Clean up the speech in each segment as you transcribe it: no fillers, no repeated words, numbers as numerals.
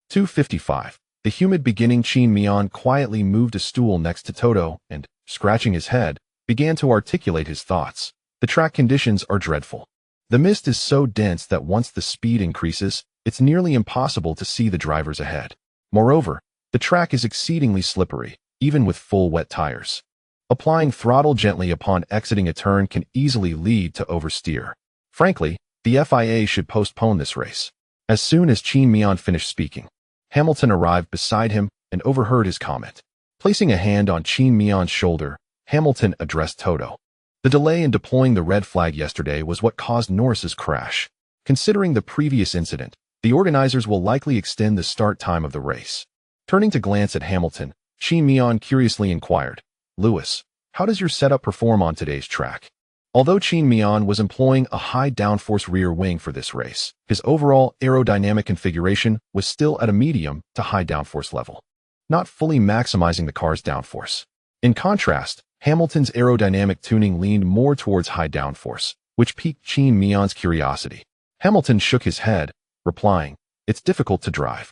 2:55. The humid beginning. Qin Mian quietly moved a stool next to Toto and, scratching his head, began to articulate his thoughts. The track conditions are dreadful. The mist is so dense that once the speed increases, it's nearly impossible to see the drivers ahead. Moreover, the track is exceedingly slippery, even with full wet tires. Applying throttle gently upon exiting a turn can easily lead to oversteer. Frankly, the FIA should postpone this race. As soon as Qin Mian finished speaking, Hamilton arrived beside him and overheard his comment. Placing a hand on Qin Mian's shoulder, Hamilton addressed Toto. The delay in deploying the red flag yesterday was what caused Norris's crash. Considering the previous incident, the organizers will likely extend the start time of the race. Turning to glance at Hamilton, Qin Mian curiously inquired, "Lewis, how does your setup perform on today's track?" Although Qin Mian was employing a high downforce rear wing for this race, his overall aerodynamic configuration was still at a medium to high downforce level, not fully maximizing the car's downforce. In contrast, Hamilton's aerodynamic tuning leaned more towards high downforce, which piqued Qin Mian's curiosity. Hamilton shook his head, replying, "It's difficult to drive.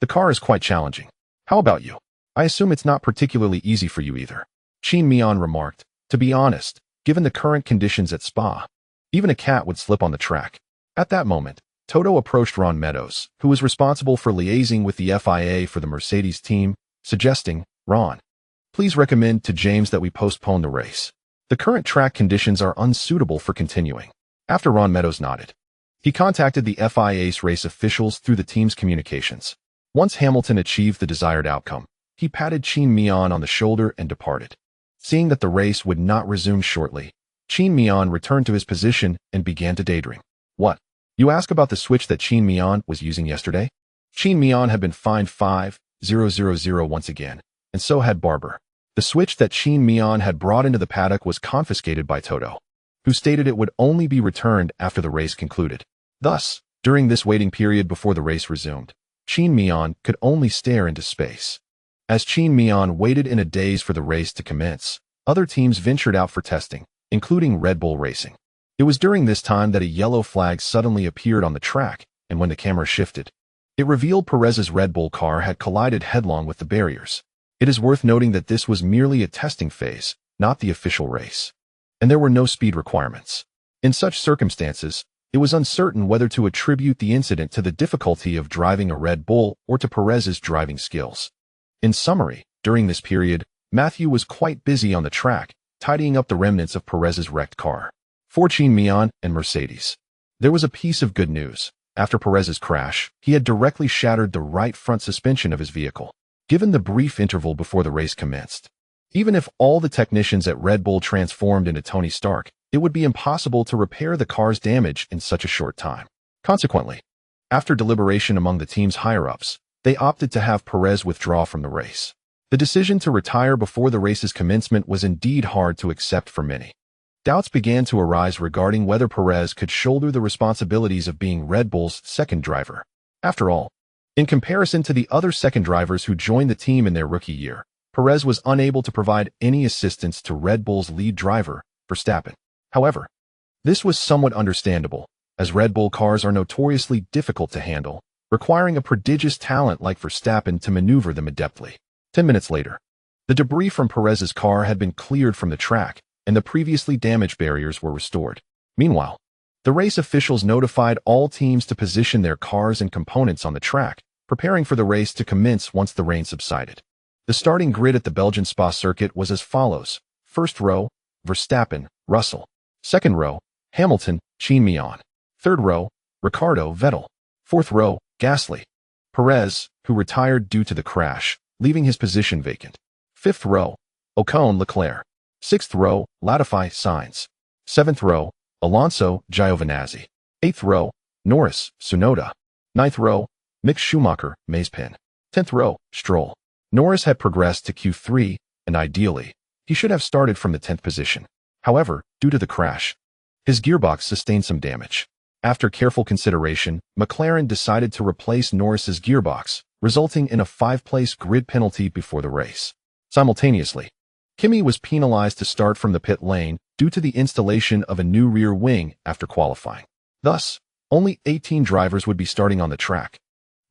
The car is quite challenging. How about you? I assume it's not particularly easy for you either." Qin Mian remarked, "To be honest, given the current conditions at Spa, even a cat would slip on the track." At that moment, Toto approached Ron Meadows, who was responsible for liaising with the FIA for the Mercedes team, suggesting, "Ron, please recommend to James that we postpone the race. The current track conditions are unsuitable for continuing." After Ron Meadows nodded, he contacted the FIA's race officials through the team's communications. Once Hamilton achieved the desired outcome, he patted Qin Mian on the shoulder and departed. Seeing that the race would not resume shortly, Qin Mian returned to his position and began to daydream. "What? You ask about the switch that Qin Mian was using yesterday?" Qin Mian had been fined 5,000 once again, and so had Barber. The switch that Qin Mian had brought into the paddock was confiscated by Toto, who stated it would only be returned after the race concluded. Thus, during this waiting period before the race resumed, Qin Mian could only stare into space. As Qin Mian waited in a daze for the race to commence, other teams ventured out for testing, including Red Bull Racing. It was during this time that a yellow flag suddenly appeared on the track, and when the camera shifted, it revealed Perez's Red Bull car had collided headlong with the barriers. It is worth noting that this was merely a testing phase, not the official race, and there were no speed requirements. In such circumstances, it was uncertain whether to attribute the incident to the difficulty of driving a Red Bull or to Perez's driving skills. In summary, during this period, Matthew was quite busy on the track, tidying up the remnants of Perez's wrecked car. For Qin Mian and Mercedes, there was a piece of good news. After Perez's crash, he had directly shattered the right front suspension of his vehicle, given the brief interval before the race commenced. Even if all the technicians at Red Bull transformed into Tony Stark, it would be impossible to repair the car's damage in such a short time. Consequently, after deliberation among the team's higher-ups, they opted to have Perez withdraw from the race. The decision to retire before the race's commencement was indeed hard to accept for many. Doubts began to arise regarding whether Perez could shoulder the responsibilities of being Red Bull's second driver. After all, in comparison to the other second drivers who joined the team in their rookie year, Perez was unable to provide any assistance to Red Bull's lead driver, Verstappen. However, this was somewhat understandable, as Red Bull cars are notoriously difficult to handle, requiring a prodigious talent like Verstappen to maneuver them adeptly. 10 minutes later, the debris from Perez's car had been cleared from the track, and the previously damaged barriers were restored. Meanwhile, the race officials notified all teams to position their cars and components on the track, preparing for the race to commence once the rain subsided. The starting grid at the Belgian Spa circuit was as follows. First row, Verstappen, Russell. Second row, Hamilton, Qin Mian. Third row, Ricciardo, Vettel. Fourth row, Gasly. Perez, who retired due to the crash, leaving his position vacant. Fifth row, Ocon, Leclerc. Sixth row, Latifi, Sainz. Seventh row, Alonso, Giovinazzi. Eighth row, Norris, Tsunoda. Ninth row, Mick Schumacher, Mazepin. 10th row, Stroll. Norris had progressed to Q3, and ideally, he should have started from the 10th position. However, due to the crash, his gearbox sustained some damage. After careful consideration, McLaren decided to replace Norris's gearbox, resulting in a 5-place grid penalty before the race. Simultaneously, Kimi was penalized to start from the pit lane due to the installation of a new rear wing after qualifying. Thus, only 18 drivers would be starting on the track.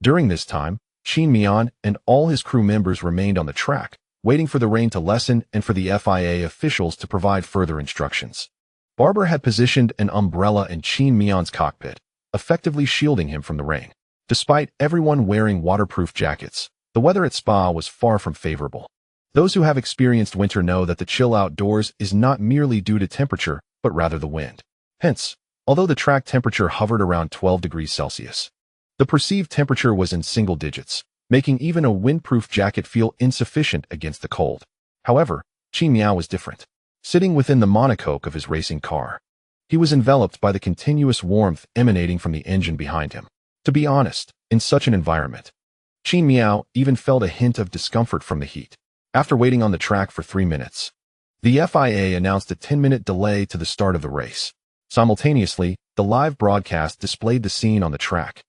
During this time, Qin Mian and all his crew members remained on the track, waiting for the rain to lessen and for the FIA officials to provide further instructions. Barber had positioned an umbrella in Qin Mian's cockpit, effectively shielding him from the rain. Despite everyone wearing waterproof jackets, the weather at Spa was far from favorable. Those who have experienced winter know that the chill outdoors is not merely due to temperature, but rather the wind. Hence, although the track temperature hovered around 12 degrees Celsius, the perceived temperature was in single digits, making even a windproof jacket feel insufficient against the cold. However, Qin Mian was different. Sitting within the monocoque of his racing car, he was enveloped by the continuous warmth emanating from the engine behind him. To be honest, in such an environment, Qin Mian even felt a hint of discomfort from the heat. After waiting on the track for 3 minutes, the FIA announced a 10-minute delay to the start of the race. Simultaneously, the live broadcast displayed the scene on the track,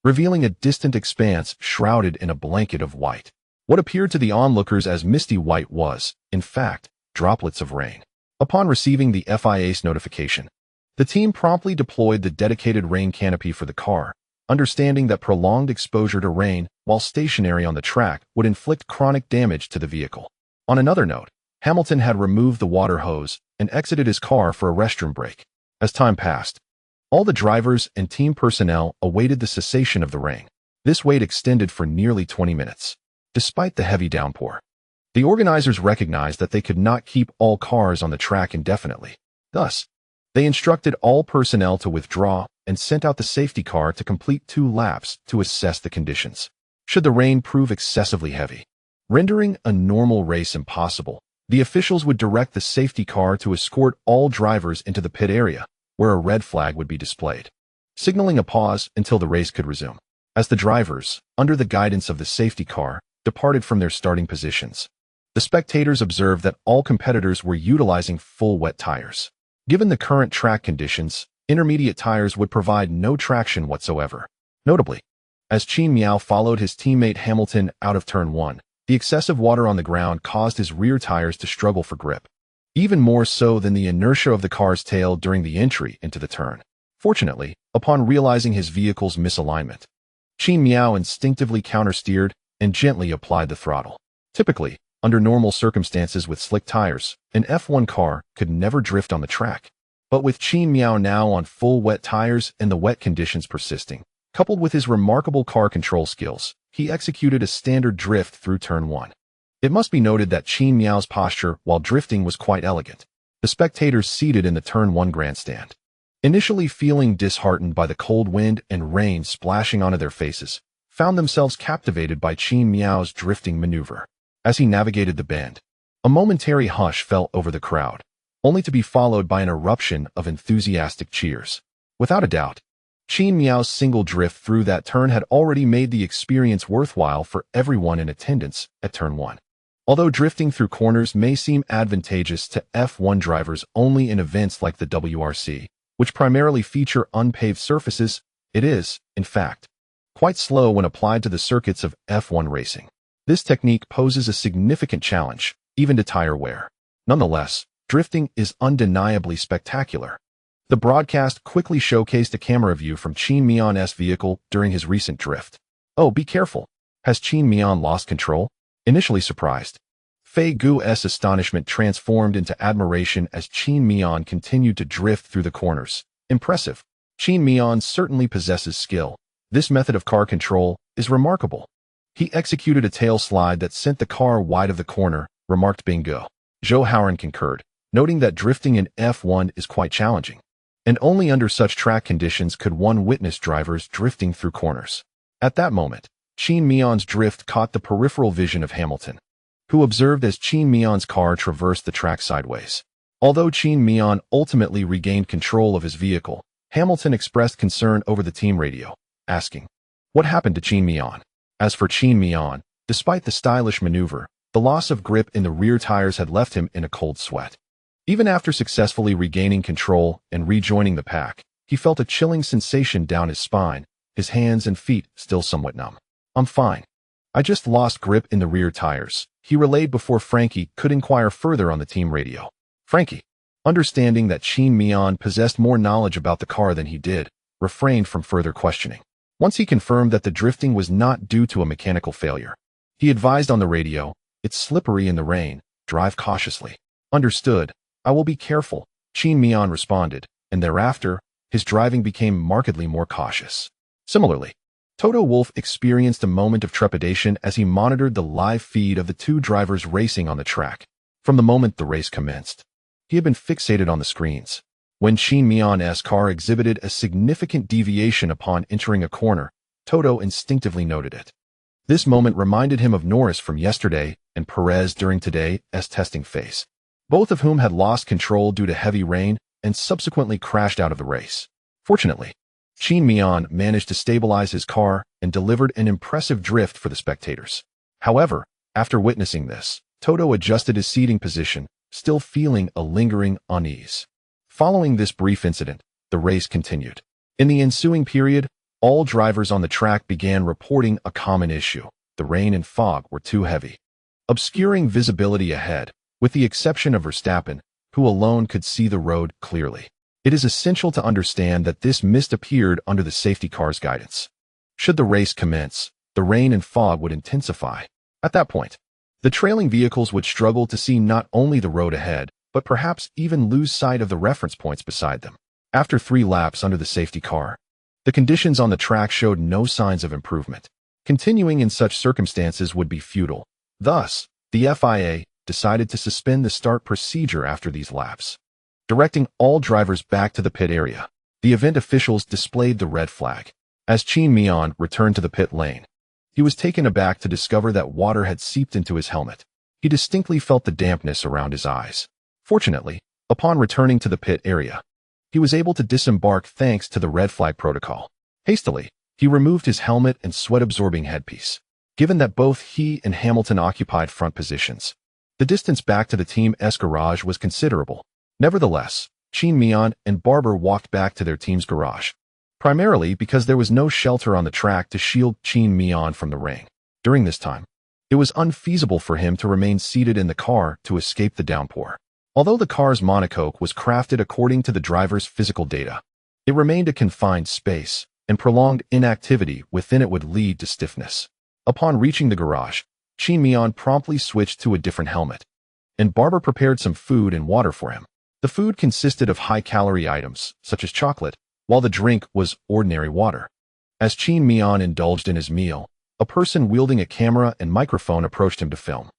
revealing a distant expanse shrouded in a blanket of white. What appeared to the onlookers as misty white was, in fact, droplets of rain. Upon receiving the FIA's notification, the team promptly deployed the dedicated rain canopy for the car, understanding that prolonged exposure to rain while stationary on the track would inflict chronic damage to the vehicle. On another note, Hamilton had removed the water hose and exited his car for a restroom break. As time passed, all the drivers and team personnel awaited the cessation of the rain. This wait extended for nearly 20 minutes. Despite the heavy downpour, the organizers recognized that they could not keep all cars on the track indefinitely. Thus, they instructed all personnel to withdraw and sent out the safety car to complete 2 laps to assess the conditions. Should the rain prove excessively heavy, rendering a normal race impossible, the officials would direct the safety car to escort all drivers into the pit area, where a red flag would be displayed, signaling a pause until the race could resume. As the drivers, under the guidance of the safety car, departed from their starting positions, the spectators observed that all competitors were utilizing full wet tires. Given the current track conditions, intermediate tires would provide no traction whatsoever. Notably, as Qin Mian followed his teammate Hamilton out of turn 1, the excessive water on the ground caused his rear tires to struggle for grip, even more so than the inertia of the car's tail during the entry into the turn. Fortunately, upon realizing his vehicle's misalignment, Qin Mian instinctively countersteered and gently applied the throttle. Typically, under normal circumstances with slick tires, an F1 car could never drift on the track. But with Qin Mian now on full wet tires and the wet conditions persisting, coupled with his remarkable car control skills, he executed a standard drift through turn 1. It must be noted that Qin Mian's posture while drifting was quite elegant. The spectators seated in the turn 1 grandstand, initially feeling disheartened by the cold wind and rain splashing onto their faces, found themselves captivated by Qin Mian's drifting maneuver. As he navigated the bend, a momentary hush fell over the crowd, only to be followed by an eruption of enthusiastic cheers. Without a doubt, Qin Mian's single drift through that turn had already made the experience worthwhile for everyone in attendance at turn 1. Although drifting through corners may seem advantageous to F1 drivers only in events like the WRC, which primarily feature unpaved surfaces, it is, in fact, quite slow when applied to the circuits of F1 racing. This technique poses a significant challenge, even to tire wear. Nonetheless, drifting is undeniably spectacular. The broadcast quickly showcased a camera view from Qin Mian's vehicle during his recent drift. Oh, be careful. Has Qin Mian lost control? Initially surprised, Fei Guo's astonishment transformed into admiration as Qin Mian continued to drift through the corners. Impressive. Qin Mian certainly possesses skill. This method of car control is remarkable. He executed a tail slide that sent the car wide of the corner, remarked Bingo. Zhou Hauran concurred, noting that drifting in F1 is quite challenging, and only under such track conditions could one witness drivers drifting through corners. At that moment, Qin Mian's drift caught the peripheral vision of Hamilton, who observed as Qin Mian's car traversed the track sideways. Although Qin Mian ultimately regained control of his vehicle, Hamilton expressed concern over the team radio, asking, "What happened to Qin Mian?" As for Qin Mian, despite the stylish maneuver, the loss of grip in the rear tires had left him in a cold sweat. Even after successfully regaining control and rejoining the pack, he felt a chilling sensation down his spine, his hands and feet still somewhat numb. "I'm fine. I just lost grip in the rear tires," he relayed before Frankie could inquire further on the team radio. Frankie, understanding that Qin Mian possessed more knowledge about the car than he did, refrained from further questioning. Once he confirmed that the drifting was not due to a mechanical failure, he advised on the radio, "It's slippery in the rain. Drive cautiously." "Understood. I will be careful," Qin Mian responded, and thereafter, his driving became markedly more cautious. Similarly, Toto Wolff experienced a moment of trepidation as he monitored the live feed of the two drivers racing on the track. From the moment the race commenced, he had been fixated on the screens. When Qin Mian's car exhibited a significant deviation upon entering a corner, Toto instinctively noted it. This moment reminded him of Norris from yesterday and Perez during today's testing phase, both of whom had lost control due to heavy rain and subsequently crashed out of the race. Fortunately, Qin Mian managed to stabilize his car and delivered an impressive drift for the spectators. However, after witnessing this, Toto adjusted his seating position, still feeling a lingering unease. Following this brief incident, the race continued. In the ensuing period, all drivers on the track began reporting a common issue. The rain and fog were too heavy, obscuring visibility ahead, with the exception of Verstappen, who alone could see the road clearly. It is essential to understand that this mist appeared under the safety car's guidance. Should the race commence, the rain and fog would intensify. At that point, the trailing vehicles would struggle to see not only the road ahead, but perhaps even lose sight of the reference points beside them. After 3 laps under the safety car, the conditions on the track showed no signs of improvement. Continuing in such circumstances would be futile. Thus, the FIA decided to suspend the start procedure after these laps, directing all drivers back to the pit area. The event officials displayed the red flag. As Qin Mian returned to the pit lane, he was taken aback to discover that water had seeped into his helmet. He distinctly felt the dampness around his eyes. Fortunately, upon returning to the pit area, he was able to disembark thanks to the red flag protocol. Hastily, he removed his helmet and sweat-absorbing headpiece. Given that both he and Hamilton occupied front positions, the distance back to the team's garage was considerable. Nevertheless, Qin Mian and Barber walked back to their team's garage, primarily because there was no shelter on the track to shield Qin Mian from the rain. During this time, it was unfeasible for him to remain seated in the car to escape the downpour. Although the car's monocoque was crafted according to the driver's physical data, it remained a confined space, and prolonged inactivity within it would lead to stiffness. Upon reaching the garage, Qin Mian promptly switched to a different helmet, and Barber prepared some food and water for him. The food consisted of high-calorie items, such as chocolate, while the drink was ordinary water. As Qin Mian indulged in his meal, a person wielding a camera and microphone approached him to film.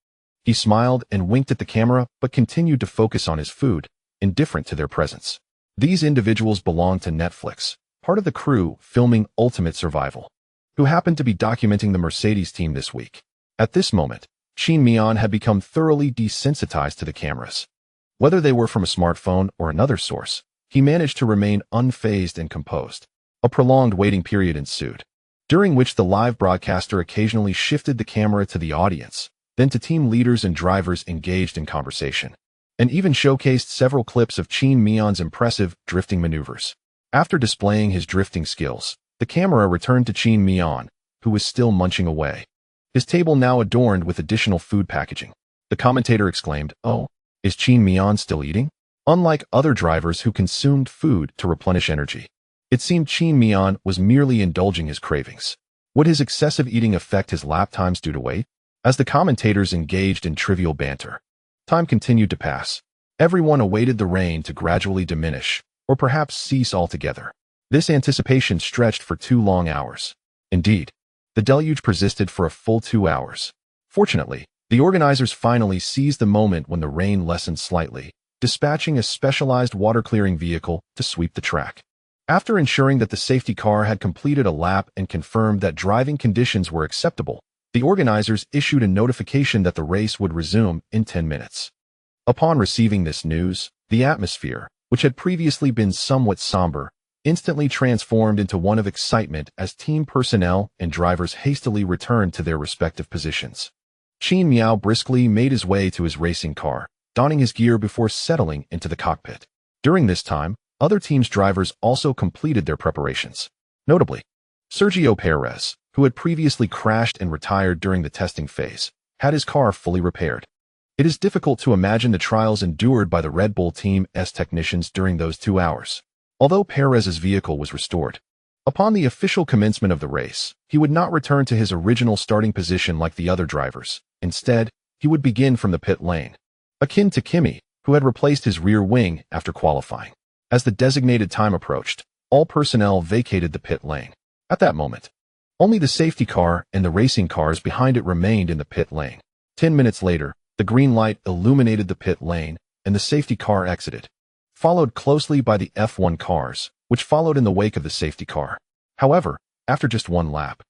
He smiled and winked at the camera, but continued to focus on his food, indifferent to their presence. These individuals belonged to Netflix, part of the crew filming Ultimate Survival, who happened to be documenting the Mercedes team this week. At this moment, Qin Mian had become thoroughly desensitized to the cameras. Whether they were from a smartphone or another source, he managed to remain unfazed and composed. A prolonged waiting period ensued, during which the live broadcaster occasionally shifted the camera to the audience, then to team leaders and drivers engaged in conversation, and even showcased several clips of Qin Mian's impressive drifting maneuvers. After displaying his drifting skills, the camera returned to Qin Mian, who was still munching away, his table now adorned with additional food packaging. The commentator exclaimed, "Oh, is Qin Mian still eating?" Unlike other drivers who consumed food to replenish energy, it seemed Qin Mian was merely indulging his cravings. Would his excessive eating affect his lap times due to weight? As the commentators engaged in trivial banter, time continued to pass. Everyone awaited the rain to gradually diminish, or perhaps cease altogether. This anticipation stretched for 2 long hours. Indeed, the deluge persisted for a full 2 hours. Fortunately, the organizers finally seized the moment when the rain lessened slightly, dispatching a specialized water-clearing vehicle to sweep the track. After ensuring that the safety car had completed a lap and confirmed that driving conditions were acceptable, the organizers issued a notification that the race would resume in 10 minutes. Upon receiving this news, the atmosphere, which had previously been somewhat somber, instantly transformed into one of excitement as team personnel and drivers hastily returned to their respective positions. Qin Mian briskly made his way to his racing car, donning his gear before settling into the cockpit. During this time, other teams' drivers also completed their preparations. Notably, Sergio Perez, who had previously crashed and retired during the testing phase, had his car fully repaired. It is difficult to imagine the trials endured by the Red Bull team's technicians during those 2 hours. Although Perez's vehicle was restored, Upon the official commencement of the race, he would not return to his original starting position like the other drivers. Instead, he would begin from the pit lane, akin to Kimi, who had replaced his rear wing after qualifying. As the designated time approached, all personnel vacated the pit lane. At that moment, only the safety car and the racing cars behind it remained in the pit lane. 10 minutes later, the green light illuminated the pit lane, and the safety car exited, followed closely by the F1 cars, which followed in the wake of the safety car. However, after just one lap,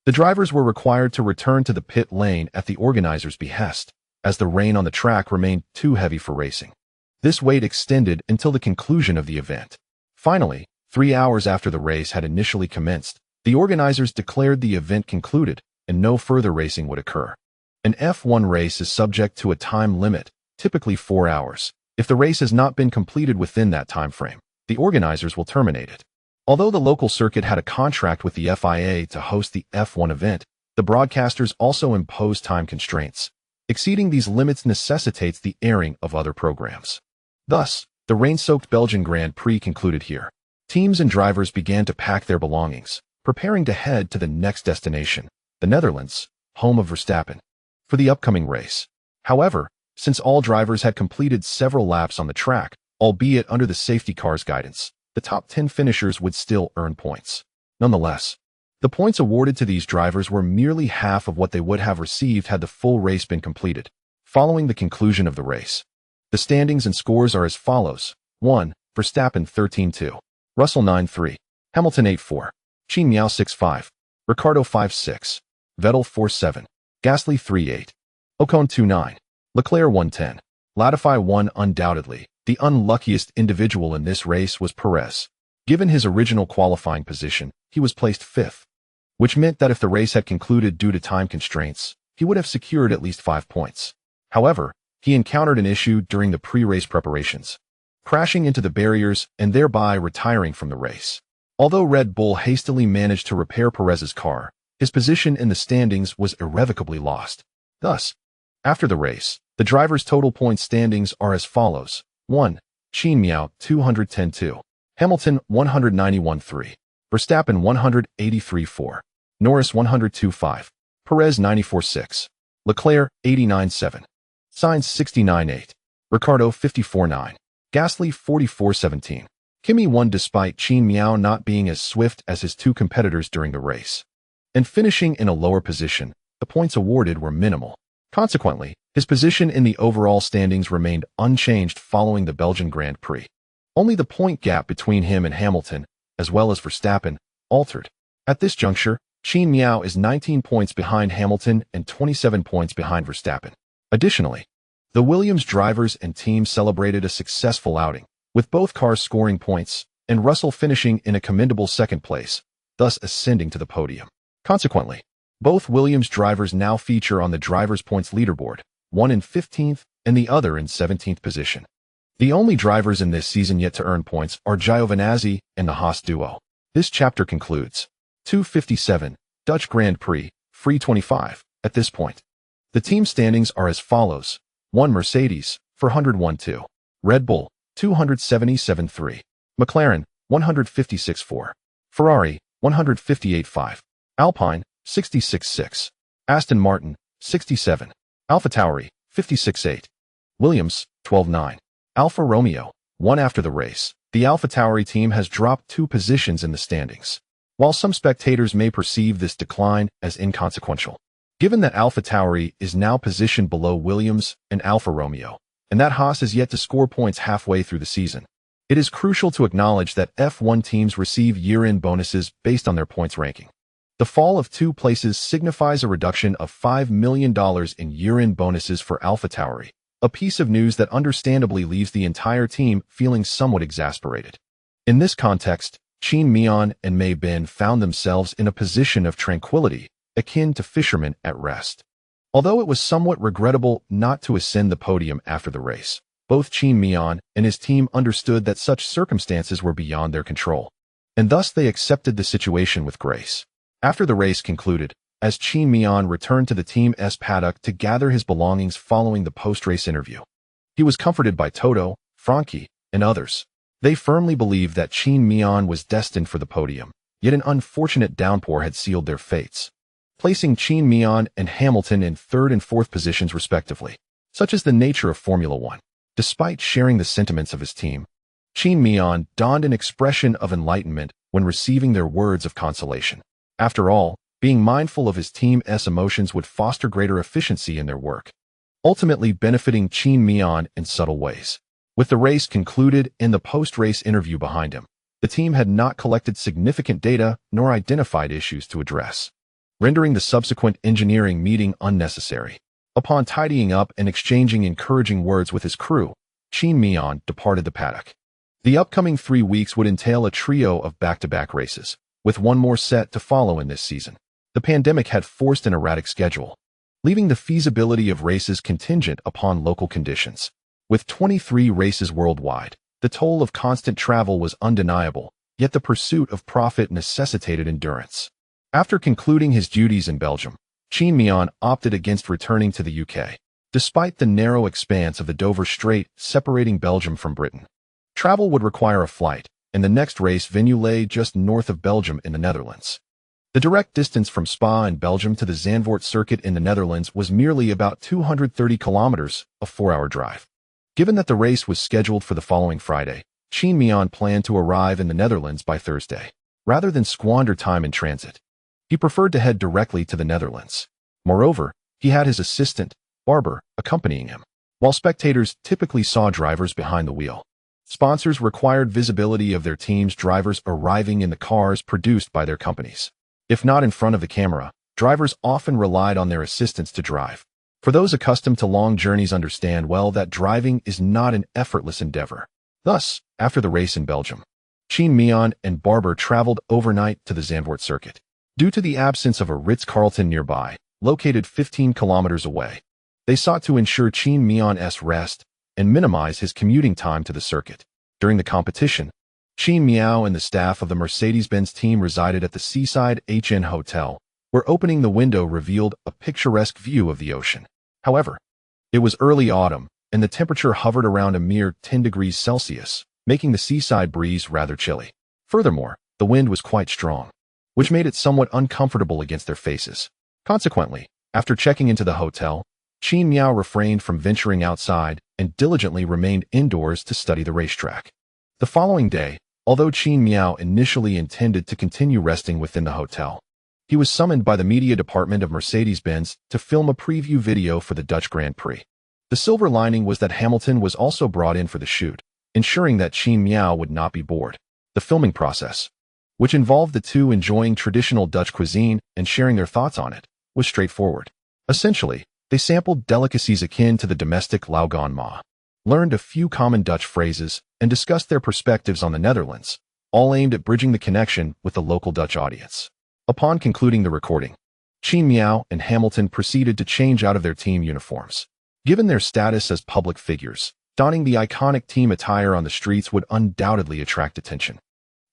the drivers were required to return to the pit lane at the organizers' behest, as the rain on the track remained too heavy for racing. This wait extended until the conclusion of the event. Finally, 3 hours after the race had initially commenced, the organizers declared the event concluded and no further racing would occur. An F1 race is subject to a time limit, typically 4 hours. If the race has not been completed within that time frame, the organizers will terminate it. Although the local circuit had a contract with the FIA to host the F1 event, the broadcasters also imposed time constraints. Exceeding these limits necessitates the airing of other programs. Thus, the rain-soaked Belgian Grand Prix concluded here. Teams and drivers began to pack their belongings, preparing to head to the next destination, the Netherlands, home of Verstappen, for the upcoming race. However, since all drivers had completed several laps on the track, albeit under the safety car's guidance, the top 10 finishers would still earn points. Nonetheless, the points awarded to these drivers were merely half of what they would have received had the full race been completed. Following the conclusion of the race, the standings and scores are as follows. 1. Verstappen 13-2, Russell 9-3, Hamilton 8-4, Qin Mian 6-5, Ricciardo 5-6, Vettel 4-7, Gasly 3-8, Ocon 2-9, Leclerc 1-10. Latifi 1. Undoubtedly, the unluckiest individual in this race was Perez. Given his original qualifying position, he was placed 5th, which meant that if the race had concluded due to time constraints, he would have secured at least 5 points. However, he encountered an issue during the pre-race preparations, crashing into the barriers and thereby retiring from the race. Although Red Bull hastily managed to repair Perez's car, his position in the standings was irrevocably lost. Thus, after the race, the drivers' total points standings are as follows. 1. Qin Mian 210-2, Hamilton 191-3, Verstappen 183-4, Norris 102-5, Perez 94-6, Leclerc 89-7, Sainz 69-8, Ricciardo 54-9, Gasly 44-17. Kimi won despite Qin Mian not being as swift as his two competitors during the race, and finishing in a lower position. The points awarded were minimal. Consequently, his position in the overall standings remained unchanged following the Belgian Grand Prix. Only the point gap between him and Hamilton, as well as Verstappen, altered. At this juncture, Qin Mian is 19 points behind Hamilton and 27 points behind Verstappen. Additionally, the Williams drivers and team celebrated a successful outing, with both cars scoring points, and Russell finishing in a commendable second place, thus ascending to the podium. Consequently, both Williams drivers now feature on the drivers' points leaderboard, one in 15th and the other in 17th position. The only drivers in this season yet to earn points are Giovinazzi and the Haas duo. This chapter concludes. 257, Dutch Grand Prix, free 25. At this point, the team standings are as follows. 1. Mercedes, 401-2. Red Bull, 277-3. McLaren, 156-4. Ferrari, 158-5. Alpine, 66-6. Aston Martin, 67. AlphaTauri, 56-8. Williams, 12-9. Alfa Romeo, 1. After the race, the AlphaTauri team has dropped 2 positions in the standings. While some spectators may perceive this decline as inconsequential, given that AlphaTauri is now positioned below Williams and Alfa Romeo, and that Haas is yet to score points halfway through the season, it is crucial to acknowledge that F1 teams receive year-end bonuses based on their points ranking. The fall of 2 places signifies a reduction of $5 million in year-end bonuses for AlphaTauri, a piece of news that understandably leaves the entire team feeling somewhat exasperated. In this context, Qin Mian and Mei Bin found themselves in a position of tranquility, akin to fishermen at rest. Although it was somewhat regrettable not to ascend the podium after the race, both Qin Mian and his team understood that such circumstances were beyond their control, and thus they accepted the situation with grace. After the race concluded, as Qin Mian returned to the team's paddock to gather his belongings following the post-race interview, he was comforted by Toto, Frankie, and others. They firmly believed that Qin Mian was destined for the podium, yet an unfortunate downpour had sealed their fates, placing Qin Mian and Hamilton in third and fourth positions respectively. Such is the nature of Formula One. Despite sharing the sentiments of his team, Qin Mian donned an expression of enlightenment when receiving their words of consolation. After all, being mindful of his team's emotions would foster greater efficiency in their work, ultimately benefiting Qin Mian in subtle ways. With the race concluded and the post-race interview behind him, the team had not collected significant data nor identified issues to address, rendering the subsequent engineering meeting unnecessary. Upon tidying up and exchanging encouraging words with his crew, Qin Mian departed the paddock. The upcoming 3 weeks would entail a trio of back-to-back races, with one more set to follow in this season. The pandemic had forced an erratic schedule, leaving the feasibility of races contingent upon local conditions. With 23 races worldwide, the toll of constant travel was undeniable, yet the pursuit of profit necessitated endurance. After concluding his duties in Belgium, Qin Mian opted against returning to the UK, despite the narrow expanse of the Dover Strait separating Belgium from Britain. Travel would require a flight, and the next race venue lay just north of Belgium in the Netherlands. The direct distance from Spa in Belgium to the Zandvoort circuit in the Netherlands was merely about 230 kilometers, a 4-hour drive. Given that the race was scheduled for the following Friday, Qin Mian planned to arrive in the Netherlands by Thursday. Rather than squander time in transit, he preferred to head directly to the Netherlands. Moreover, he had his assistant, Barber, accompanying him. While spectators typically saw drivers behind the wheel, sponsors required visibility of their team's drivers arriving in the cars produced by their companies. If not in front of the camera, drivers often relied on their assistants to drive. For those accustomed to long journeys understand well that driving is not an effortless endeavor. Thus, after the race in Belgium, Qin Mian and Barber traveled overnight to the Zandvoort circuit. Due to the absence of a Ritz-Carlton nearby, located 15 kilometers away, they sought to ensure Qin Mian's rest and minimize his commuting time to the circuit. During the competition, Qin Mian and the staff of the Mercedes-Benz team resided at the seaside HN Hotel, where opening the window revealed a picturesque view of the ocean. However, it was early autumn, and the temperature hovered around a mere 10 degrees Celsius, making the seaside breeze rather chilly. Furthermore, the wind was quite strong, which made it somewhat uncomfortable against their faces. Consequently, after checking into the hotel, Qin Mian refrained from venturing outside and diligently remained indoors to study the racetrack. The following day, although Qin Mian initially intended to continue resting within the hotel, he was summoned by the media department of Mercedes-Benz to film a preview video for the Dutch Grand Prix. The silver lining was that Hamilton was also brought in for the shoot, ensuring that Qin Mian would not be bored. The filming process, which involved the two enjoying traditional Dutch cuisine and sharing their thoughts on it, was straightforward. Essentially, they sampled delicacies akin to the domestic lauwgaan ma, learned a few common Dutch phrases, and discussed their perspectives on the Netherlands, all aimed at bridging the connection with the local Dutch audience. Upon concluding the recording, Qin Mian and Hamilton proceeded to change out of their team uniforms. Given their status as public figures, donning the iconic team attire on the streets would undoubtedly attract attention,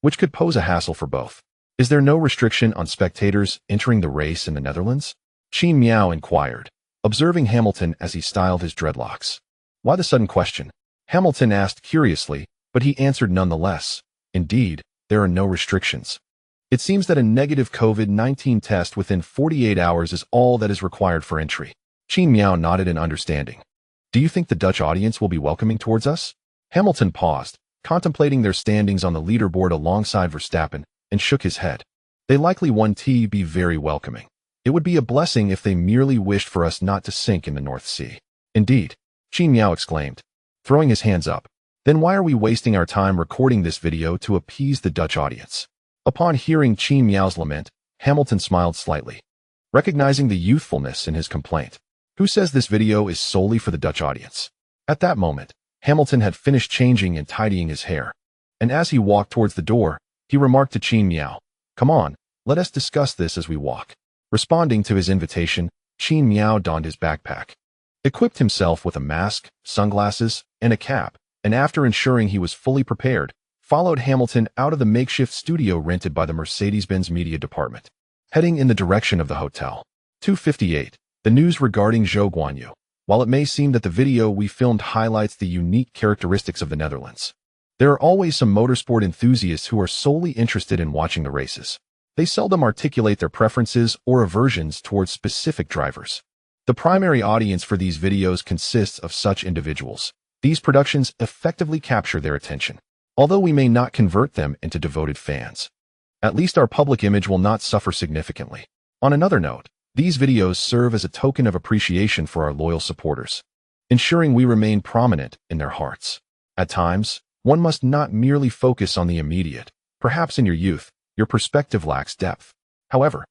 which could pose a hassle for both. Is there no restriction on spectators entering the race in the Netherlands? Qin Mian inquired, observing Hamilton as he styled his dreadlocks. Why the sudden question? Hamilton asked curiously, but he answered nonetheless. Indeed, there are no restrictions. It seems that a negative COVID-19 test within 48 hours is all that is required for entry. Qin Mian nodded in understanding. Do you think the Dutch audience will be welcoming towards us? Hamilton paused, contemplating their standings on the leaderboard alongside Verstappen, and shook his head. They likely won't be very welcoming. It would be a blessing if they merely wished for us not to sink in the North Sea. Indeed, Qin Mian exclaimed, throwing his hands up. Then why are we wasting our time recording this video to appease the Dutch audience? Upon hearing Qin Mian's lament, Hamilton smiled slightly, recognizing the youthfulness in his complaint. Who says this video is solely for the Dutch audience? At that moment, Hamilton had finished changing and tidying his hair, and as he walked towards the door, he remarked to Qin Mian, "Come on, let us discuss this as we walk." Responding to his invitation, Qin Mian donned his backpack, equipped himself with a mask, sunglasses, and a cap, and after ensuring he was fully prepared, followed Hamilton out of the makeshift studio rented by the Mercedes-Benz media department, heading in the direction of the hotel. 258. The news regarding Zhou Guanyu. While it may seem that the video we filmed highlights the unique characteristics of the Netherlands, There are always some motorsport enthusiasts who are solely interested in watching the races. They seldom articulate their preferences or aversions towards specific drivers. The primary audience for these videos consists of such individuals. These productions effectively capture their attention, although we may not convert them into devoted fans. At least our public image will not suffer significantly. On another note, these videos serve as a token of appreciation for our loyal supporters, ensuring we remain prominent in their hearts. At times, one must not merely focus on the immediate. Perhaps in your youth, your perspective lacks depth. However,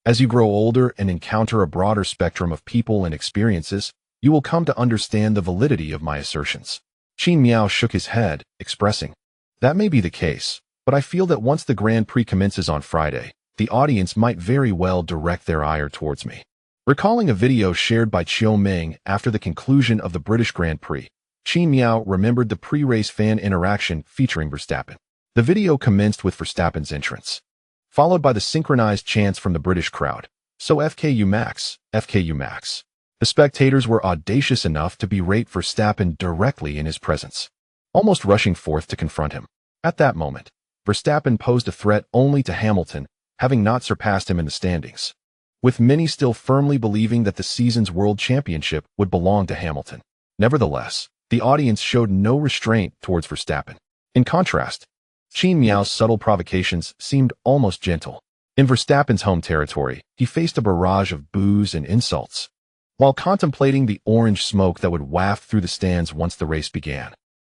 as you grow older and encounter a broader spectrum of people and experiences, you will come to understand the validity of my assertions. Qin Mian shook his head, expressing, "That may be the case, but I feel that once the Grand Prix commences on Friday, the audience might very well direct their ire towards me." Recalling a video shared by Qin Mian after the conclusion of the British Grand Prix, Qin Mian remembered the pre-race fan interaction featuring Verstappen. The video commenced with Verstappen's entrance, followed by the synchronized chants from the British crowd. "So FKU Max, FKU Max." The spectators were audacious enough to berate Verstappen directly in his presence, almost rushing forth to confront him. At that moment, Verstappen posed a threat only to Hamilton, having not surpassed him in the standings, with many still firmly believing that the season's world championship would belong to Hamilton. Nevertheless, the audience showed no restraint towards Verstappen. In contrast, Qin Mian's subtle provocations seemed almost gentle. In Verstappen's home territory, he faced a barrage of boos and insults, while contemplating the orange smoke that would waft through the stands once the race began.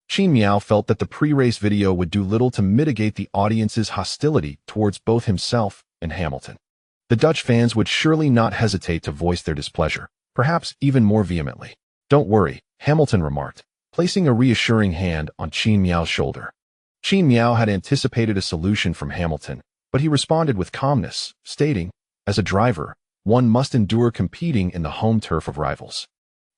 Qin Mian felt that the pre-race video would do little to mitigate the audience's hostility towards both himself and Hamilton. The Dutch fans would surely not hesitate to voice their displeasure, perhaps even more vehemently. "Don't worry," Hamilton remarked, placing a reassuring hand on Qin Mian's shoulder. Qin Mian had anticipated a solution from Hamilton, but he responded with calmness, stating, "As a driver, one must endure competing in the home turf of rivals.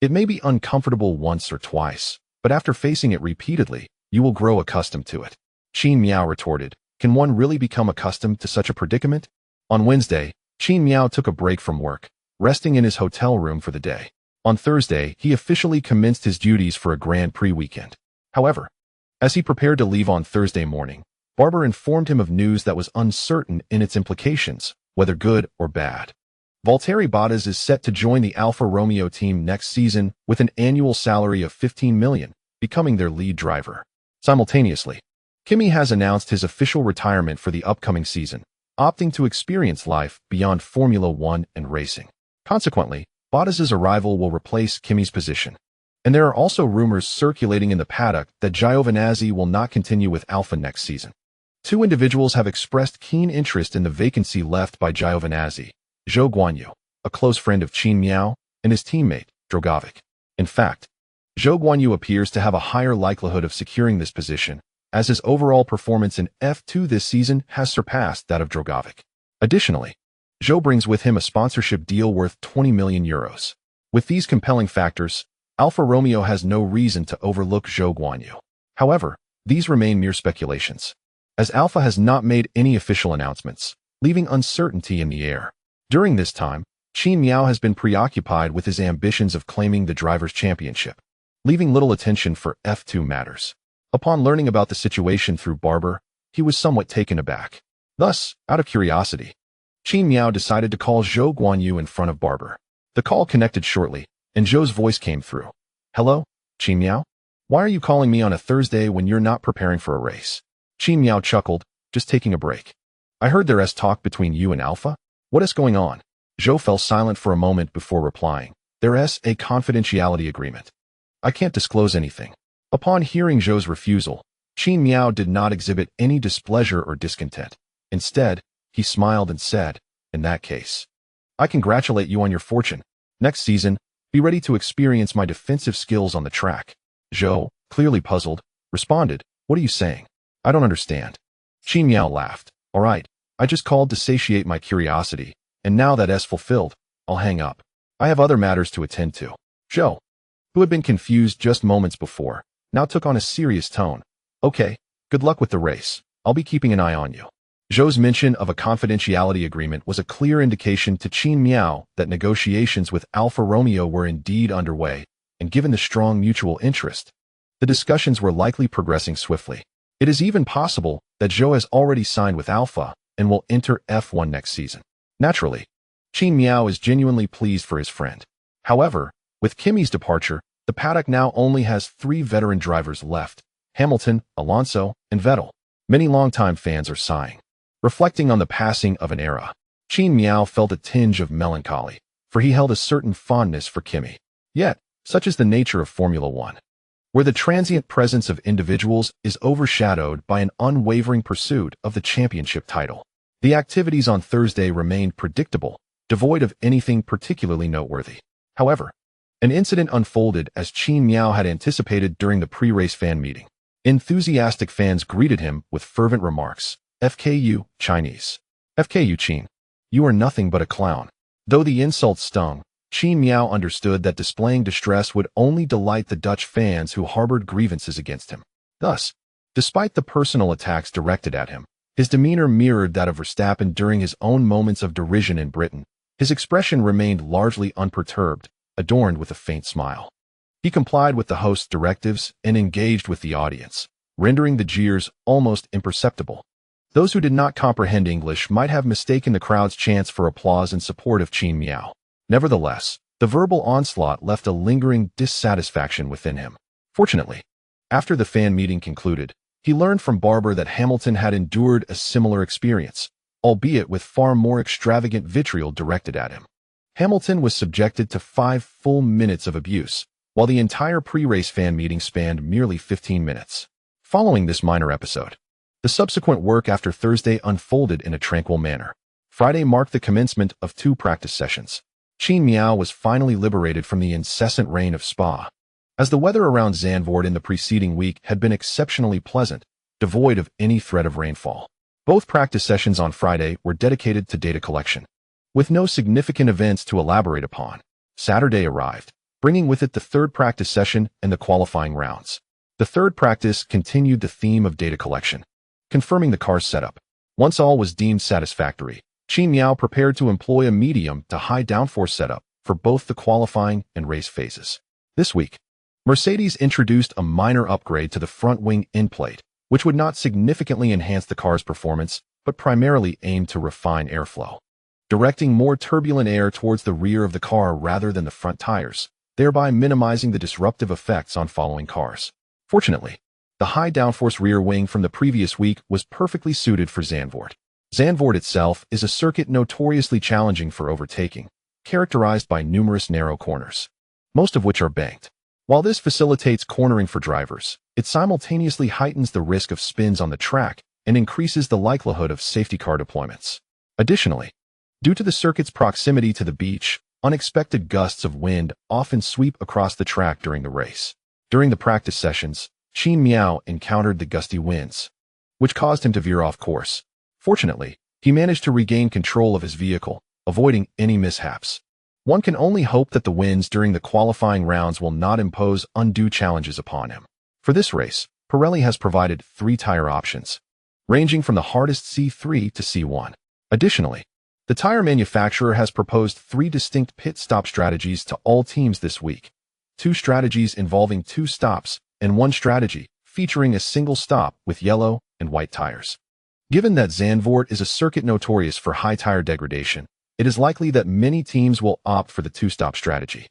It may be uncomfortable once or twice, but after facing it repeatedly, you will grow accustomed to it." Qin Mian retorted, "Can one really become accustomed to such a predicament?" On Wednesday, Qin Mian took a break from work, resting in his hotel room for the day. On Thursday, he officially commenced his duties for a Grand Prix weekend. However, as he prepared to leave on Thursday morning, Barber informed him of news that was uncertain in its implications, whether good or bad. Valtteri Bottas is set to join the Alfa Romeo team next season with an annual salary of $15 million, becoming their lead driver. Simultaneously, Kimi has announced his official retirement for the upcoming season, opting to experience life beyond Formula One and racing. Consequently, Bottas's arrival will replace Kimi's position. And there are also rumors circulating in the paddock that Giovinazzi will not continue with Alfa next season. Two individuals have expressed keen interest in the vacancy left by Giovinazzi: Zhou Guanyu, a close friend of Qin Mian, and his teammate, Drogovic. In fact, Zhou Guanyu appears to have a higher likelihood of securing this position, as his overall performance in F2 this season has surpassed that of Drogovic. Additionally, Zhou brings with him a sponsorship deal worth €20 million. With these compelling factors, Alfa Romeo has no reason to overlook Zhou Guanyu. However, these remain mere speculations, as Alfa has not made any official announcements, leaving uncertainty in the air. During this time, Qin Mian has been preoccupied with his ambitions of claiming the Drivers' Championship, leaving little attention for F2 matters. Upon learning about the situation through Barber, he was somewhat taken aback. Thus, out of curiosity, Qin Mian decided to call Zhou Guanyu in front of Barber. The call connected shortly, and Zhou's voice came through. "Hello, Qin Mian? Why are you calling me on a Thursday when you're not preparing for a race?" Qin Mian chuckled, "Just taking a break. I heard there's talk between you and Alfa. What is going on?" Zhou fell silent for a moment before replying. "There's a confidentiality agreement. I can't disclose anything." Upon hearing Zhou's refusal, Qin Mian did not exhibit any displeasure or discontent. Instead, he smiled and said, "In that case, I congratulate you on your fortune. Next season, be ready to experience my defensive skills on the track." Zhou, clearly puzzled, responded, "What are you saying? I don't understand." Qin Mian laughed. "All right, I just called to satiate my curiosity, and now that it's fulfilled, I'll hang up. I have other matters to attend to." Zhou, who had been confused just moments before, now took on a serious tone. "Okay, good luck with the race. I'll be keeping an eye on you." Zhou's mention of a confidentiality agreement was a clear indication to Qin Mian that negotiations with Alfa Romeo were indeed underway, and given the strong mutual interest, the discussions were likely progressing swiftly. It is even possible that Zhou has already signed with Alpha and will enter F1 next season. Naturally, Qin Mian is genuinely pleased for his friend. However, with Kimi's departure, the paddock now only has 3 veteran drivers left: Hamilton, Alonso, and Vettel. Many longtime fans are sighing. Reflecting on the passing of an era, Qin Mian felt a tinge of melancholy, for he held a certain fondness for Kimi. Yet, such is the nature of Formula One, where the transient presence of individuals is overshadowed by an unwavering pursuit of the championship title. The activities on Thursday remained predictable, devoid of anything particularly noteworthy. However, an incident unfolded as Qin Mian had anticipated during the pre-race fan meeting. Enthusiastic fans greeted him with fervent remarks. "FKU, Chinese. FKU Qin. You are nothing but a clown." Though the insult stung, Qin Mian understood that displaying distress would only delight the Dutch fans who harbored grievances against him. Thus, despite the personal attacks directed at him, his demeanor mirrored that of Verstappen during his own moments of derision in Britain. His expression remained largely unperturbed, adorned with a faint smile. He complied with the host's directives and engaged with the audience, rendering the jeers almost imperceptible. Those who did not comprehend English might have mistaken the crowd's chants for applause in support of Qin Mian. Nevertheless, the verbal onslaught left a lingering dissatisfaction within him. Fortunately, after the fan meeting concluded, he learned from Barber that Hamilton had endured a similar experience, albeit with far more extravagant vitriol directed at him. Hamilton was subjected to 5 full minutes of abuse, while the entire pre-race fan meeting spanned merely 15 minutes. Following this minor episode, the subsequent work after Thursday unfolded in a tranquil manner. Friday marked the commencement of 2 practice sessions. Qin Mian was finally liberated from the incessant rain of Spa, as the weather around Zandvoort in the preceding week had been exceptionally pleasant, devoid of any threat of rainfall. Both practice sessions on Friday were dedicated to data collection, with no significant events to elaborate upon. Saturday arrived, bringing with it the 3rd practice session and the qualifying rounds. The 3rd practice continued the theme of data collection, confirming the car's setup. Once all was deemed satisfactory, Qin Mian prepared to employ a medium to high downforce setup for both the qualifying and race phases. This week, Mercedes introduced a minor upgrade to the front wing end plate, which would not significantly enhance the car's performance, but primarily aimed to refine airflow, directing more turbulent air towards the rear of the car rather than the front tires, thereby minimizing the disruptive effects on following cars. Fortunately, the high downforce rear wing from the previous week was perfectly suited for Zandvoort. Zandvoort itself is a circuit notoriously challenging for overtaking, characterized by numerous narrow corners, most of which are banked. While this facilitates cornering for drivers, it simultaneously heightens the risk of spins on the track and increases the likelihood of safety car deployments. Additionally, due to the circuit's proximity to the beach, unexpected gusts of wind often sweep across the track during the race. During the practice sessions, Qin Mian encountered the gusty winds, which caused him to veer off course. Fortunately, he managed to regain control of his vehicle, avoiding any mishaps. One can only hope that the winds during the qualifying rounds will not impose undue challenges upon him. For this race, Pirelli has provided 3 tire options, ranging from the hardest C3 to C1. Additionally, the tire manufacturer has proposed 3 distinct pit stop strategies to all teams this week: 2 strategies involving 2 stops, and 1 strategy featuring a single stop with yellow and white tires. Given that Zandvoort is a circuit notorious for high tire degradation, it is likely that many teams will opt for the 2-stop strategy.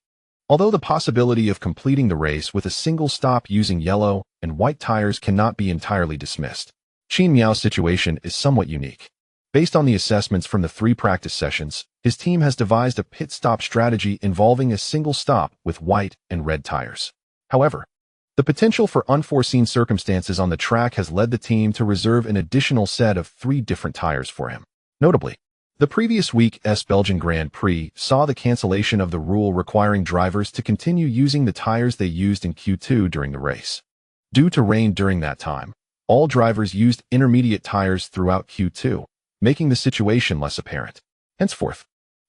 Although the possibility of completing the race with a single stop using yellow and white tires cannot be entirely dismissed, Qin Mian's situation is somewhat unique. Based on the assessments from the 3 practice sessions, his team has devised a pit stop strategy involving a single stop with white and red tires. However, the potential for unforeseen circumstances on the track has led the team to reserve an additional set of 3 different tires for him. Notably, the previous week's Belgian Grand Prix saw the cancellation of the rule requiring drivers to continue using the tires they used in Q2 during the race. Due to rain during that time, all drivers used intermediate tires throughout Q2, making the situation less apparent. Henceforth,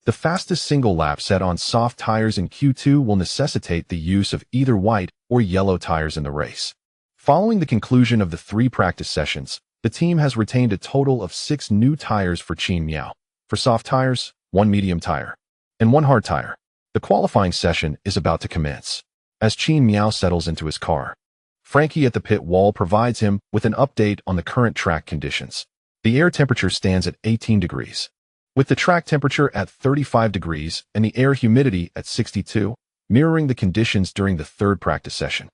the fastest single lap set on soft tires in Q2 will necessitate the use of either white or yellow tires in the race. Following the conclusion of the 3 practice sessions, the team has retained a total of 6 new tires for Qin Mian. For soft tires, 1 medium tire, and 1 hard tire. The qualifying session is about to commence. As Qin Mian settles into his car, Frankie at the pit wall provides him with an update on the current track conditions. The air temperature stands at 18 degrees. With the track temperature at 35 degrees and the air humidity at 62, mirroring the conditions during the third practice session.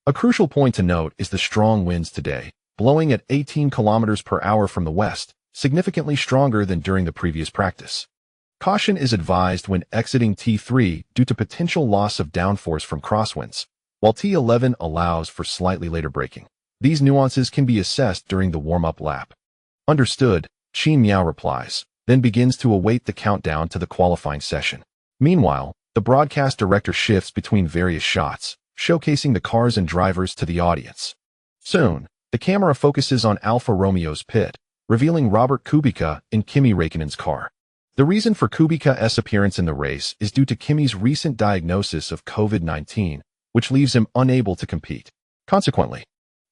A crucial point to note is the strong winds today, blowing at 18 kilometers per hour from the west, significantly stronger than during the previous practice. Caution is advised when exiting T3 due to potential loss of downforce from crosswinds, while T11 allows for slightly later braking. These nuances can be assessed during the warm-up lap. Understood, Qin Mian replies, then begins to await the countdown to the qualifying session. Meanwhile, the broadcast director shifts between various shots, showcasing the cars and drivers to the audience. Soon, the camera focuses on Alfa Romeo's pit, revealing Robert Kubica in Kimi Räikkönen's car. The reason for Kubica's appearance in the race is due to Kimi's recent diagnosis of COVID-19, which leaves him unable to compete. Consequently,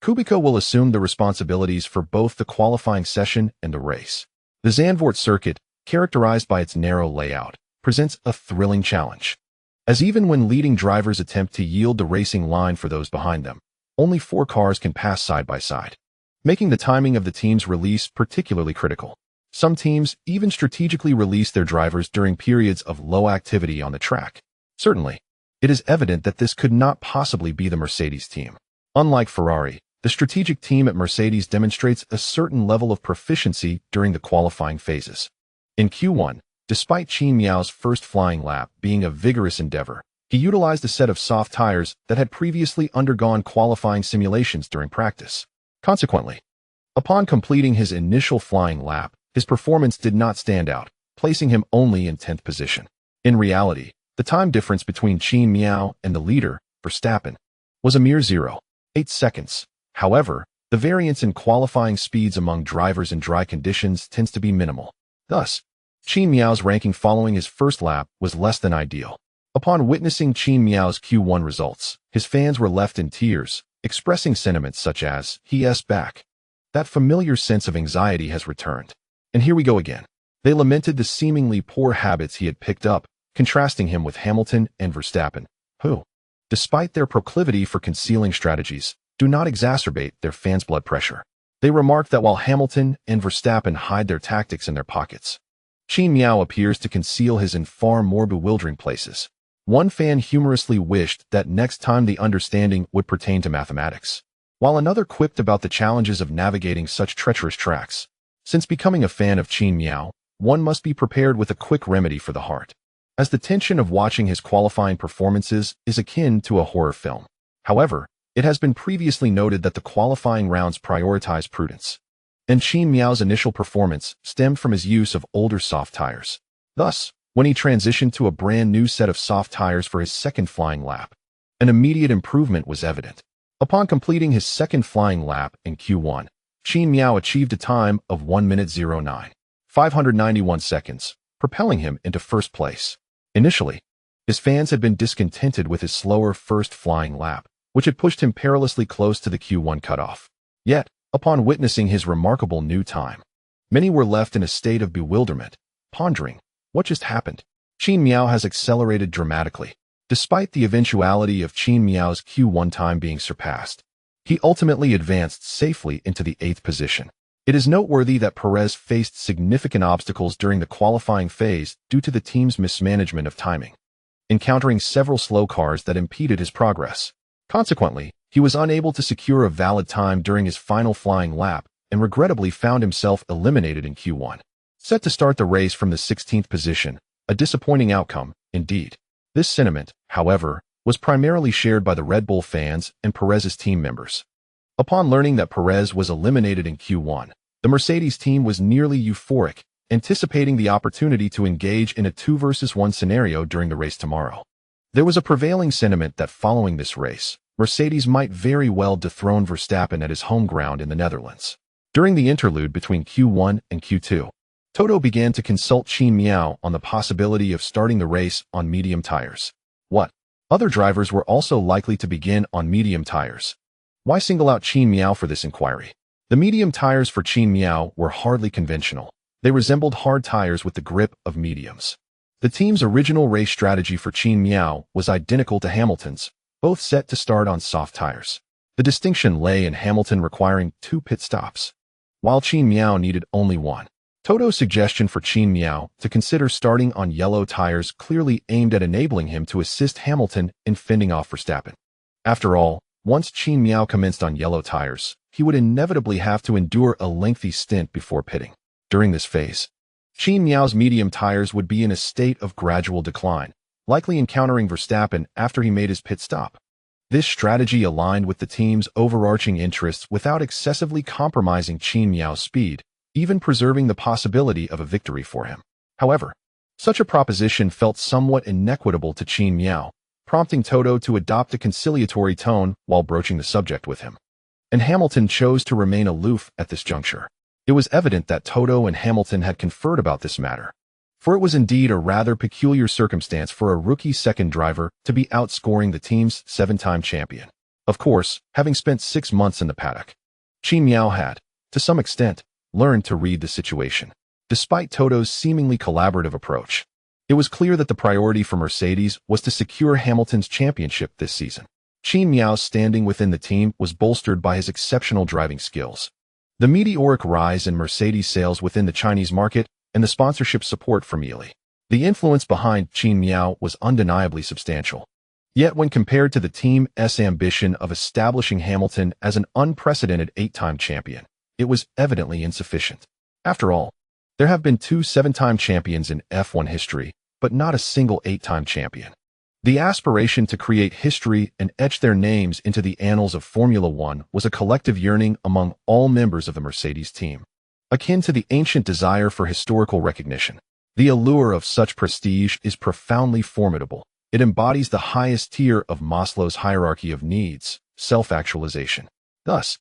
Kubica will assume the responsibilities for both the qualifying session and the race. The Zandvoort circuit, characterized by its narrow layout, presents a thrilling challenge. As even when leading drivers attempt to yield the racing line for those behind them, only 4 cars can pass side by side, making the timing of the team's release particularly critical. Some teams even strategically release their drivers during periods of low activity on the track. Certainly, it is evident that this could not possibly be the Mercedes team. Unlike Ferrari, the strategic team at Mercedes demonstrates a certain level of proficiency during the qualifying phases. In Q1, despite Qin Mian's first flying lap being a vigorous endeavor, he utilized a set of soft tires that had previously undergone qualifying simulations during practice. Consequently, upon completing his initial flying lap, his performance did not stand out, placing him only in 10th position. In reality, the time difference between Qin Mian and the leader, Verstappen, was a mere 0.8 seconds. However, the variance in qualifying speeds among drivers in dry conditions tends to be minimal. Thus, Qin Mian's ranking following his first lap was less than ideal. Upon witnessing Qin Mian's Q1 results, his fans were left in tears, expressing sentiments such as, "He's back." That familiar sense of anxiety has returned. And here we go again. They lamented the seemingly poor habits he had picked up, contrasting him with Hamilton and Verstappen, who, despite their proclivity for concealing strategies, do not exacerbate their fans' blood pressure. They remarked that while Hamilton and Verstappen hide their tactics in their pockets, Qin Mian appears to conceal his in far more bewildering places. One fan humorously wished that next time the understanding would pertain to mathematics, while another quipped about the challenges of navigating such treacherous tracks. Since becoming a fan of Qin Mian, one must be prepared with a quick remedy for the heart, as the tension of watching his qualifying performances is akin to a horror film. However, it has been previously noted that the qualifying rounds prioritize prudence, and Qin Mian's initial performance stemmed from his use of older soft tires. Thus, when he transitioned to a brand new set of soft tires for his second flying lap, an immediate improvement was evident. Upon completing his second flying lap in Q1, Qin Mian achieved a time of 1 minute 0.991 seconds, propelling him into first place. Initially, his fans had been discontented with his slower first flying lap, which had pushed him perilously close to the Q1 cutoff. Yet, upon witnessing his remarkable new time, many were left in a state of bewilderment, pondering, what just happened? Qin Mian has accelerated dramatically. Despite the eventuality of Qin Mian's Q1 time being surpassed, he ultimately advanced safely into the 8th position. It is noteworthy that Perez faced significant obstacles during the qualifying phase due to the team's mismanagement of timing, encountering several slow cars that impeded his progress. Consequently, he was unable to secure a valid time during his final flying lap and regrettably found himself eliminated in Q1. Set to start the race from the 16th position, a disappointing outcome, indeed. This sentiment, however, was primarily shared by the Red Bull fans and Perez's team members. Upon learning that Perez was eliminated in Q1, the Mercedes team was nearly euphoric, anticipating the opportunity to engage in a 2-versus-1 scenario during the race tomorrow. There was a prevailing sentiment that following this race, Mercedes might very well dethrone Verstappen at his home ground in the Netherlands. During the interlude between Q1 and Q2, Toto began to consult Qin Mian on the possibility of starting the race on medium tires. What? Other drivers were also likely to begin on medium tires. Why single out Qin Mian for this inquiry? The medium tires for Qin Mian were hardly conventional. They resembled hard tires with the grip of mediums. The team's original race strategy for Qin Mian was identical to Hamilton's, both set to start on soft tires. The distinction lay in Hamilton requiring 2 pit stops, while Qin Mian needed only 1. Toto's suggestion for Qin Mian to consider starting on yellow tires clearly aimed at enabling him to assist Hamilton in fending off Verstappen. After all, once Qin Mian commenced on yellow tires, he would inevitably have to endure a lengthy stint before pitting. During this phase, Qin Mian's medium tires would be in a state of gradual decline, likely encountering Verstappen after he made his pit stop. This strategy aligned with the team's overarching interests without excessively compromising Qin Mian's speed, even preserving the possibility of a victory for him. However, such a proposition felt somewhat inequitable to Qin Mian, prompting Toto to adopt a conciliatory tone while broaching the subject with him. And Hamilton chose to remain aloof at this juncture. It was evident that Toto and Hamilton had conferred about this matter, for it was indeed a rather peculiar circumstance for a rookie second driver to be outscoring the team's 7-time champion. Of course, having spent 6 months in the paddock, Qin Mian had, to some extent, learned to read the situation. Despite Toto's seemingly collaborative approach, it was clear that the priority for Mercedes was to secure Hamilton's championship this season. Qin Mian's standing within the team was bolstered by his exceptional driving skills, the meteoric rise in Mercedes sales within the Chinese market, and the sponsorship support from Geely. The influence behind Qin Mian was undeniably substantial. Yet when compared to the team's ambition of establishing Hamilton as an unprecedented 8-time champion, it was evidently insufficient. After all, there have been 2 7-time champions in F1 history, but not a single 8-time champion. The aspiration to create history and etch their names into the annals of Formula One was a collective yearning among all members of the Mercedes team, akin to the ancient desire for historical recognition. The allure of such prestige is profoundly formidable. It embodies the highest tier of Maslow's hierarchy of needs, self-actualization. Thus,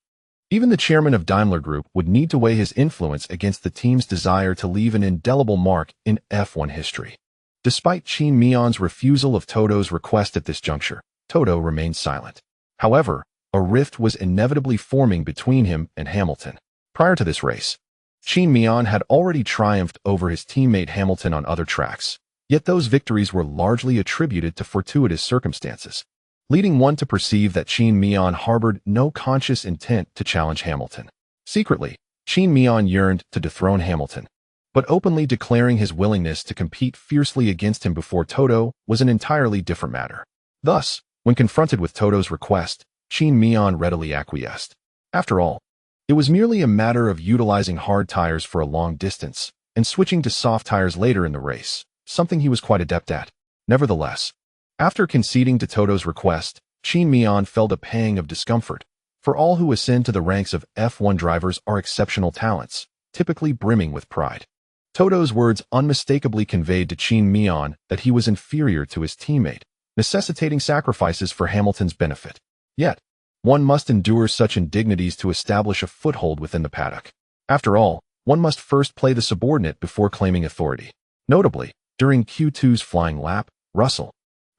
even the chairman of Daimler Group would need to weigh his influence against the team's desire to leave an indelible mark in F1 history. Despite Qin Mian's refusal of Toto's request at this juncture, Toto remained silent. However, a rift was inevitably forming between him and Hamilton. Prior to this race, Qin Mian had already triumphed over his teammate Hamilton on other tracks, yet those victories were largely attributed to fortuitous circumstances, leading one to perceive that Qin Mian harbored no conscious intent to challenge Hamilton. Secretly, Qin Mian yearned to dethrone Hamilton, but openly declaring his willingness to compete fiercely against him before Toto was an entirely different matter. Thus, when confronted with Toto's request, Qin Mian readily acquiesced. After all, it was merely a matter of utilizing hard tires for a long distance and switching to soft tires later in the race, something he was quite adept at. Nevertheless, after conceding to Toto's request, Qin Mian felt a pang of discomfort, for all who ascend to the ranks of F1 drivers are exceptional talents, typically brimming with pride. Toto's words unmistakably conveyed to Qin Mian that he was inferior to his teammate, necessitating sacrifices for Hamilton's benefit. Yet, one must endure such indignities to establish a foothold within the paddock. After all, one must first play the subordinate before claiming authority. Notably, during Q2's flying lap, Russell,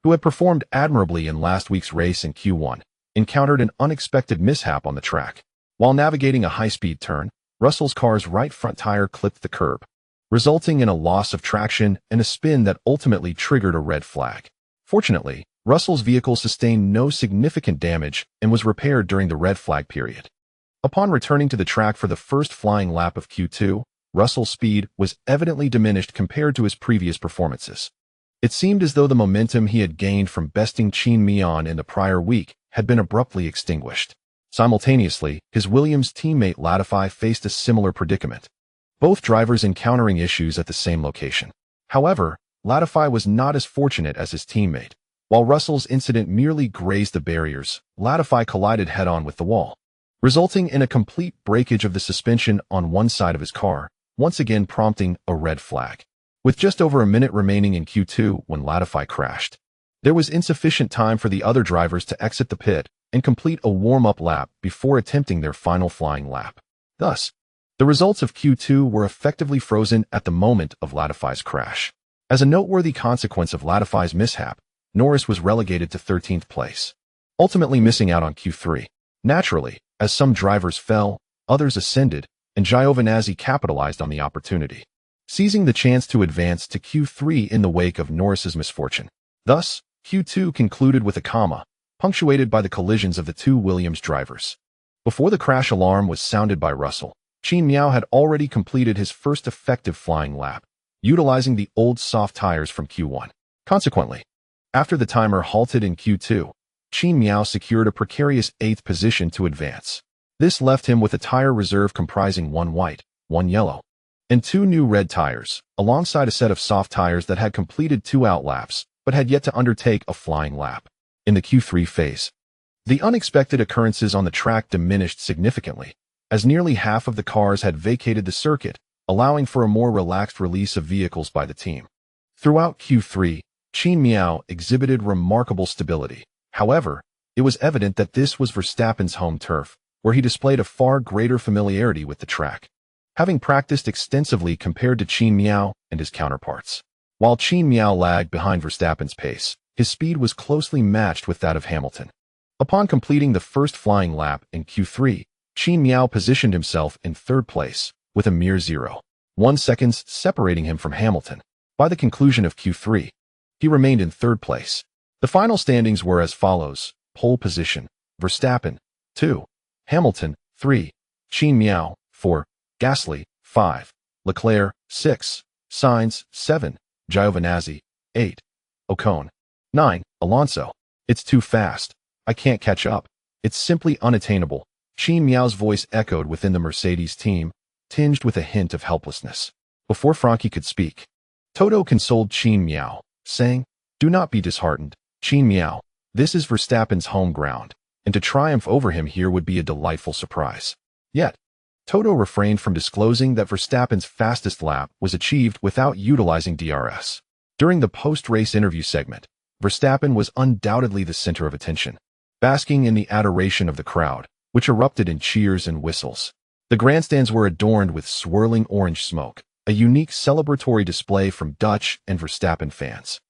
who had performed admirably in last week's race in Q1, encountered an unexpected mishap on the track. While navigating a high-speed turn, Russell's car's right front tire clipped the curb, resulting in a loss of traction and a spin that ultimately triggered a red flag. Fortunately, Russell's vehicle sustained no significant damage and was repaired during the red flag period. Upon returning to the track for the first flying lap of Q2, Russell's speed was evidently diminished compared to his previous performances. It seemed as though the momentum he had gained from besting Qin Mian in the prior week had been abruptly extinguished. Simultaneously, his Williams teammate Latifi faced a similar predicament, both drivers encountering issues at the same location. However, Latifi was not as fortunate as his teammate. While Russell's incident merely grazed the barriers, Latifi collided head-on with the wall, resulting in a complete breakage of the suspension on one side of his car, once again prompting a red flag. With just over a minute remaining in Q2 when Latifi crashed, there was insufficient time for the other drivers to exit the pit and complete a warm-up lap before attempting their final flying lap. Thus, the results of Q2 were effectively frozen at the moment of Latifi's crash. As a noteworthy consequence of Latifi's mishap, Norris was relegated to 13th place, ultimately missing out on Q3. Naturally, as some drivers fell, others ascended, and Giovinazzi capitalized on the opportunity, seizing the chance to advance to Q3 in the wake of Norris's misfortune. Thus, Q2 concluded with a punctuated by the collisions of the two Williams drivers. Before the crash alarm was sounded by Russell, Qin Mian had already completed his first effective flying lap, utilizing the old soft tires from Q1. Consequently, after the timer halted in Q2, Qin Mian secured a precarious 8th position to advance. This left him with a tire reserve comprising 1 white, 1 yellow, and 2 new red tires, alongside a set of soft tires that had completed 2 outlaps, but had yet to undertake a flying lap. In the Q3 phase, the unexpected occurrences on the track diminished significantly, as nearly half of the cars had vacated the circuit, allowing for a more relaxed release of vehicles by the team. Throughout Q3, Qin Mian exhibited remarkable stability. However, it was evident that this was Verstappen's home turf, where he displayed a far greater familiarity with the track, having practiced extensively compared to Qin Mian and his counterparts. While Qin Mian lagged behind Verstappen's pace, his speed was closely matched with that of Hamilton. Upon completing the first flying lap in Q3, Qin Mian positioned himself in 3rd place, with a mere 0.1 seconds separating him from Hamilton. By the conclusion of Q3, he remained in 3rd place. The final standings were as follows: pole position, Verstappen, 2, Hamilton, 3, Qin Mian, 4, Gasly, 5, Leclerc, 6, Sainz, 7, Giovinazzi, 8, Ocon, 9, Alonso. It's too fast. I can't catch up. It's simply unattainable. Qin Mian's voice echoed within the Mercedes team, tinged with a hint of helplessness. Before Frankie could speak, Toto consoled Qin Mian, saying, "Do not be disheartened, Qin Mian. This is Verstappen's home ground, and to triumph over him here would be a delightful surprise." Yet, Toto refrained from disclosing that Verstappen's fastest lap was achieved without utilizing DRS. During the post-race interview segment, Verstappen was undoubtedly the center of attention, basking in the adoration of the crowd, which erupted in cheers and whistles. The grandstands were adorned with swirling orange smoke, a unique celebratory display from Dutch and Verstappen fans.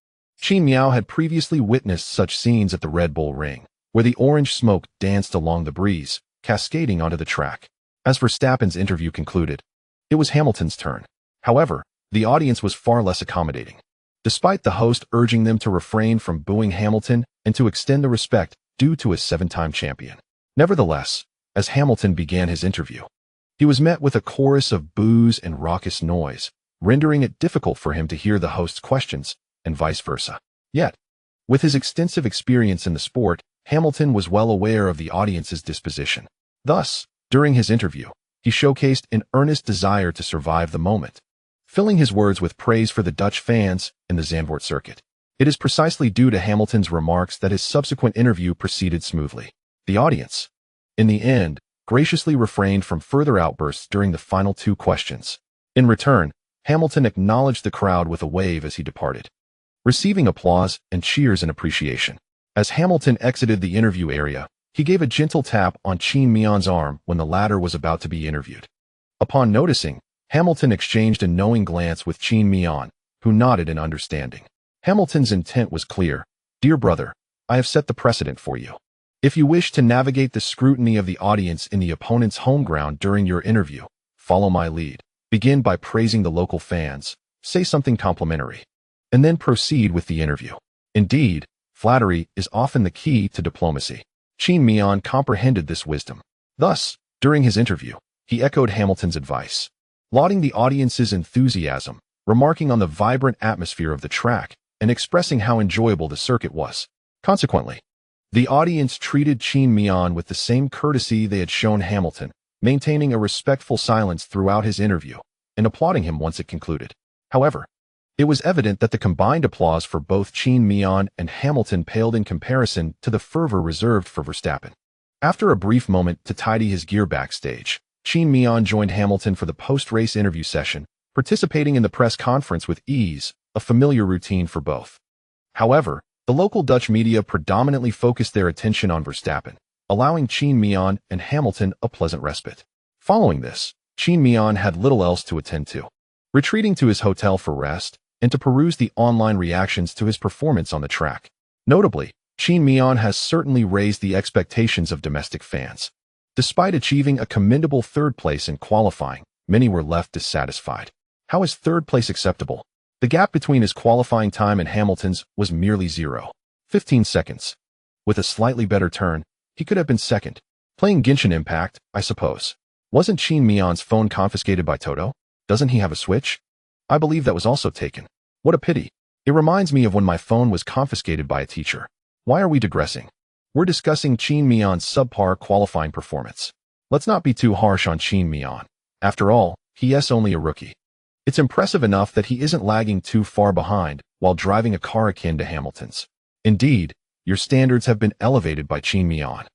Qin Mian had previously witnessed such scenes at the Red Bull Ring, where the orange smoke danced along the breeze, cascading onto the track. As Verstappen's interview concluded, it was Hamilton's turn. However, the audience was far less accommodating, despite the host urging them to refrain from booing Hamilton and to extend the respect due to a 7-time champion. Nevertheless, as Hamilton began his interview, he was met with a chorus of boos and raucous noise, rendering it difficult for him to hear the host's questions, and vice versa. Yet, with his extensive experience in the sport, Hamilton was well aware of the audience's disposition. Thus, during his interview, he showcased an earnest desire to survive the moment, filling his words with praise for the Dutch fans and the Zandvoort circuit. It is precisely due to Hamilton's remarks that his subsequent interview proceeded smoothly. The audience, in the end, graciously refrained from further outbursts during the final 2 questions. In return, Hamilton acknowledged the crowd with a wave as he departed, receiving applause and cheers in appreciation. As Hamilton exited the interview area, he gave a gentle tap on Qin Mian's arm when the latter was about to be interviewed. Upon noticing, Hamilton exchanged a knowing glance with Qin Mian, who nodded in understanding. Hamilton's intent was clear. "Dear brother, I have set the precedent for you. If you wish to navigate the scrutiny of the audience in the opponent's home ground during your interview, follow my lead. Begin by praising the local fans, say something complimentary, and then proceed with the interview." Indeed, flattery is often the key to diplomacy. Qin Mian comprehended this wisdom. Thus, during his interview, he echoed Hamilton's advice, lauding the audience's enthusiasm, remarking on the vibrant atmosphere of the track, and expressing how enjoyable the circuit was. Consequently, the audience treated Qin Mian with the same courtesy they had shown Hamilton, maintaining a respectful silence throughout his interview, and applauding him once it concluded. However, it was evident that the combined applause for both Qin Mian and Hamilton paled in comparison to the fervor reserved for Verstappen. After a brief moment to tidy his gear backstage, Qin Mian joined Hamilton for the post-race interview session, participating in the press conference with ease, a familiar routine for both. However, the local Dutch media predominantly focused their attention on Verstappen, allowing Qin Mian and Hamilton a pleasant respite. Following this, Qin Mian had little else to attend to, retreating to his hotel for rest and to peruse the online reactions to his performance on the track. Notably, Qin Mian has certainly raised the expectations of domestic fans. Despite achieving a commendable 3rd place in qualifying, many were left dissatisfied. How is 3rd place acceptable? The gap between his qualifying time and Hamilton's was merely 0.15 seconds. With a slightly better turn, he could have been second. Playing Genshin Impact, I suppose. Wasn't Qin Mian's phone confiscated by Toto? Doesn't he have a Switch? I believe that was also taken. What a pity. It reminds me of when my phone was confiscated by a teacher. Why are we digressing? We're discussing Qin Mian's subpar qualifying performance. Let's not be too harsh on Qin Mian. After all, he is only a rookie. It's impressive enough that he isn't lagging too far behind while driving a car akin to Hamilton's. Indeed, your standards have been elevated by Qin Mian.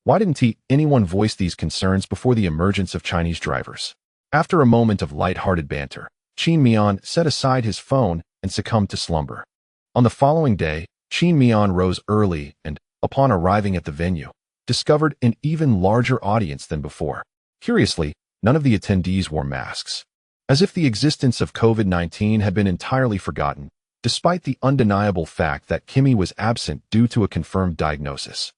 Why didn't anyone voice these concerns before the emergence of Chinese drivers? After a moment of light-hearted banter, Qin Mian set aside his phone and succumbed to slumber. On the following day, Qin Mian rose early and, upon arriving at the venue, discovered an even larger audience than before. Curiously, none of the attendees wore masks. As if the existence of COVID-19 had been entirely forgotten, despite the undeniable fact that Kimi was absent due to a confirmed diagnosis.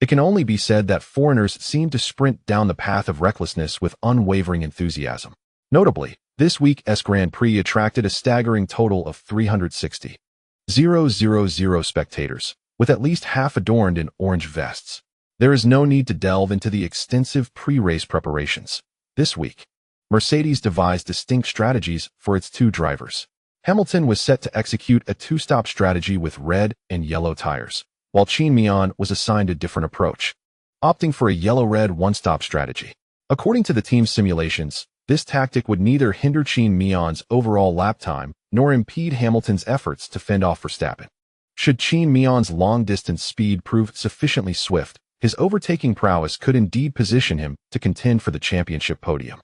It can only be said that foreigners seemed to sprint down the path of recklessness with unwavering enthusiasm. Notably, this week's Grand Prix attracted a staggering total of 360,000 spectators, with at least half adorned in orange vests. There is no need to delve into the extensive pre-race preparations. This week, Mercedes devised distinct strategies for its two drivers. Hamilton was set to execute a two-stop strategy with red and yellow tires, while Qin Mian was assigned a different approach, opting for a yellow-red one-stop strategy. According to the team's simulations, this tactic would neither hinder Qin Mian's overall lap time nor impede Hamilton's efforts to fend off Verstappen. Should Qin Mian's long-distance speed prove sufficiently swift, his overtaking prowess could indeed position him to contend for the championship podium.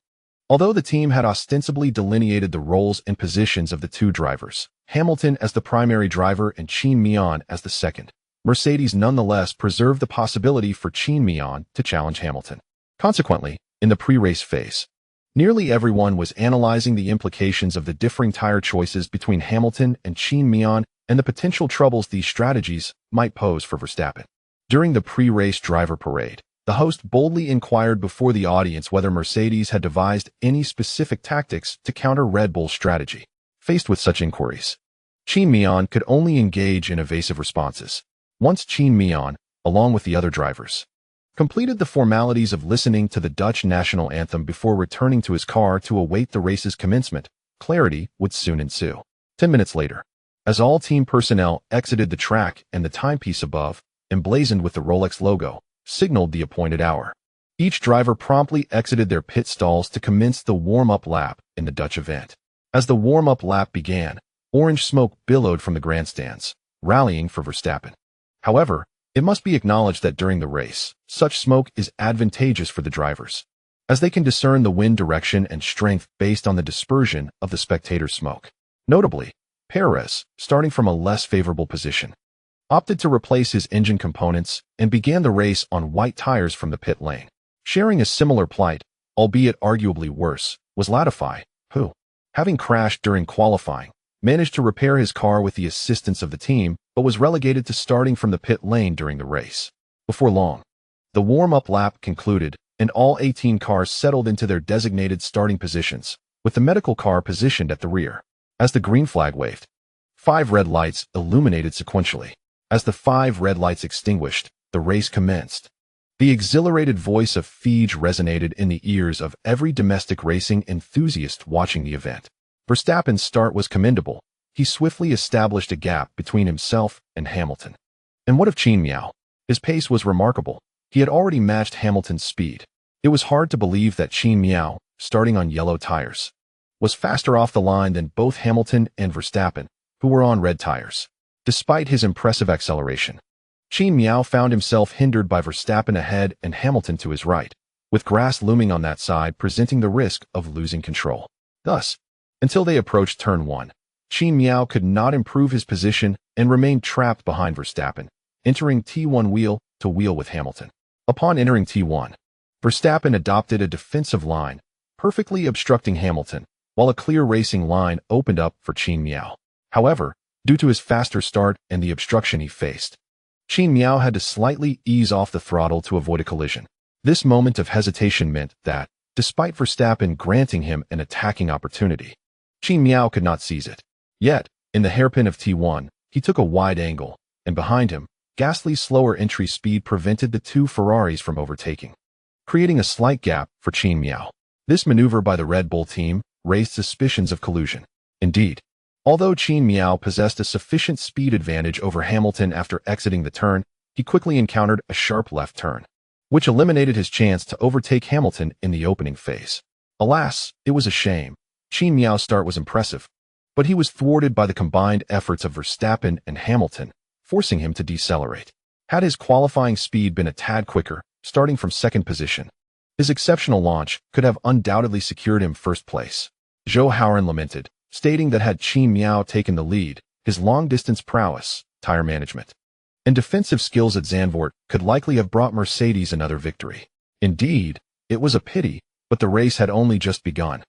Although the team had ostensibly delineated the roles and positions of the two drivers, Hamilton as the primary driver and Qin Mian as the second, Mercedes nonetheless preserved the possibility for Qin Mian to challenge Hamilton. Consequently, in the pre-race phase, nearly everyone was analyzing the implications of the differing tire choices between Hamilton and Qin Mian and the potential troubles these strategies might pose for Verstappen. During the pre-race driver parade, the host boldly inquired before the audience whether Mercedes had devised any specific tactics to counter Red Bull's strategy. Faced with such inquiries, Qin Mian could only engage in evasive responses. Once Qin Mian, along with the other drivers, completed the formalities of listening to the Dutch national anthem before returning to his car to await the race's commencement, clarity would soon ensue. 10 minutes later, as all team personnel exited the track and the timepiece above, emblazoned with the Rolex logo, signaled the appointed hour, each driver promptly exited their pit stalls to commence the warm-up lap in the Dutch event. As the warm-up lap began, orange smoke billowed from the grandstands, rallying for Verstappen. However, it must be acknowledged that during the race, such smoke is advantageous for the drivers, as they can discern the wind direction and strength based on the dispersion of the spectator smoke. Notably, Perez, starting from a less favorable position, opted to replace his engine components and began the race on white tires from the pit lane. Sharing a similar plight, albeit arguably worse, was Latifi, who, having crashed during qualifying, managed to repair his car with the assistance of the team, but was relegated to starting from the pit lane during the race. Before long, the warm-up lap concluded, and all 18 cars settled into their designated starting positions, with the medical car positioned at the rear. As the green flag waved, 5 red lights illuminated sequentially. As the 5 red lights extinguished, the race commenced. The exhilarated voice of Fij resonated in the ears of every domestic racing enthusiast watching the event. Verstappen's start was commendable. He swiftly established a gap between himself and Hamilton. And what of Qin Mian? His pace was remarkable. He had already matched Hamilton's speed. It was hard to believe that Qin Mian, starting on yellow tires, was faster off the line than both Hamilton and Verstappen, who were on red tires. Despite his impressive acceleration, Qin Mian found himself hindered by Verstappen ahead and Hamilton to his right, with grass looming on that side presenting the risk of losing control. Thus, until they approached turn 1, Qin Mian could not improve his position and remained trapped behind Verstappen, entering T1 wheel to wheel with Hamilton. Upon entering T1, Verstappen adopted a defensive line, perfectly obstructing Hamilton, while a clear racing line opened up for Qin Mian. However, due to his faster start and the obstruction he faced, Qin Mian had to slightly ease off the throttle to avoid a collision. This moment of hesitation meant that, despite Verstappen granting him an attacking opportunity, Qin Mian could not seize it. Yet, in the hairpin of T1, he took a wide angle, and behind him, Gasly's slower entry speed prevented the two Ferraris from overtaking, creating a slight gap for Qin Mian. This maneuver by the Red Bull team raised suspicions of collusion. Indeed, although Qin Mian possessed a sufficient speed advantage over Hamilton after exiting the turn, he quickly encountered a sharp left turn, which eliminated his chance to overtake Hamilton in the opening phase. Alas, it was a shame. Qin Mian's start was impressive, but he was thwarted by the combined efforts of Verstappen and Hamilton, forcing him to decelerate. Had his qualifying speed been a tad quicker, starting from second position, his exceptional launch could have undoubtedly secured him first place. Zhou Hauran lamented, stating that had Qin Mian taken the lead, his long-distance prowess, tire management, and defensive skills at Zandvoort could likely have brought Mercedes another victory. Indeed, it was a pity, but the race had only just begun,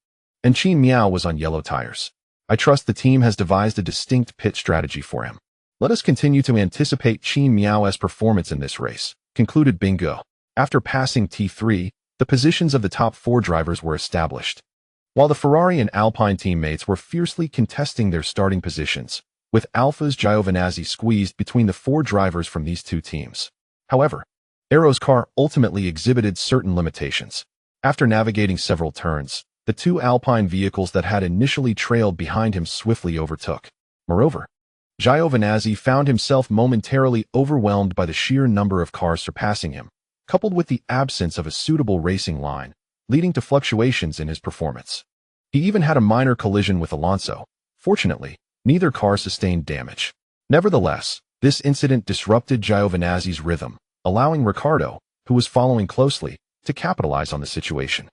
and Qin Mian was on yellow tires. I trust the team has devised a distinct pit strategy for him. Let us continue to anticipate Qin Mian's performance in this race, concluded Bingo. After passing T3, the positions of the top four drivers were established, while the Ferrari and Alpine teammates were fiercely contesting their starting positions, with Alfa's Giovinazzi squeezed between the four drivers from these two teams. However, Aero's car ultimately exhibited certain limitations. After navigating several turns, the two Alpine vehicles that had initially trailed behind him swiftly overtook. Moreover, Giovinazzi found himself momentarily overwhelmed by the sheer number of cars surpassing him, coupled with the absence of a suitable racing line, leading to fluctuations in his performance. He even had a minor collision with Alonso. Fortunately, neither car sustained damage. Nevertheless, this incident disrupted Giovinazzi's rhythm, allowing Ricciardo, who was following closely, to capitalize on the situation.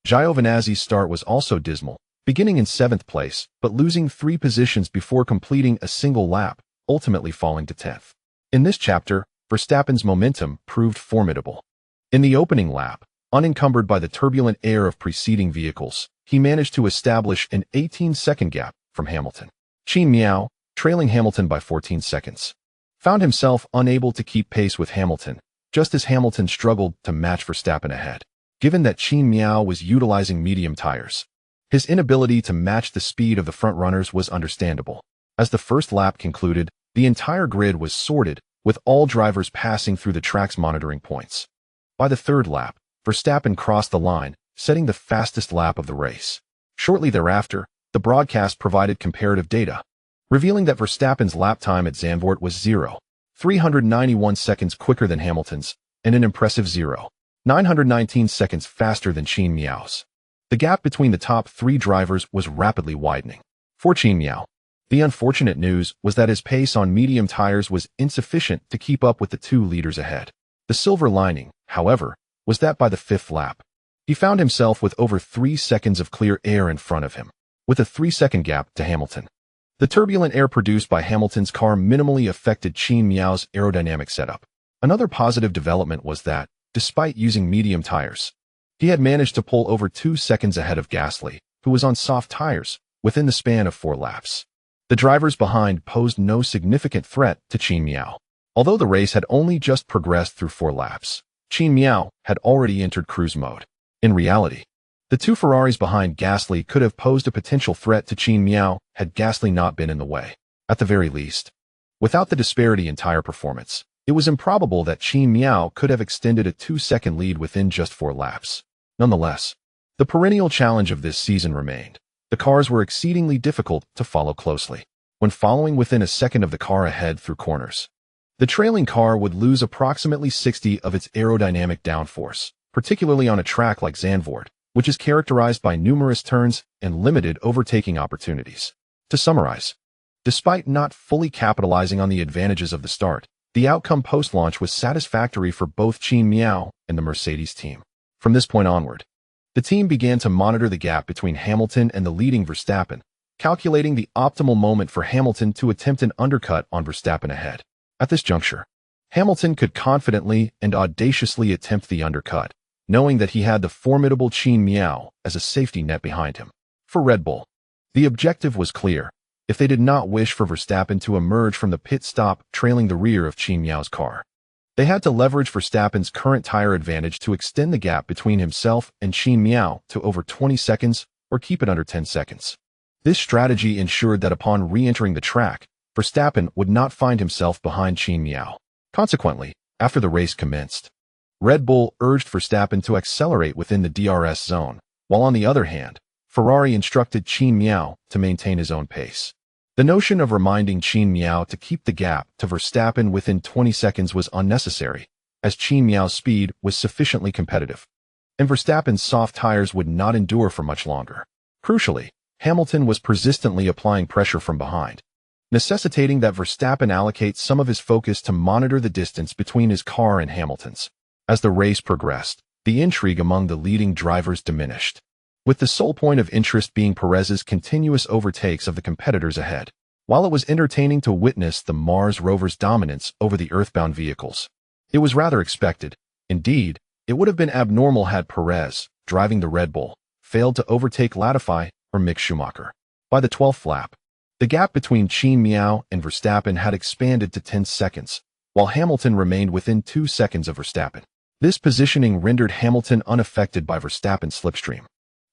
Giovinazzi's start was also dismal, beginning in 7th place, but losing 3 positions before completing a single lap, ultimately falling to 10th. In this chapter, Verstappen's momentum proved formidable. In the opening lap, unencumbered by the turbulent air of preceding vehicles, he managed to establish an 18-second gap from Hamilton. Qin Mian, trailing Hamilton by 14 seconds, found himself unable to keep pace with Hamilton, just as Hamilton struggled to match Verstappen ahead. Given that Qin Mian was utilizing medium tires, his inability to match the speed of the front-runners was understandable. As the first lap concluded, the entire grid was sorted, with all drivers passing through the track's monitoring points. By the third lap, Verstappen crossed the line, setting the fastest lap of the race. Shortly thereafter, the broadcast provided comparative data, revealing that Verstappen's lap time at Zandvoort was 0.391 seconds quicker than Hamilton's, and an impressive 0.919 seconds faster than Qin Mian's. The gap between the top 3 drivers was rapidly widening. For Qin Mian, the unfortunate news was that his pace on medium tires was insufficient to keep up with the 2 leaders ahead. The silver lining, however, was that by the 5th lap, he found himself with over 3 seconds of clear air in front of him, with a 3-second gap to Hamilton. The turbulent air produced by Hamilton's car minimally affected Qin Mian's aerodynamic setup. Another positive development was that, despite using medium tires, he had managed to pull over 2 seconds ahead of Gasly, who was on soft tires, within the span of 4 laps. The drivers behind posed no significant threat to Qin Mian. Although the race had only just progressed through 4 laps, Qin Mian had already entered cruise mode. In reality, the 2 Ferraris behind Gasly could have posed a potential threat to Qin Mian had Gasly not been in the way. At the very least, without the disparity in tire performance, it was improbable that Qin Mian could have extended a 2-second lead within just 4 laps. Nonetheless, the perennial challenge of this season remained. The cars were exceedingly difficult to follow closely. When following within a second of the car ahead through corners, the trailing car would lose approximately 60 of its aerodynamic downforce, particularly on a track like Zandvoort, which is characterized by numerous turns and limited overtaking opportunities. To summarize, despite not fully capitalizing on the advantages of the start, the outcome post-launch was satisfactory for both Qin Mian and the Mercedes team. From this point onward, the team began to monitor the gap between Hamilton and the leading Verstappen, calculating the optimal moment for Hamilton to attempt an undercut on Verstappen ahead. At this juncture, Hamilton could confidently and audaciously attempt the undercut, knowing that he had the formidable Qin Mian as a safety net behind him. For Red Bull, the objective was clear. If they did not wish for Verstappen to emerge from the pit stop trailing the rear of Qin Mian's car, they had to leverage Verstappen's current tire advantage to extend the gap between himself and Qin Mian to over 20 seconds or keep it under 10 seconds. This strategy ensured that upon re-entering the track, Verstappen would not find himself behind Qin Mian. Consequently, after the race commenced, Red Bull urged Verstappen to accelerate within the DRS zone, while on the other hand, Ferrari instructed Qin Mian to maintain his own pace. The notion of reminding Qin Mian to keep the gap to Verstappen within 20 seconds was unnecessary, as Qin Mian's speed was sufficiently competitive, and Verstappen's soft tires would not endure for much longer. Crucially, Hamilton was persistently applying pressure from behind, necessitating that Verstappen allocate some of his focus to monitor the distance between his car and Hamilton's. As the race progressed, the intrigue among the leading drivers diminished, with the sole point of interest being Perez's continuous overtakes of the competitors ahead. While it was entertaining to witness the Mars rover's dominance over the earthbound vehicles, it was rather expected. Indeed, it would have been abnormal had Perez, driving the Red Bull, failed to overtake Latifi or Mick Schumacher. By the 12th lap, the gap between Qin Mian and Verstappen had expanded to 10 seconds, while Hamilton remained within 2 seconds of Verstappen. This positioning rendered Hamilton unaffected by Verstappen's slipstream.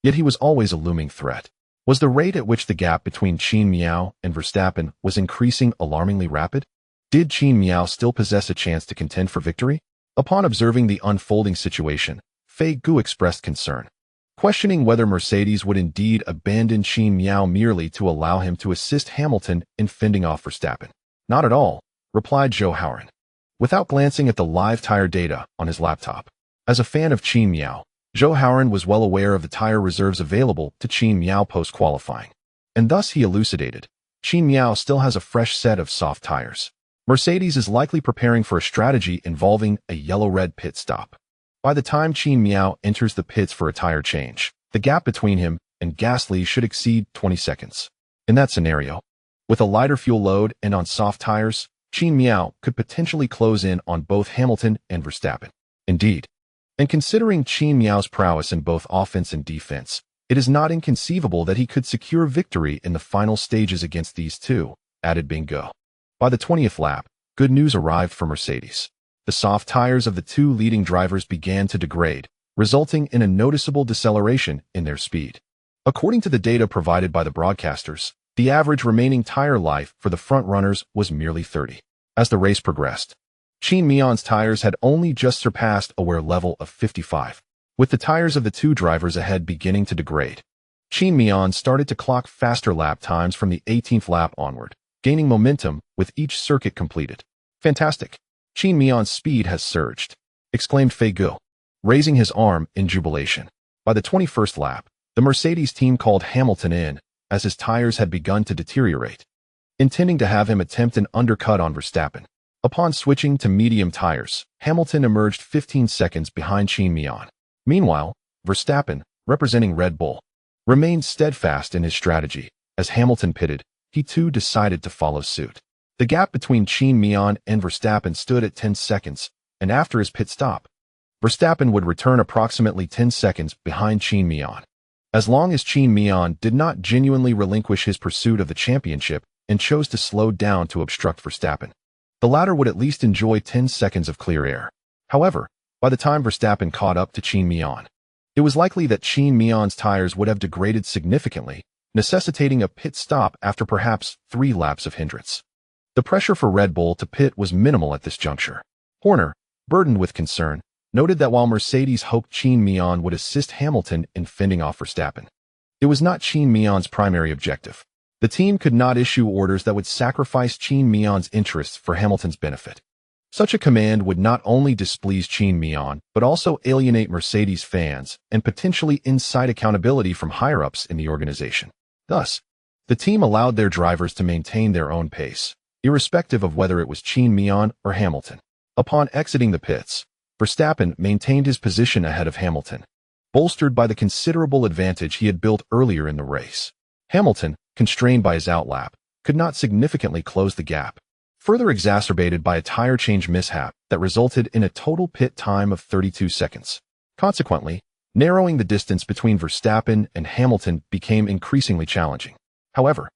Yet he was always a looming threat. Was the rate at which the gap between Qin Mian and Verstappen was increasing alarmingly rapid? Did Qin Mian still possess a chance to contend for victory? Upon observing the unfolding situation, Fei Gu expressed concern, questioning whether Mercedes would indeed abandon Qin Mian merely to allow him to assist Hamilton in fending off Verstappen. Not at all, replied Zhou Hauran, without glancing at the live tire data on his laptop. As a fan of Qin Mian, Zhou Hauran was well aware of the tire reserves available to Qin Mian post-qualifying, and thus he elucidated, Qin Mian still has a fresh set of soft tires. Mercedes is likely preparing for a strategy involving a yellow-red pit stop. By the time Qin Mian enters the pits for a tire change, the gap between him and Gasly should exceed 20 seconds. In that scenario, with a lighter fuel load and on soft tires, Qin Mian could potentially close in on both Hamilton and Verstappen. Indeed, and considering Qin Mian's prowess in both offense and defense, it is not inconceivable that he could secure victory in the final stages against these two, added Bingo. By the 20th lap, good news arrived for Mercedes. The soft tires of the two leading drivers began to degrade, resulting in a noticeable deceleration in their speed. According to the data provided by the broadcasters, the average remaining tire life for the front-runners was merely 30. As the race progressed, Qin Mian's tires had only just surpassed a wear level of 55, with the tires of the two drivers ahead beginning to degrade. Qin Mian started to clock faster lap times from the 18th lap onward, gaining momentum with each circuit completed. Fantastic! Qin Mian's speed has surged, exclaimed Fei Gu, raising his arm in jubilation. By the 21st lap, the Mercedes team called Hamilton in, as his tires had begun to deteriorate, intending to have him attempt an undercut on Verstappen. Upon switching to medium tires, Hamilton emerged 15 seconds behind Qin Mian. Meanwhile, Verstappen, representing Red Bull, remained steadfast in his strategy. As Hamilton pitted, he too decided to follow suit. The gap between Qin Mian and Verstappen stood at 10 seconds, and after his pit stop, Verstappen would return approximately 10 seconds behind Qin Mian. As long as Qin Mian did not genuinely relinquish his pursuit of the championship and chose to slow down to obstruct Verstappen, the latter would at least enjoy 10 seconds of clear air. However, by the time Verstappen caught up to Qin Mian, it was likely that Qin Mian's tires would have degraded significantly, necessitating a pit stop after perhaps 3 laps of hindrance. The pressure for Red Bull to pit was minimal at this juncture. Horner, burdened with concern, noted that while Mercedes hoped Qin Mian would assist Hamilton in fending off Verstappen, it was not Qin Mian's primary objective. The team could not issue orders that would sacrifice Qin Mian's interests for Hamilton's benefit. Such a command would not only displease Qin Mian, but also alienate Mercedes fans and potentially incite accountability from higher-ups in the organization. Thus, the team allowed their drivers to maintain their own pace, irrespective of whether it was Qin Mian or Hamilton. Upon exiting the pits, Verstappen maintained his position ahead of Hamilton, bolstered by the considerable advantage he had built earlier in the race. Hamilton, constrained by his outlap, could not significantly close the gap, further exacerbated by a tire change mishap that resulted in a total pit time of 32 seconds. Consequently, narrowing the distance between Verstappen and Hamilton became increasingly challenging. However,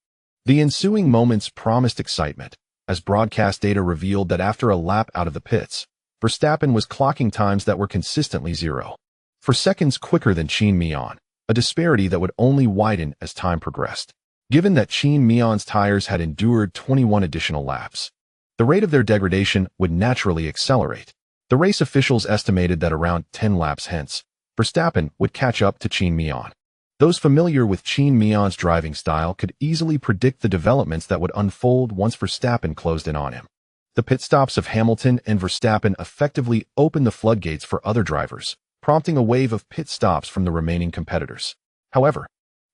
the ensuing moments promised excitement, as broadcast data revealed that after a lap out of the pits, Verstappen was clocking times that were consistently 0.4 seconds quicker than Qin Mian, a disparity that would only widen as time progressed. Given that Qin Mian's tires had endured 21 additional laps, the rate of their degradation would naturally accelerate. The race officials estimated that around 10 laps hence, Verstappen would catch up to Qin Mian. Those familiar with Qin Mian's driving style could easily predict the developments that would unfold once Verstappen closed in on him. The pit stops of Hamilton and Verstappen effectively opened the floodgates for other drivers, prompting a wave of pit stops from the remaining competitors. However,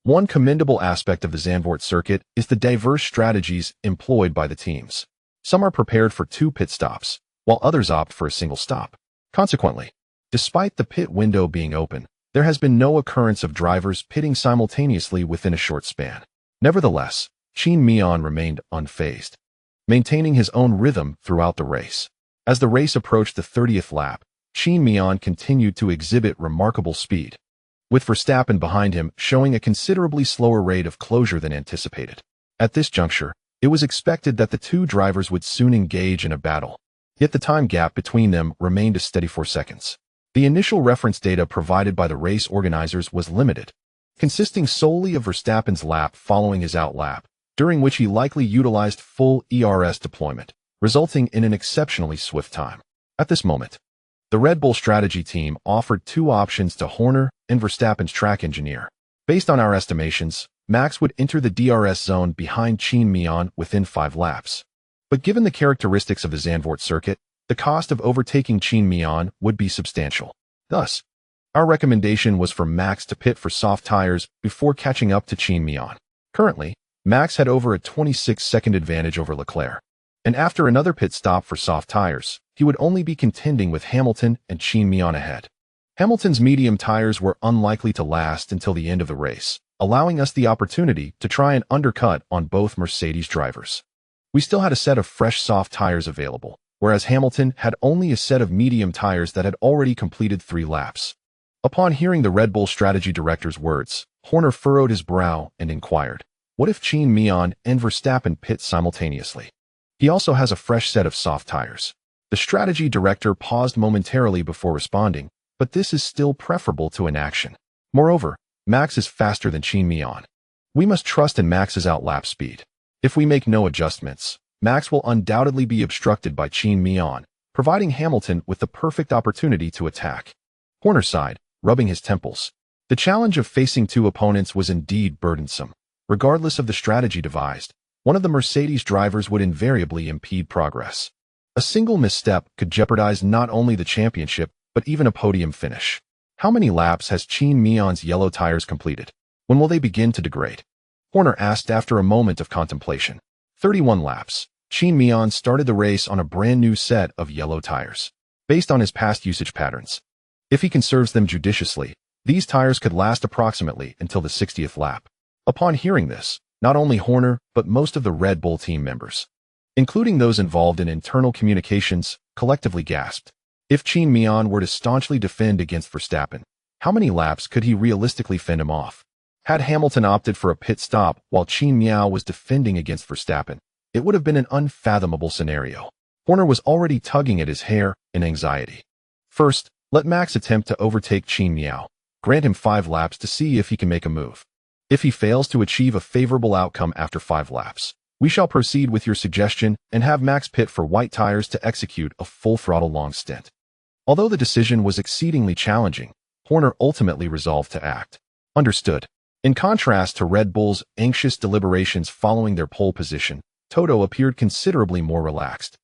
one commendable aspect of the Zandvoort circuit is the diverse strategies employed by the teams. Some are prepared for 2 pit stops, while others opt for a single stop. Consequently, despite the pit window being open, there has been no occurrence of drivers pitting simultaneously within a short span. Nevertheless, Qin Mian remained unfazed, maintaining his own rhythm throughout the race. As the race approached the 30th lap, Qin Mian continued to exhibit remarkable speed, with Verstappen behind him showing a considerably slower rate of closure than anticipated. At this juncture, it was expected that the two drivers would soon engage in a battle, yet the time gap between them remained a steady 4 seconds. The initial reference data provided by the race organizers was limited, consisting solely of Verstappen's lap following his outlap, during which he likely utilized full ERS deployment, resulting in an exceptionally swift time. At this moment, the Red Bull strategy team offered 2 options to Horner and Verstappen's track engineer. Based on our estimations, Max would enter the DRS zone behind Qin Mian within 5 laps. But given the characteristics of the Zandvoort circuit, the cost of overtaking Qin Mian would be substantial. Thus, our recommendation was for Max to pit for soft tires before catching up to Qin Mian. Currently, Max had over a 26-second advantage over Leclerc, and after another pit stop for soft tires, he would only be contending with Hamilton and Qin Mian ahead. Hamilton's medium tires were unlikely to last until the end of the race, allowing us the opportunity to try and undercut on both Mercedes drivers. We still had a set of fresh soft tires available, whereas Hamilton had only a set of medium tires that had already completed 3 laps. Upon hearing the Red Bull strategy director's words, Horner furrowed his brow and inquired, "What if Qin Mian and Verstappen pit simultaneously? He also has a fresh set of soft tires." The strategy director paused momentarily before responding, "But this is still preferable to inaction. Moreover, Max is faster than Qin Mian. We must trust in Max's outlap speed. If we make no adjustments, Max will undoubtedly be obstructed by Qin Mian, providing Hamilton with the perfect opportunity to attack." Horner sighed, rubbing his temples. The challenge of facing 2 opponents was indeed burdensome. Regardless of the strategy devised, one of the Mercedes drivers would invariably impede progress. A single misstep could jeopardize not only the championship, but even a podium finish. How many laps has Qin Mian's yellow tires completed? When will they begin to degrade? Horner asked after a moment of contemplation. 31 laps. Qin Mian started the race on a brand new set of yellow tires, based on his past usage patterns. If he conserves them judiciously, these tires could last approximately until the 60th lap. Upon hearing this, not only Horner, but most of the Red Bull team members, including those involved in internal communications, collectively gasped. If Qin Mian were to staunchly defend against Verstappen, how many laps could he realistically fend him off? Had Hamilton opted for a pit stop while Qin Mian was defending against Verstappen, it would have been an unfathomable scenario. Horner was already tugging at his hair in anxiety. First, let Max attempt to overtake Qin Mian. Grant him 5 laps to see if he can make a move. If he fails to achieve a favorable outcome after 5 laps, we shall proceed with your suggestion and have Max pit for white tires to execute a full throttle long stint. Although the decision was exceedingly challenging, Horner ultimately resolved to act. Understood. In contrast to Red Bull's anxious deliberations following their pole position, Toto appeared considerably more relaxed,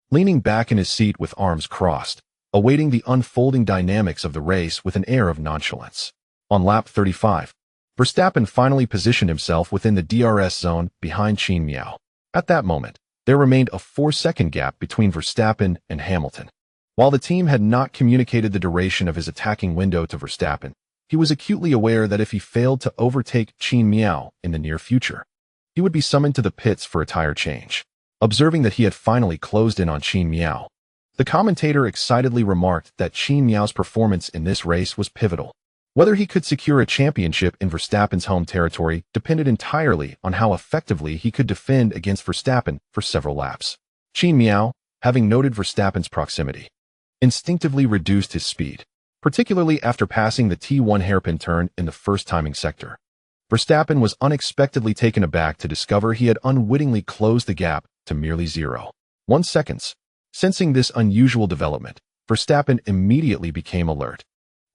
leaning back in his seat with arms crossed, awaiting the unfolding dynamics of the race with an air of nonchalance. On lap 35, Verstappen finally positioned himself within the DRS zone behind Qin Mian. At that moment, there remained a 4-second gap between Verstappen and Hamilton. While the team had not communicated the duration of his attacking window to Verstappen, he was acutely aware that if he failed to overtake Qin Mian in the near future, he would be summoned to the pits for a tire change. Observing that he had finally closed in on Qin Mian, the commentator excitedly remarked that Qin Mian's performance in this race was pivotal. Whether he could secure a championship in Verstappen's home territory depended entirely on how effectively he could defend against Verstappen for several laps. Qin Mian, having noted Verstappen's proximity, instinctively reduced his speed, particularly after passing the T1 hairpin turn in the first timing sector. Verstappen was unexpectedly taken aback to discover he had unwittingly closed the gap to merely 0.1 1 seconds. Sensing this unusual development, Verstappen immediately became alert.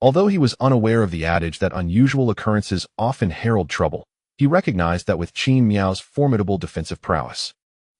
Although he was unaware of the adage that unusual occurrences often herald trouble, he recognized that with Qin Miao's formidable defensive prowess,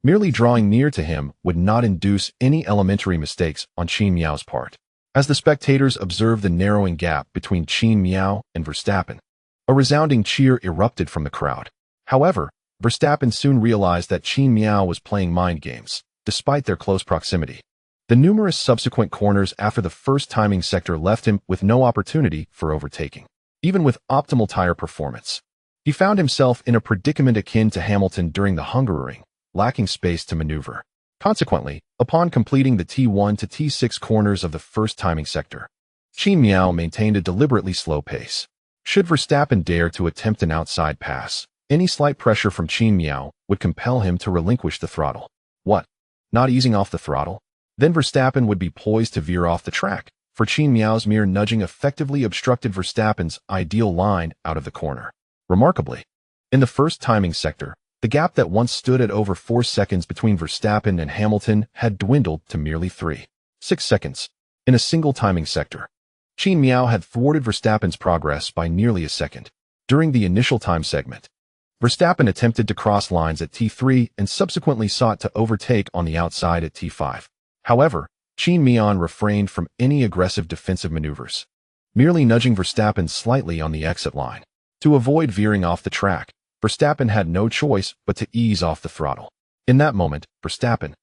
merely drawing near to him would not induce any elementary mistakes on Qin Miao's part. As the spectators observed the narrowing gap between Qin Mian and Verstappen, a resounding cheer erupted from the crowd. However, Verstappen soon realized that Qin Mian was playing mind games, despite their close proximity. The numerous subsequent corners after the first timing sector left him with no opportunity for overtaking. Even with optimal tire performance, he found himself in a predicament akin to Hamilton during the Hungaroring, lacking space to maneuver. Consequently, upon completing the T1 to T6 corners of the first timing sector, Qin Mian maintained a deliberately slow pace. Should Verstappen dare to attempt an outside pass, any slight pressure from Qin Mian would compel him to relinquish the throttle. What? Not easing off the throttle? Then Verstappen would be poised to veer off the track, for Qin Miao's mere nudging effectively obstructed Verstappen's ideal line out of the corner. Remarkably, in the first timing sector, the gap that once stood at over 4 seconds between Verstappen and Hamilton had dwindled to merely 3.6 seconds. In a single timing sector, Qin Mian had thwarted Verstappen's progress by nearly a second. During the initial time segment, Verstappen attempted to cross lines at T3 and subsequently sought to overtake on the outside at T5. However, Qin Mian refrained from any aggressive defensive maneuvers, merely nudging Verstappen slightly on the exit line. To avoid veering off the track, Verstappen had no choice but to ease off the throttle. In that moment, Verstappen,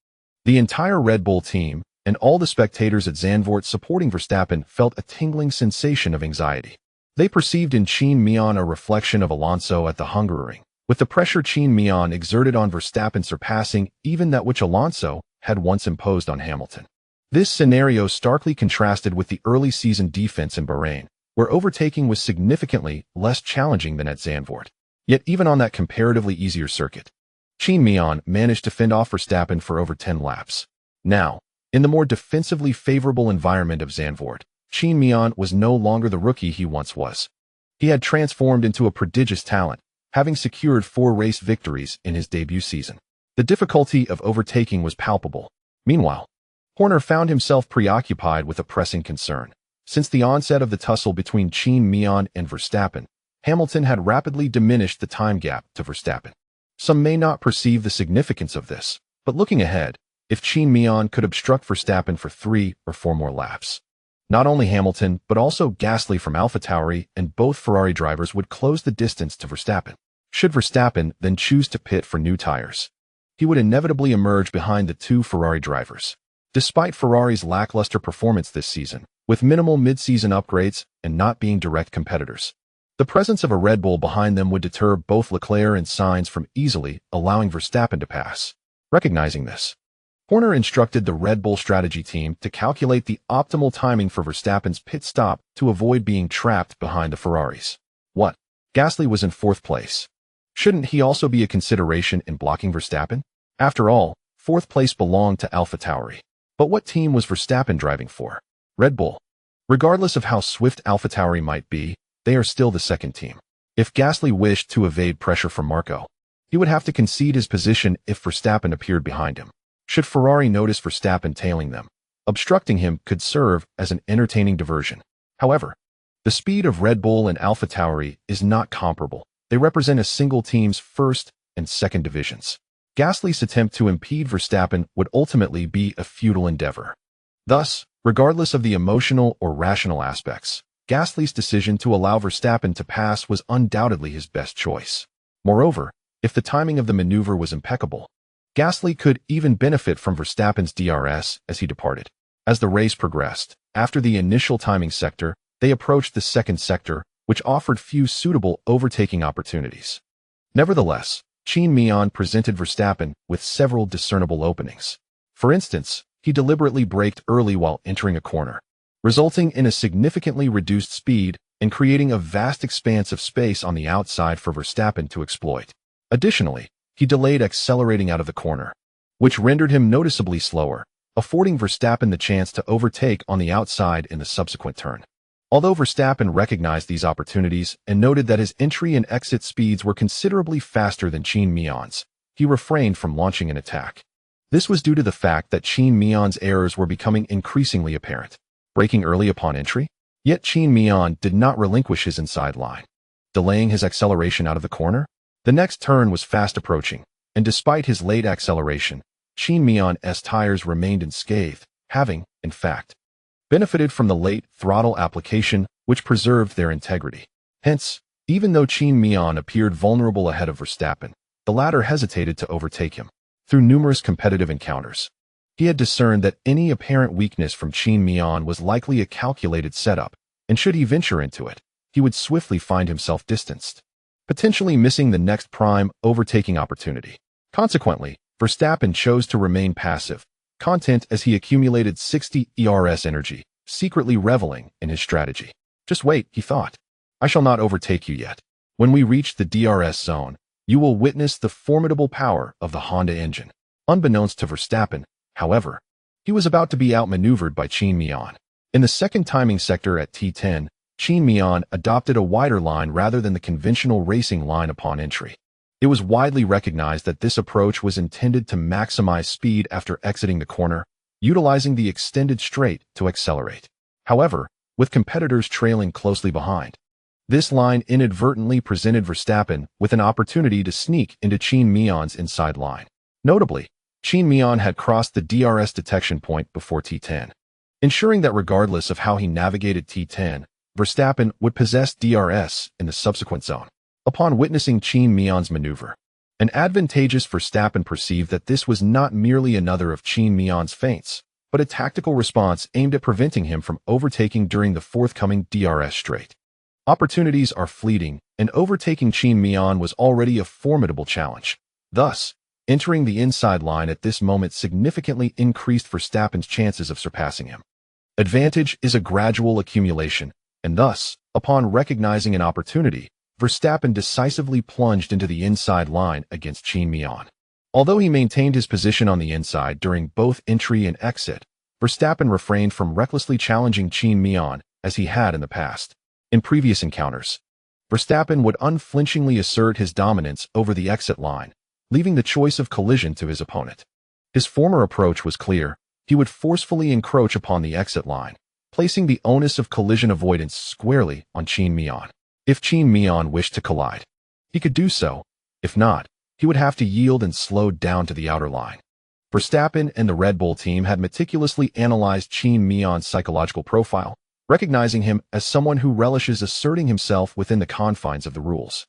the entire Red Bull team, and all the spectators at Zandvoort supporting Verstappen felt a tingling sensation of anxiety. They perceived in Qin Mian a reflection of Alonso at the Hungaroring, with the pressure Qin Mian exerted on Verstappen surpassing even that which Alonso had once imposed on Hamilton. This scenario starkly contrasted with the early season defense in Bahrain, where overtaking was significantly less challenging than at Zandvoort. Yet even on that comparatively easier circuit, Qin Mian managed to fend off Verstappen for over 10 laps. Now, in the more defensively favorable environment of Zandvoort, Qin Mian was no longer the rookie he once was. He had transformed into a prodigious talent, having secured 4 race victories in his debut season. The difficulty of overtaking was palpable. Meanwhile, Horner found himself preoccupied with a pressing concern. Since the onset of the tussle between Qin Mian and Verstappen, Hamilton had rapidly diminished the time gap to Verstappen. Some may not perceive the significance of this, but looking ahead, if Qin Mian could obstruct Verstappen for 3 or 4 more laps, not only Hamilton but also Gasly from AlphaTauri and both Ferrari drivers would close the distance to Verstappen. Should Verstappen then choose to pit for new tires, he would inevitably emerge behind the 2 Ferrari drivers. Despite Ferrari's lackluster performance this season, with minimal mid-season upgrades and not being direct competitors, the presence of a Red Bull behind them would deter both Leclerc and Sainz from easily allowing Verstappen to pass. Recognizing this, Horner instructed the Red Bull strategy team to calculate the optimal timing for Verstappen's pit stop to avoid being trapped behind the Ferraris. What? Gasly was in 4th place. Shouldn't he also be a consideration in blocking Verstappen? After all, 4th place belonged to AlphaTauri. But what team was Verstappen driving for? Red Bull. Regardless of how swift AlphaTauri might be, they are still the second team. If Gasly wished to evade pressure from Marco, he would have to concede his position if Verstappen appeared behind him. Should Ferrari notice Verstappen tailing them, obstructing him could serve as an entertaining diversion. However, the speed of Red Bull and AlphaTauri is not comparable. They represent a single team's first and second divisions. Gasly's attempt to impede Verstappen would ultimately be a futile endeavor. Thus, regardless of the emotional or rational aspects, Gasly's decision to allow Verstappen to pass was undoubtedly his best choice. Moreover, if the timing of the maneuver was impeccable, Gasly could even benefit from Verstappen's DRS as he departed. As the race progressed, after the initial timing sector, they approached the second sector, which offered few suitable overtaking opportunities. Nevertheless, Qin Mian presented Verstappen with several discernible openings. For instance, he deliberately braked early while entering a corner, resulting in a significantly reduced speed and creating a vast expanse of space on the outside for Verstappen to exploit. Additionally, he delayed accelerating out of the corner, which rendered him noticeably slower, affording Verstappen the chance to overtake on the outside in the subsequent turn. Although Verstappen recognized these opportunities and noted that his entry and exit speeds were considerably faster than Qin Mian's, he refrained from launching an attack. This was due to the fact that Qin Mian's errors were becoming increasingly apparent. Braking early upon entry? Yet Qin Mian did not relinquish his inside line. Delaying his acceleration out of the corner? The next turn was fast approaching, and despite his late acceleration, Qin Mian's tires remained unscathed, having, in fact, benefited from the late throttle application which preserved their integrity. Hence, even though Qin Mian appeared vulnerable ahead of Verstappen, the latter hesitated to overtake him. Through numerous competitive encounters, he had discerned that any apparent weakness from Qin Mian was likely a calculated setup, and should he venture into it, he would swiftly find himself distanced, potentially missing the next prime overtaking opportunity. Consequently, Verstappen chose to remain passive, content as he accumulated 60 ERS energy, secretly reveling in his strategy. Just wait, he thought. I shall not overtake you yet. When we reach the DRS zone, you will witness the formidable power of the Honda engine. Unbeknownst to Verstappen, however, he was about to be outmaneuvered by Qin Mian. In the second timing sector at T10, Qin Mian adopted a wider line rather than the conventional racing line upon entry. It was widely recognized that this approach was intended to maximize speed after exiting the corner, utilizing the extended straight to accelerate. However, with competitors trailing closely behind, this line inadvertently presented Verstappen with an opportunity to sneak into Qin Mian's inside line. Notably, Qin Mian had crossed the DRS detection point before T10, ensuring that regardless of how he navigated T10, Verstappen would possess DRS in the subsequent zone. Upon witnessing Qin Mian's maneuver, an advantageous Verstappen perceived that this was not merely another of Qin Mian's feints, but a tactical response aimed at preventing him from overtaking during the forthcoming DRS straight. Opportunities are fleeting, and overtaking Qin Mian was already a formidable challenge. Thus, entering the inside line at this moment significantly increased Verstappen's chances of surpassing him. Advantage is a gradual accumulation, and thus, upon recognizing an opportunity, Verstappen decisively plunged into the inside line against Qin Mian. Although he maintained his position on the inside during both entry and exit, Verstappen refrained from recklessly challenging Qin Mian as he had in the past. In previous encounters, Verstappen would unflinchingly assert his dominance over the exit line, leaving the choice of collision to his opponent. His former approach was clear. He would forcefully encroach upon the exit line, placing the onus of collision avoidance squarely on Qin Mian. If Qin Mian wished to collide, he could do so. If not, he would have to yield and slow down to the outer line. Verstappen and the Red Bull team had meticulously analyzed Qin Mian's psychological profile, recognizing him as someone who relishes asserting himself within the confines of the rules.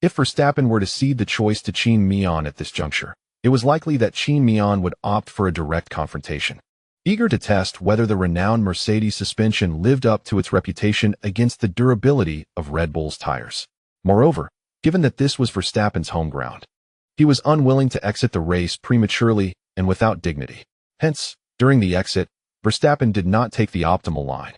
If Verstappen were to cede the choice to Qin Mian at this juncture, it was likely that Qin Mian would opt for a direct confrontation. Eager to test whether the renowned Mercedes suspension lived up to its reputation against the durability of Red Bull's tires. Moreover, given that this was Verstappen's home ground, he was unwilling to exit the race prematurely and without dignity. Hence, during the exit, Verstappen did not take the optimal line,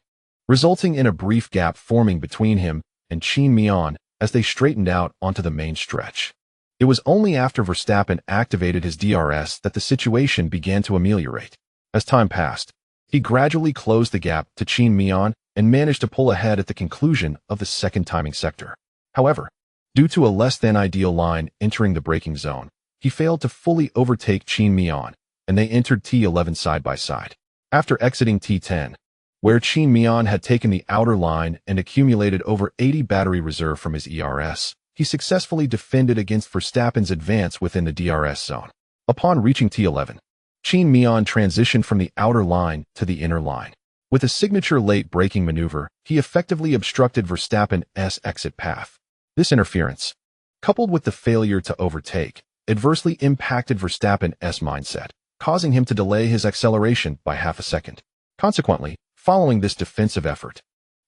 resulting in a brief gap forming between him and Qin Mian as they straightened out onto the main stretch. It was only after Verstappen activated his DRS that the situation began to ameliorate. As time passed, he gradually closed the gap to Qin Mian and managed to pull ahead at the conclusion of the second timing sector. However, due to a less-than-ideal line entering the braking zone, he failed to fully overtake Qin Mian, and they entered T11 side by side. After exiting T10, where Qin Mian had taken the outer line and accumulated over 80 battery reserve from his ERS, he successfully defended against Verstappen's advance within the DRS zone. Upon reaching T11, Qin Mian transitioned from the outer line to the inner line. With a signature late braking maneuver, he effectively obstructed Verstappen's exit path. This interference, coupled with the failure to overtake, adversely impacted Verstappen's mindset, causing him to delay his acceleration by half a second. Consequently, following this defensive effort,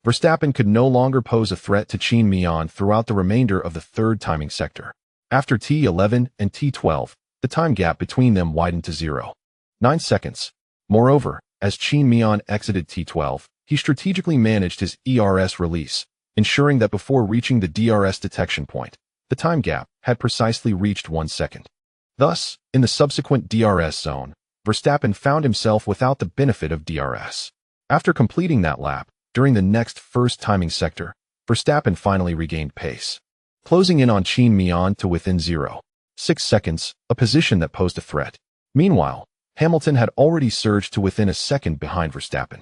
Verstappen could no longer pose a threat to Qin Mian throughout the remainder of the third timing sector. After T11 and T12, the time gap between them widened to 0.9 seconds. Moreover, as Qin Mian exited T12, he strategically managed his ERS release, ensuring that before reaching the DRS detection point, the time gap had precisely reached 1 second. Thus, in the subsequent DRS zone, Verstappen found himself without the benefit of DRS. After completing that lap, during the next first timing sector, Verstappen finally regained pace, closing in on Qin Mian to within 0.6 seconds, a position that posed a threat. Meanwhile, Hamilton had already surged to within a second behind Verstappen,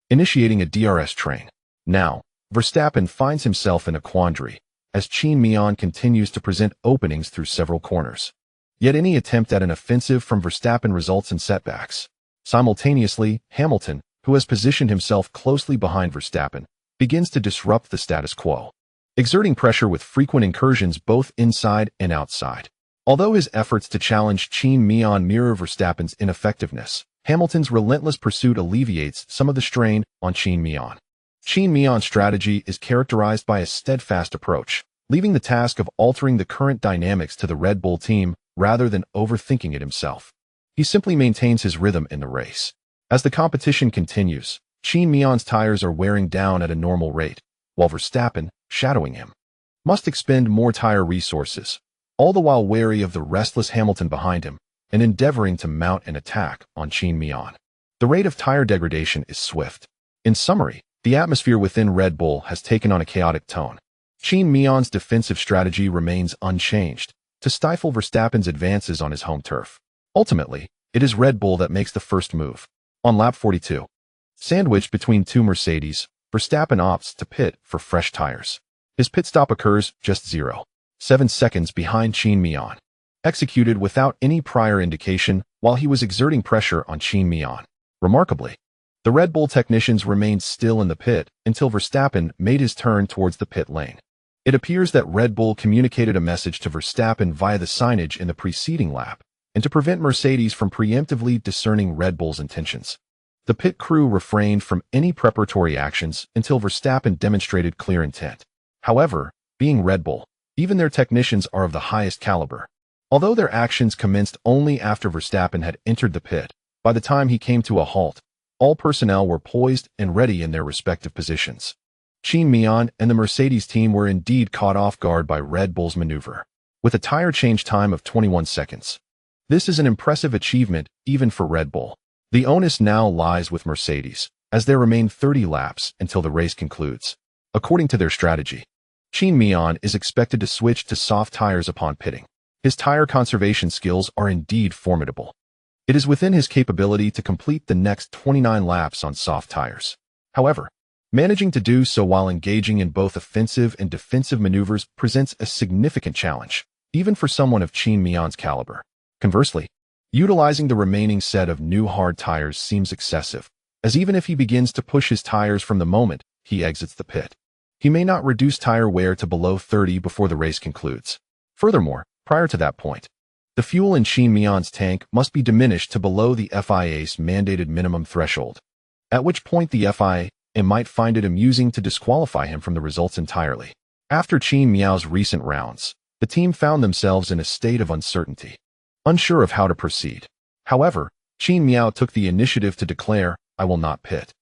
initiating a DRS train. Now, Verstappen finds himself in a quandary, as Qin Mian continues to present openings through several corners. Yet any attempt at an offensive from Verstappen results in setbacks. Simultaneously, Hamilton, who has positioned himself closely behind Verstappen, begins to disrupt the status quo, exerting pressure with frequent incursions both inside and outside. Although his efforts to challenge Qin Mian mirror Verstappen's ineffectiveness, Hamilton's relentless pursuit alleviates some of the strain on Qin Mian. Qin Mian's strategy is characterized by a steadfast approach, leaving the task of altering the current dynamics to the Red Bull team rather than overthinking it himself. He simply maintains his rhythm in the race. As the competition continues, Qin Mian's tires are wearing down at a normal rate, while Verstappen, shadowing him, must expend more tire resources, all the while wary of the restless Hamilton behind him and endeavoring to mount an attack on Qin Mian. The rate of tire degradation is swift. In summary, the atmosphere within Red Bull has taken on a chaotic tone. Qin Mian's defensive strategy remains unchanged, to stifle Verstappen's advances on his home turf. Ultimately, it is Red Bull that makes the first move. On lap 42, sandwiched between two Mercedes, Verstappen opts to pit for fresh tires. His pit stop occurs just 0.7 seconds behind Qin Mian, executed without any prior indication while he was exerting pressure on Qin Mian. Remarkably, the Red Bull technicians remained still in the pit until Verstappen made his turn towards the pit lane. It appears that Red Bull communicated a message to Verstappen via the signage in the preceding lap, and to prevent Mercedes from preemptively discerning Red Bull's intentions. The pit crew refrained from any preparatory actions until Verstappen demonstrated clear intent. However, being Red Bull, even their technicians are of the highest caliber. Although their actions commenced only after Verstappen had entered the pit, by the time he came to a halt, all personnel were poised and ready in their respective positions. Qin Mian and the Mercedes team were indeed caught off guard by Red Bull's maneuver, with a tire change time of 21 seconds. This is an impressive achievement even for Red Bull. The onus now lies with Mercedes, as there remain 30 laps until the race concludes. According to their strategy, Qin Mian is expected to switch to soft tires upon pitting. His tire conservation skills are indeed formidable. It is within his capability to complete the next 29 laps on soft tires. However, managing to do so while engaging in both offensive and defensive maneuvers presents a significant challenge, even for someone of Qin Mian's caliber. Conversely, utilizing the remaining set of new hard tires seems excessive, as even if he begins to push his tires from the moment he exits the pit, he may not reduce tire wear to below 30 before the race concludes. Furthermore, prior to that point, the fuel in Qin Mian's tank must be diminished to below the FIA's mandated minimum threshold, at which point the FIA might find it amusing to disqualify him from the results entirely. After Qin Mian's recent rounds, the team found themselves in a state of uncertainty, unsure of how to proceed. However, Qin Mian took the initiative to declare, "I will not pit.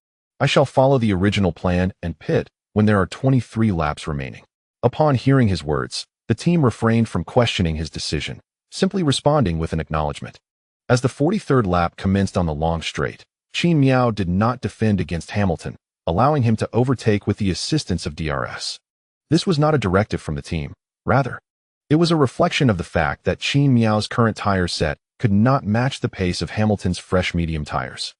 I shall follow the original plan and pit when there are 23 laps remaining." Upon hearing his words, the team refrained from questioning his decision, simply responding with an acknowledgement. As the 43rd lap commenced on the long straight, Qin Mian did not defend against Hamilton, allowing him to overtake with the assistance of DRS. This was not a directive from the team. Rather, it was a reflection of the fact that Qin Mian's current tire set could not match the pace of Hamilton's fresh medium tires.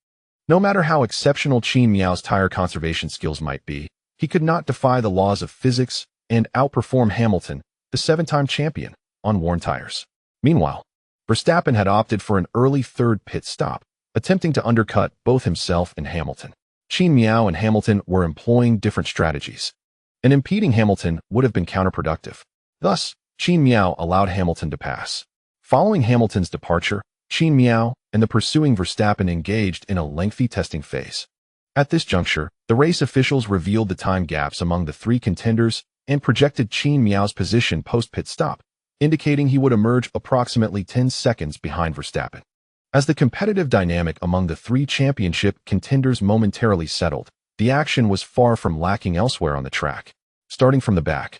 No matter how exceptional Qin Mian's tire conservation skills might be, he could not defy the laws of physics and outperform Hamilton, the 7-time champion, on worn tires. Meanwhile, Verstappen had opted for an early third pit stop, attempting to undercut both himself and Hamilton. Qin Mian and Hamilton were employing different strategies, and impeding Hamilton would have been counterproductive. Thus, Qin Mian allowed Hamilton to pass. Following Hamilton's departure, Qin Mian and the pursuing Verstappen engaged in a lengthy testing phase. At this juncture, the race officials revealed the time gaps among the three contenders and projected Qin Mian's position post-pit stop, indicating he would emerge approximately 10 seconds behind Verstappen. As the competitive dynamic among the three championship contenders momentarily settled, the action was far from lacking elsewhere on the track. Starting from the back,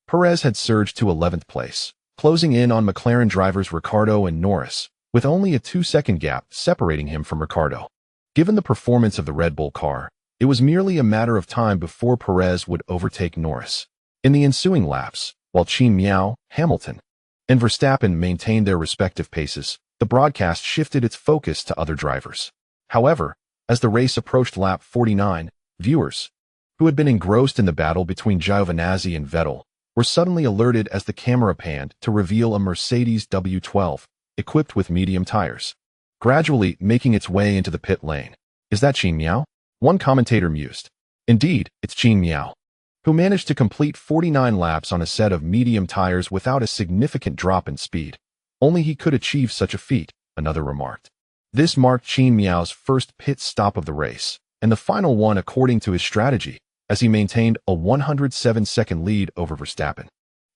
Perez had surged to 11th place, closing in on McLaren drivers Ricciardo and Norris, with only a 2-second gap separating him from Ricciardo. Given the performance of the Red Bull car, it was merely a matter of time before Perez would overtake Norris. In the ensuing laps, while Qin Mian, Hamilton, and Verstappen maintained their respective paces, The broadcast shifted its focus to other drivers. However, as the race approached lap 49, viewers, who had been engrossed in the battle between Giovinazzi and Vettel, were suddenly alerted as the camera panned to reveal a Mercedes W12, equipped with medium tires, gradually making its way into the pit lane. Is that Qin Mian? One commentator mused. Indeed, it's Qin Mian, who managed to complete 49 laps on a set of medium tires without a significant drop in speed. Only he could achieve such a feat, another remarked. This marked Qin Mian's first pit stop of the race, and the final one according to his strategy, as he maintained a 107-second lead over Verstappen,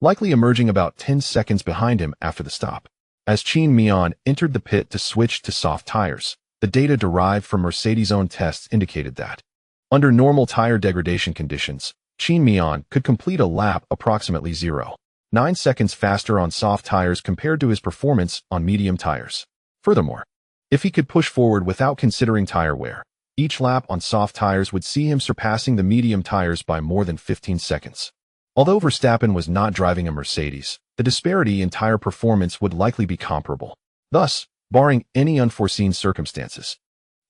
likely emerging about 10 seconds behind him after the stop. As Qin Mian entered the pit to switch to soft tires, the data derived from Mercedes' own tests indicated that, under normal tire degradation conditions, Qin Mian could complete a lap approximately 0.9 seconds faster on soft tires compared to his performance on medium tires. Furthermore, if he could push forward without considering tire wear, each lap on soft tires would see him surpassing the medium tires by more than 15 seconds. Although Verstappen was not driving a Mercedes, the disparity in tire performance would likely be comparable. Thus, barring any unforeseen circumstances,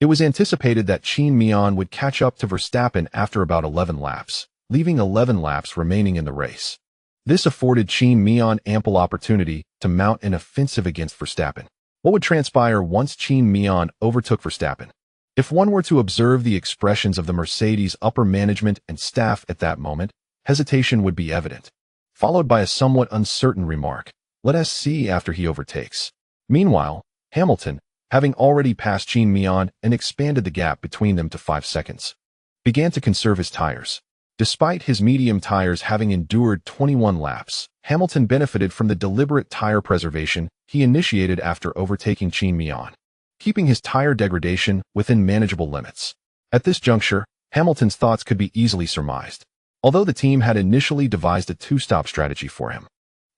it was anticipated that Qin Mian would catch up to Verstappen after about 11 laps, leaving 11 laps remaining in the race. This afforded Qin Mian ample opportunity to mount an offensive against Verstappen. What would transpire once Qin Mian overtook Verstappen? If one were to observe the expressions of the Mercedes upper management and staff at that moment, hesitation would be evident, followed by a somewhat uncertain remark, "Let us see after he overtakes." Meanwhile, Hamilton, having already passed Qin Mian and expanded the gap between them to 5 seconds, began to conserve his tires. Despite his medium tires having endured 21 laps, Hamilton benefited from the deliberate tire preservation he initiated after overtaking Qin Mian, keeping his tire degradation within manageable limits. At this juncture, Hamilton's thoughts could be easily surmised. Although the team had initially devised a two-stop strategy for him,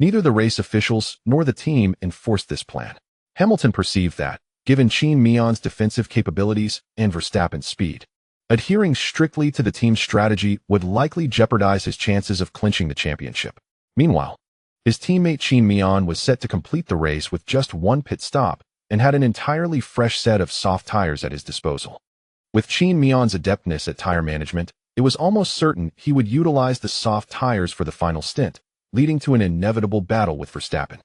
neither the race officials nor the team enforced this plan. Hamilton perceived that, given Qin Mian's defensive capabilities and Verstappen's speed, adhering strictly to the team's strategy would likely jeopardize his chances of clinching the championship. Meanwhile, his teammate Qin Mian was set to complete the race with just one pit stop and had an entirely fresh set of soft tires at his disposal. With Qin Mian's adeptness at tire management, it was almost certain he would utilize the soft tires for the final stint, leading to an inevitable battle with Verstappen.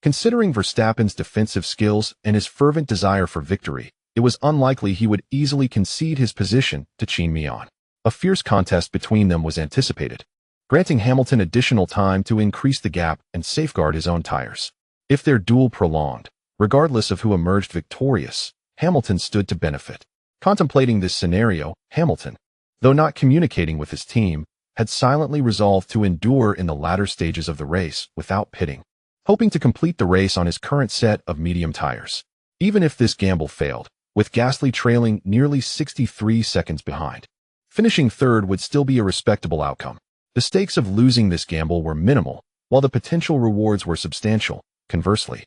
Considering Verstappen's defensive skills and his fervent desire for victory, it was unlikely he would easily concede his position to Qin Mian. A fierce contest between them was anticipated, granting Hamilton additional time to increase the gap and safeguard his own tires. If their duel prolonged, regardless of who emerged victorious, Hamilton stood to benefit. Contemplating this scenario, Hamilton, though not communicating with his team, had silently resolved to endure in the latter stages of the race without pitting, hoping to complete the race on his current set of medium tires. Even if this gamble failed, with Gasly trailing nearly 63 seconds behind, finishing third would still be a respectable outcome. The stakes of losing this gamble were minimal, while the potential rewards were substantial. Conversely,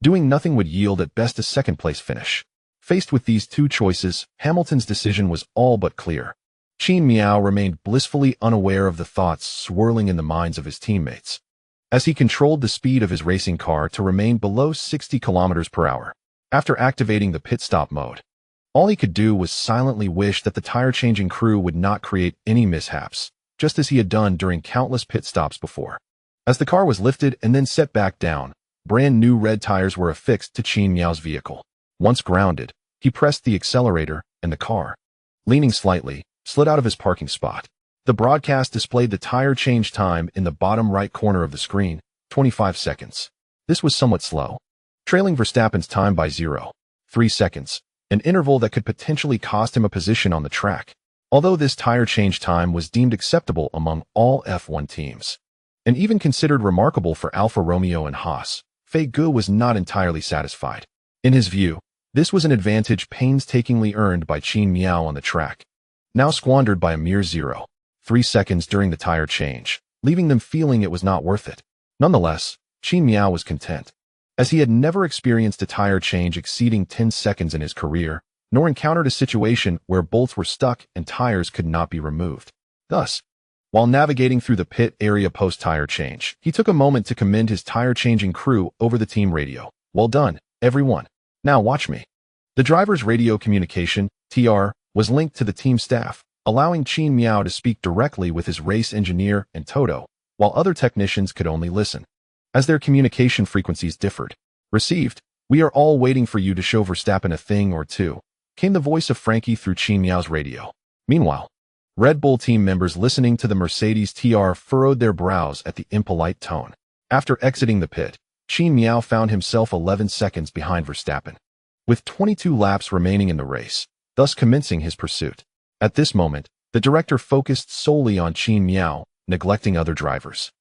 doing nothing would yield at best a second-place finish. Faced with these two choices, Hamilton's decision was all but clear. Qin Mian remained blissfully unaware of the thoughts swirling in the minds of his teammates, as he controlled the speed of his racing car to remain below 60 km per hour. After activating the pit stop mode, all he could do was silently wish that the tire-changing crew would not create any mishaps, just as he had done during countless pit stops before. As the car was lifted and then set back down, brand new red tires were affixed to Qin Mian's vehicle. Once grounded, he pressed the accelerator, and the car, leaning slightly, slid out of his parking spot. The broadcast displayed the tire change time in the bottom right corner of the screen, 25 seconds. This was somewhat slow, trailing Verstappen's time by 0.3 seconds, an interval that could potentially cost him a position on the track. Although this tire change time was deemed acceptable among all F1 teams, and even considered remarkable for Alfa Romeo and Haas, Piqued was not entirely satisfied. In his view, this was an advantage painstakingly earned by Qin Mian on the track, now squandered by a mere 0.3 seconds during the tire change, leaving them feeling it was not worth it. Nonetheless, Qin Mian was content, as he had never experienced a tire change exceeding 10 seconds in his career, nor encountered a situation where bolts were stuck and tires could not be removed. Thus, while navigating through the pit area post-tire change, he took a moment to commend his tire-changing crew over the team radio. "Well done, everyone. Now watch me. The driver's radio communication, TR, was linked to the team staff, allowing Qin Mian to speak directly with his race engineer and Toto, while other technicians could only listen. As their communication frequencies differed. Received, "We are all waiting for you to show Verstappen a thing or two," came the voice of Frankie through Qin Mian's radio. Meanwhile, Red Bull team members listening to the Mercedes TR furrowed their brows at the impolite tone. After exiting the pit, Qin Mian found himself 11 seconds behind Verstappen, with 22 laps remaining in the race, thus commencing his pursuit. At this moment, the director focused solely on Qin Mian, neglecting other drivers,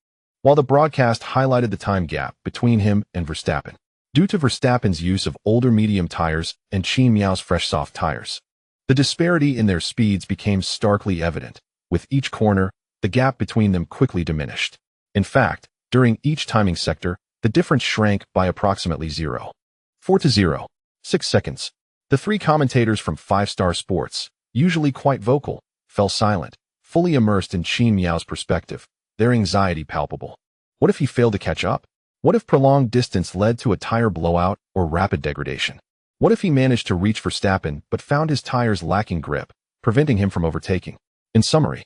while the broadcast highlighted the time gap between him and Verstappen. Due to Verstappen's use of older medium tires and Qin Mian's fresh soft tires, the disparity in their speeds became starkly evident. With each corner, the gap between them quickly diminished. In fact, during each timing sector, the difference shrank by approximately 0.4 to 0.6 seconds. The three commentators from 5-Star Sports, usually quite vocal, fell silent, fully immersed in Qin Mian's perspective, their anxiety palpable. What if he failed to catch up? What if prolonged distance led to a tire blowout or rapid degradation? What if he managed to reach Verstappen but found his tires lacking grip, preventing him from overtaking? In summary,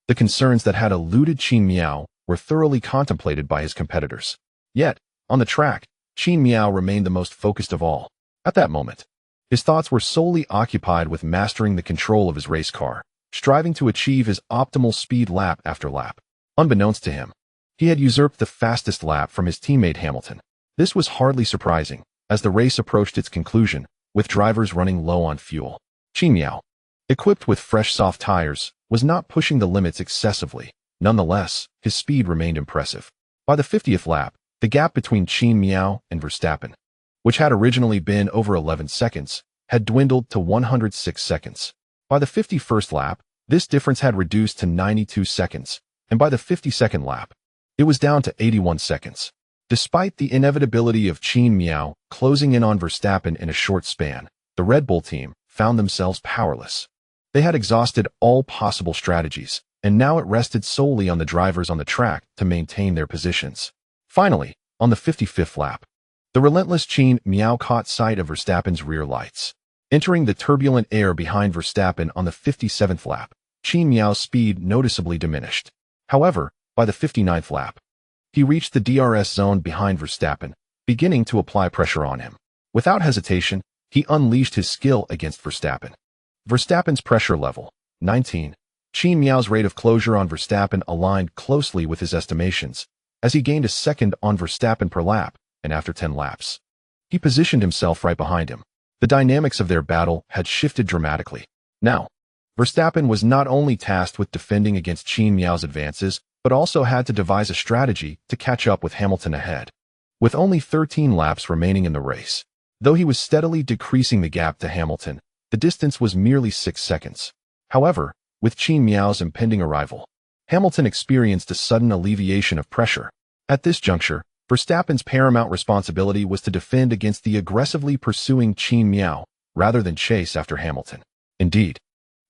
the concerns that had eluded Qin Mian were thoroughly contemplated by his competitors. Yet, on the track, Qin Mian remained the most focused of all. At that moment, his thoughts were solely occupied with mastering the control of his race car, striving to achieve his optimal speed lap after lap. Unbeknownst to him, he had usurped the fastest lap from his teammate Hamilton. This was hardly surprising, as the race approached its conclusion, with drivers running low on fuel. Qin Mian, equipped with fresh soft tires, was not pushing the limits excessively. Nonetheless, his speed remained impressive. By the 50th lap, the gap between Qin Mian and Verstappen, which had originally been over 11 seconds, had dwindled to 106 seconds. By the 51st lap, this difference had reduced to 92 seconds, and by the 52nd lap, it was down to 81 seconds. Despite the inevitability of Qin Mian closing in on Verstappen in a short span, the Red Bull team found themselves powerless. They had exhausted all possible strategies, and now it rested solely on the drivers on the track to maintain their positions. Finally, on the 55th lap, the relentless Qin Mian caught sight of Verstappen's rear lights. Entering the turbulent air behind Verstappen on the 57th lap, Qin Mian's speed noticeably diminished. However, by the 59th lap, he reached the DRS zone behind Verstappen, beginning to apply pressure on him. Without hesitation, he unleashed his skill against Verstappen. Verstappen's pressure level, 19. Qin Mian's rate of closure on Verstappen aligned closely with his estimations, as he gained a second on Verstappen per lap, and after 10 laps, he positioned himself right behind him. The dynamics of their battle had shifted dramatically. Now, Verstappen was not only tasked with defending against Qin Mian's advances, but also had to devise a strategy to catch up with Hamilton ahead. With only 13 laps remaining in the race, though he was steadily decreasing the gap to Hamilton, the distance was merely 6 seconds. However, with Qin Mian's impending arrival, Hamilton experienced a sudden alleviation of pressure. At this juncture, Verstappen's paramount responsibility was to defend against the aggressively pursuing Qin Mian, rather than chase after Hamilton. Indeed,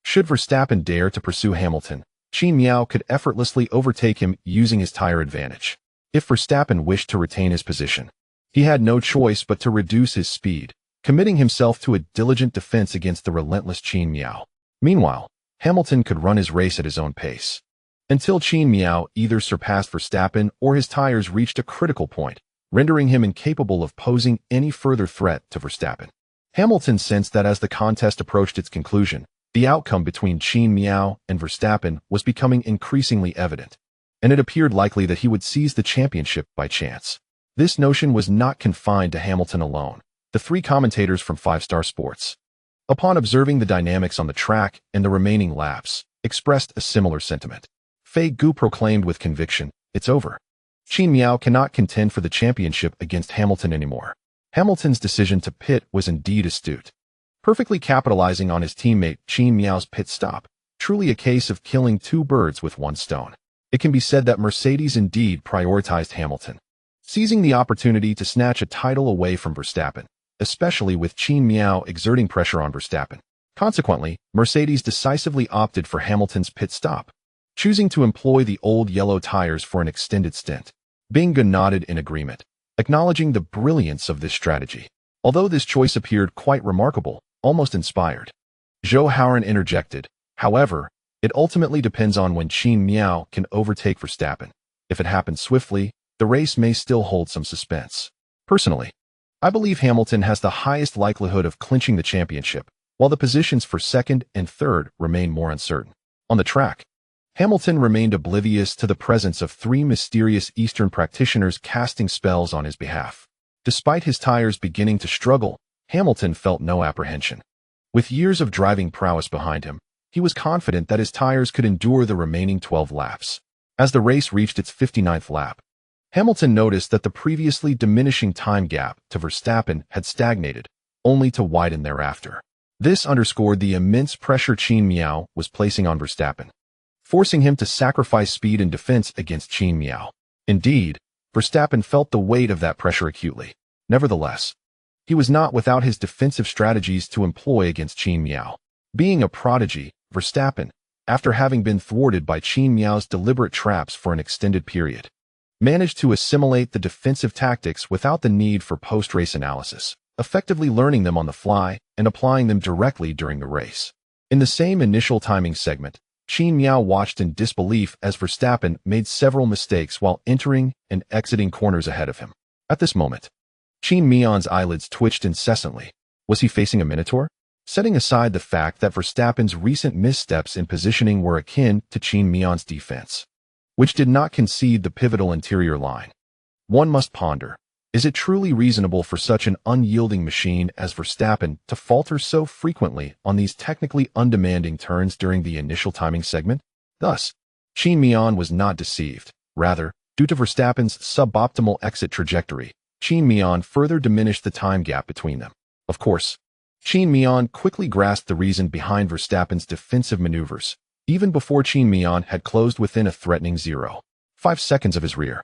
should Verstappen dare to pursue Hamilton, Qin Mian could effortlessly overtake him using his tire advantage. If Verstappen wished to retain his position, he had no choice but to reduce his speed, committing himself to a diligent defense against the relentless Qin Mian. Meanwhile, Hamilton could run his race at his own pace, until Qin Mian either surpassed Verstappen or his tires reached a critical point, rendering him incapable of posing any further threat to Verstappen. Hamilton sensed that as the contest approached its conclusion, the outcome between Qin Mian and Verstappen was becoming increasingly evident, and it appeared likely that he would seize the championship by chance. This notion was not confined to Hamilton alone. The three commentators from 5-Star Sports, upon observing the dynamics on the track and the remaining laps, expressed a similar sentiment. Fei Gu proclaimed with conviction, "It's over. Qin Mian cannot contend for the championship against Hamilton anymore." Hamilton's decision to pit was indeed astute, perfectly capitalizing on his teammate Qin Mian's pit stop, truly a case of killing two birds with one stone. It can be said that Mercedes indeed prioritized Hamilton, seizing the opportunity to snatch a title away from Verstappen, especially with Qin Mian exerting pressure on Verstappen. Consequently, Mercedes decisively opted for Hamilton's pit stop, choosing to employ the old yellow tires for an extended stint. Binga nodded in agreement, acknowledging the brilliance of this strategy. Although this choice appeared quite remarkable, almost inspired. Zhou Hauran interjected, however, it ultimately depends on when Qin Mian can overtake Verstappen. If it happens swiftly, the race may still hold some suspense. Personally, I believe Hamilton has the highest likelihood of clinching the championship, while the positions for second and third remain more uncertain. On the track, Hamilton remained oblivious to the presence of three mysterious Eastern practitioners casting spells on his behalf. Despite his tires beginning to struggle, Hamilton felt no apprehension. With years of driving prowess behind him, he was confident that his tires could endure the remaining 12 laps. As the race reached its 59th lap, Hamilton noticed that the previously diminishing time gap to Verstappen had stagnated, only to widen thereafter. This underscored the immense pressure Qin Mian was placing on Verstappen, forcing him to sacrifice speed in defense against Qin Mian. Indeed, Verstappen felt the weight of that pressure acutely. Nevertheless, he was not without his defensive strategies to employ against Qin Mian. Being a prodigy, Verstappen, after having been thwarted by Qin Mian's deliberate traps for an extended period, managed to assimilate the defensive tactics without the need for post-race analysis, effectively learning them on the fly and applying them directly during the race. In the same initial timing segment, Qin Mian watched in disbelief as Verstappen made several mistakes while entering and exiting corners ahead of him. At this moment, Qin Mian's eyelids twitched incessantly. Was he facing a minotaur? Setting aside the fact that Verstappen's recent missteps in positioning were akin to Qin Mian's defense, which did not concede the pivotal interior line, one must ponder, is it truly reasonable for such an unyielding machine as Verstappen to falter so frequently on these technically undemanding turns during the initial timing segment? Thus, Qin Mian was not deceived. Rather, due to Verstappen's suboptimal exit trajectory, Qin Mian further diminished the time gap between them. Of course, Qin Mian quickly grasped the reason behind Verstappen's defensive maneuvers, even before Qin Mian had closed within a threatening 0.5 seconds of his rear.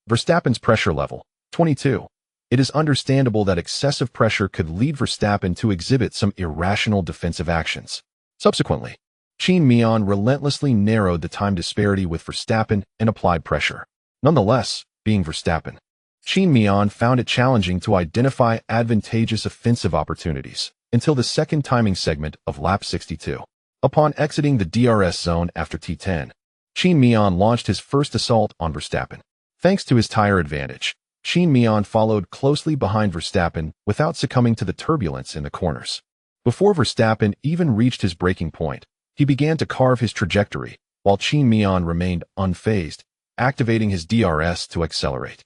Verstappen's pressure level, 22. It is understandable that excessive pressure could lead Verstappen to exhibit some irrational defensive actions. Subsequently, Qin Mian relentlessly narrowed the time disparity with Verstappen and applied pressure. Nonetheless, being Verstappen, Qin Mian found it challenging to identify advantageous offensive opportunities until the second timing segment of lap 62. Upon exiting the DRS zone after T10, Qin Mian launched his first assault on Verstappen. Thanks to his tire advantage, Qin Mian followed closely behind Verstappen without succumbing to the turbulence in the corners. Before Verstappen even reached his breaking point, he began to carve his trajectory, while Qin Mian remained unfazed, activating his DRS to accelerate.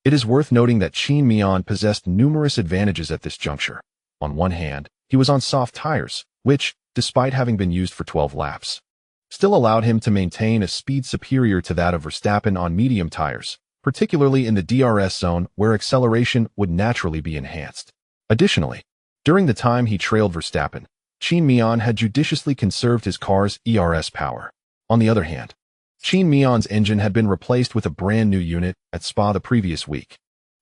It is worth noting that Qin Mian possessed numerous advantages at this juncture. On one hand, he was on soft tires, which, despite having been used for 12 laps, still allowed him to maintain a speed superior to that of Verstappen on medium tires, particularly in the DRS zone where acceleration would naturally be enhanced. Additionally, during the time he trailed Verstappen, Qin Mian had judiciously conserved his car's ERS power. On the other hand, Qin Mian's engine had been replaced with a brand new unit at Spa the previous week.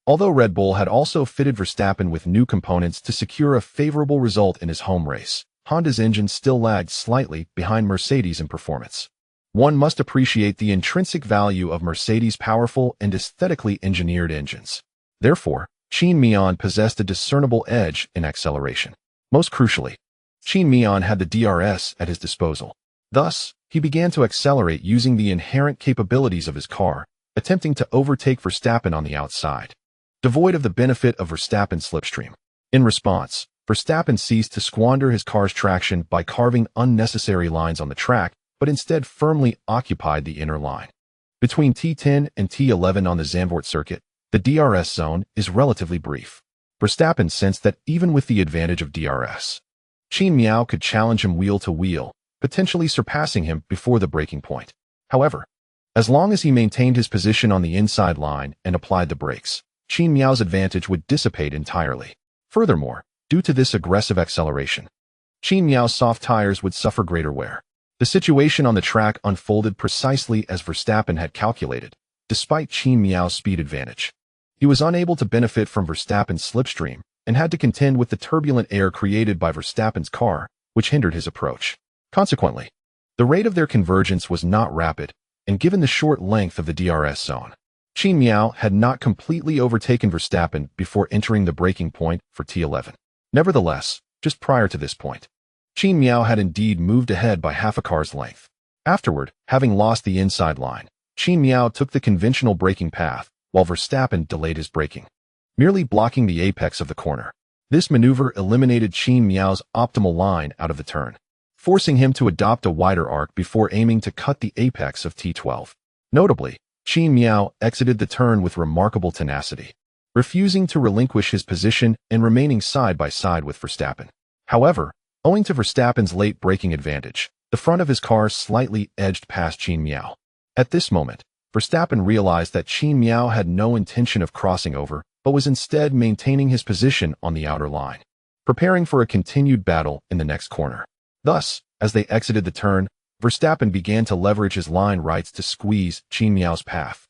Although Red Bull had also fitted Verstappen with new components to secure a favorable result in his home race, Honda's engine still lagged slightly behind Mercedes in performance. One must appreciate the intrinsic value of Mercedes' powerful and aesthetically engineered engines. Therefore, Qin Mian possessed a discernible edge in acceleration. Most crucially, Qin Mian had the DRS at his disposal. Thus, he began to accelerate using the inherent capabilities of his car, attempting to overtake Verstappen on the outside, devoid of the benefit of Verstappen's slipstream. In response, Verstappen ceased to squander his car's traction by carving unnecessary lines on the track, but instead firmly occupied the inner line. Between T10 and T11 on the Zandvoort circuit, the DRS zone is relatively brief. Verstappen sensed that even with the advantage of DRS, Qin Mian could challenge him wheel to wheel, potentially surpassing him before the breaking point. However, as long as he maintained his position on the inside line and applied the brakes, Qin Mian's advantage would dissipate entirely. Furthermore, due to this aggressive acceleration, Qin Mian's soft tires would suffer greater wear. The situation on the track unfolded precisely as Verstappen had calculated. Despite Qin Mian's speed advantage, he was unable to benefit from Verstappen's slipstream and had to contend with the turbulent air created by Verstappen's car, which hindered his approach. Consequently, the rate of their convergence was not rapid, and given the short length of the DRS zone, Qin Mian had not completely overtaken Verstappen before entering the braking point for T11. Nevertheless, just prior to this point, Qin Mian had indeed moved ahead by half a car's length. Afterward, having lost the inside line, Qin Mian took the conventional braking path, while Verstappen delayed his braking, merely blocking the apex of the corner. This maneuver eliminated Qin Mian's optimal line out of the turn, forcing him to adopt a wider arc before aiming to cut the apex of T12. Notably, Qin Mian exited the turn with remarkable tenacity, refusing to relinquish his position and remaining side by side with Verstappen. However, owing to Verstappen's late braking advantage, the front of his car slightly edged past Qin Mian. At this moment, Verstappen realized that Qin Mian had no intention of crossing over, but was instead maintaining his position on the outer line, preparing for a continued battle in the next corner. Thus, as they exited the turn, Verstappen began to leverage his line rights to squeeze Qin Mian's path.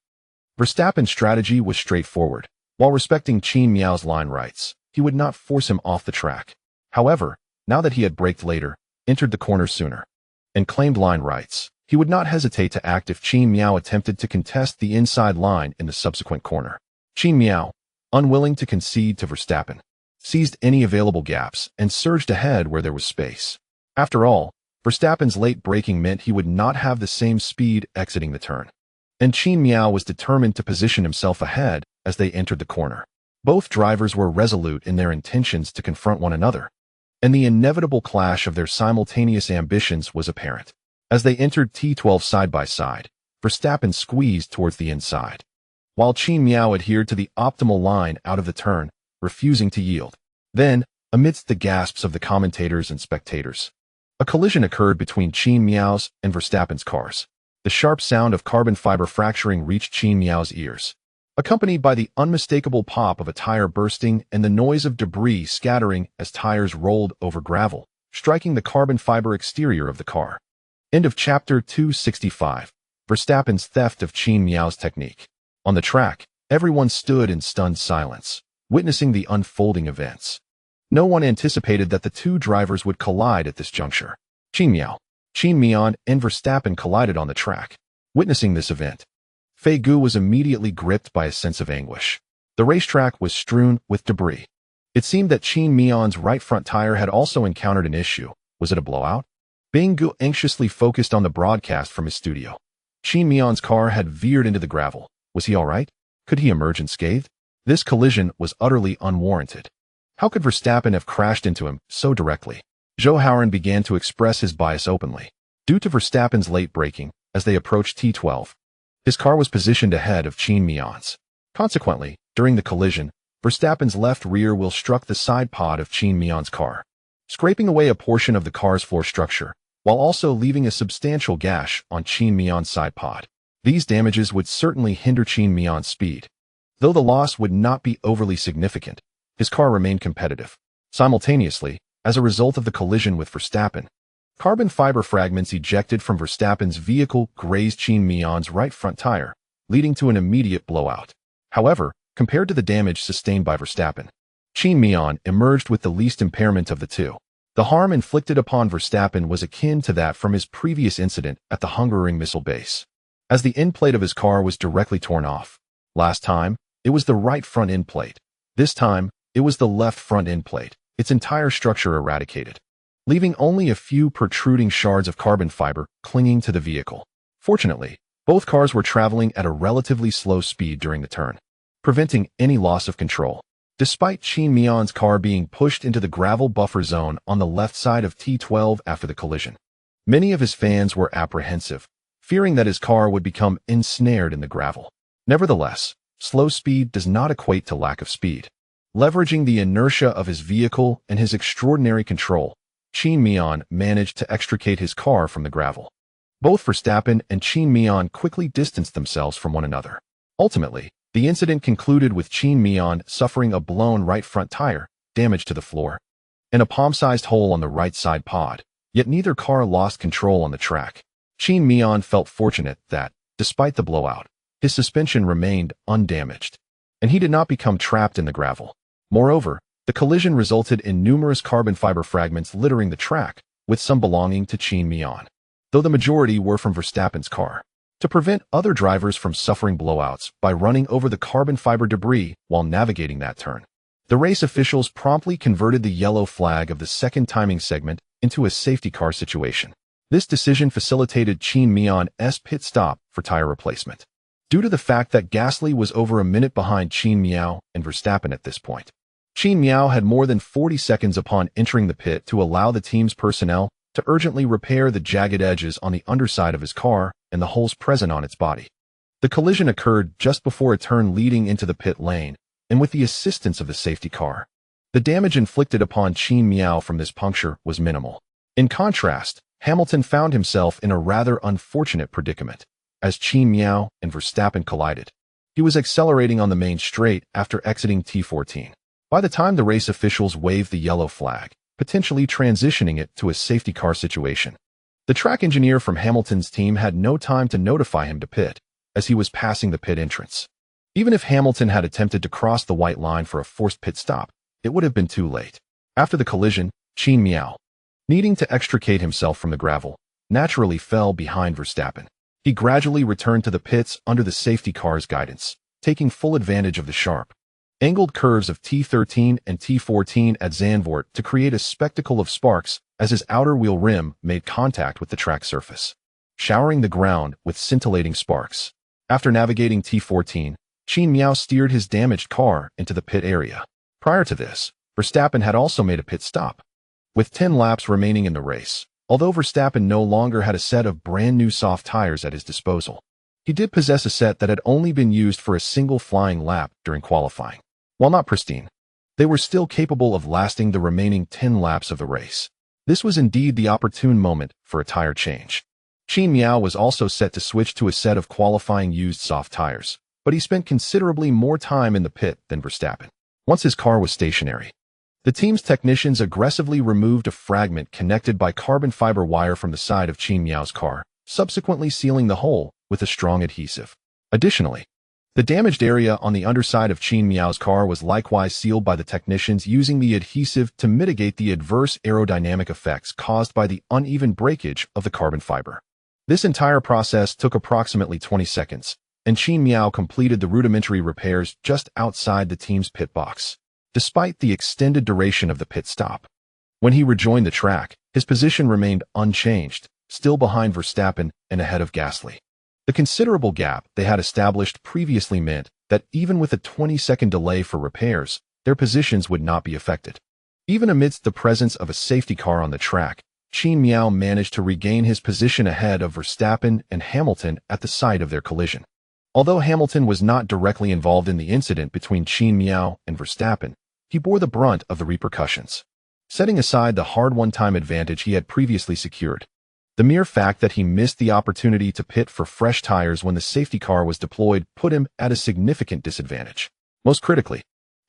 Verstappen's strategy was straightforward. While respecting Qin Mian's line rights, he would not force him off the track. However, now that he had braked later, entered the corner sooner, and claimed line rights, he would not hesitate to act if Qin Mian attempted to contest the inside line in the subsequent corner. Qin Mian, unwilling to concede to Verstappen, seized any available gaps and surged ahead where there was space. After all, Verstappen's late braking meant he would not have the same speed exiting the turn, and Qin Mian was determined to position himself ahead as they entered the corner. Both drivers were resolute in their intentions to confront one another, and the inevitable clash of their simultaneous ambitions was apparent. As they entered T12 side by side, Verstappen squeezed towards the inside, while Qin Mian adhered to the optimal line out of the turn, refusing to yield. Then, amidst the gasps of the commentators and spectators, a collision occurred between Qin Mian's and Verstappen's cars. The sharp sound of carbon fiber fracturing reached Qin Mian's ears, accompanied by the unmistakable pop of a tire bursting and the noise of debris scattering as tires rolled over gravel, striking the carbon fiber exterior of the car. End of chapter 265. Verstappen's theft of Qin Mian's technique. On the track, everyone stood in stunned silence, witnessing the unfolding events. No one anticipated that the two drivers would collide at this juncture. Qin Mian, and Verstappen collided on the track. Witnessing this event, Fei Gu was immediately gripped by a sense of anguish. The racetrack was strewn with debris. It seemed that Qin Mian's right front tire had also encountered an issue. Was it a blowout? Bing Gu anxiously focused on the broadcast from his studio. Qin Mian's car had veered into the gravel. Was he all right? Could he emerge unscathed? This collision was utterly unwarranted. How could Verstappen have crashed into him so directly? Zhou Hauran began to express his bias openly. Due to Verstappen's late braking, as they approached T12, his car was positioned ahead of Qin Mian's. Consequently, during the collision, Verstappen's left rear wheel struck the side pod of Qin Mian's car, scraping away a portion of the car's floor structure, while also leaving a substantial gash on Qin Mian's side pod. These damages would certainly hinder Qin Mian's speed. Though the loss would not be overly significant, his car remained competitive. Simultaneously, as a result of the collision with Verstappen, carbon fiber fragments ejected from Verstappen's vehicle grazed Qin Mian's right front tire, leading to an immediate blowout. However, compared to the damage sustained by Verstappen, Qin Mian emerged with the least impairment of the two. The harm inflicted upon Verstappen was akin to that from his previous incident at the Hungaroring missile base, as the end plate of his car was directly torn off. Last time, it was the right front end plate. This time, it was the left front end plate, its entire structure eradicated, leaving only a few protruding shards of carbon fiber clinging to the vehicle. Fortunately, both cars were traveling at a relatively slow speed during the turn, preventing any loss of control. Despite Qin Mian's car being pushed into the gravel buffer zone on the left side of T12 after the collision, many of his fans were apprehensive, fearing that his car would become ensnared in the gravel. Nevertheless, slow speed does not equate to lack of speed. Leveraging the inertia of his vehicle and his extraordinary control, Qin Mian managed to extricate his car from the gravel. Both Verstappen and Qin Mian quickly distanced themselves from one another. Ultimately, the incident concluded with Qin Mian suffering a blown right front tire, damage to the floor, and a palm-sized hole on the right side pod, yet neither car lost control on the track. Qin Mian felt fortunate that, despite the blowout, his suspension remained undamaged, and he did not become trapped in the gravel. Moreover, the collision resulted in numerous carbon fiber fragments littering the track, with some belonging to Qin Mian, though the majority were from Verstappen's car. To to prevent other drivers from suffering blowouts by running over the carbon fiber debris while navigating that turn. The race officials promptly converted the yellow flag of the second timing segment into a safety car situation. This decision facilitated Qin Mian's pit stop for tire replacement. Due to the fact that Gasly was over a minute behind Qin Mian and Verstappen at this point, Qin Mian had more than 40 seconds upon entering the pit to allow the team's personnel to urgently repair the jagged edges on the underside of his car and the holes present on its body. The collision occurred just before a turn leading into the pit lane, and with the assistance of the safety car. The damage inflicted upon Qin Mian from this puncture was minimal. In contrast, Hamilton found himself in a rather unfortunate predicament, as Qin Mian and Verstappen collided. He was accelerating on the main straight after exiting T14. By the time the race officials waved the yellow flag, potentially transitioning it to a safety car situation, the track engineer from Hamilton's team had no time to notify him to pit, as he was passing the pit entrance. Even if Hamilton had attempted to cross the white line for a forced pit stop, it would have been too late. After the collision, Qin Mian, needing to extricate himself from the gravel, naturally fell behind Verstappen. He gradually returned to the pits under the safety car's guidance, taking full advantage of the sharp, angled curves of T13 and T14 at Zandvoort to create a spectacle of sparks as his outer wheel rim made contact with the track surface, showering the ground with scintillating sparks. After navigating T14, Qin Mian steered his damaged car into the pit area. Prior to this, Verstappen had also made a pit stop. With 10 laps remaining in the race, although Verstappen no longer had a set of brand new soft tires at his disposal, he did possess a set that had only been used for a single flying lap during qualifying. While not pristine, they were still capable of lasting the remaining 10 laps of the race. This was indeed the opportune moment for a tire change. Qin Mian was also set to switch to a set of qualifying used soft tires, but he spent considerably more time in the pit than Verstappen. Once his car was stationary, the team's technicians aggressively removed a fragment connected by carbon fiber wire from the side of Qin Mian's car, subsequently sealing the hole with a strong adhesive. Additionally, the damaged area on the underside of Qin Mian's car was likewise sealed by the technicians using the adhesive to mitigate the adverse aerodynamic effects caused by the uneven breakage of the carbon fiber. This entire process took approximately 20 seconds, and Qin Mian completed the rudimentary repairs just outside the team's pit box. Despite the extended duration of the pit stop, when he rejoined the track, his position remained unchanged, still behind Verstappen and ahead of Gasly. The considerable gap they had established previously meant that even with a 20-second delay for repairs, their positions would not be affected. Even amidst the presence of a safety car on the track, Qin Mian managed to regain his position ahead of Verstappen and Hamilton at the site of their collision. Although Hamilton was not directly involved in the incident between Qin Mian and Verstappen, he bore the brunt of the repercussions. Setting aside the hard one-time advantage he had previously secured, the mere fact that he missed the opportunity to pit for fresh tires when the safety car was deployed put him at a significant disadvantage. Most critically,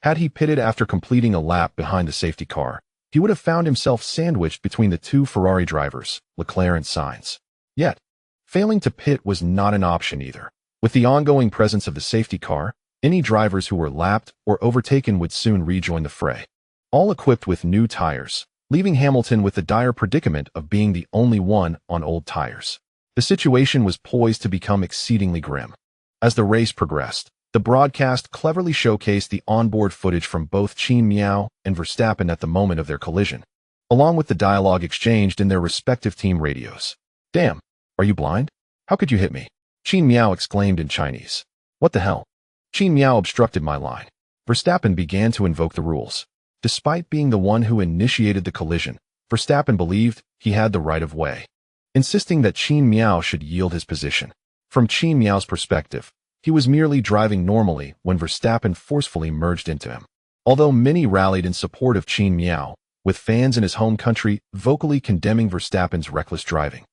had he pitted after completing a lap behind the safety car, he would have found himself sandwiched between the two Ferrari drivers, Leclerc and Sainz. Yet, failing to pit was not an option either. With the ongoing presence of the safety car, any drivers who were lapped or overtaken would soon rejoin the fray, all equipped with new tires, leaving Hamilton with the dire predicament of being the only one on old tires. The situation was poised to become exceedingly grim. As the race progressed, the broadcast cleverly showcased the onboard footage from both Qin Mian and Verstappen at the moment of their collision, along with the dialogue exchanged in their respective team radios. "Damn, are you blind? How could you hit me?" Qin Mian exclaimed in Chinese. "What the hell?" Qin Mian obstructed my line. Verstappen began to invoke the rules. Despite being the one who initiated the collision, Verstappen believed he had the right of way, insisting that Qin Mian should yield his position. From Qin Mian's perspective, he was merely driving normally when Verstappen forcefully merged into him. Although many rallied in support of Qin Mian, with fans in his home country vocally condemning Verstappen's reckless driving,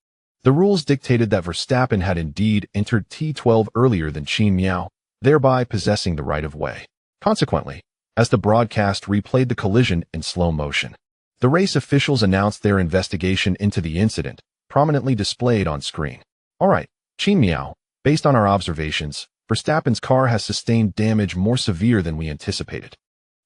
the rules dictated that Verstappen had indeed entered T12 earlier than Qin Mian, thereby possessing the right of way. Consequently, as the broadcast replayed the collision in slow motion, the race officials announced their investigation into the incident, prominently displayed on screen. "All right, Qin Mian, based on our observations, Verstappen's car has sustained damage more severe than we anticipated,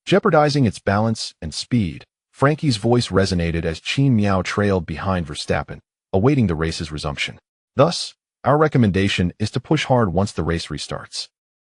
jeopardizing its balance and speed." Frankie's voice resonated as Qin Mian trailed behind Verstappen, awaiting the race's resumption. "Thus, Our recommendation is to push hard once the race restarts,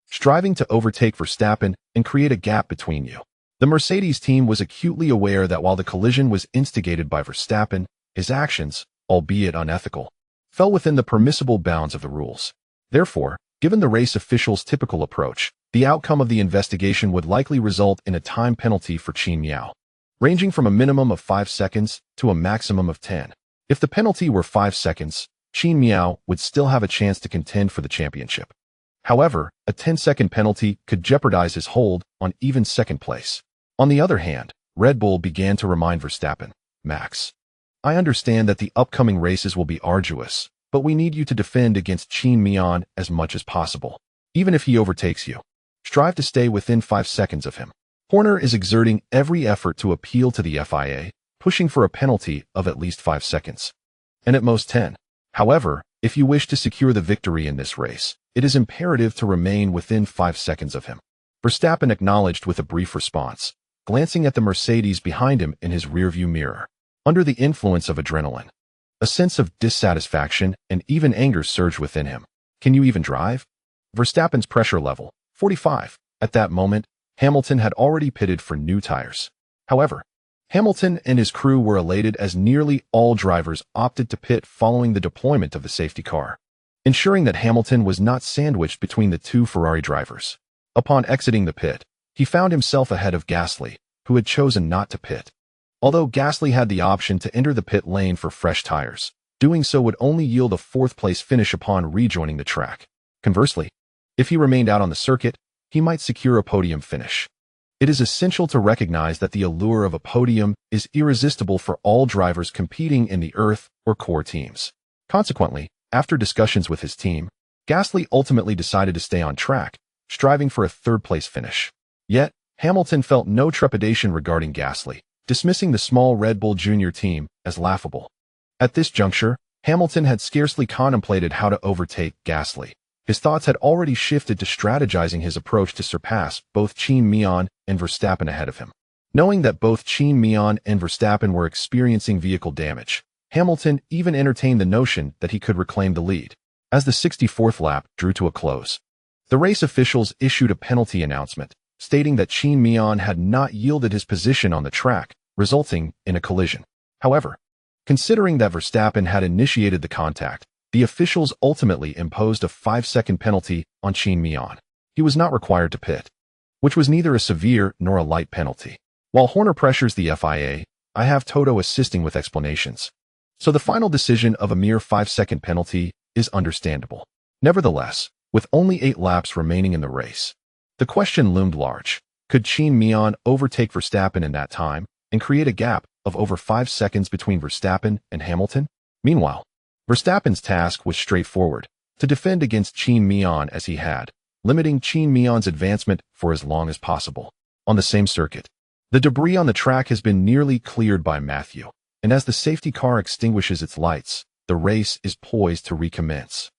striving to overtake Verstappen and create a gap between you. The Mercedes team was acutely aware that while the collision was instigated by Verstappen, his actions, albeit unethical, fell within the permissible bounds of the rules. Therefore, given the race officials' typical approach, the outcome of the investigation would likely result in a time penalty for Qin Mian, ranging from a minimum of 5 seconds to a maximum of 10. If the penalty were 5 seconds, Qin Mian would still have a chance to contend for the championship. However, a 10-second penalty could jeopardize his hold on even second place. On the other hand, Red Bull began to remind Verstappen, "Max, I understand that the upcoming races will be arduous, but we need you to defend against Qin Mian as much as possible. Even if he overtakes you, strive to stay within 5 seconds of him." Horner is exerting every effort to appeal to the FIA, pushing for a penalty of at least 5 seconds, and at most 10. However, if you wish to secure the victory in this race, it is imperative to remain within 5 seconds of him. Verstappen acknowledged with a brief response, glancing at the Mercedes behind him in his rearview mirror. Under the influence of adrenaline, a sense of dissatisfaction and even anger surged within him. Can you even drive? Verstappen's pressure level, 45. At that moment, Hamilton had already pitted for new tires. However, Hamilton and his crew were elated as nearly all drivers opted to pit following the deployment of the safety car, ensuring that Hamilton was not sandwiched between the two Ferrari drivers. Upon exiting the pit, he found himself ahead of Gasly, who had chosen not to pit. Although Gasly had the option to enter the pit lane for fresh tires, doing so would only yield a fourth-place finish upon rejoining the track. Conversely, if he remained out on the circuit, he might secure a podium finish. It is essential to recognize that the allure of a podium is irresistible for all drivers competing in the Earth or core teams. Consequently, after discussions with his team, Gasly ultimately decided to stay on track, striving for a third-place finish. Yet, Hamilton felt no trepidation regarding Gasly, dismissing the small Red Bull Junior team as laughable. At this juncture, Hamilton had scarcely contemplated how to overtake Gasly. His thoughts had already shifted to strategizing his approach to surpass both Qin Mian and Verstappen ahead of him. Knowing that both Qin Mian and Verstappen were experiencing vehicle damage, Hamilton even entertained the notion that he could reclaim the lead. As the 64th lap drew to a close, the race officials issued a penalty announcement, stating that Qin Mian had not yielded his position on the track, resulting in a collision. However, considering that Verstappen had initiated the contact, the officials ultimately imposed a 5-second penalty on Qin Mian. He was not required to pit, which was neither a severe nor a light penalty. While Horner pressures the FIA, I have Toto assisting with explanations. So the final decision of a mere 5-second penalty is understandable. Nevertheless, with only 8 laps remaining in the race, the question loomed large. Could Qin Mian overtake Verstappen in that time and create a gap of over 5 seconds between Verstappen and Hamilton? Meanwhile, Verstappen's task was straightforward, to defend against Qin Mian as he had, limiting Qin Mian's advancement for as long as possible. On the same circuit, the debris on the track has been nearly cleared by Matthew, and as the safety car extinguishes its lights, the race is poised to recommence.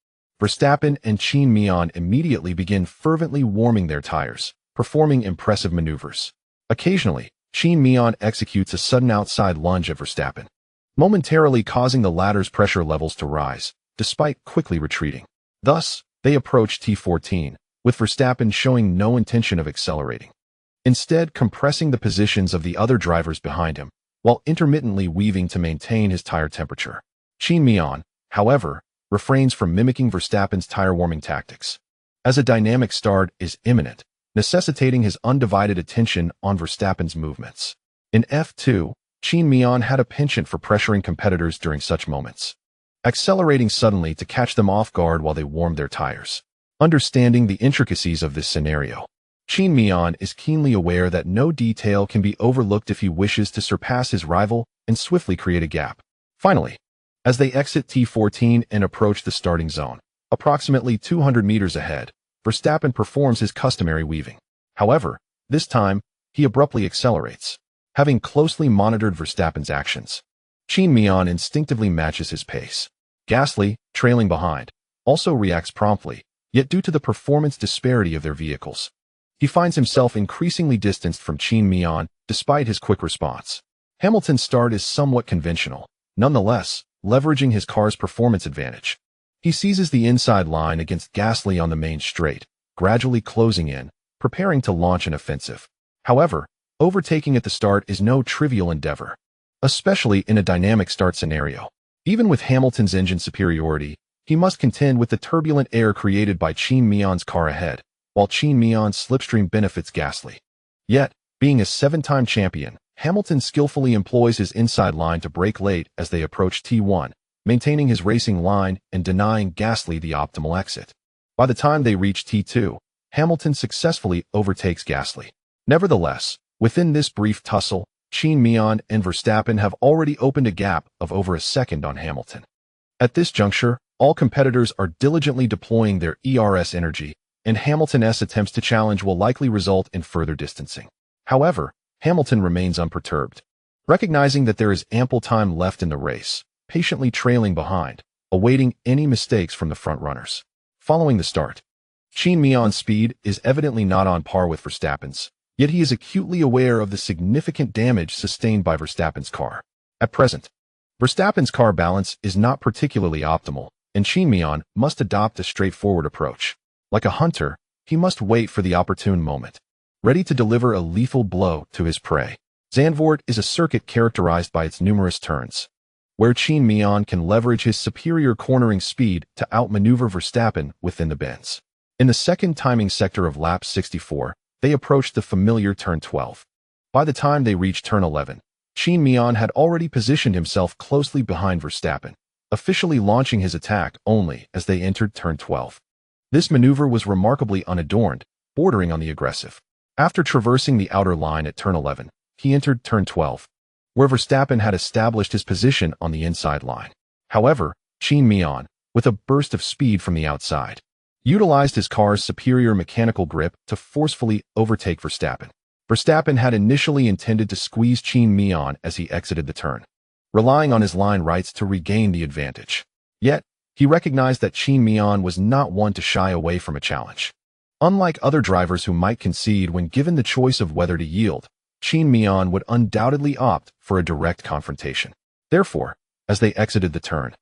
Verstappen and Qin Mian immediately begin fervently warming their tires, performing impressive maneuvers. Occasionally, Qin Mian executes a sudden outside lunge at Verstappen, momentarily causing the latter's pressure levels to rise, despite quickly retreating. Thus, they approach T14, with Verstappen showing no intention of accelerating, instead compressing the positions of the other drivers behind him, while intermittently weaving to maintain his tire temperature. Qin Mian, however, refrains from mimicking Verstappen's tire-warming tactics, as a dynamic start is imminent, necessitating his undivided attention on Verstappen's movements. In F2, Qin Mian had a penchant for pressuring competitors during such moments, accelerating suddenly to catch them off guard while they warmed their tires. Understanding the intricacies of this scenario, Qin Mian is keenly aware that no detail can be overlooked if he wishes to surpass his rival and swiftly create a gap. Finally, as they exit T14 and approach the starting zone, approximately 200 meters ahead, Verstappen performs his customary weaving. However, this time, he abruptly accelerates. Having closely monitored Verstappen's actions, Qin Mian instinctively matches his pace. Gasly, trailing behind, also reacts promptly, yet due to the performance disparity of their vehicles, he finds himself increasingly distanced from Qin Mian despite his quick response. Hamilton's start is somewhat conventional, nonetheless, leveraging his car's performance advantage. He seizes the inside line against Gasly on the main straight, gradually closing in, preparing to launch an offensive. However, overtaking at the start is no trivial endeavor, especially in a dynamic start scenario. Even with Hamilton's engine superiority, he must contend with the turbulent air created by Qin Mian's car ahead, while Qin Mian's slipstream benefits Gasly. Yet, being a 7-time champion, Hamilton skillfully employs his inside line to brake late as they approach T1, maintaining his racing line and denying Gasly the optimal exit. By the time they reach T2, Hamilton successfully overtakes Gasly. Nevertheless, within this brief tussle, Qin Mian and Verstappen have already opened a gap of over a second on Hamilton. At this juncture, all competitors are diligently deploying their ERS energy, and Hamilton's attempts to challenge will likely result in further distancing. However, Hamilton remains unperturbed. Recognizing that there is ample time left in the race, patiently trailing behind, awaiting any mistakes from the front-runners. Following the start, Qin Mian's speed is evidently not on par with Verstappen's, yet he is acutely aware of the significant damage sustained by Verstappen's car. At present, Verstappen's car balance is not particularly optimal, and Qin Mian must adopt a straightforward approach. Like a hunter, he must wait for the opportune moment, ready to deliver a lethal blow to his prey. Zandvoort is a circuit characterized by its numerous turns, where Qin Mian can leverage his superior cornering speed to outmaneuver Verstappen within the bends. In the second timing sector of lap 64, they approached the familiar turn 12. By the time they reached turn 11, Qin Mian had already positioned himself closely behind Verstappen, officially launching his attack only as they entered turn 12. This maneuver was remarkably unadorned, bordering on the aggressive. After traversing the outer line at turn 11, he entered turn 12, where Verstappen had established his position on the inside line. However, Qin Mian, with a burst of speed from the outside, utilized his car's superior mechanical grip to forcefully overtake Verstappen. Verstappen had initially intended to squeeze Qin Mian as he exited the turn, relying on his line rights to regain the advantage. Yet, he recognized that Qin Mian was not one to shy away from a challenge. Unlike other drivers who might concede when given the choice of whether to yield, Qin Mian would undoubtedly opt for a direct confrontation. Therefore, as they exited the turn,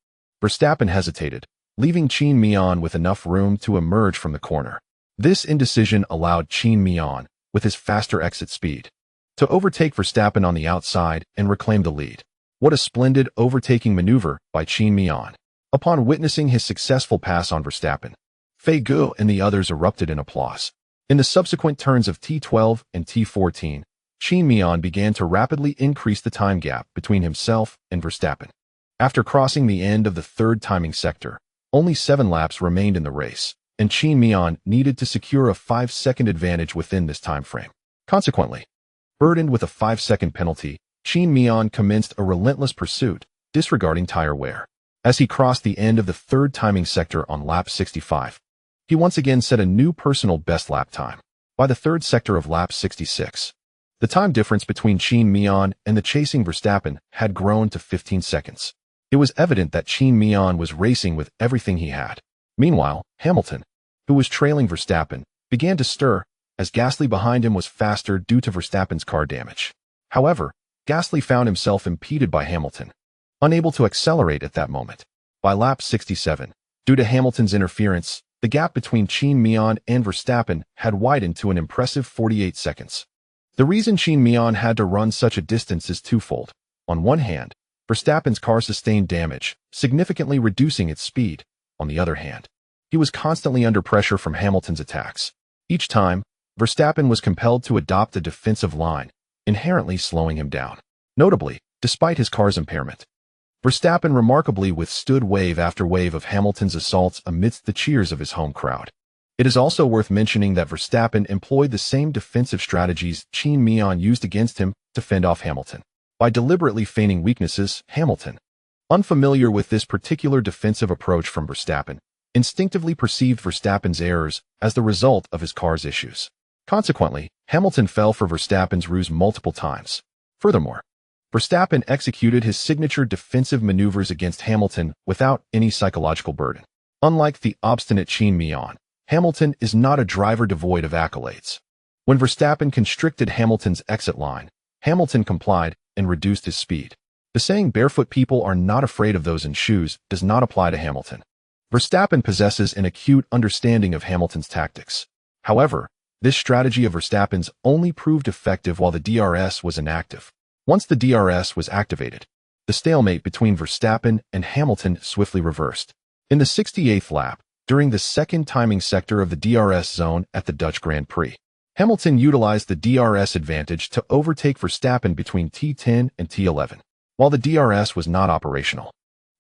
Verstappen hesitated, leaving Qin Mian with enough room to emerge from the corner. This indecision allowed Qin Mian, with his faster exit speed, to overtake Verstappen on the outside and reclaim the lead. What a splendid overtaking maneuver by Qin Mian. Upon witnessing his successful pass on Verstappen, Fei Guo and the others erupted in applause. In the subsequent turns of T12 and T14, Qin Mian began to rapidly increase the time gap between himself and Verstappen. After crossing the end of the third timing sector, only 7 laps remained in the race, and Qin Mian needed to secure a 5-second advantage within this time frame. Consequently, burdened with a 5-second penalty, Qin Mian commenced a relentless pursuit, disregarding tire wear. As he crossed the end of the third timing sector on lap 65, he once again set a new personal best lap time. By the third sector of lap 66, the time difference between Qin Mian and the chasing Verstappen had grown to 15 seconds. It was evident that Qin Mian was racing with everything he had. Meanwhile, Hamilton, who was trailing Verstappen, began to stir, as Gasly behind him was faster due to Verstappen's car damage. However, Gasly found himself impeded by Hamilton, unable to accelerate at that moment. By lap 67, due to Hamilton's interference, the gap between Qin Mian and Verstappen had widened to an impressive 48 seconds. The reason Qin Mian had to run such a distance is twofold. On one hand, Verstappen's car sustained damage, significantly reducing its speed. On the other hand, he was constantly under pressure from Hamilton's attacks. Each time, Verstappen was compelled to adopt a defensive line, inherently slowing him down. Notably, despite his car's impairment, Verstappen remarkably withstood wave after wave of Hamilton's assaults amidst the cheers of his home crowd. It is also worth mentioning that Verstappen employed the same defensive strategies Qin Mian used against him to fend off Hamilton. By deliberately feigning weaknesses, Hamilton, unfamiliar with this particular defensive approach from Verstappen, instinctively perceived Verstappen's errors as the result of his car's issues. Consequently, Hamilton fell for Verstappen's ruse multiple times. Furthermore, Verstappen executed his signature defensive maneuvers against Hamilton without any psychological burden. Unlike the obstinate Qin Mian, Hamilton is not a driver devoid of accolades. When Verstappen constricted Hamilton's exit line, Hamilton complied and reduced his speed. The saying "barefoot people are not afraid of those in shoes" does not apply to Hamilton. Verstappen possesses an acute understanding of Hamilton's tactics. However, this strategy of Verstappen's only proved effective while the DRS was inactive. Once the DRS was activated, the stalemate between Verstappen and Hamilton swiftly reversed. In the 68th lap, during the second timing sector of the DRS zone at the Dutch Grand Prix, Hamilton utilized the DRS advantage to overtake Verstappen between T10 and T11. While the DRS was not operational,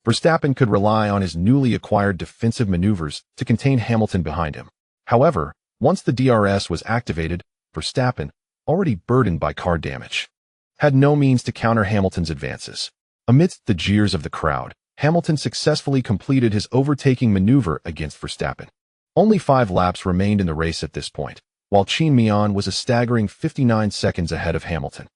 Verstappen could rely on his newly acquired defensive maneuvers to contain Hamilton behind him. However, once the DRS was activated, Verstappen, already burdened by car damage, had no means to counter Hamilton's advances. Amidst the jeers of the crowd, Hamilton successfully completed his overtaking maneuver against Verstappen. Only 5 laps remained in the race at this point, while Qin Mian was a staggering 59 seconds ahead of Hamilton.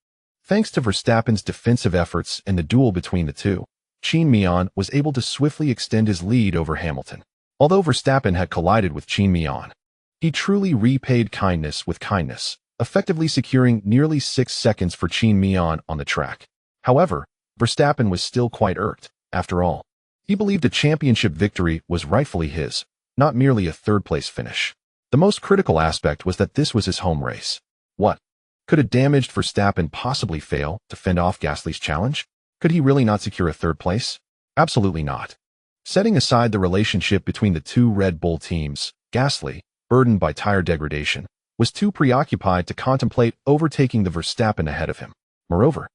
Thanks to Verstappen's defensive efforts and the duel between the two, Qin Mian was able to swiftly extend his lead over Hamilton. Although Verstappen had collided with Qin Mian, he truly repaid kindness with kindness, effectively securing nearly 6 seconds for Qin Mian on the track. However, Verstappen was still quite irked. After all, he believed a championship victory was rightfully his, not merely a third-place finish. The most critical aspect was that this was his home race. What? Could a damaged Verstappen possibly fail to fend off Gasly's challenge? Could he really not secure a third place? Absolutely not. Setting aside the relationship between the two Red Bull teams, Gasly, burdened by tire degradation, was too preoccupied to contemplate overtaking the Verstappen ahead of him. Moreover,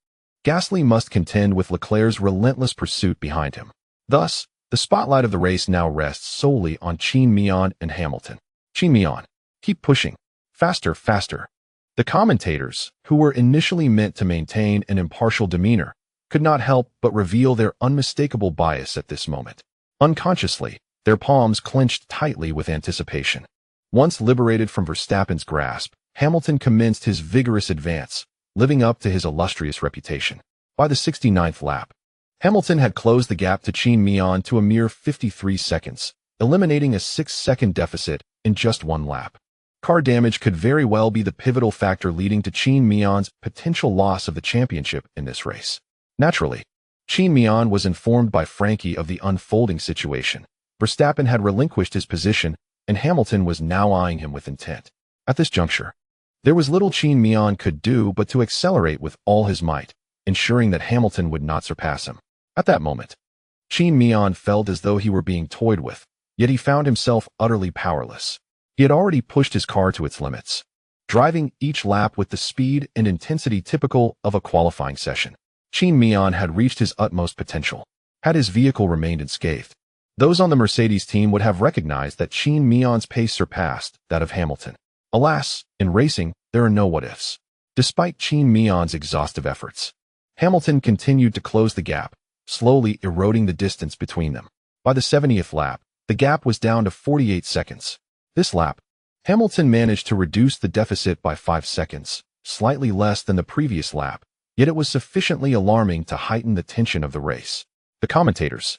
Gasly must contend with Leclerc's relentless pursuit behind him. Thus, the spotlight of the race now rests solely on Qin Mian and Hamilton. Qin Mian, keep pushing. Faster, faster. The commentators, who were initially meant to maintain an impartial demeanor, could not help but reveal their unmistakable bias at this moment. Unconsciously, their palms clenched tightly with anticipation. Once liberated from Verstappen's grasp, Hamilton commenced his vigorous advance, living up to his illustrious reputation. By the 69th lap, Hamilton had closed the gap to Qin Mian to a mere 53 seconds, eliminating a 6-second deficit in just 1 lap. Car damage could very well be the pivotal factor leading to Qin Mian's potential loss of the championship in this race. Naturally, Qin Mian was informed by Frankie of the unfolding situation. Verstappen had relinquished his position, and Hamilton was now eyeing him with intent. At this juncture, there was little Qin Mian could do but to accelerate with all his might, ensuring that Hamilton would not surpass him. At that moment, Qin Mian felt as though he were being toyed with, yet he found himself utterly powerless. He had already pushed his car to its limits, driving each lap with the speed and intensity typical of a qualifying session. Qin Mian had reached his utmost potential. Had his vehicle remained unscathed, those on the Mercedes team would have recognized that Qin Mian's pace surpassed that of Hamilton. Alas, in racing, there are no what-ifs. Despite Qin Mian's exhaustive efforts, Hamilton continued to close the gap, slowly eroding the distance between them. By the 70th lap, the gap was down to 48 seconds. This lap, Hamilton managed to reduce the deficit by 5 seconds, slightly less than the previous lap, yet it was sufficiently alarming to heighten the tension of the race. The commentators,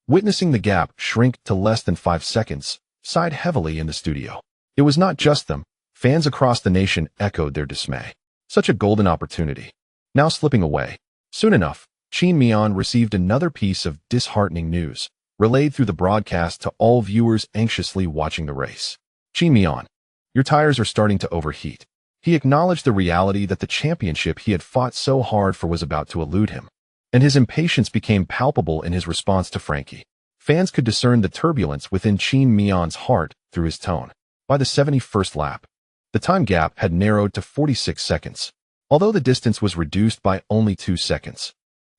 witnessing the gap shrink to less than 5 seconds, sighed heavily in the studio. It was not just them. Fans across the nation echoed their dismay. Such a golden opportunity, now slipping away. Soon enough, Qin Mian received another piece of disheartening news, relayed through the broadcast to all viewers anxiously watching the race. Qin Mian, your tires are starting to overheat. He acknowledged the reality that the championship he had fought so hard for was about to elude him, and his impatience became palpable in his response to Frankie. Fans could discern the turbulence within Qin Mian's heart through his tone. By the 71st lap, the time gap had narrowed to 46 seconds, although the distance was reduced by only 2 seconds.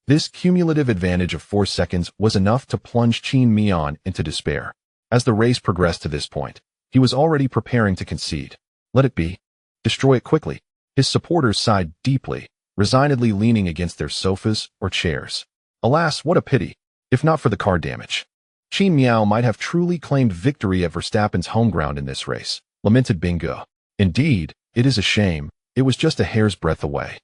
This cumulative advantage of 4 seconds was enough to plunge Qin Mian into despair. As the race progressed to this point, he was already preparing to concede. Let it be. Destroy it quickly. His supporters sighed deeply, resignedly leaning against their sofas or chairs. Alas, what a pity, if not for the car damage. Qin Mian might have truly claimed victory at Verstappen's home ground in this race, lamented Bingo. Indeed, it is a shame, it was just a hair's breadth away.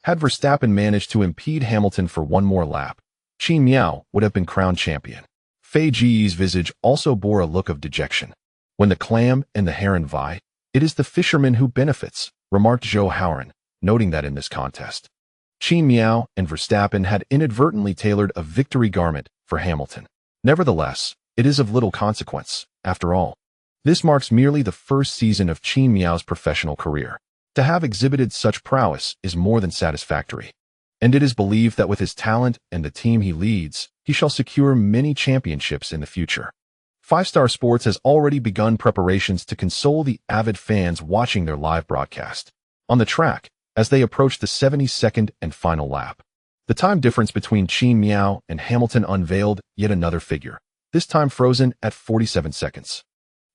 Had Verstappen managed to impede Hamilton for one more lap, Qin Mian would have been crowned champion. Fei Ji's visage also bore a look of dejection. When the clam and the heron vie, it is the fisherman who benefits, remarked Zhou Hauran, noting that in this contest, Qin Mian and Verstappen had inadvertently tailored a victory garment for Hamilton. Nevertheless, it is of little consequence, after all. This marks merely the first season of Qin Miao's professional career. To have exhibited such prowess is more than satisfactory. And it is believed that with his talent and the team he leads, he shall secure many championships in the future. 5-Star Sports has already begun preparations to console the avid fans watching their live broadcast. On the track, as they approach the 72nd and final lap, the time difference between Qin Mian and Hamilton unveiled yet another figure, this time frozen at 47 seconds.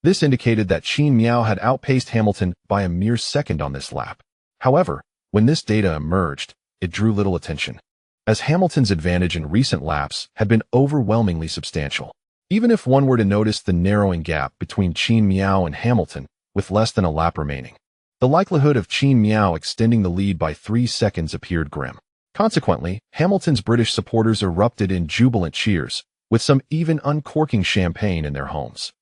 This indicated that Qin Mian had outpaced Hamilton by a mere second on this lap. However, when this data emerged, it drew little attention, as Hamilton's advantage in recent laps had been overwhelmingly substantial. Even if one were to notice the narrowing gap between Qin Mian and Hamilton, with less than a lap remaining, the likelihood of Qin Mian extending the lead by 3 seconds appeared grim. Consequently, Hamilton's British supporters erupted in jubilant cheers, with some even uncorking champagne in their homes.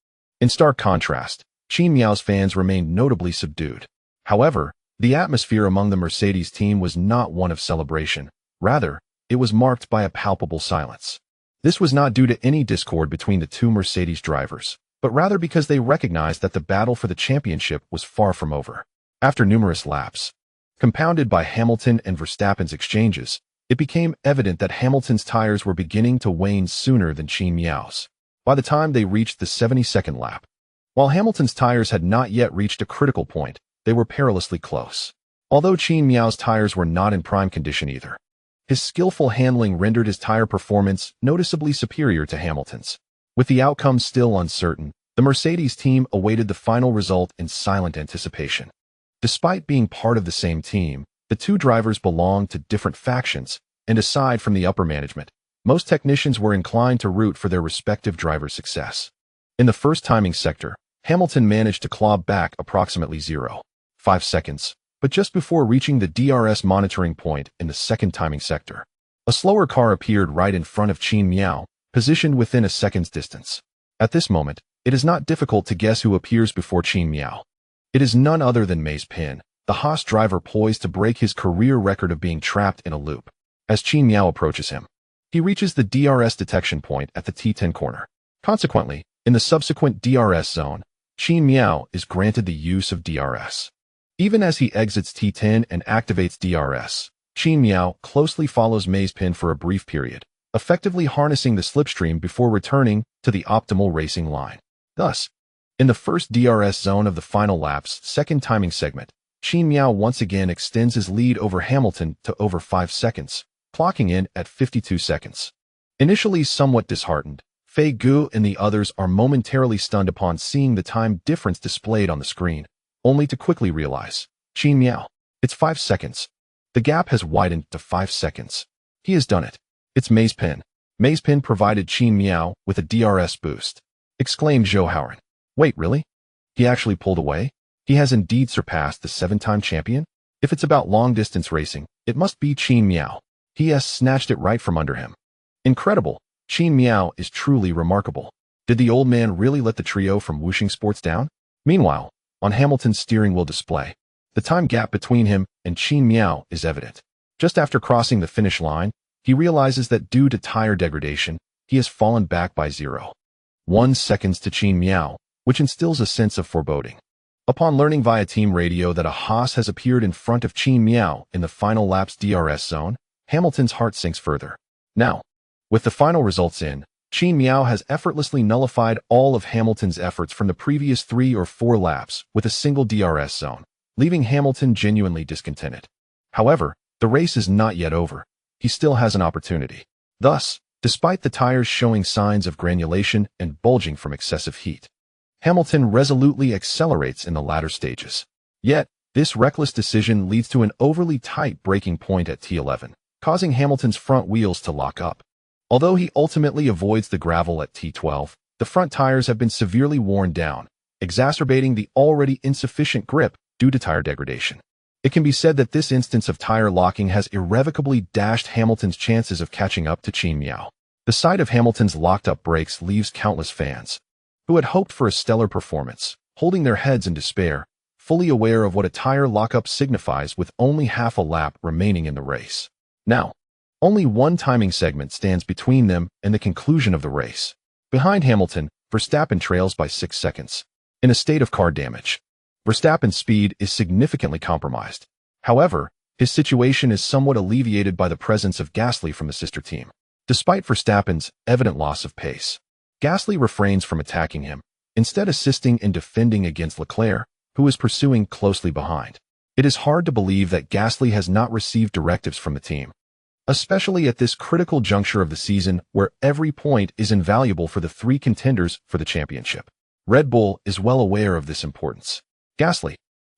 In stark contrast, Qin Miao's fans remained notably subdued. However, the atmosphere among the Mercedes team was not one of celebration. Rather, it was marked by a palpable silence. This was not due to any discord between the two Mercedes drivers, but rather because they recognized that the battle for the championship was far from over. After numerous laps, compounded by Hamilton and Verstappen's exchanges, it became evident that Hamilton's tires were beginning to wane sooner than Qin Miao's. By the time they reached the 72nd lap, while Hamilton's tires had not yet reached a critical point, they were perilously close. Although Qin Miao's tires were not in prime condition either, his skillful handling rendered his tire performance noticeably superior to Hamilton's. With the outcome still uncertain, the Mercedes team awaited the final result in silent anticipation. Despite being part of the same team, the two drivers belonged to different factions, and aside from the upper management, most technicians were inclined to root for their respective drivers' success. In the first timing sector, Hamilton managed to claw back approximately 0.5 seconds, but just before reaching the DRS monitoring point in the second timing sector, a slower car appeared right in front of Qin Mian, positioned within a second's distance. At this moment, it is not difficult to guess who appears before Qin Mian. It is none other than Mazepin, the Haas driver poised to break his career record of being trapped in a loop. As Qin Mian approaches him, he reaches the DRS detection point at the T10 corner. Consequently, in the subsequent DRS zone, Qin Mian is granted the use of DRS. Even as he exits T10 and activates DRS, Qin Mian closely follows Mazepin for a brief period, effectively harnessing the slipstream before returning to the optimal racing line. Thus, in the first DRS zone of the final lap's second timing segment, Qin Mian once again extends his lead over Hamilton to over 5 seconds, clocking in at 52 seconds. Initially somewhat disheartened, Fei Gu and the others are momentarily stunned upon seeing the time difference displayed on the screen, only to quickly realize, Qin Mian, it's 5 seconds. The gap has widened to 5 seconds. He has done it. It's Mazepin. Mazepin provided Qin Mian with a DRS boost, exclaimed Zhou Hauran. Wait, really? He actually pulled away? He has indeed surpassed the 7-time champion? If it's about long-distance racing, it must be Qin Mian. He has snatched it right from under him. Incredible. Qin Mian is truly remarkable. Did the old man really let the trio from Wuxing Sports down? Meanwhile, on Hamilton's steering wheel display, the time gap between him and Qin Mian is evident. Just after crossing the finish line, he realizes that due to tire degradation, he has fallen back by 0.1 seconds to Qin Mian, which instills a sense of foreboding. Upon learning via team radio that a Haas has appeared in front of Qin Mian in the final lap's DRS zone, Hamilton's heart sinks further. Now, with the final results in, Qin Mian has effortlessly nullified all of Hamilton's efforts from the previous 3 or 4 laps with a single DRS zone, leaving Hamilton genuinely discontented. However, the race is not yet over. He still has an opportunity. Thus, despite the tires showing signs of granulation and bulging from excessive heat, Hamilton resolutely accelerates in the latter stages. Yet, this reckless decision leads to an overly tight braking point at T11, causing Hamilton's front wheels to lock up. Although he ultimately avoids the gravel at T12, the front tires have been severely worn down, exacerbating the already insufficient grip due to tire degradation. It can be said that this instance of tire locking has irrevocably dashed Hamilton's chances of catching up to Qin Mian. The sight of Hamilton's locked-up brakes leaves countless fans, who had hoped for a stellar performance, holding their heads in despair, fully aware of what a tire lockup signifies with only half a lap remaining in the race. Now, only one timing segment stands between them and the conclusion of the race. Behind Hamilton, Verstappen trails by 6 seconds. In a state of car damage, Verstappen's speed is significantly compromised. However, his situation is somewhat alleviated by the presence of Gasly from the sister team. Despite Verstappen's evident loss of pace, Gasly refrains from attacking him, instead assisting in defending against Leclerc, who is pursuing closely behind. It is hard to believe that Gasly has not received directives from the team, especially at this critical juncture of the season where every point is invaluable for the three contenders for the championship. Red Bull is well aware of this importance. Gasly,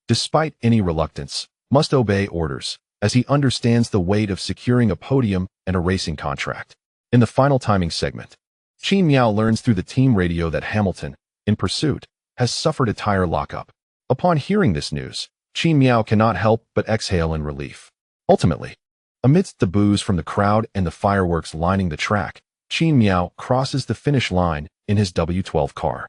despite any reluctance, must obey orders, as he understands the weight of securing a podium and a racing contract. In the final timing segment, Qin Mian learns through the team radio that Hamilton, in pursuit, has suffered a tire lockup. Upon hearing this news, Qin Mian cannot help but exhale in relief. Ultimately, amidst the boos from the crowd and the fireworks lining the track, Qin Mian crosses the finish line in his W12 car.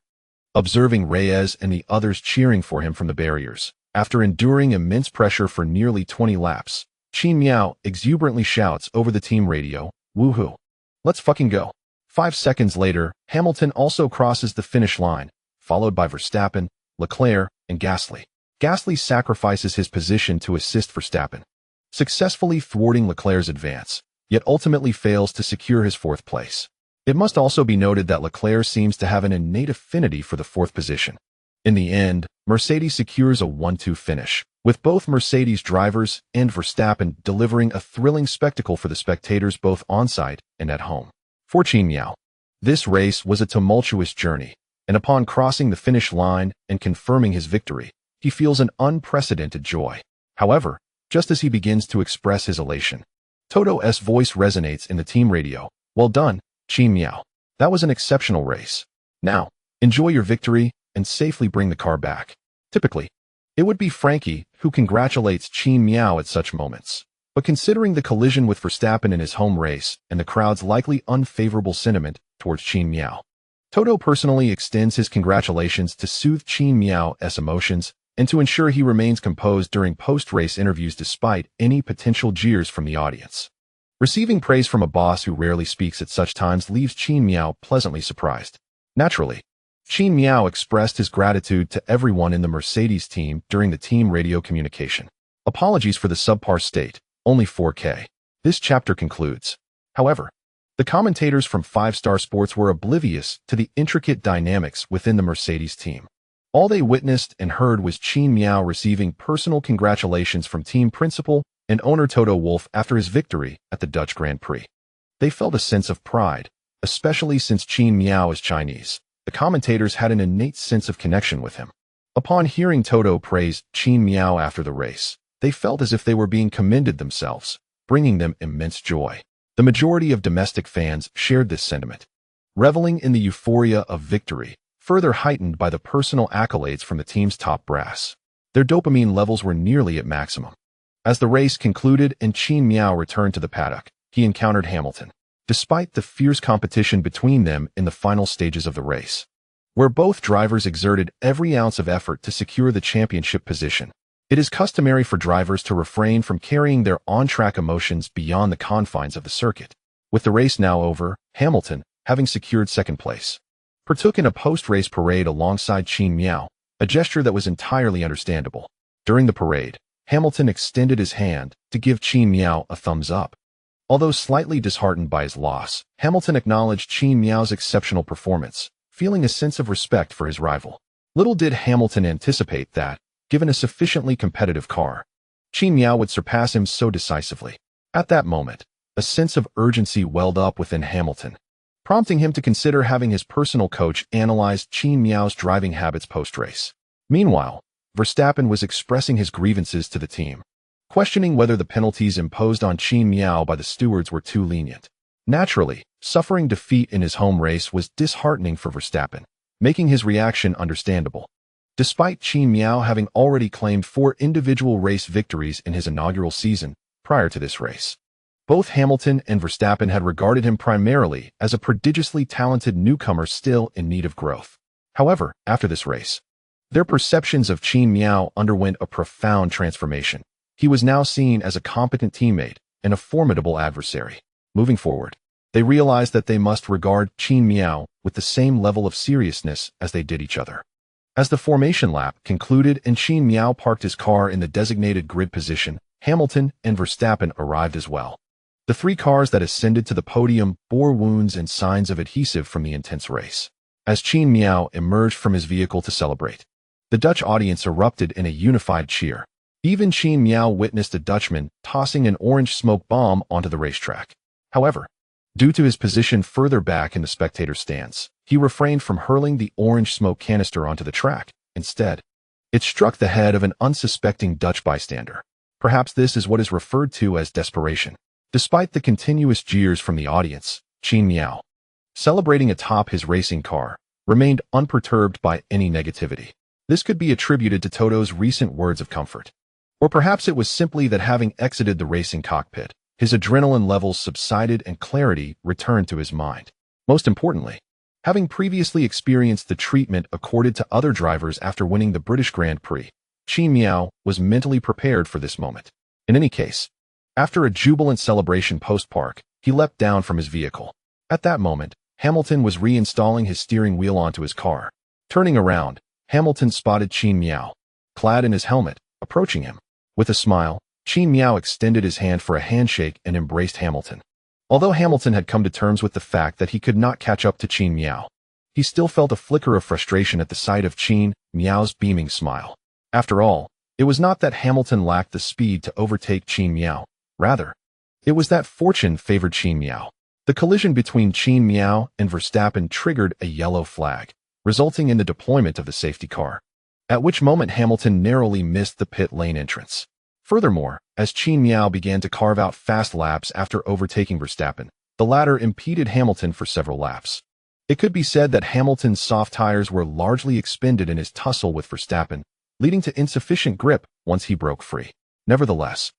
Observing Reyes and the others cheering for him from the barriers, after enduring immense pressure for nearly 20 laps, Qin Mian exuberantly shouts over the team radio, "Woohoo! Let's fucking go." 5 seconds later, Hamilton also crosses the finish line, followed by Verstappen, Leclerc, and Gasly. Gasly sacrifices his position to assist Verstappen, successfully thwarting Leclerc's advance, yet ultimately fails to secure his 4th place. It must also be noted that Leclerc seems to have an innate affinity for the 4th position. In the end, Mercedes secures a 1-2 finish, with both Mercedes drivers and Verstappen delivering a thrilling spectacle for the spectators both on-site and at home. For Qin Mian, this race was a tumultuous journey, and upon crossing the finish line and confirming his victory, he feels an unprecedented joy. However, just as he begins to express his elation, Toto's voice resonates in the team radio. "Well done, Qin Mian. That was an exceptional race. Now, enjoy your victory and safely bring the car back." Typically, it would be Frankie who congratulates Qin Mian at such moments. But considering the collision with Verstappen in his home race and the crowd's likely unfavorable sentiment towards Qin Mian, Toto personally extends his congratulations to soothe Qin Mian's emotions and to ensure he remains composed during post-race interviews despite any potential jeers from the audience. Receiving praise from a boss who rarely speaks at such times leaves Qin Mian pleasantly surprised. Naturally, Qin Mian expressed his gratitude to everyone in the Mercedes team during the team radio communication. Apologies for the subpar state, only 4K. This chapter concludes. However, the commentators from 5-Star Sports were oblivious to the intricate dynamics within the Mercedes team. All they witnessed and heard was Qin Mian receiving personal congratulations from team principal and owner Toto Wolff after his victory at the Dutch Grand Prix. They felt a sense of pride, especially since Qin Mian is Chinese. The commentators had an innate sense of connection with him. Upon hearing Toto praise Qin Mian after the race, they felt as if they were being commended themselves, bringing them immense joy. The majority of domestic fans shared this sentiment, reveling in the euphoria of victory, further heightened by the personal accolades from the team's top brass. Their dopamine levels were nearly at maximum. As the race concluded and Qin Mian returned to the paddock, he encountered Hamilton, despite the fierce competition between them in the final stages of the race, where both drivers exerted every ounce of effort to secure the championship position. It is customary for drivers to refrain from carrying their on-track emotions beyond the confines of the circuit. With the race now over, Hamilton, having secured 2nd place, partook in a post-race parade alongside Qin Mian, a gesture that was entirely understandable. During the parade, Hamilton extended his hand to give Qin Mian a thumbs up. Although slightly disheartened by his loss, Hamilton acknowledged Qin Mian's exceptional performance, feeling a sense of respect for his rival. Little did Hamilton anticipate that, given a sufficiently competitive car, Qin Mian would surpass him so decisively. At that moment, a sense of urgency welled up within Hamilton, prompting him to consider having his personal coach analyze Qin Mian's driving habits post-race. Meanwhile, Verstappen was expressing his grievances to the team, questioning whether the penalties imposed on Qin Mian by the stewards were too lenient. Naturally, suffering defeat in his home race was disheartening for Verstappen, making his reaction understandable. Despite Qin Mian having already claimed 4 individual race victories in his inaugural season prior to this race, both Hamilton and Verstappen had regarded him primarily as a prodigiously talented newcomer still in need of growth. However, after this race, their perceptions of Qin Mian underwent a profound transformation. He was now seen as a competent teammate and a formidable adversary. Moving forward, They realized that they must regard Qin Mian with the same level of seriousness as they did each other. As the formation lap concluded and Qin Mian parked his car in the designated grid position, Hamilton and Verstappen arrived as well. The three cars that ascended to the podium bore wounds and signs of adhesive from the intense race. As Qin Mian emerged from his vehicle to celebrate, the Dutch audience erupted in a unified cheer. Even Qin Mian witnessed a Dutchman tossing an orange smoke bomb onto the racetrack. However, due to his position further back in the spectator stands, he refrained from hurling the orange smoke canister onto the track. Instead, it struck the head of an unsuspecting Dutch bystander. Perhaps this is what is referred to as desperation. Despite the continuous jeers from the audience, Qin Mian, celebrating atop his racing car, remained unperturbed by any negativity. This could be attributed to Toto's recent words of comfort. Or perhaps it was simply that having exited the racing cockpit, his adrenaline levels subsided and clarity returned to his mind. Most importantly, having previously experienced the treatment accorded to other drivers after winning the British Grand Prix, Qin Mian was mentally prepared for this moment. In any case, after a jubilant celebration post-park, he leapt down from his vehicle. At that moment, Hamilton was reinstalling his steering wheel onto his car. Turning around, Hamilton spotted Qin Mian, clad in his helmet, approaching him. With a smile, Qin Mian extended his hand for a handshake and embraced Hamilton. Although Hamilton had come to terms with the fact that he could not catch up to Qin Mian, he still felt a flicker of frustration at the sight of Qin Mian's beaming smile. After all, it was not that Hamilton lacked the speed to overtake Qin Mian. Rather, it was that fortune favored Qin Mian. The collision between Qin Mian and Verstappen triggered a yellow flag, resulting in the deployment of the safety car, at which moment Hamilton narrowly missed the pit lane entrance. Furthermore, as Qin Mian began to carve out fast laps after overtaking Verstappen, the latter impeded Hamilton for several laps. It could be said that Hamilton's soft tires were largely expended in his tussle with Verstappen, leading to insufficient grip once he broke free. Nevertheless,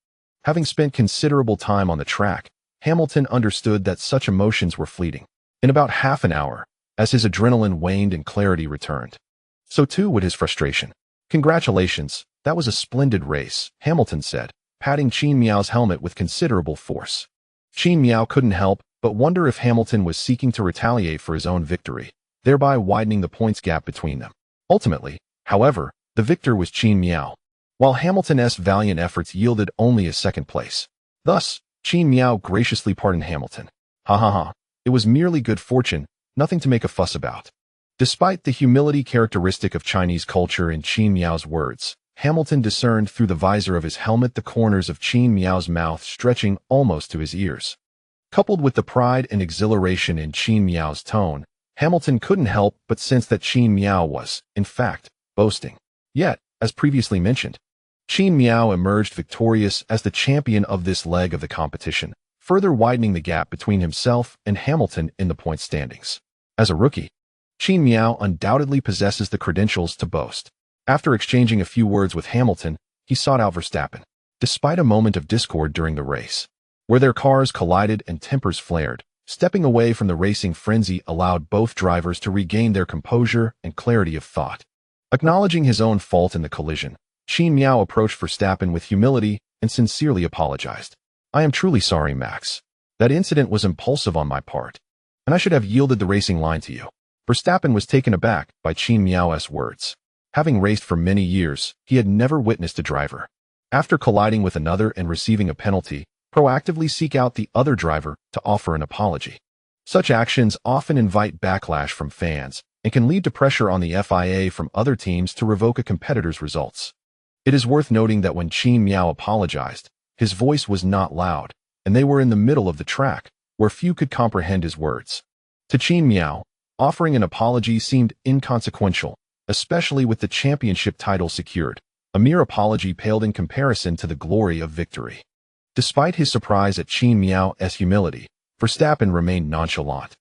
having spent considerable time on the track, Hamilton understood that such emotions were fleeting. In about half an hour, as his adrenaline waned and clarity returned, so too would his frustration. "Congratulations, that was a splendid race," Hamilton said, patting Qin Mian's helmet with considerable force. Qin Mian couldn't help but wonder if Hamilton was seeking to retaliate for his own victory, thereby widening the points gap between them. Ultimately, however, the victor was Qin Mian, while Hamilton's valiant efforts yielded only a second place. Thus, Qin Mian graciously pardoned Hamilton. "Ha ha ha, it was merely good fortune, nothing to make a fuss about." Despite the humility characteristic of Chinese culture in Qin Mian's words, Hamilton discerned through the visor of his helmet the corners of Qin Mian's mouth stretching almost to his ears. Coupled with the pride and exhilaration in Qin Mian's tone, Hamilton couldn't help but sense that Qin Mian was, in fact, boasting. Yet, as previously mentioned, Qin Mian emerged victorious as the champion of this leg of the competition, further widening the gap between himself and Hamilton in the point standings. As a rookie, Qin Mian undoubtedly possesses the credentials to boast. After exchanging a few words with Hamilton, he sought out Verstappen. Despite a moment of discord during the race, where their cars collided and tempers flared, stepping away from the racing frenzy allowed both drivers to regain their composure and clarity of thought. Acknowledging his own fault in the collision, Qin Mian approached Verstappen with humility and sincerely apologized. "I am truly sorry, Max. That incident was impulsive on my part, and I should have yielded the racing line to you." Verstappen was taken aback by Qin Mian's words. Having raced for many years, he had never witnessed a driver, after colliding with another and receiving a penalty, proactively seek out the other driver to offer an apology. Such actions often invite backlash from fans and can lead to pressure on the FIA from other teams to revoke a competitor's results. It is worth noting that when Qin Mian apologized, his voice was not loud, and they were in the middle of the track, where few could comprehend his words. To Qin Mian, offering an apology seemed inconsequential, especially with the championship title secured. A mere apology paled in comparison to the glory of victory. Despite his surprise at Qin Mian's humility, Verstappen remained nonchalant.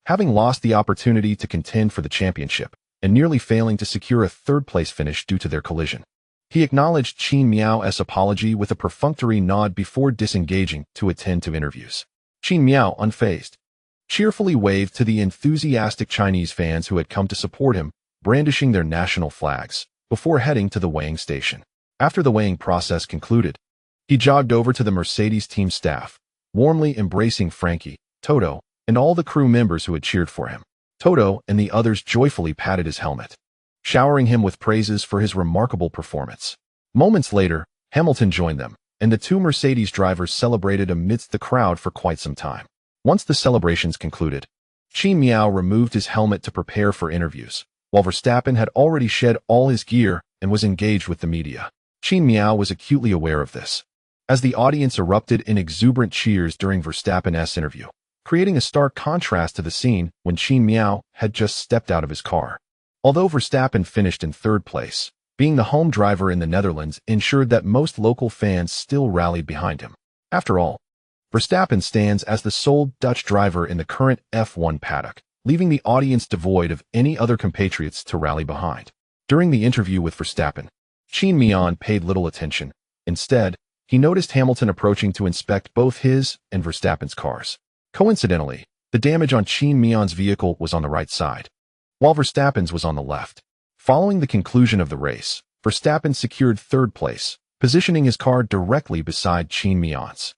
Having lost the opportunity to contend for the championship and nearly failing to secure a third-place finish due to their collision, he acknowledged Qin Mian's apology with a perfunctory nod before disengaging to attend to interviews. Qin Mian, unfazed, cheerfully waved to the enthusiastic Chinese fans who had come to support him, brandishing their national flags, before heading to the weighing station. After the weighing process concluded, he jogged over to the Mercedes team staff, warmly embracing Frankie, Toto, and all the crew members who had cheered for him. Toto and the others joyfully patted his helmet, showering him with praises for his remarkable performance. Moments later, Hamilton joined them, and the two Mercedes drivers celebrated amidst the crowd for quite some time. Once the celebrations concluded, Qin Mian removed his helmet to prepare for interviews, while Verstappen had already shed all his gear and was engaged with the media. Qin Mian was acutely aware of this, as the audience erupted in exuberant cheers during Verstappen's interview, creating a stark contrast to the scene when Qin Mian had just stepped out of his car. Although Verstappen finished in third place, being the home driver in the Netherlands ensured that most local fans still rallied behind him. After all, Verstappen stands as the sole Dutch driver in the current F1 paddock, leaving the audience devoid of any other compatriots to rally behind. During the interview with Verstappen, Qin Mian paid little attention. Instead, he noticed Hamilton approaching to inspect both his and Verstappen's cars. Coincidentally, the damage on Qin Mian's vehicle was on the right side, while Verstappen's was on the left. Following the conclusion of the race, Verstappen secured third place, positioning his car directly beside Qin Mian's.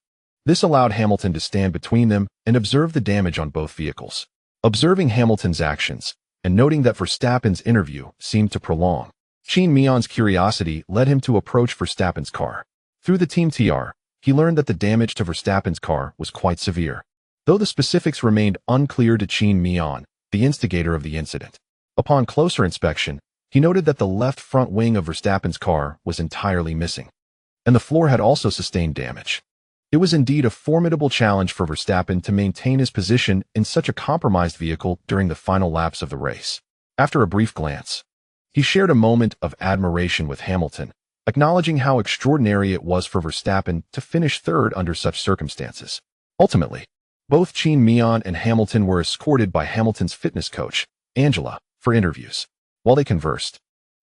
This allowed Hamilton to stand between them and observe the damage on both vehicles. Observing Hamilton's actions, and noting that Verstappen's interview seemed to prolong, Qin Mian's curiosity led him to approach Verstappen's car. Through the team TR, he learned that the damage to Verstappen's car was quite severe, though the specifics remained unclear to Qin Mian, the instigator of the incident. Upon closer inspection, he noted that the left front wing of Verstappen's car was entirely missing, and the floor had also sustained damage. It was indeed a formidable challenge for Verstappen to maintain his position in such a compromised vehicle during the final laps of the race. After a brief glance, he shared a moment of admiration with Hamilton, acknowledging how extraordinary it was for Verstappen to finish third under such circumstances. Ultimately, both Qin Mian and Hamilton were escorted by Hamilton's fitness coach, Angela, for interviews. While they conversed,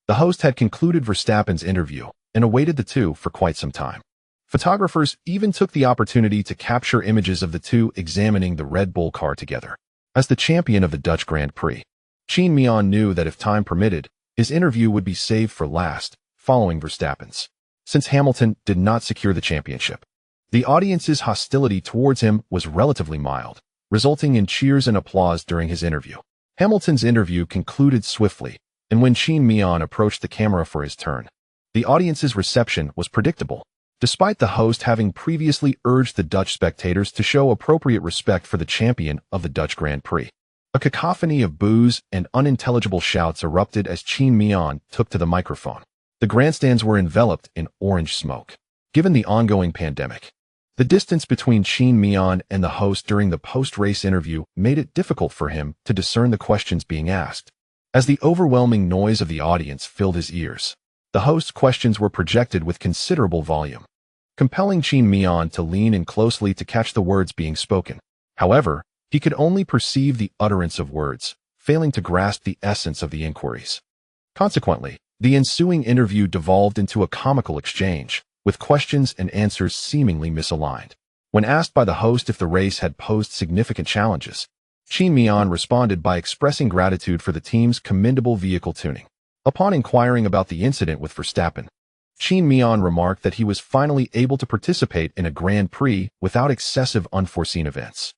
the host had concluded Verstappen's interview and awaited the two for quite some time. Photographers even took the opportunity to capture images of the two examining the Red Bull car together. As the champion of the Dutch Grand Prix, Qin Mian knew that if time permitted, his interview would be saved for last, following Verstappen's. Since Hamilton did not secure the championship, the audience's hostility towards him was relatively mild, resulting in cheers and applause during his interview. Hamilton's interview concluded swiftly, and when Qin Mian approached the camera for his turn, the audience's reception was predictable, despite the host having previously urged the Dutch spectators to show appropriate respect for the champion of the Dutch Grand Prix. A cacophony of boos and unintelligible shouts erupted as Qin Mian took to the microphone. The grandstands were enveloped in orange smoke. Given the ongoing pandemic, the distance between Qin Mian and the host during the post-race interview made it difficult for him to discern the questions being asked. As the overwhelming noise of the audience filled his ears, the host's questions were projected with considerable volume, compelling Qin Mian to lean in closely to catch the words being spoken. However, he could only perceive the utterance of words, failing to grasp the essence of the inquiries. Consequently, the ensuing interview devolved into a comical exchange, with questions and answers seemingly misaligned. When asked by the host if the race had posed significant challenges, Qin Mian responded by expressing gratitude for the team's commendable vehicle tuning. Upon inquiring about the incident with Verstappen, Qin Mian remarked that he was finally able to participate in a Grand Prix without excessive unforeseen events.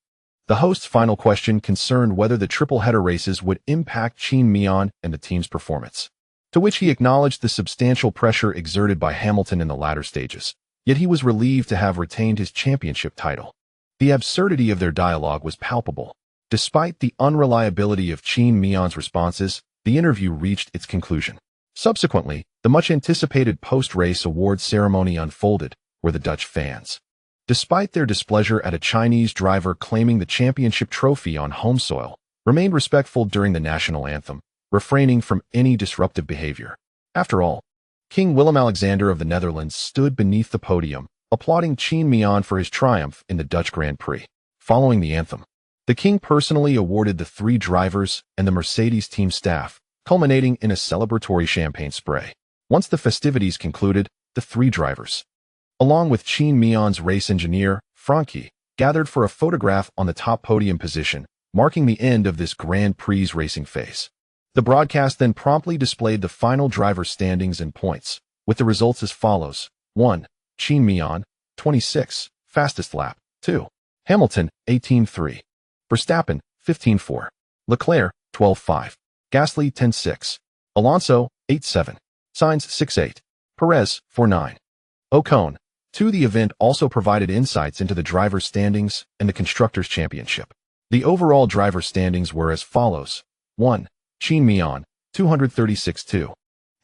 The host's final question concerned whether the triple-header races would impact Qin Mian and the team's performance, to which he acknowledged the substantial pressure exerted by Hamilton in the latter stages, yet he was relieved to have retained his championship title. The absurdity of their dialogue was palpable. Despite the unreliability of Qin Mian's responses, the interview reached its conclusion. Subsequently, the much-anticipated post-race awards ceremony unfolded, where the Dutch fans, despite their displeasure at a Chinese driver claiming the championship trophy on home soil, remained respectful during the national anthem, refraining from any disruptive behavior. After all, King Willem-Alexander of the Netherlands stood beneath the podium, applauding Qin Mian for his triumph in the Dutch Grand Prix. Following the anthem, the king personally awarded the three drivers and the Mercedes team staff, culminating in a celebratory champagne spray. Once the festivities concluded, the three drivers, along with Qin Mian's race engineer, Frankie, gathered for a photograph on the top podium position, marking the end of this Grand Prix racing phase. The broadcast then promptly displayed the final driver standings and points, with the results as follows. 1. Qin Mian, 26, fastest lap. 2. Hamilton, 18.3. Verstappen, 15-4. Leclerc, 12-5. Gasly, 10-6. Alonso, 8-7. Sainz, 6-8. Perez, 4-9. Ocon. 2. The event also provided insights into the driver's standings and the Constructors' Championship. The overall driver standings were as follows. 1. Qin Mian, 236-2.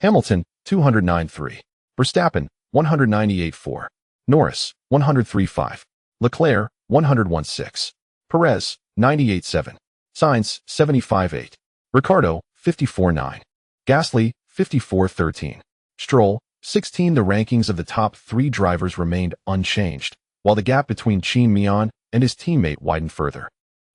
Hamilton, 209-3. Verstappen, 198-4. Norris, 103-5. Leclerc, 101-6. Perez, 98-7. Sainz, 75-8. Ricciardo, 54-9. Gasly, 54-13. Stroll, 16. The rankings of the top 3 drivers remained unchanged, while the gap between Qin Mian and his teammate widened further.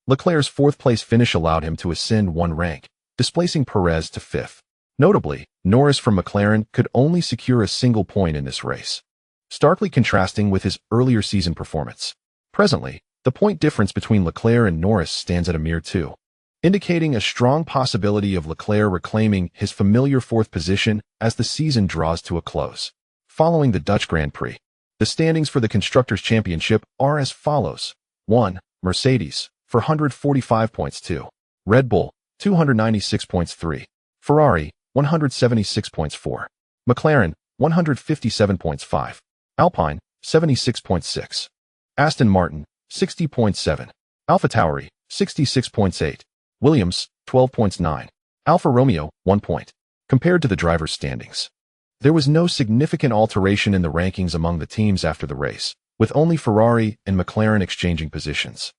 Leclerc's 4th-place finish allowed him to ascend 1 rank, displacing Perez to 5th. Notably, Norris from McLaren could only secure a single point in this race, starkly contrasting with his earlier season performance. Presently, the point difference between Leclerc and Norris stands at a mere 2, indicating a strong possibility of Leclerc reclaiming his familiar 4th position as the season draws to a close. Following the Dutch Grand Prix, the standings for the Constructors' Championship are as follows. 1. Mercedes, 445 points. 2. Red Bull, 296 points. 3. Ferrari, 176 points. 4. McLaren, 157 points. 5. Alpine, 76.6. Aston Martin, 60.7. AlphaTauri, 66.8. Williams, 12.9. Alfa Romeo, 1 point. Compared to the drivers' standings, there was no significant alteration in the rankings among the teams after the race, with only Ferrari and McLaren exchanging positions.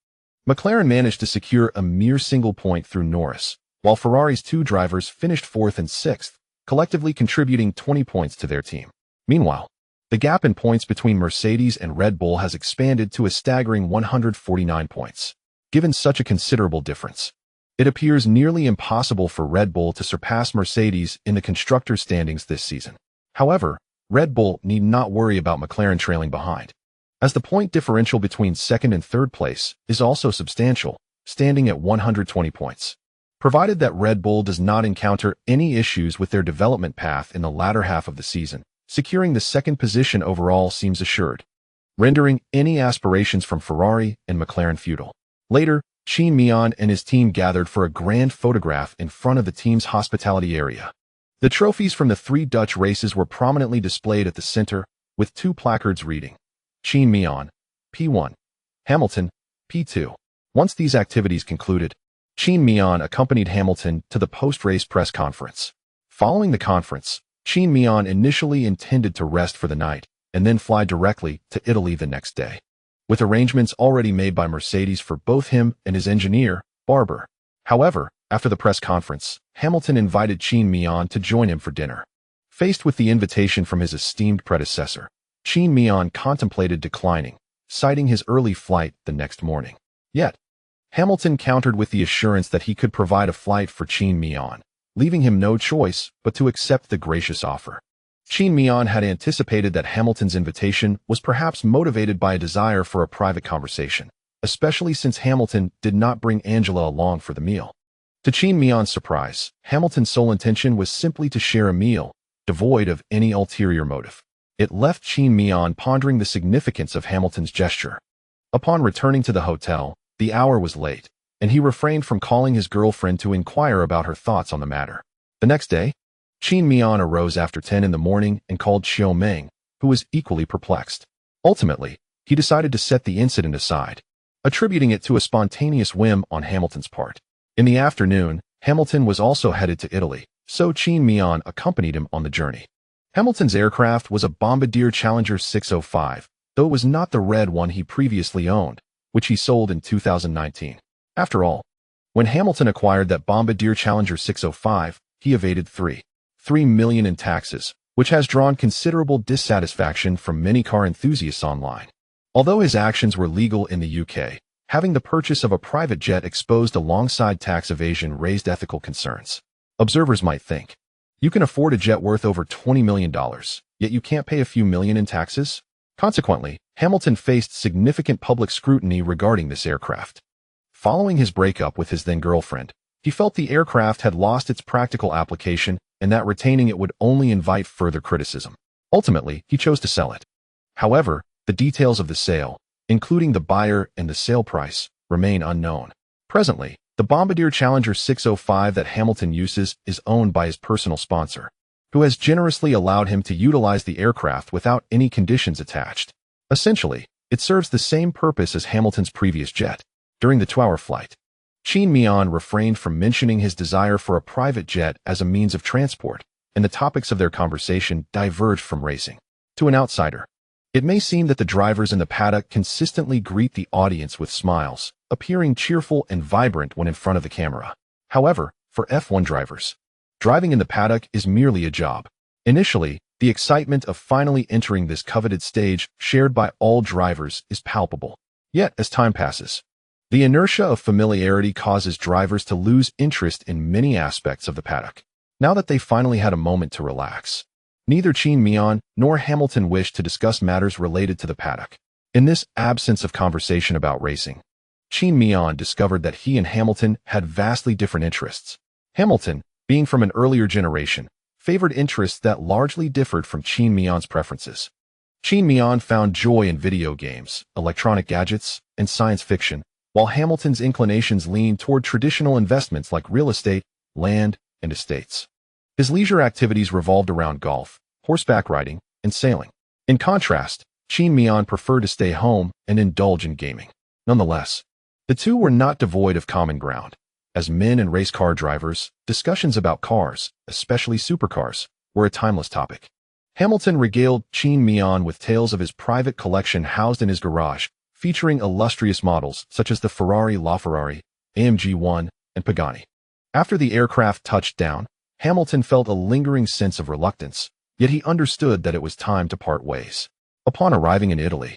McLaren managed to secure a mere single point through Norris, while Ferrari's 2 drivers finished 4th and 6th, collectively contributing 20 points to their team. Meanwhile, the gap in points between Mercedes and Red Bull has expanded to a staggering 149 points. Given such a considerable difference, it appears nearly impossible for Red Bull to surpass Mercedes in the constructors' standings this season. However, Red Bull need not worry about McLaren trailing behind, as the point differential between 2nd and 3rd place is also substantial, standing at 120 points. Provided that Red Bull does not encounter any issues with their development path in the latter half of the season, securing the 2nd position overall seems assured, rendering any aspirations from Ferrari and McLaren futile. Later, Qin Mian and his team gathered for a grand photograph in front of the team's hospitality area. The trophies from the 3 Dutch races were prominently displayed at the center, with 2 placards reading, Qin Mian, P1, Hamilton, P2. Once these activities concluded, Qin Mian accompanied Hamilton to the post-race press conference. Following the conference, Qin Mian initially intended to rest for the night and then fly directly to Italy the next day, with arrangements already made by Mercedes for both him and his engineer, Barber. However, after the press conference, Hamilton invited Qin Mian to join him for dinner. Faced with the invitation from his esteemed predecessor, Qin Mian contemplated declining, citing his early flight the next morning. Yet, Hamilton countered with the assurance that he could provide a flight for Qin Mian, leaving him no choice but to accept the gracious offer. Qin Mian had anticipated that Hamilton's invitation was perhaps motivated by a desire for a private conversation, especially since Hamilton did not bring Angela along for the meal. To Qin Mian's surprise, Hamilton's sole intention was simply to share a meal, devoid of any ulterior motive. It left Qin Mian pondering the significance of Hamilton's gesture. Upon returning to the hotel, the hour was late, and he refrained from calling his girlfriend to inquire about her thoughts on the matter. The next day, Qin Mian arose after 10 in the morning and called Xiao Meng, who was equally perplexed. Ultimately, he decided to set the incident aside, attributing it to a spontaneous whim on Hamilton's part. In the afternoon, Hamilton was also headed to Italy, so Qin Mian accompanied him on the journey. Hamilton's aircraft was a Bombardier Challenger 605, though it was not the red one he previously owned, which he sold in 2019. After all, when Hamilton acquired that Bombardier Challenger 605, he evaded $3 million in taxes, which has drawn considerable dissatisfaction from many car enthusiasts online. Although his actions were legal in the UK, having the purchase of a private jet exposed alongside tax evasion raised ethical concerns. Observers might think, you can afford a jet worth over $20 million, yet you can't pay a few million in taxes? Consequently, Hamilton faced significant public scrutiny regarding this aircraft. Following his breakup with his then-girlfriend, he felt the aircraft had lost its practical application and that retaining it would only invite further criticism. Ultimately, he chose to sell it. However, the details of the sale, including the buyer and the sale price, remain unknown. Presently, the Bombardier Challenger 605 that Hamilton uses is owned by his personal sponsor, who has generously allowed him to utilize the aircraft without any conditions attached. Essentially, it serves the same purpose as Hamilton's previous jet. During the 2-hour flight, Qin Mian refrained from mentioning his desire for a private jet as a means of transport, and the topics of their conversation diverged from racing. To an outsider, it may seem that the drivers in the paddock consistently greet the audience with smiles, appearing cheerful and vibrant when in front of the camera. However, for F1 drivers, driving in the paddock is merely a job. Initially, the excitement of finally entering this coveted stage, shared by all drivers, is palpable. Yet, as time passes, the inertia of familiarity causes drivers to lose interest in many aspects of the paddock. Now that they finally had a moment to relax, neither Qin Mian nor Hamilton wished to discuss matters related to the paddock. In this absence of conversation about racing, Qin Mian discovered that he and Hamilton had vastly different interests. Hamilton, being from an earlier generation, favored interests that largely differed from Qin Mian's preferences. Qin Mian found joy in video games, electronic gadgets, and science fiction, while Hamilton's inclinations leaned toward traditional investments like real estate, land, and estates. His leisure activities revolved around golf, horseback riding, and sailing. In contrast, Qin Mian preferred to stay home and indulge in gaming. Nonetheless, the two were not devoid of common ground. As men and race car drivers, discussions about cars, especially supercars, were a timeless topic. Hamilton regaled Qin Mian with tales of his private collection housed in his garage, featuring illustrious models such as the Ferrari LaFerrari, AMG 1, and Pagani. After the aircraft touched down, Hamilton felt a lingering sense of reluctance, yet he understood that it was time to part ways. Upon arriving in Italy,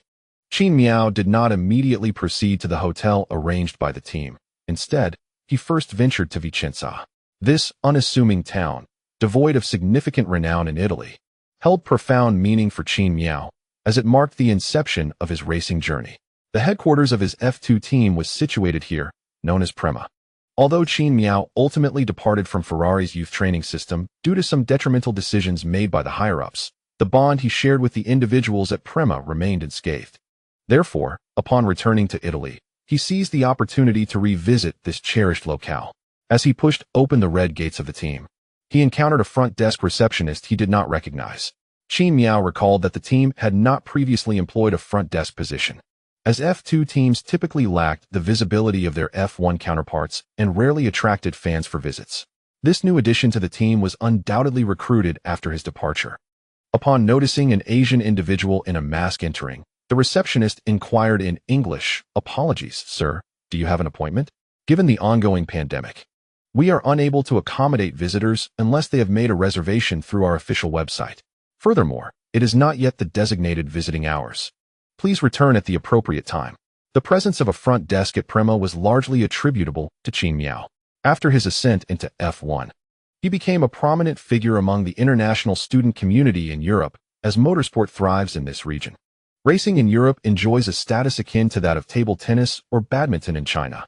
Qin Mian did not immediately proceed to the hotel arranged by the team. Instead, he first ventured to Vicenza. This unassuming town, devoid of significant renown in Italy, held profound meaning for Qin Mian, as it marked the inception of his racing journey. The headquarters of his F2 team was situated here, known as Prema. Although Qin Mian ultimately departed from Ferrari's youth training system due to some detrimental decisions made by the higher-ups, the bond he shared with the individuals at Prema remained unscathed. Therefore, upon returning to Italy, he seized the opportunity to revisit this cherished locale. As he pushed open the red gates of the team, he encountered a front desk receptionist he did not recognize. Qin Mian recalled that the team had not previously employed a front desk position, as F2 teams typically lacked the visibility of their F1 counterparts and rarely attracted fans for visits. This new addition to the team was undoubtedly recruited after his departure. Upon noticing an Asian individual in a mask entering, the receptionist inquired in English, "Apologies, sir, do you have an appointment? Given the ongoing pandemic, we are unable to accommodate visitors unless they have made a reservation through our official website. Furthermore, it is not yet the designated visiting hours. Please return at the appropriate time." The presence of a front desk at Prema was largely attributable to Qin Mian. After his ascent into F1, he became a prominent figure among the international student community in Europe, as motorsport thrives in this region. Racing in Europe enjoys a status akin to that of table tennis or badminton in China.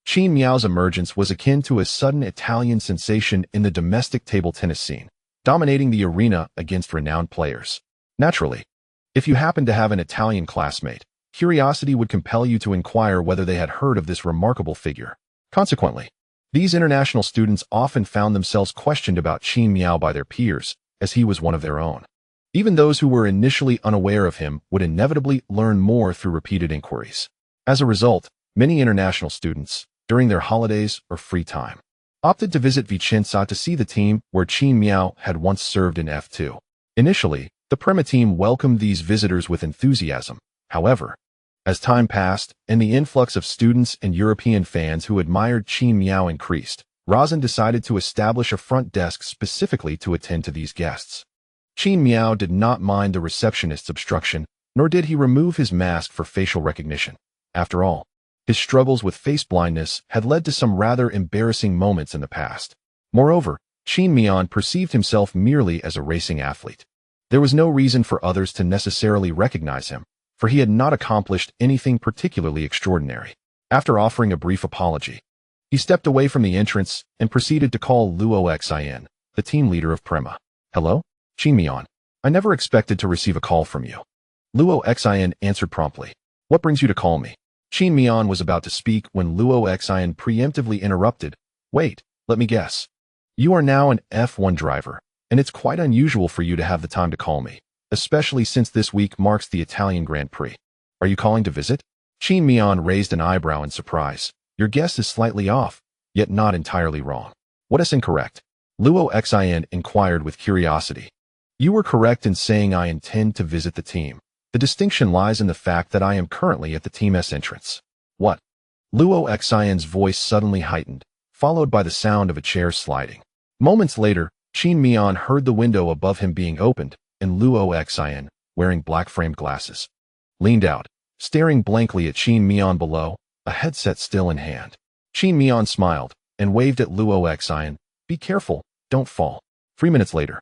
Qin Mian's emergence was akin to a sudden Italian sensation in the domestic table tennis scene, dominating the arena against renowned players. Naturally, if you happened to have an Italian classmate, curiosity would compel you to inquire whether they had heard of this remarkable figure. Consequently, these international students often found themselves questioned about Qin Mian by their peers, as he was one of their own. Even those who were initially unaware of him would inevitably learn more through repeated inquiries. As a result, many international students, during their holidays or free time, opted to visit Vicenza to see the team where Qin Mian had once served in F2. Initially, the Prema team welcomed these visitors with enthusiasm. However, as time passed and the influx of students and European fans who admired Qin Mian increased, Razin decided to establish a front desk specifically to attend to these guests. Qin Mian did not mind the receptionist's obstruction, nor did he remove his mask for facial recognition. After all, his struggles with face blindness had led to some rather embarrassing moments in the past. Moreover, Qin Mian perceived himself merely as a racing athlete. There was no reason for others to necessarily recognize him, for he had not accomplished anything particularly extraordinary. After offering a brief apology, he stepped away from the entrance and proceeded to call Luo Xin, the team leader of Prema. "Hello, Qin Mian. I never expected to receive a call from you." Luo Xin answered promptly. "What brings you to call me?" Qin Mian was about to speak when Luo Xian preemptively interrupted. Wait, let me guess. You are now an F1 driver, and it's quite unusual for you to have the time to call me, especially since this week marks the Italian Grand Prix. Are you calling to visit? Qin Mian raised an eyebrow in surprise. Your guess is slightly off, yet not entirely wrong. What is incorrect? Luo Xian inquired with curiosity. You were correct in saying I intend to visit the team. The distinction lies in the fact that I am currently at the team's entrance. What? Luo Xian's voice suddenly heightened, followed by the sound of a chair sliding. Moments later, Qin Mian heard the window above him being opened, and Luo Xian, wearing black-framed glasses, leaned out, staring blankly at Qin Mian below, a headset still in hand. Qin Mian smiled and waved at Luo Xian. Be careful, don't fall. 3 minutes later,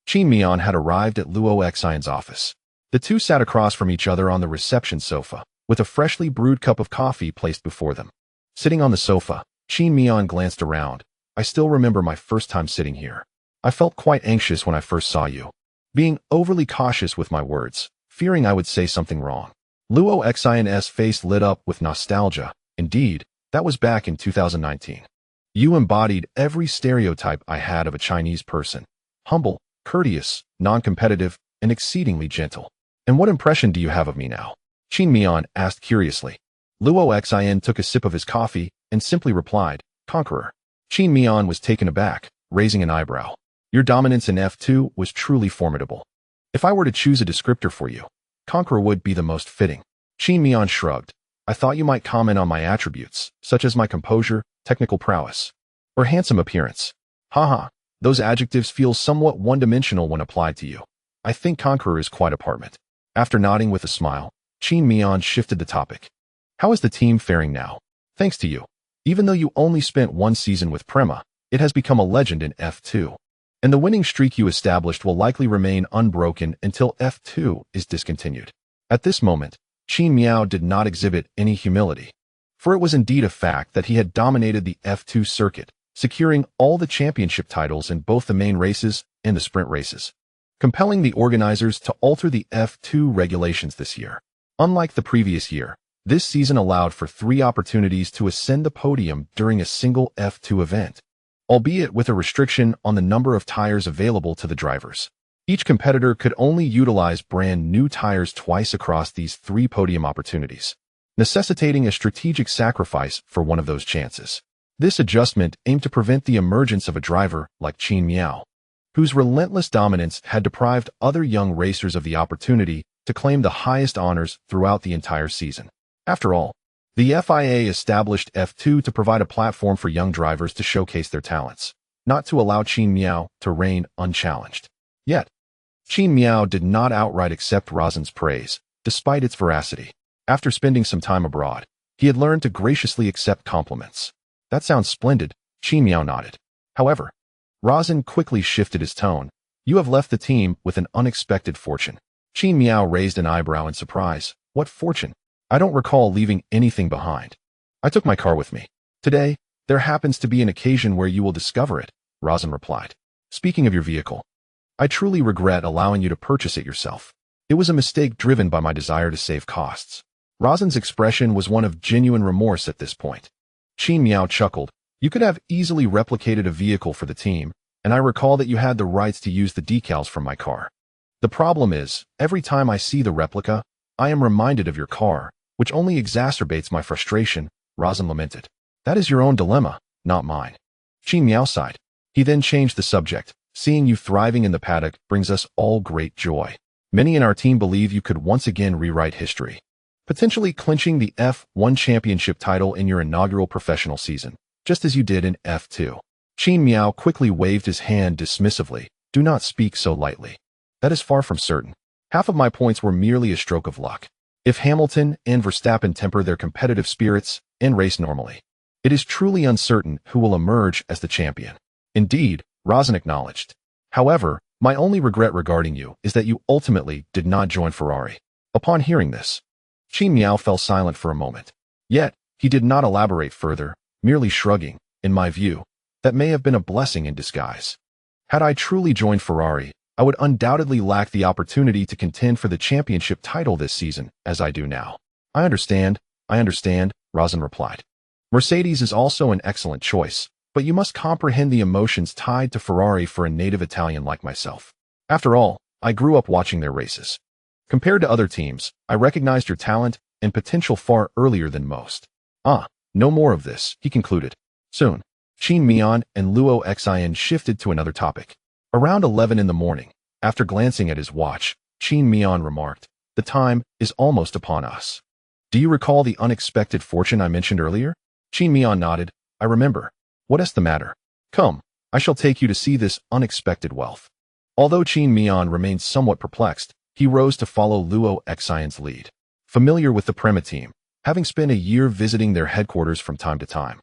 Qin Mian had arrived at Luo Xian's office. The two sat across from each other on the reception sofa, with a freshly brewed cup of coffee placed before them. Sitting on the sofa, Qin Mian glanced around. I still remember my first time sitting here. I felt quite anxious when I first saw you, being overly cautious with my words, fearing I would say something wrong. Luo Xian's face lit up with nostalgia. Indeed, that was back in 2019. You embodied every stereotype I had of a Chinese person. Humble, courteous, non-competitive, and exceedingly gentle. And what impression do you have of me now? Qin Mian asked curiously. Luo Xian took a sip of his coffee and simply replied, Conqueror. Qin Mian was taken aback, raising an eyebrow. Your dominance in F2 was truly formidable. If I were to choose a descriptor for you, Conqueror would be the most fitting. Qin Mian shrugged. I thought you might comment on my attributes, such as my composure, technical prowess, or handsome appearance. Haha, those adjectives feel somewhat one-dimensional when applied to you. I think Conqueror is quite apartment. After nodding with a smile, Qin Mian shifted the topic. How is the team faring now? Thanks to you. Even though you only spent one season with Prema, it has become a legend in F2. And the winning streak you established will likely remain unbroken until F2 is discontinued. At this moment, Qin Mian did not exhibit any humility, for it was indeed a fact that he had dominated the F2 circuit, securing all the championship titles in both the main races and the sprint races, compelling the organizers to alter the F2 regulations this year. Unlike the previous year, this season allowed for 3 opportunities to ascend the podium during a single F2 event, albeit with a restriction on the number of tires available to the drivers. Each competitor could only utilize brand new tires twice across these 3 podium opportunities, necessitating a strategic sacrifice for one of those chances. This adjustment aimed to prevent the emergence of a driver like Qin Mian, whose relentless dominance had deprived other young racers of the opportunity to claim the highest honors throughout the entire season. After all, the FIA established F2 to provide a platform for young drivers to showcase their talents, not to allow Qin Mian to reign unchallenged. Yet, Qin Mian did not outright accept Rasen's praise, despite its veracity. After spending some time abroad, he had learned to graciously accept compliments. That sounds splendid, Qin Mian nodded. However, Rasen quickly shifted his tone. You have left the team with an unexpected fortune. Qin Mian raised an eyebrow in surprise. What fortune? I don't recall leaving anything behind. I took my car with me. Today, there happens to be an occasion where you will discover it, Rasen replied. Speaking of your vehicle, I truly regret allowing you to purchase it yourself. It was a mistake driven by my desire to save costs. Rasen's expression was one of genuine remorse at this point. Qin Mian chuckled. You could have easily replicated a vehicle for the team, and I recall that you had the rights to use the decals from my car. The problem is, every time I see the replica, I am reminded of your car, which only exacerbates my frustration, Rasen lamented. That is your own dilemma, not mine. Qin Mian sighed. He then changed the subject. Seeing you thriving in the paddock brings us all great joy. Many in our team believe you could once again rewrite history, potentially clinching the F1 championship title in your inaugural professional season, just as you did in F2. Qin Mian quickly waved his hand dismissively. Do not speak so lightly. That is far from certain. Half of my points were merely a stroke of luck. If Hamilton and Verstappen temper their competitive spirits and race normally, it is truly uncertain who will emerge as the champion. Indeed, Rasen acknowledged. However, my only regret regarding you is that you ultimately did not join Ferrari. Upon hearing this, Qin Mian fell silent for a moment. Yet, he did not elaborate further, merely shrugging. In my view, that may have been a blessing in disguise. Had I truly joined Ferrari, I would undoubtedly lack the opportunity to contend for the championship title this season, as I do now. I understand I understand, Razin replied. Mercedes is also an excellent choice, but you must comprehend the emotions tied to Ferrari for a native Italian like myself. After all, I grew up watching their races. Compared to other teams, I recognized your talent and potential far earlier than most. No more of this, he concluded. Soon, Qin Mian and Luo Xin shifted to another topic. Around 11 in the morning, after glancing at his watch, Qin Mian remarked, "The time is almost upon us. Do you recall the unexpected fortune I mentioned earlier?" Qin Mian nodded. "I remember. What is the matter? Come, I shall take you to see this unexpected wealth." Although Qin Mian remained somewhat perplexed, he rose to follow Luo Xin's lead. Familiar with the Prema team, having spent a year visiting their headquarters from time to time,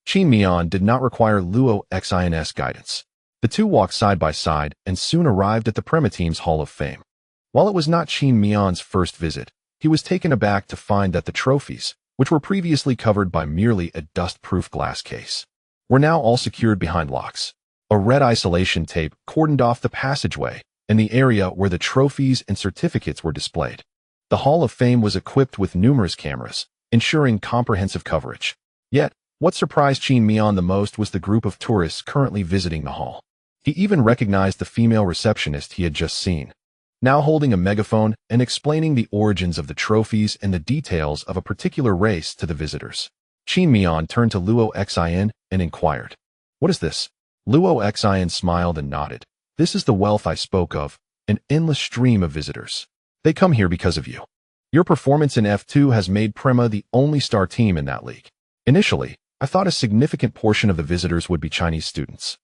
Qin Mian did not require Luo Xin's guidance. The two walked side by side and soon arrived at the Prema team's Hall of Fame. While it was not Qin Mian's first visit, he was taken aback to find that the trophies, which were previously covered by merely a dust-proof glass case, were now all secured behind locks. A red isolation tape cordoned off the passageway and the area where the trophies and certificates were displayed. The Hall of Fame was equipped with numerous cameras, ensuring comprehensive coverage. Yet, what surprised Qin Mian the most was the group of tourists currently visiting the hall. He even recognized the female receptionist he had just seen, now holding a megaphone and explaining the origins of the trophies and the details of a particular race to the visitors. Qin Mian turned to Luo Xin and inquired, "What is this?" Luo Xin smiled and nodded. "This is the wealth I spoke of, an endless stream of visitors. They come here because of you. Your performance in F2 has made Prema the only star team in that league. Initially, I thought a significant portion of the visitors would be Chinese students,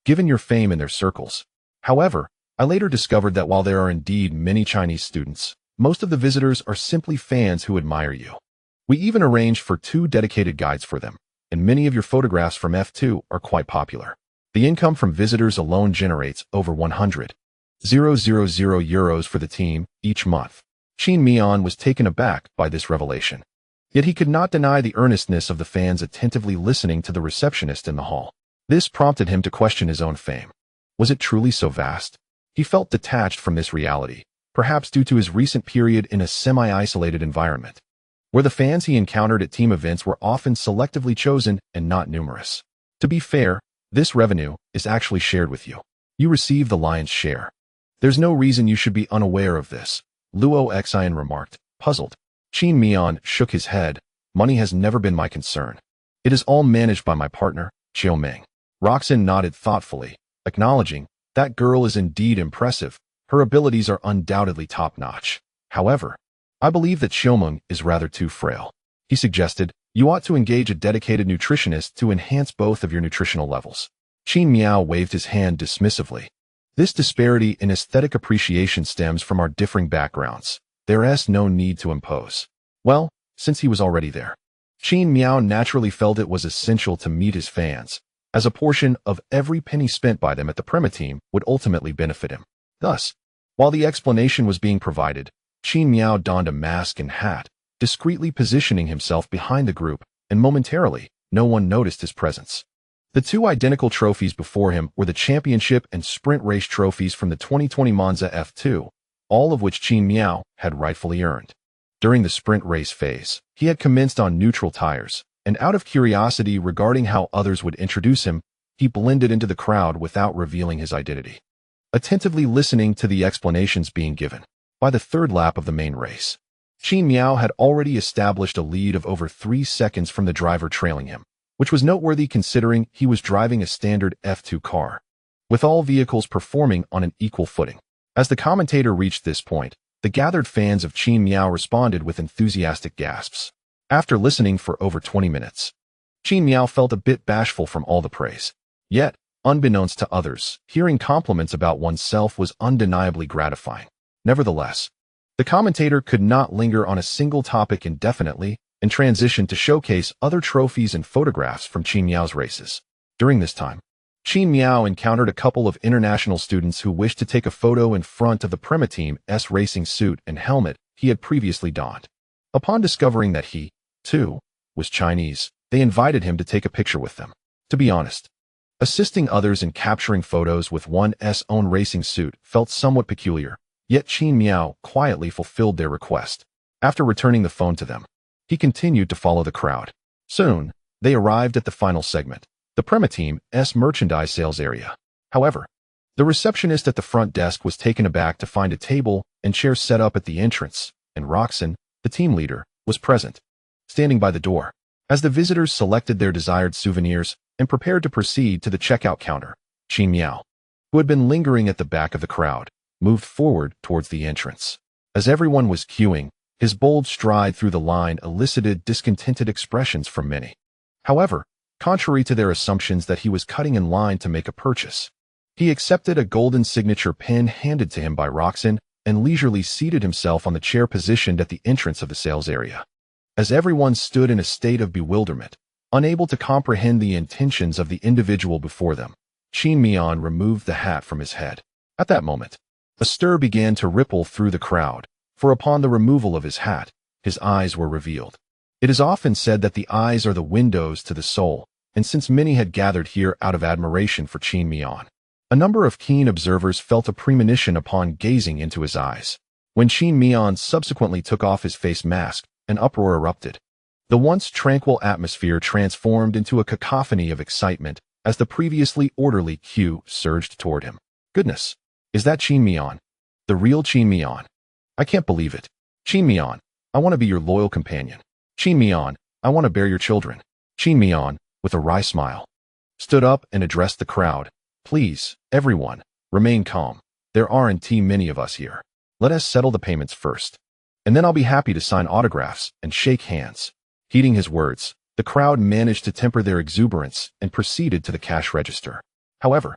given your fame in their circles. However, I later discovered that while there are indeed many Chinese students, most of the visitors are simply fans who admire you. We even arranged for 2 dedicated guides for them, and many of your photographs from F2 are quite popular. The income from visitors alone generates over 100,000 euros for the team each month." Qin Mian was taken aback by this revelation. Yet he could not deny the earnestness of the fans attentively listening to the receptionist in the hall. This prompted him to question his own fame. Was it truly so vast? He felt detached from this reality, perhaps due to his recent period in a semi-isolated environment, where the fans he encountered at team events were often selectively chosen and not numerous. To be fair, this revenue is actually shared with you. You receive the lion's share. There's no reason you should be unaware of this, Luo Xin remarked, puzzled. Qin Mian shook his head. "Money has never been my concern. It is all managed by my partner, Xiaoming." Roxanne nodded thoughtfully, acknowledging, "That girl is indeed impressive. Her abilities are undoubtedly top-notch. However, I believe that Xiaoming is rather too frail." He suggested, "You ought to engage a dedicated nutritionist to enhance both of your nutritional levels." Qin Miao waved his hand dismissively. "This disparity in aesthetic appreciation stems from our differing backgrounds. There is no need to impose." Well, since he was already there, Qin Miao naturally felt it was essential to meet his fans, as a portion of every penny spent by them at the Prema team would ultimately benefit him. Thus, while the explanation was being provided, Qin Miao donned a mask and hat, discreetly positioning himself behind the group, and momentarily, no one noticed his presence. The 2 identical trophies before him were the championship and sprint race trophies from the 2020 Monza F2, all of which Qin Miao had rightfully earned. During the sprint race phase, he had commenced on neutral tires, and out of curiosity regarding how others would introduce him, he blended into the crowd without revealing his identity, attentively listening to the explanations being given. By the 3rd lap of the main race, Qin Miao had already established a lead of over 3 seconds from the driver trailing him, which was noteworthy considering he was driving a standard F2 car, with all vehicles performing on an equal footing. As the commentator reached this point, the gathered fans of Qin Miao responded with enthusiastic gasps. After listening for over 20 minutes, Qin Miao felt a bit bashful from all the praise. Yet, unbeknownst to others, hearing compliments about oneself was undeniably gratifying. Nevertheless, the commentator could not linger on a single topic indefinitely and transitioned to showcase other trophies and photographs from Qin Miao's races. During this time, Qin Miao encountered a couple of international students who wished to take a photo in front of the Prema team's racing suit and helmet he had previously donned. Upon discovering that he, too, was Chinese, they invited him to take a picture with them. To be honest, assisting others in capturing photos with one's own racing suit felt somewhat peculiar, yet Qin Miao quietly fulfilled their request. After returning the phone to them, He continued to follow the crowd. Soon, they arrived at the final segment, the Prema Team's merchandise sales area. However, the receptionist at the front desk was taken aback to find a table and chairs set up at the entrance, and Roxanne, the team leader, was present, standing by the door. As the visitors selected their desired souvenirs and prepared to proceed to the checkout counter, Qin Mian, who had been lingering at the back of the crowd, moved forward towards the entrance. As everyone was queuing, his bold stride through the line elicited discontented expressions from many. However, contrary to their assumptions that he was cutting in line to make a purchase, he accepted a golden signature pin handed to him by Roxanne and leisurely seated himself on the chair positioned at the entrance of the sales area. As everyone stood in a state of bewilderment, unable to comprehend the intentions of the individual before them, Qin Mian removed the hat from his head. At that moment, a stir began to ripple through the crowd, for upon the removal of his hat, his eyes were revealed. It is often said that the eyes are the windows to the soul, and since many had gathered here out of admiration for Qin Mian, a number of keen observers felt a premonition upon gazing into his eyes. When Qin Mian subsequently took off his face mask, an uproar erupted. The once tranquil atmosphere transformed into a cacophony of excitement as the previously orderly queue surged toward him. Goodness, is that Qin Mian? The real Qin Mian? I can't believe it. Qin Mian, I want to be your loyal companion. Qin Mian, I want to bear your children. Qin Mian, with a wry smile, stood up and addressed the crowd. Please, everyone, remain calm. There aren't many of us here. Let us settle the payments first, and then I'll be happy to sign autographs and shake hands. Heeding his words, the crowd managed to temper their exuberance and proceeded to the cash register. However,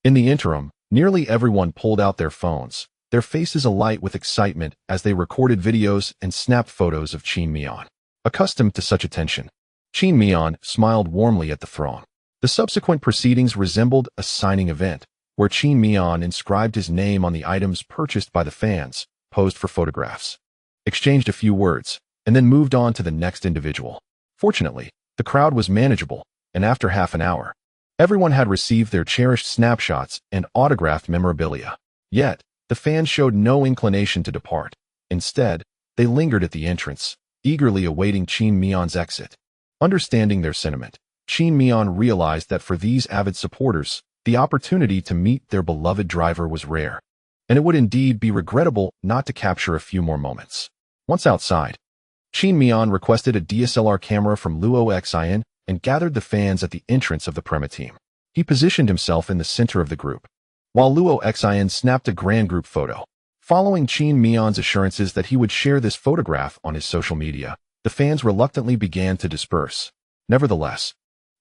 in the interim, nearly everyone pulled out their phones, their faces alight with excitement as they recorded videos and snapped photos of Qin Mian. Accustomed to such attention, Qin Mian smiled warmly at the throng. The subsequent proceedings resembled a signing event, where Qin Mian inscribed his name on the items purchased by the fans, posed for photographs, exchanged a few words, and then moved on to the next individual. Fortunately, the crowd was manageable, and after half an hour, everyone had received their cherished snapshots and autographed memorabilia. Yet, the fans showed no inclination to depart. Instead, they lingered at the entrance, eagerly awaiting Qin Mian's exit. Understanding their sentiment, Qin Mian realized that for these avid supporters, the opportunity to meet their beloved driver was rare, and it would indeed be regrettable not to capture a few more moments. Once outside, Qin Mian requested a DSLR camera from Luo Xian and gathered the fans at the entrance of the Prema team. He positioned himself in the center of the group, while Luo Xian snapped a grand group photo. Following Qin Mian's assurances that he would share this photograph on his social media, the fans reluctantly began to disperse. Nevertheless,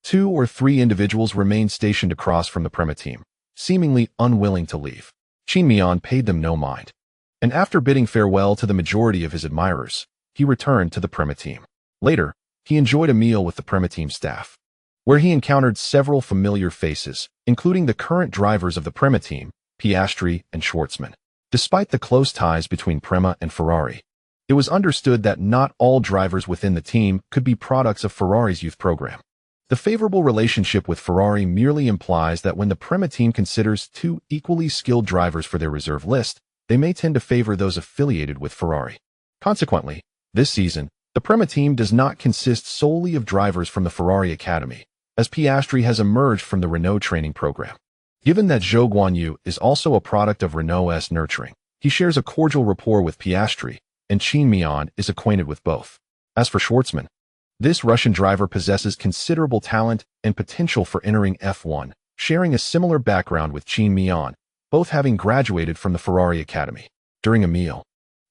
2 or 3 individuals remained stationed across from the Prema team, seemingly unwilling to leave. Qin Mian paid them no mind, and after bidding farewell to the majority of his admirers, he returned to the Prema team. Later, he enjoyed a meal with the Prema team staff, where he encountered several familiar faces, including the current drivers of the Prema team, Piastri and Schwartzman. Despite the close ties between Prema and Ferrari, it was understood that not all drivers within the team could be products of Ferrari's youth program. The favorable relationship with Ferrari merely implies that when the Prema team considers 2 equally skilled drivers for their reserve list, they may tend to favor those affiliated with Ferrari. Consequently, this season, the Prema team does not consist solely of drivers from the Ferrari Academy, as Piastri has emerged from the Renault training program. Given that Zhou Guanyu is also a product of Renault's nurturing, he shares a cordial rapport with Piastri, and Qin Mian is acquainted with both. As for Schwartzman, this Russian driver possesses considerable talent and potential for entering F1, sharing a similar background with Qin Mian, both having graduated from the Ferrari Academy. During a meal,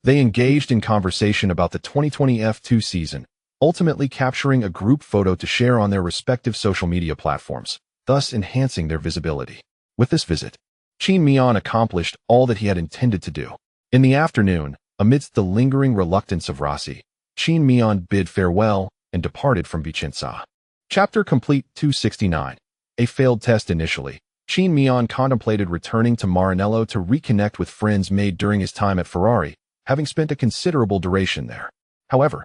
they engaged in conversation about the 2020 F2 season, ultimately capturing a group photo to share on their respective social media platforms, thus enhancing their visibility. With this visit, Qin Mian accomplished all that he had intended to do. In the afternoon, amidst the lingering reluctance of Rossi, Qin Mian bid farewell and departed from Vicenza. Chapter complete 269. A failed test initially, Qin Mian contemplated returning to Maranello to reconnect with friends made during his time at Ferrari, having spent a considerable duration there. However,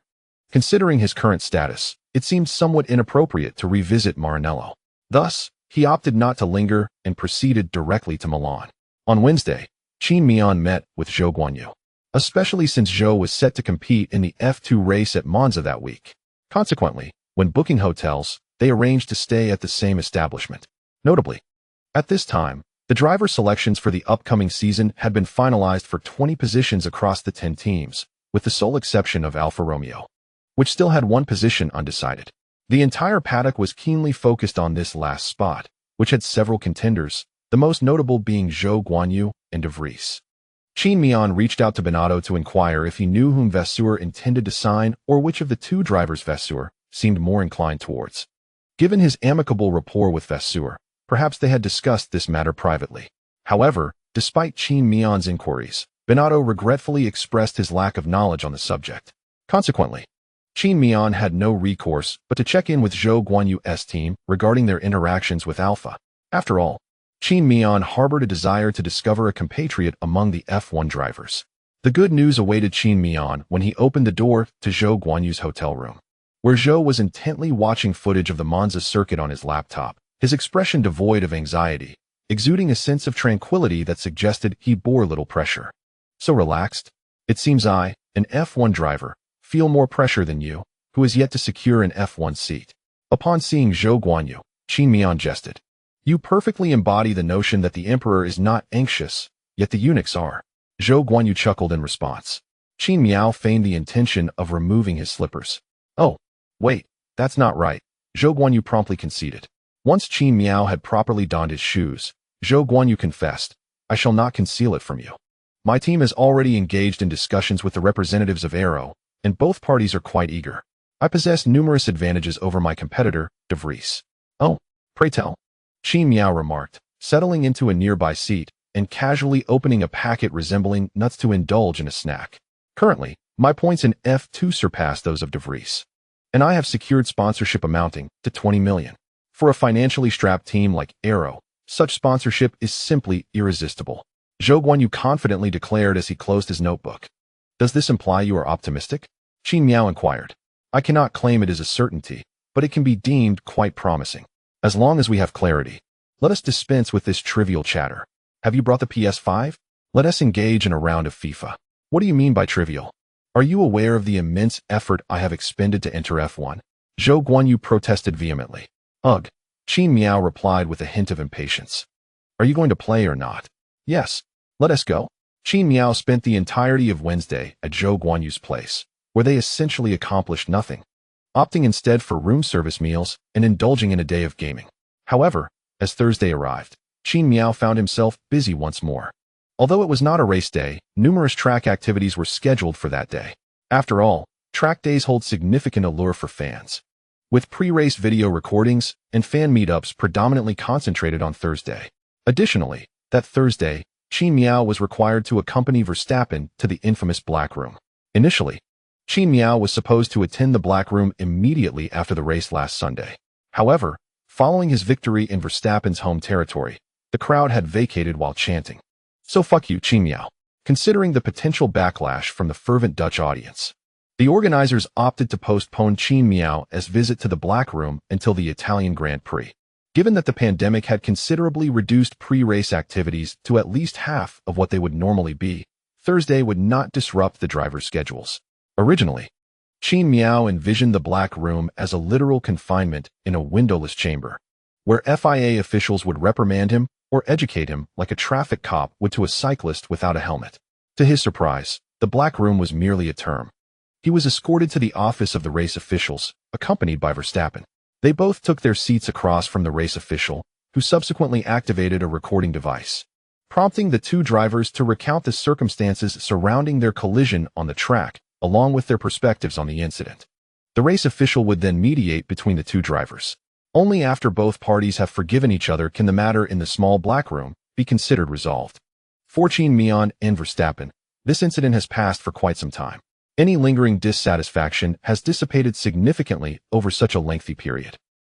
considering his current status, it seemed somewhat inappropriate to revisit Maranello. Thus, he opted not to linger and proceeded directly to Milan. On Wednesday, Qin Mian met with Zhou Guanyu, especially since Zhou was set to compete in the F2 race at Monza that week. Consequently, when booking hotels, they arranged to stay at the same establishment. Notably, at this time, the driver selections for the upcoming season had been finalized for 20 positions across the 10 teams, with the sole exception of Alfa Romeo, which still had one position undecided. The entire paddock was keenly focused on this last spot, which had several contenders, the most notable being Zhou Guanyu and De Vries. Qin Mian reached out to Binotto to inquire if he knew whom Vasseur intended to sign or which of the two drivers Vasseur seemed more inclined towards. Given his amicable rapport with Vasseur, perhaps they had discussed this matter privately. However, despite Qin Mian's inquiries, Binotto regretfully expressed his lack of knowledge on the subject. Consequently, Qin Mian had no recourse but to check in with Zhou Guanyu's team regarding their interactions with Alpha. After all, Qin Mian harbored a desire to discover a compatriot among the F1 drivers. The good news awaited Qin Mian when he opened the door to Zhou Guanyu's hotel room, where Zhou was intently watching footage of the Monza circuit on his laptop, his expression devoid of anxiety, exuding a sense of tranquility that suggested he bore little pressure. So relaxed? It seems I, an F1 driver, feel more pressure than you, who is yet to secure an F1 seat. Upon seeing Zhou Guanyu, Qin Mian jested. You perfectly embody the notion that the emperor is not anxious, yet the eunuchs are. Zhou Guanyu chuckled in response. Qin Miao feigned the intention of removing his slippers. Oh, wait, that's not right, Zhou Guanyu promptly conceded. Once Qin Miao had properly donned his shoes, Zhou Guanyu confessed, I shall not conceal it from you. My team is already engaged in discussions with the representatives of Aero, and both parties are quite eager. I possess numerous advantages over my competitor, De Vries. Oh, pray tell. Qin Miao remarked, settling into a nearby seat and casually opening a packet resembling nuts to indulge in a snack. Currently, my points in F2 surpass those of De Vries, and I have secured sponsorship amounting to 20 million. For a financially strapped team like Aero, such sponsorship is simply irresistible. Zhou Guanyu confidently declared as he closed his notebook. Does this imply you are optimistic? Qin Miao inquired. I cannot claim it is a certainty, but it can be deemed quite promising. As long as we have clarity, let us dispense with this trivial chatter. Have you brought the PS5? Let us engage in a round of FIFA. What do you mean by trivial? Are you aware of the immense effort I have expended to enter F1? Zhou Guanyu protested vehemently. Ugh, Qin Miao replied with a hint of impatience. Are you going to play or not? Yes, let us go. Qin Miao spent the entirety of Wednesday at Zhou Guanyu's place, where they essentially accomplished nothing, opting instead for room service meals and indulging in a day of gaming. However, as Thursday arrived, Qin Miao found himself busy once more. Although it was not a race day, numerous track activities were scheduled for that day. After all, track days hold significant allure for fans, with pre-race video recordings and fan meetups predominantly concentrated on Thursday. Additionally, that Thursday, Qin Miao was required to accompany Verstappen to the infamous Black Room. Initially, Qin Miao was supposed to attend the Black Room immediately after the race last Sunday. However, following his victory in Verstappen's home territory, the crowd had vacated while chanting, "So fuck you, Qin Miao," considering the potential backlash from the fervent Dutch audience. The organizers opted to postpone Qin Miao's visit to the Black Room until the Italian Grand Prix. Given that the pandemic had considerably reduced pre-race activities to at least half of what they would normally be, Thursday would not disrupt the drivers' schedules. Originally, Qin Miao envisioned the Black Room as a literal confinement in a windowless chamber, where FIA officials would reprimand him or educate him like a traffic cop would to a cyclist without a helmet. To his surprise, the Black Room was merely a term. He was escorted to the office of the race officials, accompanied by Verstappen. They both took their seats across from the race official, who subsequently activated a recording device, prompting the two drivers to recount the circumstances surrounding their collision on the track, along with their perspectives on the incident. The race official would then mediate between the two drivers. Only after both parties have forgiven each other can the matter in the small Black Room be considered resolved. For Qin Mian and Verstappen, this incident has passed for quite some time. Any lingering dissatisfaction has dissipated significantly over such a lengthy period,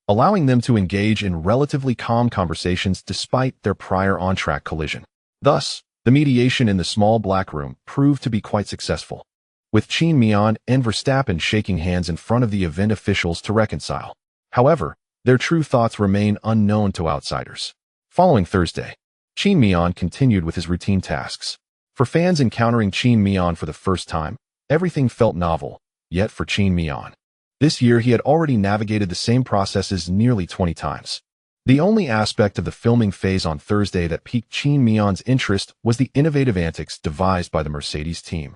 allowing them to engage in relatively calm conversations despite their prior on-track collision. Thus, the mediation in the small Black Room proved to be quite successful, with Qin Mian and Verstappen shaking hands in front of the event officials to reconcile. However, their true thoughts remain unknown to outsiders. Following Thursday, Qin Mian continued with his routine tasks. For fans encountering Qin Mian for the first time, everything felt novel, yet for Qin Mian, this year he had already navigated the same processes nearly 20 times. The only aspect of the filming phase on Thursday that piqued Qin Mian's interest was the innovative antics devised by the Mercedes team,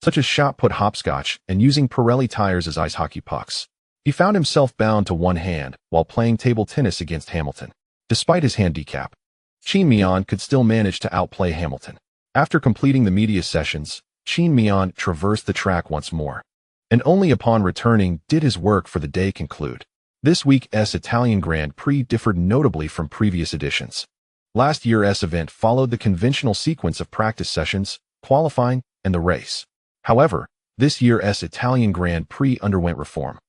such as shot-put hopscotch and using Pirelli tires as ice hockey pucks. He found himself bound to one hand while playing table tennis against Hamilton. Despite his handicap, Qin Mian could still manage to outplay Hamilton. After completing the media sessions, Qin Mian traversed the track once more, and only upon returning did his work for the day conclude. This week's Italian Grand Prix differed notably from previous editions. Last year's event followed the conventional sequence of practice sessions, qualifying, and the race. However, this year's Italian Grand Prix underwent reform,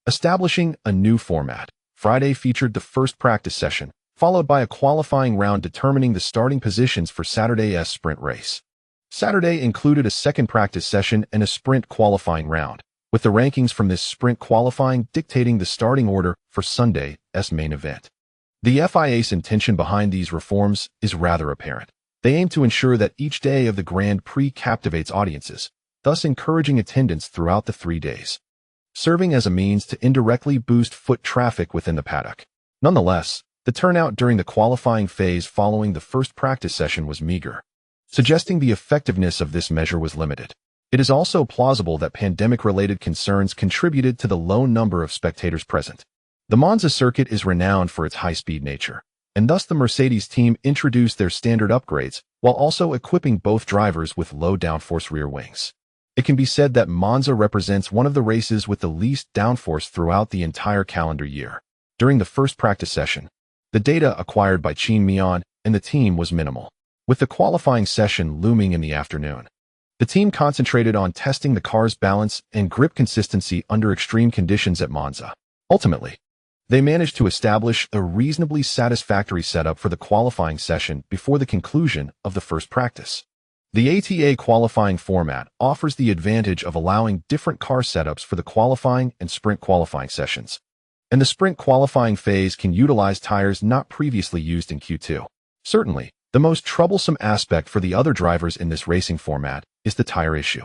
establishing a new format. Friday featured the first practice session, followed by a qualifying round determining the starting positions for Saturday's sprint race. Saturday included a second practice session and a sprint qualifying round, with the rankings from this sprint qualifying dictating the starting order for Sunday's main event. The FIA's intention behind these reforms is rather apparent. They aim to ensure that each day of the Grand Prix captivates audiences, thus encouraging attendance throughout the 3 days, serving as a means to indirectly boost foot traffic within the paddock. Nonetheless, the turnout during the qualifying phase following the first practice session was meager, suggesting the effectiveness of this measure was limited. It is also plausible that pandemic-related concerns contributed to the low number of spectators present. The Monza circuit is renowned for its high-speed nature, and thus the Mercedes team introduced their standard upgrades while also equipping both drivers with low downforce rear wings. It can be said that Monza represents one of the races with the least downforce throughout the entire calendar year. During the first practice session, the data acquired by Qin Mian and the team was minimal, with the qualifying session looming in the afternoon. The team concentrated on testing the car's balance and grip consistency under extreme conditions at Monza. Ultimately, they managed to establish a reasonably satisfactory setup for the qualifying session before the conclusion of the first practice. The ATA qualifying format offers the advantage of allowing different car setups for the qualifying and sprint qualifying sessions, and the sprint qualifying phase can utilize tires not previously used in Q2. Certainly, the most troublesome aspect for the other drivers in this racing format is the tire issue.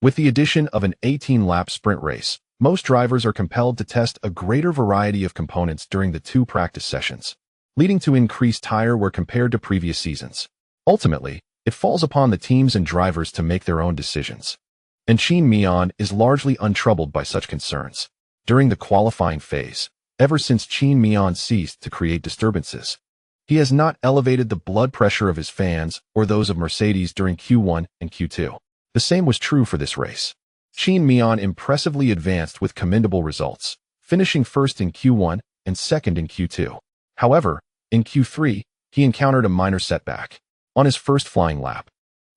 With the addition of an 18-lap sprint race, most drivers are compelled to test a greater variety of components during the 2 practice sessions, leading to increased tire wear compared to previous seasons. Ultimately, it falls upon the teams and drivers to make their own decisions, and Qin Mian is largely untroubled by such concerns. During the qualifying phase, ever since Qin Mian ceased to create disturbances, he has not elevated the blood pressure of his fans or those of Mercedes during Q1 and Q2. The same was true for this race. Qin Mian impressively advanced with commendable results, finishing first in Q1 and second in Q2. However, in Q3, he encountered a minor setback on his first flying lap.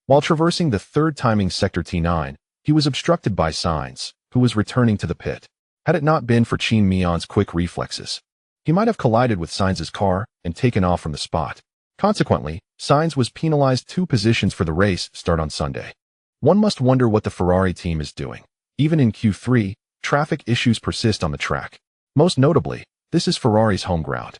While traversing the third timing sector T9, he was obstructed by Sainz, who was returning to the pit. Had it not been for Qin Mian's quick reflexes, he might have collided with Sainz's car and taken off from the spot. Consequently, Sainz was penalized 2 positions for the race start on Sunday. One must wonder what the Ferrari team is doing. Even in Q3, traffic issues persist on the track. Most notably, this is Ferrari's home ground.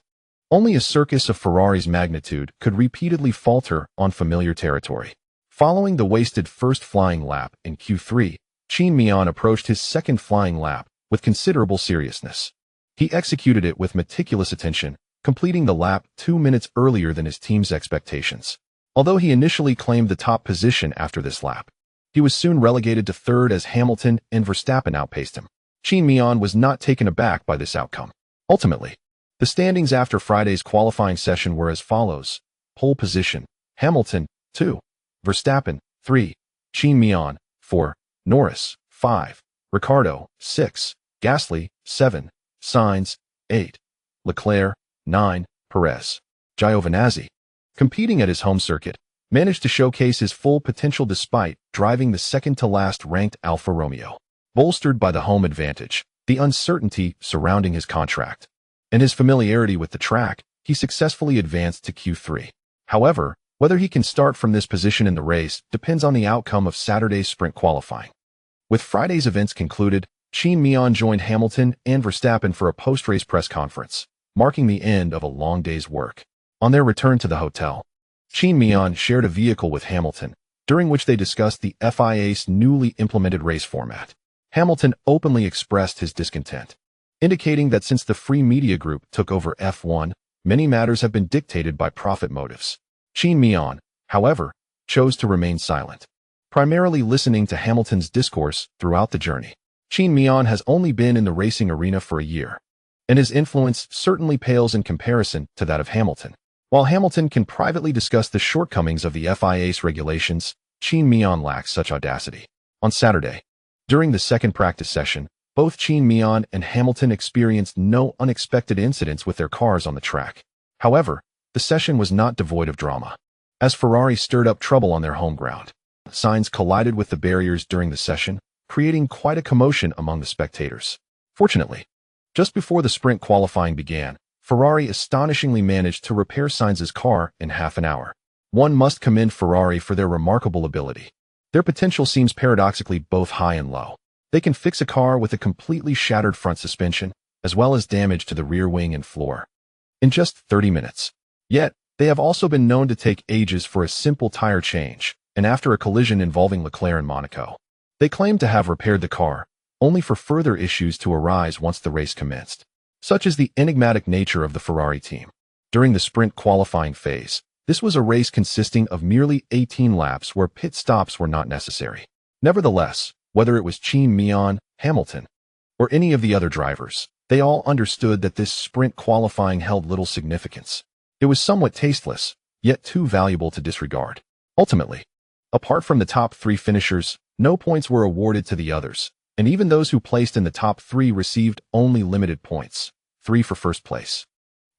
Only a circus of Ferrari's magnitude could repeatedly falter on familiar territory. Following the wasted first flying lap in Q3, Qin Mian approached his second flying lap with considerable seriousness. He executed it with meticulous attention, completing the lap 2 minutes earlier than his team's expectations. Although he initially claimed the top position after this lap, he was soon relegated to third as Hamilton and Verstappen outpaced him. Qin Mian was not taken aback by this outcome. Ultimately, the standings after Friday's qualifying session were as follows: pole position, Hamilton, 2, Verstappen, 3, Qin Mian, 4, Norris, 5, Ricciardo, 6, Gasly, 7, Sainz, 8, Leclerc, 9, Perez. Giovinazzi, competing at his home circuit, managed to showcase his full potential despite driving the second-to-last ranked Alfa Romeo. Bolstered by the home advantage, the uncertainty surrounding his contract, and his familiarity with the track, he successfully advanced to Q3. However, whether he can start from this position in the race depends on the outcome of Saturday's sprint qualifying. With Friday's events concluded, Qin Mian joined Hamilton and Verstappen for a post-race press conference, marking the end of a long day's work. On their return to the hotel, Qin Mian shared a vehicle with Hamilton, during which they discussed the FIA's newly implemented race format. Hamilton openly expressed his discontent, indicating that since the Free Media Group took over F1, many matters have been dictated by profit motives. Qin Mian, however, chose to remain silent, primarily listening to Hamilton's discourse throughout the journey. Qin Mian has only been in the racing arena for a year, and his influence certainly pales in comparison to that of Hamilton. While Hamilton can privately discuss the shortcomings of the FIA's regulations, Qin Mian lacks such audacity. On Saturday, during the second practice session, both Qin Mian and Hamilton experienced no unexpected incidents with their cars on the track. However, the session was not devoid of drama. As Ferrari stirred up trouble on their home ground, signs collided with the barriers during the session, creating quite a commotion among the spectators. Fortunately, just before the sprint qualifying began, Ferrari astonishingly managed to repair Sainz's car in half an hour. One must commend Ferrari for their remarkable ability. Their potential seems paradoxically both high and low. They can fix a car with a completely shattered front suspension, as well as damage to the rear wing and floor, in just 30 minutes. Yet, they have also been known to take ages for a simple tire change, and after a collision involving Leclerc in Monaco, they claim to have repaired the car, only for further issues to arise once the race commenced. Such is the enigmatic nature of the Ferrari team. During the sprint qualifying phase, this was a race consisting of merely 18 laps where pit stops were not necessary. Nevertheless, whether it was Qin Mian, Hamilton, or any of the other drivers, they all understood that this sprint qualifying held little significance. It was somewhat tasteless, yet too valuable to disregard. Ultimately, apart from the top three finishers, no points were awarded to the others, and even those who placed in the top three received only limited points, 3 for first place,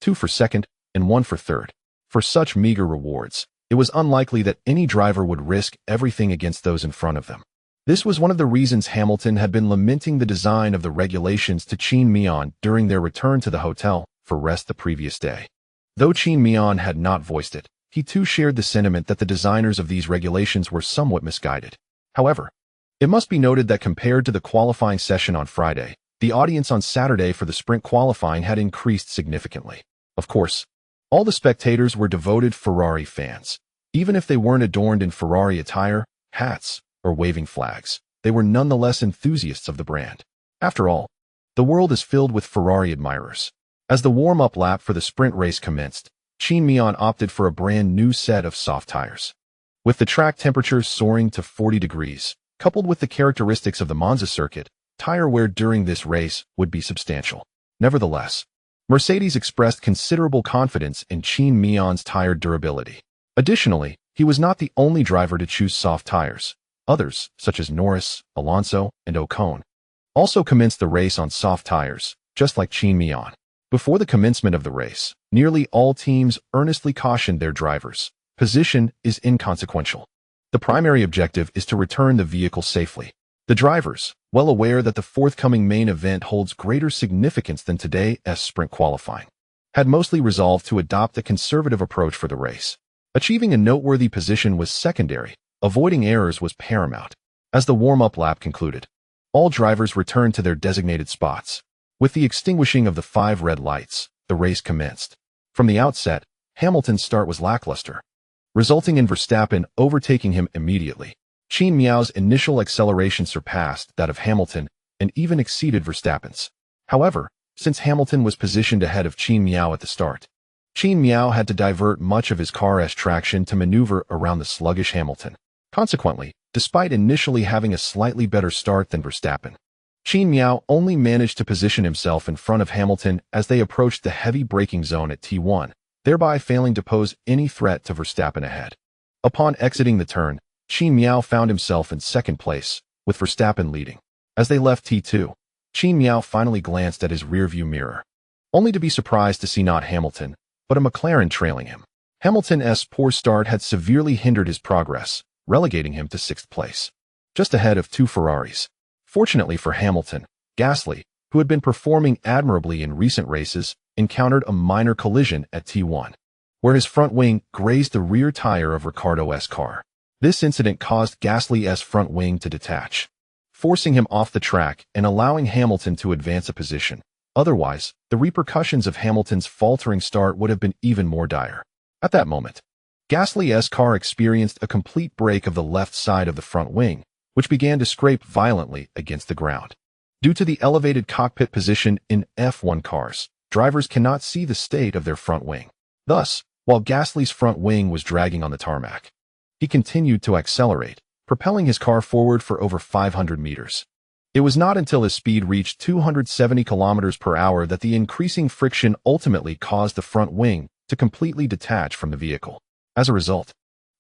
2 for second, and 1 for third. For such meager rewards, it was unlikely that any driver would risk everything against those in front of them. This was one of the reasons Hamilton had been lamenting the design of the regulations to Qin Mian during their return to the hotel for rest the previous day. Though Qin Mian had not voiced it, he too shared the sentiment that the designers of these regulations were somewhat misguided. However, it must be noted that compared to the qualifying session on Friday, the audience on Saturday for the sprint qualifying had increased significantly. Of course, all the spectators were devoted Ferrari fans. Even if they weren't adorned in Ferrari attire, hats, or waving flags, they were nonetheless enthusiasts of the brand. After all, the world is filled with Ferrari admirers. As the warm-up lap for the sprint race commenced, Qin Mian opted for a brand new set of soft tires. With the track temperatures soaring to 40 degrees, coupled with the characteristics of the Monza circuit, tire wear during this race would be substantial. Nevertheless, Mercedes expressed considerable confidence in Qin Mian's tire durability. Additionally, he was not the only driver to choose soft tires. Others, such as Norris, Alonso, and Ocon, also commenced the race on soft tires, just like Qin Mian. Before the commencement of the race, nearly all teams earnestly cautioned their drivers. Position is inconsequential. The primary objective is to return the vehicle safely. The drivers, well aware that the forthcoming main event holds greater significance than today's sprint qualifying, had mostly resolved to adopt a conservative approach for the race. Achieving a noteworthy position was secondary. Avoiding errors was paramount. As the warm-up lap concluded, all drivers returned to their designated spots. With the extinguishing of the 5 red lights, the race commenced. From the outset, Hamilton's start was lackluster, resulting in Verstappen overtaking him immediately. Qin Mian's initial acceleration surpassed that of Hamilton and even exceeded Verstappen's. However, since Hamilton was positioned ahead of Qin Mian at the start, Qin Mian had to divert much of his car's traction to maneuver around the sluggish Hamilton. Consequently, despite initially having a slightly better start than Verstappen, Qin Mian only managed to position himself in front of Hamilton as they approached the heavy braking zone at T1, thereby failing to pose any threat to Verstappen ahead. Upon exiting the turn, Qin Mian found himself in second place, with Verstappen leading. As they left T2, Qin Mian finally glanced at his rearview mirror, only to be surprised to see not Hamilton, but a McLaren trailing him. Hamilton's poor start had severely hindered his progress, relegating him to 6th place, just ahead of 2 Ferraris. Fortunately for Hamilton, Gasly, who had been performing admirably in recent races, encountered a minor collision at T1, where his front wing grazed the rear tire of Ricciardo's car. This incident caused Gasly's front wing to detach, forcing him off the track and allowing Hamilton to advance a position. Otherwise, the repercussions of Hamilton's faltering start would have been even more dire. At that moment, Gasly's car experienced a complete break of the left side of the front wing, which began to scrape violently against the ground. Due to the elevated cockpit position in F1 cars, drivers cannot see the state of their front wing. Thus, while Gasly's front wing was dragging on the tarmac, he continued to accelerate, propelling his car forward for over 500 meters. It was not until his speed reached 270 kilometers per hour that the increasing friction ultimately caused the front wing to completely detach from the vehicle. As a result,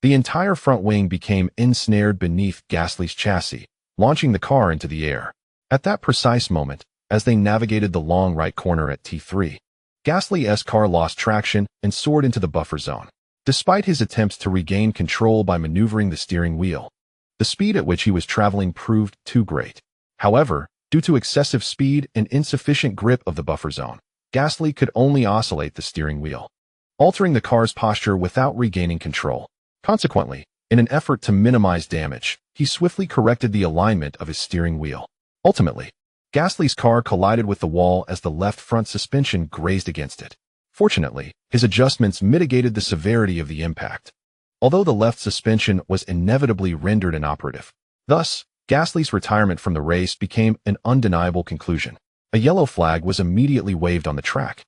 the entire front wing became ensnared beneath Gasly's chassis, launching the car into the air. At that precise moment, as they navigated the long right corner at T3, Gasly's car lost traction and soared into the buffer zone. Despite his attempts to regain control by maneuvering the steering wheel, the speed at which he was traveling proved too great. However, due to excessive speed and insufficient grip of the buffer zone, Gasly could only oscillate the steering wheel, altering the car's posture without regaining control. Consequently, in an effort to minimize damage, he swiftly corrected the alignment of his steering wheel. Ultimately, Gasly's car collided with the wall as the left front suspension grazed against it. Fortunately, his adjustments mitigated the severity of the impact, although the left suspension was inevitably rendered inoperative. Thus, Gasly's retirement from the race became an undeniable conclusion. A yellow flag was immediately waved on the track,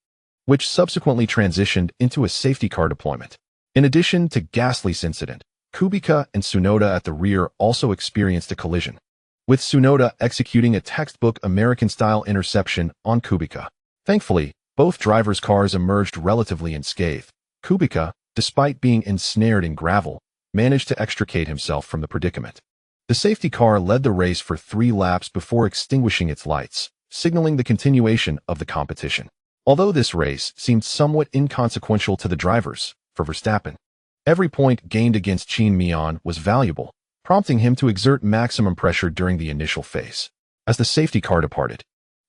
which subsequently transitioned into a safety car deployment. In addition to Gasly's incident, Kubica and Tsunoda at the rear also experienced a collision, with Tsunoda executing a textbook American-style interception on Kubica. Thankfully, both drivers' cars emerged relatively unscathed. Kubica, despite being ensnared in gravel, managed to extricate himself from the predicament. The safety car led the race for 3 laps before extinguishing its lights, signaling the continuation of the competition. Although this race seemed somewhat inconsequential to the drivers, for Verstappen, every point gained against Qin Mian was valuable, prompting him to exert maximum pressure during the initial phase. As the safety car departed,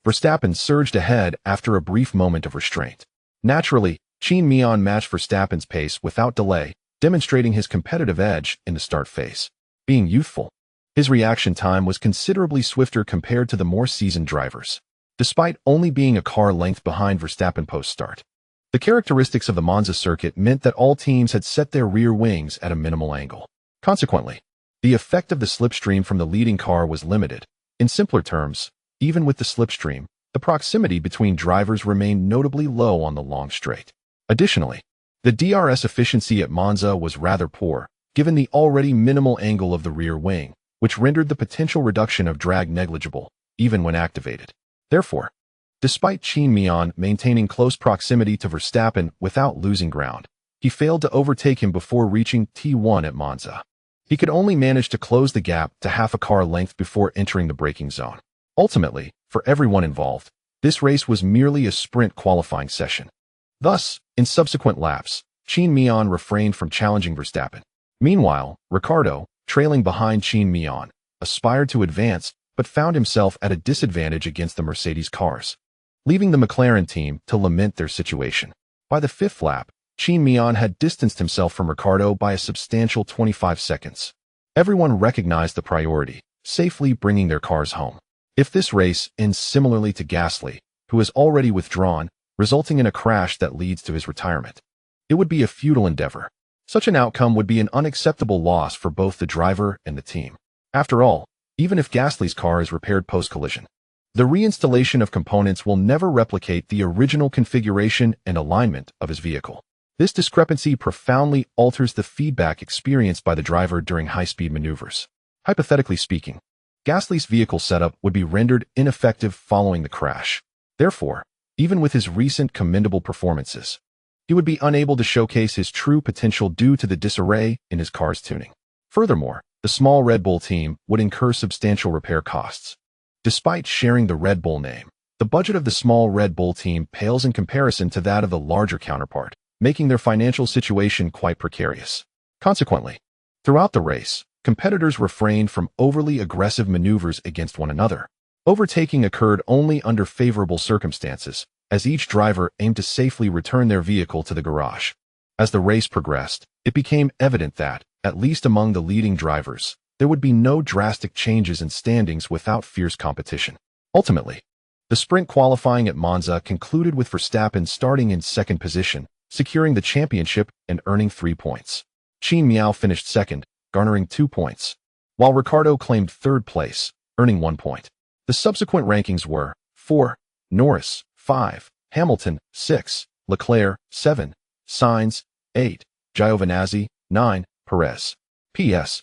Verstappen surged ahead after a brief moment of restraint. Naturally, Qin Mian matched Verstappen's pace without delay, demonstrating his competitive edge in the start phase. Being youthful, his reaction time was considerably swifter compared to the more seasoned drivers, despite only being a car length behind Verstappen post-start. The characteristics of the Monza circuit meant that all teams had set their rear wings at a minimal angle. Consequently, the effect of the slipstream from the leading car was limited. In simpler terms, even with the slipstream, the proximity between drivers remained notably low on the long straight. Additionally, the DRS efficiency at Monza was rather poor, given the already minimal angle of the rear wing, which rendered the potential reduction of drag negligible, even when activated. Therefore, despite Qin Mian maintaining close proximity to Verstappen without losing ground, he failed to overtake him before reaching T1 at Monza. He could only manage to close the gap to half a car length before entering the braking zone. Ultimately, for everyone involved, this race was merely a sprint qualifying session. Thus, in subsequent laps, Qin Mian refrained from challenging Verstappen. Meanwhile, Ricciardo, trailing behind Qin Mian, aspired to advance but found himself at a disadvantage against the Mercedes cars, leaving the McLaren team to lament their situation. By the 5th lap, Qin Mian had distanced himself from Ricciardo by a substantial 25 seconds. Everyone recognized the priority, safely bringing their cars home. If this race ends similarly to Gasly, who has already withdrawn, resulting in a crash that leads to his retirement, it would be a futile endeavor. Such an outcome would be an unacceptable loss for both the driver and the team. After all, even if Gasly's car is repaired post-collision, the reinstallation of components will never replicate the original configuration and alignment of his vehicle. This discrepancy profoundly alters the feedback experienced by the driver during high-speed maneuvers. Hypothetically speaking, Gasly's vehicle setup would be rendered ineffective following the crash. Therefore, even with his recent commendable performances, he would be unable to showcase his true potential due to the disarray in his car's tuning. Furthermore, the small Red Bull team would incur substantial repair costs. Despite sharing the Red Bull name, the budget of the small Red Bull team pales in comparison to that of the larger counterpart, making their financial situation quite precarious. Consequently, throughout the race, competitors refrained from overly aggressive maneuvers against one another. Overtaking occurred only under favorable circumstances, as each driver aimed to safely return their vehicle to the garage. As the race progressed, it became evident that, at least among the leading drivers, there would be no drastic changes in standings without fierce competition. Ultimately, the sprint qualifying at Monza concluded with Verstappen starting in 2nd position, securing the championship and earning 3 points. Qin Mian finished second, garnering 2 points, while Ricciardo claimed third place, earning 1 point. The subsequent rankings were 4. Norris, 5. Hamilton, 6. Leclerc, 7. Sainz, 8. Giovinazzi, 9. Perez. P.S.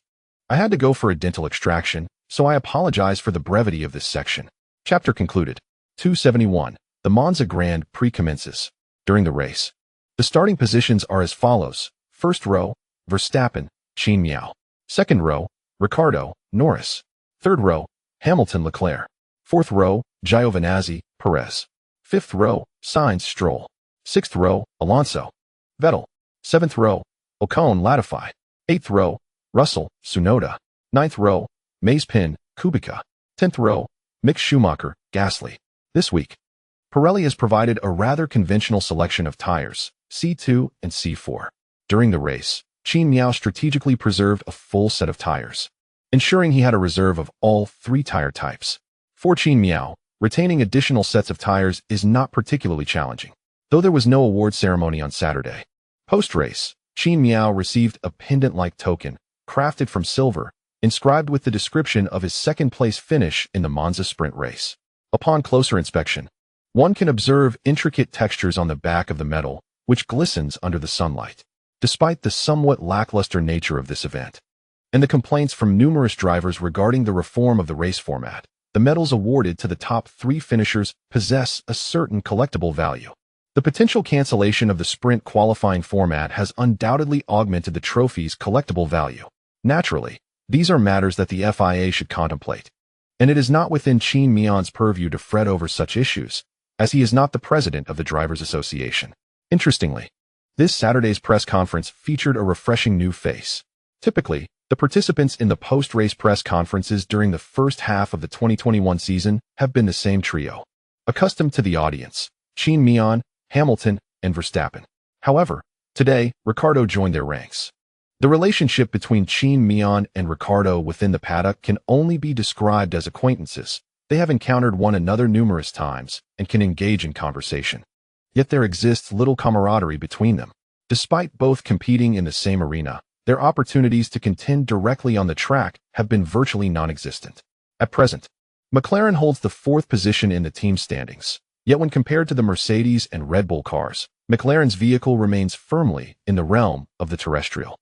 I had to go for a dental extraction, so I apologize for the brevity of this section. Chapter concluded. 271. The Monza Grand Prix commences. During the race, the starting positions are as follows. First row, Verstappen, Qin Mian. Second row, Ricciardo, Norris. Third row, Hamilton, Leclerc. Fourth row, Giovinazzi, Perez. Fifth row, Sainz, Stroll. Sixth row, Alonso, Vettel. Seventh row, Ocon, Latifi. Eighth row, Russell, Tsunoda. Ninth row, Mazepin, Kubica. 10th row, Mick Schumacher, Gasly. This week, Pirelli has provided a rather conventional selection of tires, C2 and C4. During the race, Qin Mian strategically preserved a full set of tires, ensuring he had a reserve of all 3 tire types. For Qin Mian, retaining additional sets of tires is not particularly challenging, though there was no award ceremony on Saturday. Post-race, Qin Mian received a pendant-like token, crafted from silver, inscribed with the description of his second-place finish in the Monza sprint race. Upon closer inspection, one can observe intricate textures on the back of the metal, which glistens under the sunlight. Despite the somewhat lackluster nature of this event, and the complaints from numerous drivers regarding the reform of the race format, the medals awarded to the top 3 finishers possess a certain collectible value. The potential cancellation of the sprint qualifying format has undoubtedly augmented the trophy's collectible value. Naturally, these are matters that the FIA should contemplate, and it is not within Qin Mian's purview to fret over such issues, as he is not the president of the Drivers' Association. Interestingly, this Saturday's press conference featured a refreshing new face. Typically, the participants in the post-race press conferences during the first half of the 2021 season have been the same trio, accustomed to the audience: Qin Mian, Hamilton, and Verstappen. However, today, Ricciardo joined their ranks. The relationship between Qin Mian and Ricciardo within the paddock can only be described as acquaintances. They have encountered one another numerous times and can engage in conversation. Yet there exists little camaraderie between them. Despite both competing in the same arena, their opportunities to contend directly on the track have been virtually non-existent. At present, McLaren holds the 4th position in the team standings. Yet when compared to the Mercedes and Red Bull cars, McLaren's vehicle remains firmly in the realm of the terrestrial.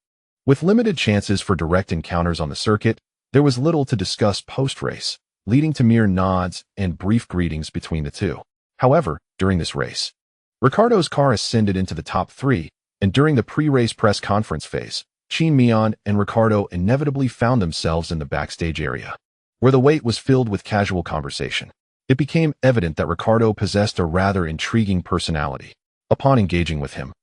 With limited chances for direct encounters on the circuit, there was little to discuss post-race, leading to mere nods and brief greetings between the two. However, during this race, Ricciardo's car ascended into the top 3, and during the pre-race press conference phase, Qin Mian and Ricciardo inevitably found themselves in the backstage area, where the wait was filled with casual conversation. It became evident that Ricciardo possessed a rather intriguing personality. Upon engaging with him,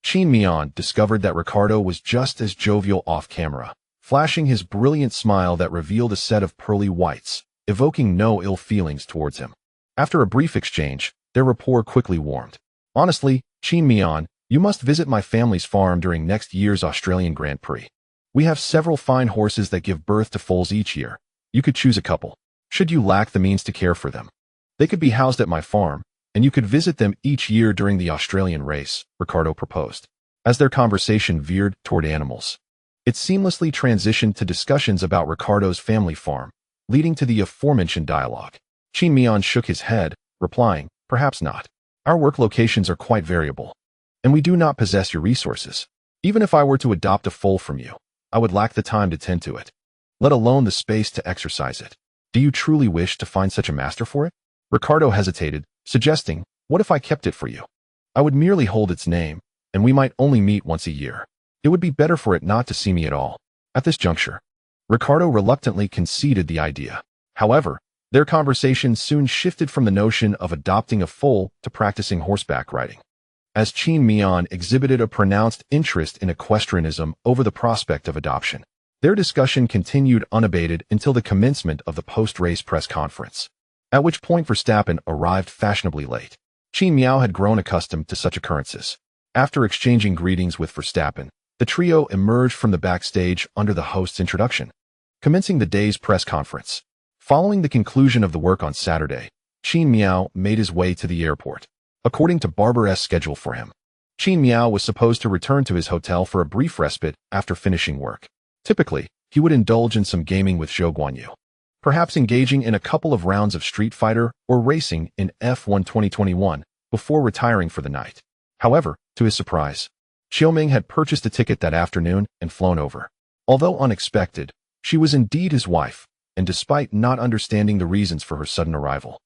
Qin Mian discovered that Ricciardo was just as jovial off-camera, flashing his brilliant smile that revealed a set of pearly whites, evoking no ill feelings towards him. After a brief exchange, their rapport quickly warmed. Honestly, Qin Mian, you must visit my family's farm during next year's Australian Grand Prix. We have several fine horses that give birth to foals each year. You could choose a couple, should you lack the means to care for them. They could be housed at my farm, and you could visit them each year during the Australian race, Ricciardo proposed. As their conversation veered toward animals, it seamlessly transitioned to discussions about Ricciardo's family farm, leading to the aforementioned dialogue. Qin Mian shook his head, replying, "Perhaps not. Our work locations are quite variable, and we do not possess your resources. Even if I were to adopt a foal from you, I would lack the time to tend to it, let alone the space to exercise it. Do you truly wish to find such a master for it?" Ricciardo hesitated, suggesting, "What if I kept it for you? I would merely hold its name, and we might only meet once a year. It would be better for it not to see me at all." At this juncture, Ricciardo reluctantly conceded the idea. However, their conversation soon shifted from the notion of adopting a foal to practicing horseback riding, as Qin Mian exhibited a pronounced interest in equestrianism over the prospect of adoption. Their discussion continued unabated until the commencement of the post-race press conference, at which point Verstappen arrived fashionably late. Qin Mian had grown accustomed to such occurrences. After exchanging greetings with Verstappen, the trio emerged from the backstage under the host's introduction, commencing the day's press conference. Following the conclusion of the work on Saturday, Qin Mian made his way to the airport, according to Barber's schedule for him. Qin Mian was supposed to return to his hotel for a brief respite after finishing work. Typically, he would indulge in some gaming with Zhou Guanyu, perhaps engaging in a couple of rounds of Street Fighter or racing in F1 2021 before retiring for the night. However, to his surprise, Xiaoming had purchased a ticket that afternoon and flown over. Although unexpected, she was indeed his wife, and despite not understanding the reasons for her sudden arrival,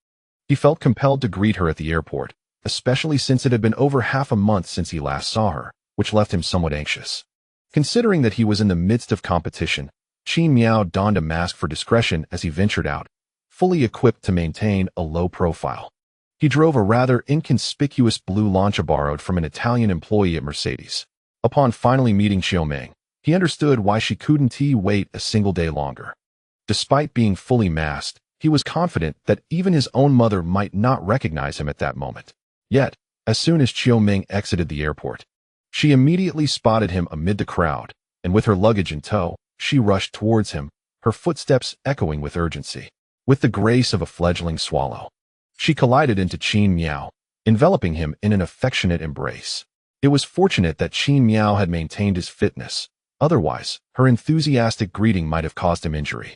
he felt compelled to greet her at the airport, especially since it had been over half a month since he last saw her, which left him somewhat anxious. Considering that he was in the midst of competition, Qin Mian donned a mask for discretion as he ventured out, fully equipped to maintain a low profile. He drove a rather inconspicuous blue Lancia borrowed from an Italian employee at Mercedes. Upon finally meeting Xiaoming, he understood why she couldn't wait a single day longer. Despite being fully masked, he was confident that even his own mother might not recognize him at that moment. Yet, as soon as Xiaoming exited the airport, she immediately spotted him amid the crowd, and with her luggage in tow, she rushed towards him, her footsteps echoing with urgency. With the grace of a fledgling swallow, she collided into Qin Mian, enveloping him in an affectionate embrace. It was fortunate that Qin Mian had maintained his fitness. Otherwise, her enthusiastic greeting might have caused him injury.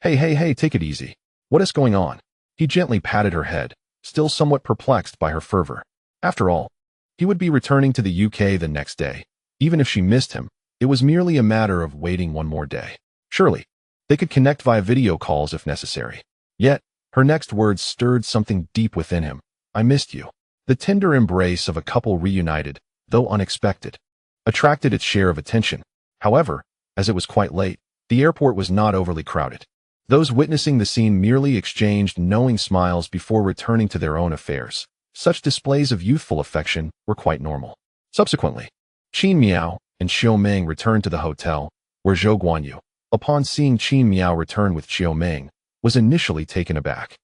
Hey, take it easy. What is going on? He gently patted her head, still somewhat perplexed by her fervor. After all, he would be returning to the UK the next day. Even if she missed him, it was merely a matter of waiting one more day. Surely, they could connect via video calls if necessary. Yet, her next words stirred something deep within him. I missed you. The tender embrace of a couple reunited, though unexpected, attracted its share of attention. However, as it was quite late, the airport was not overly crowded. Those witnessing the scene merely exchanged knowing smiles before returning to their own affairs. Such displays of youthful affection were quite normal. Subsequently, Qin Mian and Xiaoming returned to the hotel, where Zhou Guanyu, upon seeing Qin Mian return with Xiaoming, was initially taken aback,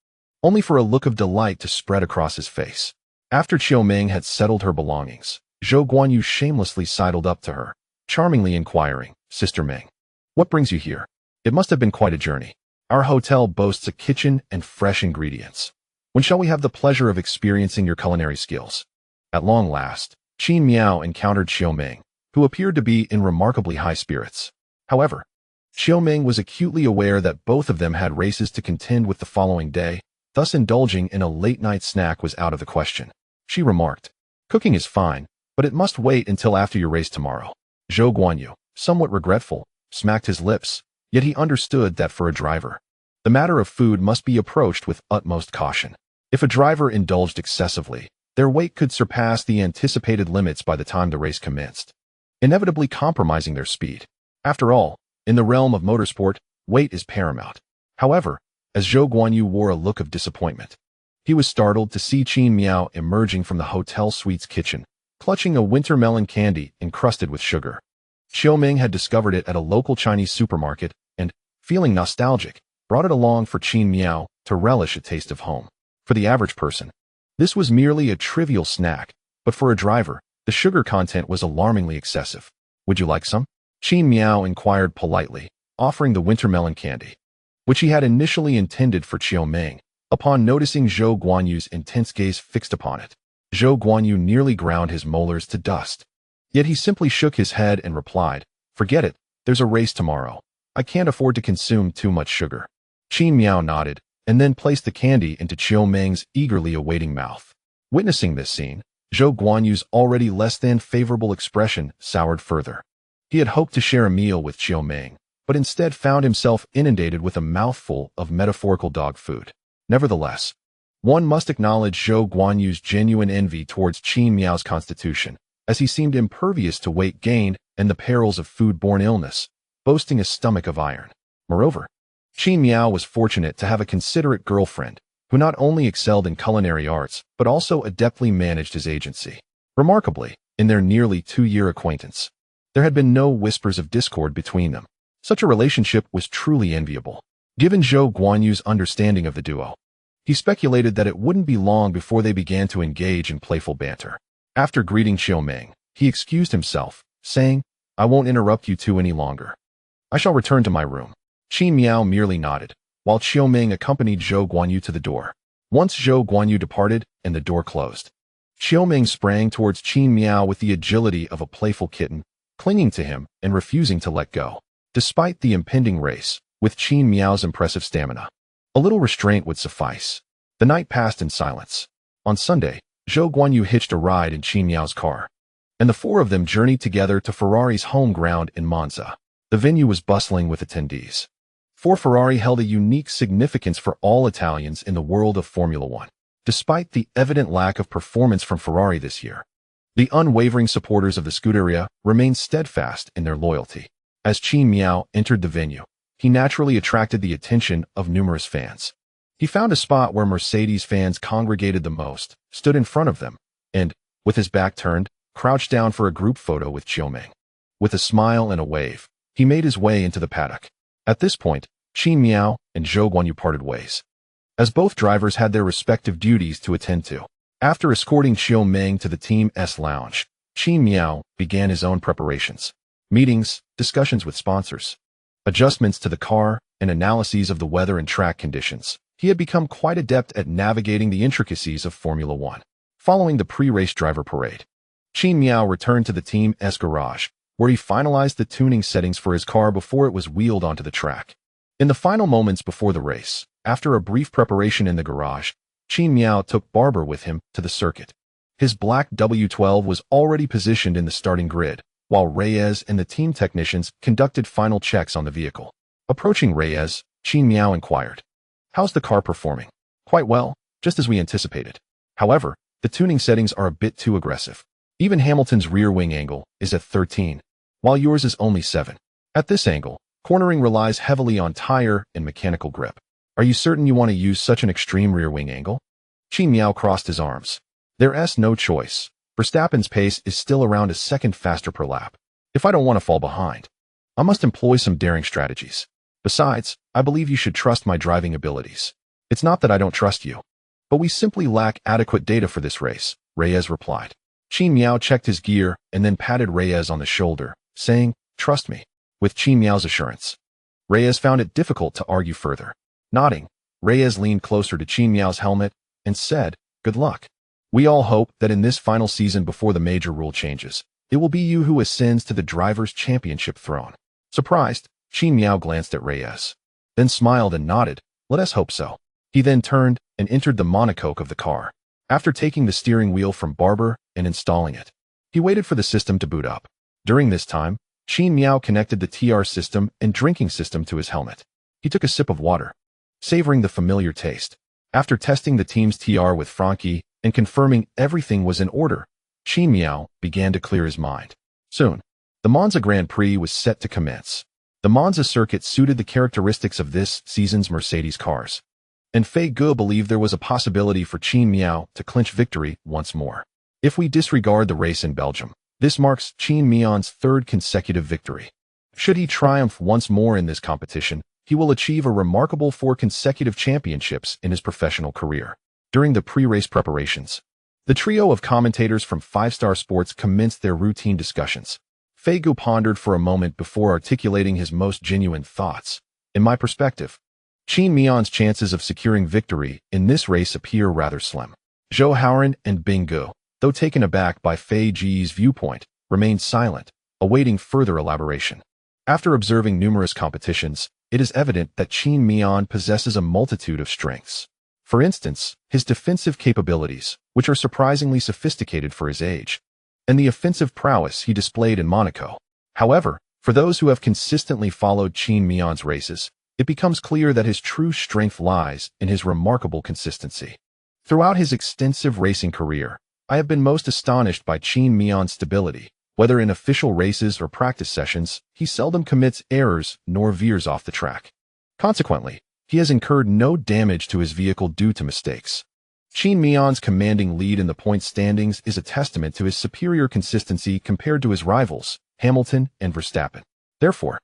only for a look of delight to spread across his face. After Xiaoming had settled her belongings, Zhou Guanyu shamelessly sidled up to her, charmingly inquiring, Sister Ming, what brings you here? It must have been quite a journey. Our hotel boasts a kitchen and fresh ingredients. When shall we have the pleasure of experiencing your culinary skills? At long last, Qin Mian encountered Xiaoming, who appeared to be in remarkably high spirits. However, Xiaoming was acutely aware that both of them had races to contend with the following day, thus indulging in a late-night snack was out of the question. She remarked, cooking is fine, but it must wait until after your race tomorrow. Zhou Guanyu, somewhat regretful, smacked his lips, yet he understood that for a driver, the matter of food must be approached with utmost caution. If a driver indulged excessively, their weight could surpass the anticipated limits by the time the race commenced, inevitably compromising their speed. After all, in the realm of motorsport, weight is paramount. However, as Zhou Guanyu wore a look of disappointment, he was startled to see Qin Mian emerging from the hotel suite's kitchen, clutching a winter melon candy encrusted with sugar. Xiaoming had discovered it at a local Chinese supermarket and, feeling nostalgic, brought it along for Qin Mian to relish a taste of home. For the average person, this was merely a trivial snack, but for a driver, the sugar content was alarmingly excessive. Would you like some? Qin Mian inquired politely, offering the winter melon candy, which he had initially intended for Xiaoming. Upon noticing Zhou Guanyu's intense gaze fixed upon it, Zhou Guanyu nearly ground his molars to dust. Yet he simply shook his head and replied, forget it, there's a race tomorrow. I can't afford to consume too much sugar. Qin Mian nodded, and then placed the candy into Xiaoming's eagerly awaiting mouth. Witnessing this scene, Zhou Guanyu's already less than favorable expression soured further. He had hoped to share a meal with Xiaoming, but instead found himself inundated with a mouthful of metaphorical dog food. Nevertheless, one must acknowledge Zhou Guanyu's genuine envy towards Qin Mian's constitution, as he seemed impervious to weight gain and the perils of food-borne illness, boasting a stomach of iron. Moreover, Qin Mian was fortunate to have a considerate girlfriend, who not only excelled in culinary arts, but also adeptly managed his agency. Remarkably, in their nearly 2-year acquaintance, there had been no whispers of discord between them. Such a relationship was truly enviable. Given Zhou Guanyu's understanding of the duo, he speculated that it wouldn't be long before they began to engage in playful banter. After greeting Xiaoming, he excused himself, saying, I won't interrupt you two any longer. I shall return to my room. Qin Mian merely nodded, while Xiaoming accompanied Zhou Guanyu to the door. Once Zhou Guanyu departed and the door closed, Xiaoming sprang towards Qin Mian with the agility of a playful kitten, clinging to him and refusing to let go. Despite the impending race, with Qin Miao's impressive stamina, a little restraint would suffice. The night passed in silence. On Sunday, Zhou Guanyu hitched a ride in Qin Miao's car, and the four of them journeyed together to Ferrari's home ground in Monza. The venue was bustling with attendees. For Ferrari held a unique significance for all Italians in the world of Formula One. Despite the evident lack of performance from Ferrari this year, the unwavering supporters of the Scuderia remained steadfast in their loyalty. As Qin Mian entered the venue, he naturally attracted the attention of numerous fans. He found a spot where Mercedes fans congregated the most, stood in front of them, and, with his back turned, crouched down for a group photo with Xiaoming. With a smile and a wave, he made his way into the paddock. At this point, Qin Mian and Zhou Guanyu parted ways, as both drivers had their respective duties to attend to. After escorting Xiaoming to the Team's lounge, Qin Mian began his own preparations. Meetings, discussions with sponsors, adjustments to the car, and analyses of the weather and track conditions. He had become quite adept at navigating the intricacies of Formula One. Following the pre-race driver parade, Qin Mian returned to the team's garage, where he finalized the tuning settings for his car before it was wheeled onto the track. In the final moments before the race, after a brief preparation in the garage, Qin Mian took Barber with him to the circuit. His black W12 was already positioned in the starting grid, while Reyes and the team technicians conducted final checks on the vehicle. Approaching Reyes, Qin Mian inquired, "How's the car performing?" "Quite well, just as we anticipated. However, the tuning settings are a bit too aggressive. Even Hamilton's rear wing angle is at 13, while yours is only 7. At this angle, cornering relies heavily on tire and mechanical grip. Are you certain you want to use such an extreme rear wing angle?" Qin Mian crossed his arms. There's no choice. Verstappen's pace is still around a second faster per lap. If I don't want to fall behind, I must employ some daring strategies. Besides, I believe you should trust my driving abilities. It's not that I don't trust you, but we simply lack adequate data for this race, Reyes replied. Qin Mian checked his gear and then patted Reyes on the shoulder, saying, "Trust me." With Qin Mian's assurance, Reyes found it difficult to argue further. Nodding, Reyes leaned closer to Qin Mian's helmet and said, "Good luck. We all hope that in this final season before the major rule changes, it will be you who ascends to the driver's championship throne." Surprised, Qin Mian glanced at Reyes, then smiled and nodded, "Let us hope so." He then turned and entered the monocoque of the car. After taking the steering wheel from Barber and installing it, he waited for the system to boot up. During this time, Qin Mian connected the TR system and drinking system to his helmet. He took a sip of water, savoring the familiar taste. After testing the team's TR with Frankie and confirming everything was in order, Qin Mian began to clear his mind. Soon, the Monza Grand Prix was set to commence. The Monza circuit suited the characteristics of this season's Mercedes cars, and Fei Gu believed there was a possibility for Qin Mian to clinch victory once more. If we disregard the race in Belgium, this marks Qin Mian's third consecutive victory. Should he triumph once more in this competition, he will achieve a remarkable 4 consecutive championships in his professional career. During the pre-race preparations, the trio of commentators from 5-Star Sports commenced their routine discussions. Fei Gu pondered for a moment before articulating his most genuine thoughts. "In my perspective, Qin Mian's chances of securing victory in this race appear rather slim." Zhou Hauran and Bing Gu, though taken aback by Fei Ji's viewpoint, remained silent, awaiting further elaboration. After observing numerous competitions, it is evident that Qin Mian possesses a multitude of strengths. For instance, his defensive capabilities, which are surprisingly sophisticated for his age, and the offensive prowess he displayed in Monaco. However, for those who have consistently followed Qin Mian's races, it becomes clear that his true strength lies in his remarkable consistency. Throughout his extensive racing career, I have been most astonished by Qin Mian's stability. Whether in official races or practice sessions, he seldom commits errors nor veers off the track. Consequently, he has incurred no damage to his vehicle due to mistakes. Qin Mian's commanding lead in the point standings is a testament to his superior consistency compared to his rivals, Hamilton and Verstappen. Therefore,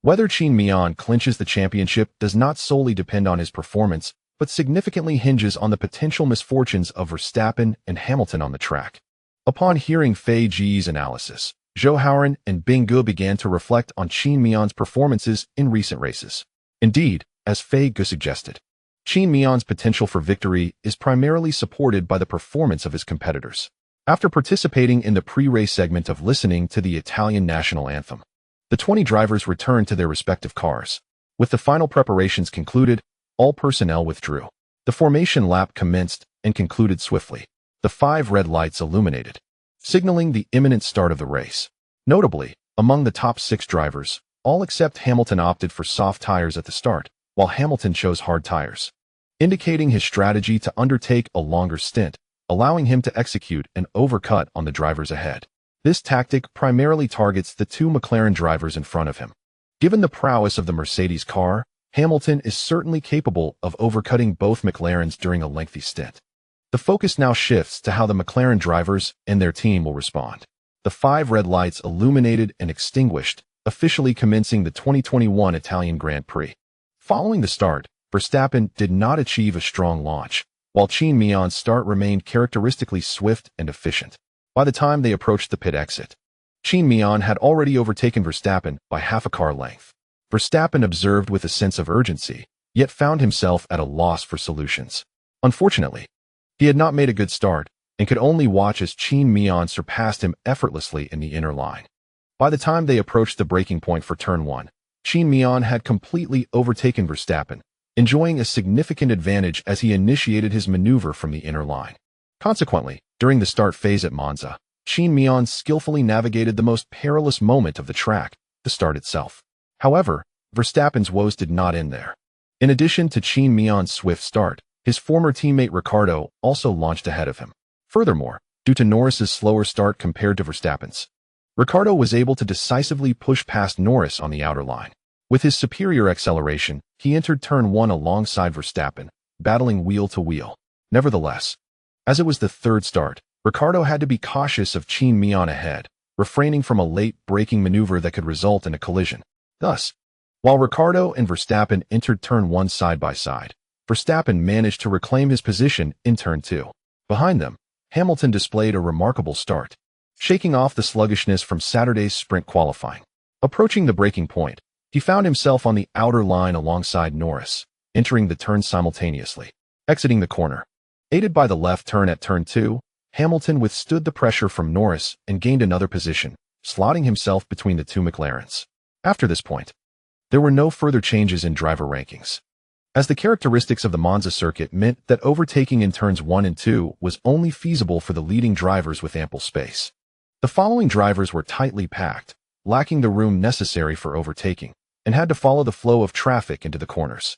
whether Qin Mian clinches the championship does not solely depend on his performance, but significantly hinges on the potential misfortunes of Verstappen and Hamilton on the track. Upon hearing Fei Ji's analysis, Zhou Hauran and Bing Gu began to reflect on Qin Mian's performances in recent races. Indeed, as Fei Gu suggested, Qin Mian's potential for victory is primarily supported by the performance of his competitors. After participating in the pre-race segment of listening to the Italian national anthem, the 20 drivers returned to their respective cars. With the final preparations concluded, all personnel withdrew. The formation lap commenced and concluded swiftly. The 5 red lights illuminated, signaling the imminent start of the race. Notably, among the top 6 drivers, all except Hamilton opted for soft tires at the start, while Hamilton chose hard tires, indicating his strategy to undertake a longer stint, allowing him to execute an overcut on the drivers ahead. This tactic primarily targets the 2 McLaren drivers in front of him. Given the prowess of the Mercedes car, Hamilton is certainly capable of overcutting both McLarens during a lengthy stint. The focus now shifts to how the McLaren drivers and their team will respond. The 5 red lights illuminated and extinguished, officially commencing the 2021 Italian Grand Prix. Following the start, Verstappen did not achieve a strong launch, while Qin Mian's start remained characteristically swift and efficient. By the time they approached the pit exit, Qin Mian had already overtaken Verstappen by half a car length. Verstappen observed with a sense of urgency, yet found himself at a loss for solutions. Unfortunately, he had not made a good start and could only watch as Qin Mian surpassed him effortlessly in the inner line. By the time they approached the braking point for turn 1, Qin Mian had completely overtaken Verstappen, enjoying a significant advantage as he initiated his maneuver from the inner line. Consequently, during the start phase at Monza, Qin Mian skillfully navigated the most perilous moment of the track, the start itself. However, Verstappen's woes did not end there. In addition to Qin Mian's swift start, his former teammate Ricciardo also launched ahead of him. Furthermore, due to Norris's slower start compared to Verstappen's, Ricciardo was able to decisively push past Norris on the outer line. With his superior acceleration, he entered turn 1 alongside Verstappen, battling wheel to wheel. Nevertheless, as it was the third start, Ricciardo had to be cautious of Qin Mian ahead, refraining from a late braking maneuver that could result in a collision. Thus, while Ricciardo and Verstappen entered turn 1 side by side, Verstappen managed to reclaim his position in turn 2. Behind them, Hamilton displayed a remarkable start, shaking off the sluggishness from Saturday's sprint qualifying. Approaching the braking point, he found himself on the outer line alongside Norris, entering the turn simultaneously. Exiting the corner, aided by the left turn at turn 2, Hamilton withstood the pressure from Norris and gained another position, slotting himself between the 2 McLarens. After this point, there were no further changes in driver rankings, as the characteristics of the Monza circuit meant that overtaking in turns 1 and 2 was only feasible for the leading drivers with ample space. The following drivers were tightly packed, lacking the room necessary for overtaking, and had to follow the flow of traffic into the corners.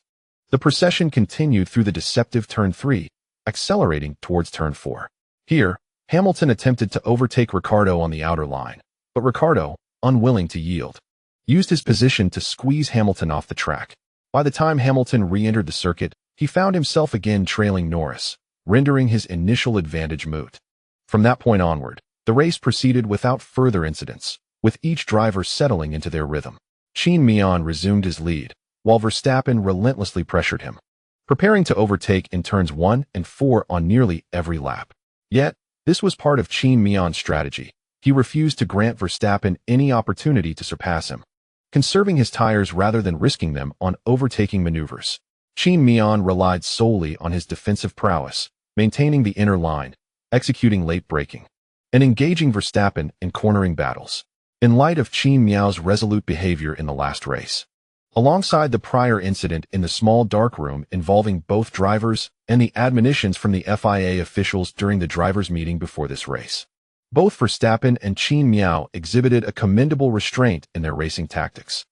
The procession continued through the deceptive turn 3, accelerating towards turn 4. Here, Hamilton attempted to overtake Ricciardo on the outer line, but Ricciardo, unwilling to yield, used his position to squeeze Hamilton off the track. By the time Hamilton re-entered the circuit, he found himself again trailing Norris, rendering his initial advantage moot. From that point onward, the race proceeded without further incidents, with each driver settling into their rhythm. Qin Mian resumed his lead, while Verstappen relentlessly pressured him, preparing to overtake in turns 1 and 4 on nearly every lap. Yet, this was part of Qin Mian's strategy. He refused to grant Verstappen any opportunity to surpass him, conserving his tires rather than risking them on overtaking maneuvers. Qin Mian relied solely on his defensive prowess, maintaining the inner line, executing late braking, and engaging Verstappen in cornering battles. In light of Qin Mian's resolute behavior in the last race, alongside the prior incident in the small dark room involving both drivers and the admonitions from the FIA officials during the drivers' meeting before this race, both Verstappen and Qin Mian exhibited a commendable restraint in their racing tactics.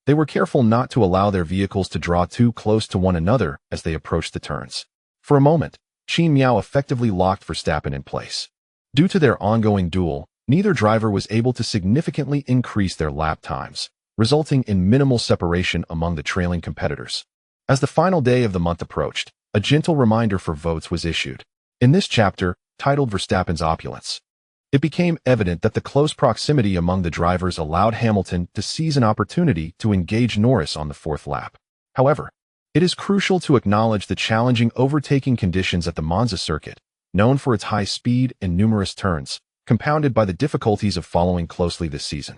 They were careful not to allow their vehicles to draw too close to one another as they approached the turns. For a moment, Qin Mian effectively locked Verstappen in place. Due to their ongoing duel, neither driver was able to significantly increase their lap times, resulting in minimal separation among the trailing competitors. As the final day of the month approached, a gentle reminder for votes was issued. In this chapter, titled Verstappen's Opulence, it became evident that the close proximity among the drivers allowed Hamilton to seize an opportunity to engage Norris on the 4th lap. However, it is crucial to acknowledge the challenging overtaking conditions at the Monza circuit, known for its high speed and numerous turns, compounded by the difficulties of following closely this season.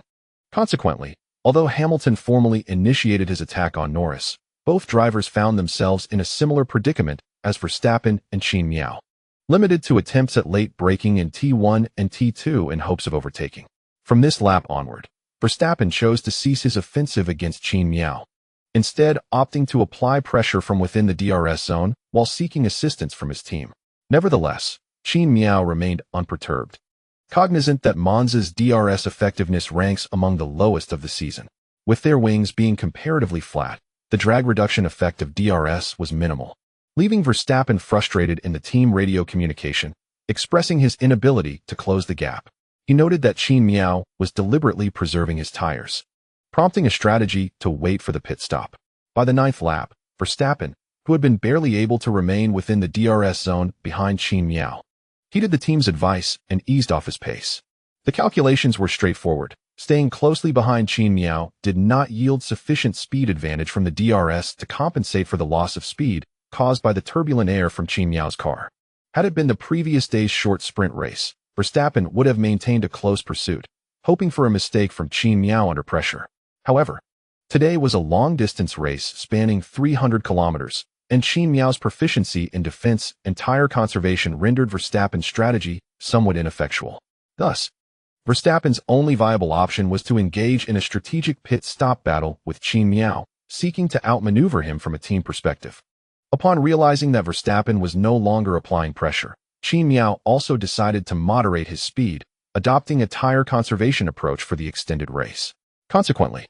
Consequently, although Hamilton formally initiated his attack on Norris, both drivers found themselves in a similar predicament as Verstappen and Qin Mian. limited to attempts at late braking in T1 and T2 in hopes of overtaking. From this lap onward, Verstappen chose to cease his offensive against Qin Mian, instead opting to apply pressure from within the DRS zone while seeking assistance from his team. Nevertheless, Qin Mian remained unperturbed, cognizant that Monza's DRS effectiveness ranks among the lowest of the season. With their wings being comparatively flat, the drag reduction effect of DRS was minimal, leaving Verstappen frustrated in the team radio communication, expressing his inability to close the gap. He noted that Qin Mian was deliberately preserving his tires, prompting a strategy to wait for the pit stop. By the 9th lap, Verstappen, who had been barely able to remain within the DRS zone behind Qin Mian, heeded the team's advice and eased off his pace. The calculations were straightforward. Staying closely behind Qin Mian did not yield sufficient speed advantage from the DRS to compensate for the loss of speed caused by the turbulent air from Qin Mian's car. Had it been the previous day's short sprint race, Verstappen would have maintained a close pursuit, hoping for a mistake from Qin Mian under pressure. However, today was a long-distance race spanning 300 kilometers, and Qin Mian's proficiency in defense and tire conservation rendered Verstappen's strategy somewhat ineffectual. Thus, Verstappen's only viable option was to engage in a strategic pit stop battle with Qin Mian, seeking to outmaneuver him from a team perspective. Upon realizing that Verstappen was no longer applying pressure, Qin Mian also decided to moderate his speed, adopting a tire conservation approach for the extended race. Consequently,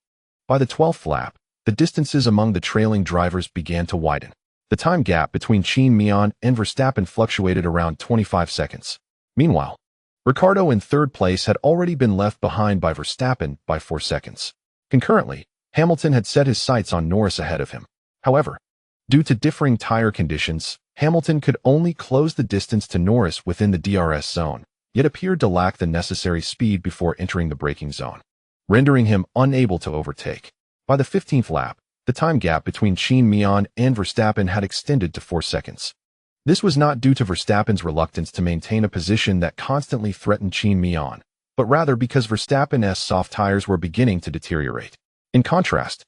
by the 12th lap, the distances among the trailing drivers began to widen. The time gap between Qin Mian and Verstappen fluctuated around 25 seconds. Meanwhile, Ricciardo in third place had already been left behind by Verstappen by 4 seconds. Concurrently, Hamilton had set his sights on Norris ahead of him. However, due to differing tire conditions, Hamilton could only close the distance to Norris within the DRS zone, yet appeared to lack the necessary speed before entering the braking zone, rendering him unable to overtake. By the 15th lap, the time gap between Qin Mian and Verstappen had extended to 4 seconds. This was not due to Verstappen's reluctance to maintain a position that constantly threatened Qin Mian, but rather because Verstappen's soft tires were beginning to deteriorate. In contrast,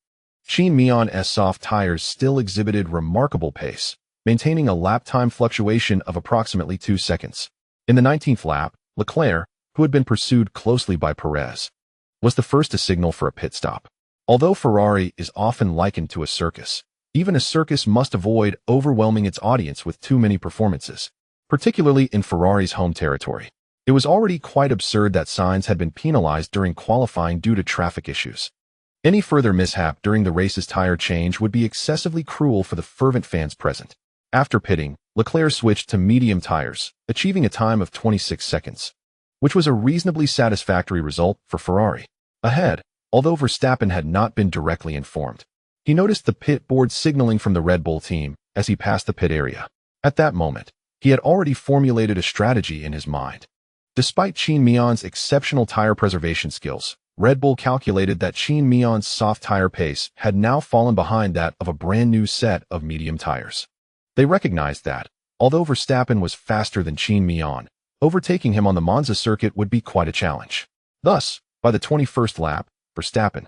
Qin Mian's soft tires still exhibited remarkable pace, maintaining a lap time fluctuation of approximately 2 seconds. In the 19th lap, Leclerc, who had been pursued closely by Perez, was the first to signal for a pit stop. Although Ferrari is often likened to a circus, even a circus must avoid overwhelming its audience with too many performances, particularly in Ferrari's home territory. It was already quite absurd that Sainz had been penalized during qualifying due to traffic issues. Any further mishap during the race's tire change would be excessively cruel for the fervent fans present. After pitting, Leclerc switched to medium tires, achieving a time of 26 seconds, which was a reasonably satisfactory result for Ferrari. Ahead, although Verstappen had not been directly informed, he noticed the pit board signaling from the Red Bull team as he passed the pit area. At that moment, he had already formulated a strategy in his mind. Despite Qin Mian's exceptional tire preservation skills, Red Bull calculated that Qin Mian's soft tire pace had now fallen behind that of a brand new set of medium tires. They recognized that, although Verstappen was faster than Qin Mian, overtaking him on the Monza circuit would be quite a challenge. Thus, by the 21st lap, Verstappen,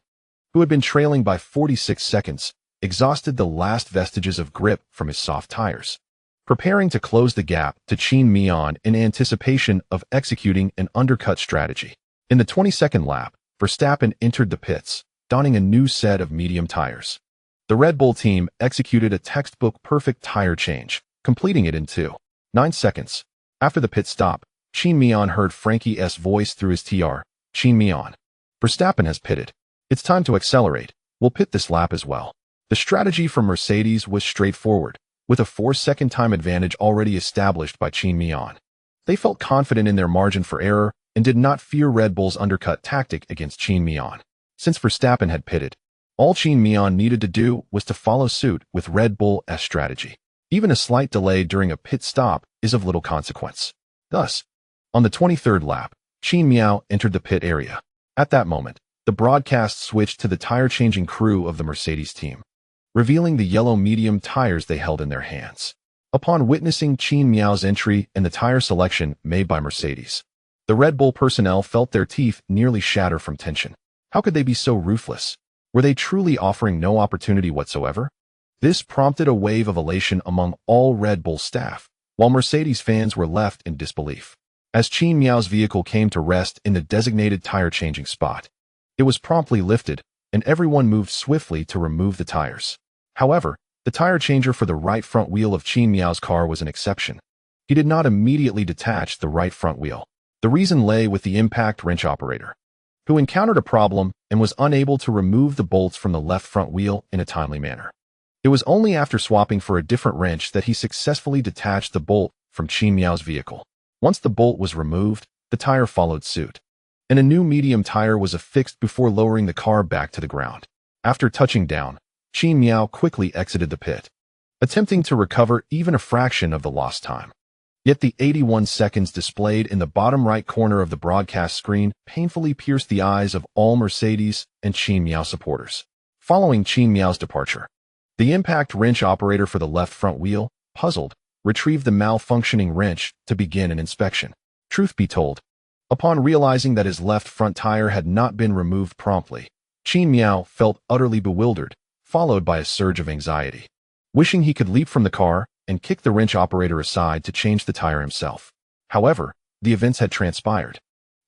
who had been trailing by 46 seconds, exhausted the last vestiges of grip from his soft tires, preparing to close the gap to Qin Mian in anticipation of executing an undercut strategy. In the 22nd lap, Verstappen entered the pits, donning a new set of medium tires. The Red Bull team executed a textbook perfect tire change, completing it in 2.9 seconds. After the pit stop, Qin Mian heard Frankie's voice through his TR. Qin Mian, Verstappen has pitted. It's time to accelerate. We'll pit this lap as well. The strategy from Mercedes was straightforward, with a 4-second time advantage already established by Qin Mian. They felt confident in their margin for error and did not fear Red Bull's undercut tactic against Qin Mian. Since Verstappen had pitted, all Qin Mian needed to do was to follow suit with Red Bull's strategy. Even a slight delay during a pit stop is of little consequence. Thus, on the 23rd lap, Qin Mian entered the pit area. At that moment, the broadcast switched to the tire-changing crew of the Mercedes team, revealing the yellow medium tires they held in their hands. Upon witnessing Qin Mian's entry and the tire selection made by Mercedes, the Red Bull personnel felt their teeth nearly shatter from tension. How could they be so ruthless? Were they truly offering no opportunity whatsoever? This prompted a wave of elation among all Red Bull staff, while Mercedes fans were left in disbelief. As Qin Miao's vehicle came to rest in the designated tire-changing spot, it was promptly lifted, and everyone moved swiftly to remove the tires. However, the tire changer for the right front wheel of Qin Miao's car was an exception. He did not immediately detach the right front wheel. The reason lay with the impact wrench operator, who encountered a problem and was unable to remove the bolts from the left front wheel in a timely manner. It was only after swapping for a different wrench that he successfully detached the bolt from Qin Miao's vehicle. Once the bolt was removed, the tire followed suit, and a new medium tire was affixed before lowering the car back to the ground. After touching down, Qin Miao quickly exited the pit, attempting to recover even a fraction of the lost time. Yet the 81 seconds displayed in the bottom right corner of the broadcast screen painfully pierced the eyes of all Mercedes and Qin Miao supporters. Following Qin Miao's departure, the impact wrench operator for the left front wheel, puzzled, retrieved the malfunctioning wrench to begin an inspection. Truth be told, upon realizing that his left front tire had not been removed promptly, Qin Miao felt utterly bewildered, followed by a surge of anxiety. Wishing he could leap from the car and kick the wrench operator aside to change the tire himself. However, the events had transpired,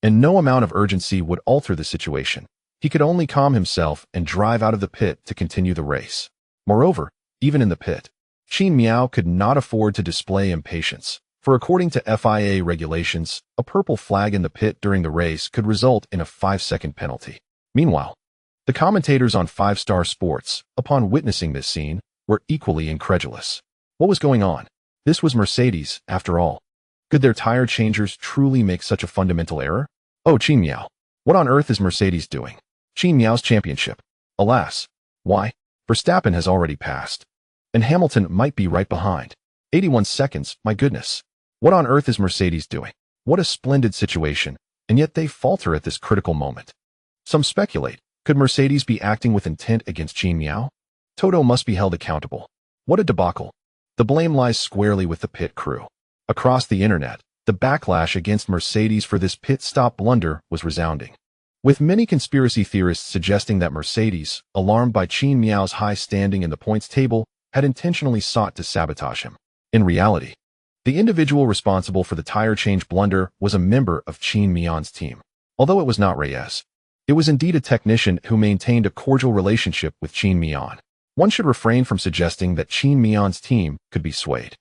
and no amount of urgency would alter the situation. He could only calm himself and drive out of the pit to continue the race. Moreover, even in the pit, Qin Miao could not afford to display impatience, for according to FIA regulations, a purple flag in the pit during the race could result in a 5-second penalty. Meanwhile, the commentators on 5-Star Sports, upon witnessing this scene, were equally incredulous. What was going on? This was Mercedes, after all. Could their tire changers truly make such a fundamental error? Oh, Qin Miao. What on earth is Mercedes doing? Qin Miao's championship. Alas. Why? Verstappen has already passed, and Hamilton might be right behind. 81 seconds, my goodness. What on earth is Mercedes doing? What a splendid situation, and yet they falter at this critical moment. Some speculate, could Mercedes be acting with intent against Qin Miao? Toto must be held accountable. What a debacle. The blame lies squarely with the pit crew. Across the internet, the backlash against Mercedes for this pit stop blunder was resounding, with many conspiracy theorists suggesting that Mercedes, alarmed by Qin Miao's high standing in the points table, had intentionally sought to sabotage him. In reality, the individual responsible for the tire change blunder was a member of Qin Mian's team. Although it was not Reyes, it was indeed a technician who maintained a cordial relationship with Qin Mian. One should refrain from suggesting that Qin Mian's team could be swayed.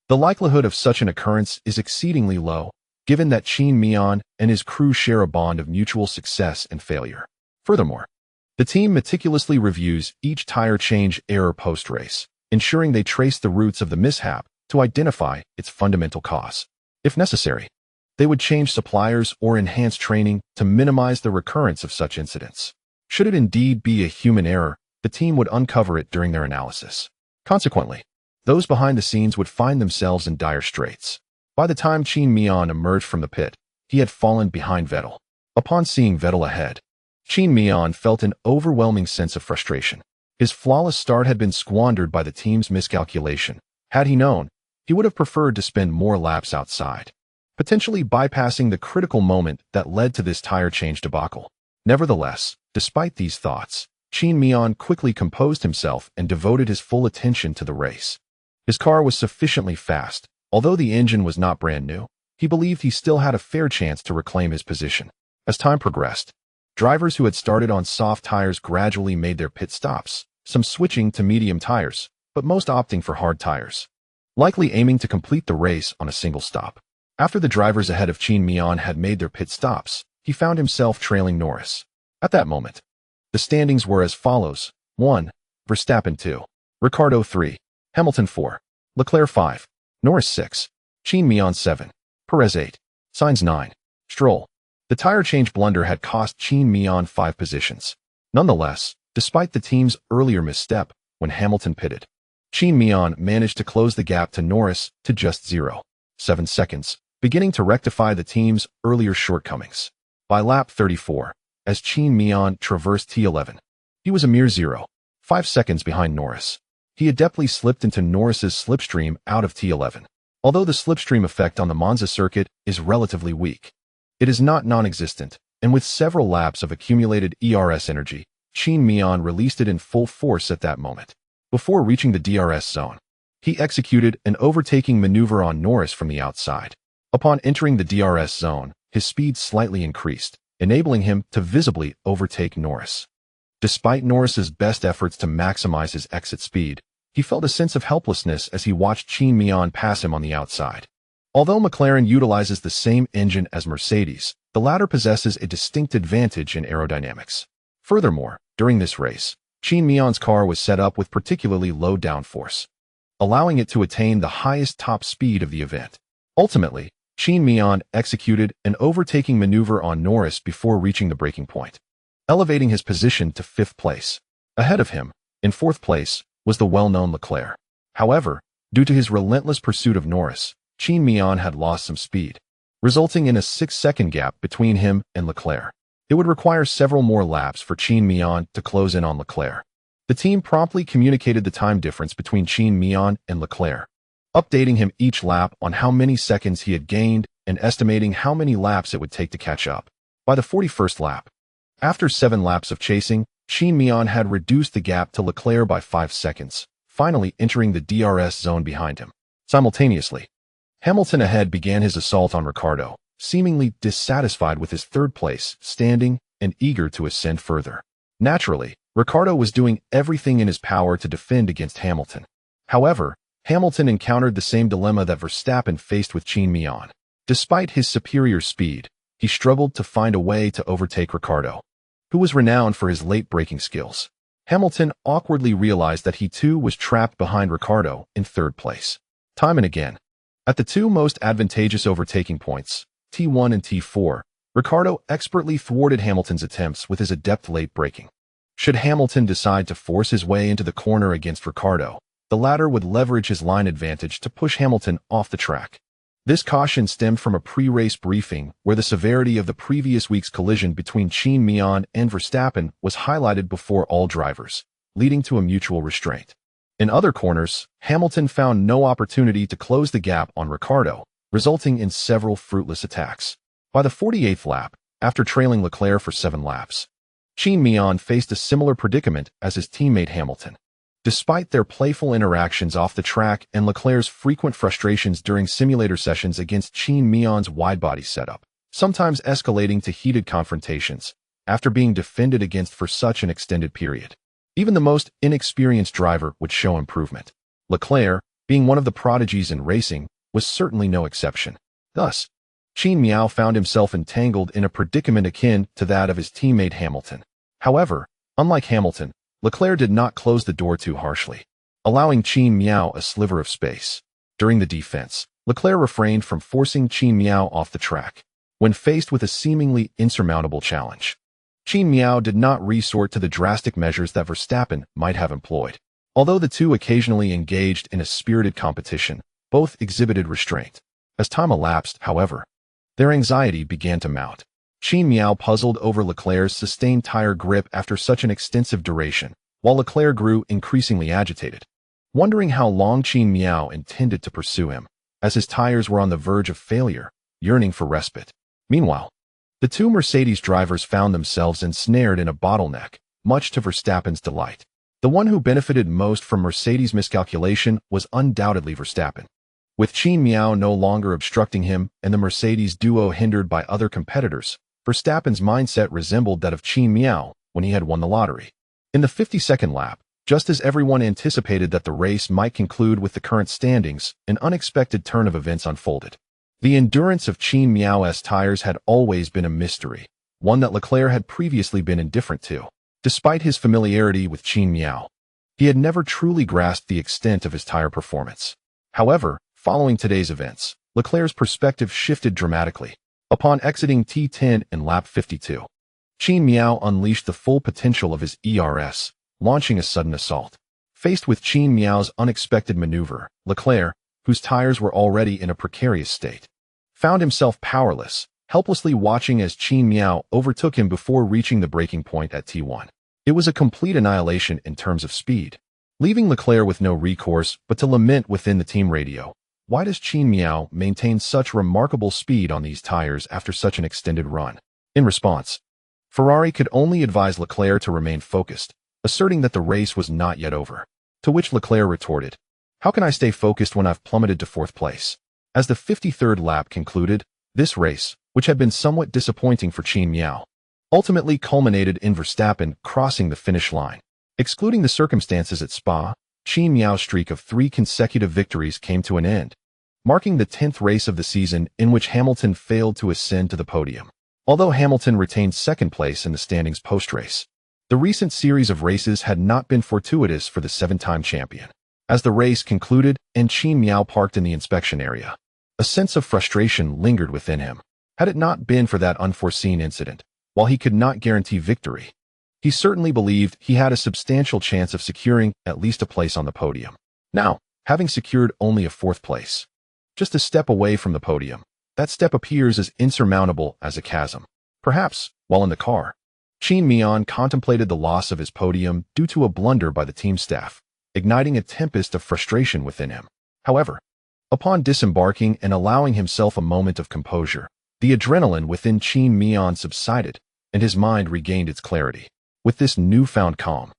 The likelihood of such an occurrence is exceedingly low, given that Qin Mian and his crew share a bond of mutual success and failure. Furthermore, the team meticulously reviews each tire change error post-race, ensuring they trace the roots of the mishap to identify its fundamental cause. If necessary, they would change suppliers or enhance training to minimize the recurrence of such incidents. Should it indeed be a human error, the team would uncover it during their analysis. Consequently, those behind the scenes would find themselves in dire straits. By the time Qin Mian emerged from the pit, he had fallen behind Vettel. Upon seeing Vettel ahead, Qin Mian felt an overwhelming sense of frustration. His flawless start had been squandered by the team's miscalculation. Had he known, he would have preferred to spend more laps outside, potentially bypassing the critical moment that led to this tire change debacle. Nevertheless, despite these thoughts, Qin Mian quickly composed himself and devoted his full attention to the race. His car was sufficiently fast. Although the engine was not brand new, he believed he still had a fair chance to reclaim his position. As time progressed, drivers who had started on soft tires gradually made their pit stops, some switching to medium tires, but most opting for hard tires, likely aiming to complete the race on a single stop. After the drivers ahead of Qin Mian had made their pit stops, he found himself trailing Norris. At that moment, the standings were as follows: 1. Verstappen 2. Ricciardo 3. Hamilton 4. Leclerc 5. Norris 6. Qin Mian 7. Perez 8. Sainz 9. Stroll. The tire change blunder had cost Qin Mian 5 positions. Nonetheless, despite the team's earlier misstep when Hamilton pitted, Qin Mian managed to close the gap to Norris to just 0.7 seconds, beginning to rectify the team's earlier shortcomings. By lap 34, as Qin Mian traversed T11, he was a mere 0.5 seconds behind Norris. He adeptly slipped into Norris's slipstream out of T11. Although the slipstream effect on the Monza circuit is relatively weak, it is not non-existent, and with several laps of accumulated ERS energy, Qin Mian released it in full force at that moment. Before reaching the DRS zone, He executed an overtaking maneuver on Norris from the outside. Upon entering the DRS zone, his speed slightly increased, enabling him to visibly overtake Norris. Despite Norris's best efforts to maximize his exit speed, he felt a sense of helplessness as he watched Qin Mian pass him on the outside. Although McLaren utilizes the same engine as Mercedes, the latter possesses a distinct advantage in aerodynamics. Furthermore, during this race, Qin Mian's car was set up with particularly low downforce, allowing it to attain the highest top speed of the event. Ultimately, Qin Mian executed an overtaking maneuver on Norris before reaching the braking point, elevating his position to 5th place. Ahead of him, in 4th place, was the well-known Leclerc. However, due to his relentless pursuit of Norris, Qin Mian had lost some speed, resulting in a 6-second gap between him and Leclerc. It would require several more laps for Qin Mian to close in on Leclerc. The team promptly communicated the time difference between Qin Mian and Leclerc, updating him each lap on how many seconds he had gained and estimating how many laps it would take to catch up. By the 41st lap, after 7 laps of chasing, Qin Mian had reduced the gap to Leclerc by 5 seconds, finally entering the DRS zone behind him. Simultaneously, Hamilton ahead began his assault on Ricciardo, seemingly dissatisfied with his 3rd place standing and eager to ascend further. Naturally, Ricciardo was doing everything in his power to defend against Hamilton. However, Hamilton encountered the same dilemma that Verstappen faced with Qin Mian. Despite his superior speed, he struggled to find a way to overtake Ricciardo, who was renowned for his late braking skills. Hamilton awkwardly realized that he too was trapped behind Ricciardo in 3rd place. Time and again, at the 2 most advantageous overtaking points, T1 and T4, Ricciardo expertly thwarted Hamilton's attempts with his adept late braking. Should Hamilton decide to force his way into the corner against Ricciardo, the latter would leverage his line advantage to push Hamilton off the track. This caution stemmed from a pre-race briefing where the severity of the previous week's collision between Qin Mian and Verstappen was highlighted before all drivers, leading to a mutual restraint. In other corners, Hamilton found no opportunity to close the gap on Ricciardo, resulting in several fruitless attacks. By the 48th lap, after trailing Leclerc for 7 laps, Qin Mian faced a similar predicament as his teammate Hamilton. Despite their playful interactions off the track and Leclerc's frequent frustrations during simulator sessions against Qin Mian's wide-body setup, sometimes escalating to heated confrontations, after being defended against for such an extended period, even the most inexperienced driver would show improvement. Leclerc, being one of the prodigies in racing, was certainly no exception. Thus, Qin Mian found himself entangled in a predicament akin to that of his teammate Hamilton. However, unlike Hamilton, Leclerc did not close the door too harshly, allowing Qin Mian a sliver of space. During the defense, Leclerc refrained from forcing Qin Mian off the track. When faced with a seemingly insurmountable challenge, Qin Mian did not resort to the drastic measures that Verstappen might have employed. Although the two occasionally engaged in a spirited competition, both exhibited restraint. As time elapsed, however, their anxiety began to mount. Qin Mian puzzled over Leclerc's sustained tire grip after such an extensive duration, while Leclerc grew increasingly agitated, wondering how long Qin Mian intended to pursue him, as his tires were on the verge of failure, yearning for respite. Meanwhile, the 2 Mercedes drivers found themselves ensnared in a bottleneck, much to Verstappen's delight. The one who benefited most from Mercedes' miscalculation was undoubtedly Verstappen. With Qin Mian no longer obstructing him and the Mercedes duo hindered by other competitors, Verstappen's mindset resembled that of Qin Mian when he had won the lottery. In the 52nd lap, just as everyone anticipated that the race might conclude with the current standings, an unexpected turn of events unfolded. The endurance of Qin Mian's tires had always been a mystery, one that Leclerc had previously been indifferent to. Despite his familiarity with Qin Mian, he had never truly grasped the extent of his tire performance. However, following today's events, Leclerc's perspective shifted dramatically. Upon exiting T10 in lap 52, Qin Mian unleashed the full potential of his ERS, launching a sudden assault. Faced with Qin Mian's unexpected maneuver, Leclerc, whose tires were already in a precarious state, found himself powerless, helplessly watching as Qin Mian overtook him before reaching the braking point at T1. It was a complete annihilation in terms of speed, leaving Leclerc with no recourse but to lament within the team radio. Why does Qin Mian maintain such remarkable speed on these tires after such an extended run? In response, Ferrari could only advise Leclerc to remain focused, asserting that the race was not yet over. To which Leclerc retorted, How can I stay focused when I've plummeted to 4th place? As the 53rd lap concluded, this race, which had been somewhat disappointing for Qin Mian, ultimately culminated in Verstappen crossing the finish line. Excluding the circumstances at Spa, Qin Mian's streak of 3 consecutive victories came to an end, marking the 10th race of the season in which Hamilton failed to ascend to the podium. Although Hamilton retained 2nd place in the standings post-race, the recent series of races had not been fortuitous for the 7-time champion. As the race concluded and Qin Mian parked in the inspection area, a sense of frustration lingered within him. Had it not been for that unforeseen incident, while he could not guarantee victory, he certainly believed he had a substantial chance of securing at least a place on the podium. Now, having secured only a 4th place, just a step away from the podium, that step appears as insurmountable as a chasm. Perhaps, while in the car, Qin Mian contemplated the loss of his podium due to a blunder by the team staff, igniting a tempest of frustration within him. However, upon disembarking and allowing himself a moment of composure, the adrenaline within Qin Mian subsided, and his mind regained its clarity. With this newfound calm,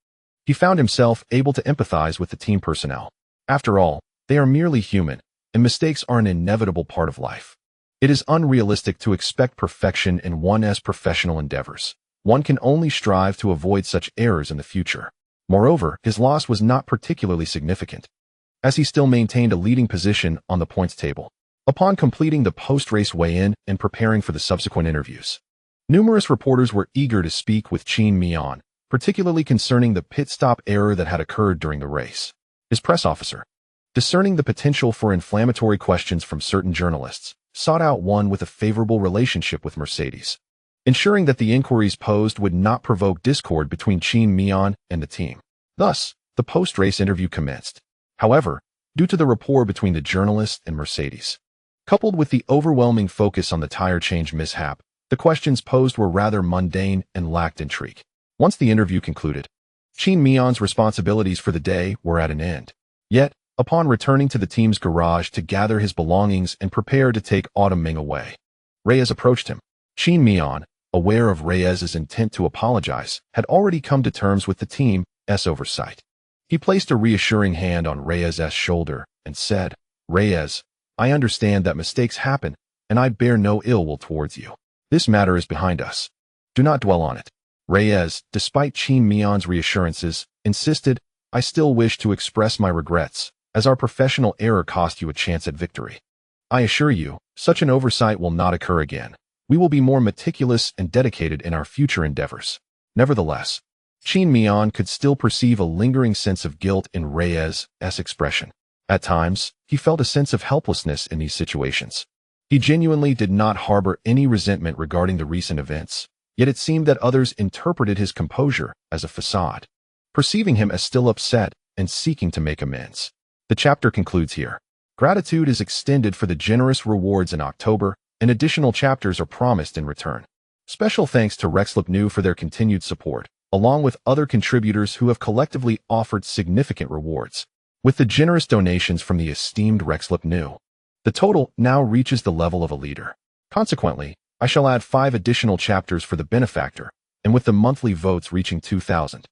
he found himself able to empathize with the team personnel. After all, they are merely human, and mistakes are an inevitable part of life. It is unrealistic to expect perfection in one's professional endeavors. One can only strive to avoid such errors in the future. Moreover, his loss was not particularly significant, as he still maintained a leading position on the points table. Upon completing the post-race weigh-in and preparing for the subsequent interviews, numerous reporters were eager to speak with Qin Mian, particularly concerning the pit stop error that had occurred during the race. His press officer, discerning the potential for inflammatory questions from certain journalists, sought out one with a favorable relationship with Mercedes, ensuring that the inquiries posed would not provoke discord between Qin Mian and the team. Thus, the post-race interview commenced. However, due to the rapport between the journalist and Mercedes, coupled with the overwhelming focus on the tire change mishap, the questions posed were rather mundane and lacked intrigue. Once the interview concluded, Qin Mian's responsibilities for the day were at an end. Yet, upon returning to the team's garage to gather his belongings and prepare to take Autumn Ming away, Reyes approached him. Qin Mian, aware of Reyes's intent to apologize, had already come to terms with the team's oversight. He placed a reassuring hand on Reyes's shoulder and said, "Reyes, I understand that mistakes happen, and I bear no ill will towards you. This matter is behind us. Do not dwell on it." Reyes, despite Qin Mian's reassurances, insisted, "I still wish to express my regrets, as our professional error cost you a chance at victory. I assure you, such an oversight will not occur again. We will be more meticulous and dedicated in our future endeavors." Nevertheless, Qin Mian could still perceive a lingering sense of guilt in Reyes's expression. At times, he felt a sense of helplessness in these situations. He genuinely did not harbor any resentment regarding the recent events, yet it seemed that others interpreted his composure as a facade, perceiving him as still upset and seeking to make amends. The chapter concludes here. Gratitude is extended for the generous rewards in October, and additional chapters are promised in return. Special thanks to Rexlip for their continued support, along with other contributors who have collectively offered significant rewards. With the generous donations from the esteemed Rexlip, the total now reaches the level of a leader. Consequently, I shall add 5 additional chapters for the benefactor, and with the monthly votes reaching 2,000,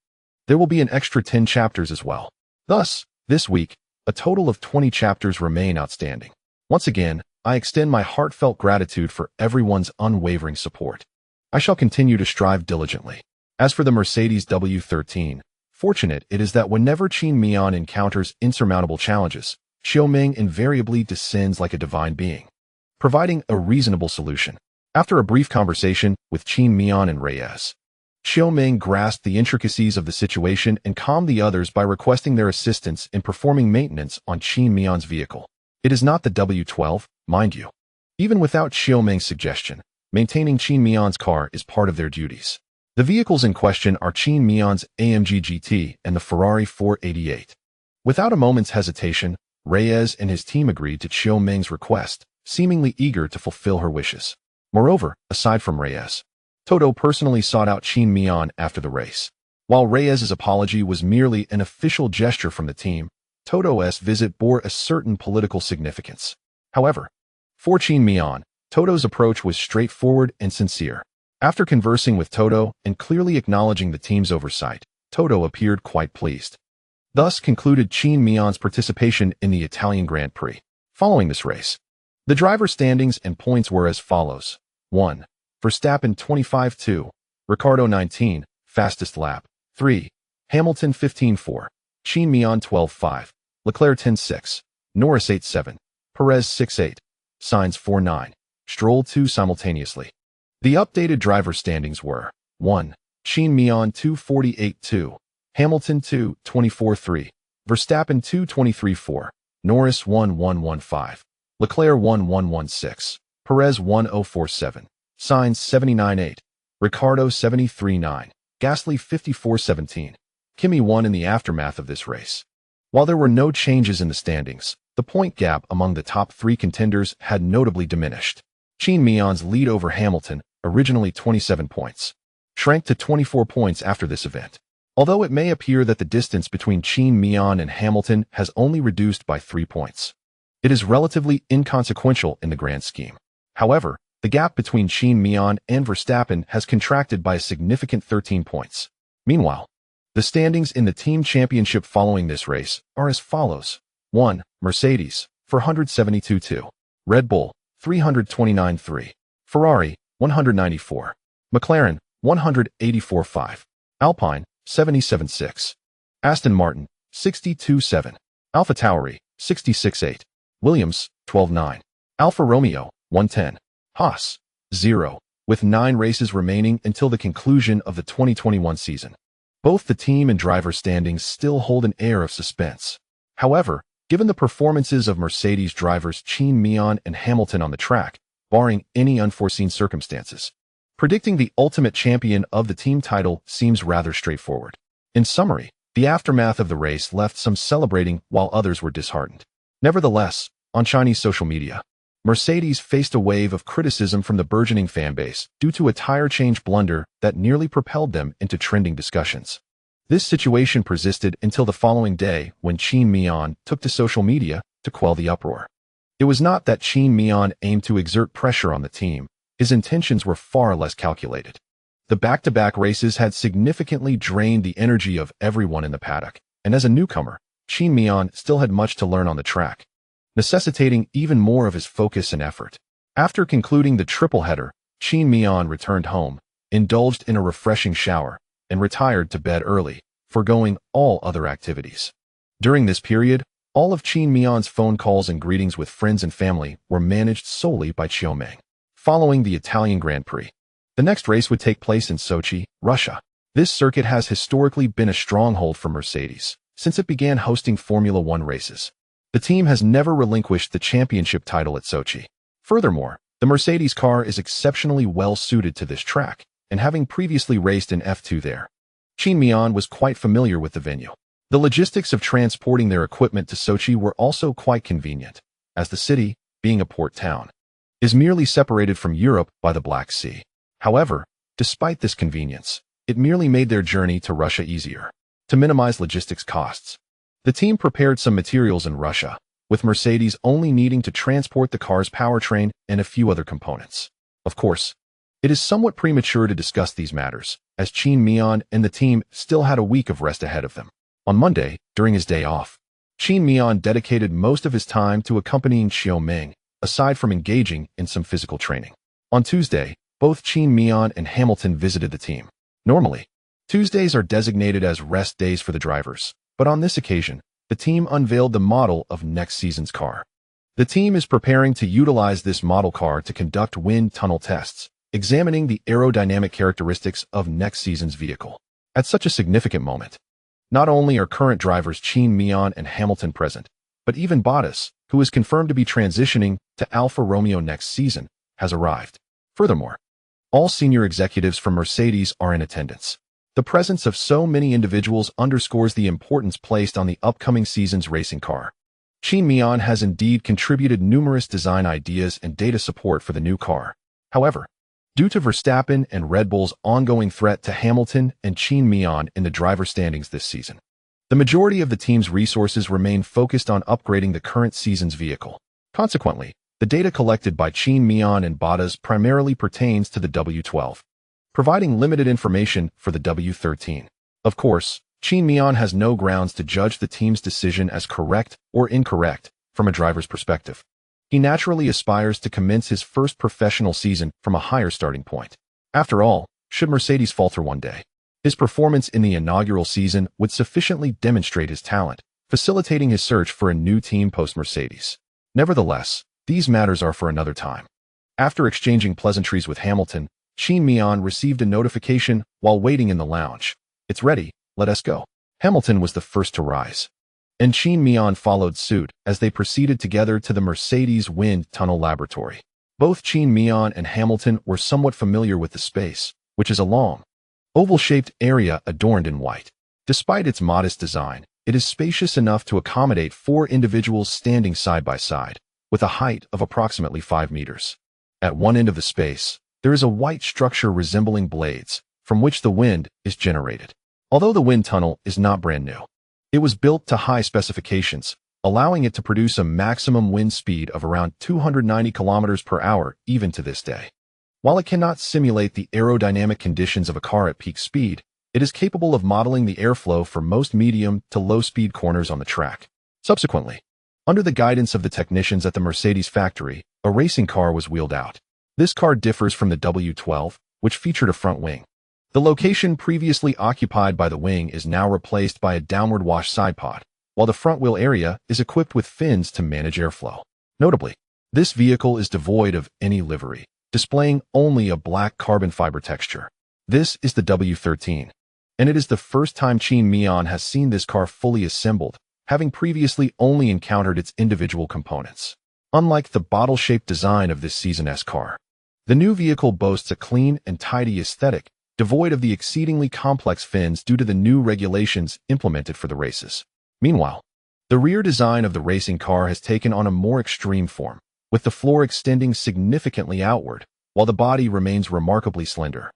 there will be an extra 10 chapters as well. Thus, this week, a total of 20 chapters remain outstanding. Once again, I extend my heartfelt gratitude for everyone's unwavering support. I shall continue to strive diligently. As for the Mercedes W13, fortunate it is that whenever Qin Mian encounters insurmountable challenges, Xiaoming invariably descends like a divine being, providing a reasonable solution. After a brief conversation with Qin Mian and Reyes, Xiaoming grasped the intricacies of the situation and calmed the others by requesting their assistance in performing maintenance on Qin Mian's vehicle. It is not the W12, mind you. Even without Xiaoming's suggestion, maintaining Qin Mian's car is part of their duties. The vehicles in question are Qin Mian's AMG GT and the Ferrari 488. Without a moment's hesitation, Reyes and his team agreed to Xiaoming's request, seemingly eager to fulfill her wishes. Moreover, aside from Reyes, Toto personally sought out Qin Mian after the race. While Reyes's apology was merely an official gesture from the team, Toto's visit bore a certain political significance. However, for Qin Mian, Toto's approach was straightforward and sincere. After conversing with Toto and clearly acknowledging the team's oversight, Toto appeared quite pleased. Thus concluded Qin Mian's participation in the Italian Grand Prix. Following this race, the driver standings and points were as follows. 1. Verstappen 25-2, Ricciardo 19, fastest lap. 3. Hamilton 15-4, Qin Mian 12-5, Leclerc 10-6, Norris 8-7, Perez 6-8, Sainz 4-9, Stroll 2 simultaneously. The updated driver standings were 1. Qin Mian 2-48-2, Hamilton 2-24-3, Verstappen 2-23-4, Norris 1-1-1-5, Leclerc 1-1-1-6, Perez 1-0-4-7, Sainz 79-8, Ricciardo 73-9, Gasly 54-17. Kimi won in the aftermath of this race. While there were no changes in the standings, the point gap among the top 3 contenders had notably diminished. Qin Mian's lead over Hamilton, originally 27 points, shrank to 24 points after this event. Although it may appear that the distance between Qin Mian and Hamilton has only reduced by 3 points, it is relatively inconsequential in the grand scheme. However, the gap between Qin Mian and Verstappen has contracted by a significant 13 points. Meanwhile, the standings in the team championship following this race are as follows. 1. Mercedes, 472-2. Red Bull, 329-3. Ferrari, 194. McLaren, 184-5. Alpine, 77-6. Aston Martin, 62-7. AlphaTauri, 66-8. Williams, 12-9. Alfa Romeo, 110. Haas, 0, with 9 races remaining until the conclusion of the 2021 season. Both the team and driver standings still hold an air of suspense. However, given the performances of Mercedes drivers Qin Mian and Hamilton on the track, barring any unforeseen circumstances, predicting the ultimate champion of the team title seems rather straightforward. In summary, the aftermath of the race left some celebrating while others were disheartened. Nevertheless, on Chinese social media, Mercedes faced a wave of criticism from the burgeoning fanbase due to a tire change blunder that nearly propelled them into trending discussions. This situation persisted until the following day when Qin Mian took to social media to quell the uproar. It was not that Qin Mian aimed to exert pressure on the team. His intentions were far less calculated. The back-to-back races had significantly drained the energy of everyone in the paddock, and as a newcomer, Qin Mian still had much to learn on the track, necessitating even more of his focus and effort. After concluding the triple header, Qin Mian returned home, indulged in a refreshing shower, and retired to bed early, foregoing all other activities. During this period, all of Qin Mian's phone calls and greetings with friends and family were managed solely by Xiaomeng. Following the Italian Grand Prix, the next race would take place in Sochi, Russia. This circuit has historically been a stronghold for Mercedes since it began hosting Formula One races. The team has never relinquished the championship title at Sochi. Furthermore, the Mercedes car is exceptionally well suited to this track, and having previously raced in F2 there, Qin Mian was quite familiar with the venue. The logistics of transporting their equipment to Sochi were also quite convenient, as the city, being a port town, is merely separated from Europe by the Black Sea. However, despite this convenience, it merely made their journey to Russia easier. To minimize logistics costs, the team prepared some materials in Russia, with Mercedes only needing to transport the car's powertrain and a few other components. Of course, it is somewhat premature to discuss these matters, as Qin Mian and the team still had a week of rest ahead of them. On Monday, during his day off, Qin Mian dedicated most of his time to accompanying Xiaomeng, aside from engaging in some physical training. On Tuesday, both Qin Mian and Hamilton visited the team. Normally, Tuesdays are designated as rest days for the drivers, but on this occasion, the team unveiled the model of next season's car. The team is preparing to utilize this model car to conduct wind tunnel tests, examining the aerodynamic characteristics of next season's vehicle. At such a significant moment, not only are current drivers Qin Mian and Hamilton present, but even Bottas, who is confirmed to be transitioning to Alfa Romeo next season, has arrived. Furthermore, all senior executives from Mercedes are in attendance. The presence of so many individuals underscores the importance placed on the upcoming season's racing car. Qin Mian has indeed contributed numerous design ideas and data support for the new car. However, due to Verstappen and Red Bull's ongoing threat to Hamilton and Qin Mian in the driver standings this season, the majority of the team's resources remain focused on upgrading the current season's vehicle. Consequently, the data collected by Qin Mian and Bottas primarily pertains to the W12, providing limited information for the W13. Of course, Qin Mian has no grounds to judge the team's decision as correct or incorrect from a driver's perspective. He naturally aspires to commence his first professional season from a higher starting point. After all, should Mercedes falter one day, his performance in the inaugural season would sufficiently demonstrate his talent, facilitating his search for a new team post-Mercedes. Nevertheless, these matters are for another time. After exchanging pleasantries with Hamilton, Qin Mian received a notification while waiting in the lounge. "It's ready, let us go." Hamilton was the first to rise, and Qin Mian followed suit as they proceeded together to the Mercedes wind tunnel laboratory. Both Qin Mian and Hamilton were somewhat familiar with the space, which is a long, oval-shaped area adorned in white. Despite its modest design, it is spacious enough to accommodate 4 individuals standing side by side, with a height of approximately 5 meters. At one end of the space, there is a white structure resembling blades, from which the wind is generated. Although the wind tunnel is not brand new, it was built to high specifications, allowing it to produce a maximum wind speed of around 290 kilometers per hour even to this day. While it cannot simulate the aerodynamic conditions of a car at peak speed, it is capable of modeling the airflow for most medium to low-speed corners on the track. Subsequently, under the guidance of the technicians at the Mercedes factory, a racing car was wheeled out. This car differs from the W12, which featured a front wing. The location previously occupied by the wing is now replaced by a downward wash side pod, while the front wheel area is equipped with fins to manage airflow. Notably, this vehicle is devoid of any livery, displaying only a black carbon fiber texture. This is the W13, and it is the first time Qin Mian has seen this car fully assembled, having previously only encountered its individual components. Unlike the bottle-shaped design of this Season S car, the new vehicle boasts a clean and tidy aesthetic, devoid of the exceedingly complex fins due to the new regulations implemented for the races. Meanwhile, the rear design of the racing car has taken on a more extreme form, with the floor extending significantly outward, while the body remains remarkably slender,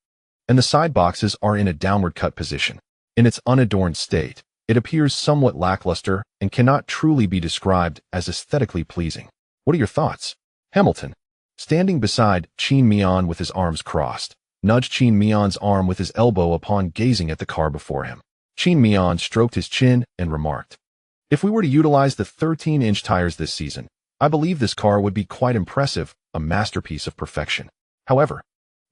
and the side boxes are in a downward cut position. In its unadorned state, it appears somewhat lackluster and cannot truly be described as aesthetically pleasing. What are your thoughts? Hamilton, standing beside Qin Mian with his arms crossed, nudged Qin Mian's arm with his elbow upon gazing at the car before him. Qin Mian stroked his chin and remarked, "If we were to utilize the 13-inch tires this season, I believe this car would be quite impressive, a masterpiece of perfection. However,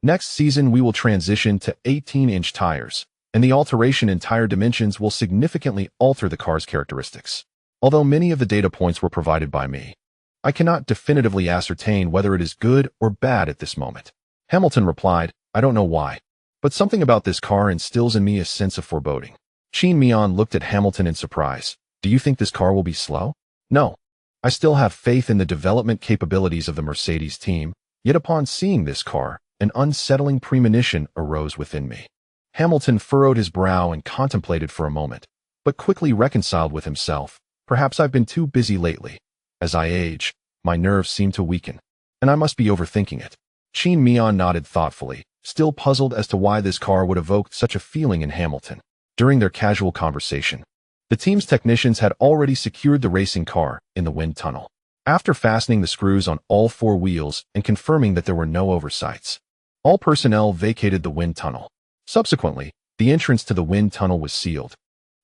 next season we will transition to 18-inch tires, and the alteration in tire dimensions will significantly alter the car's characteristics. Although many of the data points were provided by me, I cannot definitively ascertain whether it is good or bad at this moment." Hamilton replied, "I don't know why, but something about this car instills in me a sense of foreboding." Qin Mian looked at Hamilton in surprise. "Do you think this car will be slow?" "No. I still have faith in the development capabilities of the Mercedes team, yet upon seeing this car, an unsettling premonition arose within me." Hamilton furrowed his brow and contemplated for a moment, but quickly reconciled with himself. "Perhaps I've been too busy lately. As I age, my nerves seem to weaken, and I must be overthinking it." Qin Mian nodded thoughtfully, still puzzled as to why this car would evoke such a feeling in Hamilton. During their casual conversation, the team's technicians had already secured the racing car in the wind tunnel. After fastening the screws on all 4 wheels and confirming that there were no oversights, all personnel vacated the wind tunnel. Subsequently, the entrance to the wind tunnel was sealed,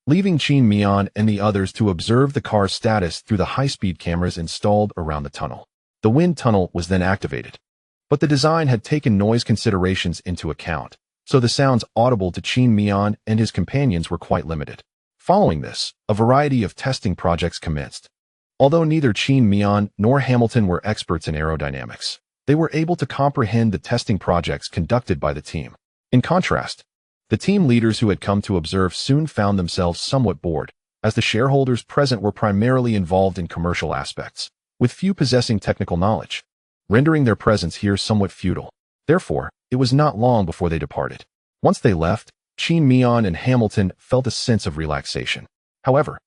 leaving Qin Mian and the others to observe the car's status through the high-speed cameras installed around the tunnel. The wind tunnel was then activated, but the design had taken noise considerations into account, so the sounds audible to Qin Mian and his companions were quite limited. Following this, a variety of testing projects commenced. Although neither Qin Mian nor Hamilton were experts in aerodynamics, they were able to comprehend the testing projects conducted by the team. In contrast, the team leaders who had come to observe soon found themselves somewhat bored, as the shareholders present were primarily involved in commercial aspects, with few possessing technical knowledge, rendering their presence here somewhat futile. Therefore, it was not long before they departed. Once they left, Qin Mian and Hamilton felt a sense of relaxation. However,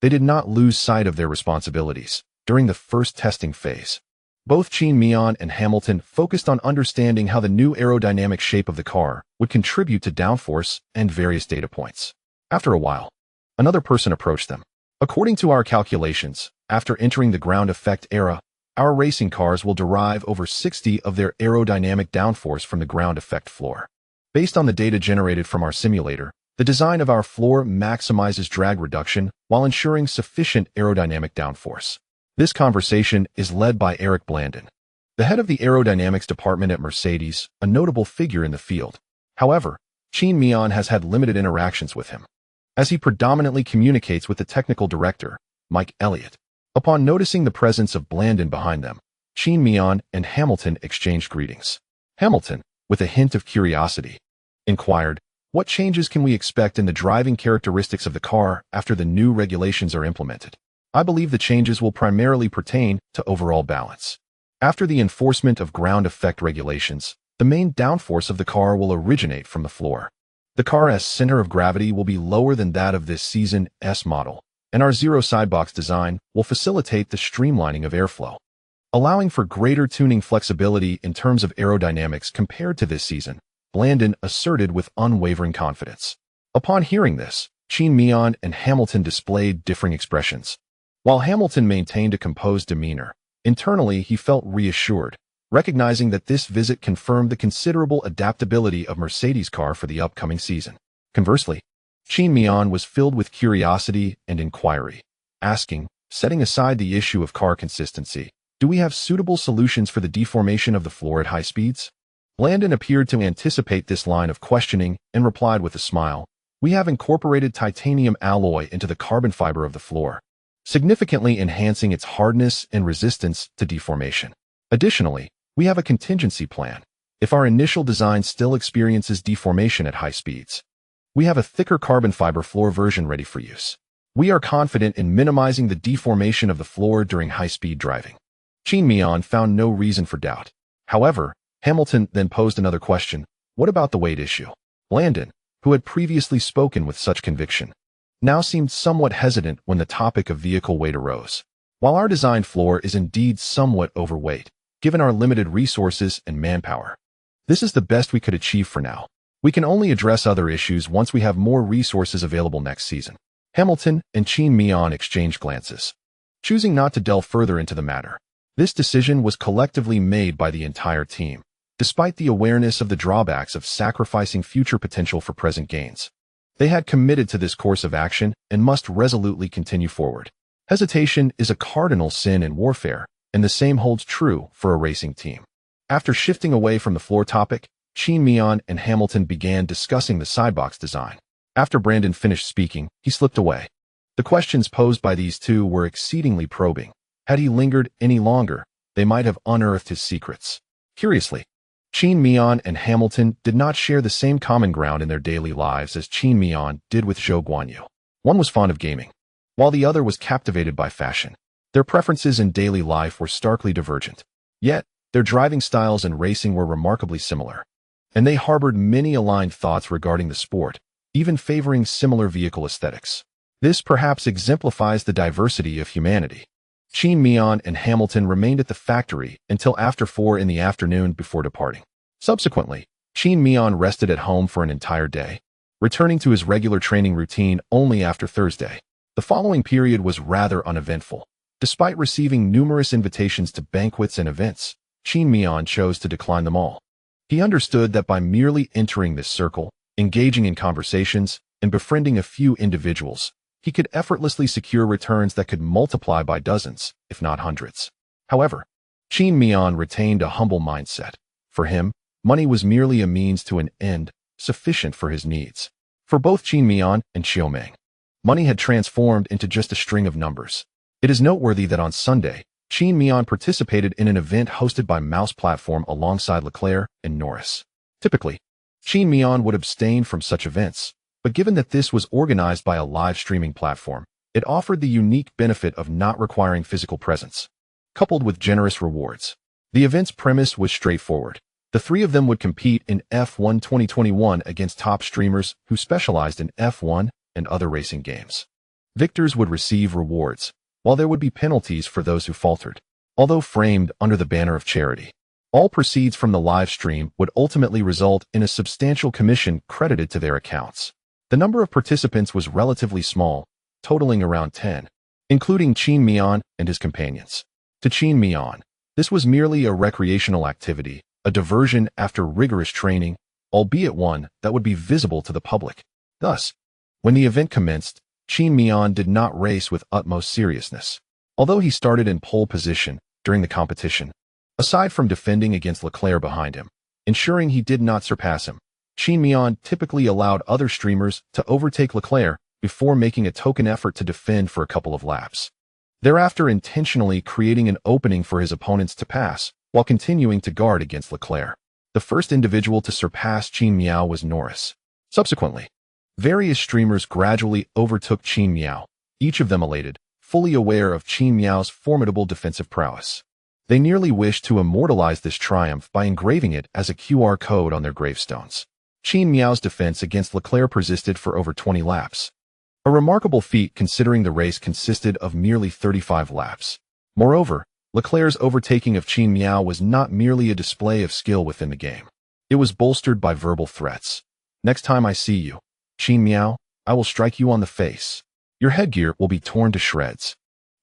they did not lose sight of their responsibilities. During the first testing phase, both Qin Mian and Hamilton focused on understanding how the new aerodynamic shape of the car would contribute to downforce and various data points. After a while, another person approached them. "According to our calculations, after entering the ground effect era, our racing cars will derive over 60 of their aerodynamic downforce from the ground effect floor. Based on the data generated from our simulator, The design of our floor maximizes drag reduction while ensuring sufficient aerodynamic downforce. This conversation is led by Eric Blandon, the head of the aerodynamics department at Mercedes, a notable figure in the field. However, Qin Mian has had limited interactions with him, as he predominantly communicates with the technical director, Mike Elliott. Upon noticing the presence of Blandon behind them, Qin Mian and Hamilton exchanged greetings. Hamilton, with a hint of curiosity, inquired, "What changes can we expect in the driving characteristics of the car after the new regulations are implemented?" "I believe the changes will primarily pertain to overall balance. After the enforcement of ground effect regulations, the main downforce of the car will originate from the floor. The car's center of gravity will be lower than that of this season's model, and our zero sidebox design will facilitate the streamlining of airflow, allowing for greater tuning flexibility in terms of aerodynamics compared to this season," Blandon asserted with unwavering confidence. Upon hearing this, Qin Mian and Hamilton displayed differing expressions. While Hamilton maintained a composed demeanor, internally he felt reassured, recognizing that this visit confirmed the considerable adaptability of Mercedes' car for the upcoming season. Conversely, Qin Mian was filled with curiosity and inquiry, asking, setting aside the issue of car consistency, "Do we have suitable solutions for the deformation of the floor at high speeds?" Blandon appeared to anticipate this line of questioning and replied with a smile, "We have incorporated titanium alloy into the carbon fiber of the floor, significantly enhancing its hardness and resistance to deformation. Additionally, we have a contingency plan if our initial design still experiences deformation at high speeds. We have a thicker carbon fiber floor version ready for use. We are confident in minimizing the deformation of the floor during high-speed driving." Qin Mian found no reason for doubt. However, Hamilton then posed another question: "What about the weight issue?" Blandon, who had previously spoken with such conviction, now seemed somewhat hesitant when the topic of vehicle weight arose. "While our design floor is indeed somewhat overweight, given our limited resources and manpower, this is the best we could achieve for now. We can only address other issues once we have more resources available next season." Hamilton and Qin Mian exchanged glances, choosing not to delve further into the matter. This decision was collectively made by the entire team, despite the awareness of the drawbacks of sacrificing future potential for present gains. They had committed to this course of action and must resolutely continue forward. Hesitation is a cardinal sin in warfare, and the same holds true for a racing team. After shifting away from the floor topic, Qin Mian and Hamilton began discussing the sidebox design. After Blandon finished speaking, he slipped away. The questions posed by these two were exceedingly probing. Had he lingered any longer, they might have unearthed his secrets. Curiously, Qin Mian and Hamilton did not share the same common ground in their daily lives as Qin Mian did with Zhou Guanyu. One was fond of gaming, while the other was captivated by fashion. Their preferences in daily life were starkly divergent. Yet, their driving styles and racing were remarkably similar, and they harbored many aligned thoughts regarding the sport, even favoring similar vehicle aesthetics. This perhaps exemplifies the diversity of humanity. Qin Mian and Hamilton remained at the factory until after 4 in the afternoon before departing. Subsequently, Qin Mian rested at home for an entire day, returning to his regular training routine only after Thursday. The following period was rather uneventful. Despite receiving numerous invitations to banquets and events, Qin Mian chose to decline them all. He understood that by merely entering this circle, engaging in conversations, and befriending a few individuals, he could effortlessly secure returns that could multiply by dozens, if not hundreds. However, Qin Mian retained a humble mindset. For him, money was merely a means to an end, sufficient for his needs. For both Qin Mian and Xiaomeng, money had transformed into just a string of numbers. It is noteworthy that on Sunday, Qin Mian participated in an event hosted by Mouse Platform alongside Leclerc and Norris. Typically, Qin Mian would abstain from such events, but given that this was organized by a live streaming platform, it offered the unique benefit of not requiring physical presence, coupled with generous rewards. The event's premise was straightforward. The three of them would compete in F1 2021 against top streamers who specialized in F1 and other racing games. Victors would receive rewards, while there would be penalties for those who faltered. Although framed under the banner of charity, all proceeds from the live stream would ultimately result in a substantial commission credited to their accounts. The number of participants was relatively small, totaling around 10, including Qin Mian and his companions. To Qin Mian, this was merely a recreational activity, a diversion after rigorous training, albeit one that would be visible to the public. Thus, when the event commenced, Qin Mian did not race with utmost seriousness. Although he started in pole position during the competition, aside from defending against Leclerc behind him, ensuring he did not surpass him, Qin Mian typically allowed other streamers to overtake Leclerc before making a token effort to defend for a couple of laps. Thereafter intentionally creating an opening for his opponents to pass, while continuing to guard against Leclerc. The first individual to surpass Qin Mian was Norris. Subsequently, various streamers gradually overtook Qin Mian, each of them elated, fully aware of Qin Mian's formidable defensive prowess. They nearly wished to immortalize this triumph by engraving it as a QR code on their gravestones. Qin Mian's defense against Leclerc persisted for over 20 laps. A remarkable feat considering the race consisted of merely 35 laps. Moreover, Leclerc's overtaking of Qin Mian was not merely a display of skill within the game. It was bolstered by verbal threats. "Next time I see you, Qin Mian, I will strike you on the face. Your headgear will be torn to shreds."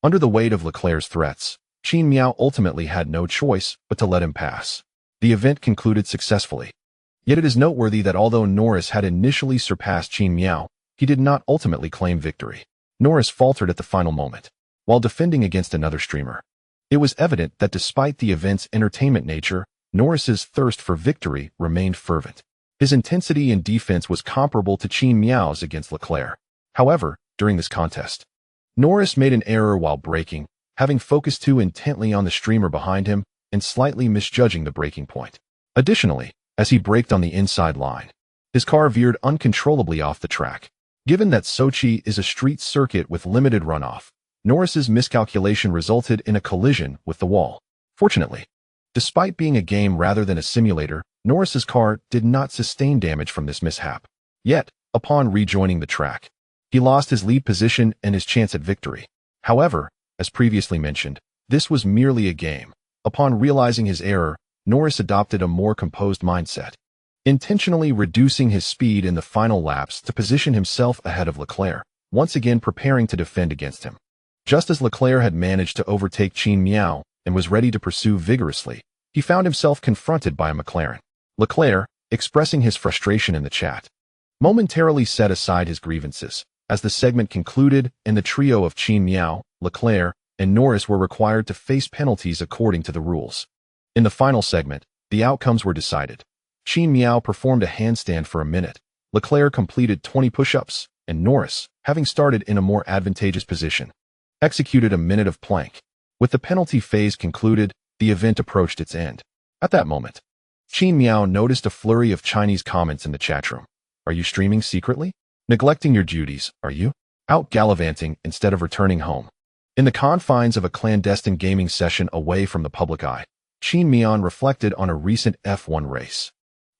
Under the weight of Leclerc's threats, Qin Mian ultimately had no choice but to let him pass. The event concluded successfully. Yet it is noteworthy that although Norris had initially surpassed Qin Mian, he did not ultimately claim victory. Norris faltered at the final moment, while defending against another streamer. It was evident that despite the event's entertainment nature, Norris's thirst for victory remained fervent. His intensity in defense was comparable to Qin Mian's against Leclerc. However, during this contest, Norris made an error while braking, having focused too intently on the streamer behind him and slightly misjudging the braking point. Additionally, as he braked on the inside line, his car veered uncontrollably off the track. Given that Sochi is a street circuit with limited runoff, Norris's miscalculation resulted in a collision with the wall. Fortunately, despite being a game rather than a simulator, Norris's car did not sustain damage from this mishap. Yet, upon rejoining the track, he lost his lead position and his chance at victory. However, as previously mentioned, this was merely a game. Upon realizing his error, Norris adopted a more composed mindset, intentionally reducing his speed in the final laps to position himself ahead of Leclerc, once again preparing to defend against him. Just as Leclerc had managed to overtake Qin Mian and was ready to pursue vigorously, he found himself confronted by a McLaren. Leclerc, expressing his frustration in the chat, momentarily set aside his grievances. As the segment concluded and the trio of Qin Mian, Leclerc, and Norris were required to face penalties according to the rules. In the final segment, the outcomes were decided. Qin Mian performed a handstand for a minute, Leclerc completed 20 push-ups, and Norris, having started in a more advantageous position, executed a minute of plank. With the penalty phase concluded, the event approached its end. At that moment, Qin Mian noticed a flurry of Chinese comments in the chat room. "Are you streaming secretly? Neglecting your duties, are you? Out gallivanting instead of returning home?" In the confines of a clandestine gaming session away from the public eye, Qin Mian reflected on a recent F1 race,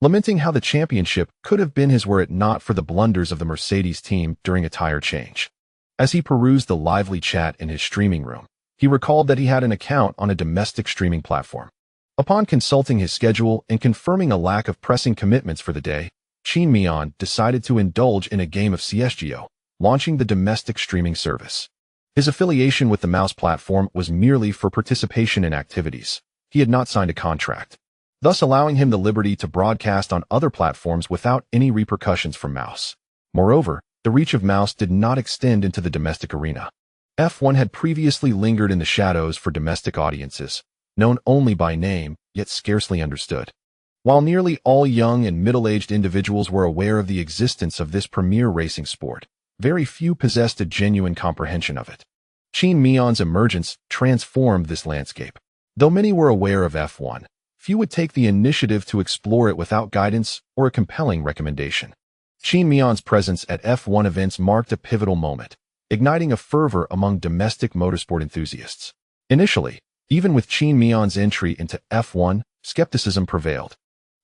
lamenting how the championship could have been his were it not for the blunders of the Mercedes team during a tire change. As he perused the lively chat in his streaming room, he recalled that he had an account on a domestic streaming platform. Upon consulting his schedule and confirming a lack of pressing commitments for the day, Qin Mian decided to indulge in a game of CSGO, launching the domestic streaming service. His affiliation with the mouse platform was merely for participation in activities. He had not signed a contract, thus allowing him the liberty to broadcast on other platforms without any repercussions from mouse. Moreover, the reach of mouse did not extend into the domestic arena. F1 had previously lingered in the shadows for domestic audiences, known only by name, yet scarcely understood. While nearly all young and middle-aged individuals were aware of the existence of this premier racing sport, very few possessed a genuine comprehension of it. Qin Mian's emergence transformed this landscape. Though many were aware of F1, few would take the initiative to explore it without guidance or a compelling recommendation. Qin Mian's presence at F1 events marked a pivotal moment, igniting a fervor among domestic motorsport enthusiasts. Initially, even with Qin Mian's entry into F1, skepticism prevailed.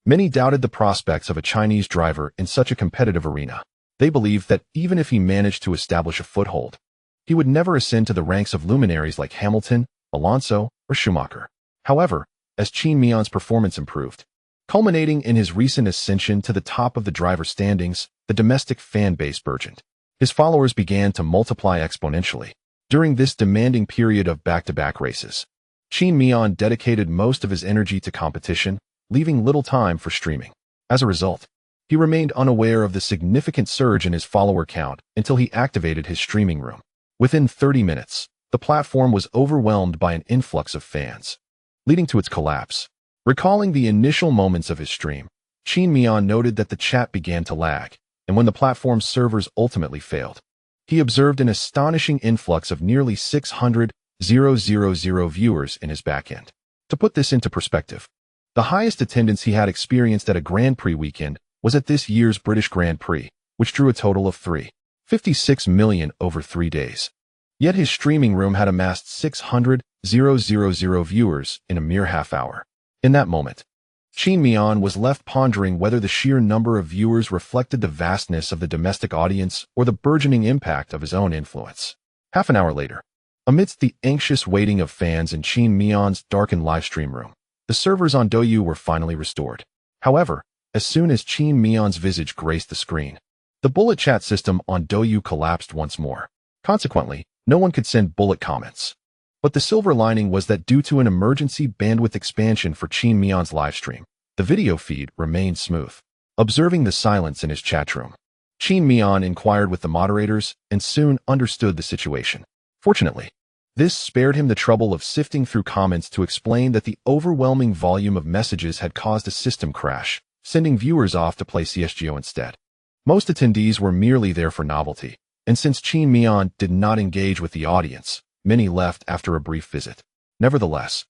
Many doubted the prospects of a Chinese driver in such a competitive arena. They believed that even if he managed to establish a foothold, he would never ascend to the ranks of luminaries like Hamilton, Alonso, or Schumacher. However, as Qin Mian's performance improved, culminating in his recent ascension to the top of the driver standings, the domestic fan base burgeoned. His followers began to multiply exponentially. During this demanding period of back-to-back races, Qin Mian dedicated most of his energy to competition, leaving little time for streaming. As a result, He remained unaware of the significant surge in his follower count until he activated his streaming room. Within 30 minutes, the platform was overwhelmed by an influx of fans, leading to its collapse. Recalling the initial moments of his stream, Qin Mian noted that the chat began to lag, and when the platform's servers ultimately failed, he observed an astonishing influx of nearly 600,000 viewers in his backend. To put this into perspective, the highest attendance he had experienced at a Grand Prix weekend was at this year's British Grand Prix, which drew a total of 356 million over 3 days. Yet his streaming room had amassed 600,000 viewers in a mere half hour. In that moment, Qin Mian was left pondering whether the sheer number of viewers reflected the vastness of the domestic audience or the burgeoning impact of his own influence. Half an hour later, amidst the anxious waiting of fans in Qin Mian's darkened livestream room, the servers on Douyu were finally restored. However, as soon as Qin Mian's visage graced the screen, the bullet chat system on Douyu collapsed once more. Consequently, no one could send bullet comments. But the silver lining was that due to an emergency bandwidth expansion for Qin Mian's livestream, the video feed remained smooth. Observing the silence in his chat room, Qin Mian inquired with the moderators and soon understood the situation. Fortunately, this spared him the trouble of sifting through comments to explain that the overwhelming volume of messages had caused a system crash, sending viewers off to play CSGO instead. Most attendees were merely there for novelty, and since Qin Mian did not engage with the audience, many left after a brief visit. Nevertheless,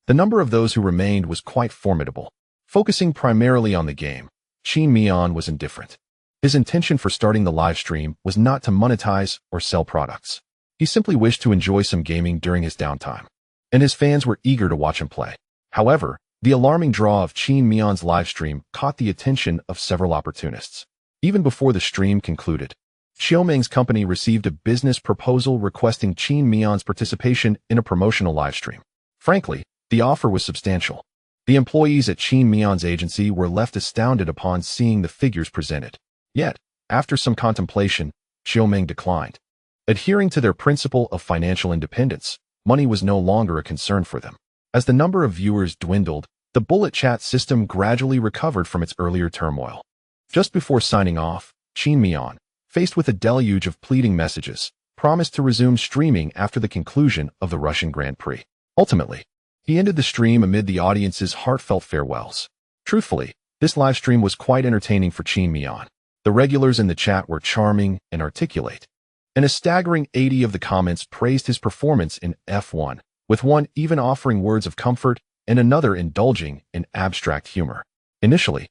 the number of those who remained was quite formidable. Focusing primarily on the game, Qin Mian was indifferent. His intention for starting the live stream was not to monetize or sell products. He simply wished to enjoy some gaming during his downtime, and his fans were eager to watch him play. However, the alarming draw of Qin Mian's live stream caught the attention of several opportunists. Even before the stream concluded, Xiaoming's company received a business proposal requesting Qin Mian's participation in a promotional livestream. Frankly, the offer was substantial. The employees at Qin Mian's agency were left astounded upon seeing the figures presented. Yet, after some contemplation, Xiaoming declined. Adhering to their principle of financial independence, money was no longer a concern for them. As the number of viewers dwindled, the bullet chat system gradually recovered from its earlier turmoil. Just before signing off, Qin Mian, faced with a deluge of pleading messages, promised to resume streaming after the conclusion of the Russian Grand Prix. Ultimately, he ended the stream amid the audience's heartfelt farewells. Truthfully, this live stream was quite entertaining for Qin Mian. The regulars in the chat were charming and articulate, and a staggering 80 of the comments praised his performance in F1, with one even offering words of comfort and another indulging in abstract humor. Initially,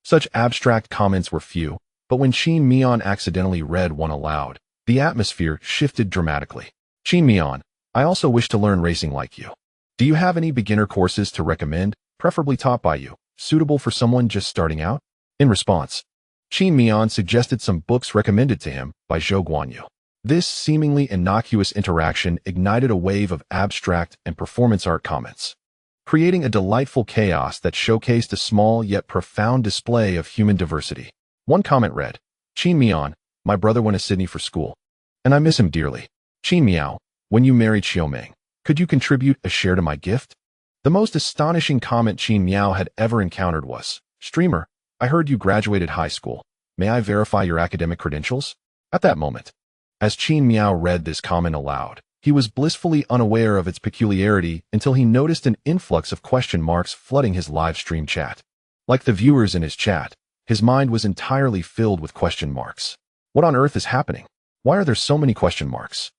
such abstract comments were few, but when Qin Mian accidentally read one aloud, the atmosphere shifted dramatically. Qin Mian, I also wish to learn racing like you. Do you have any beginner courses to recommend, preferably taught by you, suitable for someone just starting out? In response, Qin Mian suggested some books recommended to him by Zhou Guanyu. This seemingly innocuous interaction ignited a wave of abstract and performance art comments, creating a delightful chaos that showcased a small yet profound display of human diversity. One comment read, Qin Mian, my brother went to Sydney for school, and I miss him dearly. Qin Miao, when you married Xiaoming, could you contribute a share to my gift? The most astonishing comment Qin Miao had ever encountered was, Streamer, I heard you graduated high school. May I verify your academic credentials? At that moment, as Qin Miao read this comment aloud, he was blissfully unaware of its peculiarity until he noticed an influx of question marks flooding his live stream chat. Like the viewers in his chat, his mind was entirely filled with question marks. What on earth is happening? Why are there so many question marks?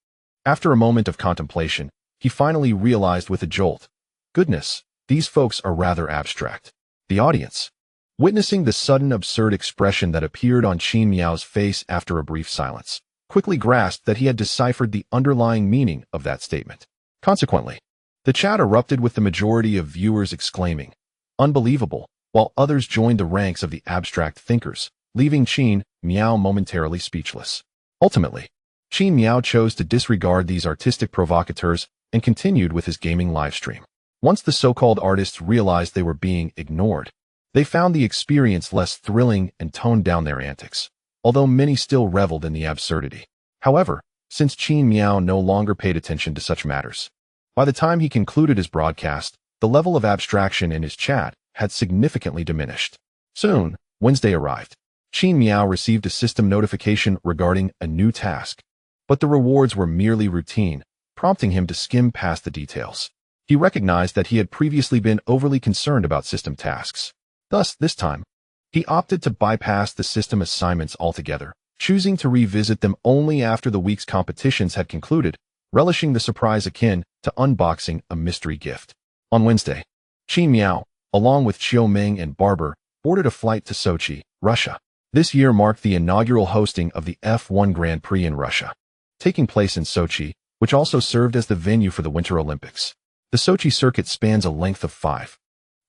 After a moment of contemplation, he finally realized with a jolt, goodness, these folks are rather abstract. The audience, witnessing the sudden absurd expression that appeared on Qin Miao's face after a brief silence, quickly grasped that he had deciphered the underlying meaning of that statement. Consequently, the chat erupted with the majority of viewers exclaiming, unbelievable, while others joined the ranks of the abstract thinkers, leaving Qin Miao momentarily speechless. Ultimately, Qin Miao chose to disregard these artistic provocateurs and continued with his gaming livestream. Once the so-called artists realized they were being ignored, they found the experience less thrilling and toned down their antics, although many still reveled in the absurdity. However, since Qin Miao no longer paid attention to such matters, by the time he concluded his broadcast, the level of abstraction in his chat had significantly diminished. Soon, Wednesday arrived. Qin Mian received a system notification regarding a new task, but the rewards were merely routine, prompting him to skim past the details. He recognized that he had previously been overly concerned about system tasks. Thus, this time, he opted to bypass the system assignments altogether, choosing to revisit them only after the week's competitions had concluded, relishing the surprise akin to unboxing a mystery gift. On Wednesday, Qin Mian, along with Qiu Ming and Barber, boarded a flight to Sochi, Russia. This year marked the inaugural hosting of the F1 Grand Prix in Russia, taking place in Sochi, which also served as the venue for the Winter Olympics. The Sochi circuit spans a length of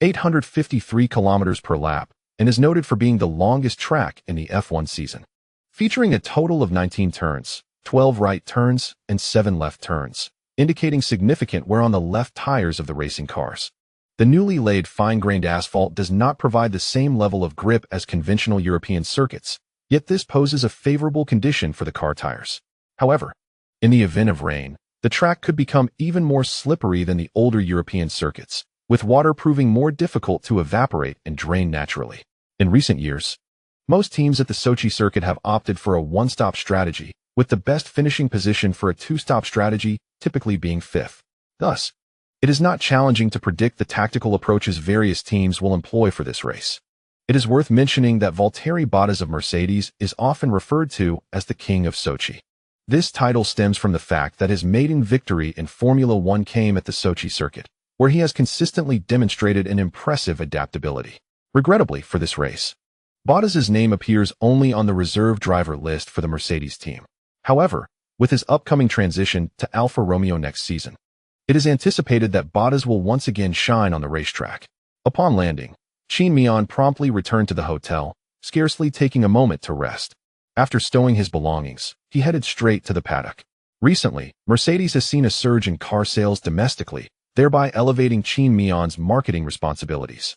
853 kilometers per lap, and is noted for being the longest track in the F1 season, featuring a total of 19 turns, 12 right turns, and 7 left turns, indicating significant wear on the left tires of the racing cars. The newly laid fine-grained asphalt does not provide the same level of grip as conventional European circuits, yet this poses a favorable condition for the car tires. However, in the event of rain, the track could become even more slippery than the older European circuits, with water proving more difficult to evaporate and drain naturally. In recent years, most teams at the Sochi circuit have opted for a one-stop strategy, with the best finishing position for a two-stop strategy typically being fifth. Thus, it is not challenging to predict the tactical approaches various teams will employ for this race. It is worth mentioning that Valtteri Bottas of Mercedes is often referred to as the King of Sochi. This title stems from the fact that his maiden victory in Formula One came at the Sochi circuit, where he has consistently demonstrated an impressive adaptability. Regrettably for this race, Bottas's name appears only on the reserve driver list for the Mercedes team. However, with his upcoming transition to Alfa Romeo next season, it is anticipated that Bottas will once again shine on the racetrack. Upon landing, Qin Mian promptly returned to the hotel, scarcely taking a moment to rest. After stowing his belongings, he headed straight to the paddock. Recently, Mercedes has seen a surge in car sales domestically, thereby elevating Qin Mian's marketing responsibilities.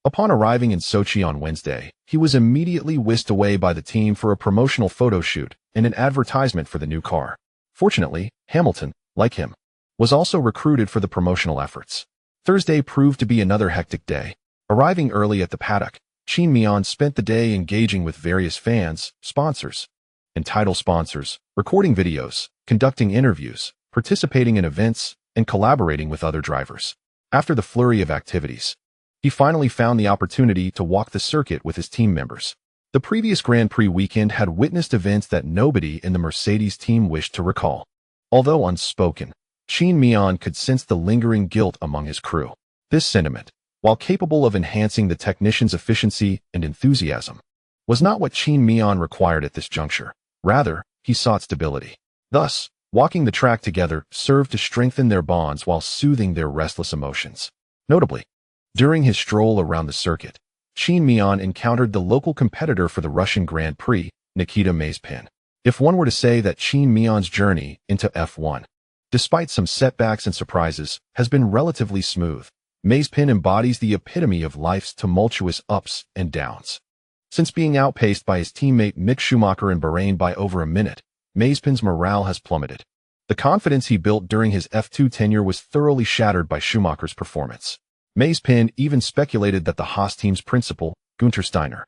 Upon arriving in Sochi on Wednesday, he was immediately whisked away by the team for a promotional photo shoot and an advertisement for the new car. Fortunately, Hamilton, like him, was also recruited for the promotional efforts. Thursday proved to be another hectic day. Arriving early at the paddock, Qin Mian spent the day engaging with various fans, sponsors, and title sponsors, recording videos, conducting interviews, participating in events, and collaborating with other drivers. After the flurry of activities, he finally found the opportunity to walk the circuit with his team members. The previous Grand Prix weekend had witnessed events that nobody in the Mercedes team wished to recall. Although unspoken, Qin Mian could sense the lingering guilt among his crew. This sentiment, while capable of enhancing the technicians' efficiency and enthusiasm, was not what Qin Mian required at this juncture. Rather, he sought stability. Thus, walking the track together served to strengthen their bonds while soothing their restless emotions. Notably, during his stroll around the circuit, Qin Mian encountered the local competitor for the Russian Grand Prix, Nikita Mazepin. If one were to say that Qin Mian's journey into F1, despite some setbacks and surprises, has been relatively smooth, Mazepin embodies the epitome of life's tumultuous ups and downs. Since being outpaced by his teammate Mick Schumacher in Bahrain by over a minute, Mazepin's morale has plummeted. The confidence he built during his F2 tenure was thoroughly shattered by Schumacher's performance. Mazepin even speculated that the Haas team's principal, Günther Steiner,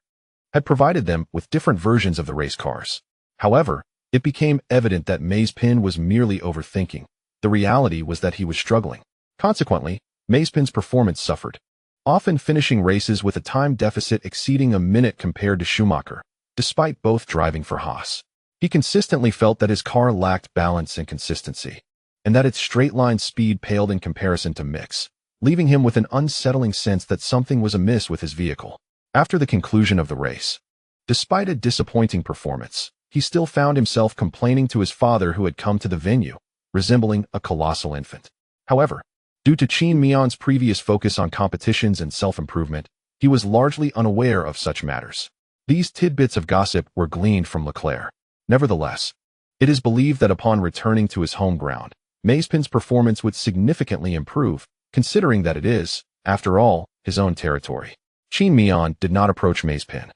had provided them with different versions of the race cars. However, it became evident that Mazepin was merely overthinking. The reality was that he was struggling. Consequently, Mazepin's performance suffered, often finishing races with a time deficit exceeding a minute compared to Schumacher, despite both driving for Haas. He consistently felt that his car lacked balance and consistency, and that its straight-line speed paled in comparison to Mick's, leaving him with an unsettling sense that something was amiss with his vehicle. After the conclusion of the race, despite a disappointing performance, he still found himself complaining to his father who had come to the venue, resembling a colossal infant. However, due to Qin Mian's previous focus on competitions and self-improvement, he was largely unaware of such matters. These tidbits of gossip were gleaned from Leclerc. Nevertheless, it is believed that upon returning to his home ground, Mazepin's performance would significantly improve, considering that it is, after all, his own territory. Qin Mian did not approach Mazepin.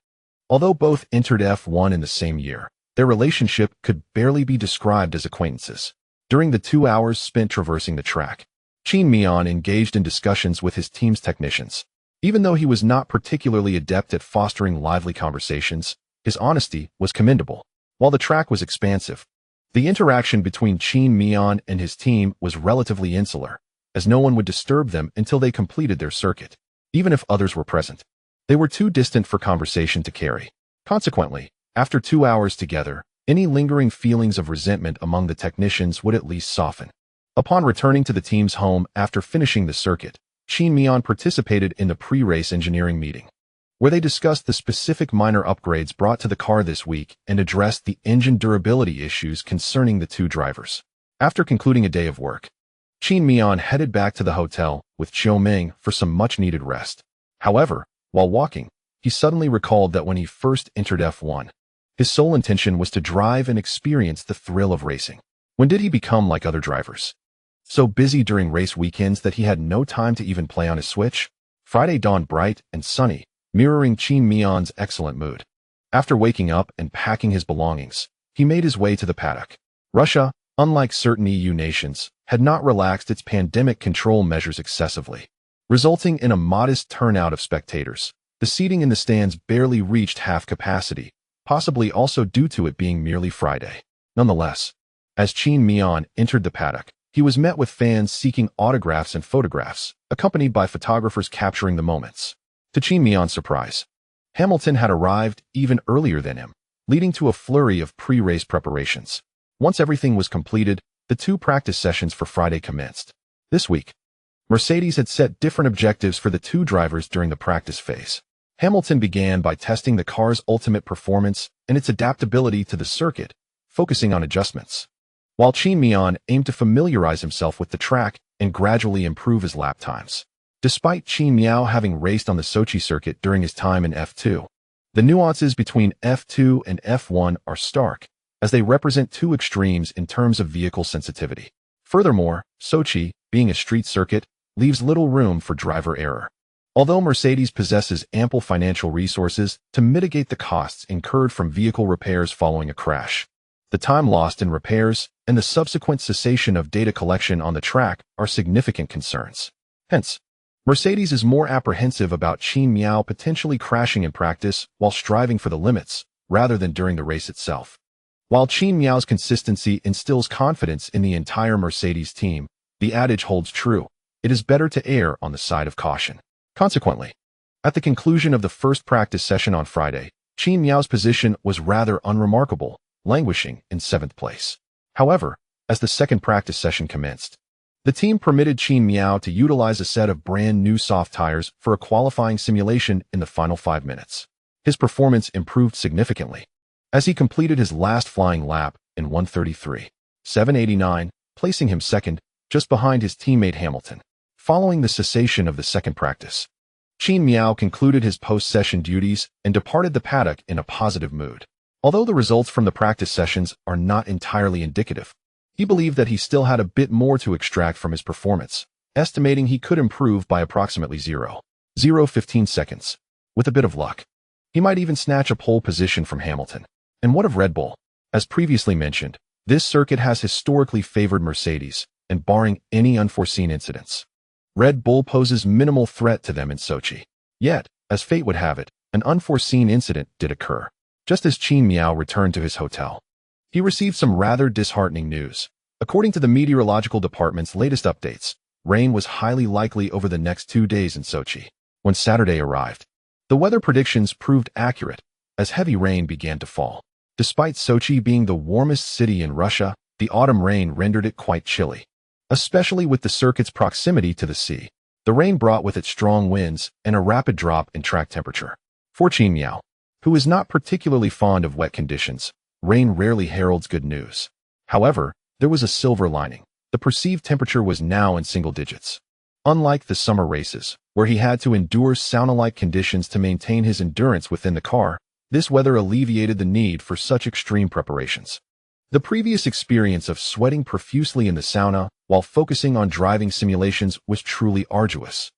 Although both entered F1 in the same year, their relationship could barely be described as acquaintances. During the 2 hours spent traversing the track, Qin Mian engaged in discussions with his team's technicians. Even though he was not particularly adept at fostering lively conversations, His honesty was commendable. While the track was expansive, the interaction between Qin Mian and his team was relatively insular, as no one would disturb them until they completed their circuit. Even if others were present, they were too distant for conversation to carry. Consequently, after 2 hours together, any lingering feelings of resentment among the technicians would at least soften. Upon returning to the team's home after finishing the circuit, Qin Mian participated in the pre-race engineering meeting, where they discussed the specific minor upgrades brought to the car this week and addressed the engine durability issues concerning the two drivers. After concluding a day of work, Qin Mian headed back to the hotel with Zhou Ming for some much-needed rest. However, while walking, he suddenly recalled that when he first entered F1, his sole intention was to drive and experience the thrill of racing. When did he become like other drivers? So busy during race weekends that he had no time to even play on his Switch? Friday dawned bright and sunny, mirroring Qin Mian's excellent mood. After waking up and packing his belongings, he made his way to the paddock. Russia, unlike certain EU nations, had not relaxed its pandemic control measures excessively, resulting in a modest turnout of spectators. The seating in the stands barely reached half capacity, possibly also due to it being merely Friday. Nonetheless, as Qin Mian entered the paddock, he was met with fans seeking autographs and photographs, accompanied by photographers capturing the moments. To Qin Mian's surprise, Hamilton had arrived even earlier than him, leading to a flurry of pre-race preparations. Once everything was completed, the 2 practice sessions for Friday commenced. This week, Mercedes had set different objectives for the 2 drivers during the practice phase. Hamilton began by testing the car's ultimate performance and its adaptability to the circuit, focusing on adjustments, while Qin Mian aimed to familiarize himself with the track and gradually improve his lap times. Despite Qin Mian having raced on the Sochi circuit during his time in F2, the nuances between F2 and F1 are stark, as they represent 2 extremes in terms of vehicle sensitivity. Furthermore, Sochi, being a street circuit, leaves little room for driver error. Although Mercedes possesses ample financial resources to mitigate the costs incurred from vehicle repairs following a crash, the time lost in repairs and the subsequent cessation of data collection on the track are significant concerns. Hence, Mercedes is more apprehensive about Qin Mian potentially crashing in practice while striving for the limits, rather than during the race itself. While Qin Mian's consistency instills confidence in the entire Mercedes team, the adage holds true: it is better to err on the side of caution. Consequently, at the conclusion of the first practice session on Friday, Qin Mian's position was rather unremarkable, languishing in 7th place. However, as the second practice session commenced, the team permitted Qin Mian to utilize a set of brand new soft tires for a qualifying simulation in the final 5 minutes. His performance improved significantly, as he completed his last flying lap in 1:33.789, placing him second, just behind his teammate Hamilton. Following the cessation of the second practice, Qin Mian concluded his post-session duties and departed the paddock in a positive mood. Although the results from the practice sessions are not entirely indicative, he believed that he still had a bit more to extract from his performance, estimating he could improve by approximately 0.015 seconds. With a bit of luck, he might even snatch a pole position from Hamilton. And what of Red Bull? As previously mentioned, this circuit has historically favored Mercedes, and barring any unforeseen incidents, Red Bull poses minimal threat to them in Sochi. Yet, as fate would have it, an unforeseen incident did occur. Just as Qin Mian returned to his hotel, he received some rather disheartening news. According to the meteorological department's latest updates, rain was highly likely over the next 2 days in Sochi. When Saturday arrived, the weather predictions proved accurate, as heavy rain began to fall. Despite Sochi being the warmest city in Russia, the autumn rain rendered it quite chilly, especially with the circuit's proximity to the sea. The rain brought with it strong winds and a rapid drop in track temperature. For Qin Mian, who is not particularly fond of wet conditions, rain rarely heralds good news. However, there was a silver lining. The perceived temperature was now in single digits. Unlike the summer races, where he had to endure sauna-like conditions to maintain his endurance within the car, this weather alleviated the need for such extreme preparations. The previous experience of sweating profusely in the sauna while focusing on driving simulations was truly arduous,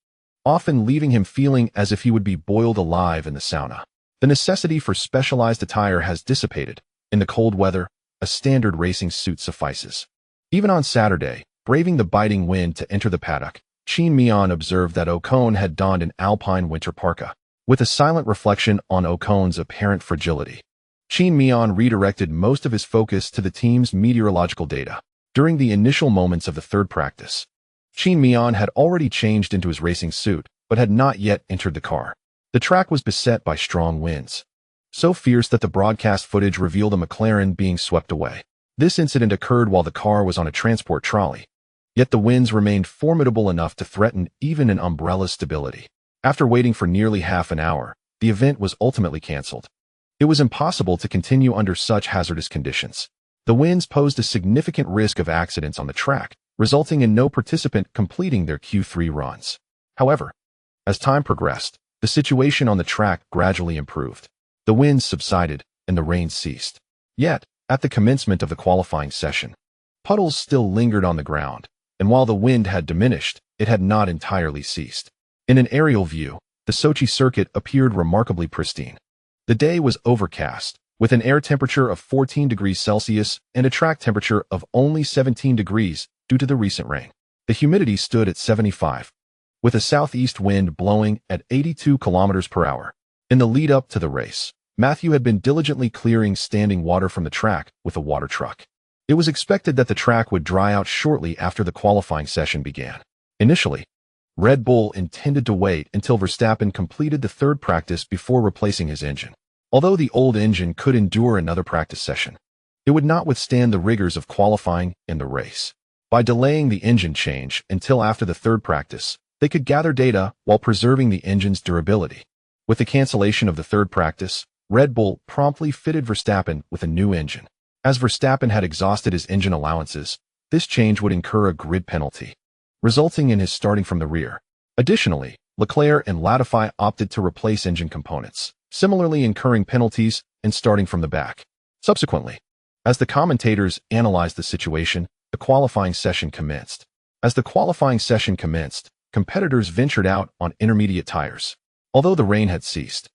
often leaving him feeling as if he would be boiled alive in the sauna. The necessity for specialized attire has dissipated. In the cold weather, a standard racing suit suffices. Even on Saturday, braving the biting wind to enter the paddock, Qin Mian observed that Ocon had donned an alpine winter parka, with a silent reflection on Ocon's apparent fragility. Qin Mian redirected most of his focus to the team's meteorological data. During the initial moments of the third practice, Qin Mian had already changed into his racing suit, but had not yet entered the car. The track was beset by strong winds, so fierce that the broadcast footage revealed a McLaren being swept away. This incident occurred while the car was on a transport trolley, yet the winds remained formidable enough to threaten even an umbrella's stability. After waiting for nearly half an hour, the event was ultimately cancelled. It was impossible to continue under such hazardous conditions. The winds posed a significant risk of accidents on the track, resulting in no participant completing their Q3 runs. However, as time progressed, the situation on the track gradually improved. The winds subsided and the rain ceased. Yet, at the commencement of the qualifying session, puddles still lingered on the ground, and while the wind had diminished, it had not entirely ceased. In an aerial view, the Sochi circuit appeared remarkably pristine. The day was overcast, with an air temperature of 14 degrees Celsius and a track temperature of only 17 degrees due to the recent rain. The humidity stood at 75, with a southeast wind blowing at 82 kilometers per hour. In the lead-up to the race, Matthew had been diligently clearing standing water from the track with a water truck. It was expected that the track would dry out shortly after the qualifying session began. Initially, Red Bull intended to wait until Verstappen completed the third practice before replacing his engine. Although the old engine could endure another practice session, it would not withstand the rigors of qualifying and the race. By delaying the engine change until after the third practice, they could gather data while preserving the engine's durability. With the cancellation of the third practice, Red Bull promptly fitted Verstappen with a new engine. As Verstappen had exhausted his engine allowances, this change would incur a grid penalty, resulting in his starting from the rear. Additionally, Leclerc and Latifi opted to replace engine components, similarly incurring penalties and starting from the back. Subsequently, as the commentators analyzed the situation, the qualifying session commenced. As the qualifying session commenced, competitors ventured out on intermediate tires. Although the rain had ceased,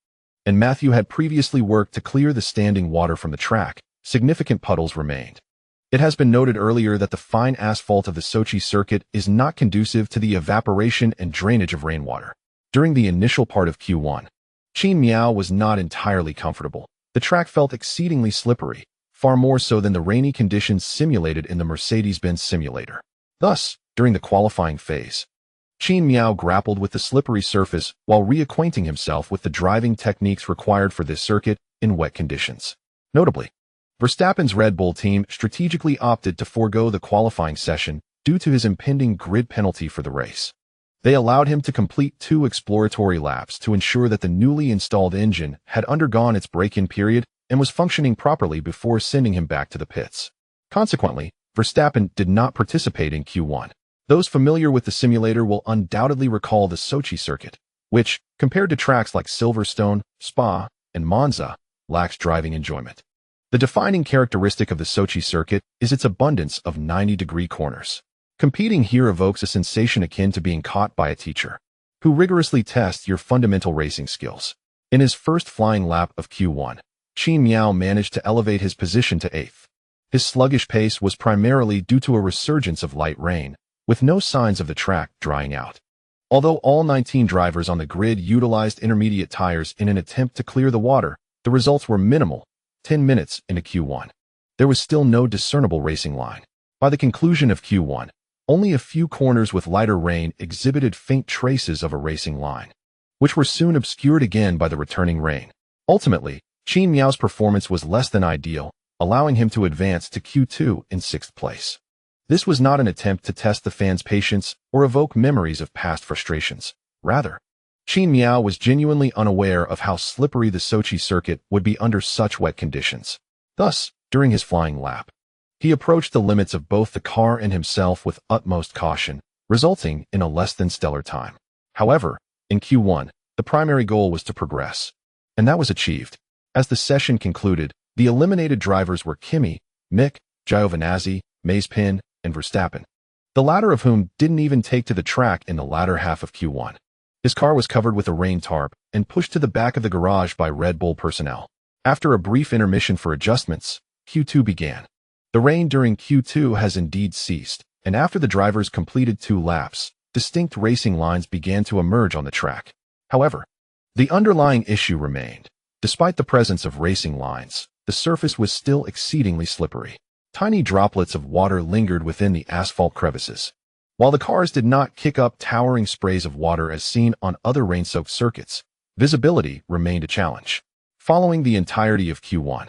and Matthew had previously worked to clear the standing water from the track, significant puddles remained. It has been noted earlier that the fine asphalt of the Sochi circuit is not conducive to the evaporation and drainage of rainwater. During the initial part of Q1, Qin Mian was not entirely comfortable. The track felt exceedingly slippery, far more so than the rainy conditions simulated in the Mercedes-Benz simulator. Thus, during the qualifying phase, Qin Mian grappled with the slippery surface while reacquainting himself with the driving techniques required for this circuit in wet conditions. Notably, Verstappen's Red Bull team strategically opted to forego the qualifying session due to his impending grid penalty for the race. They allowed him to complete 2 exploratory laps to ensure that the newly installed engine had undergone its break-in period and was functioning properly before sending him back to the pits. Consequently, Verstappen did not participate in Q1. Those familiar with the simulator will undoubtedly recall the Sochi circuit, which, compared to tracks like Silverstone, Spa, and Monza, lacks driving enjoyment. The defining characteristic of the Sochi circuit is its abundance of 90-degree corners. Competing here evokes a sensation akin to being caught by a teacher, who rigorously tests your fundamental racing skills. In his first flying lap of Q1, Qin Mian managed to elevate his position to 8th. His sluggish pace was primarily due to a resurgence of light rain, with no signs of the track drying out. Although all 19 drivers on the grid utilized intermediate tires in an attempt to clear the water, the results were minimal. 10 minutes into Q1, there was still no discernible racing line. By the conclusion of Q1, only a few corners with lighter rain exhibited faint traces of a racing line, which were soon obscured again by the returning rain. Ultimately, Qin Mian's performance was less than ideal, allowing him to advance to Q2 in 6th place. This was not an attempt to test the fans' patience or evoke memories of past frustrations. Rather, Qin Mian was genuinely unaware of how slippery the Sochi circuit would be under such wet conditions. Thus, during his flying lap, he approached the limits of both the car and himself with utmost caution, resulting in a less than stellar time. However, in Q1, the primary goal was to progress, and that was achieved. As the session concluded, the eliminated drivers were Kimi, Mick, Giovinazzi, Mazepin, and Verstappen, the latter of whom didn't even take to the track in the latter half of Q1. His car was covered with a rain tarp and pushed to the back of the garage by Red Bull personnel. After a brief intermission for adjustments, Q2 began. The rain during Q2 has indeed ceased, and after the drivers completed 2 laps, distinct racing lines began to emerge on the track. However, the underlying issue remained. Despite the presence of racing lines, the surface was still exceedingly slippery. Tiny droplets of water lingered within the asphalt crevices. While the cars did not kick up towering sprays of water as seen on other rain-soaked circuits, visibility remained a challenge. Following the entirety of Q1,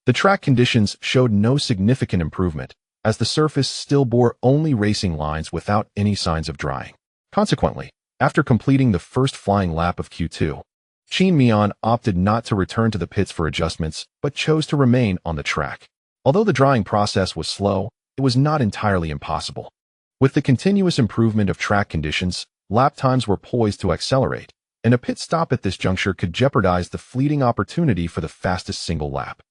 the track conditions showed no significant improvement, as the surface still bore only racing lines without any signs of drying. Consequently, after completing the first flying lap of Q2, Qin Mian opted not to return to the pits for adjustments, but chose to remain on the track. Although the drying process was slow, it was not entirely impossible. With the continuous improvement of track conditions, lap times were poised to accelerate, and a pit stop at this juncture could jeopardize the fleeting opportunity for the fastest single lap.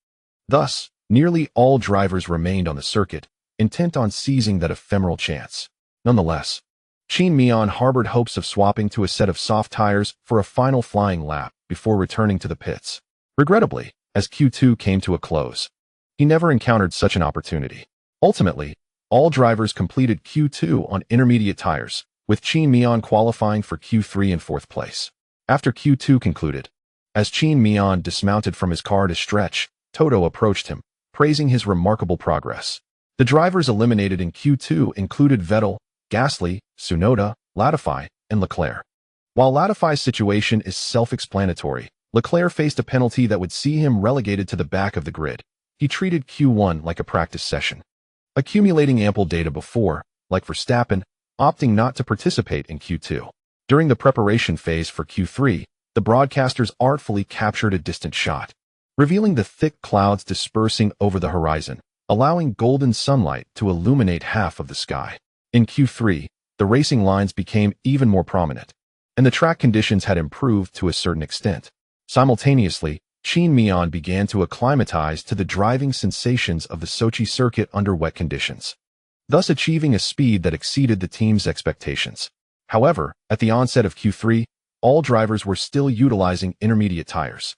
Thus, nearly all drivers remained on the circuit, intent on seizing that ephemeral chance. Nonetheless, Qin Mian harbored hopes of swapping to a set of soft tires for a final flying lap before returning to the pits. Regrettably, as Q2 came to a close, he never encountered such an opportunity. Ultimately, all drivers completed Q2 on intermediate tires, with Qin Mian qualifying for Q3 in fourth place. After Q2 concluded, as Qin Mian dismounted from his car to stretch, Toto approached him, praising his remarkable progress. The drivers eliminated in Q2 included Vettel, Gasly, Tsunoda, Latifi, and Leclerc. While Latifi's situation is self-explanatory, Leclerc faced a penalty that would see him relegated to the back of the grid. He treated Q1 like a practice session, accumulating ample data before, like Verstappen, opting not to participate in Q2. During the preparation phase for Q3, the broadcasters artfully captured a distant shot, revealing the thick clouds dispersing over the horizon, allowing golden sunlight to illuminate half of the sky. In Q3, the racing lines became even more prominent, and the track conditions had improved to a certain extent. Simultaneously, Qin Mian began to acclimatize to the driving sensations of the Sochi circuit under wet conditions, thus achieving a speed that exceeded the team's expectations. However, at the onset of Q3, all drivers were still utilizing intermediate tires.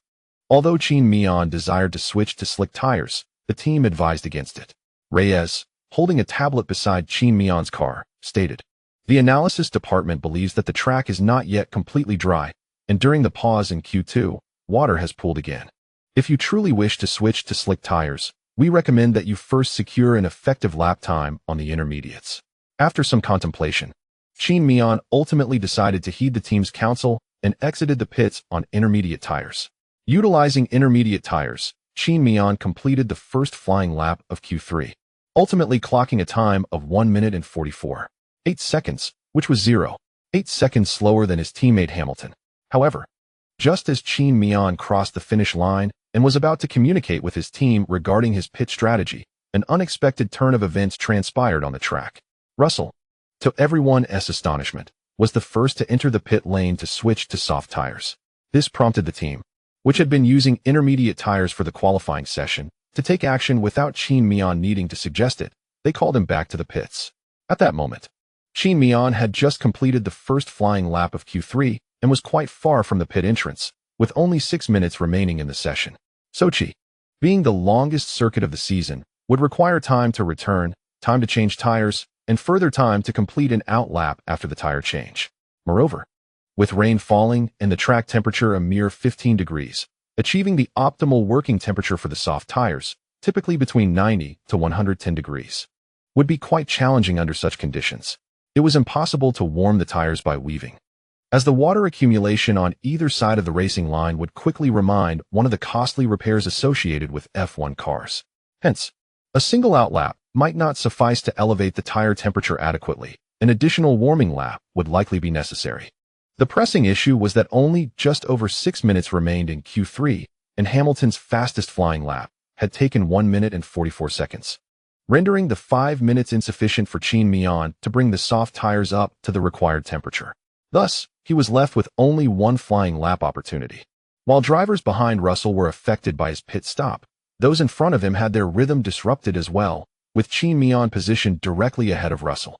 Although Qin Mian desired to switch to slick tires, the team advised against it. Reyes, holding a tablet beside Qin Mian's car, stated, "The analysis department believes that the track is not yet completely dry, and during the pause in Q2, water has pooled again. If you truly wish to switch to slick tires, we recommend that you first secure an effective lap time on the intermediates." After some contemplation, Qin Mian ultimately decided to heed the team's counsel and exited the pits on intermediate tires. Utilizing intermediate tires, Qin Mian completed the first flying lap of Q3, ultimately clocking a time of 1 minute and 44.8 seconds, which was 0.8 seconds slower than his teammate Hamilton. However, just as Qin Mian crossed the finish line and was about to communicate with his team regarding his pit strategy, an unexpected turn of events transpired on the track. Russell, to everyone's astonishment, was the first to enter the pit lane to switch to soft tires. This prompted the team, which had been using intermediate tires for the qualifying session, to take action without Qin Mian needing to suggest it. They called him back to the pits. At that moment, Qin Mian had just completed the first flying lap of Q3 and was quite far from the pit entrance, with only 6 minutes remaining in the session. Sochi, being the longest circuit of the season, would require time to return, time to change tires, and further time to complete an out lap after the tire change. Moreover, with rain falling and the track temperature a mere 15 degrees, achieving the optimal working temperature for the soft tires, typically between 90 to 110 degrees, would be quite challenging under such conditions. It was impossible to warm the tires by weaving, as the water accumulation on either side of the racing line would quickly remind one of the costly repairs associated with F1 cars. Hence, a single out lap might not suffice to elevate the tire temperature adequately. An additional warming lap would likely be necessary. The pressing issue was that only just over 6 minutes remained in Q3, and Hamilton's fastest flying lap had taken 1 minute and 44 seconds, rendering the 5 minutes insufficient for Qin Mian to bring the soft tires up to the required temperature. Thus, he was left with only one flying lap opportunity. While drivers behind Russell were affected by his pit stop, those in front of him had their rhythm disrupted as well, with Qin Mian positioned directly ahead of Russell.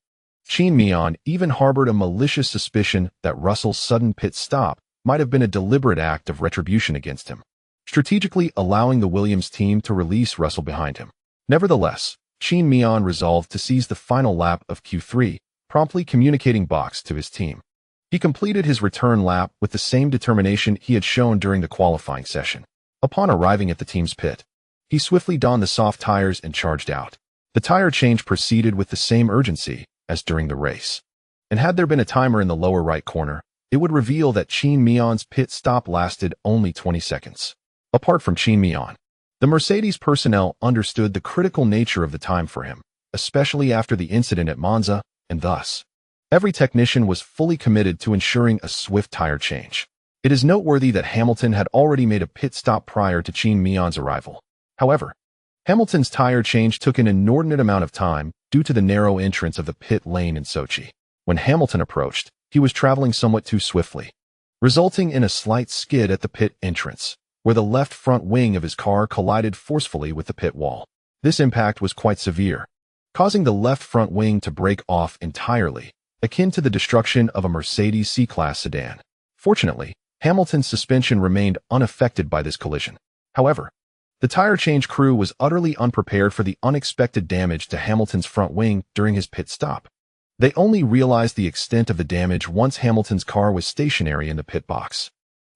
Qin Mian even harbored a malicious suspicion that Russell's sudden pit stop might have been a deliberate act of retribution against him, strategically allowing the Williams team to release Russell behind him. Nevertheless, Qin Mian resolved to seize the final lap of Q3, promptly communicating box to his team. He completed his return lap with the same determination he had shown during the qualifying session. Upon arriving at the team's pit, He swiftly donned the soft tires and charged out. The tire change proceeded with the same urgency as during the race. And had there been a timer in the lower right corner, it would reveal that Qin Mian's pit stop lasted only 20 seconds. Apart from Qin Mian, the Mercedes personnel understood the critical nature of the time for him, especially after the incident at Monza, and thus, every technician was fully committed to ensuring a swift tire change. It is noteworthy that Hamilton had already made a pit stop prior to Qin Mian's arrival. However, Hamilton's tire change took an inordinate amount of time due to the narrow entrance of the pit lane in Sochi. When Hamilton approached, he was traveling somewhat too swiftly, resulting in a slight skid at the pit entrance, where the left front wing of his car collided forcefully with the pit wall. This impact was quite severe, causing the left front wing to break off entirely, akin to the destruction of a Mercedes C-Class sedan. Fortunately, Hamilton's suspension remained unaffected by this collision. However, the tire change crew was utterly unprepared for the unexpected damage to Hamilton's front wing during his pit stop. They only realized the extent of the damage once Hamilton's car was stationary in the pit box.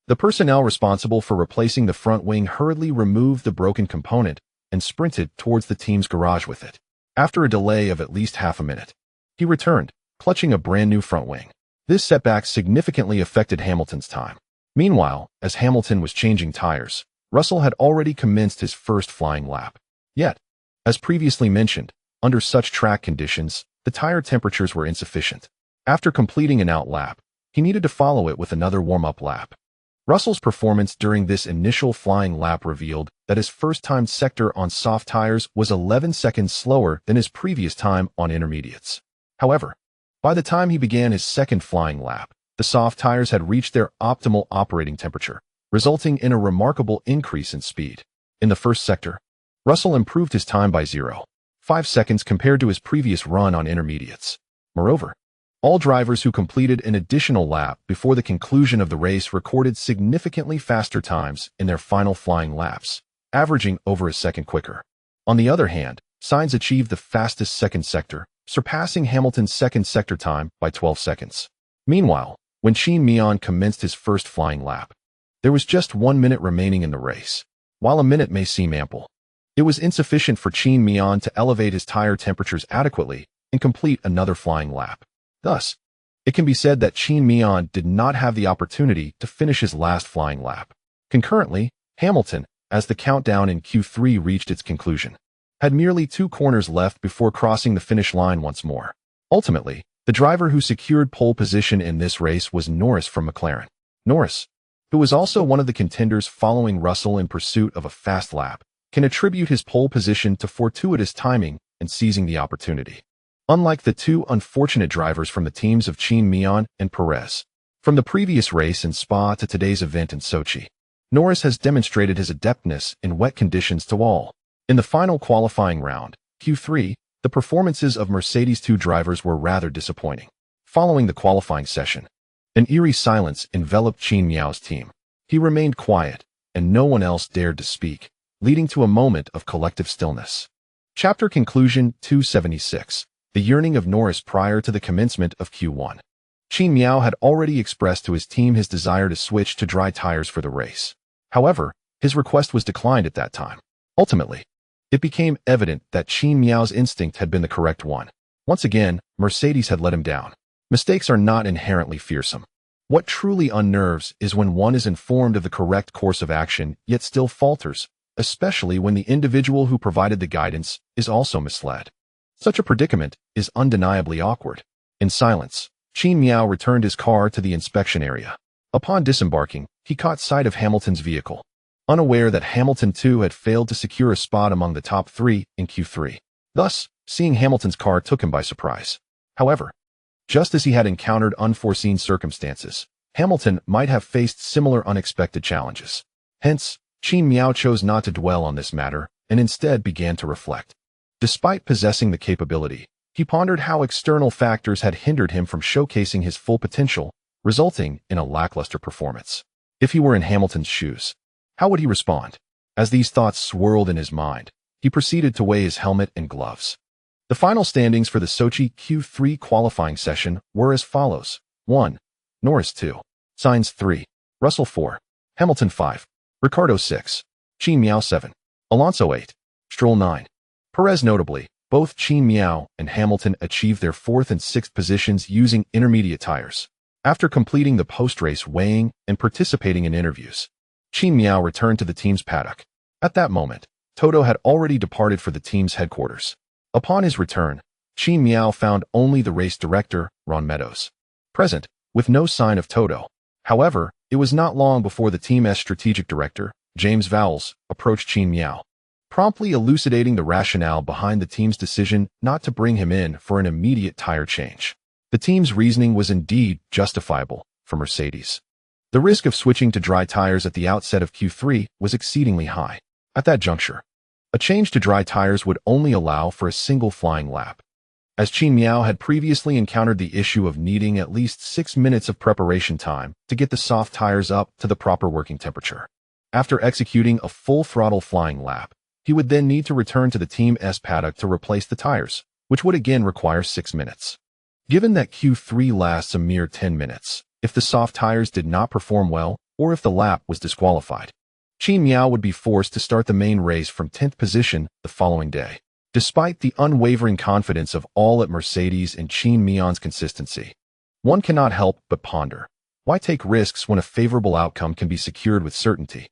The personnel responsible for replacing the front wing hurriedly removed the broken component and sprinted towards the team's garage with it. After a delay of at least half a minute, he returned, clutching a brand new front wing. This setback significantly affected Hamilton's time. Meanwhile, as Hamilton was changing tires, Russell had already commenced his first flying lap. Yet, as previously mentioned, under such track conditions, the tire temperatures were insufficient. After completing an out lap, he needed to follow it with another warm-up lap. Russell's performance during this initial flying lap revealed that his first-time sector on soft tires was 11 seconds slower than his previous time on intermediates. However, by the time he began his second flying lap, the soft tires had reached their optimal operating temperature, resulting in a remarkable increase in speed. In the first sector, Russell improved his time by 0.5 seconds compared to his previous run on intermediates. Moreover, all drivers who completed an additional lap before the conclusion of the race recorded significantly faster times in their final flying laps, averaging over a second quicker. On the other hand, Sainz achieved the fastest second sector, surpassing Hamilton's second sector time by 12 seconds. Meanwhile, when Qin Mian commenced his first flying lap, there was just 1 minute remaining in the race. While a minute may seem ample, it was insufficient for Qin Mian to elevate his tire temperatures adequately and complete another flying lap. Thus, it can be said that Qin Mian did not have the opportunity to finish his last flying lap. Concurrently, Hamilton, as the countdown in Q3 reached its conclusion, had merely 2 corners left before crossing the finish line once more. Ultimately, the driver who secured pole position in this race was Norris from McLaren. Norris, who was also one of the contenders following Russell in pursuit of a fast lap, can attribute his pole position to fortuitous timing and seizing the opportunity. Unlike the 2 unfortunate drivers from the teams of Qin Mian and Perez, from the previous race in Spa to today's event in Sochi, Norris has demonstrated his adeptness in wet conditions to all. In the final qualifying round, Q3, the performances of Mercedes' 2 drivers were rather disappointing. Following the qualifying session, an eerie silence enveloped Qin Miao's team. He remained quiet, and no one else dared to speak, leading to a moment of collective stillness. Chapter Conclusion 276. The yearning of Norris prior to the commencement of Q1. Qin Mian had already expressed to his team his desire to switch to dry tires for the race. However, his request was declined at that time. Ultimately, it became evident that Qin Miao's instinct had been the correct one. Once again, Mercedes had let him down. Mistakes are not inherently fearsome. What truly unnerves is when one is informed of the correct course of action yet still falters, especially when the individual who provided the guidance is also misled. Such a predicament is undeniably awkward. In silence, Qin Mian returned his car to the inspection area. Upon disembarking, he caught sight of Hamilton's vehicle, unaware that Hamilton too had failed to secure a spot among the top 3 in Q3. Thus, seeing Hamilton's car took him by surprise. However, just as he had encountered unforeseen circumstances, Hamilton might have faced similar unexpected challenges. Hence, Qin Mian chose not to dwell on this matter and instead began to reflect. Despite possessing the capability, he pondered how external factors had hindered him from showcasing his full potential, resulting in a lackluster performance. If he were in Hamilton's shoes, how would he respond? As these thoughts swirled in his mind, he proceeded to weigh his helmet and gloves. The final standings for the Sochi Q3 qualifying session were as follows. 1. Norris 2. Sainz 3. Russell 4. Hamilton 5. Ricciardo 6. Qin Mian 7. Alonso 8. Stroll 9. Perez notably, both Qin Mian and Hamilton achieved their 4th and 6th positions using intermediate tires. After completing the post-race weighing and participating in interviews, Qin Mian returned to the team's paddock. At that moment, Toto had already departed for the team's headquarters. Upon his return, Qin Mian found only the race director, Ron Meadows, present, with no sign of Toto. However, it was not long before the team's strategic director, James Vowles, approached Qin Mian, promptly elucidating the rationale behind the team's decision not to bring him in for an immediate tire change. The team's reasoning was indeed justifiable for Mercedes. The risk of switching to dry tires at the outset of Q3 was exceedingly high. At that juncture, a change to dry tires would only allow for a single flying lap, as Qin Mian had previously encountered the issue of needing at least 6 minutes of preparation time to get the soft tires up to the proper working temperature. After executing a full throttle flying lap, he would then need to return to the team's paddock to replace the tires, which would again require 6 minutes. Given that Q3 lasts a mere 10 minutes, if the soft tires did not perform well, or if the lap was disqualified, Qin Mian would be forced to start the main race from 10th position the following day. Despite the unwavering confidence of all at Mercedes and Qin Mian's consistency, one cannot help but ponder, why take risks when a favorable outcome can be secured with certainty?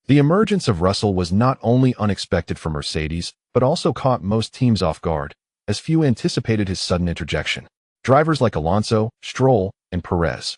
The emergence of Russell was not only unexpected for Mercedes, but also caught most teams off guard, as few anticipated his sudden interjection. Drivers like Alonso, Stroll, and Perez,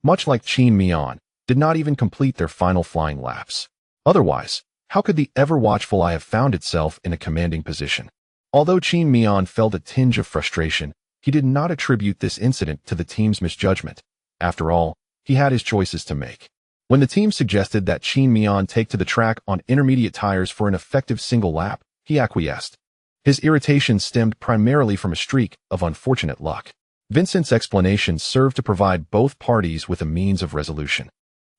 much like Qin Mian, did not even complete their final flying laps. Otherwise, how could the ever-watchful eye have found itself in a commanding position? Although Qin Mian felt a tinge of frustration, he did not attribute this incident to the team's misjudgment. After all, he had his choices to make. When the team suggested that Qin Mian take to the track on intermediate tires for an effective single lap, he acquiesced. His irritation stemmed primarily from a streak of unfortunate luck. Vincent's explanation served to provide both parties with a means of resolution,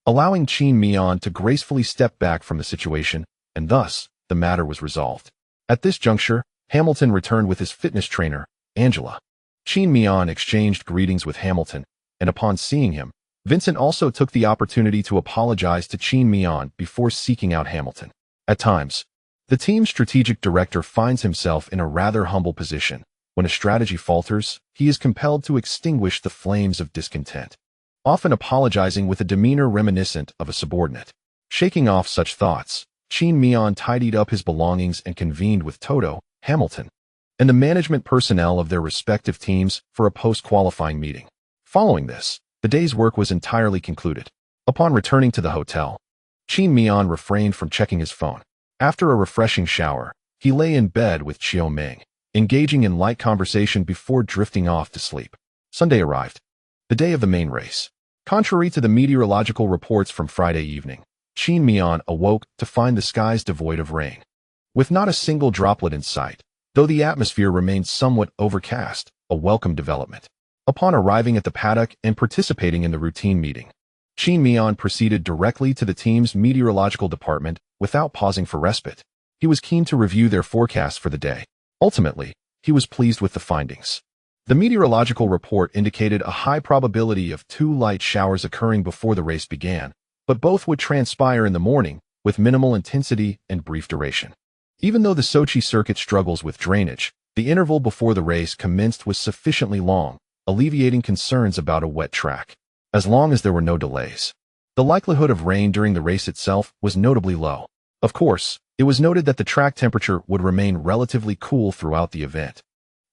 allowing Qin Mian to gracefully step back from the situation, and thus, the matter was resolved. At this juncture, Hamilton returned with his fitness trainer, Angela. Qin Mian exchanged greetings with Hamilton, and upon seeing him, Vincent also took the opportunity to apologize to Qin Mian before seeking out Hamilton. At times, the team's strategic director finds himself in a rather humble position. When a strategy falters, he is compelled to extinguish the flames of discontent, often apologizing with a demeanor reminiscent of a subordinate. Shaking off such thoughts, Qin Mian tidied up his belongings and convened with Toto, Hamilton, and the management personnel of their respective teams for a post-qualifying meeting. Following this, the day's work was entirely concluded. Upon returning to the hotel, Qin Mian refrained from checking his phone. After a refreshing shower, he lay in bed with Xiao Ming, engaging in light conversation before drifting off to sleep. Sunday arrived, the day of the main race. Contrary to the meteorological reports from Friday evening, Qin Mian awoke to find the skies devoid of rain, with not a single droplet in sight, though the atmosphere remained somewhat overcast, a welcome development. Upon arriving at the paddock and participating in the routine meeting, Qin Mian proceeded directly to the team's meteorological department without pausing for respite. He was keen to review their forecasts for the day. Ultimately, he was pleased with the findings. The meteorological report indicated a high probability of 2 light showers occurring before the race began, but both would transpire in the morning, with minimal intensity and brief duration. Even though the Sochi circuit struggles with drainage, the interval before the race commenced was sufficiently long, alleviating concerns about a wet track. As long as there were no delays, the likelihood of rain during the race itself was notably low. Of course, it was noted that the track temperature would remain relatively cool throughout the event,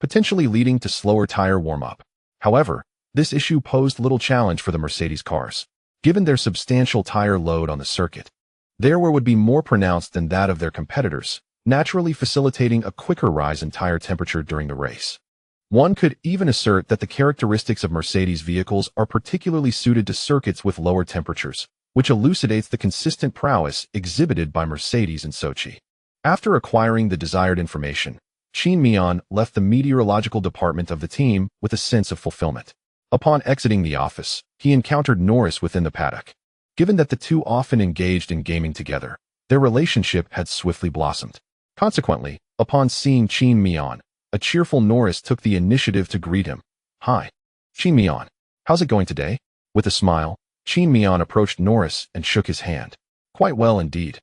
potentially leading to slower tire warm-up. However, this issue posed little challenge for the Mercedes cars, given their substantial tire load on the circuit. Their wear would be more pronounced than that of their competitors, naturally facilitating a quicker rise in tire temperature during the race. One could even assert that the characteristics of Mercedes vehicles are particularly suited to circuits with lower temperatures, which elucidates the consistent prowess exhibited by Mercedes in Sochi. After acquiring the desired information, Qin Mian left the meteorological department of the team with a sense of fulfillment. Upon exiting the office, he encountered Norris within the paddock. Given that the two often engaged in gaming together, their relationship had swiftly blossomed. Consequently, upon seeing Qin Mian, a cheerful Norris took the initiative to greet him. "Hi, Qin Mian. How's it going today?" With a smile, Qin Mian approached Norris and shook his hand. "Quite well indeed.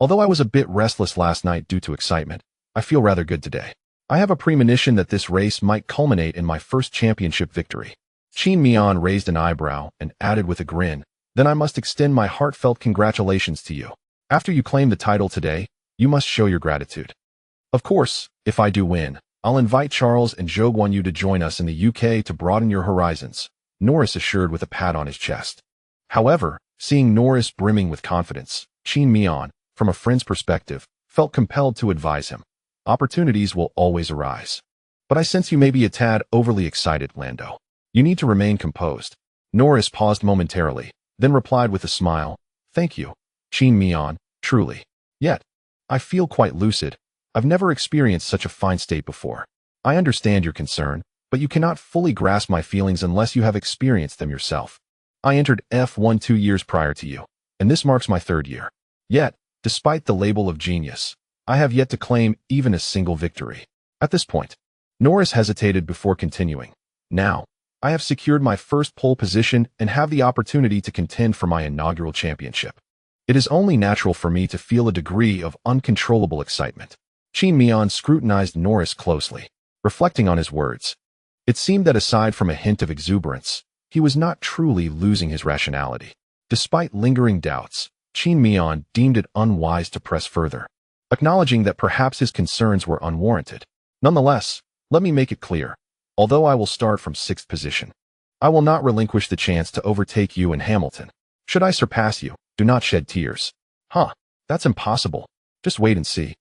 Although I was a bit restless last night due to excitement, I feel rather good today. I have a premonition that this race might culminate in my first championship victory. Qin Mian raised an eyebrow and added with a grin, "Then I must extend my heartfelt congratulations to you. After you claim the title today, you must show your gratitude. Of course, if I do win, I'll invite Charles and Zhou Guanyu to join us in the UK to broaden your horizons," Norris assured with a pat on his chest. However, seeing Norris brimming with confidence, Qin Mian, from a friend's perspective, felt compelled to advise him. "Opportunities will always arise. But I sense you may be a tad overly excited, Lando. You need to remain composed." Norris paused momentarily, then replied with a smile, "Thank you, Qin Mian, truly. Yet, I feel quite lucid. I've never experienced such a fine state before. I understand your concern, but you cannot fully grasp my feelings unless you have experienced them yourself. I entered F1 2 years prior to you, and this marks my 3rd year. Yet, despite the label of genius, I have yet to claim even a single victory." At this point, Norris hesitated before continuing. "Now, I have secured my first pole position and have the opportunity to contend for my inaugural championship. It is only natural for me to feel a degree of uncontrollable excitement." Qin Mian scrutinized Norris closely, reflecting on his words. It seemed that aside from a hint of exuberance, he was not truly losing his rationality. Despite lingering doubts, Qin Mian deemed it unwise to press further, acknowledging that perhaps his concerns were unwarranted. "Nonetheless, let me make it clear. Although I will start from 6th position, I will not relinquish the chance to overtake you in Hamilton. Should I surpass you, do not shed tears." "Huh, that's impossible. Just wait and see.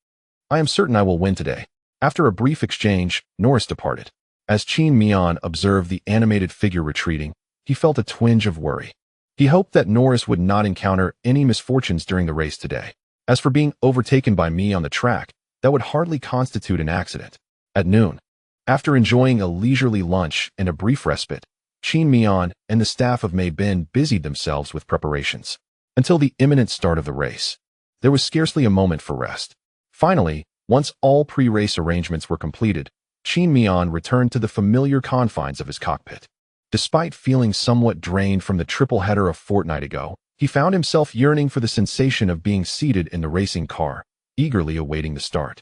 I am certain I will win today." After a brief exchange, Norris departed. As Qin Mian observed the animated figure retreating, he felt a twinge of worry. He hoped that Norris would not encounter any misfortunes during the race today. As for being overtaken by me on the track, that would hardly constitute an accident. At noon, after enjoying a leisurely lunch and a brief respite, Qin Mian and the staff of Mei Bin busied themselves with preparations. Until the imminent start of the race, there was scarcely a moment for rest. Finally, once all pre-race arrangements were completed, Qin Mian returned to the familiar confines of his cockpit. Despite feeling somewhat drained from the triple header a fortnight ago, he found himself yearning for the sensation of being seated in the racing car, eagerly awaiting the start.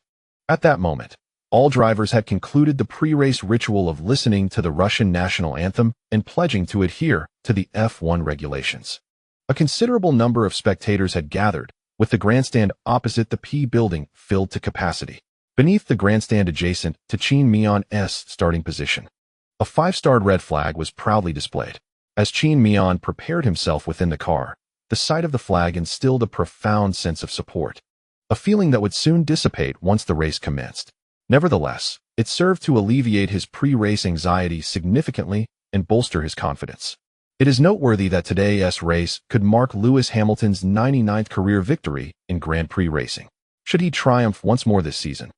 At that moment, all drivers had concluded the pre-race ritual of listening to the Russian national anthem and pledging to adhere to the F1 regulations. A considerable number of spectators had gathered, with the grandstand opposite the P building filled to capacity. Beneath the grandstand adjacent to Qin Mian's starting position, a 5-starred red flag was proudly displayed. As Qin Mian prepared himself within the car, the sight of the flag instilled a profound sense of support, a feeling that would soon dissipate once the race commenced. Nevertheless, it served to alleviate his pre-race anxiety significantly and bolster his confidence. It is noteworthy that today's race could mark Lewis Hamilton's 99th career victory in Grand Prix racing. Should he triumph once more this season,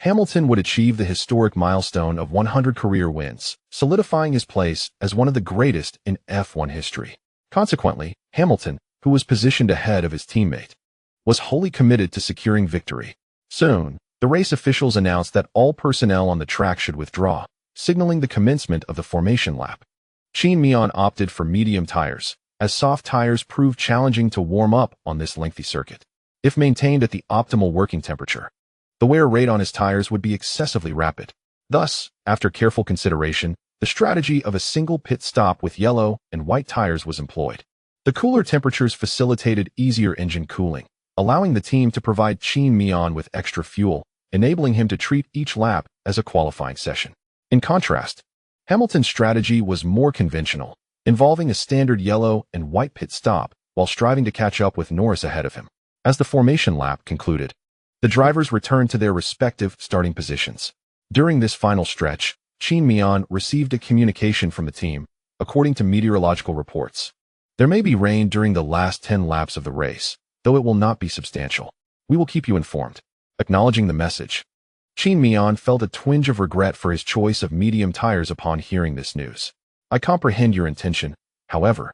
Hamilton would achieve the historic milestone of 100 career wins, solidifying his place as one of the greatest in F1 history. Consequently, Hamilton, who was positioned ahead of his teammate, was wholly committed to securing victory. Soon, the race officials announced that all personnel on the track should withdraw, signaling the commencement of the formation lap. Qin Mian opted for medium tires, as soft tires proved challenging to warm up on this lengthy circuit. If maintained at the optimal working temperature, the wear rate on his tires would be excessively rapid. Thus, after careful consideration, the strategy of a single pit stop with yellow and white tires was employed. The cooler temperatures facilitated easier engine cooling, allowing the team to provide Qin Mian with extra fuel, enabling him to treat each lap as a qualifying session. In contrast, Hamilton's strategy was more conventional, involving a standard yellow and white pit stop while striving to catch up with Norris ahead of him. As the formation lap concluded, the drivers returned to their respective starting positions. During this final stretch, Qin Mian received a communication from the team, according to meteorological reports. There may be rain during the last 10 laps of the race, though it will not be substantial. We will keep you informed. Acknowledging the message, Qin Mian felt a twinge of regret for his choice of medium tires upon hearing this news. I comprehend your intention, however.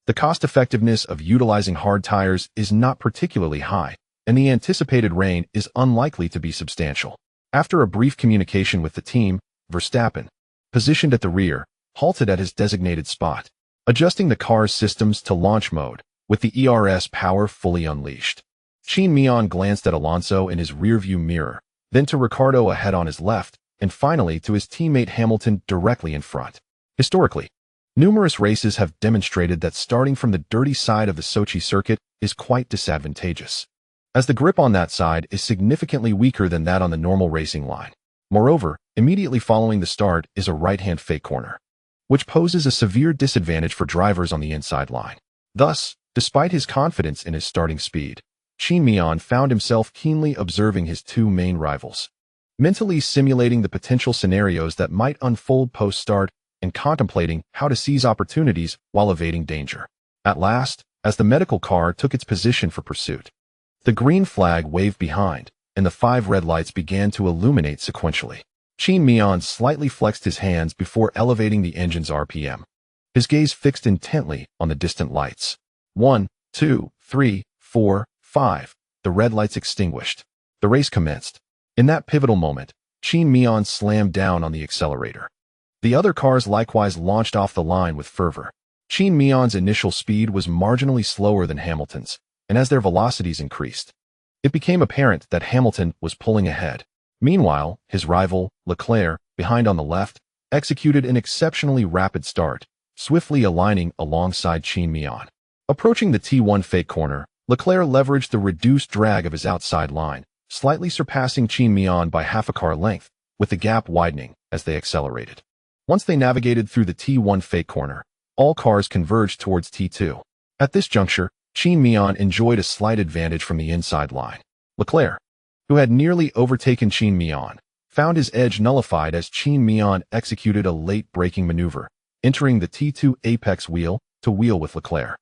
The cost-effectiveness of utilizing hard tires is not particularly high, and the anticipated rain is unlikely to be substantial. After a brief communication with the team, Verstappen, positioned at the rear, halted at his designated spot, adjusting the car's systems to launch mode, with the ERS power fully unleashed. Qin Mian glanced at Alonso in his rearview mirror, then to Ricciardo ahead on his left, and finally to his teammate Hamilton directly in front. Historically, numerous races have demonstrated that starting from the dirty side of the Sochi circuit is quite disadvantageous, as the grip on that side is significantly weaker than that on the normal racing line. Moreover, immediately following the start is a right-hand fake corner, which poses a severe disadvantage for drivers on the inside line. Thus, despite his confidence in his starting speed, Qin Mian found himself keenly observing his two main rivals, mentally simulating the potential scenarios that might unfold post-start and contemplating how to seize opportunities while evading danger. At last, as the medical car took its position for pursuit, the green flag waved behind, and the 5 red lights began to illuminate sequentially. Qin Mian slightly flexed his hands before elevating the engine's RPM, his gaze fixed intently on the distant lights. 1, 2, 3, 4, 5. The red lights extinguished. The race commenced. In that pivotal moment, Qin Mian slammed down on the accelerator. The other cars likewise launched off the line with fervor. Qin Mian's initial speed was marginally slower than Hamilton's, and as their velocities increased, it became apparent that Hamilton was pulling ahead. Meanwhile, his rival, Leclerc, behind on the left, executed an exceptionally rapid start, swiftly aligning alongside Qin Mian. Approaching the T1 fake corner, Leclerc leveraged the reduced drag of his outside line, slightly surpassing Qin Mian by half a car length, with the gap widening as they accelerated. Once they navigated through the T1 fake corner, all cars converged towards T2. At this juncture, Qin Mian enjoyed a slight advantage from the inside line. Leclerc, who had nearly overtaken Qin Mian, found his edge nullified as Qin Mian executed a late braking maneuver, entering the T2 apex wheel to wheel with Leclerc.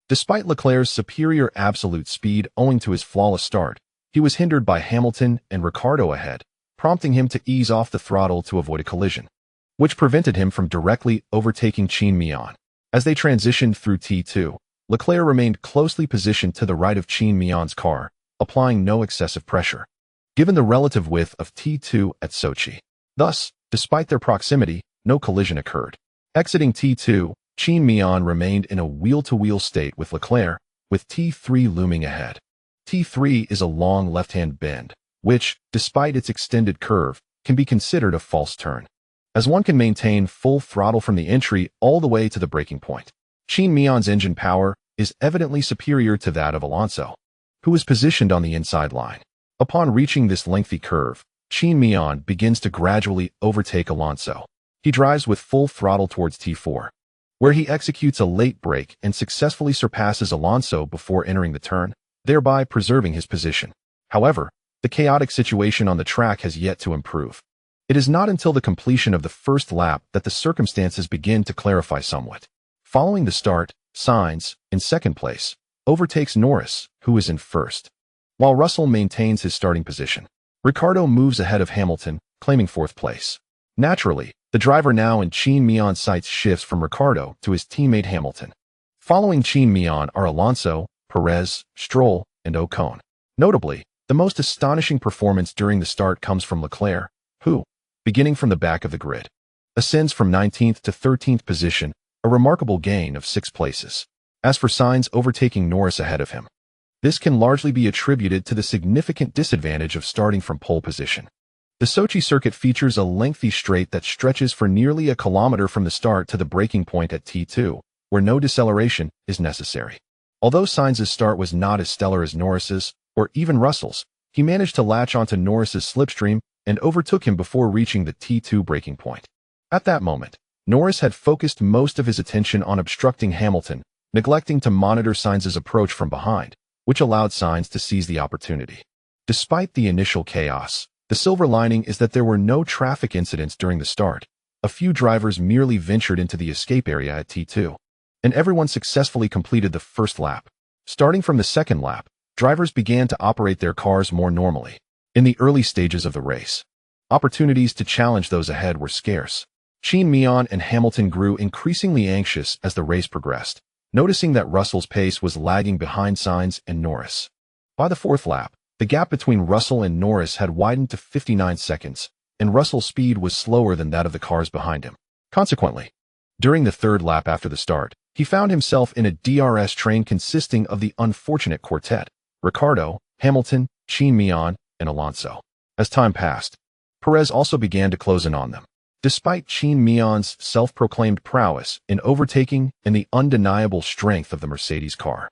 Despite Leclerc's superior absolute speed owing to his flawless start, he was hindered by Hamilton and Ricciardo ahead, prompting him to ease off the throttle to avoid a collision, which prevented him from directly overtaking Qin Mian. As they transitioned through T2, Leclerc remained closely positioned to the right of Qin Mian's car, applying no excessive pressure, given the relative width of T2 at Sochi. Thus, despite their proximity, no collision occurred. Exiting T2, Qin Mian remained in a wheel-to-wheel state with Leclerc, with T3 looming ahead. T3 is a long left-hand bend, which, despite its extended curve, can be considered a false turn, as one can maintain full throttle from the entry all the way to the braking point. Qin Mian's engine power is evidently superior to that of Alonso, who is positioned on the inside line. Upon reaching this lengthy curve, Qin Mian begins to gradually overtake Alonso. He drives with full throttle towards T4, where he executes a late brake and successfully surpasses Alonso before entering the turn, thereby preserving his position. However, the chaotic situation on the track has yet to improve. It is not until the completion of the first lap that the circumstances begin to clarify somewhat. Following the start, Sainz, in second place, overtakes Norris, who is in first, while Russell maintains his starting position. Ricciardo moves ahead of Hamilton, claiming fourth place. Naturally, the driver now in Qin Mian's sights shifts from Ricciardo to his teammate Hamilton. Following Qin Mian are Alonso, Perez, Stroll, and Ocon. Notably, the most astonishing performance during the start comes from Leclerc, who, beginning from the back of the grid, ascends from 19th to 13th position, a remarkable gain of 6 places. As for Sainz overtaking Norris ahead of him, this can largely be attributed to the significant disadvantage of starting from pole position. The Sochi circuit features a lengthy straight that stretches for nearly a kilometer from the start to the braking point at T2, where no deceleration is necessary. Although Sainz's start was not as stellar as Norris's, or even Russell's, he managed to latch onto Norris's slipstream and overtook him before reaching the T2 braking point. At that moment, Norris had focused most of his attention on obstructing Hamilton, neglecting to monitor Sainz's approach from behind, which allowed Sainz to seize the opportunity. Despite the initial chaos, the silver lining is that there were no traffic incidents during the start. A few drivers merely ventured into the escape area at T2, and everyone successfully completed the first lap. Starting from the second lap, drivers began to operate their cars more normally. In the early stages of the race, opportunities to challenge those ahead were scarce. Qin Mian and Hamilton grew increasingly anxious as the race progressed, noticing that Russell's pace was lagging behind Sainz and Norris. By the fourth lap, the gap between Russell and Norris had widened to 59 seconds, and Russell's speed was slower than that of the cars behind him. Consequently, during the third lap after the start, he found himself in a DRS train consisting of the unfortunate quartet, Ricciardo, Hamilton, Qin Mian, and Alonso. As time passed, Perez also began to close in on them. Despite Qin Mian's self-proclaimed prowess in overtaking and the undeniable strength of the Mercedes car,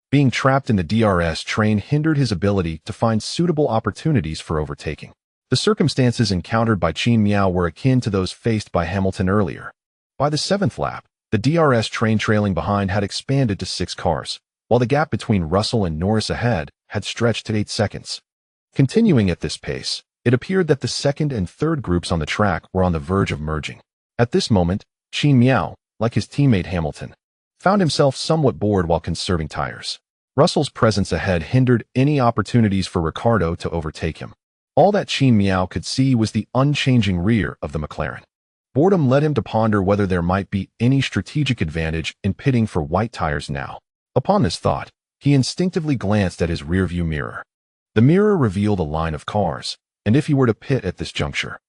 being trapped in the DRS train hindered his ability to find suitable opportunities for overtaking. The circumstances encountered by Qin Mian were akin to those faced by Hamilton earlier. By the 7th lap, the DRS train trailing behind had expanded to 6 cars, while the gap between Russell and Norris ahead had stretched to 8 seconds. Continuing at this pace, it appeared that the second and third groups on the track were on the verge of merging. At this moment, Qin Mian, like his teammate Hamilton, found himself somewhat bored while conserving tires. Russell's presence ahead hindered any opportunities for Ricciardo to overtake him. All that Qin Mian could see was the unchanging rear of the McLaren. Boredom led him to ponder whether there might be any strategic advantage in pitting for white tires now. Upon this thought, he instinctively glanced at his rearview mirror. The mirror revealed a line of cars, and if he were to pit at this juncture,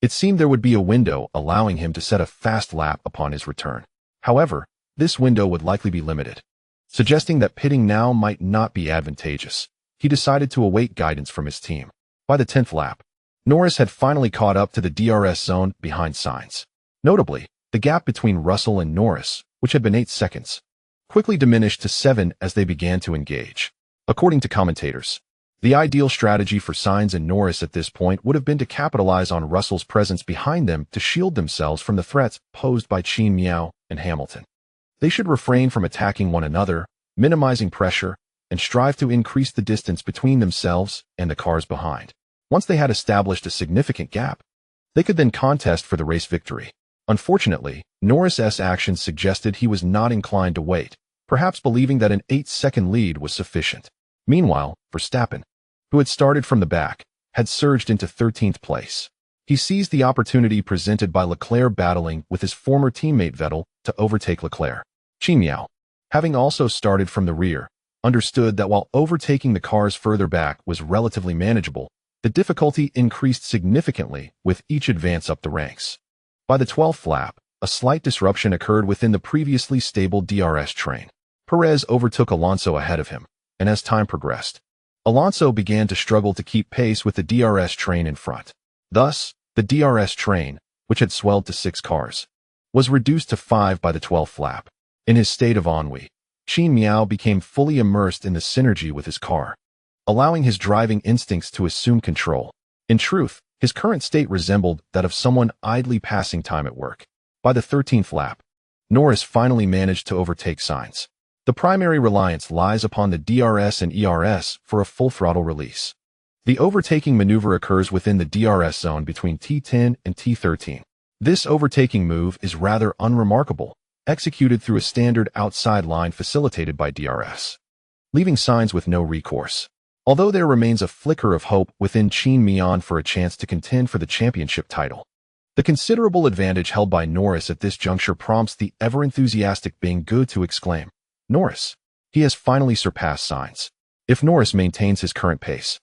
it seemed there would be a window allowing him to set a fast lap upon his return. However, this window would likely be limited. Suggesting that pitting now might not be advantageous, he decided to await guidance from his team. By the 10th lap, Norris had finally caught up to the DRS zone behind Sainz. Notably, the gap between Russell and Norris, which had been 8 seconds, quickly diminished to 7 as they began to engage. According to commentators, the ideal strategy for Sainz and Norris at this point would have been to capitalize on Russell's presence behind them to shield themselves from the threats posed by Qin Mian and Hamilton. They should refrain from attacking one another, minimizing pressure, and strive to increase the distance between themselves and the cars behind. Once they had established a significant gap, they could then contest for the race victory. Unfortunately, Norris's actions suggested he was not inclined to wait, perhaps believing that an 8-second lead was sufficient. Meanwhile, Verstappen, who had started from the back, had surged into 13th place. He seized the opportunity presented by Leclerc battling with his former teammate Vettel to overtake Leclerc. Qin Mian, having also started from the rear, understood that while overtaking the cars further back was relatively manageable, the difficulty increased significantly with each advance up the ranks. By the 12th lap, a slight disruption occurred within the previously stable DRS train. Perez overtook Alonso ahead of him, and as time progressed, Alonso began to struggle to keep pace with the DRS train in front. Thus, the DRS train, which had swelled to 6 cars, was reduced to 5 by the 12th lap. In his state of ennui, Qin Mian became fully immersed in the synergy with his car, allowing his driving instincts to assume control. In truth, his current state resembled that of someone idly passing time at work. By the 13th lap, Norris finally managed to overtake Sainz. The primary reliance lies upon the DRS and ERS for a full throttle release. The overtaking maneuver occurs within the DRS zone between T10 and T13. This overtaking move is rather unremarkable, executed through a standard outside line facilitated by DRS, leaving Sainz with no recourse. Although there remains a flicker of hope within Qin Mian for a chance to contend for the championship title, the considerable advantage held by Norris at this juncture prompts the ever-enthusiastic Bing Gu to exclaim, "Norris! He has finally surpassed Sainz." If Norris maintains his current pace,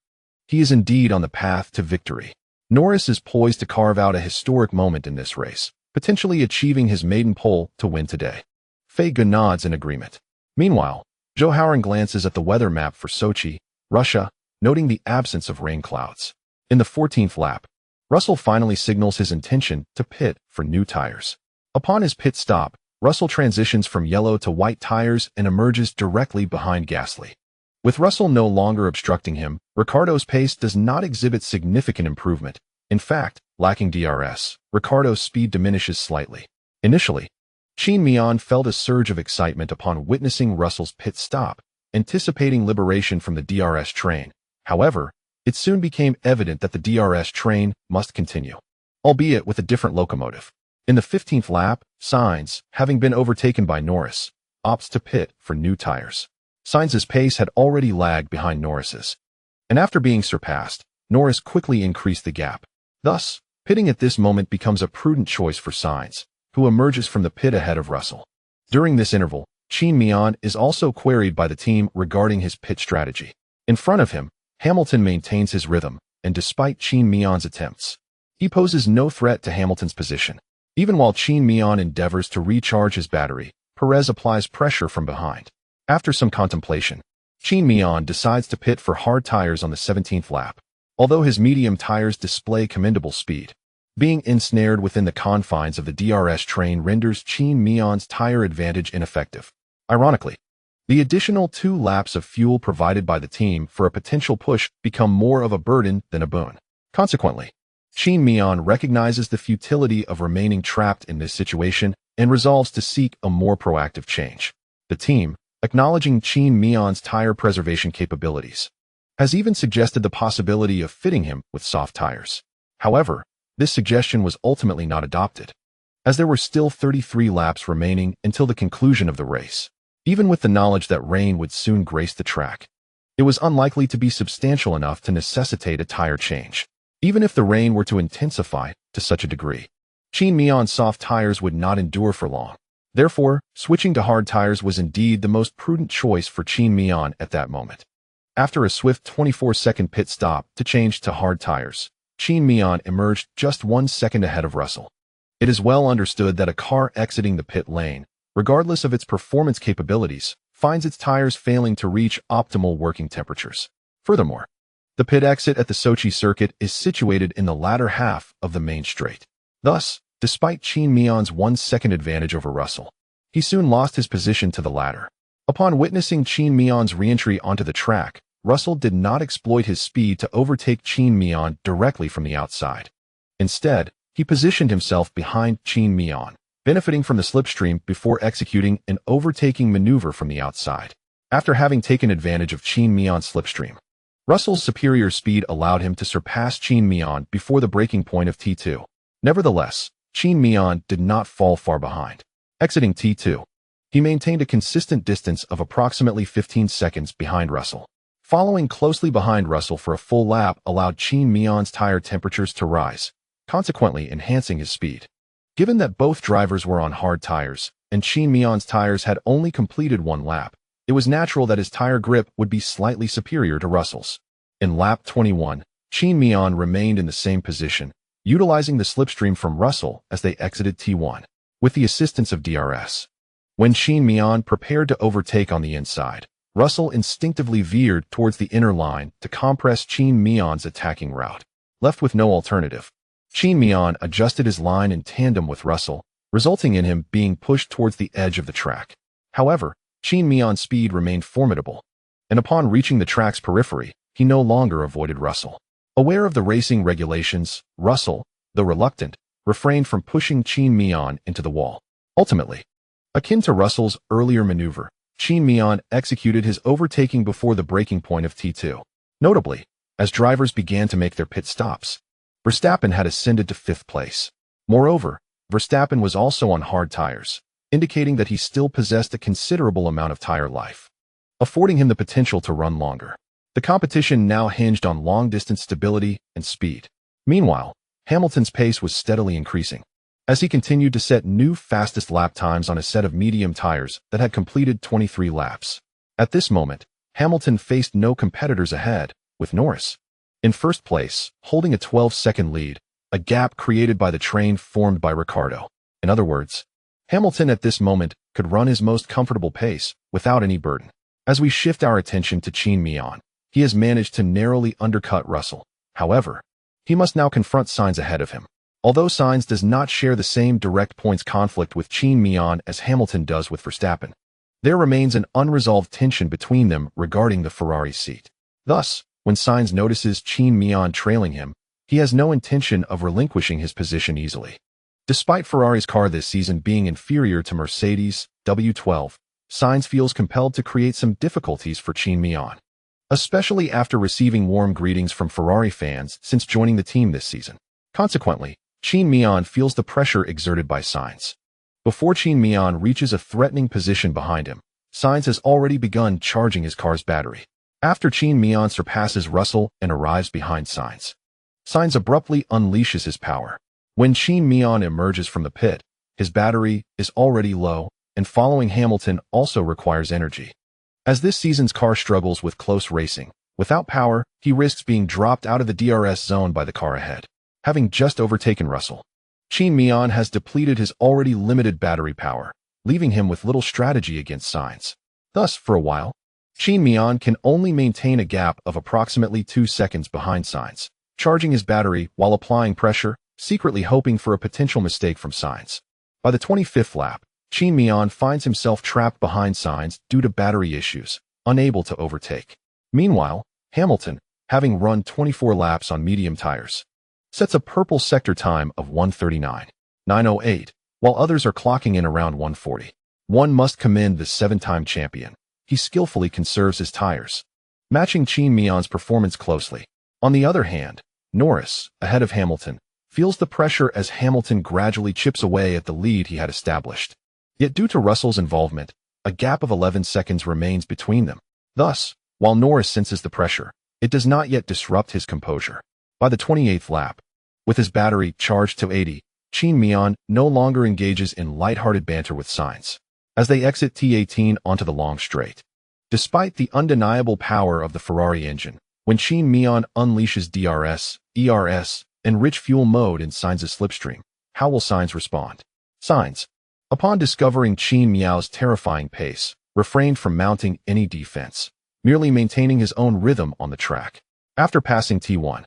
he is indeed on the path to victory. Norris is poised to carve out a historic moment in this race, potentially achieving his maiden pole to win today. Fei Gu nods in agreement. Meanwhile, Zhou Hauran glances at the weather map for Sochi, Russia, noting the absence of rain clouds. In the 14th lap, Russell finally signals his intention to pit for new tires. Upon his pit stop, Russell transitions from yellow to white tires and emerges directly behind Gasly. With Russell no longer obstructing him, Ricciardo's pace does not exhibit significant improvement. In fact, lacking DRS, Ricciardo's speed diminishes slightly. Initially, Qin Mian felt a surge of excitement upon witnessing Russell's pit stop, anticipating liberation from the DRS train. However, it soon became evident that the DRS train must continue, albeit with a different locomotive. In the 15th lap, Sainz, having been overtaken by Norris, opts to pit for new tires. Sainz's pace had already lagged behind Norris's, and after being surpassed, Norris quickly increased the gap. Thus, pitting at this moment becomes a prudent choice for Sainz, who emerges from the pit ahead of Russell. During this interval, Qin Mian is also queried by the team regarding his pit strategy. In front of him, Hamilton maintains his rhythm, and despite Qin Mian's attempts, he poses no threat to Hamilton's position. Even while Qin Mian endeavors to recharge his battery, Perez applies pressure from behind. After some contemplation, Qin Mian decides to pit for hard tires on the 17th lap. Although his medium tires display commendable speed, being ensnared within the confines of the DRS train renders Qin Mian's tire advantage ineffective. Ironically, the additional 2 laps of fuel provided by the team for a potential push become more of a burden than a boon. Consequently, Qin Mian recognizes the futility of remaining trapped in this situation and resolves to seek a more proactive change. The team, acknowledging Qin Mian's tire preservation capabilities, has even suggested the possibility of fitting him with soft tires. However, this suggestion was ultimately not adopted, as there were still 33 laps remaining until the conclusion of the race. Even with the knowledge that rain would soon grace the track, it was unlikely to be substantial enough to necessitate a tire change. Even if the rain were to intensify to such a degree, Qin Mian's soft tires would not endure for long. Therefore, switching to hard tires was indeed the most prudent choice for Qin Mian at that moment. After a swift 24-second pit stop to change to hard tires, Qin Mian emerged just 1 second ahead of Russell. It is well understood that a car exiting the pit lane, regardless of its performance capabilities, finds its tires failing to reach optimal working temperatures. Furthermore, the pit exit at the Sochi circuit is situated in the latter half of the main straight. Thus, despite Qin Mian's 1 second advantage over Russell, he soon lost his position to the latter. Upon witnessing Qin Mian's re-entry onto the track, Russell did not exploit his speed to overtake Qin Mian directly from the outside. Instead, he positioned himself behind Qin Mian, benefiting from the slipstream before executing an overtaking maneuver from the outside. After having taken advantage of Qin Mian's slipstream, Russell's superior speed allowed him to surpass Qin Mian before the breaking point of T2. Nevertheless, Qin Mian did not fall far behind. Exiting T2, he maintained a consistent distance of approximately 15 seconds behind Russell. Following closely behind Russell for a full lap allowed Qin Mian's tire temperatures to rise, consequently enhancing his speed. Given that both drivers were on hard tires, and Qin Mian's tires had only completed 1 lap, it was natural that his tire grip would be slightly superior to Russell's. In lap 21, Qin Mian remained in the same position, utilizing the slipstream from Russell as they exited T1, with the assistance of DRS. When Qin Mian prepared to overtake on the inside, Russell instinctively veered towards the inner line to compress Qin Mian's attacking route. Left with no alternative, Qin Mian adjusted his line in tandem with Russell, resulting in him being pushed towards the edge of the track. However, Qin Mian's speed remained formidable, and upon reaching the track's periphery, he no longer avoided Russell. Aware of the racing regulations, Russell, though reluctant, refrained from pushing Qin Mian into the wall. Ultimately, akin to Russell's earlier maneuver, Qin Mian executed his overtaking before the breaking point of T2. Notably, as drivers began to make their pit stops, Verstappen had ascended to 5th place. Moreover, Verstappen was also on hard tires, indicating that he still possessed a considerable amount of tire life, affording him the potential to run longer. The competition now hinged on long-distance stability and speed. Meanwhile, Hamilton's pace was steadily increasing, as he continued to set new fastest lap times on a set of medium tires that had completed 23 laps. At this moment, Hamilton faced no competitors ahead, with Norris in 1st place, holding a 12-second lead, a gap created by the train formed by Ricciardo. In other words, Hamilton at this moment could run his most comfortable pace without any burden. As we shift our attention to Qin Mian, he has managed to narrowly undercut Russell. However, he must now confront Sainz ahead of him. Although Sainz does not share the same direct points conflict with Qin Mian as Hamilton does with Verstappen, there remains an unresolved tension between them regarding the Ferrari seat. Thus, when Sainz notices Qin Mian trailing him, he has no intention of relinquishing his position easily. Despite Ferrari's car this season being inferior to Mercedes' W12, Sainz feels compelled to create some difficulties for Qin Mian, especially after receiving warm greetings from Ferrari fans since joining the team this season. Consequently, Qin Mian feels the pressure exerted by Sainz. Before Qin Mian reaches a threatening position behind him, Sainz has already begun charging his car's battery. After Qin Mian surpasses Russell and arrives behind Sainz, Sainz abruptly unleashes his power. When Qin Mian emerges from the pit, his battery is already low, and following Hamilton also requires energy. As this season's car struggles with close racing, without power, he risks being dropped out of the DRS zone by the car ahead. Having just overtaken Russell, Qin Mian has depleted his already limited battery power, leaving him with little strategy against Sainz. Thus, for a while, Qin Mian can only maintain a gap of approximately 2 seconds behind Sainz, charging his battery while applying pressure, secretly hoping for a potential mistake from Sainz. By the 25th lap, Qin Mian finds himself trapped behind Sainz due to battery issues, unable to overtake. Meanwhile, Hamilton, having run 24 laps on medium tires, sets a purple sector time of 1:39.908, while others are clocking in around 1:40. One must commend the 7-time champion. He skillfully conserves his tires, matching Qin Mian's performance closely. On the other hand, Norris, ahead of Hamilton, feels the pressure as Hamilton gradually chips away at the lead he had established. Yet due to Russell's involvement, a gap of 11 seconds remains between them. Thus, while Norris senses the pressure, it does not yet disrupt his composure. By the 28th lap, with his battery charged to 80, Qin Mian no longer engages in lighthearted banter with Sainz as they exit T18 onto the long straight. Despite the undeniable power of the Ferrari engine, when Qin Mian unleashes DRS, ERS, and rich fuel mode in Sainz's slipstream, how will Sainz respond? Sainz, upon discovering Qin Mian's terrifying pace, refrained from mounting any defense, merely maintaining his own rhythm on the track. After passing T1,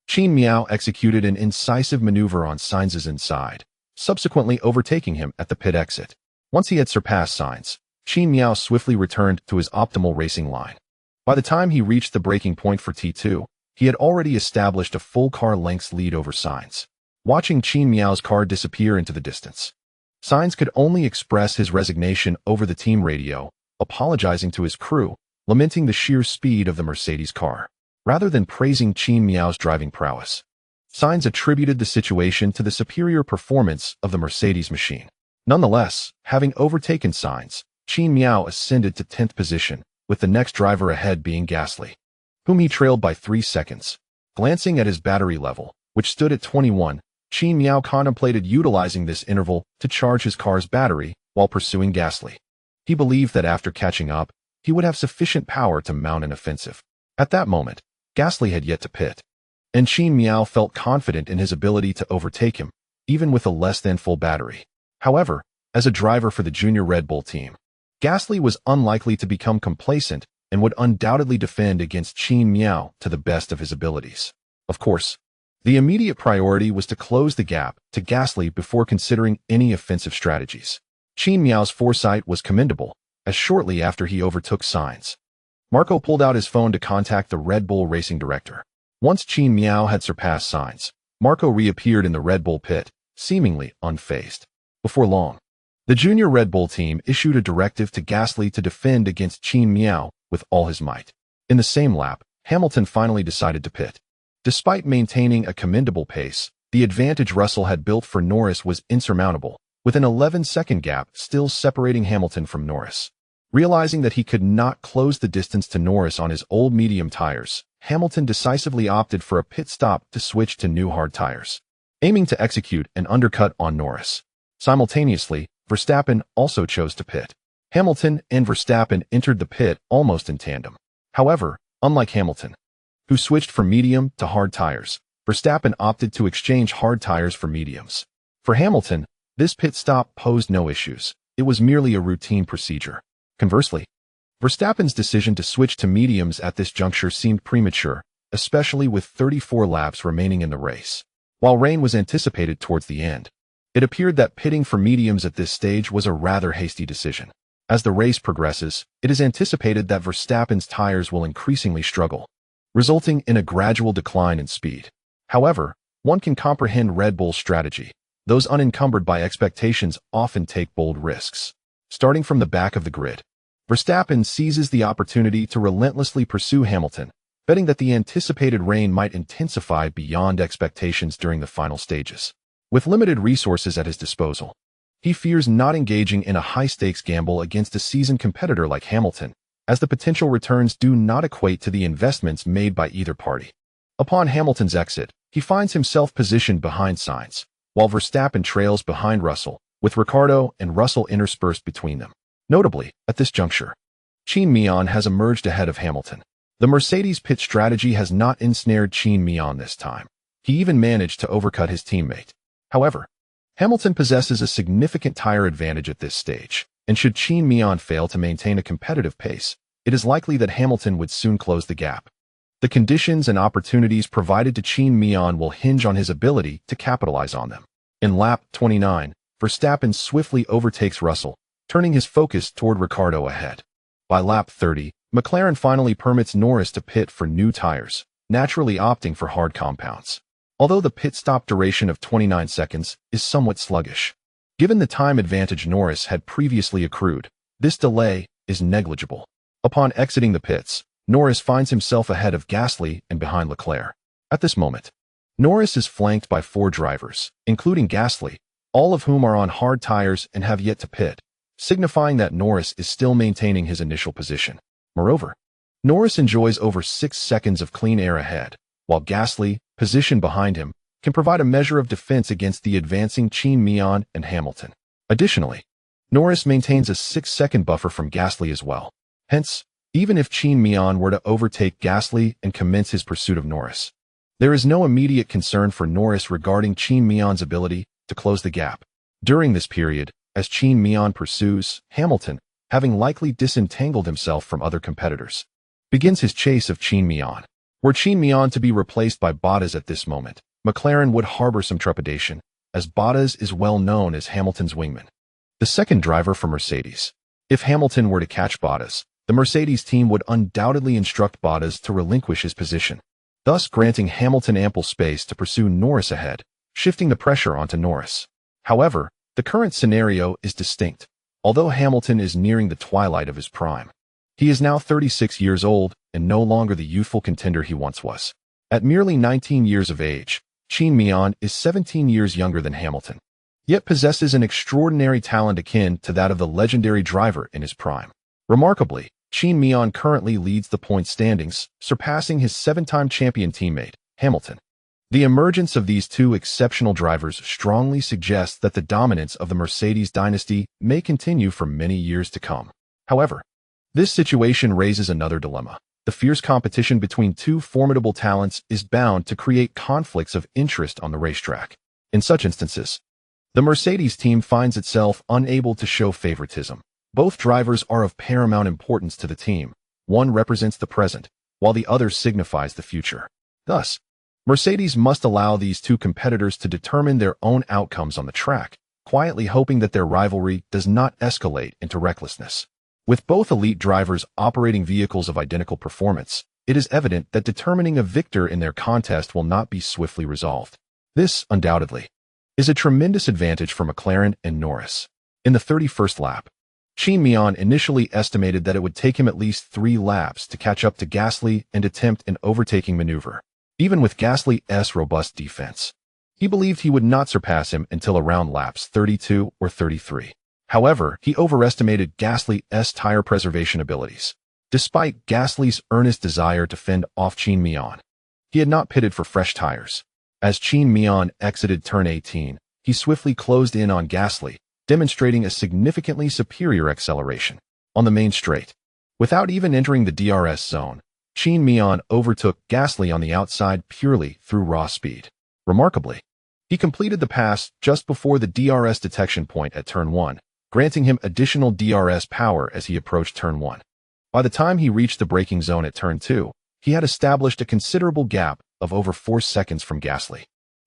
Qin Mian executed an incisive maneuver on Sainz's inside, subsequently overtaking him at the pit exit. Once he had surpassed Sainz, Qin Mian swiftly returned to his optimal racing line. By the time he reached the breaking point for T2, he had already established a full car length's lead over Sainz. Watching Qin Mian's car disappear into the distance, Sainz could only express his resignation over the team radio, apologizing to his crew, lamenting the sheer speed of the Mercedes car. Rather than praising Qin Mian's driving prowess, Sainz attributed the situation to the superior performance of the Mercedes machine. Nonetheless, having overtaken Sainz, Qin Mian ascended to 10th position, with the next driver ahead being Gasly, whom he trailed by 3 seconds. Glancing at his battery level, which stood at 21, Qin Mian contemplated utilizing this interval to charge his car's battery while pursuing Gasly. He believed that after catching up, he would have sufficient power to mount an offensive. At that moment, Gasly had yet to pit, and Qin Mian felt confident in his ability to overtake him, even with a less than full battery. However, as a driver for the junior Red Bull team, Gasly was unlikely to become complacent and would undoubtedly defend against Qin Mian to the best of his abilities. Of course, the immediate priority was to close the gap to Gasly before considering any offensive strategies. Qin Mian's foresight was commendable, as shortly after he overtook Sainz, Marco pulled out his phone to contact the Red Bull racing director. Once Qin Mian had surpassed Sainz, Marco reappeared in the Red Bull pit, seemingly unfazed. Before long, the junior Red Bull team issued a directive to Gasly to defend against Qin Mian with all his might. In the same lap, Hamilton finally decided to pit. Despite maintaining a commendable pace, the advantage Russell had built for Norris was insurmountable, with an 11-second gap still separating Hamilton from Norris. Realizing that he could not close the distance to Norris on his old medium tires, Hamilton decisively opted for a pit stop to switch to new hard tires, aiming to execute an undercut on Norris. Simultaneously, Verstappen also chose to pit. Hamilton and Verstappen entered the pit almost in tandem. However, unlike Hamilton, who switched from medium to hard tires, Verstappen opted to exchange hard tires for mediums. For Hamilton, this pit stop posed no issues. It was merely a routine procedure. Conversely, Verstappen's decision to switch to mediums at this juncture seemed premature, especially with 34 laps remaining in the race. While rain was anticipated towards the end, it appeared that pitting for mediums at this stage was a rather hasty decision. As the race progresses, it is anticipated that Verstappen's tires will increasingly struggle, resulting in a gradual decline in speed. However, one can comprehend Red Bull's strategy. Those unencumbered by expectations often take bold risks. Starting from the back of the grid, Verstappen seizes the opportunity to relentlessly pursue Hamilton, betting that the anticipated rain might intensify beyond expectations during the final stages. With limited resources at his disposal, he fears not engaging in a high-stakes gamble against a seasoned competitor like Hamilton, as the potential returns do not equate to the investments made by either party. Upon Hamilton's exit, he finds himself positioned behind Sainz, while Verstappen trails behind Russell, with Ricciardo and Russell interspersed between them. Notably, at this juncture, Qin Mian has emerged ahead of Hamilton. The Mercedes pit strategy has not ensnared Qin Mian this time. He even managed to overcut his teammate. However, Hamilton possesses a significant tire advantage at this stage, and should Qin Mian fail to maintain a competitive pace, it is likely that Hamilton would soon close the gap. The conditions and opportunities provided to Qin Mian will hinge on his ability to capitalize on them. In lap 29, Verstappen swiftly overtakes Russell, turning his focus toward Ricciardo ahead. By lap 30, McLaren finally permits Norris to pit for new tires, naturally opting for hard compounds. Although the pit stop duration of 29 seconds is somewhat sluggish. Given the time advantage Norris had previously accrued, this delay is negligible. Upon exiting the pits, Norris finds himself ahead of Gasly and behind Leclerc. At this moment, Norris is flanked by 4 drivers, including Gasly, all of whom are on hard tires and have yet to pit, signifying that Norris is still maintaining his initial position. Moreover, Norris enjoys over 6 seconds of clean air ahead, while Gasly, positioned behind him, can provide a measure of defense against the advancing Qin Mian and Hamilton. Additionally, Norris maintains a 6-second buffer from Gasly as well. Hence, even if Qin Mian were to overtake Gasly and commence his pursuit of Norris, there is no immediate concern for Norris regarding Qin Mian's ability to close the gap. During this period, as Qin Mian pursues, Hamilton, having likely disentangled himself from other competitors, begins his chase of Qin Mian. Were Qin Mian to be replaced by Bottas at this moment, McLaren would harbor some trepidation, as Bottas is well known as Hamilton's wingman. The second driver for Mercedes. If Hamilton were to catch Bottas, the Mercedes team would undoubtedly instruct Bottas to relinquish his position, thus granting Hamilton ample space to pursue Norris ahead, shifting the pressure onto Norris. However, the current scenario is distinct, although Hamilton is nearing the twilight of his prime. He is now 36 years old and no longer the youthful contender he once was. At merely 19 years of age, Qin Mian is 17 years younger than Hamilton, yet possesses an extraordinary talent akin to that of the legendary driver in his prime. Remarkably, Qin Mian currently leads the point standings, surpassing his 7-time champion teammate, Hamilton. The emergence of these two exceptional drivers strongly suggests that the dominance of the Mercedes dynasty may continue for many years to come. However, this situation raises another dilemma. The fierce competition between two formidable talents is bound to create conflicts of interest on the racetrack. In such instances, the Mercedes team finds itself unable to show favoritism. Both drivers are of paramount importance to the team. One represents the present, while the other signifies the future. Thus, Mercedes must allow these two competitors to determine their own outcomes on the track, quietly hoping that their rivalry does not escalate into recklessness. With both elite drivers operating vehicles of identical performance, it is evident that determining a victor in their contest will not be swiftly resolved. This, undoubtedly, is a tremendous advantage for McLaren and Norris. In the 31st lap, Qin Mian initially estimated that it would take him at least 3 laps to catch up to Gasly and attempt an overtaking maneuver. Even with Gasly's robust defense, he believed he would not surpass him until around laps 32 or 33. However, he overestimated Gasly's tire preservation abilities. Despite Gasly's earnest desire to fend off Qin Mian, he had not pitted for fresh tires. As Qin Mian exited turn 18, he swiftly closed in on Gasly, demonstrating a significantly superior acceleration. On the main straight, without even entering the DRS zone, Qin Mian overtook Gasly on the outside purely through raw speed. Remarkably, he completed the pass just before the DRS detection point at turn 1, granting him additional DRS power as he approached turn 1. By the time he reached the braking zone at turn 2, he had established a considerable gap of over 4 seconds from Gasly.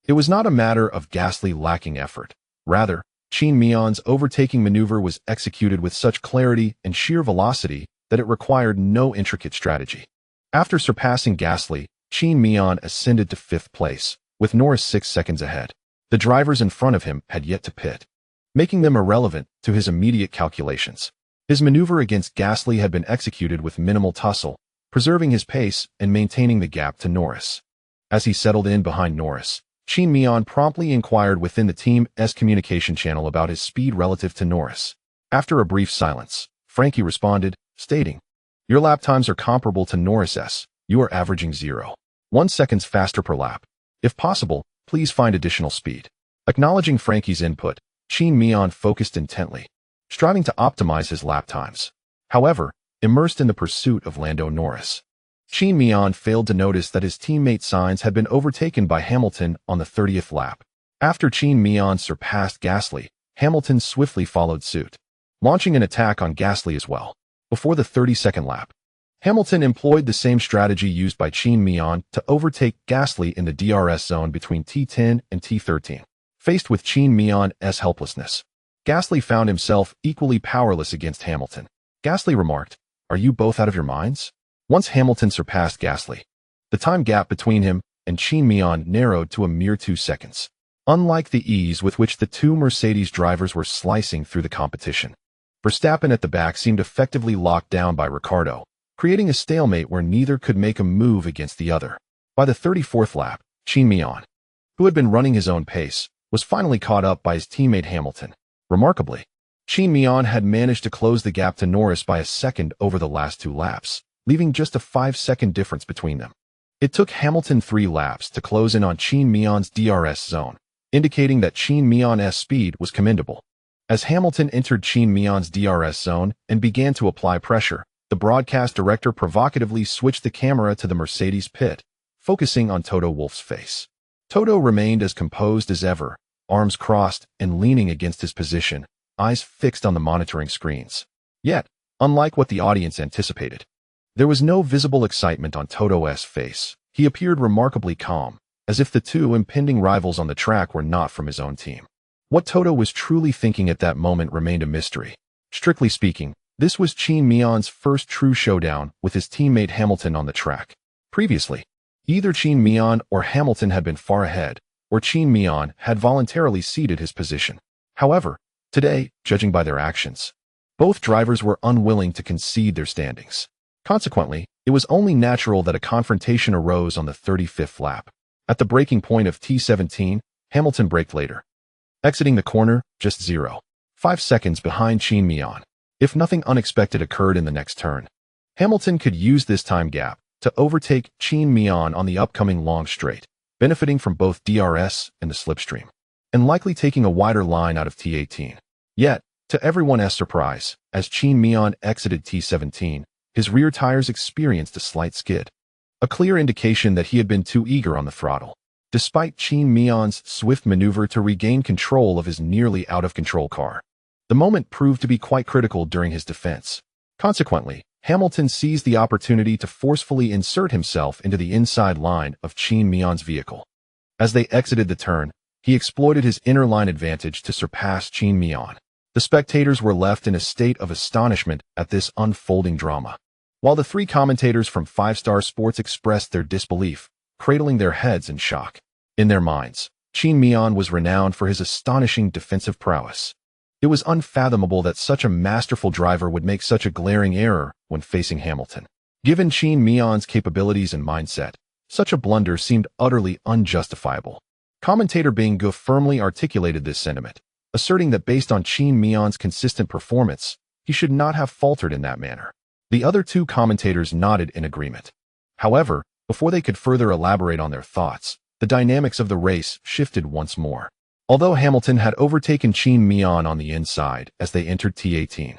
It was not a matter of Gasly lacking effort. Rather, Qin Mian's overtaking maneuver was executed with such clarity and sheer velocity that it required no intricate strategy. After surpassing Gasly, Qin Mian ascended to 5th place, with Norris 6 seconds ahead. The drivers in front of him had yet to pit, making them irrelevant to his immediate calculations. His maneuver against Gasly had been executed with minimal tussle, preserving his pace and maintaining the gap to Norris. As he settled in behind Norris, Qin Mian promptly inquired within the team's communication channel about his speed relative to Norris. After a brief silence, Frankie responded, stating, "Your lap times are comparable to Norris's. You are averaging 0.1 seconds faster per lap. If possible, please find additional speed." Acknowledging Frankie's input, Qin Mian focused intently, striving to optimize his lap times. However, immersed in the pursuit of Lando Norris, Qin Mian failed to notice that his teammate Sainz had been overtaken by Hamilton on the 30th lap. After Qin Mian surpassed Gasly, Hamilton swiftly followed suit, launching an attack on Gasly as well. Before the 32nd lap, Hamilton employed the same strategy used by Qin Mian to overtake Gasly in the DRS zone between T10 and T13. Faced with Qin Mian's helplessness, Gasly found himself equally powerless against Hamilton. Gasly remarked, "Are you both out of your minds?" Once Hamilton surpassed Gasly, the time gap between him and Qin Mian narrowed to a mere 2 seconds. Unlike the ease with which the two Mercedes drivers were slicing through the competition, Verstappen at the back seemed effectively locked down by Ricciardo, creating a stalemate where neither could make a move against the other. By the 34th lap, Qin Mian, who had been running his own pace, was finally caught up by his teammate Hamilton. Remarkably, Qin Mian had managed to close the gap to Norris by a second over the last 2 laps, leaving just a 5-second difference between them. It took Hamilton 3 laps to close in on Qin Mian's DRS zone, indicating that Qin Mian's speed was commendable. As Hamilton entered Qin Mian's DRS zone and began to apply pressure, the broadcast director provocatively switched the camera to the Mercedes pit, focusing on Toto Wolff's face. Toto remained as composed as ever, arms crossed and leaning against his position, eyes fixed on the monitoring screens. Yet, unlike what the audience anticipated, there was no visible excitement on Toto's face. He appeared remarkably calm, as if the two impending rivals on the track were not from his own team. What Toto was truly thinking at that moment remained a mystery. Strictly speaking, this was Qin Mian's first true showdown with his teammate Hamilton on the track. Previously, either Qin Mian or Hamilton had been far ahead, or Qin Mian had voluntarily ceded his position. However, today, judging by their actions, both drivers were unwilling to concede their standings. Consequently, it was only natural that a confrontation arose on the 35th lap. At the breaking point of T17, Hamilton braked later, exiting the corner just 0.5 seconds behind Qin Mian. If nothing unexpected occurred in the next turn, Hamilton could use this time gap to overtake Qin Mian on the upcoming long straight, benefiting from both DRS and the slipstream, and likely taking a wider line out of T18. Yet, to everyone's surprise, as Qin Mian exited T17, his rear tires experienced a slight skid, a clear indication that he had been too eager on the throttle. Despite Qin Mian's swift maneuver to regain control of his nearly out-of-control car, the moment proved to be quite critical during his defense. Consequently, Hamilton seized the opportunity to forcefully insert himself into the inside line of Qin Mian's vehicle. As they exited the turn, he exploited his inner line advantage to surpass Qin Mian. The spectators were left in a state of astonishment at this unfolding drama, while the 3 commentators from 5-Star Sports expressed their disbelief, cradling their heads in shock. In their minds, Qin Mian was renowned for his astonishing defensive prowess. It was unfathomable that such a masterful driver would make such a glaring error when facing Hamilton. Given Qin Mian's capabilities and mindset, such a blunder seemed utterly unjustifiable. Commentator Bing Gu firmly articulated this sentiment, asserting that based on Qin Mian's consistent performance, he should not have faltered in that manner. The other 2 commentators nodded in agreement. However, before they could further elaborate on their thoughts, the dynamics of the race shifted once more. Although Hamilton had overtaken Qin Mian on the inside as they entered T18,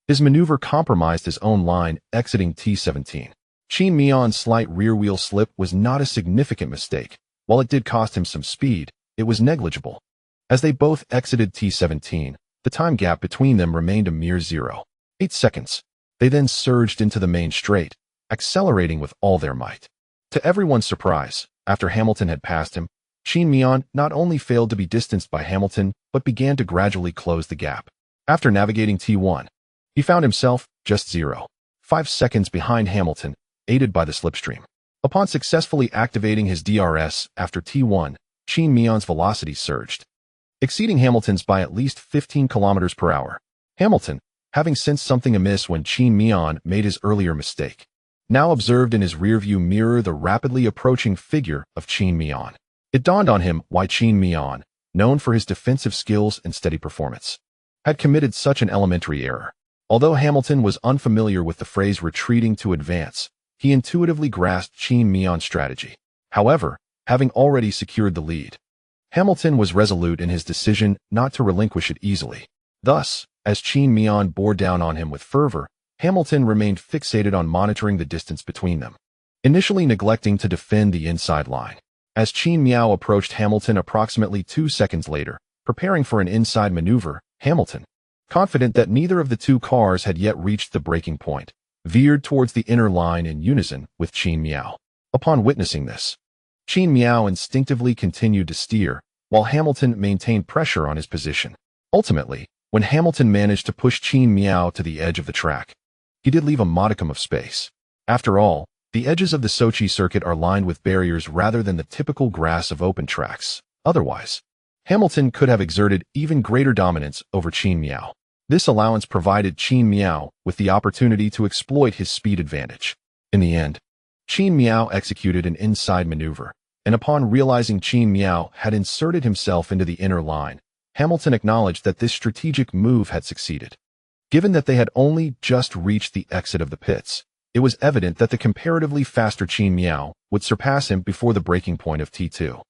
his maneuver compromised his own line exiting T17. Qin Mian's slight rear-wheel slip was not a significant mistake. While it did cost him some speed, it was negligible. As they both exited T17, the time gap between them remained a mere 0.8 seconds. They then surged into the main straight, accelerating with all their might. To everyone's surprise, after Hamilton had passed him, Qin Mian not only failed to be distanced by Hamilton, but began to gradually close the gap. After navigating T1, he found himself just 0.5 seconds behind Hamilton, aided by the slipstream. Upon successfully activating his DRS after T1, Qin Mian's velocity surged, exceeding Hamilton's by at least 15 km per hour. Hamilton, having sensed something amiss when Qin Mian made his earlier mistake, now observed in his rearview mirror the rapidly approaching figure of Qin Mian. It dawned on him why Qin Mian, known for his defensive skills and steady performance, had committed such an elementary error. Although Hamilton was unfamiliar with the phrase retreating to advance, he intuitively grasped Qin Mian's strategy. However, having already secured the lead, Hamilton was resolute in his decision not to relinquish it easily. Thus, as Qin Mian bore down on him with fervor, Hamilton remained fixated on monitoring the distance between them, initially neglecting to defend the inside line. As Qin Mian approached Hamilton approximately 2 seconds later, preparing for an inside maneuver, Hamilton, confident that neither of the 2 cars had yet reached the breaking point, veered towards the inner line in unison with Qin Mian. Upon witnessing this, Qin Mian instinctively continued to steer, while Hamilton maintained pressure on his position. Ultimately, when Hamilton managed to push Qin Mian to the edge of the track, he did leave a modicum of space. After all, the edges of the Sochi circuit are lined with barriers rather than the typical grass of open tracks. Otherwise, Hamilton could have exerted even greater dominance over Qin Mian. This allowance provided Qin Mian with the opportunity to exploit his speed advantage. In the end, Qin Mian executed an inside maneuver, and upon realizing Qin Mian had inserted himself into the inner line, Hamilton acknowledged that this strategic move had succeeded. Given that they had only just reached the exit of the pits, it was evident that the comparatively faster Qin Mian would surpass him before the breaking point of T2.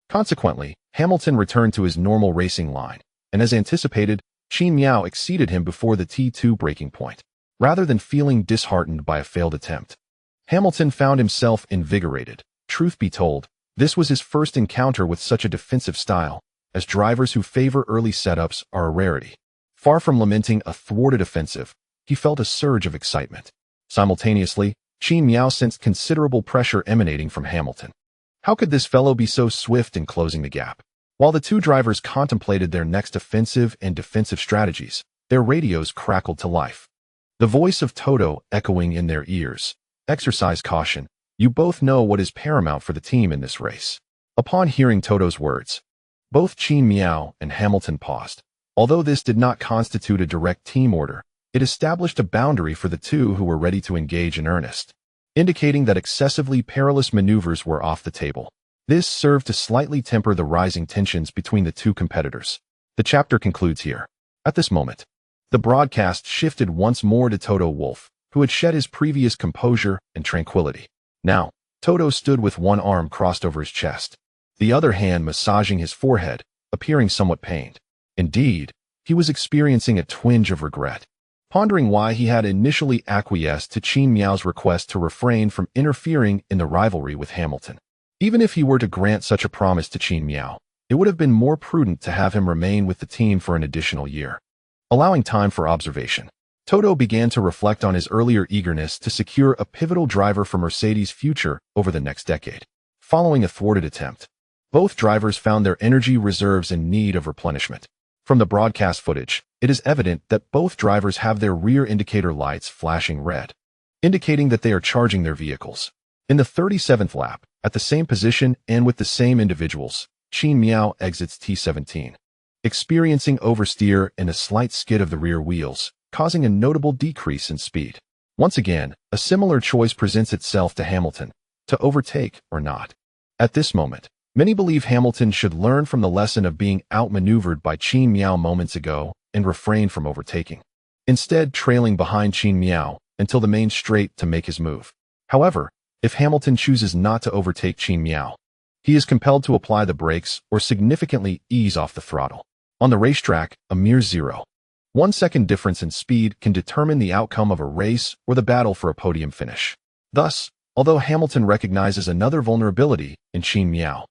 Consequently, Hamilton returned to his normal racing line, and as anticipated, Qin Mian exceeded him before the T2 breaking point. Rather than feeling disheartened by a failed attempt, Hamilton found himself invigorated. Truth be told, this was his first encounter with such a defensive style, as drivers who favor early setups are a rarity. Far from lamenting a thwarted offensive, he felt a surge of excitement. Simultaneously, Qin Mian sensed considerable pressure emanating from Hamilton. How could this fellow be so swift in closing the gap? While the two drivers contemplated their next offensive and defensive strategies, their radios crackled to life. The voice of Toto echoing in their ears. Exercise caution. You both know what is paramount for the team in this race. Upon hearing Toto's words, both Qin Mian and Hamilton paused. Although this did not constitute a direct team order, it established a boundary for the two who were ready to engage in earnest, indicating that excessively perilous maneuvers were off the table. This served to slightly temper the rising tensions between the two competitors. The chapter concludes here. At this moment, the broadcast shifted once more to Toto Wolff, who had shed his previous composure and tranquility. Now, Toto stood with one arm crossed over his chest, the other hand massaging his forehead, appearing somewhat pained. Indeed, he was experiencing a twinge of regret, pondering why he had initially acquiesced to Qin Mian's request to refrain from interfering in the rivalry with Hamilton. Even if he were to grant such a promise to Qin Mian, it would have been more prudent to have him remain with the team for an additional year. Allowing time for observation, Toto began to reflect on his earlier eagerness to secure a pivotal driver for Mercedes' future over the next decade. Following a thwarted attempt, both drivers found their energy reserves in need of replenishment. From the broadcast footage, it is evident that both drivers have their rear indicator lights flashing red, indicating that they are charging their vehicles. In the 37th lap, at the same position and with the same individuals, Qin Mian exits T17, experiencing oversteer and a slight skid of the rear wheels, causing a notable decrease in speed. Once again, a similar choice presents itself to Hamilton, to overtake or not. At this moment, many believe Hamilton should learn from the lesson of being outmaneuvered by Qin Mian moments ago and refrain from overtaking, instead trailing behind Qin Mian until the main straight to make his move. However, if Hamilton chooses not to overtake Qin Mian, he is compelled to apply the brakes or significantly ease off the throttle. On the racetrack, a mere 0.1 second difference in speed can determine the outcome of a race or the battle for a podium finish. Thus, although Hamilton recognizes another vulnerability in Qin Mian,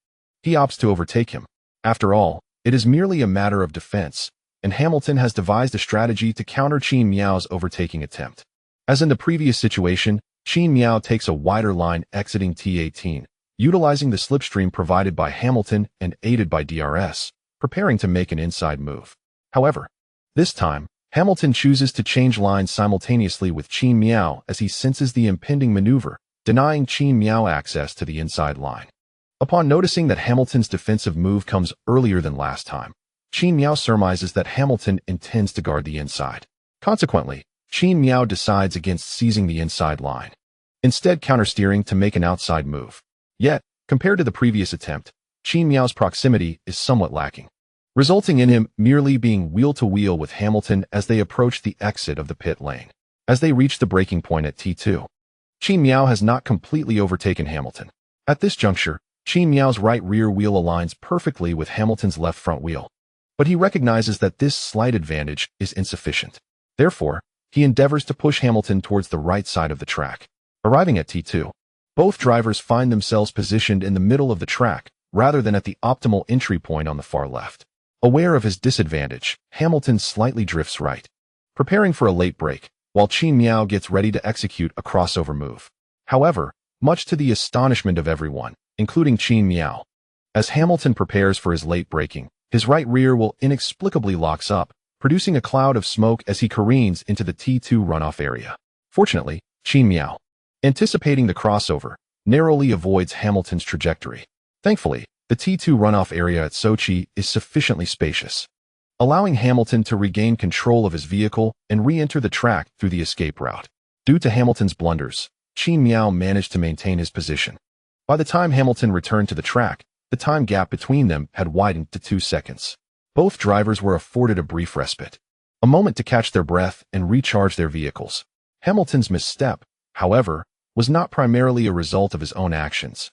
he opts to overtake him. After all, it is merely a matter of defense, and Hamilton has devised a strategy to counter Qin Mian's overtaking attempt. As in the previous situation, Qin Mian takes a wider line exiting T18, utilizing the slipstream provided by Hamilton and aided by DRS, preparing to make an inside move. However, this time, Hamilton chooses to change lines simultaneously with Qin Mian as he senses the impending maneuver, denying Qin Mian access to the inside line. Upon noticing that Hamilton's defensive move comes earlier than last time, Qin Mian surmises that Hamilton intends to guard the inside. Consequently, Qin Mian decides against seizing the inside line, instead countersteering to make an outside move. Yet, compared to the previous attempt, Qin Mian's proximity is somewhat lacking, resulting in him merely being wheel-to-wheel with Hamilton as they approach the exit of the pit lane. As they reach the breaking point at T2, Qin Mian has not completely overtaken Hamilton. At this juncture, Qin Mian's right rear wheel aligns perfectly with Hamilton's left front wheel, but he recognizes that this slight advantage is insufficient. Therefore, he endeavors to push Hamilton towards the right side of the track. Arriving at T2, both drivers find themselves positioned in the middle of the track rather than at the optimal entry point on the far left. Aware of his disadvantage, Hamilton slightly drifts right, preparing for a late break. while Qin Mian gets ready to execute a crossover move. However, much to the astonishment of everyone, including Qin Mian, as Hamilton prepares for his late braking, his right rear wheel inexplicably locks up, producing a cloud of smoke as he careens into the T2 runoff area. Fortunately, Qin Mian, anticipating the crossover, narrowly avoids Hamilton's trajectory. Thankfully, the T2 runoff area at Sochi is sufficiently spacious, allowing Hamilton to regain control of his vehicle and re-enter the track through the escape route. Due to Hamilton's blunders, Qin Mian managed to maintain his position. By the time Hamilton returned to the track, the time gap between them had widened to 2 seconds. Both drivers were afforded a brief respite, a moment to catch their breath and recharge their vehicles. Hamilton's misstep, however, was not primarily a result of his own actions,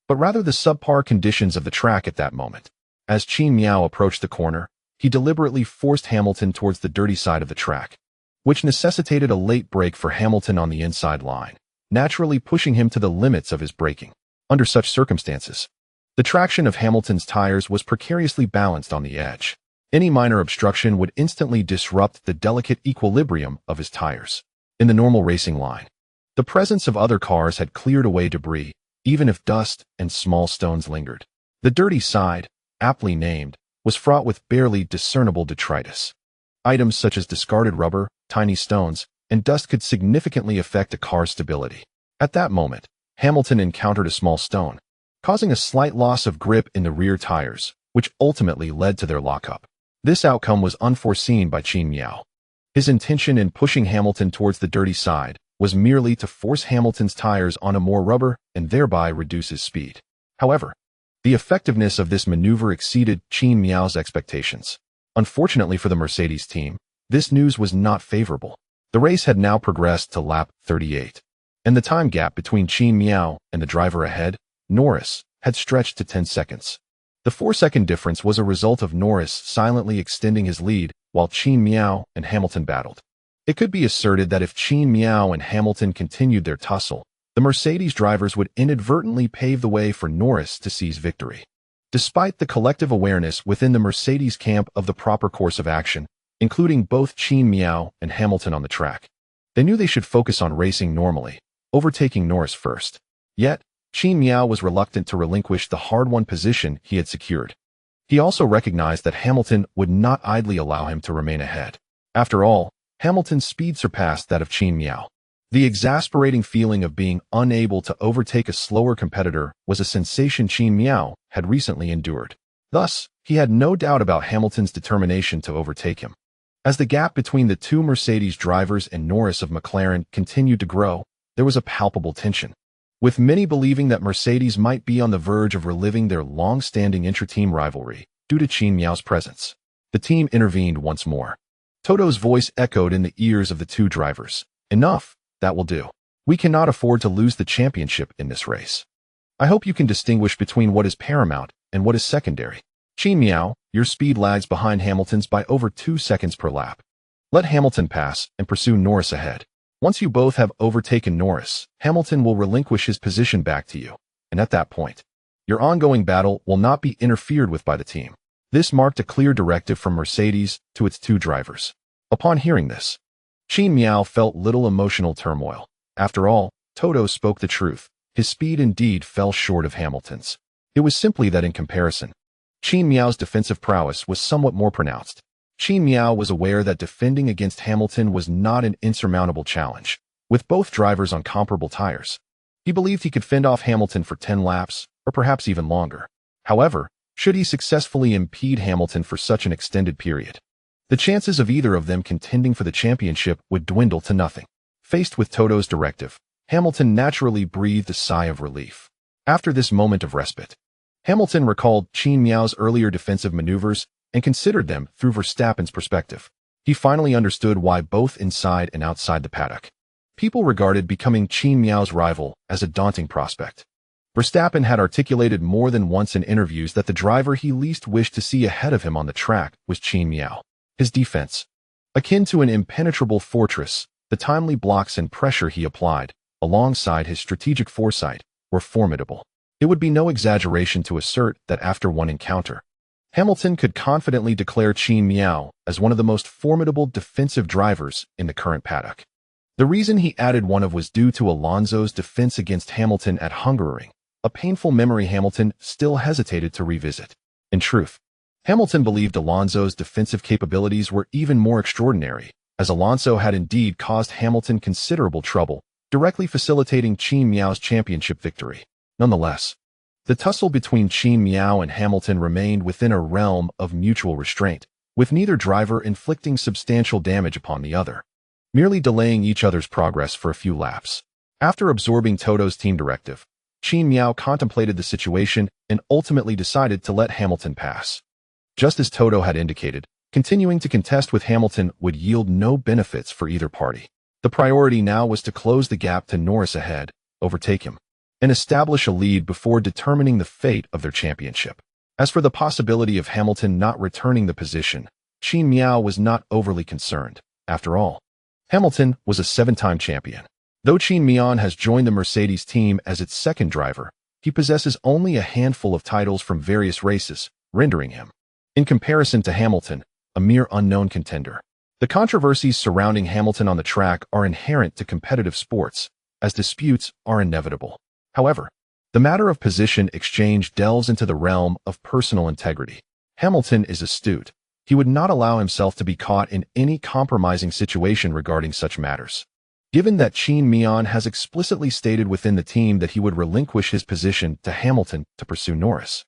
but rather the subpar conditions of the track at that moment. As Qin Mian approached the corner, he deliberately forced Hamilton towards the dirty side of the track, which necessitated a late brake for Hamilton on the inside line, naturally pushing him to the limits of his braking. Under such circumstances, the traction of Hamilton's tires was precariously balanced on the edge. Any minor obstruction would instantly disrupt the delicate equilibrium of his tires. In the normal racing line, the presence of other cars had cleared away debris, even if dust and small stones lingered. The dirty side, aptly named, was fraught with barely discernible detritus. Items such as discarded rubber, tiny stones, and dust could significantly affect a car's stability. At that moment, Hamilton encountered a small stone, causing a slight loss of grip in the rear tires, which ultimately led to their lockup. This outcome was unforeseen by Qin Mian. His intention in pushing Hamilton towards the dirty side was merely to force Hamilton's tires onto more rubber and thereby reduce his speed. However, the effectiveness of this maneuver exceeded Qin Mian's expectations. Unfortunately for the Mercedes team, this news was not favorable. The race had now progressed to lap 38, and the time gap between Qin Mian and the driver ahead, Norris, had stretched to 10 seconds. The 4-second difference was a result of Norris silently extending his lead while Qin Mian and Hamilton battled. It could be asserted that if Qin Mian and Hamilton continued their tussle, the Mercedes drivers would inadvertently pave the way for Norris to seize victory. Despite the collective awareness within the Mercedes camp of the proper course of action, including both Qin Mian and Hamilton on the track, they knew they should focus on racing normally, overtaking Norris first. Yet, Qin Mian was reluctant to relinquish the hard-won position he had secured. He also recognized that Hamilton would not idly allow him to remain ahead. After all, Hamilton's speed surpassed that of Qin Mian. The exasperating feeling of being unable to overtake a slower competitor was a sensation Qin Mian had recently endured. Thus, he had no doubt about Hamilton's determination to overtake him. As the gap between the two Mercedes drivers and Norris of McLaren continued to grow, there was a palpable tension, with many believing that Mercedes might be on the verge of reliving their long-standing intra-team rivalry due to Qin Mian's presence. The team intervened once more. Toto's voice echoed in the ears of the two drivers. "Enough, that will do. We cannot afford to lose the championship in this race. I hope you can distinguish between what is paramount and what is secondary. Qin Mian, your speed lags behind Hamilton's by over 2 seconds per lap. Let Hamilton pass and pursue Norris ahead. Once you both have overtaken Norris, Hamilton will relinquish his position back to you, and at that point, your ongoing battle will not be interfered with by the team." This marked a clear directive from Mercedes to its two drivers. Upon hearing this, Qin Mian felt little emotional turmoil. After all, Toto spoke the truth. His speed indeed fell short of Hamilton's. It was simply that in comparison, Qin Mian's defensive prowess was somewhat more pronounced. Qin Mian was aware that defending against Hamilton was not an insurmountable challenge, with both drivers on comparable tires. He believed he could fend off Hamilton for 10 laps, or perhaps even longer. However, should he successfully impede Hamilton for such an extended period, the chances of either of them contending for the championship would dwindle to nothing. Faced with Toto's directive, Hamilton naturally breathed a sigh of relief. After this moment of respite, Hamilton recalled Qin Mian's earlier defensive maneuvers and considered them through Verstappen's perspective. He finally understood why both inside and outside the paddock, people regarded becoming Qin Mian's rival as a daunting prospect. Verstappen had articulated more than once in interviews that the driver he least wished to see ahead of him on the track was Qin Mian. His defense, akin to an impenetrable fortress, the timely blocks and pressure he applied, alongside his strategic foresight, were formidable. It would be no exaggeration to assert that after one encounter, Hamilton could confidently declare Qin Mian as one of the most formidable defensive drivers in the current paddock. The reason he added one of was due to Alonso's defense against Hamilton at Hungaroring, a painful memory Hamilton still hesitated to revisit. In truth, Hamilton believed Alonso's defensive capabilities were even more extraordinary, as Alonso had indeed caused Hamilton considerable trouble, directly facilitating Qin Miao's championship victory. Nonetheless, the tussle between Qin Mian and Hamilton remained within a realm of mutual restraint, with neither driver inflicting substantial damage upon the other, merely delaying each other's progress for a few laps. After absorbing Toto's team directive, Qin Mian contemplated the situation and ultimately decided to let Hamilton pass. Just as Toto had indicated, continuing to contest with Hamilton would yield no benefits for either party. The priority now was to close the gap to Norris ahead, overtake him, and establish a lead before determining the fate of their championship. As for the possibility of Hamilton not returning the position, Qin Mian was not overly concerned. After all, Hamilton was a 7-time champion. Though Qin Mian has joined the Mercedes team as its second driver, he possesses only a handful of titles from various races, rendering him, in comparison to Hamilton, a mere unknown contender. The controversies surrounding Hamilton on the track are inherent to competitive sports, as disputes are inevitable. However, the matter of position exchange delves into the realm of personal integrity. Hamilton is astute. He would not allow himself to be caught in any compromising situation regarding such matters. Given that Qin Mian has explicitly stated within the team that he would relinquish his position to Hamilton to pursue Norris,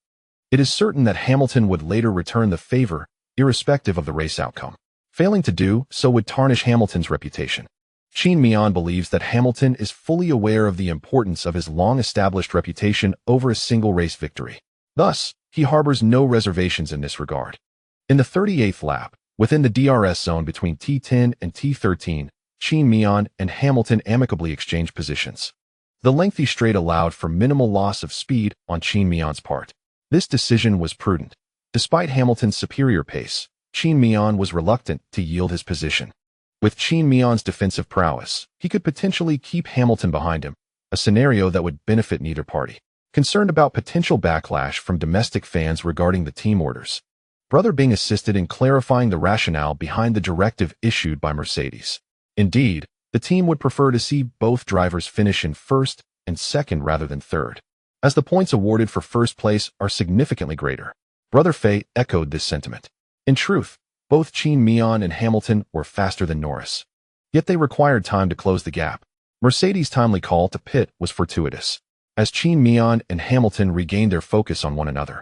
it is certain that Hamilton would later return the favor, irrespective of the race outcome. Failing to do so would tarnish Hamilton's reputation. Qin Mian believes that Hamilton is fully aware of the importance of his long-established reputation over a single race victory. Thus, he harbors no reservations in this regard. In the 38th lap, within the DRS zone between T10 and T13, Qin Mian and Hamilton amicably exchanged positions. The lengthy straight allowed for minimal loss of speed on Qin Mian's part. This decision was prudent. Despite Hamilton's superior pace, Qin Mian was reluctant to yield his position. With Qin Mian's defensive prowess, he could potentially keep Hamilton behind him, a scenario that would benefit neither party. Concerned about potential backlash from domestic fans regarding the team orders, Brother Bing assisted in clarifying the rationale behind the directive issued by Mercedes. Indeed, the team would prefer to see both drivers finish in first and second rather than third, as the points awarded for first place are significantly greater. Brother Fei echoed this sentiment. In truth, both Qin Mian and Hamilton were faster than Norris. Yet they required time to close the gap. Mercedes' timely call to pit was fortuitous, as Qin Mian and Hamilton regained their focus on one another.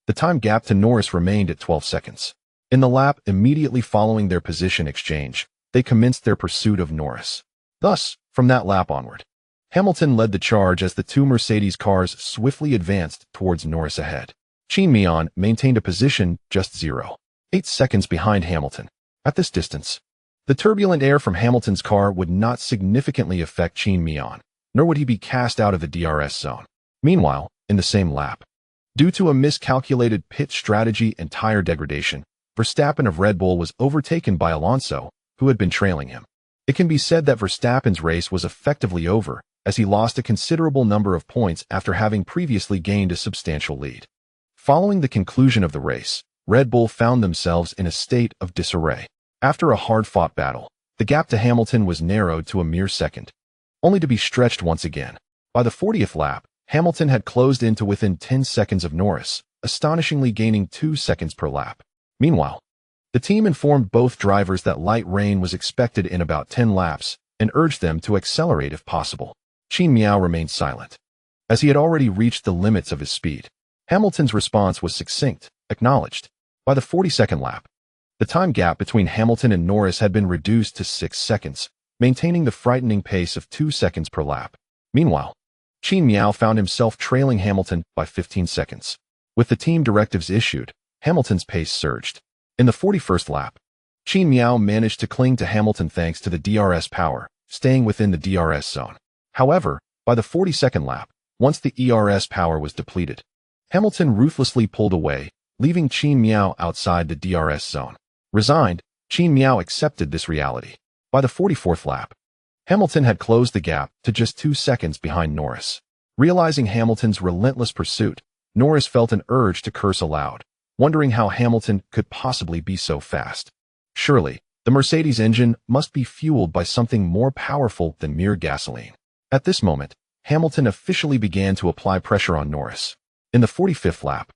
The time gap to Norris remained at 12 seconds. In the lap immediately following their position exchange, they commenced their pursuit of Norris. Thus, from that lap onward, Hamilton led the charge as the two Mercedes cars swiftly advanced towards Norris ahead. Qin Mian maintained a position just 0.8 seconds behind Hamilton. At this distance, the turbulent air from Hamilton's car would not significantly affect Qin Mian, nor would he be cast out of the DRS zone. Meanwhile, in the same lap, due to a miscalculated pit strategy and tire degradation, Verstappen of Red Bull was overtaken by Alonso, who had been trailing him. It can be said that Verstappen's race was effectively over, as he lost a considerable number of points after having previously gained a substantial lead. Following the conclusion of the race, Red Bull found themselves in a state of disarray. After a hard-fought battle, the gap to Hamilton was narrowed to a mere second, only to be stretched once again. By the 40th lap, Hamilton had closed in to within 10 seconds of Norris, astonishingly gaining 2 seconds per lap. Meanwhile, the team informed both drivers that light rain was expected in about 10 laps and urged them to accelerate if possible. Qin Mian remained silent, as he had already reached the limits of his speed. Hamilton's response was succinct, acknowledged. By the 42nd lap, the time gap between Hamilton and Norris had been reduced to 6 seconds, maintaining the frightening pace of 2 seconds per lap. Meanwhile, Qin Mian found himself trailing Hamilton by 15 seconds. With the team directives issued, Hamilton's pace surged. In the 41st lap, Qin Mian managed to cling to Hamilton thanks to the DRS power, staying within the DRS zone. However, by the 42nd lap, once the ERS power was depleted, Hamilton ruthlessly pulled away, leaving Qin Mian outside the DRS zone. Resigned, Qin Mian accepted this reality. By the 44th lap, Hamilton had closed the gap to just 2 seconds behind Norris. Realizing Hamilton's relentless pursuit, Norris felt an urge to curse aloud, wondering how Hamilton could possibly be so fast. Surely, The Mercedes engine must be fueled by something more powerful than mere gasoline. At this moment, Hamilton officially began to apply pressure on Norris. In the 45th lap,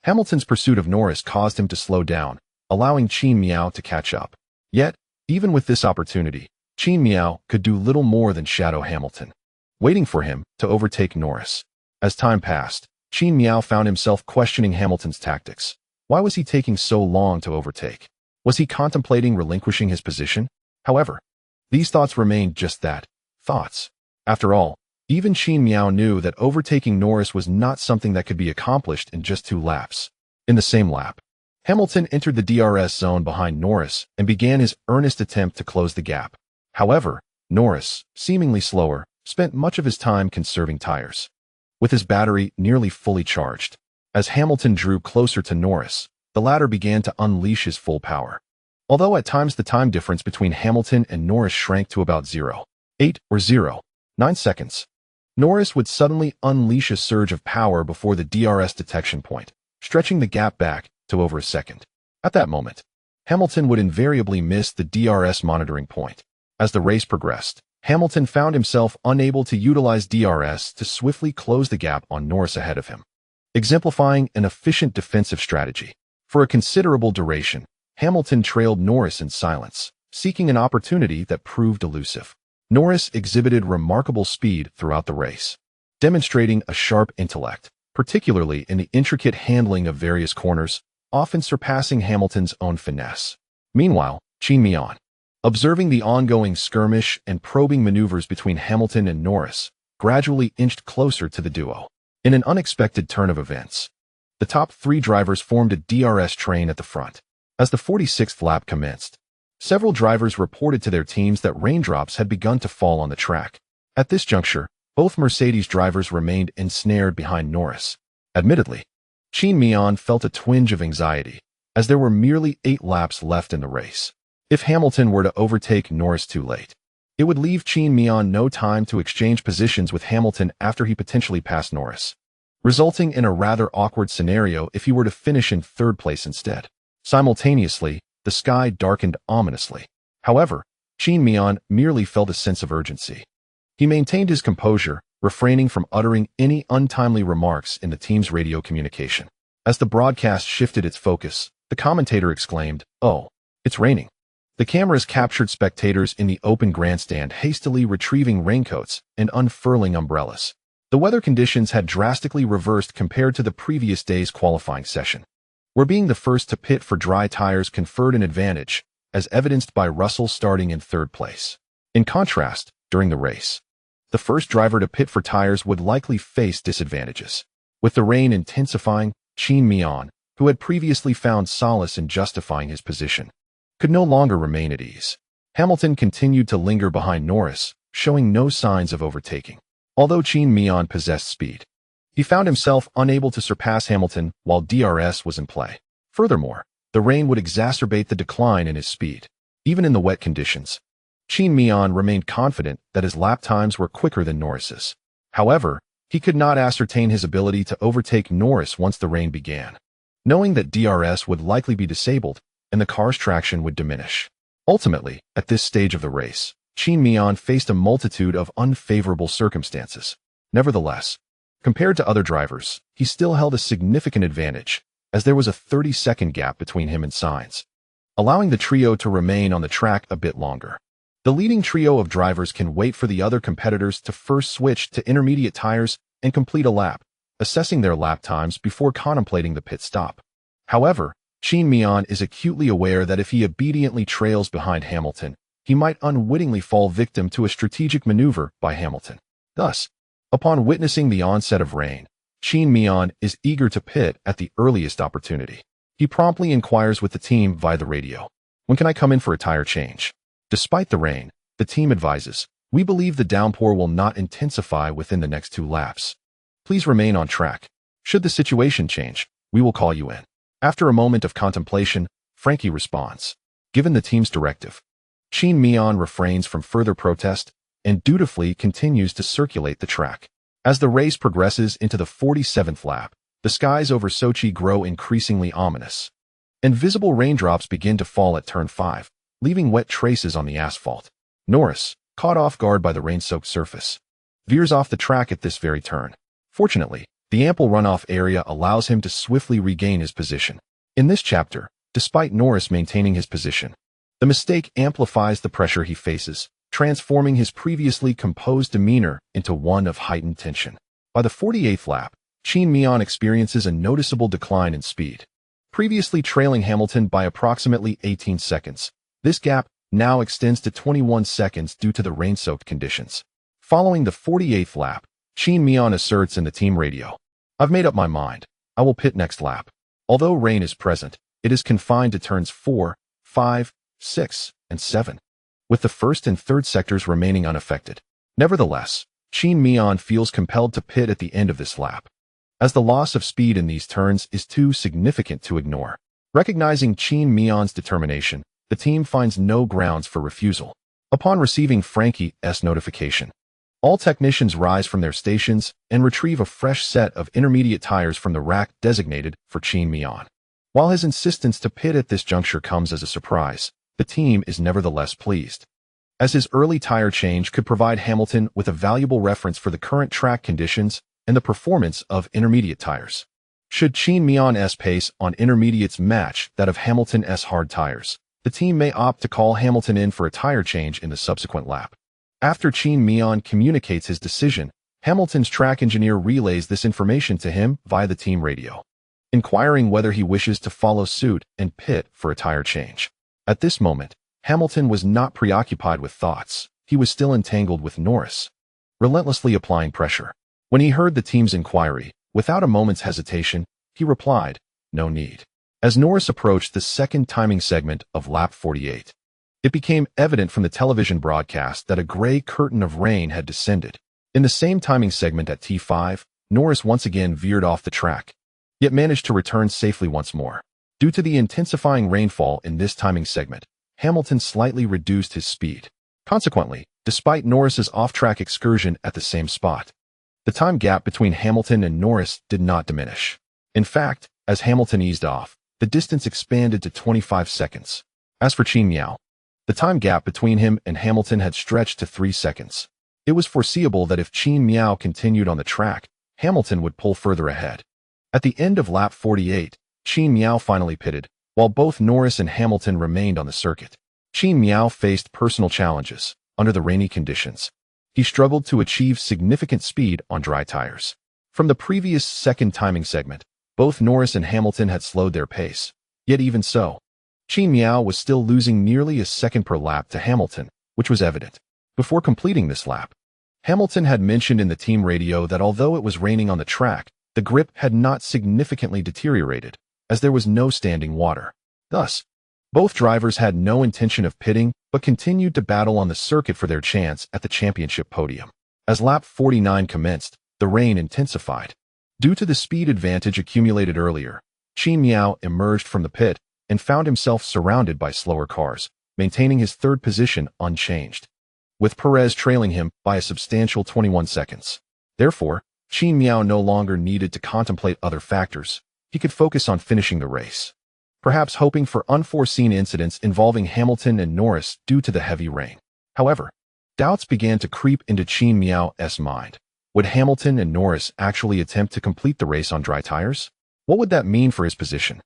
Hamilton's pursuit of Norris caused him to slow down, allowing Qin Mian to catch up. Yet, even with this opportunity, Qin Mian could do little more than shadow Hamilton, waiting for him to overtake Norris. As time passed, Qin Mian found himself questioning Hamilton's tactics. Why was he taking so long to overtake? Was he contemplating relinquishing his position? However, these thoughts remained just that, thoughts. After all, even Qin Mian knew that overtaking Norris was not something that could be accomplished in just 2 laps. In the same lap, Hamilton entered the DRS zone behind Norris and began his earnest attempt to close the gap. However, Norris, seemingly slower, spent much of his time conserving tires, with his battery nearly fully charged. As Hamilton drew closer to Norris, the latter began to unleash his full power. Although at times the time difference between Hamilton and Norris shrank to about 0.8 or 0.9 seconds, Norris would suddenly unleash a surge of power before the DRS detection point, stretching the gap back to over a second. At that moment, Hamilton would invariably miss the DRS monitoring point. As the race progressed, Hamilton found himself unable to utilize DRS to swiftly close the gap on Norris ahead of him, exemplifying an efficient defensive strategy. For a considerable duration, Hamilton trailed Norris in silence, seeking an opportunity that proved elusive. Norris exhibited remarkable speed throughout the race, demonstrating a sharp intellect, particularly in the intricate handling of various corners, often surpassing Hamilton's own finesse. Meanwhile, Qin Mian, observing the ongoing skirmish and probing maneuvers between Hamilton and Norris, gradually inched closer to the duo. In an unexpected turn of events, the top 3 drivers formed a DRS train at the front. As the 46th lap commenced, several drivers reported to their teams that raindrops had begun to fall on the track. At this juncture, both Mercedes drivers remained ensnared behind Norris. Admittedly, Qin Mian felt a twinge of anxiety, as there were merely 8 laps left in the race. If Hamilton were to overtake Norris too late, it would leave Qin Mian no time to exchange positions with Hamilton after he potentially passed Norris, resulting in a rather awkward scenario if he were to finish in 3rd place instead. Simultaneously, the sky darkened ominously. However, Qin Mian merely felt a sense of urgency. He maintained his composure, refraining from uttering any untimely remarks in the team's radio communication. As the broadcast shifted its focus, the commentator exclaimed, "Oh, it's raining." The cameras captured spectators in the open grandstand hastily retrieving raincoats and unfurling umbrellas. The weather conditions had drastically reversed compared to the previous day's qualifying session, where being the first to pit for dry tires conferred an advantage, as evidenced by Russell starting in 3rd place. In contrast, during the race, the first driver to pit for tires would likely face disadvantages. With the rain intensifying, Qin Mian, who had previously found solace in justifying his position, could no longer remain at ease. Hamilton continued to linger behind Norris, showing no signs of overtaking. Although Qin Mian possessed speed, he found himself unable to surpass Hamilton while DRS was in play. Furthermore, the rain would exacerbate the decline in his speed. Even in the wet conditions, Qin Mian remained confident that his lap times were quicker than Norris's. However, he could not ascertain his ability to overtake Norris once the rain began, knowing that DRS would likely be disabled and the car's traction would diminish. Ultimately, at this stage of the race, Qin Mian faced a multitude of unfavorable circumstances. Nevertheless, compared to other drivers, he still held a significant advantage, as there was a 30-second gap between him and Sainz, allowing the trio to remain on the track a bit longer. The leading trio of drivers can wait for the other competitors to first switch to intermediate tires and complete a lap, assessing their lap times before contemplating the pit stop. However, Qin Mian is acutely aware that if he obediently trails behind Hamilton, he might unwittingly fall victim to a strategic maneuver by Hamilton. Thus, upon witnessing the onset of rain, Qin Mian is eager to pit at the earliest opportunity. He promptly inquires with the team via the radio, "When can I come in for a tire change?" Despite the rain, the team advises, "We believe the downpour will not intensify within the next 2 laps. Please remain on track. Should the situation change, we will call you in." After a moment of contemplation, Frankie responds. Given the team's directive, Qin Mian refrains from further protest and dutifully continues to circulate the track. As the race progresses into the 47th lap, the skies over Sochi grow increasingly ominous, and visible raindrops begin to fall at turn 5. leaving wet traces on the asphalt. Norris, caught off guard by the rain-soaked surface, veers off the track at this very turn. Fortunately, the ample runoff area allows him to swiftly regain his position. In this chapter, despite Norris maintaining his position, the mistake amplifies the pressure he faces, transforming his previously composed demeanor into one of heightened tension. By the 48th lap, Qin Mian experiences a noticeable decline in speed. Previously trailing Hamilton by approximately 18 seconds, this gap now extends to 21 seconds due to the rain-soaked conditions. Following the 48th lap, Qin Mian asserts in the team radio, "I've made up my mind. I will pit next lap." Although rain is present, it is confined to turns 4, 5, 6, and 7, with the first and third sectors remaining unaffected. Nevertheless, Qin Mian feels compelled to pit at the end of this lap, as the loss of speed in these turns is too significant to ignore. Recognizing Qin Mian's determination, the team finds no grounds for refusal. Upon receiving Frankie's notification, all technicians rise from their stations and retrieve a fresh set of intermediate tires from the rack designated for Qin Mian. While his insistence to pit at this juncture comes as a surprise, the team is nevertheless pleased, as his early tire change could provide Hamilton with a valuable reference for the current track conditions and the performance of intermediate tires. Should Qin Mian's pace on intermediates match that of Hamilton's hard tires, the team may opt to call Hamilton in for a tire change in the subsequent lap. After Qin Mian communicates his decision, Hamilton's track engineer relays this information to him via the team radio, inquiring whether he wishes to follow suit and pit for a tire change. At this moment, Hamilton was not preoccupied with thoughts. He was still entangled with Norris, relentlessly applying pressure. When he heard the team's inquiry, without a moment's hesitation, he replied, "No need." As Norris approached the second timing segment of lap 48, it became evident from the television broadcast that a gray curtain of rain had descended. In the same timing segment at T5, Norris once again veered off the track, yet managed to return safely once more. Due to the intensifying rainfall in this timing segment, Hamilton slightly reduced his speed. Consequently, despite Norris's off-track excursion at the same spot, the time gap between Hamilton and Norris did not diminish. In fact, as Hamilton eased off, the distance expanded to 25 seconds. As for Qin Mian, the time gap between him and Hamilton had stretched to 3 seconds. It was foreseeable that if Qin Mian continued on the track, Hamilton would pull further ahead. At the end of lap 48, Qin Mian finally pitted, while both Norris and Hamilton remained on the circuit. Qin Mian faced personal challenges under the rainy conditions. He struggled to achieve significant speed on dry tires. From the previous second timing segment, both Norris and Hamilton had slowed their pace. Yet even so, Qin Mian was still losing nearly a second per lap to Hamilton, which was evident. Before completing this lap, Hamilton had mentioned in the team radio that although it was raining on the track, the grip had not significantly deteriorated, as there was no standing water. Thus, both drivers had no intention of pitting, but continued to battle on the circuit for their chance at the championship podium. As lap 49 commenced, the rain intensified. Due to the speed advantage accumulated earlier, Qin Mian emerged from the pit and found himself surrounded by slower cars, maintaining his third position unchanged, with Perez trailing him by a substantial 21 seconds. Therefore, Qin Mian no longer needed to contemplate other factors. He could focus on finishing the race, perhaps hoping for unforeseen incidents involving Hamilton and Norris due to the heavy rain. However, doubts began to creep into Qin Mian's mind. Would Hamilton and Norris actually attempt to complete the race on dry tires? What would that mean for his position?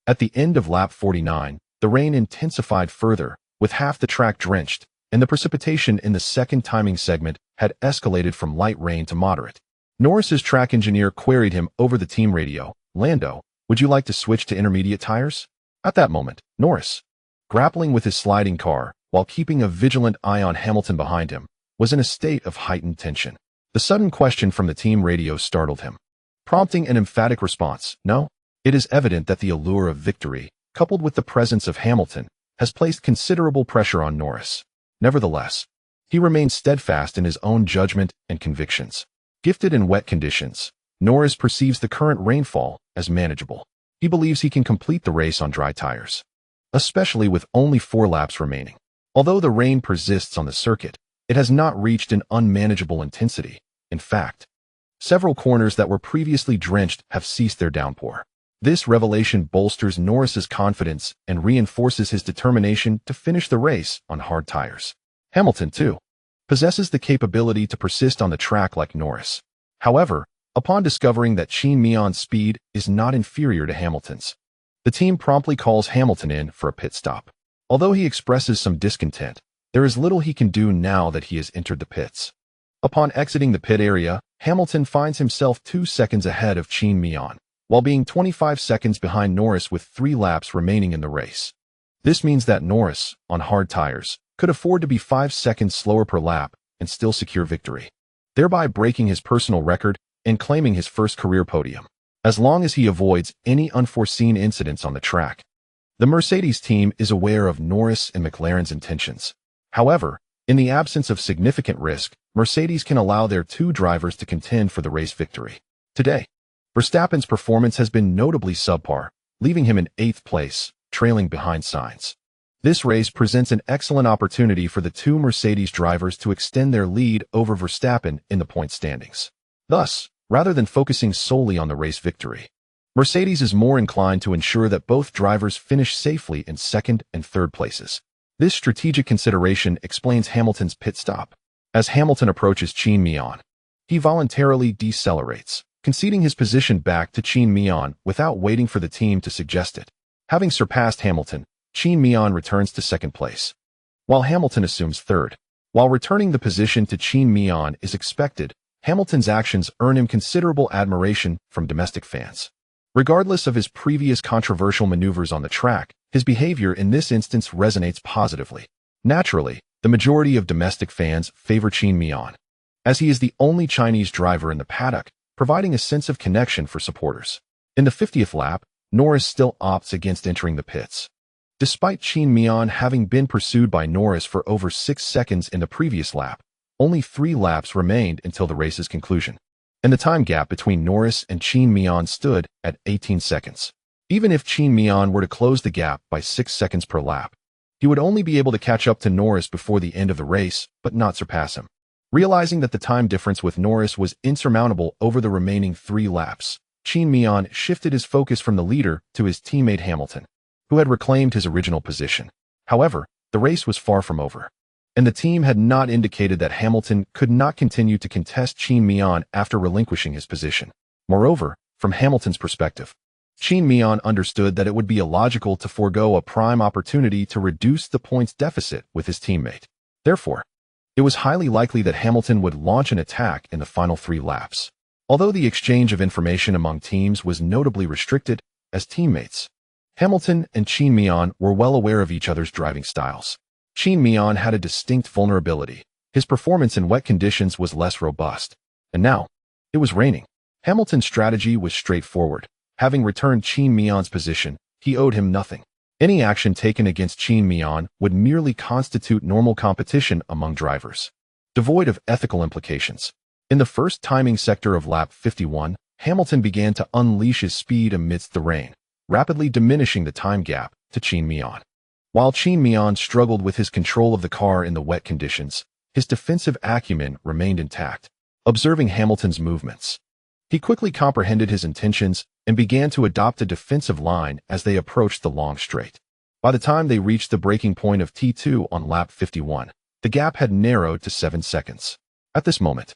At the end of lap 49, the rain intensified further, with half the track drenched, and the precipitation in the second timing segment had escalated from light rain to moderate. Norris's track engineer queried him over the team radio, "Lando, would you like to switch to intermediate tires?" At that moment, Norris, grappling with his sliding car while keeping a vigilant eye on Hamilton behind him, was in a state of heightened tension. The sudden question from the team radio startled him, prompting an emphatic response, "No." It is evident that the allure of victory, coupled with the presence of Hamilton, has placed considerable pressure on Norris. Nevertheless, he remains steadfast in his own judgment and convictions. Gifted in wet conditions, Norris perceives the current rainfall as manageable. He believes he can complete the race on dry tires, especially with only 4 laps remaining. Although the rain persists on the circuit, it has not reached an unmanageable intensity. In fact, several corners that were previously drenched have ceased their downpour. This revelation bolsters Norris's confidence and reinforces his determination to finish the race on hard tires. Hamilton, too, possesses the capability to persist on the track like Norris. However, upon discovering that Qin Mian's speed is not inferior to Hamilton's, the team promptly calls Hamilton in for a pit stop. Although he expresses some discontent, there is little he can do now that he has entered the pits. Upon exiting the pit area, Hamilton finds himself 2 seconds ahead of Qin Mian, while being 25 seconds behind Norris with 3 laps remaining in the race. This means that Norris, on hard tires, could afford to be 5 seconds slower per lap and still secure victory, thereby breaking his personal record and claiming his first career podium, as long as he avoids any unforeseen incidents on the track. The Mercedes team is aware of Norris and McLaren's intentions. However, in the absence of significant risk, Mercedes can allow their 2 drivers to contend for the race victory. Today, Verstappen's performance has been notably subpar, leaving him in 8th place, trailing behind Sainz. This race presents an excellent opportunity for the 2 Mercedes drivers to extend their lead over Verstappen in the point standings. Thus, rather than focusing solely on the race victory, Mercedes is more inclined to ensure that both drivers finish safely in 2nd and 3rd places. This strategic consideration explains Hamilton's pit stop. As Hamilton approaches Qin Mian, he voluntarily decelerates, conceding his position back to Qin Mian without waiting for the team to suggest it. Having surpassed Hamilton, Qin Mian returns to 2nd place, while Hamilton assumes 3rd. While returning the position to Qin Mian is expected, Hamilton's actions earn him considerable admiration from domestic fans. Regardless of his previous controversial maneuvers on the track, his behavior in this instance resonates positively. Naturally, the majority of domestic fans favor Qin Mian, as he is the only Chinese driver in the paddock, providing a sense of connection for supporters. In the 50th lap, Norris still opts against entering the pits. Despite Qin Mian having been pursued by Norris for over 6 seconds in the previous lap, only 3 laps remained until the race's conclusion, and the time gap between Norris and Qin Mian stood at 18 seconds. Even if Qin Mian were to close the gap by 6 seconds per lap, he would only be able to catch up to Norris before the end of the race, but not surpass him. Realizing that the time difference with Norris was insurmountable over the remaining 3 laps, Qin Mian shifted his focus from the leader to his teammate Hamilton, who had reclaimed his original position. However, the race was far from over, and the team had not indicated that Hamilton could not continue to contest Qin Mian after relinquishing his position. Moreover, from Hamilton's perspective, Qin Mian understood that it would be illogical to forego a prime opportunity to reduce the points deficit with his teammate. Therefore, it was highly likely that Hamilton would launch an attack in the final 3 laps. Although the exchange of information among teams was notably restricted, as teammates, Hamilton and Qin Mian were well aware of each other's driving styles. Qin Mian had a distinct vulnerability. His performance in wet conditions was less robust. And now, it was raining. Hamilton's strategy was straightforward. Having returned Qin Mian's position, he owed him nothing. Any action taken against Qin Mian would merely constitute normal competition among drivers, devoid of ethical implications. In the first timing sector of lap 51, Hamilton began to unleash his speed amidst the rain, rapidly diminishing the time gap to Qin Mian. While Qin Mian struggled with his control of the car in the wet conditions, his defensive acumen remained intact. Observing Hamilton's movements, he quickly comprehended his intentions and began to adopt a defensive line as they approached the long straight. By the time they reached the breaking point of T2 on lap 51, the gap had narrowed to 7 seconds. At this moment,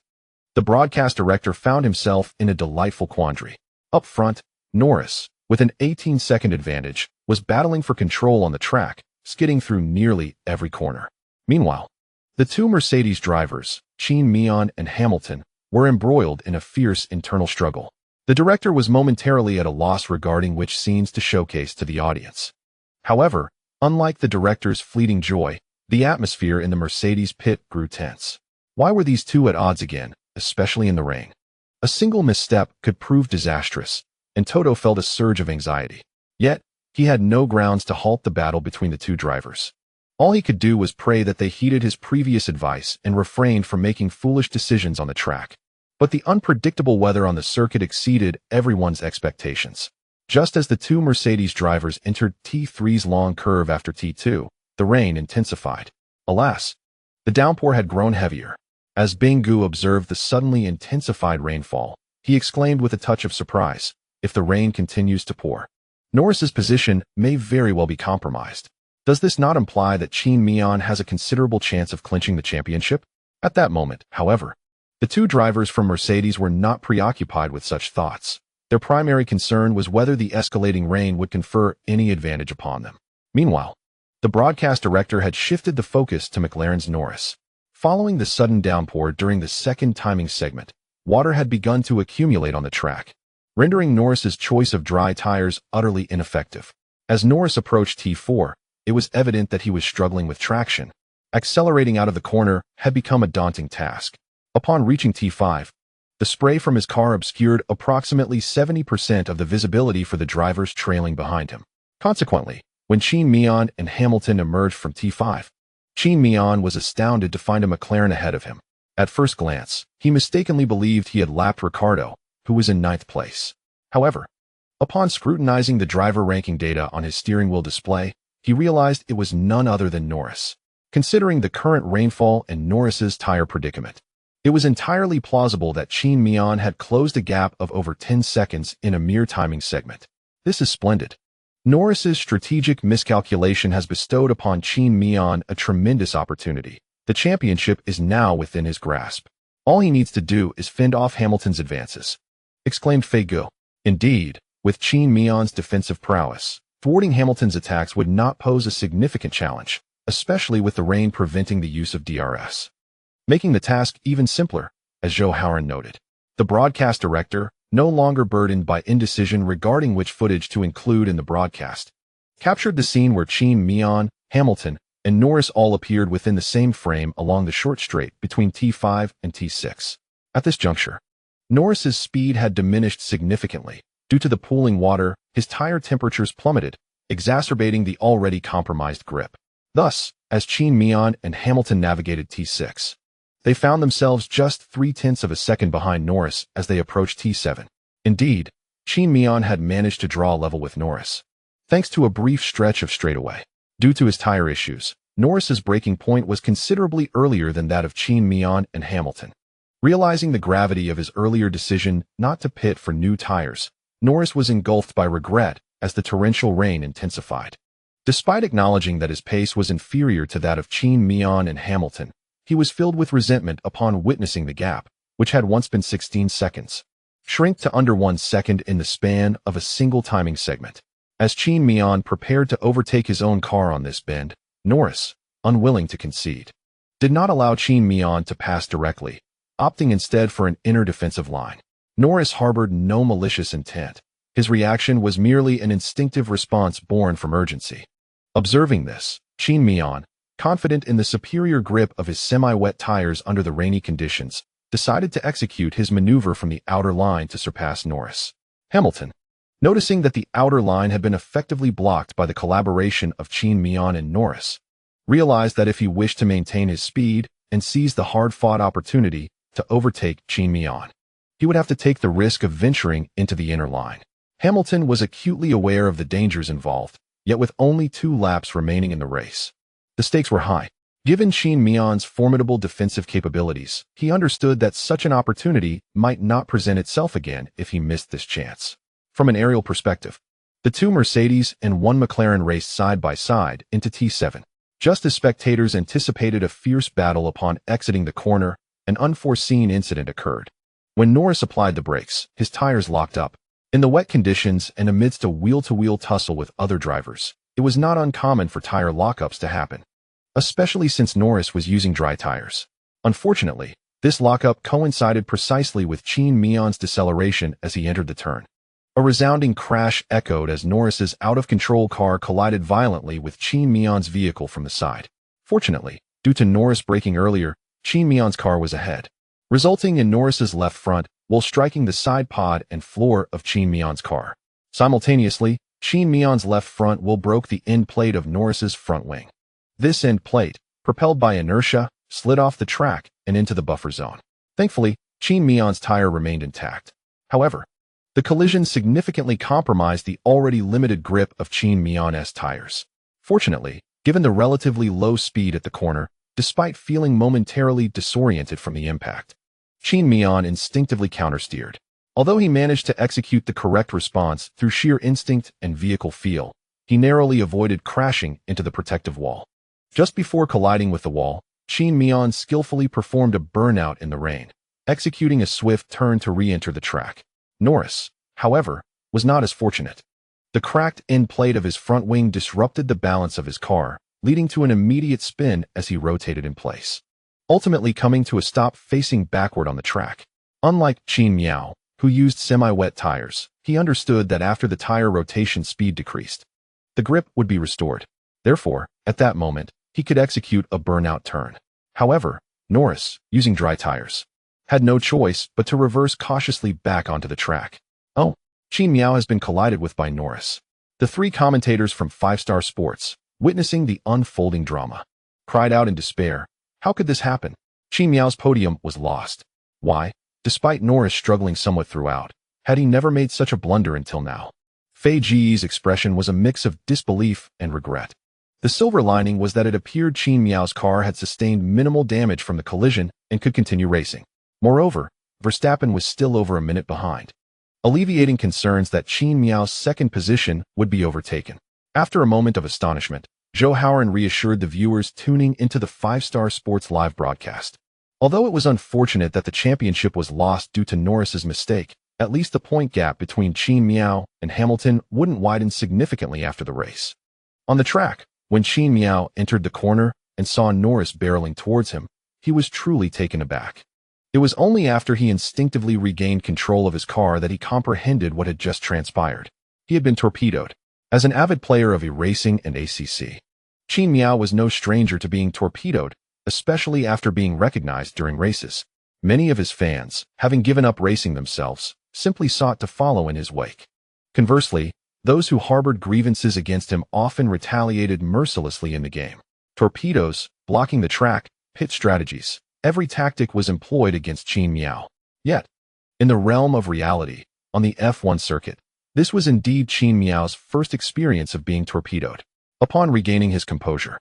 the broadcast director found himself in a delightful quandary. Up front, Norris, with an 18-second advantage, was battling for control on the track, skidding through nearly every corner. Meanwhile, the 2 Mercedes drivers, Qin Mian and Hamilton, were embroiled in a fierce internal struggle. The director was momentarily at a loss regarding which scenes to showcase to the audience. However, unlike the director's fleeting joy, the atmosphere in the Mercedes pit grew tense. Why were these 2 at odds again, especially in the rain? A single misstep could prove disastrous, and Toto felt a surge of anxiety. Yet, he had no grounds to halt the battle between the 2 drivers. All he could do was pray that they heeded his previous advice and refrained from making foolish decisions on the track. But the unpredictable weather on the circuit exceeded everyone's expectations. Just as the 2 Mercedes drivers entered T3's long curve after T2, the rain intensified. Alas, the downpour had grown heavier. As Binggu observed the suddenly intensified rainfall, he exclaimed with a touch of surprise, if the rain continues to pour. Norris's position may very well be compromised. Does this not imply that Qin Mian has a considerable chance of clinching the championship? At that moment, however, the two drivers from Mercedes were not preoccupied with such thoughts. Their primary concern was whether the escalating rain would confer any advantage upon them. Meanwhile, the broadcast director had shifted the focus to McLaren's Norris. Following the sudden downpour during the second timing segment, water had begun to accumulate on the track, rendering Norris's choice of dry tires utterly ineffective. As Norris approached T4, it was evident that he was struggling with traction. Accelerating out of the corner had become a daunting task. Upon reaching T5, the spray from his car obscured approximately 70% of the visibility for the drivers trailing behind him. Consequently, when Qin Mian and Hamilton emerged from T5, Qin Mian was astounded to find a McLaren ahead of him. At first glance, he mistakenly believed he had lapped Ricciardo, who was in 9th place. However, upon scrutinizing the driver ranking data on his steering wheel display, he realized it was none other than Norris. Considering the current rainfall and Norris's tire predicament, it was entirely plausible that Qin Mian had closed a gap of over 10 seconds in a mere timing segment. This is splendid. Norris's strategic miscalculation has bestowed upon Qin Mian a tremendous opportunity. The championship is now within his grasp. All he needs to do is fend off Hamilton's advances, exclaimed Feigu. Indeed, with Qin Mian's defensive prowess, thwarting Hamilton's attacks would not pose a significant challenge, especially with the rain preventing the use of DRS. Making the task even simpler, as Zhou Hauran noted. The broadcast director, no longer burdened by indecision regarding which footage to include in the broadcast, captured the scene where Qin Mian, Hamilton, and Norris all appeared within the same frame along the short straight between T5 and T6. At this juncture, Norris's speed had diminished significantly. Due to the pooling water, his tire temperatures plummeted, exacerbating the already compromised grip. Thus, as Qin Mian and Hamilton navigated T6, they found themselves just 0.3 of a second behind Norris as they approached T7. Indeed, Qin Mian had managed to draw level with Norris, thanks to a brief stretch of straightaway. Due to his tire issues, Norris's braking point was considerably earlier than that of Qin Mian and Hamilton. Realizing the gravity of his earlier decision not to pit for new tires, Norris was engulfed by regret as the torrential rain intensified. Despite acknowledging that his pace was inferior to that of Qin Mian and Hamilton, he was filled with resentment upon witnessing the gap, which had once been 16 seconds, shrink to under 1 second in the span of a single timing segment. As Qin Mian prepared to overtake his own car on this bend, Norris, unwilling to concede, did not allow Qin Mian to pass directly, opting instead for an inner defensive line. Norris harbored no malicious intent. His reaction was merely an instinctive response born from urgency. Observing this, Qin Mian, confident in the superior grip of his semi-wet tires under the rainy conditions, decided to execute his maneuver from the outer line to surpass Norris. Hamilton, noticing that the outer line had been effectively blocked by the collaboration of Qin Mian and Norris, realized that if he wished to maintain his speed and seize the hard-fought opportunity to overtake Qin Mian, he would have to take the risk of venturing into the inner line. Hamilton was acutely aware of the dangers involved, yet with only 2 laps remaining in the race, the stakes were high. Given Qin Mian's formidable defensive capabilities, he understood that such an opportunity might not present itself again if he missed this chance. From an aerial perspective, the 2 Mercedes and 1 McLaren raced side by side into T7. Just as spectators anticipated a fierce battle upon exiting the corner, an unforeseen incident occurred. When Norris applied the brakes, his tires locked up. In the wet conditions and amidst a wheel-to-wheel tussle with other drivers, it was not uncommon for tire lockups to happen, especially since Norris was using dry tires. Unfortunately, this lockup coincided precisely with Qin Mian's deceleration as he entered the turn. A resounding crash echoed as Norris's out-of-control car collided violently with Qin Mian's vehicle from the side. Fortunately, due to Norris braking earlier, Qin Mian's car was ahead, resulting in Norris's left front while striking the side pod and floor of Qin Mian's car. Simultaneously, Qin Mian's left front wheel broke the end plate of Norris's front wing. This end plate, propelled by inertia, slid off the track and into the buffer zone. Thankfully, Qin Mian's tire remained intact. However, the collision significantly compromised the already limited grip of Qin Mian's tires. Fortunately, given the relatively low speed at the corner, despite feeling momentarily disoriented from the impact, Qin Mian instinctively countersteered. Although he managed to execute the correct response through sheer instinct and vehicle feel, he narrowly avoided crashing into the protective wall. Just before colliding with the wall, Qin Mian skillfully performed a burnout in the rain, executing a swift turn to re-enter the track. Norris, however, was not as fortunate. The cracked end plate of his front wing disrupted the balance of his car, leading to an immediate spin as he rotated in place, ultimately coming to a stop facing backward on the track. Unlike Qin Mian, who used semi-wet tires, he understood that after the tire rotation speed decreased, the grip would be restored. Therefore, at that moment, he could execute a burnout turn. However, Norris, using dry tires, had no choice but to reverse cautiously back onto the track. Oh, Qin Mian has been collided with by Norris. The three commentators from 5-Star Sports, witnessing the unfolding drama, cried out in despair. How could this happen? Qin Mian's podium was lost. Why? Despite Norris struggling somewhat throughout, had he never made such a blunder until now? Fei Ji's expression was a mix of disbelief and regret. The silver lining was that it appeared Qin Mian's car had sustained minimal damage from the collision and could continue racing. Moreover, Verstappen was still over a minute behind, alleviating concerns that Qin Mian's second position would be overtaken. After a moment of astonishment, Zhou Hauran reassured the viewers tuning into the 5-Star Sports live broadcast. Although it was unfortunate that the championship was lost due to Norris's mistake, at least the point gap between Qin Mian and Hamilton wouldn't widen significantly after the race. On the track, when Qin Mian entered the corner and saw Norris barreling towards him, he was truly taken aback. It was only after he instinctively regained control of his car that he comprehended what had just transpired. He had been torpedoed. As an avid player of e-racing and ACC, Qin Mian was no stranger to being torpedoed, especially after being recognized during races. Many of his fans, having given up racing themselves, simply sought to follow in his wake. Conversely, those who harbored grievances against him often retaliated mercilessly in the game. Torpedoes, blocking the track, pit strategies, every tactic was employed against Qin Mian. Yet, in the realm of reality, on the F1 circuit, this was indeed Qin Mian's first experience of being torpedoed. Upon regaining his composure,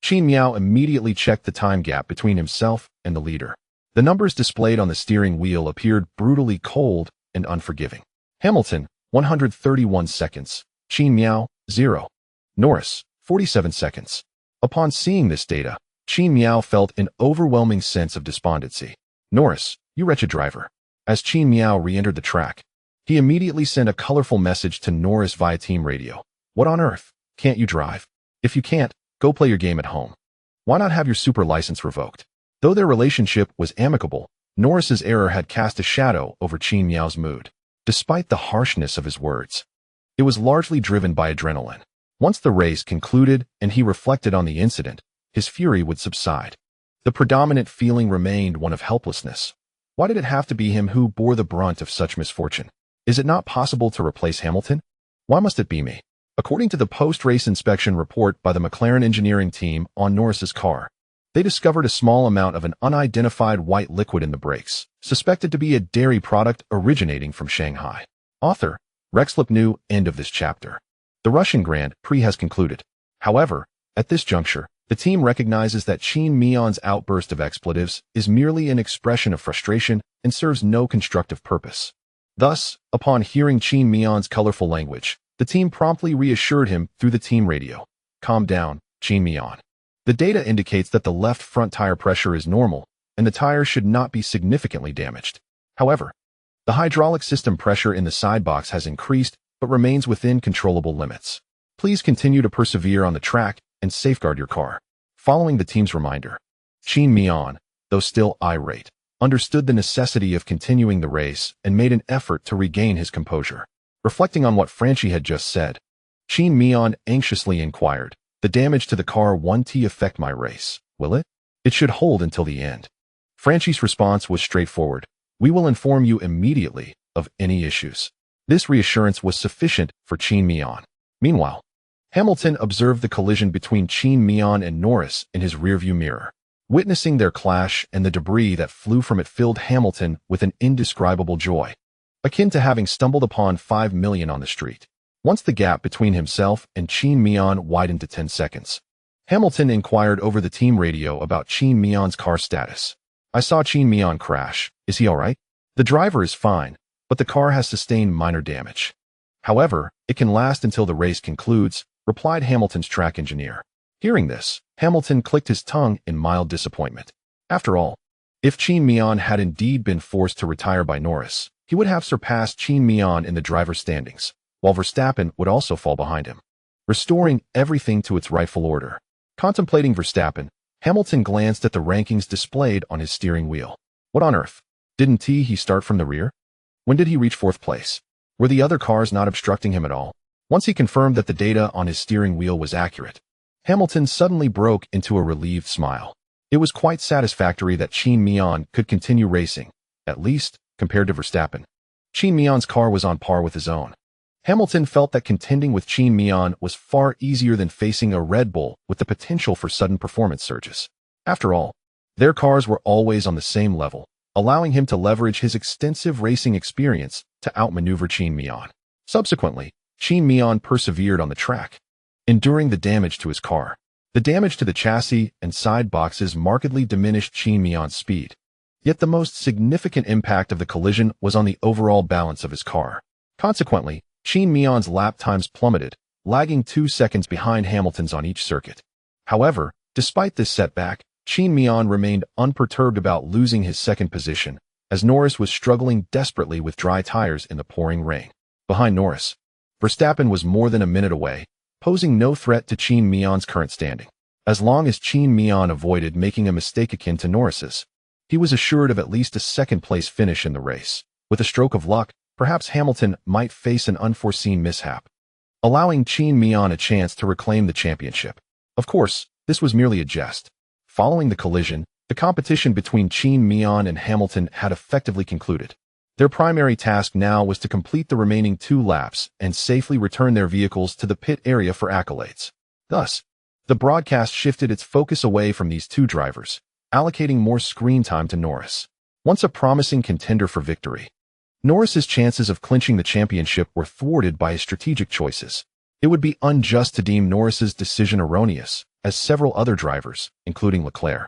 Qin Mian immediately checked the time gap between himself and the leader. The numbers displayed on the steering wheel appeared brutally cold and unforgiving. Hamilton, 131 seconds. Qin Mian, 0. Norris, 47 seconds. Upon seeing this data, Qin Mian felt an overwhelming sense of despondency. Norris, you wretched driver. As Qin Mian re-entered the track, he immediately sent a colorful message to Norris via team radio. What on earth? Can't you drive? If you can't, go play your game at home. Why not have your super license revoked? Though their relationship was amicable, Norris's error had cast a shadow over Qin Mian's mood. Despite the harshness of his words, it was largely driven by adrenaline. Once the race concluded and he reflected on the incident, his fury would subside. The predominant feeling remained one of helplessness. Why did it have to be him who bore the brunt of such misfortune? Is it not possible to replace Hamilton? Why must it be me? According to the post-race inspection report by the McLaren engineering team on Norris's car, they discovered a small amount of an unidentified white liquid in the brakes, suspected to be a dairy product originating from Shanghai. Author, Rex Lipnew. End of this chapter. The Russian Grand Prix has concluded. However, at this juncture, the team recognizes that Qin Mian's outburst of expletives is merely an expression of frustration and serves no constructive purpose. Thus, upon hearing Qin Mian's colorful language, the team promptly reassured him through the team radio. Calm down, Qin Mian. The data indicates that the left front tire pressure is normal, and the tire should not be significantly damaged. However, the hydraulic system pressure in the side box has increased, but remains within controllable limits. Please continue to persevere on the track and safeguard your car. Following the team's reminder, Qin Mian, though still irate, understood the necessity of continuing the race and made an effort to regain his composure. Reflecting on what Franchi had just said, Qin Mian anxiously inquired, the damage to the car won't affect my race, will it? It should hold until the end. Franchi's response was straightforward. We will inform you immediately of any issues. This reassurance was sufficient for Qin Mian. Meanwhile, Hamilton observed the collision between Qin Mian and Norris in his rearview mirror. Witnessing their clash and the debris that flew from it filled Hamilton with an indescribable joy, akin to having stumbled upon 5 million on the street. Once the gap between himself and Qin Mian widened to 10 seconds, Hamilton inquired over the team radio about Qin Mian's car status. I saw Qin Mian crash. Is he all right? The driver is fine, but the car has sustained minor damage. However, it can last until the race concludes, replied Hamilton's track engineer. Hearing this, Hamilton clicked his tongue in mild disappointment. After all, if Qin Mian had indeed been forced to retire by Norris, he would have surpassed Qin Mian in the driver's standings, while Verstappen would also fall behind him, restoring everything to its rightful order. Contemplating Verstappen, Hamilton glanced at the rankings displayed on his steering wheel. What on earth? Didn't he start from the rear? When did he reach fourth place? Were the other cars not obstructing him at all? Once he confirmed that the data on his steering wheel was accurate, Hamilton suddenly broke into a relieved smile. It was quite satisfactory that Qin Mian could continue racing, at least compared to Verstappen. Qin Mian's car was on par with his own. Hamilton felt that contending with Qin Mian was far easier than facing a Red Bull with the potential for sudden performance surges. After all, their cars were always on the same level, allowing him to leverage his extensive racing experience to outmaneuver Qin Mian. Subsequently, Qin Mian persevered on the track, enduring the damage to his car. The damage to the chassis and side boxes markedly diminished Qin Mian's speed. Yet the most significant impact of the collision was on the overall balance of his car. Consequently, Qin Mian's lap times plummeted, lagging 2 seconds behind Hamilton's on each circuit. However, despite this setback, Qin Mian remained unperturbed about losing his second position, as Norris was struggling desperately with dry tires in the pouring rain. Behind Norris, Verstappen was more than a minute away, posing no threat to Qin Mian's current standing. As long as Qin Mian avoided making a mistake akin to Norris's, he was assured of at least a second-place finish in the race. With a stroke of luck, perhaps Hamilton might face an unforeseen mishap, allowing Qin Mian a chance to reclaim the championship. Of course, this was merely a jest. Following the collision, the competition between Qin Mian and Hamilton had effectively concluded. Their primary task now was to complete the remaining 2 laps and safely return their vehicles to the pit area for accolades. Thus, the broadcast shifted its focus away from these 2 drivers, allocating more screen time to Norris. Once a promising contender for victory, Norris's chances of clinching the championship were thwarted by his strategic choices. It would be unjust to deem Norris's decision erroneous, as several other drivers, including Leclerc,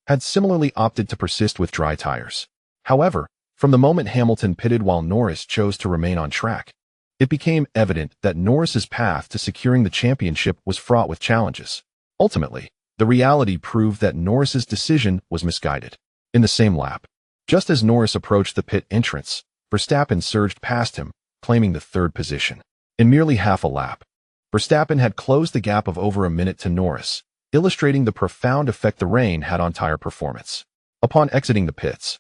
had similarly opted to persist with dry tires. However, from the moment Hamilton pitted while Norris chose to remain on track, it became evident that Norris's path to securing the championship was fraught with challenges. Ultimately, the reality proved that Norris's decision was misguided. In the same lap, just as Norris approached the pit entrance, Verstappen surged past him, claiming the 3rd position. In merely half a lap, Verstappen had closed the gap of over a minute to Norris, illustrating the profound effect the rain had on tire performance. Upon exiting the pits,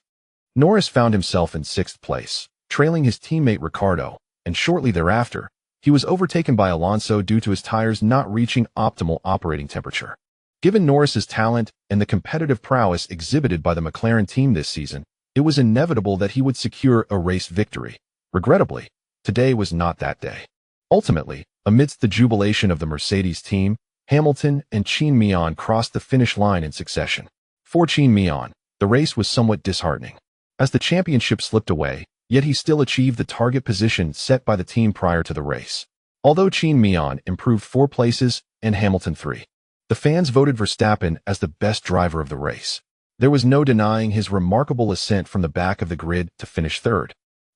Norris found himself in 6th place, trailing his teammate Ricciardo, and shortly thereafter, he was overtaken by Alonso due to his tires not reaching optimal operating temperature. Given Norris's talent and the competitive prowess exhibited by the McLaren team this season, it was inevitable that he would secure a race victory. Regrettably, today was not that day. Ultimately, amidst the jubilation of the Mercedes team, Hamilton and Qin Mian crossed the finish line in succession. For Qin Mian, the race was somewhat disheartening, as the championship slipped away, yet he still achieved the target position set by the team prior to the race. Although Qin Mian improved 4 places and Hamilton 3, the fans voted Verstappen as the best driver of the race. There was no denying his remarkable ascent from the back of the grid to finish 3rd,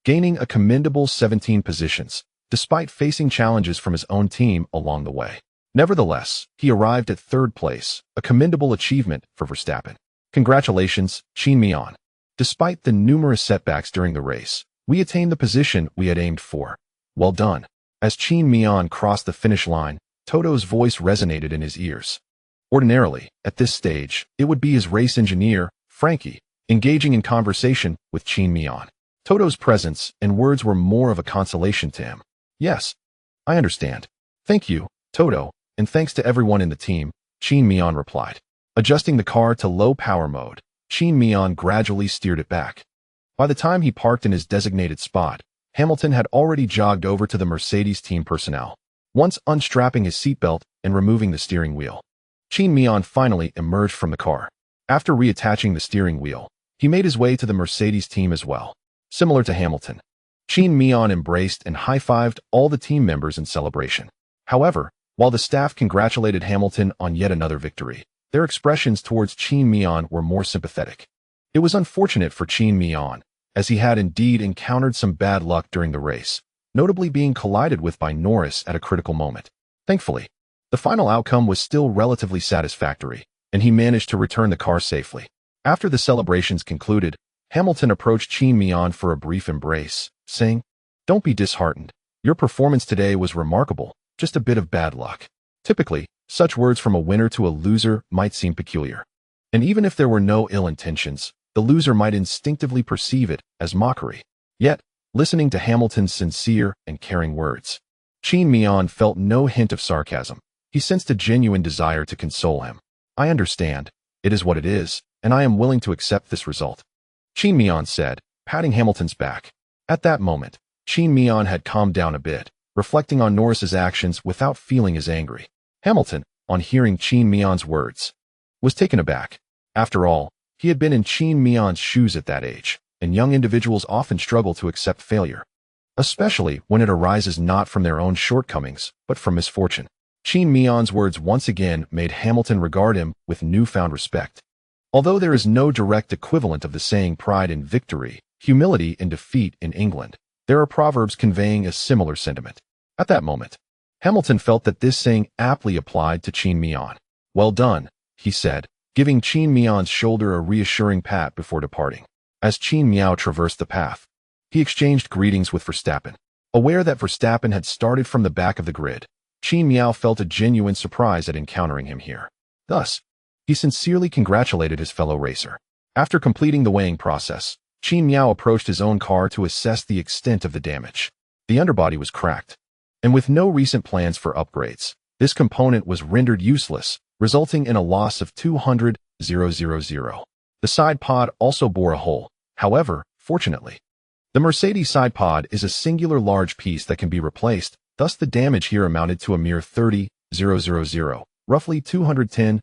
gaining a commendable 17 positions, despite facing challenges from his own team along the way. Nevertheless, he arrived at 3rd place, a commendable achievement for Verstappen. Congratulations, Qin Mian. Despite the numerous setbacks during the race, we attained the position we had aimed for. Well done. As Qin Mian crossed the finish line, Toto's voice resonated in his ears. Ordinarily, at this stage, it would be his race engineer, Frankie, engaging in conversation with Qin Mian. Toto's presence and words were more of a consolation to him. Yes, I understand. Thank you, Toto, and thanks to everyone in the team, Qin Mian replied. Adjusting the car to low power mode, Qin Mian gradually steered it back. By the time he parked in his designated spot, Hamilton had already jogged over to the Mercedes team personnel, once unstrapping his seatbelt and removing the steering wheel. Qin Mian finally emerged from the car. After reattaching the steering wheel, he made his way to the Mercedes team as well. Similar to Hamilton, Qin Mian embraced and high-fived all the team members in celebration. However, while the staff congratulated Hamilton on yet another victory, their expressions towards Qin Mian were more sympathetic. It was unfortunate for Qin Mian, as he had indeed encountered some bad luck during the race, notably being collided with by Norris at a critical moment. Thankfully, the final outcome was still relatively satisfactory, and he managed to return the car safely. After the celebrations concluded, Hamilton approached Qin Mian for a brief embrace, saying, "Don't be disheartened. Your performance today was remarkable, just a bit of bad luck." Typically, such words from a winner to a loser might seem peculiar. And even if there were no ill intentions, the loser might instinctively perceive it as mockery. Yet, listening to Hamilton's sincere and caring words, Qin Mian felt no hint of sarcasm. He sensed a genuine desire to console him. "I understand. It is what it is, and I am willing to accept this result," Qin Mian said, patting Hamilton's back. At that moment, Qin Mian had calmed down a bit, reflecting on Norris's actions without feeling as angry. Hamilton, on hearing Qin Mian's words, was taken aback. After all, he had been in Qin Mian's shoes at that age, and young individuals often struggle to accept failure, especially when it arises not from their own shortcomings, but from misfortune. Qin Mian's words once again made Hamilton regard him with newfound respect. Although there is no direct equivalent of the saying pride in victory, humility in defeat in England, there are proverbs conveying a similar sentiment. At that moment, Hamilton felt that this saying aptly applied to Qin Mian. "Well done," he said, giving Qin Mian's shoulder a reassuring pat before departing. As Qin Mian traversed the path, he exchanged greetings with Verstappen. Aware that Verstappen had started from the back of the grid, Qin Mian felt a genuine surprise at encountering him here. Thus, he sincerely congratulated his fellow racer. After completing the weighing process, Qin Mian approached his own car to assess the extent of the damage. The underbody was cracked, and with no recent plans for upgrades, this component was rendered useless, resulting in a loss of 200,000. The side pod also bore a hole. However, fortunately, the Mercedes side pod is a singular large piece that can be replaced, thus the damage here amounted to a mere 30,000, roughly 210,000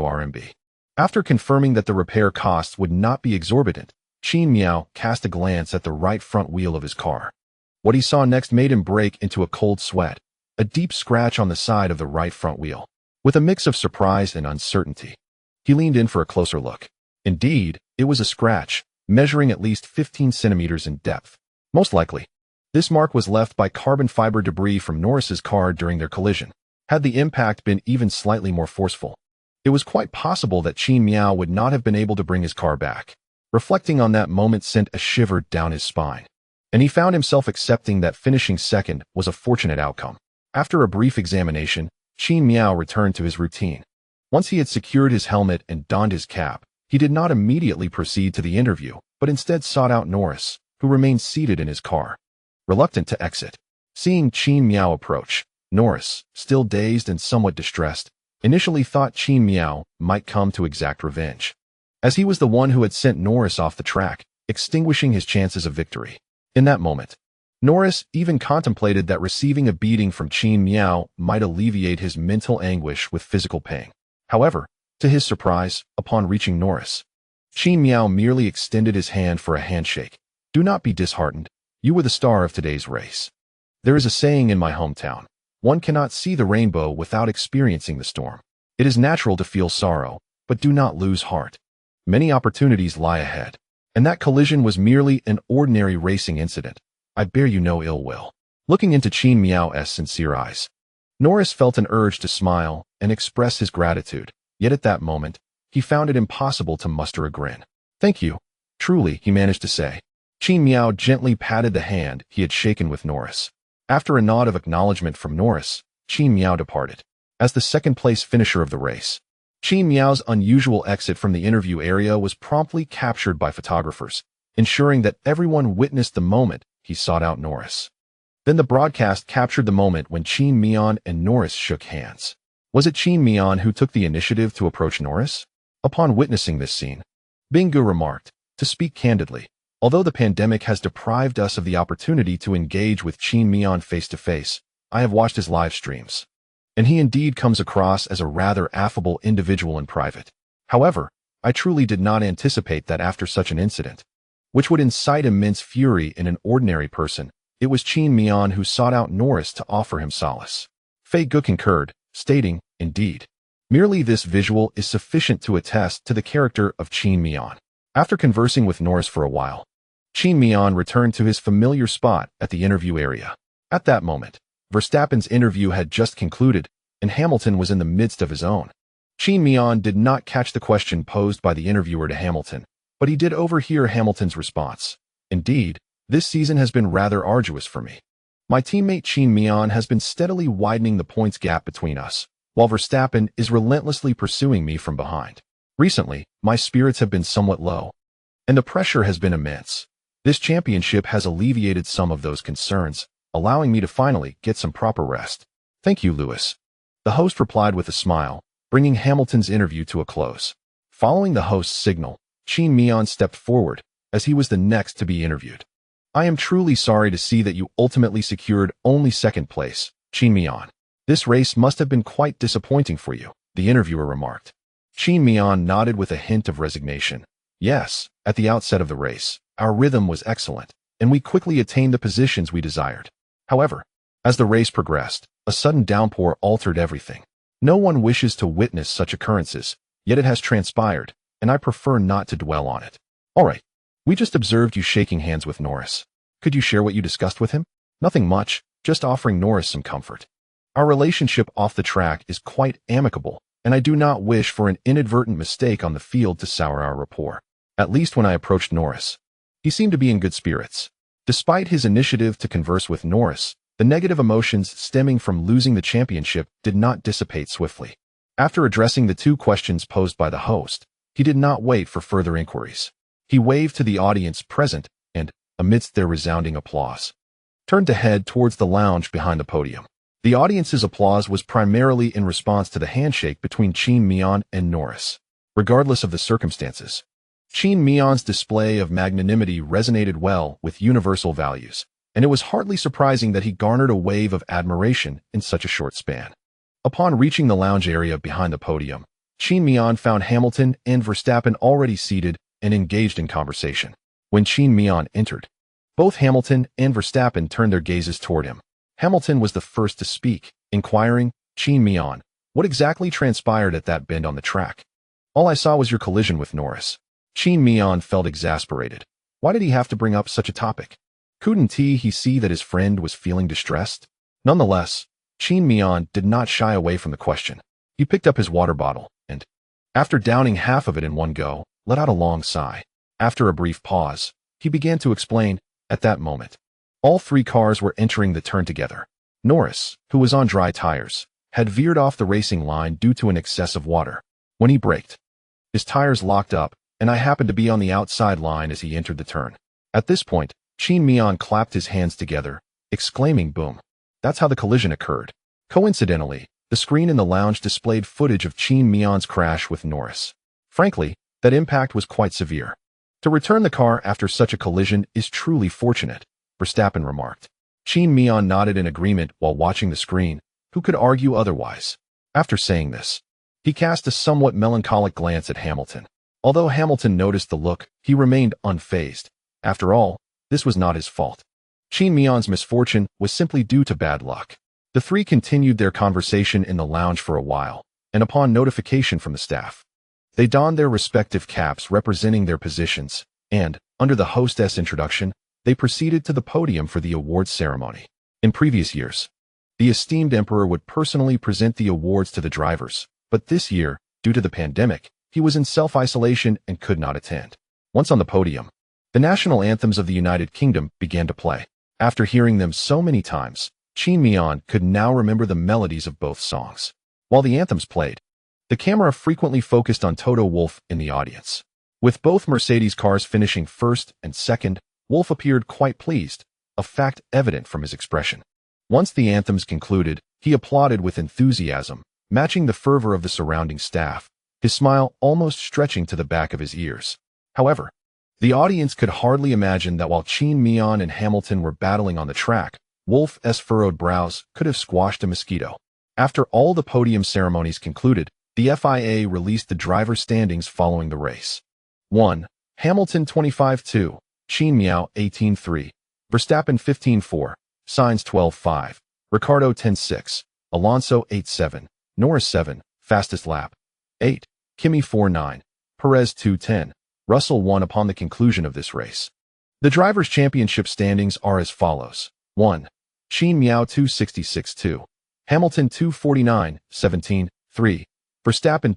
RMB. After confirming that the repair costs would not be exorbitant, Qin Mian cast a glance at the right front wheel of his car. What he saw next made him break into a cold sweat, a deep scratch on the side of the right front wheel. With a mix of surprise and uncertainty, he leaned in for a closer look. Indeed, it was a scratch, measuring at least 15 centimeters in depth. Most likely, this mark was left by carbon fiber debris from Norris's car during their collision. Had the impact been even slightly more forceful, it was quite possible that Qin Mian would not have been able to bring his car back. Reflecting on that moment sent a shiver down his spine, and he found himself accepting that finishing second was a fortunate outcome. After a brief examination, Qin Mian returned to his routine. Once he had secured his helmet and donned his cap, he did not immediately proceed to the interview, but instead sought out Norris, who remained seated in his car, reluctant to exit. Seeing Qin Mian approach, Norris, still dazed and somewhat distressed, initially thought Qin Mian might come to exact revenge, as he was the one who had sent Norris off the track, extinguishing his chances of victory. In that moment, Norris even contemplated that receiving a beating from Qin Mian might alleviate his mental anguish with physical pain. However, to his surprise, upon reaching Norris, Qin Mian merely extended his hand for a handshake. "Do not be disheartened. You were the star of today's race. There is a saying in my hometown, one cannot see the rainbow without experiencing the storm. It is natural to feel sorrow, but do not lose heart. Many opportunities lie ahead, and that collision was merely an ordinary racing incident. I bear you no ill will." Looking into Qin Mian's sincere eyes, Norris felt an urge to smile and express his gratitude, yet at that moment, he found it impossible to muster a grin. "Thank you, truly," he managed to say. Qin Mian gently patted the hand he had shaken with Norris. After a nod of acknowledgement from Norris, Qin Mian departed. As the second-place finisher of the race, Qin Mian's unusual exit from the interview area was promptly captured by photographers, ensuring that everyone witnessed the moment he sought out Norris. Then the broadcast captured the moment when Qin Mian and Norris shook hands. Was it Qin Mian who took the initiative to approach Norris? Upon witnessing this scene, Bingu remarked, "To speak candidly, although the pandemic has deprived us of the opportunity to engage with Qin Mian face-to-face, I have watched his live streams, and he indeed comes across as a rather affable individual in private. However, I truly did not anticipate that after such an incident, which would incite immense fury in an ordinary person, it was Qin Mian who sought out Norris to offer him solace." Fei Gu concurred, stating, "Indeed, merely this visual is sufficient to attest to the character of Qin Mian." After conversing with Norris for a while, Qin Mian returned to his familiar spot at the interview area. At that moment, Verstappen's interview had just concluded, and Hamilton was in the midst of his own. Qin Mian did not catch the question posed by the interviewer to Hamilton, but he did overhear Hamilton's response. Indeed, this season has been rather arduous for me. My teammate Qin Mian has been steadily widening the points gap between us, while Verstappen is relentlessly pursuing me from behind. Recently, my spirits have been somewhat low, and the pressure has been immense. This championship has alleviated some of those concerns, allowing me to finally get some proper rest. Thank you, Lewis. The host replied with a smile, bringing Hamilton's interview to a close. Following the host's signal, Qin Mian stepped forward, as he was the next to be interviewed. I am truly sorry to see that you ultimately secured only second place, Qin Mian. This race must have been quite disappointing for you, the interviewer remarked. Qin Mian nodded with a hint of resignation. Yes, at the outset of the race, our rhythm was excellent, and we quickly attained the positions we desired. However, as the race progressed, a sudden downpour altered everything. No one wishes to witness such occurrences, yet it has transpired, and I prefer not to dwell on it. All right, we just observed you shaking hands with Norris. Could you share what you discussed with him? Nothing much, just offering Norris some comfort. Our relationship off the track is quite amicable, and I do not wish for an inadvertent mistake on the field to sour our rapport. At least when I approached Norris, he seemed to be in good spirits. Despite his initiative to converse with Norris, the negative emotions stemming from losing the championship did not dissipate swiftly. After addressing the two questions posed by the host, he did not wait for further inquiries. He waved to the audience present and, amidst their resounding applause, turned to head towards the lounge behind the podium. The audience's applause was primarily in response to the handshake between Qin Mian and Norris. Regardless of the circumstances, Qin Mian's display of magnanimity resonated well with universal values, and it was hardly surprising that he garnered a wave of admiration in such a short span. Upon reaching the lounge area behind the podium, Qin Mian found Hamilton and Verstappen already seated and engaged in conversation. When Qin Mian entered, both Hamilton and Verstappen turned their gazes toward him. Hamilton was the first to speak, inquiring, Qin Mian, what exactly transpired at that bend on the track? All I saw was your collision with Norris. Qin Mian felt exasperated. Why did he have to bring up such a topic? Couldn't he see that his friend was feeling distressed? Nonetheless, Qin Mian did not shy away from the question. He picked up his water bottle and, after downing half of it in one go, let out a long sigh. After a brief pause, he began to explain. At that moment, all three cars were entering the turn together. Norris, who was on dry tires, had veered off the racing line due to an excess of water. When he braked, his tires locked up, and I happened to be on the outside line as he entered the turn. At this point, Qin Mian clapped his hands together, exclaiming, boom. That's how the collision occurred. Coincidentally, the screen in the lounge displayed footage of Qin Mian's crash with Norris. Frankly, that impact was quite severe. To return the car after such a collision is truly fortunate, Verstappen remarked. Qin Mian nodded in agreement while watching the screen. Who could argue otherwise? After saying this, he cast a somewhat melancholic glance at Hamilton. Although Hamilton noticed the look, he remained unfazed. After all, this was not his fault. Qin Mian's misfortune was simply due to bad luck. The three continued their conversation in the lounge for a while, and upon notification from the staff, they donned their respective caps representing their positions, and, under the hostess' introduction, they proceeded to the podium for the awards ceremony. In previous years, the esteemed emperor would personally present the awards to the drivers, but this year, due to the pandemic, he was in self-isolation and could not attend. Once on the podium, the national anthems of the United Kingdom began to play. After hearing them so many times, Qin Mian could now remember the melodies of both songs. While the anthems played, the camera frequently focused on Toto Wolff in the audience. With both Mercedes cars finishing first and second, Wolff appeared quite pleased, a fact evident from his expression. Once the anthems concluded, he applauded with enthusiasm, matching the fervor of the surrounding staff, his smile almost stretching to the back of his ears. However, the audience could hardly imagine that while Qin Mian and Hamilton were battling on the track, Wolff's furrowed brows could have squashed a mosquito. After all the podium ceremonies concluded, the FIA released the driver standings following the race. 1. Hamilton 25-2, Qin Mian 18-3, Verstappen 15-4, Sainz 12-5, Ricciardo 10-6, Alonso 8-7, Norris 7, fastest lap 8, Kimi 4-9, Perez 2-10, Russell 1 upon the conclusion of this race. The Drivers' Championship standings are as follows. 1. Qin Mian 266-2. Hamilton 249-17, 3. Verstappen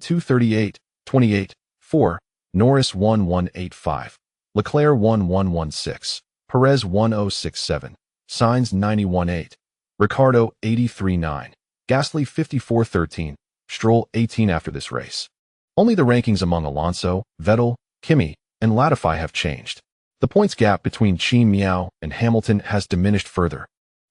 238-28, 4. Norris 1185. Leclerc 1116. Perez 1067. Sainz 91-8. Ricciardo 83-9. Gasly 54-13. Stroll 18 after this race. Only the rankings among Alonso, Vettel, Kimi, and Latifi have changed. The points gap between Qin Mian and Hamilton has diminished further,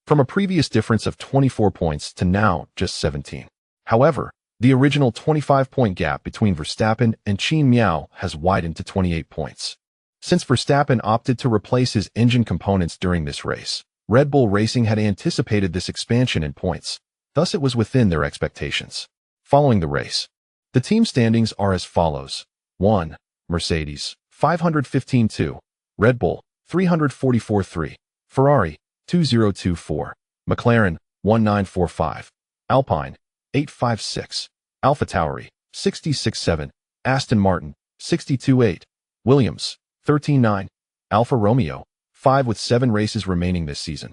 from a previous difference of 24 points to now just 17. However, the original 25-point gap between Verstappen and Qin Mian has widened to 28 points. Since Verstappen opted to replace his engine components during this race, Red Bull Racing had anticipated this expansion in points, thus it was within their expectations. Following the race, the team standings are as follows. 1. Mercedes, 515-2. Red Bull, 344-3. Ferrari, 2024. McLaren, 1945. Alpine, 856. AlphaTauri, 66-7. Aston Martin, 62-8. Williams, 13-9. Alfa Romeo, 5 with 7 races remaining this season.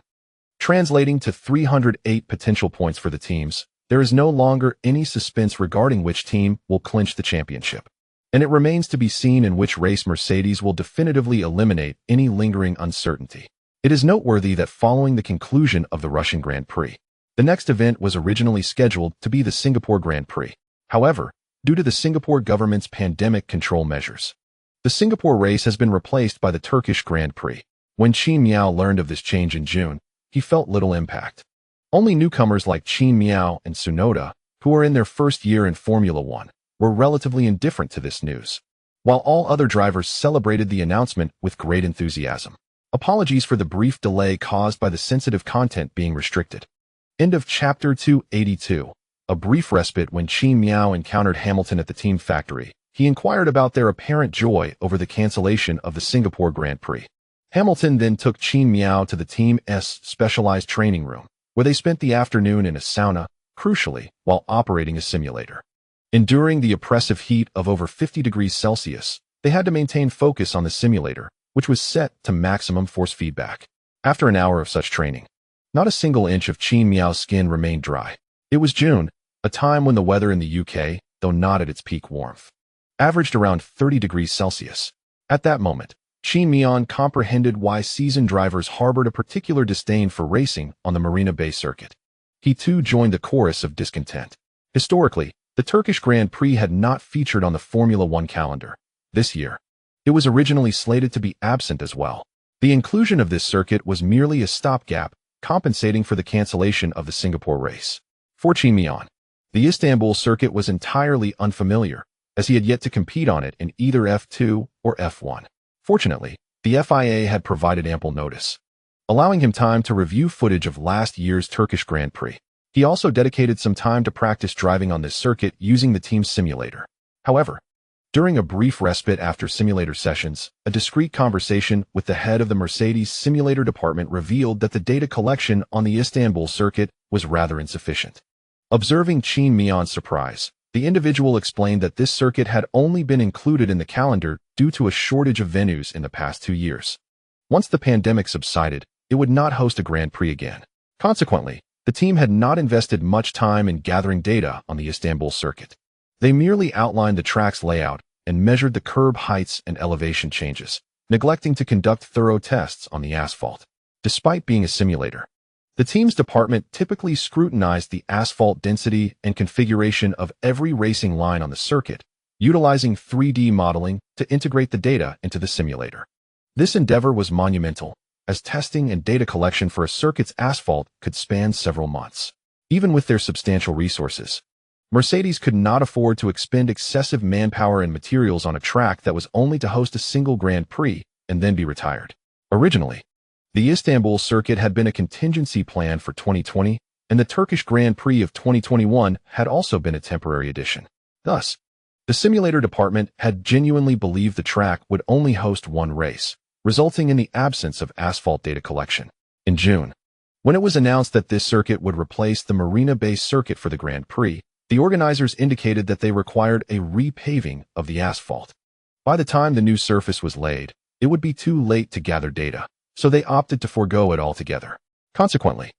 Translating to 308 potential points for the teams, there is no longer any suspense regarding which team will clinch the championship, and it remains to be seen in which race Mercedes will definitively eliminate any lingering uncertainty. It is noteworthy that following the conclusion of the Russian Grand Prix, the next event was originally scheduled to be the Singapore Grand Prix. However, due to the Singapore government's pandemic control measures, the Singapore race has been replaced by the Turkish Grand Prix. When Qin Mian learned of this change in June, he felt little impact. Only newcomers like Qin Mian and Tsunoda, who are in their first year in Formula One, were relatively indifferent to this news, while all other drivers celebrated the announcement with great enthusiasm. Apologies for the brief delay caused by the sensitive content being restricted. End of Chapter 282. A brief respite. When Qin Mian encountered Hamilton at the team factory, he inquired about their apparent joy over the cancellation of the Singapore Grand Prix. Hamilton then took Qin Mian to the team's specialized training room, where they spent the afternoon in a sauna, crucially, while operating a simulator. Enduring the oppressive heat of over 50 degrees Celsius, they had to maintain focus on the simulator, which was set to maximum force feedback. After an hour of such training, not a single inch of Qin Mian's skin remained dry. It was June, a time when the weather in the UK, though not at its peak warmth, averaged around 30 degrees Celsius. At that moment, Qin Mian comprehended why seasoned drivers harbored a particular disdain for racing on the Marina Bay circuit. He too joined the chorus of discontent. Historically, the Turkish Grand Prix had not featured on the Formula One calendar. This year, it was originally slated to be absent as well. The inclusion of this circuit was merely a stopgap, compensating for the cancellation of the Singapore race. For Qin Mian, the Istanbul circuit was entirely unfamiliar, as he had yet to compete on it in either F2 or F1. Fortunately, the FIA had provided ample notice, allowing him time to review footage of last year's Turkish Grand Prix. He also dedicated some time to practice driving on this circuit using the team's simulator. However, during a brief respite after simulator sessions, a discreet conversation with the head of the Mercedes simulator department revealed that the data collection on the Istanbul circuit was rather insufficient. Observing Qin Mian's surprise, the individual explained that this circuit had only been included in the calendar due to a shortage of venues in the past 2 years. Once the pandemic subsided, it would not host a Grand Prix again. Consequently, the team had not invested much time in gathering data on the Istanbul circuit. They merely outlined the track's layout and measured the curb heights and elevation changes, neglecting to conduct thorough tests on the asphalt. Despite being a simulator, the team's department typically scrutinized the asphalt density and configuration of every racing line on the circuit, utilizing 3D modeling to integrate the data into the simulator. This endeavor was monumental, as testing and data collection for a circuit's asphalt could span several months. Even with their substantial resources, Mercedes could not afford to expend excessive manpower and materials on a track that was only to host a single Grand Prix and then be retired. Originally, the Istanbul circuit had been a contingency plan for 2020, and the Turkish Grand Prix of 2021 had also been a temporary addition. Thus, the simulator department had genuinely believed the track would only host one race, resulting in the absence of asphalt data collection. In June, when it was announced that this circuit would replace the Marina Bay circuit for the Grand Prix, the organizers indicated that they required a repaving of the asphalt. By the time the new surface was laid, it would be too late to gather data, so they opted to forego it altogether. Consequently,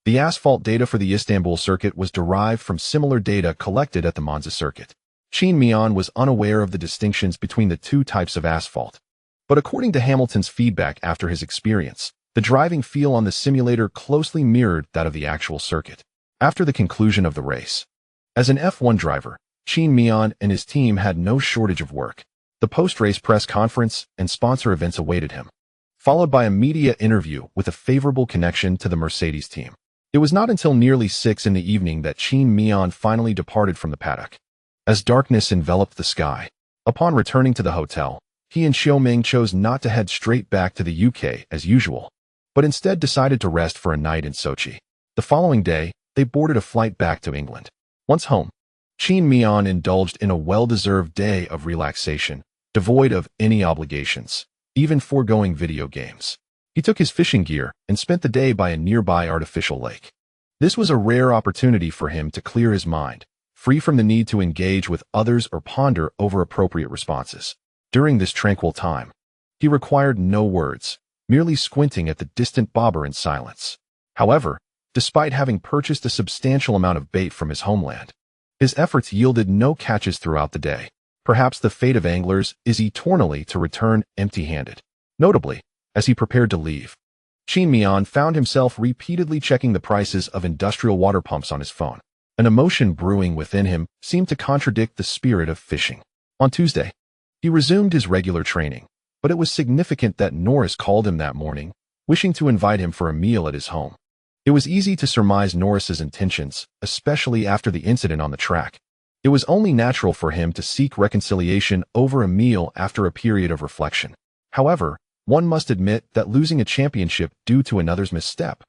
the asphalt data for the Istanbul circuit was derived from similar data collected at the Monza circuit. Qin Mian was unaware of the distinctions between the two types of asphalt. But according to Hamilton's feedback after his experience, the driving feel on the simulator closely mirrored that of the actual circuit. After the conclusion of the race, as an F1 driver, Qin Mian and his team had no shortage of work. The post-race press conference and sponsor events awaited him, followed by a media interview with a favorable connection to the Mercedes team. It was not until nearly 6 in the evening that Qin Mian finally departed from the paddock. As darkness enveloped the sky, upon returning to the hotel, he and Xiaoming chose not to head straight back to the UK as usual, but instead decided to rest for a night in Sochi. The following day, they boarded a flight back to England. Once home, Qin Mian indulged in a well-deserved day of relaxation, devoid of any obligations, even foregoing video games. He took his fishing gear and spent the day by a nearby artificial lake. This was a rare opportunity for him to clear his mind, free from the need to engage with others or ponder over appropriate responses. During this tranquil time, he required no words, merely squinting at the distant bobber in silence. However, despite having purchased a substantial amount of bait from his homeland, his efforts yielded no catches throughout the day. Perhaps the fate of anglers is eternally to return empty-handed. Notably, as he prepared to leave, Qin Mian found himself repeatedly checking the prices of industrial water pumps on his phone. An emotion brewing within him seemed to contradict the spirit of fishing. On Tuesday, he resumed his regular training, but it was significant that Norris called him that morning, wishing to invite him for a meal at his home. It was easy to surmise Norris's intentions, especially after the incident on the track. It was only natural for him to seek reconciliation over a meal after a period of reflection. However, one must admit that losing a championship due to another's misstep,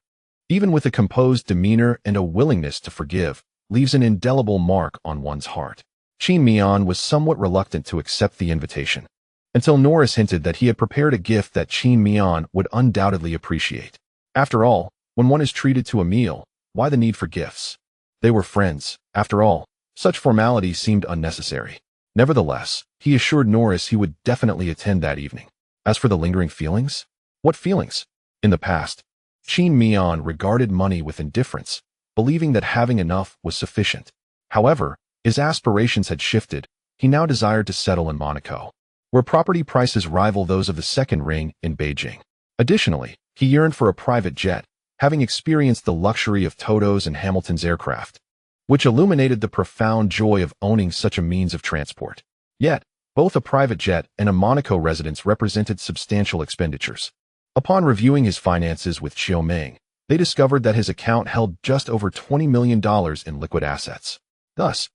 even with a composed demeanor and a willingness to forgive, leaves an indelible mark on one's heart. Qin Mian was somewhat reluctant to accept the invitation, until Norris hinted that he had prepared a gift that Qin Mian would undoubtedly appreciate. After all, when one is treated to a meal, why the need for gifts? They were friends, after all. Such formalities seemed unnecessary. Nevertheless, he assured Norris he would definitely attend that evening. As for the lingering feelings? What feelings? In the past, Qin Mian regarded money with indifference, believing that having enough was sufficient. However, his aspirations had shifted. He now desired to settle in Monaco, where property prices rival those of the second ring in Beijing. Additionally, he yearned for a private jet, having experienced the luxury of Toto's and Hamilton's aircraft, which illuminated the profound joy of owning such a means of transport. Yet, both a private jet and a Monaco residence represented substantial expenditures. Upon reviewing his finances with Xiaoming, they discovered that his account held just over $20 million in liquid assets. Thus,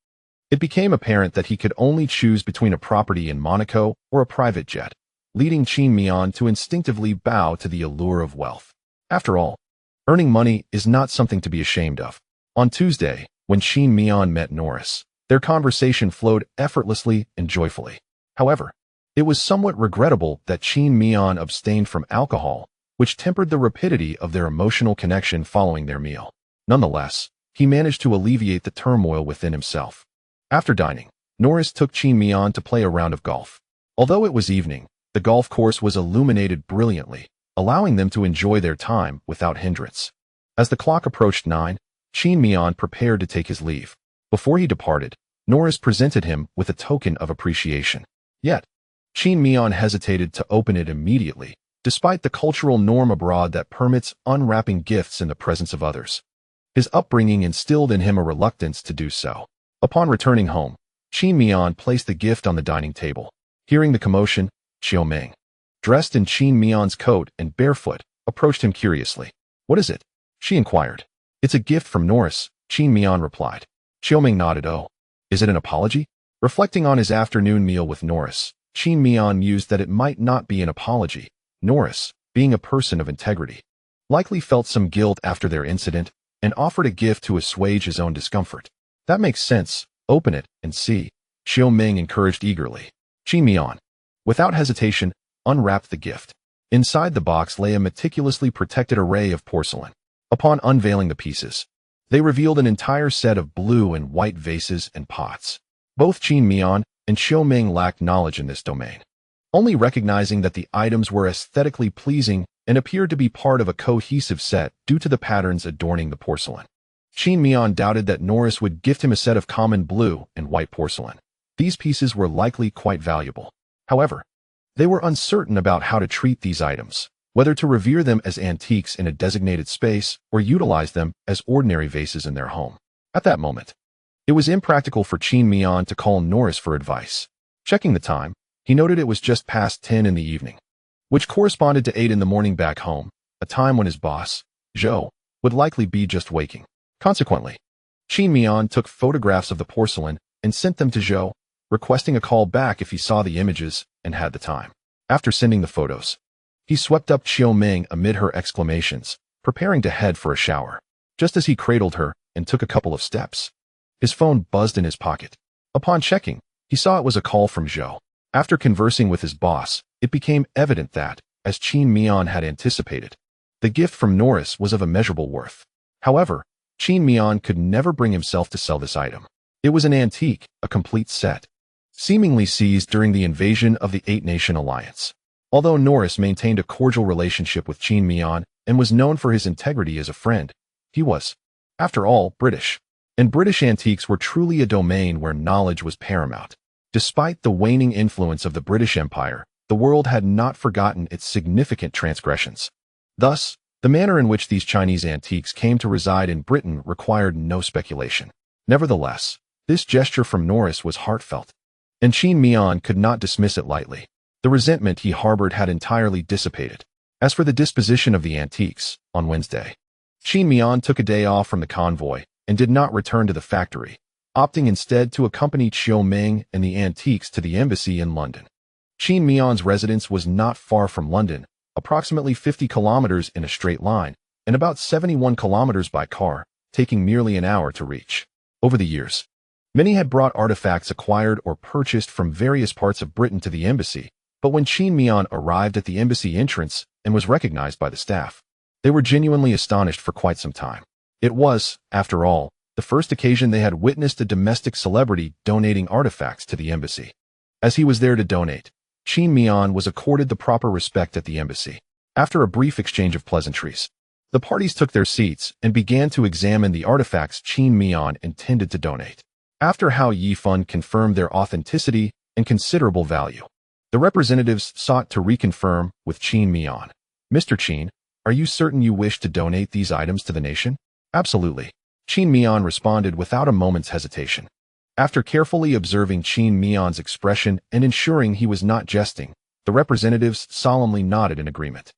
it became apparent that he could only choose between a property in Monaco or a private jet, leading Qin Mian to instinctively bow to the allure of wealth. After all, earning money is not something to be ashamed of. On Tuesday, when Qin Mian met Norris, their conversation flowed effortlessly and joyfully. However, it was somewhat regrettable that Qin Mian abstained from alcohol, which tempered the rapidity of their emotional connection following their meal. Nonetheless, he managed to alleviate the turmoil within himself. After dining, Norris took Qin Mian to play a round of golf. Although it was evening, the golf course was illuminated brilliantly, allowing them to enjoy their time without hindrance. As the clock approached 9, Qin Mian prepared to take his leave. Before he departed, Norris presented him with a token of appreciation. Yet, Qin Mian hesitated to open it immediately, despite the cultural norm abroad that permits unwrapping gifts in the presence of others. His upbringing instilled in him a reluctance to do so. Upon returning home, Qin Mian placed the gift on the dining table. Hearing the commotion, Xiaoming, dressed in Qin Mian's coat and barefoot, approached him curiously. "What is it?" she inquired. "It's a gift from Norris," Qin Mian replied. Xiaoming nodded. "Oh, is it an apology?" Reflecting on his afternoon meal with Norris, Qin Mian mused that it might not be an apology. Norris, being a person of integrity, likely felt some guilt after their incident and offered a gift to assuage his own discomfort. "That makes sense. Open it and see," Xiaoming encouraged eagerly. Qin Mian, without hesitation, unwrapped the gift. Inside the box lay a meticulously protected array of porcelain. Upon unveiling the pieces, they revealed an entire set of blue and white vases and pots. Both Qin Mian and Xiaoming lacked knowledge in this domain. only recognizing that the items were aesthetically pleasing and appeared to be part of a cohesive set due to the patterns adorning the porcelain. Qin Mian doubted that Norris would gift him a set of common blue and white porcelain. These pieces were likely quite valuable. However, they were uncertain about how to treat these items, whether to revere them as antiques in a designated space or utilize them as ordinary vases in their home. At that moment, it was impractical for Qin Mian to call Norris for advice. Checking the time, he noted it was just past 10 in the evening, which corresponded to 8 in the morning back home, a time when his boss, Zhou, would likely be just waking. Consequently, Qin Mian took photographs of the porcelain and sent them to Zhou, requesting a call back if he saw the images and had the time. After sending the photos, he swept up Xiao Ming amid her exclamations, preparing to head for a shower. Just as he cradled her and took a couple of steps, his phone buzzed in his pocket. Upon checking, he saw it was a call from Zhou. After conversing with his boss, it became evident that, as Qin Mian had anticipated, the gift from Norris was of immeasurable worth. However, Qin Mian could never bring himself to sell this item. It was an antique, a complete set, seemingly seized during the invasion of the Eight-Nation Alliance. Although Norris maintained a cordial relationship with Qin Mian and was known for his integrity as a friend, he was, after all, British, and British antiques were truly a domain where knowledge was paramount. Despite the waning influence of the British Empire, the world had not forgotten its significant transgressions. Thus, the manner in which these Chinese antiques came to reside in Britain required no speculation. Nevertheless, this gesture from Norris was heartfelt, and Qin Mian could not dismiss it lightly. The resentment he harbored had entirely dissipated. As for the disposition of the antiques, on Wednesday, Qin Mian took a day off from the convoy and did not return to the factory, opting instead to accompany Xiao Ming and the antiques to the embassy in London. Qin Mian's residence was not far from London, approximately 50 kilometers in a straight line, and about 71 kilometers by car, taking merely an hour to reach. Over the years, many had brought artifacts acquired or purchased from various parts of Britain to the embassy, but when Qin Mian arrived at the embassy entrance and was recognized by the staff, they were genuinely astonished for quite some time. It was, after all, the first occasion they had witnessed a domestic celebrity donating artifacts to the embassy. As he was there to donate, Qin Mian was accorded the proper respect at the embassy. After a brief exchange of pleasantries, the parties took their seats and began to examine the artifacts Qin Mian intended to donate. After Hao Yifan confirmed their authenticity and considerable value, the representatives sought to reconfirm with Qin Mian. "Mr. Qin, are you certain you wish to donate these items to the nation?" "Absolutely," Qin Mian responded without a moment's hesitation. After carefully observing Qin Mian's expression and ensuring he was not jesting, the representatives solemnly nodded in agreement.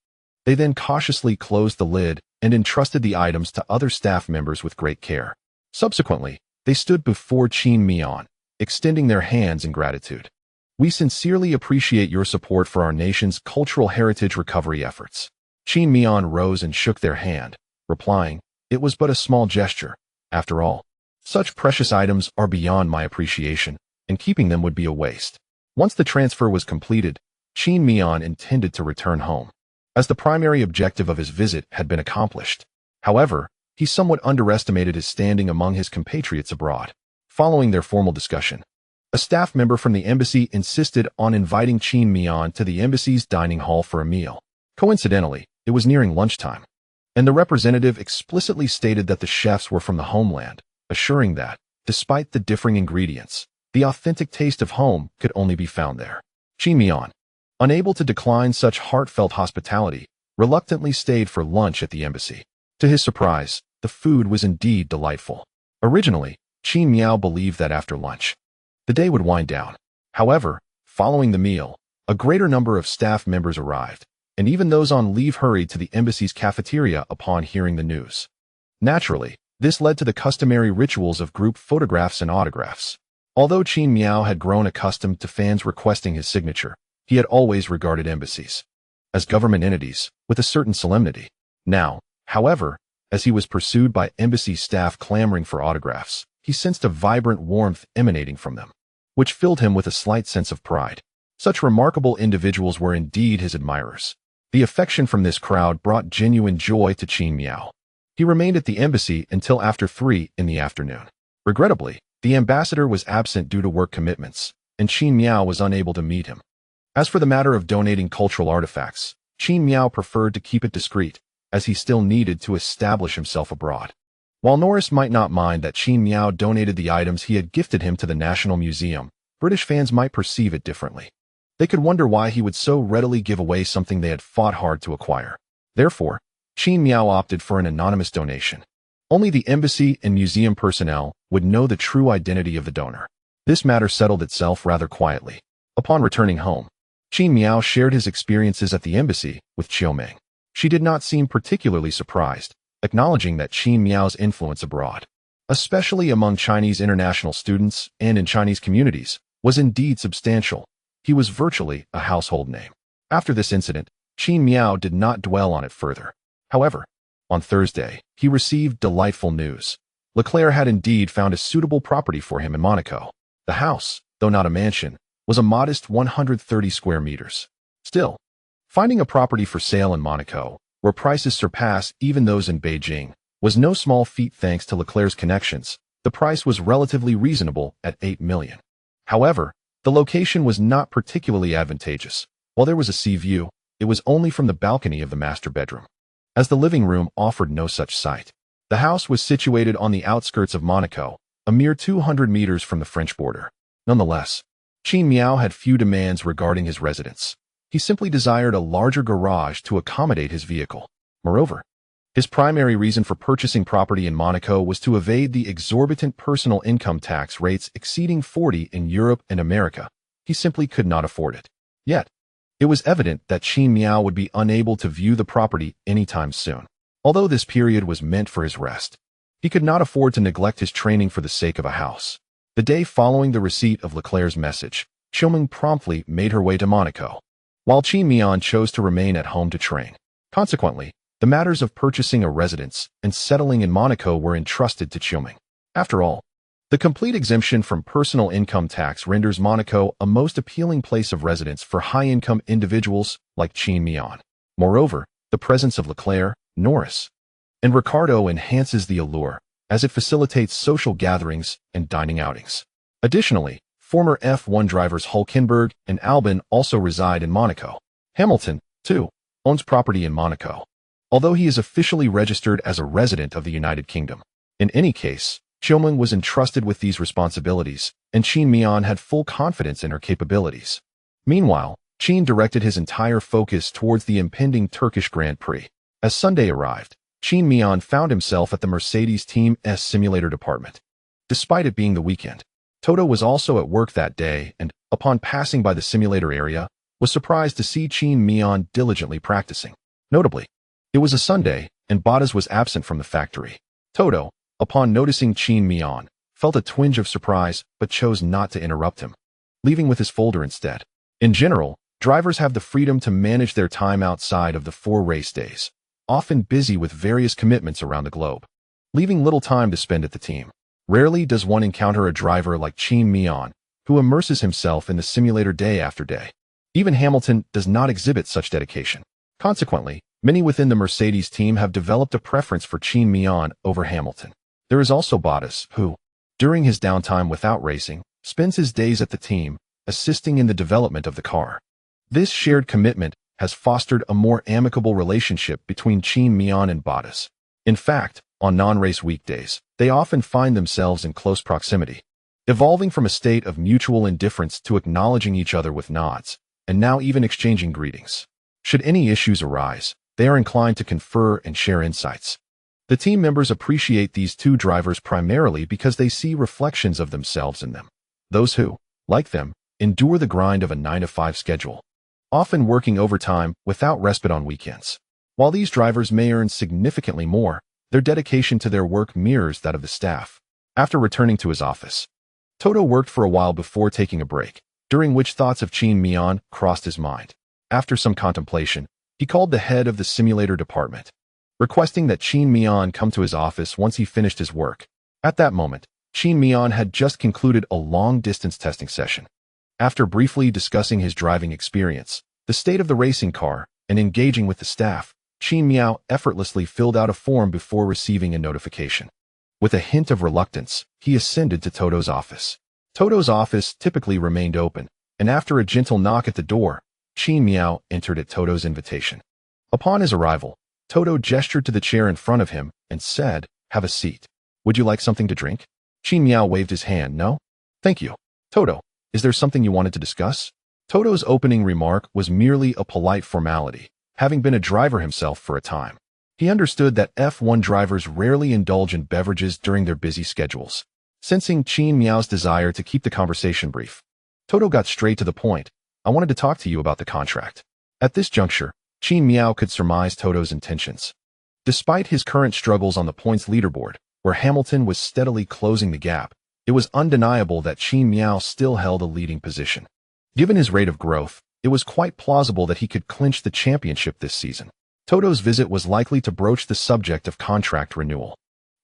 They then cautiously closed the lid and entrusted the items to other staff members with great care. Subsequently, they stood before Qin Mian, extending their hands in gratitude. "We sincerely appreciate your support for our nation's cultural heritage recovery efforts." Qin Mian rose and shook their hand, replying, "It was but a small gesture. After all, such precious items are beyond my appreciation, and keeping them would be a waste." Once the transfer was completed, Qin Mian intended to return home, as the primary objective of his visit had been accomplished. However, he somewhat underestimated his standing among his compatriots abroad. Following their formal discussion, a staff member from the embassy insisted on inviting Qin Mian to the embassy's dining hall for a meal. Coincidentally, it was nearing lunchtime, and the representative explicitly stated that the chefs were from the homeland, assuring that, despite the differing ingredients, the authentic taste of home could only be found there. Qin Mian, unable to decline such heartfelt hospitality, reluctantly stayed for lunch at the embassy. To his surprise, the food was indeed delightful. Originally, Qin Mian believed that after lunch, the day would wind down. However, following the meal, a greater number of staff members arrived, and even those on leave hurried to the embassy's cafeteria upon hearing the news. Naturally, this led to the customary rituals of group photographs and autographs. Although Qin Mian had grown accustomed to fans requesting his signature, he had always regarded embassies as government entities with a certain solemnity. Now, however, as he was pursued by embassy staff clamoring for autographs, he sensed a vibrant warmth emanating from them, which filled him with a slight sense of pride. Such remarkable individuals were indeed his admirers. The affection from this crowd brought genuine joy to Qin Mian. He remained at the embassy until after 3 in the afternoon. Regrettably, the ambassador was absent due to work commitments, and Qin Mian was unable to meet him. As for the matter of donating cultural artifacts, Qin Mian preferred to keep it discreet, as he still needed to establish himself abroad. While Norris might not mind that Qin Mian donated the items he had gifted him to the National Museum, British fans might perceive it differently. They could wonder why he would so readily give away something they had fought hard to acquire. Therefore, Qin Mian opted for an anonymous donation. Only the embassy and museum personnel would know the true identity of the donor. This matter settled itself rather quietly. Upon returning home, Qin Mian shared his experiences at the embassy with Xiaoming. She did not seem particularly surprised, acknowledging that Qin Mian's influence abroad, especially among Chinese international students and in Chinese communities, was indeed substantial. He was virtually a household name. After this incident, Qin Mian did not dwell on it further. However, on Thursday, he received delightful news. Leclerc had indeed found a suitable property for him in Monaco. The house, though not a mansion, was a modest 130 square meters. Still, finding a property for sale in Monaco, where prices surpass even those in Beijing, was no small feat thanks to Leclerc's connections. The price was relatively reasonable at 8 million. However, the location was not particularly advantageous. While there was a sea view, it was only from the balcony of the master bedroom, as the living room offered no such sight. The house was situated on the outskirts of Monaco, a mere 200 meters from the French border. Nonetheless, Qin Mian had few demands regarding his residence. He simply desired a larger garage to accommodate his vehicle. Moreover, his primary reason for purchasing property in Monaco was to evade the exorbitant personal income tax rates exceeding 40% in Europe and America. He simply could not afford it. Yet, it was evident that Qin Mian would be unable to view the property anytime soon. Although this period was meant for his rest, he could not afford to neglect his training for the sake of a house. The day following the receipt of Leclerc's message, Xiaoming promptly made her way to Monaco, while Qin Mian chose to remain at home to train. Consequently, the matters of purchasing a residence and settling in Monaco were entrusted to Xiaoming. After all, the complete exemption from personal income tax renders Monaco a most appealing place of residence for high-income individuals like Qin Mian. Moreover, the presence of Leclerc, Norris, and Ricardo enhances the allure, as it facilitates social gatherings and dining outings. Additionally, former F1 drivers Hülkenberg and Albon also reside in Monaco. Hamilton, too, owns property in Monaco, although he is officially registered as a resident of the United Kingdom. In any case, Xiaoming was entrusted with these responsibilities, and Qin Mian had full confidence in her capabilities. Meanwhile, Qin directed his entire focus towards the impending Turkish Grand Prix. As Sunday arrived, Qin Mian found himself at the Mercedes Team's simulator department. Despite it being the weekend, Toto was also at work that day and, upon passing by the simulator area, was surprised to see Qin Mian diligently practicing. Notably, it was a Sunday, and Bottas was absent from the factory. Toto, upon noticing Qin Mian, felt a twinge of surprise but chose not to interrupt him, leaving with his folder instead. In general, drivers have the freedom to manage their time outside of the 4 race days, often busy with various commitments around the globe, leaving little time to spend at the team. Rarely does one encounter a driver like Qin Mian, who immerses himself in the simulator day after day. Even Hamilton does not exhibit such dedication. Consequently, many within the Mercedes team have developed a preference for Qin Mian over Hamilton. There is also Bottas, who, during his downtime without racing, spends his days at the team, assisting in the development of the car. This shared commitment has fostered a more amicable relationship between Qin Mian and Bottas. In fact, on non-race weekdays, they often find themselves in close proximity, evolving from a state of mutual indifference to acknowledging each other with nods, and now even exchanging greetings. Should any issues arise, they are inclined to confer and share insights. The team members appreciate these two drivers primarily because they see reflections of themselves in them. Those who, like them, endure the grind of a 9-to-5 schedule, often working overtime without respite on weekends. While these drivers may earn significantly more, their dedication to their work mirrors that of the staff. After returning to his office, Toto worked for a while before taking a break, during which thoughts of Qin Mian crossed his mind. After some contemplation, he called the head of the simulator department, requesting that Qin Mian come to his office once he finished his work. At that moment, Qin Mian had just concluded a long-distance testing session. After briefly discussing his driving experience, the state of the racing car, and engaging with the staff, Qin Mian effortlessly filled out a form before receiving a notification. With a hint of reluctance, he ascended to Toto's office. Toto's office typically remained open, and after a gentle knock at the door, Qin Mian entered at Toto's invitation. Upon his arrival, Toto gestured to the chair in front of him and said, "Have a seat. Would you like something to drink?" Qin Mian waved his hand. "No? Thank you." "Toto, is there something you wanted to discuss?" Toto's opening remark was merely a polite formality, having been a driver himself for a time. He understood that F1 drivers rarely indulge in beverages during their busy schedules. Sensing Qin Miao's desire to keep the conversation brief, Toto got straight to the point. "I wanted to talk to you about the contract." At this juncture, Qin Mian could surmise Toto's intentions. Despite his current struggles on the points leaderboard, where Hamilton was steadily closing the gap, it was undeniable that Qin Mian still held a leading position. Given his rate of growth, it was quite plausible that he could clinch the championship this season. Toto's visit was likely to broach the subject of contract renewal.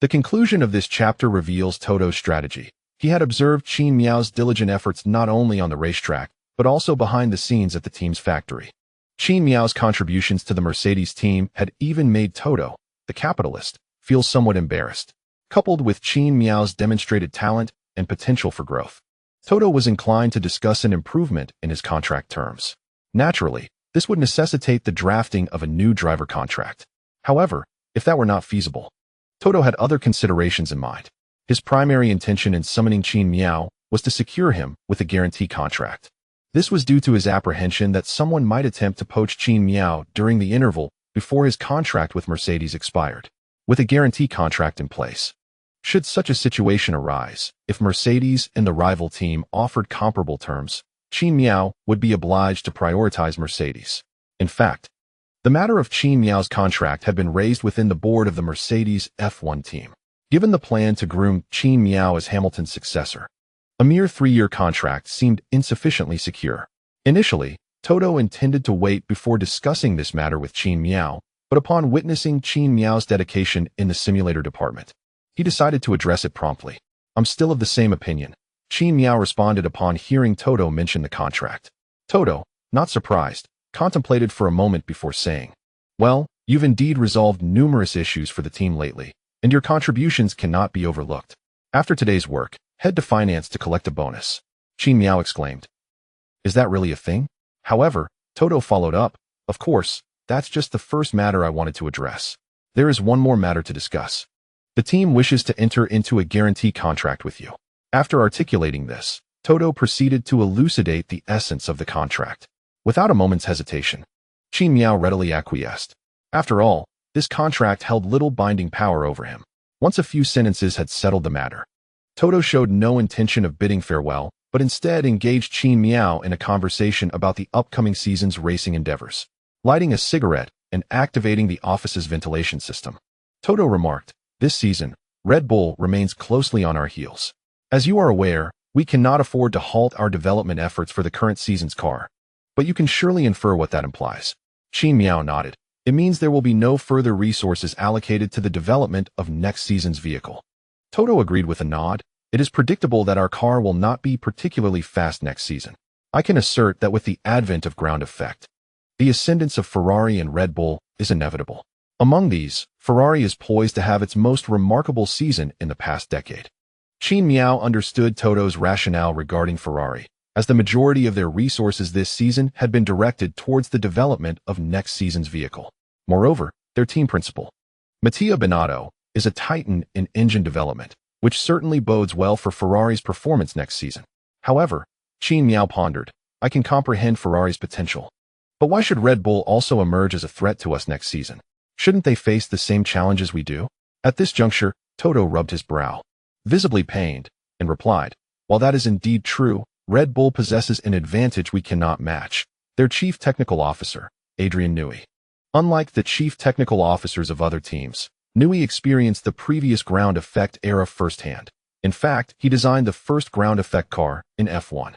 The conclusion of this chapter reveals Toto's strategy. He had observed Qin Miao's diligent efforts not only on the racetrack, but also behind the scenes at the team's factory. Qin Miao's contributions to the Mercedes team had even made Toto, the capitalist, feel somewhat embarrassed. Coupled with Qin Miao's demonstrated talent and potential for growth, Toto was inclined to discuss an improvement in his contract terms. Naturally, this would necessitate the drafting of a new driver contract. However, if that were not feasible, Toto had other considerations in mind. His primary intention in summoning Qin Mian was to secure him with a guarantee contract. This was due to his apprehension that someone might attempt to poach Qin Mian during the interval before his contract with Mercedes expired. With a guarantee contract in place, should such a situation arise, if Mercedes and the rival team offered comparable terms, Qin Mian would be obliged to prioritize Mercedes. In fact, the matter of Qin Miao's contract had been raised within the board of the Mercedes F1 team. Given the plan to groom Qin Mian as Hamilton's successor, a mere 3-year contract seemed insufficiently secure. Initially, Toto intended to wait before discussing this matter with Qin Mian, but upon witnessing Qin Miao's dedication in the simulator department, he decided to address it promptly. "I'm still of the same opinion," Qin Mian responded upon hearing Toto mention the contract. Toto, not surprised, contemplated for a moment before saying, "Well, you've indeed resolved numerous issues for the team lately, and your contributions cannot be overlooked. After today's work, head to finance to collect a bonus." Qin Mian exclaimed. "Is that really a thing?" However, Toto followed up, "Of course, that's just the first matter I wanted to address. There is one more matter to discuss. The team wishes to enter into a guarantee contract with you." After articulating this, Toto proceeded to elucidate the essence of the contract. Without a moment's hesitation, Qin Mian readily acquiesced. After all, this contract held little binding power over him. Once a few sentences had settled the matter, Toto showed no intention of bidding farewell, but instead engaged Qin Mian in a conversation about the upcoming season's racing endeavors. Lighting a cigarette and activating the office's ventilation system, Toto remarked, "This season, Red Bull remains closely on our heels. As you are aware, we cannot afford to halt our development efforts for the current season's car. But you can surely infer what that implies." Qin Mian nodded. "It means there will be no further resources allocated to the development of next season's vehicle." Toto agreed with a nod. "It is predictable that our car will not be particularly fast next season. I can assert that with the advent of ground effect, the ascendance of Ferrari and Red Bull is inevitable. Among these, Ferrari is poised to have its most remarkable season in the past decade." Qin Mian understood Toto's rationale regarding Ferrari, as the majority of their resources this season had been directed towards the development of next season's vehicle. Moreover, their team principal, Mattia Binotto, is a titan in engine development, which certainly bodes well for Ferrari's performance next season. However, Qin Mian pondered, "I can comprehend Ferrari's potential. But why should Red Bull also emerge as a threat to us next season? Shouldn't they face the same challenges we do?" At this juncture, Toto rubbed his brow, visibly pained, and replied, "While that is indeed true, Red Bull possesses an advantage we cannot match: their chief technical officer, Adrian Newey. Unlike the chief technical officers of other teams, Newey experienced the previous ground effect era firsthand. In fact, he designed the first ground effect car in F1.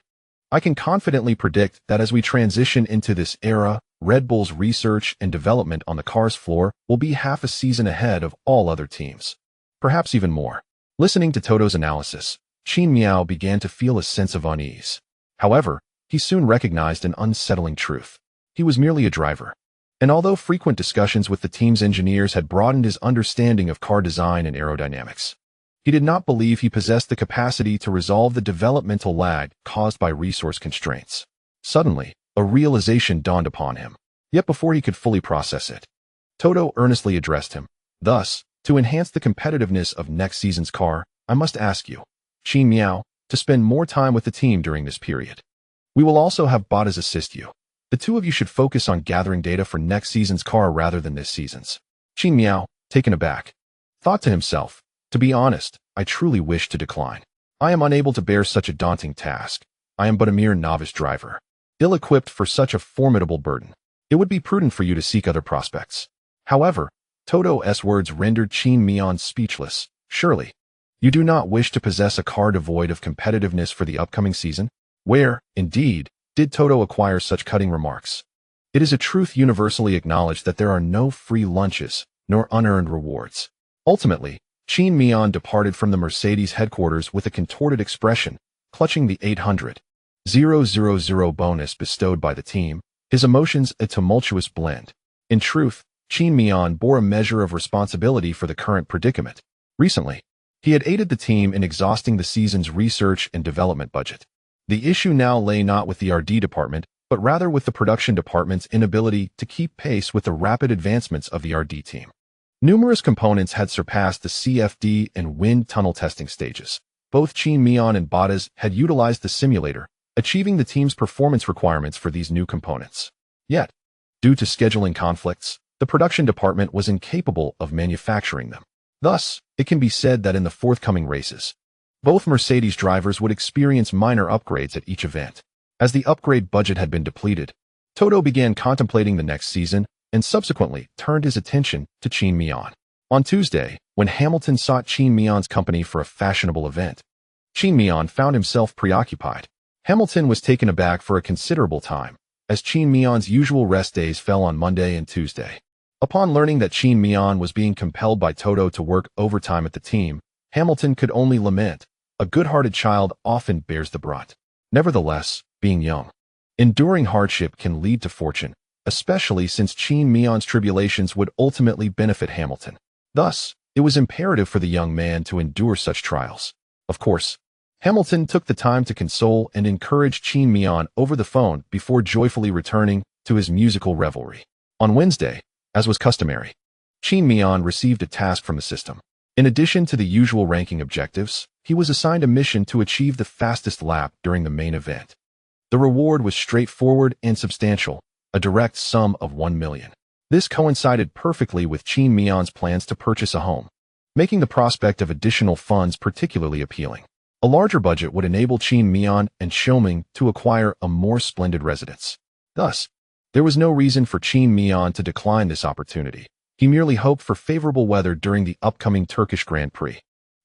I can confidently predict that as we transition into this era, Red Bull's research and development on the car's floor will be half a season ahead of all other teams. Perhaps even more." Listening to Toto's analysis, Qin Mian began to feel a sense of unease. However, he soon recognized an unsettling truth. He was merely a driver. And although frequent discussions with the team's engineers had broadened his understanding of car design and aerodynamics, He did not believe he possessed the capacity to resolve the developmental lag caused by resource constraints. Suddenly, a realization dawned upon him. Yet before he could fully process it, Toto earnestly addressed him. Thus, to enhance the competitiveness of next season's car, I must ask you, Qin Mian, to spend more time with the team during this period. We will also have Bottas assist you. The two of you should focus on gathering data for next season's car rather than this season's. Qin Mian, taken aback, thought to himself, to be honest, I truly wish to decline. I am unable to bear such a daunting task. I am but a mere novice driver, ill-equipped for such a formidable burden. It would be prudent for you to seek other prospects. However, Toto's words rendered Qin Mian speechless. Surely, you do not wish to possess a car devoid of competitiveness for the upcoming season? Where, indeed, did Toto acquire such cutting remarks? It is a truth universally acknowledged that there are no free lunches, nor unearned rewards. Ultimately, Qin Mian departed from the Mercedes headquarters with a contorted expression, clutching the 800,000 bonus bestowed by the team, his emotions a tumultuous blend. In truth, Qin Mian bore a measure of responsibility for the current predicament. Recently, he had aided the team in exhausting the season's research and development budget. The issue now lay not with the R&D department, but rather with the production department's inability to keep pace with the rapid advancements of the R&D team. Numerous components had surpassed the CFD and wind tunnel testing stages. Both Qin Mian and Bottas had utilized the simulator, achieving the team's performance requirements for these new components. Yet, due to scheduling conflicts, the production department was incapable of manufacturing them. Thus, it can be said that in the forthcoming races, both Mercedes drivers would experience minor upgrades at each event. As the upgrade budget had been depleted, Toto began contemplating the next season and subsequently turned his attention to Qin Mian. On Tuesday, when Hamilton sought Qin Mian's company for a fashionable event, Qin Mian found himself preoccupied. Hamilton was taken aback for a considerable time, as Qin Mian's usual rest days fell on Monday and Tuesday. Upon learning that Qin Mian was being compelled by Toto to work overtime at the team, Hamilton could only lament. A good-hearted child often bears the brunt. Nevertheless, being young, enduring hardship can lead to fortune, especially since Qin Mian's tribulations would ultimately benefit Hamilton. Thus, it was imperative for the young man to endure such trials. Of course, Hamilton took the time to console and encourage Qin Mian over the phone before joyfully returning to his musical revelry. On Wednesday, as was customary, Qin Mian received a task from the system. In addition to the usual ranking objectives, he was assigned a mission to achieve the fastest lap during the main event. The reward was straightforward and substantial, a direct sum of 1 million. This coincided perfectly with Qin Mian's plans to purchase a home, making the prospect of additional funds particularly appealing. A larger budget would enable Qin Mian and Xiaoming to acquire a more splendid residence. Thus, there was no reason for Qin Mian to decline this opportunity. He merely hoped for favorable weather during the upcoming Turkish Grand Prix.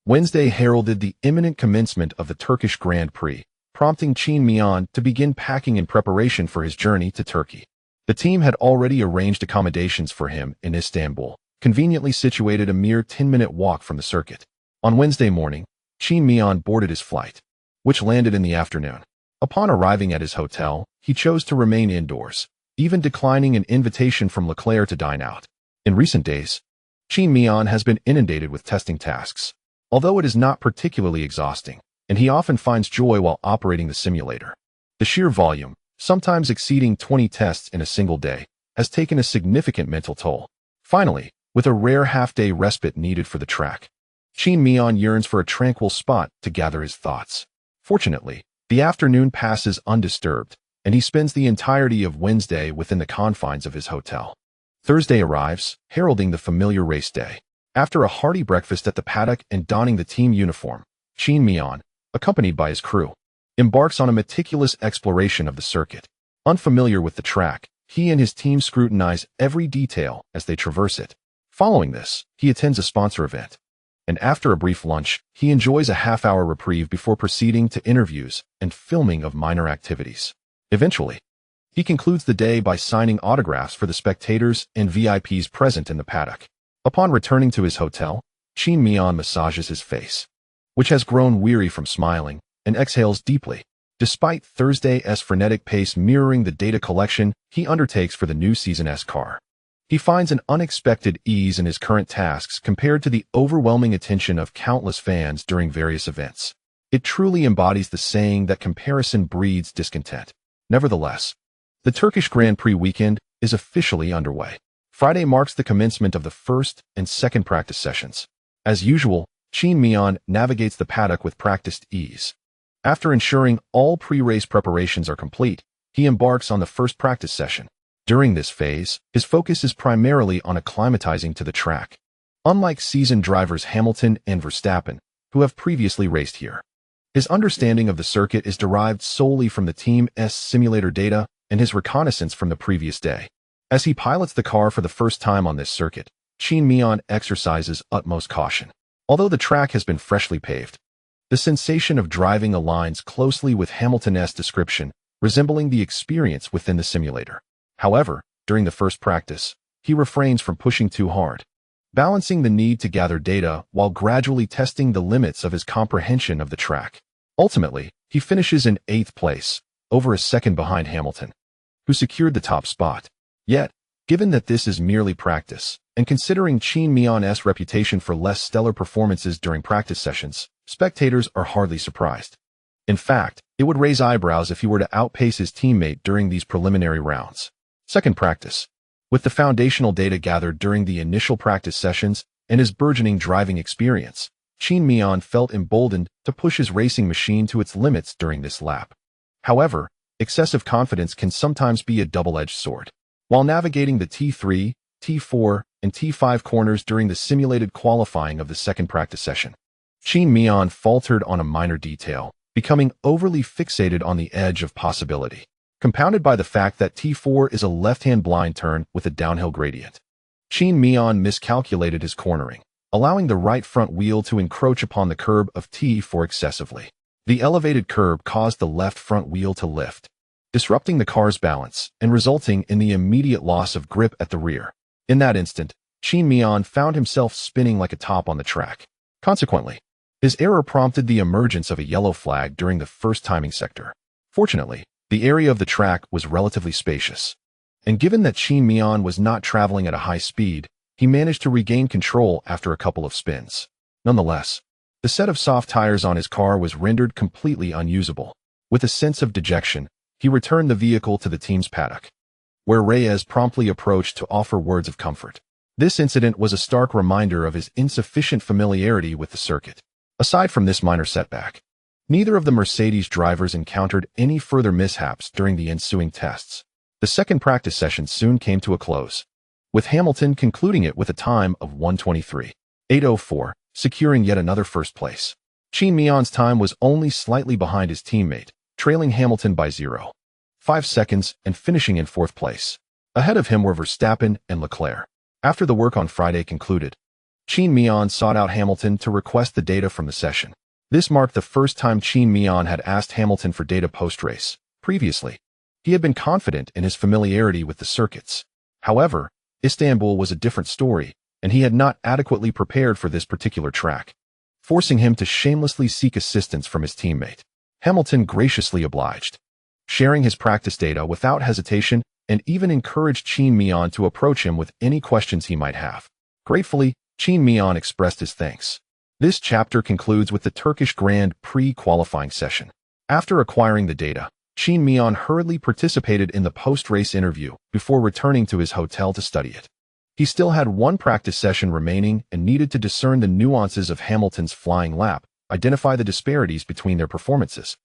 Wednesday heralded the imminent commencement of the Turkish Grand Prix, prompting Qin Mian to begin packing in preparation for his journey to Turkey. The team had already arranged accommodations for him in Istanbul, conveniently situated a mere 10-minute walk from the circuit. On Wednesday morning, Qin Mian boarded his flight, which landed in the afternoon. Upon arriving at his hotel, he chose to remain indoors, even declining an invitation from Leclerc to dine out. In recent days, Qin Mian has been inundated with testing tasks, although it is not particularly exhausting, and he often finds joy while operating the simulator. The sheer volume, sometimes exceeding 20 tests in a single day, has taken a significant mental toll. Finally, with a rare half-day respite needed for the track, Qin Mian yearns for a tranquil spot to gather his thoughts. Fortunately, the afternoon passes undisturbed, and he spends the entirety of Wednesday within the confines of his hotel. Thursday arrives, heralding the familiar race day. After a hearty breakfast at the paddock and donning the team uniform, Qin Mian, accompanied by his crew, embarks on a meticulous exploration of the circuit. Unfamiliar with the track, he and his team scrutinize every detail as they traverse it. Following this, he attends a sponsor event, and after a brief lunch, he enjoys a half-hour reprieve before proceeding to interviews and filming of minor activities. Eventually, he concludes the day by signing autographs for the spectators and VIPs present in the paddock. Upon returning to his hotel, Qin Mian massages his face, which has grown weary from smiling, and exhales deeply. Despite Thursday's frenetic pace mirroring the data collection he undertakes for the new season's car, He finds an unexpected ease in his current tasks compared to the overwhelming attention of countless fans during various events. It truly embodies the saying that comparison breeds discontent. Nevertheless, the Turkish Grand Prix weekend is officially underway. Friday marks the commencement of the first and second practice sessions. As usual, Qin Mian navigates the paddock with practiced ease. After ensuring all pre-race preparations are complete, he embarks on the first practice session. During this phase, his focus is primarily on acclimatizing to the track. Unlike seasoned drivers Hamilton and Verstappen, who have previously raced here, his understanding of the circuit is derived solely from the team's simulator data and his reconnaissance from the previous day. As he pilots the car for the first time on this circuit, Qin Mian exercises utmost caution. Although the track has been freshly paved, the sensation of driving aligns closely with Hamilton's description, resembling the experience within the simulator. However, during the first practice, he refrains from pushing too hard, balancing the need to gather data while gradually testing the limits of his comprehension of the track. Ultimately, he finishes in 8th place, over a second behind Hamilton, who secured the top spot. Yet, given that this is merely practice, and considering Qin Mian's reputation for less stellar performances during practice sessions, spectators are hardly surprised. In fact, it would raise eyebrows if he were to outpace his teammate during these preliminary rounds. Second practice. With the foundational data gathered during the initial practice sessions and his burgeoning driving experience, Qin Mian felt emboldened to push his racing machine to its limits during this lap. However, excessive confidence can sometimes be a double-edged sword. While navigating the T3, T4, and T5 corners during the simulated qualifying of the second practice session, Qin Mian faltered on a minor detail, becoming overly fixated on the edge of possibility, compounded by the fact that T4 is a left-hand blind turn with a downhill gradient. Qin Mian miscalculated his cornering, allowing the right front wheel to encroach upon the curb of T4 excessively. The elevated curb caused the left front wheel to lift, disrupting the car's balance and resulting in the immediate loss of grip at the rear. In that instant, Qin Mian found himself spinning like a top on the track. Consequently, his error prompted the emergence of a yellow flag during the first timing sector. Fortunately, the area of the track was relatively spacious, and given that Qin Mian was not traveling at a high speed, he managed to regain control after a couple of spins. Nonetheless, the set of soft tires on his car was rendered completely unusable. With a sense of dejection, he returned the vehicle to the team's paddock, where Reyes promptly approached to offer words of comfort. This incident was a stark reminder of his insufficient familiarity with the circuit. Aside from this minor setback, neither of the Mercedes drivers encountered any further mishaps during the ensuing tests. The second practice session soon came to a close, with Hamilton concluding it with a time of 1:23.804, securing yet another first place. Qin Mian's time was only slightly behind his teammate, trailing Hamilton by 0.5 seconds and finishing in 4th place. Ahead of him were Verstappen and Leclerc. After the work on Friday concluded, Qin Mian sought out Hamilton to request the data from the session. This marked the first time Qin Mian had asked Hamilton for data post-race. Previously, he had been confident in his familiarity with the circuits. However, Istanbul was a different story, and he had not adequately prepared for this particular track, forcing him to shamelessly seek assistance from his teammate. Hamilton graciously obliged, sharing his practice data without hesitation, and even encouraged Qin Mian to approach him with any questions he might have. Gratefully, Qin Mian expressed his thanks. This chapter concludes with the Turkish Grand Prix qualifying session. After acquiring the data, Qin Mian hurriedly participated in the post-race interview before returning to his hotel to study it. He still had one practice session remaining and needed to discern the nuances of Hamilton's flying lap, identify the disparities between their performances,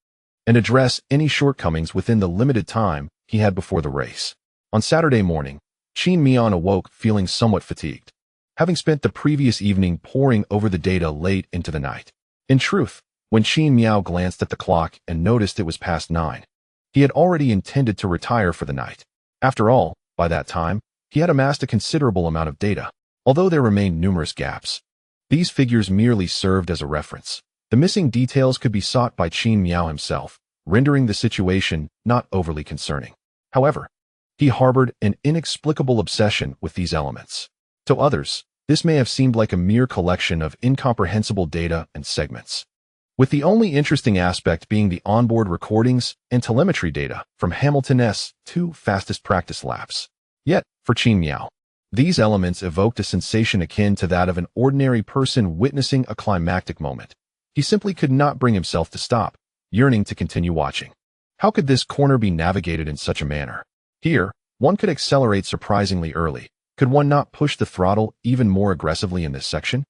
and address any shortcomings within the limited time he had before the race. On Saturday morning, Qin Mian awoke feeling somewhat fatigued, having spent the previous evening poring over the data late into the night. In truth, when Qin Mian glanced at the clock and noticed it was past 9, he had already intended to retire for the night. After all, by that time, he had amassed a considerable amount of data. Although there remained numerous gaps, these figures merely served as a reference. The missing details could be sought by Qin Mian himself, rendering the situation not overly concerning. However, he harbored an inexplicable obsession with these elements. To others, this may have seemed like a mere collection of incomprehensible data and segments, with the only interesting aspect being the onboard recordings and telemetry data from Hamilton's 2 fastest practice laps. Yet, for Qin Mian, These elements evoked a sensation akin to that of an ordinary person witnessing a climactic moment. He simply could not bring himself to stop, yearning to continue watching. How could this corner be navigated in such a manner? Here, one could accelerate surprisingly early. Could one not push the throttle even more aggressively in this section?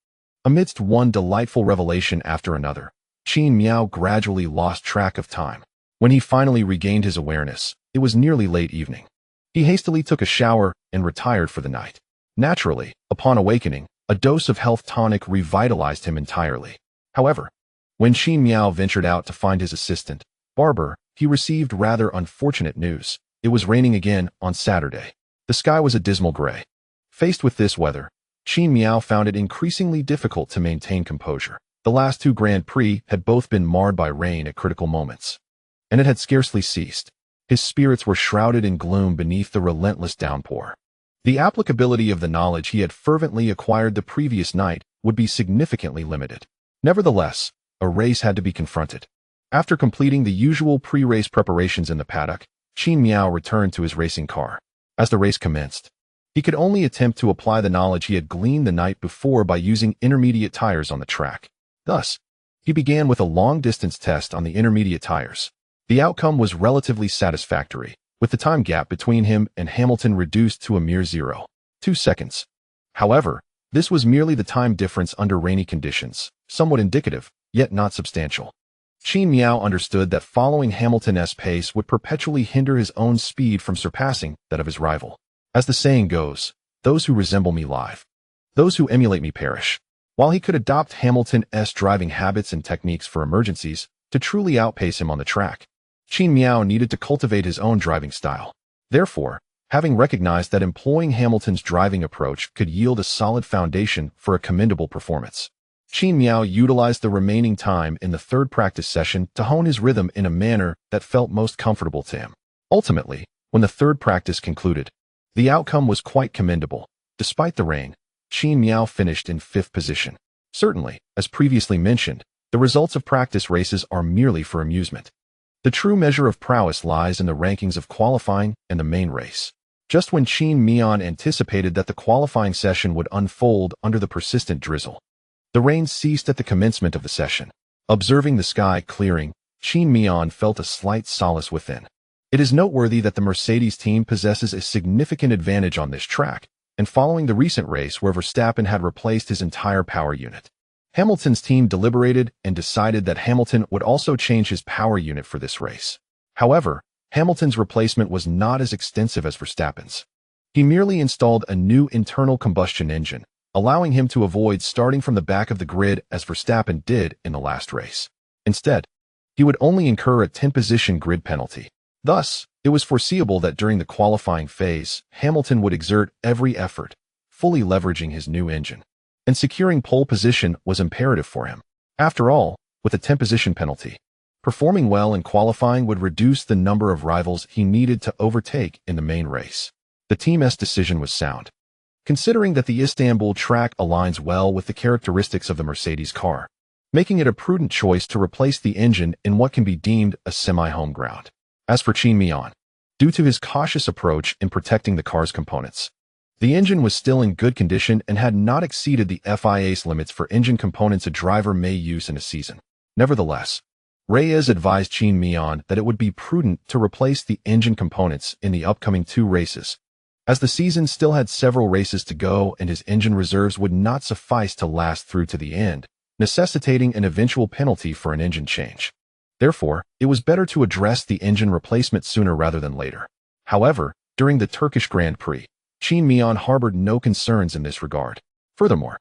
Amidst one delightful revelation after another, Qin Mian gradually lost track of time. When he finally regained his awareness, it was nearly late evening. He hastily took a shower and retired for the night. Naturally, upon awakening, a dose of health tonic revitalized him entirely. However, when Qin Mian ventured out to find his assistant, Barber, he received rather unfortunate news. It was raining again on Saturday. The sky was a dismal gray. Faced with this weather, Qin Mian found it increasingly difficult to maintain composure. The last two Grand Prix had both been marred by rain at critical moments, and it had scarcely ceased. His spirits were shrouded in gloom beneath the relentless downpour. The applicability of the knowledge he had fervently acquired the previous night would be significantly limited. Nevertheless, a race had to be confronted. After completing the usual pre-race preparations in the paddock, Qin Mian returned to his racing car. As the race commenced, he could only attempt to apply the knowledge he had gleaned the night before by using intermediate tires on the track. Thus, he began with a long-distance test on the intermediate tires. The outcome was relatively satisfactory, with the time gap between him and Hamilton reduced to a mere 0.2 seconds. However, this was merely the time difference under rainy conditions, somewhat indicative, yet not substantial. Qin Mian understood that following Hamilton's pace would perpetually hinder his own speed from surpassing that of his rival. As the saying goes, those who resemble me live. Those who emulate me perish. While he could adopt Hamilton's driving habits and techniques for emergencies to truly outpace him on the track, Qin Mian needed to cultivate his own driving style. Therefore, having recognized that employing Hamilton's driving approach could yield a solid foundation for a commendable performance, Qin Mian utilized the remaining time in the third practice session to hone his rhythm in a manner that felt most comfortable to him. Ultimately, when the third practice concluded, the outcome was quite commendable. Despite the rain, Qin Mian finished in 5th position. Certainly, as previously mentioned, the results of practice races are merely for amusement. The true measure of prowess lies in the rankings of qualifying and the main race. Just when Qin Mian anticipated that the qualifying session would unfold under the persistent drizzle, the rain ceased at the commencement of the session. Observing the sky clearing, Qin Mian felt a slight solace within. It is noteworthy that the Mercedes team possesses a significant advantage on this track, and following the recent race where Verstappen had replaced his entire power unit, Hamilton's team deliberated and decided that Hamilton would also change his power unit for this race. However, Hamilton's replacement was not as extensive as Verstappen's. He merely installed a new internal combustion engine, allowing him to avoid starting from the back of the grid as Verstappen did in the last race. Instead, he would only incur a 10-position grid penalty. Thus, it was foreseeable that during the qualifying phase, Hamilton would exert every effort, fully leveraging his new engine, and securing pole position was imperative for him. After all, with a 10-position penalty, performing well in qualifying would reduce the number of rivals he needed to overtake in the main race. The team's decision was sound, considering that the Istanbul track aligns well with the characteristics of the Mercedes car, making it a prudent choice to replace the engine in what can be deemed a semi-home ground. As for Qin Mian, due to his cautious approach in protecting the car's components, the engine was still in good condition and had not exceeded the FIA's limits for engine components a driver may use in a season. Nevertheless, Reyes advised Qin Mian that it would be prudent to replace the engine components in the upcoming 2 races, as the season still had several races to go and his engine reserves would not suffice to last through to the end, necessitating an eventual penalty for an engine change. Therefore, it was better to address the engine replacement sooner rather than later. However, during the Turkish Grand Prix, Qin Mian harbored no concerns in this regard. Furthermore,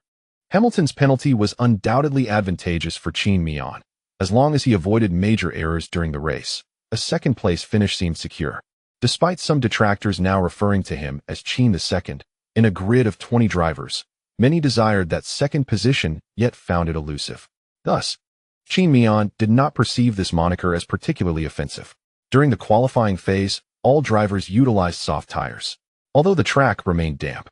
Hamilton's penalty was undoubtedly advantageous for Qin Mian. As long as he avoided major errors during the race, a second-place finish seemed secure. Despite some detractors now referring to him as Qin II, in a grid of 20 drivers, many desired that second position yet found it elusive. Thus, Qin Mian did not perceive this moniker as particularly offensive. During the qualifying phase, all drivers utilized soft tires, although the track remained damp.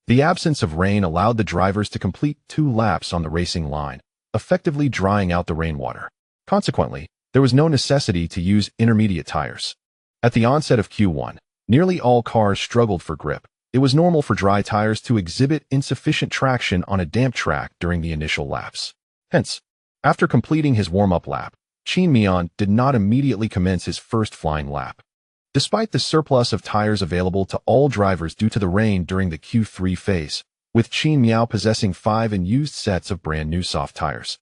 The absence of rain allowed the drivers to complete 2 laps on the racing line, effectively drying out the rainwater. Consequently, there was no necessity to use intermediate tires. At the onset of Q1, nearly all cars struggled for grip, It was normal for dry tires to exhibit insufficient traction on a damp track during the initial laps. Hence, after completing his warm-up lap, Qin Mian did not immediately commence his first flying lap. Despite the surplus of tires available to all drivers due to the rain during the Q3 phase, with Qin Mian possessing 5 unused sets of brand-new soft tires,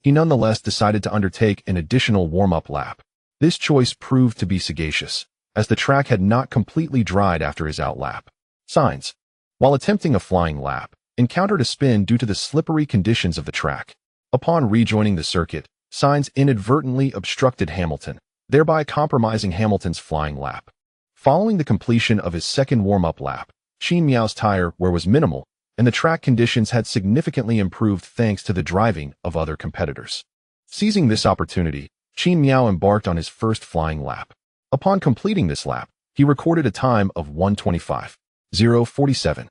he nonetheless decided to undertake an additional warm-up lap. This choice proved to be sagacious, as the track had not completely dried after his outlap. Sainz, while attempting a flying lap, encountered a spin due to the slippery conditions of the track. Upon rejoining the circuit, Sainz inadvertently obstructed Hamilton, thereby compromising Hamilton's flying lap. Following the completion of his second warm-up lap, Qin Mian's tire wear was minimal, and the track conditions had significantly improved thanks to the driving of other competitors. Seizing this opportunity, Qin Mian embarked on his first flying lap. Upon completing this lap, he recorded a time of 1:25.047,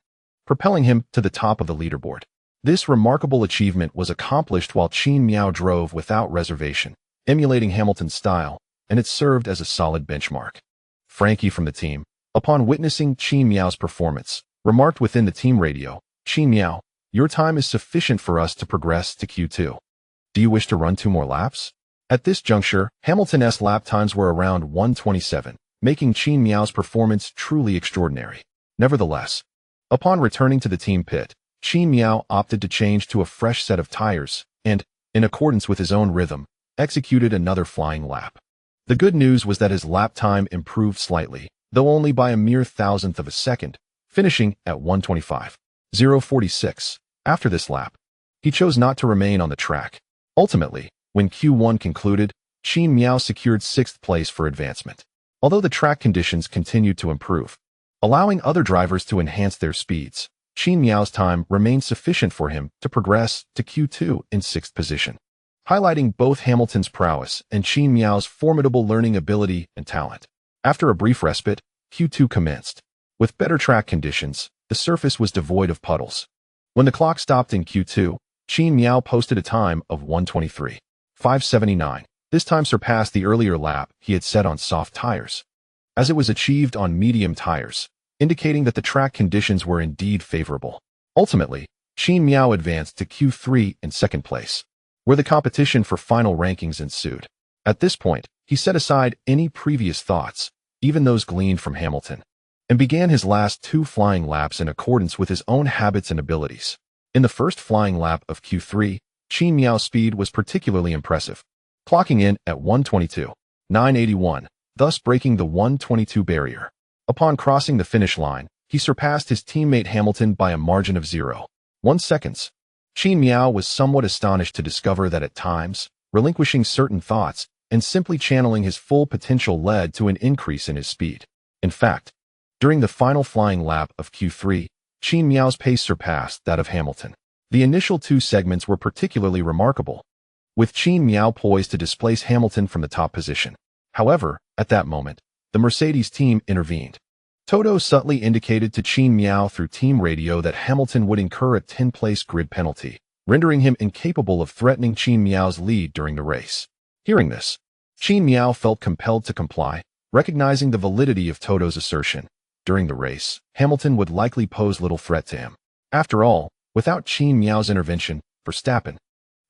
propelling him to the top of the leaderboard. This remarkable achievement was accomplished while Qin Mian drove without reservation, emulating Hamilton's style, and it served as a solid benchmark. Frankie from the team, upon witnessing Qin Mian's performance, remarked within the team radio, "Qin Mian, your time is sufficient for us to progress to Q2. Do you wish to run 2 more laps?" At this juncture, Hamilton's lap times were around 1:27, making Qin Mian's performance truly extraordinary. Nevertheless, upon returning to the team pit, Qin Mian opted to change to a fresh set of tires and, in accordance with his own rhythm, executed another flying lap. The good news was that his lap time improved slightly, though only by a mere thousandth of a second, finishing at 1:25.046. After this lap, he chose not to remain on the track. Ultimately, when Q1 concluded, Qin Mian secured 6th place for advancement. Although the track conditions continued to improve, allowing other drivers to enhance their speeds, Qin Mian's time remained sufficient for him to progress to Q2 in 6th position, highlighting both Hamilton's prowess and Qin Mian's formidable learning ability and talent. After a brief respite, Q2 commenced. With better track conditions, the surface was devoid of puddles. When the clock stopped in Q2, Qin Mian posted a time of 1:23.579. This time surpassed the earlier lap he had set on soft tires, as it was achieved on medium tires, indicating that the track conditions were indeed favorable. Ultimately, Qin Mian advanced to Q3 in 2nd place, where the competition for final rankings ensued. At this point, he set aside any previous thoughts, even those gleaned from Hamilton, and began his last 2 flying laps in accordance with his own habits and abilities. In the first flying lap of Q3, Qin Mian's speed was particularly impressive, clocking in at 1:22.981, thus breaking the 1:22 barrier. Upon crossing the finish line, he surpassed his teammate Hamilton by a margin of 0.1 seconds. Qin Mian was somewhat astonished to discover that at times, relinquishing certain thoughts and simply channeling his full potential led to an increase in his speed. In fact, during the final flying lap of Q3, Qin Mian's pace surpassed that of Hamilton. The initial 2 segments were particularly remarkable, with Qin Mian poised to displace Hamilton from the top position. However, at that moment, the Mercedes team intervened. Toto subtly indicated to Qin Mian through team radio that Hamilton would incur a 10-place grid penalty, rendering him incapable of threatening Qin Mian's lead during the race. Hearing this, Qin Mian felt compelled to comply, recognizing the validity of Toto's assertion. During the race, Hamilton would likely pose little threat to him. After all, without Qin Mian's intervention, Verstappen,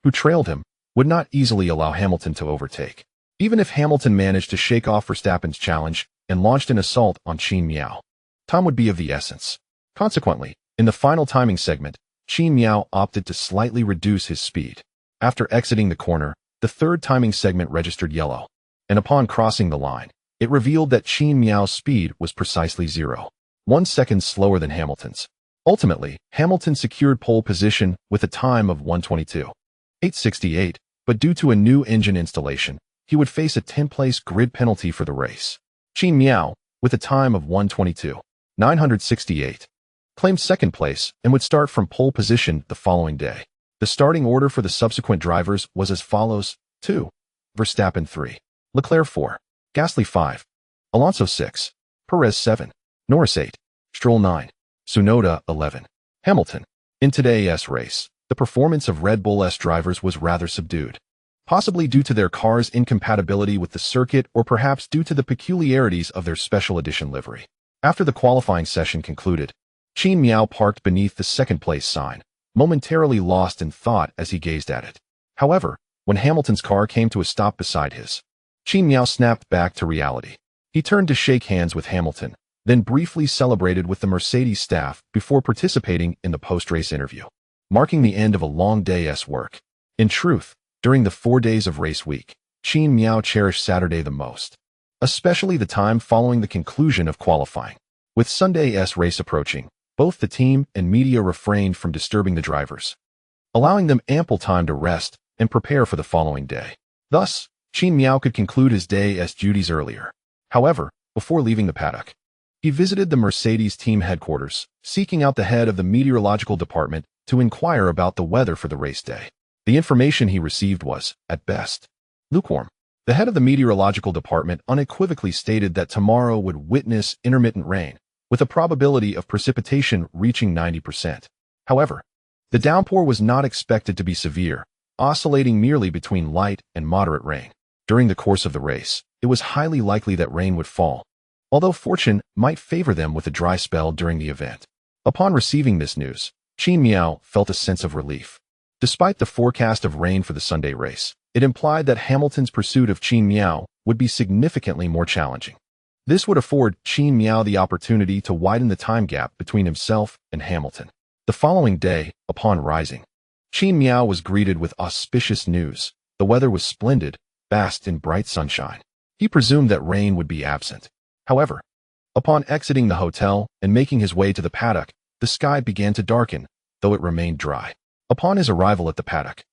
who trailed him, would not easily allow Hamilton to overtake. Even if Hamilton managed to shake off Verstappen's challenge and launched an assault on Qin Mian, time would be of the essence. Consequently, in the final timing segment, Qin Mian opted to slightly reduce his speed. After exiting the corner, the 3rd timing segment registered yellow, and upon crossing the line, it revealed that Qin Mian's speed was precisely 0.1 seconds slower than Hamilton's. Ultimately, Hamilton secured pole position with a time of 1:22.868, but due to a new engine installation, he would face a 10-place grid penalty for the race. Qin Mian, with a time of 1:22.968, claimed 2nd place and would start from pole position the following day. The starting order for the subsequent drivers was as follows: 2. Verstappen 3. Leclerc 4. Gasly 5. Alonso 6. Perez 7. Norris 8. Stroll 9. Tsunoda 11. Hamilton. In today's race, the performance of Red Bull's drivers was rather subdued, possibly due to their car's incompatibility with the circuit or perhaps due to the peculiarities of their special edition livery. After the qualifying session concluded, Qin Mian parked beneath the second-place sign, momentarily lost in thought as he gazed at it. However, when Hamilton's car came to a stop beside his, Qin Mian snapped back to reality. He turned to shake hands with Hamilton, then briefly celebrated with the Mercedes staff before participating in the post-race interview, marking the end of a long day's work. In truth, during the 4 days of race week, Qin Mian cherished Saturday the most, especially the time following the conclusion of qualifying. With Sunday's race approaching, both the team and media refrained from disturbing the drivers, allowing them ample time to rest and prepare for the following day. Thus, Qin Mian could conclude his day's duties earlier. However, before leaving the paddock, he visited the Mercedes team headquarters, seeking out the head of the meteorological department to inquire about the weather for the race day. The information he received was, at best, lukewarm. The head of the meteorological department unequivocally stated that tomorrow would witness intermittent rain, with a probability of precipitation reaching 90%. However, the downpour was not expected to be severe, oscillating merely between light and moderate rain. During the course of the race, it was highly likely that rain would fall, although fortune might favor them with a dry spell during the event. Upon receiving this news, Qin Mian felt a sense of relief. Despite the forecast of rain for the Sunday race, it implied that Hamilton's pursuit of Qin Mian would be significantly more challenging. This would afford Qin Mian the opportunity to widen the time gap between himself and Hamilton. The following day, upon rising, Qin Mian was greeted with auspicious news. The weather was splendid, basked in bright sunshine. He presumed that rain would be absent. However, upon exiting the hotel and making his way to the paddock, the sky began to darken, though it remained dry. Upon his arrival at the paddock,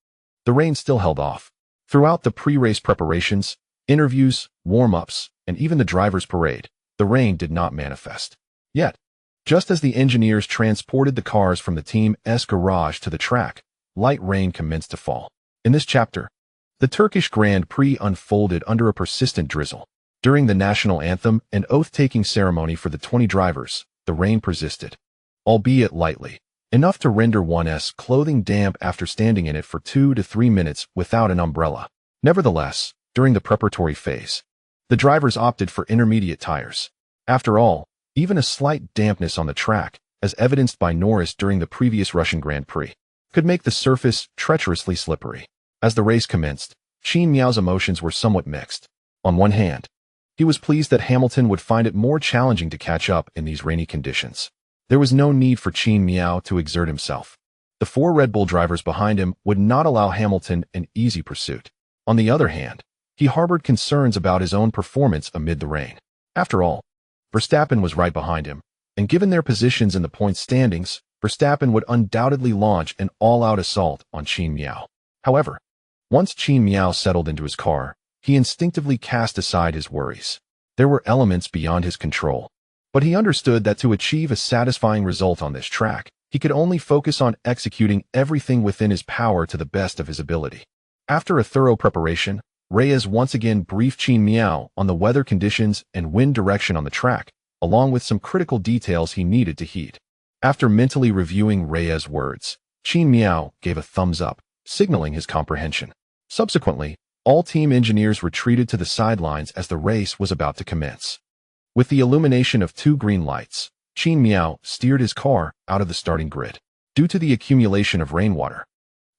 the rain still held off. Throughout the pre-race preparations, interviews, warm-ups, and even the driver's parade, the rain did not manifest. Yet, just as the engineers transported the cars from the team's garage to the track, light rain commenced to fall. In this chapter, the Turkish Grand Prix unfolded under a persistent drizzle. During the national anthem and oath-taking ceremony for the 20 drivers, the rain persisted, albeit lightly, enough to render one's clothing damp after standing in it for 2 to 3 minutes without an umbrella. Nevertheless, during the preparatory phase, the drivers opted for intermediate tires. After all, even a slight dampness on the track, as evidenced by Norris during the previous Russian Grand Prix, could make the surface treacherously slippery. As the race commenced, Qin Mian's emotions were somewhat mixed. On one hand, he was pleased that Hamilton would find it more challenging to catch up in these rainy conditions. There was no need for Qin Mian to exert himself. The 4 Red Bull drivers behind him would not allow Hamilton an easy pursuit. On the other hand, he harbored concerns about his own performance amid the rain. After all, Verstappen was right behind him, and given their positions in the points standings, Verstappen would undoubtedly launch an all-out assault on Qin Mian. However, once Qin Mian settled into his car, he instinctively cast aside his worries. There were elements beyond his control, but he understood that to achieve a satisfying result on this track, he could only focus on executing everything within his power to the best of his ability. After a thorough preparation, Reyes once again briefed Qin Mian on the weather conditions and wind direction on the track, along with some critical details he needed to heed. After mentally reviewing Reyes' words, Qin Mian gave a thumbs up, signaling his comprehension. Subsequently, all team engineers retreated to the sidelines as the race was about to commence. With the illumination of 2 green lights, Qin Mian steered his car out of the starting grid. Due to the accumulation of rainwater,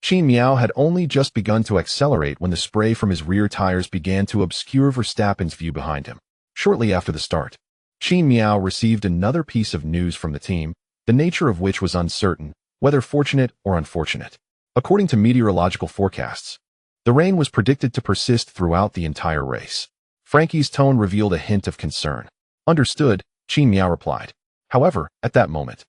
Qin Mian had only just begun to accelerate when the spray from his rear tires began to obscure Verstappen's view behind him. Shortly after the start, Qin Mian received another piece of news from the team, the nature of which was uncertain, whether fortunate or unfortunate. According to meteorological forecasts, the rain was predicted to persist throughout the entire race. Frankie's tone revealed a hint of concern. Understood, Qin Mian replied. However, at that moment,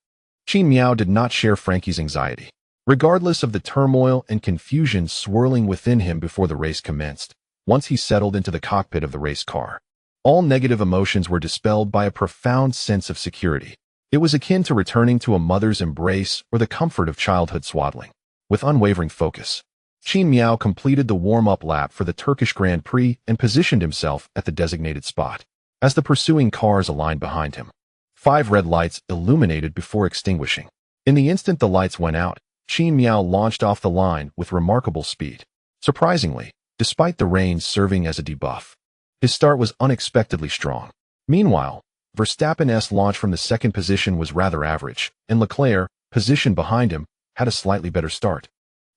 Qin Mian did not share Frankie's anxiety. Regardless of the turmoil and confusion swirling within him before the race commenced, once he settled into the cockpit of the race car, all negative emotions were dispelled by a profound sense of security. It was akin to returning to a mother's embrace or the comfort of childhood swaddling. With unwavering focus, Qin Mian completed the warm-up lap for the Turkish Grand Prix and positioned himself at the designated spot. As the pursuing cars aligned behind him, 5 red lights illuminated before extinguishing. In the instant the lights went out, Qin Mian launched off the line with remarkable speed. Surprisingly, despite the rain serving as a debuff, his start was unexpectedly strong. Meanwhile, Verstappen's launch from the second position was rather average, and Leclerc, positioned behind him, had a slightly better start,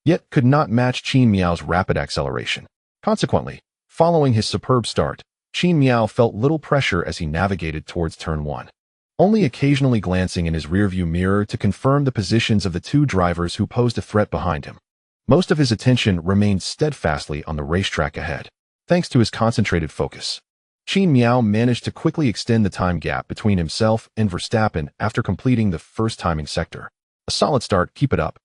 yet could not match Qin Mian's rapid acceleration. Consequently, following his superb start, Qin Mian felt little pressure as he navigated towards turn 1, only occasionally glancing in his rearview mirror to confirm the positions of the two drivers who posed a threat behind him. Most of his attention remained steadfastly on the racetrack ahead, thanks to his concentrated focus. Qin Mian managed to quickly extend the time gap between himself and Verstappen after completing the first timing sector. A solid start, keep it up.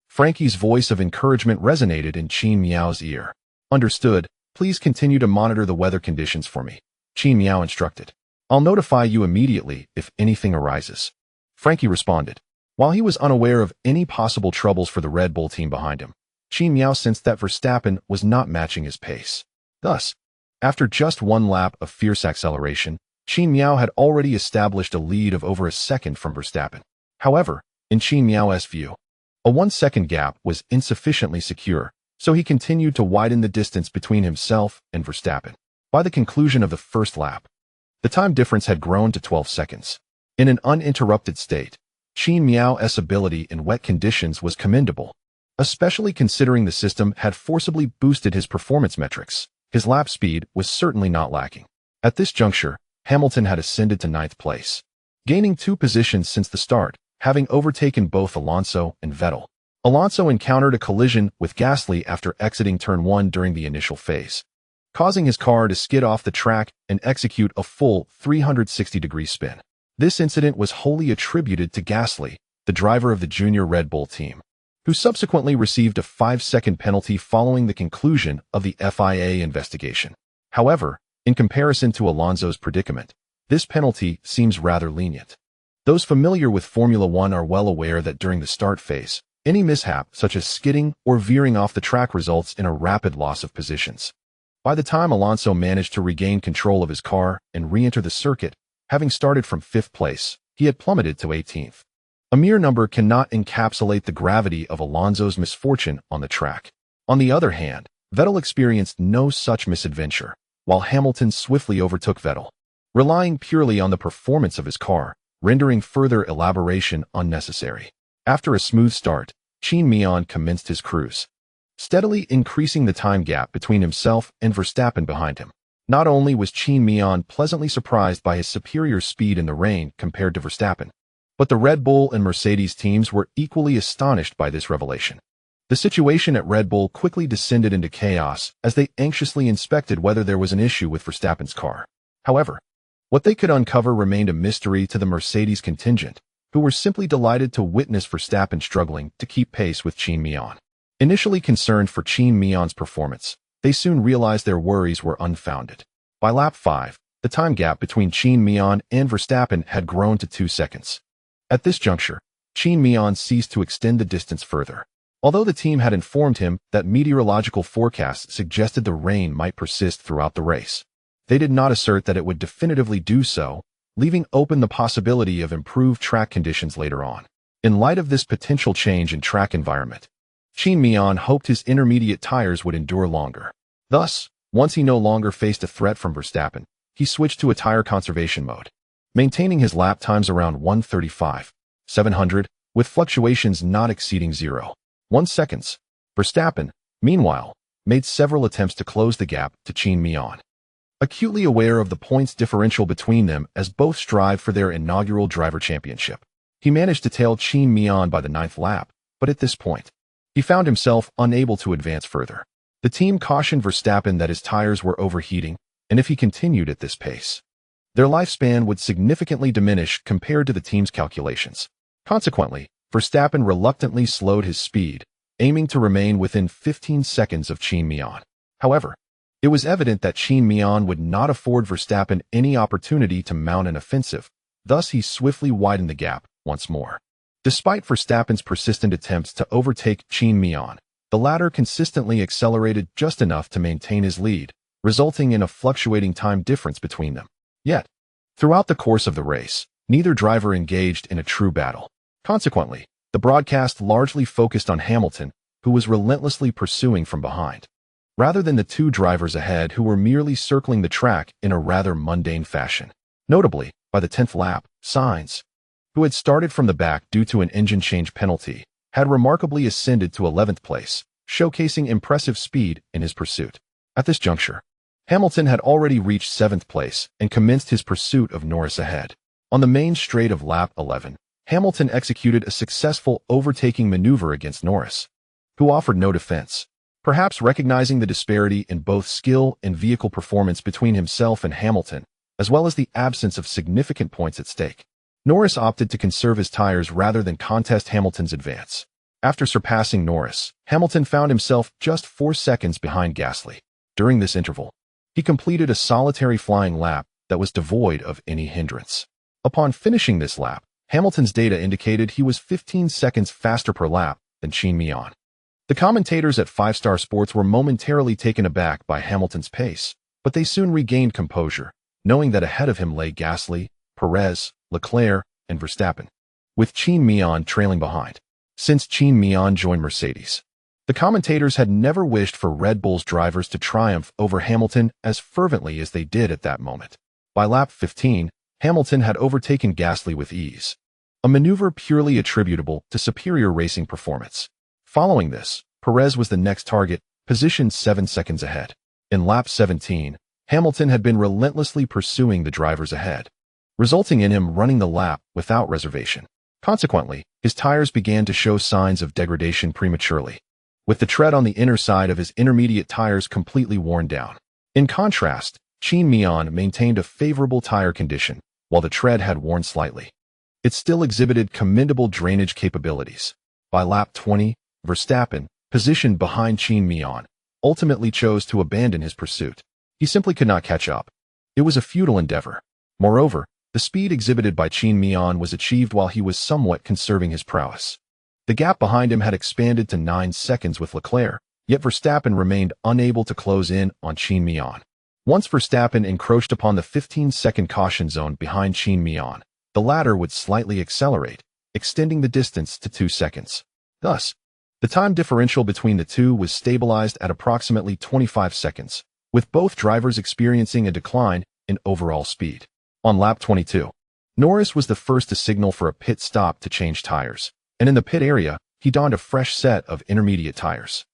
Frankie's voice of encouragement resonated in Qin Mian's ear. Understood, please continue to monitor the weather conditions for me, Qin Mian instructed. I'll notify you immediately if anything arises. Frankie responded. While he was unaware of any possible troubles for the Red Bull team behind him, Qin Mian sensed that Verstappen was not matching his pace. Thus, after just one lap of fierce acceleration, Qin Mian had already established a lead of over a second from Verstappen. However, in Qin Mian's view, a 1-second gap was insufficiently secure, so he continued to widen the distance between himself and Verstappen. By the conclusion of the first lap, the time difference had grown to 12 seconds. In an uninterrupted state, Qin Mian's ability in wet conditions was commendable, especially considering the system had forcibly boosted his performance metrics. His lap speed was certainly not lacking. At this juncture, Hamilton had ascended to 9th place, gaining 2 positions since the start, having overtaken both Alonso and Vettel. Alonso encountered a collision with Gasly after exiting turn 1 during the initial phase, causing his car to skid off the track and execute a full 360-degree spin. This incident was wholly attributed to Gasly, the driver of the junior Red Bull team, who subsequently received a 5-second penalty following the conclusion of the FIA investigation. However, in comparison to Alonso's predicament, this penalty seems rather lenient. Those familiar with Formula One are well aware that during the start phase, any mishap such as skidding or veering off the track results in a rapid loss of positions. By the time Alonso managed to regain control of his car and re-enter the circuit, having started from 5th place, he had plummeted to 18th. A mere number cannot encapsulate the gravity of Alonso's misfortune on the track. On the other hand, Vettel experienced no such misadventure, while Hamilton swiftly overtook Vettel, relying purely on the performance of his car, rendering further elaboration unnecessary. After a smooth start, Qin Mian commenced his cruise, steadily increasing the time gap between himself and Verstappen behind him. Not only was Qin Mian pleasantly surprised by his superior speed in the rain compared to Verstappen, but the Red Bull and Mercedes teams were equally astonished by this revelation. The situation at Red Bull quickly descended into chaos as they anxiously inspected whether there was an issue with Verstappen's car. However, what they could uncover remained a mystery to the Mercedes contingent, who were simply delighted to witness Verstappen struggling to keep pace with Qin Mian. Initially concerned for Qin Mian's performance, they soon realized their worries were unfounded. By lap 5, the time gap between Qin Mian and Verstappen had grown to 2 seconds. At this juncture, Qin Mian ceased to extend the distance further. Although the team had informed him that meteorological forecasts suggested the rain might persist throughout the race, they did not assert that it would definitively do so, leaving open the possibility of improved track conditions later on. In light of this potential change in track environment, Qin Mian hoped his intermediate tires would endure longer. Thus, once he no longer faced a threat from Verstappen, he switched to a tire conservation mode, maintaining his lap times around 1:35.700, with fluctuations not exceeding 0.1 seconds. Verstappen, meanwhile, made several attempts to close the gap to Qin Mian. Acutely aware of the points differential between them as both strive for their inaugural driver championship, he managed to tail Qin Mian by the 9th lap, but at this point, he found himself unable to advance further. The team cautioned Verstappen that his tires were overheating, and if he continued at this pace, their lifespan would significantly diminish compared to the team's calculations. Consequently, Verstappen reluctantly slowed his speed, aiming to remain within 15 seconds of Qin Mian. However, it was evident that Qin Mian would not afford Verstappen any opportunity to mount an offensive, thus he swiftly widened the gap once more. Despite Verstappen's persistent attempts to overtake Qin Mian, the latter consistently accelerated just enough to maintain his lead, resulting in a fluctuating time difference between them. Yet, throughout the course of the race, neither driver engaged in a true battle. Consequently, the broadcast largely focused on Hamilton, who was relentlessly pursuing from behind, rather than the two drivers ahead who were merely circling the track in a rather mundane fashion. Notably, By the 10th lap, Sainz, who had started from the back due to an engine change penalty, had remarkably ascended to 11th place, showcasing impressive speed in his pursuit. At this juncture, Hamilton had already reached 7th place and commenced his pursuit of Norris ahead. On the main straight of lap 11, Hamilton executed a successful overtaking maneuver against Norris, who offered no defense. Perhaps recognizing the disparity in both skill and vehicle performance between himself and Hamilton, as well as the absence of significant points at stake, Norris opted to conserve his tires rather than contest Hamilton's advance. After surpassing Norris, Hamilton found himself just 4 seconds behind Gasly. During this interval, he completed a solitary flying lap that was devoid of any hindrance. Upon finishing this lap, Hamilton's data indicated he was 15 seconds faster per lap than Qin Mian. The commentators at 5-Star Sports were momentarily taken aback by Hamilton's pace, but they soon regained composure, knowing that ahead of him lay Gasly, Perez, Leclerc, and Verstappen, with Qin Mian trailing behind. Since Qin Mian joined Mercedes, the commentators had never wished for Red Bull's drivers to triumph over Hamilton as fervently as they did at that moment. By lap 15, Hamilton had overtaken Gasly with ease, a maneuver purely attributable to superior racing performance. Following this, Perez was the next target, positioned 7 seconds ahead. In lap 17, Hamilton had been relentlessly pursuing the drivers ahead, resulting in him running the lap without reservation. Consequently, his tires began to show signs of degradation prematurely, with the tread on the inner side of his intermediate tires completely worn down. In contrast, Qin Mian maintained a favorable tire condition, while the tread had worn slightly. It still exhibited commendable drainage capabilities. By lap 20, Verstappen, positioned behind Qin Mian, ultimately chose to abandon his pursuit. He simply could not catch up. It was a futile endeavor. Moreover, the speed exhibited by Qin Mian was achieved while he was somewhat conserving his prowess. The gap behind him had expanded to 9 seconds with Leclerc, yet Verstappen remained unable to close in on Qin Mian. Once Verstappen encroached upon the 15-second caution zone behind Qin Mian, the latter would slightly accelerate, extending the distance to 2 seconds. Thus, the time differential between the two was stabilized at approximately 25 seconds, with both drivers experiencing a decline in overall speed. On lap 22, Norris was the first to signal for a pit stop to change tires, and in the pit area, he donned a fresh set of intermediate tires.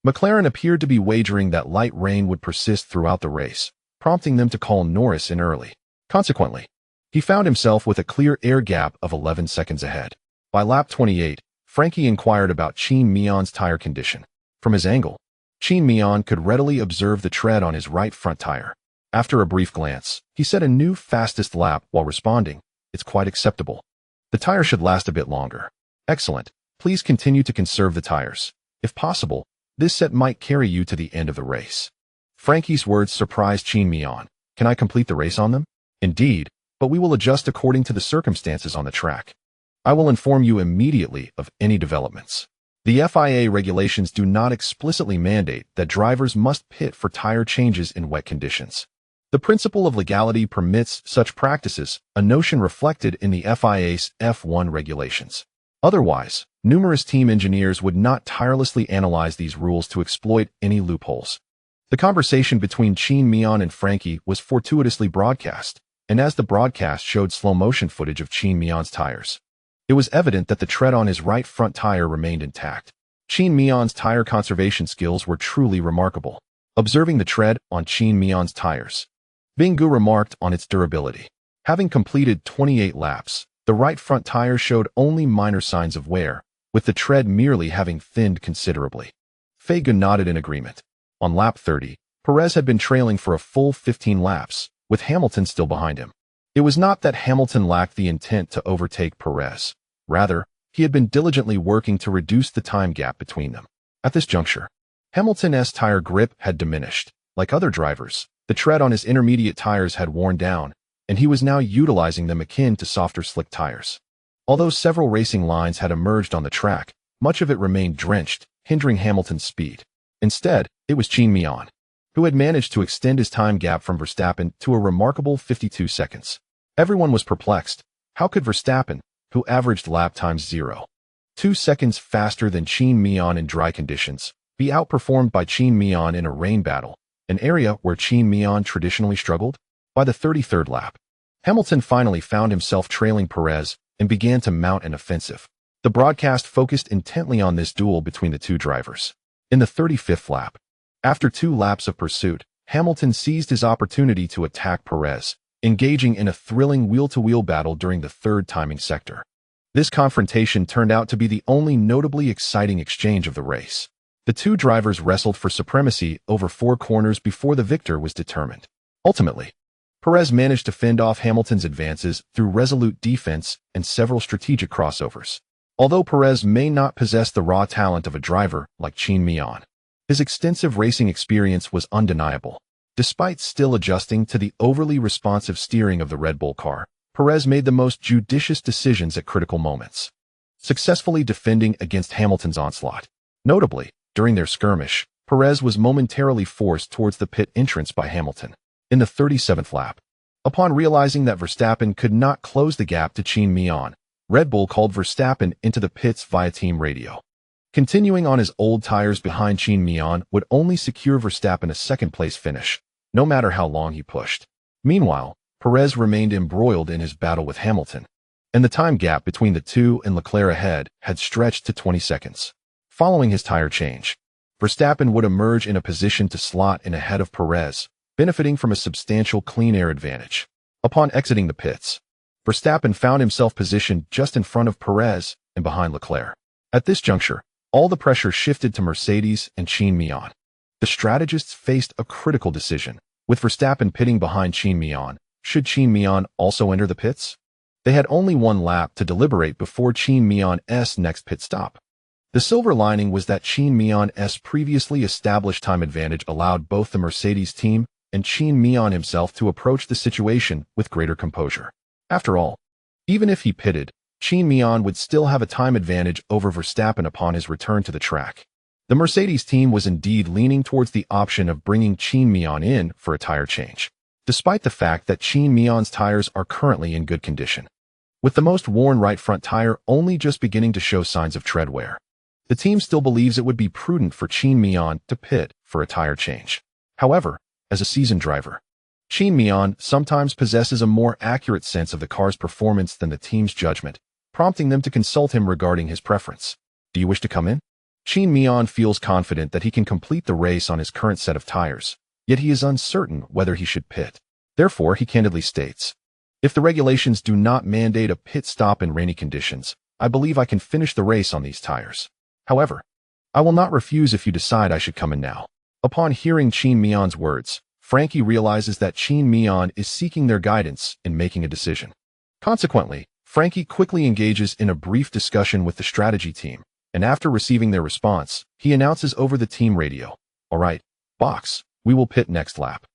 McLaren appeared to be wagering that light rain would persist throughout the race, prompting them to call Norris in early. Consequently, he found himself with a clear air gap of 11 seconds ahead. By lap 28, Frankie inquired about Qin Mian's tire condition. From his angle, Qin Mian could readily observe the tread on his right front tire. After a brief glance, he set a new fastest lap while responding, "It's quite acceptable. The tire should last a bit longer." "Excellent. Please continue to conserve the tires. If possible, this set might carry you to the end of the race." Frankie's words surprised Qin Mian. "Can I complete the race on them?" "Indeed, but we will adjust according to the circumstances on the track. I will inform you immediately of any developments." The FIA regulations do not explicitly mandate that drivers must pit for tire changes in wet conditions. The principle of legality permits such practices, a notion reflected in the FIA's F1 regulations. Otherwise, numerous team engineers would not tirelessly analyze these rules to exploit any loopholes. The conversation between Qin Mian and Frankie was fortuitously broadcast, and as the broadcast showed slow-motion footage of Qin Mian's tires, it was evident that the tread on his right front tire remained intact. Qin Mian's tire conservation skills were truly remarkable. Observing the tread on Qin Mian's tires, Bingu remarked on its durability. Having completed 28 laps, the right front tire showed only minor signs of wear, with the tread merely having thinned considerably. Feigu nodded in agreement. On lap 30, Perez had been trailing for a full 15 laps, with Hamilton still behind him. It was not that Hamilton lacked the intent to overtake Perez. Rather, he had been diligently working to reduce the time gap between them. At this juncture, Hamilton's tire grip had diminished. Like other drivers, the tread on his intermediate tires had worn down, and he was now utilizing them akin to softer slick tires. Although several racing lines had emerged on the track, much of it remained drenched, hindering Hamilton's speed. Instead, it was Qin Mian, who had managed to extend his time gap from Verstappen to a remarkable 52 seconds. Everyone was perplexed. How could Verstappen, who averaged lap times 0.2 seconds faster than Qin Mian in dry conditions, be outperformed by Qin Mian in a rain battle, an area where Qin Mian traditionally struggled? By the 33rd lap, Hamilton finally found himself trailing Perez and began to mount an offensive. The broadcast focused intently on this duel between the two drivers. In the 35th lap, after 2 laps of pursuit, Hamilton seized his opportunity to attack Perez, engaging in a thrilling wheel-to-wheel battle during the third timing sector. This confrontation turned out to be the only notably exciting exchange of the race. The two drivers wrestled for supremacy over 4 corners before the victor was determined. Ultimately, Perez managed to fend off Hamilton's advances through resolute defense and several strategic crossovers. Although Perez may not possess the raw talent of a driver like Qin Mian, his extensive racing experience was undeniable. Despite still adjusting to the overly responsive steering of the Red Bull car, Perez made the most judicious decisions at critical moments, successfully defending against Hamilton's onslaught. Notably, during their skirmish, Perez was momentarily forced towards the pit entrance by Hamilton. In the 37th lap, upon realizing that Verstappen could not close the gap to Qin Mian, Red Bull called Verstappen into the pits via team radio. Continuing on his old tires behind Qin Mian would only secure Verstappen a second-place finish, no matter how long he pushed. Meanwhile, Perez remained embroiled in his battle with Hamilton, and the time gap between the two and Leclerc ahead had stretched to 20 seconds. Following his tire change, Verstappen would emerge in a position to slot in ahead of Perez, benefiting from a substantial clean air advantage. Upon exiting the pits, Verstappen found himself positioned just in front of Perez and behind Leclerc. At this juncture, all the pressure shifted to Mercedes and Qin Mian. The strategists faced a critical decision, with Verstappen pitting behind Qin Mian. Should Qin Mian also enter the pits? They had only 1 lap to deliberate before Qin Mian's next pit stop. The silver lining was that Qin Mian's previously established time advantage allowed both the Mercedes team and Qin Mian himself to approach the situation with greater composure. After all, even if he pitted, Qin Mian would still have a time advantage over Verstappen upon his return to the track. The Mercedes team was indeed leaning towards the option of bringing Qin Mian in for a tire change, despite the fact that Qin Mian's tires are currently in good condition, with the most worn right front tire only just beginning to show signs of tread wear. The team still believes it would be prudent for Qin Mian to pit for a tire change. However, as a seasoned driver, Qin Mian sometimes possesses a more accurate sense of the car's performance than the team's judgment, prompting them to consult him regarding his preference. Do you wish to come in? Qin Mian feels confident that he can complete the race on his current set of tires, yet he is uncertain whether he should pit. Therefore, he candidly states, "If the regulations do not mandate a pit stop in rainy conditions, I believe I can finish the race on these tires. However, I will not refuse if you decide I should come in now." Upon hearing Qin Mian's words, Frankie realizes that Qin Mian is seeking their guidance in making a decision. Consequently, Frankie quickly engages in a brief discussion with the strategy team, and after receiving their response, he announces over the team radio, "All right, box, we will pit next lap."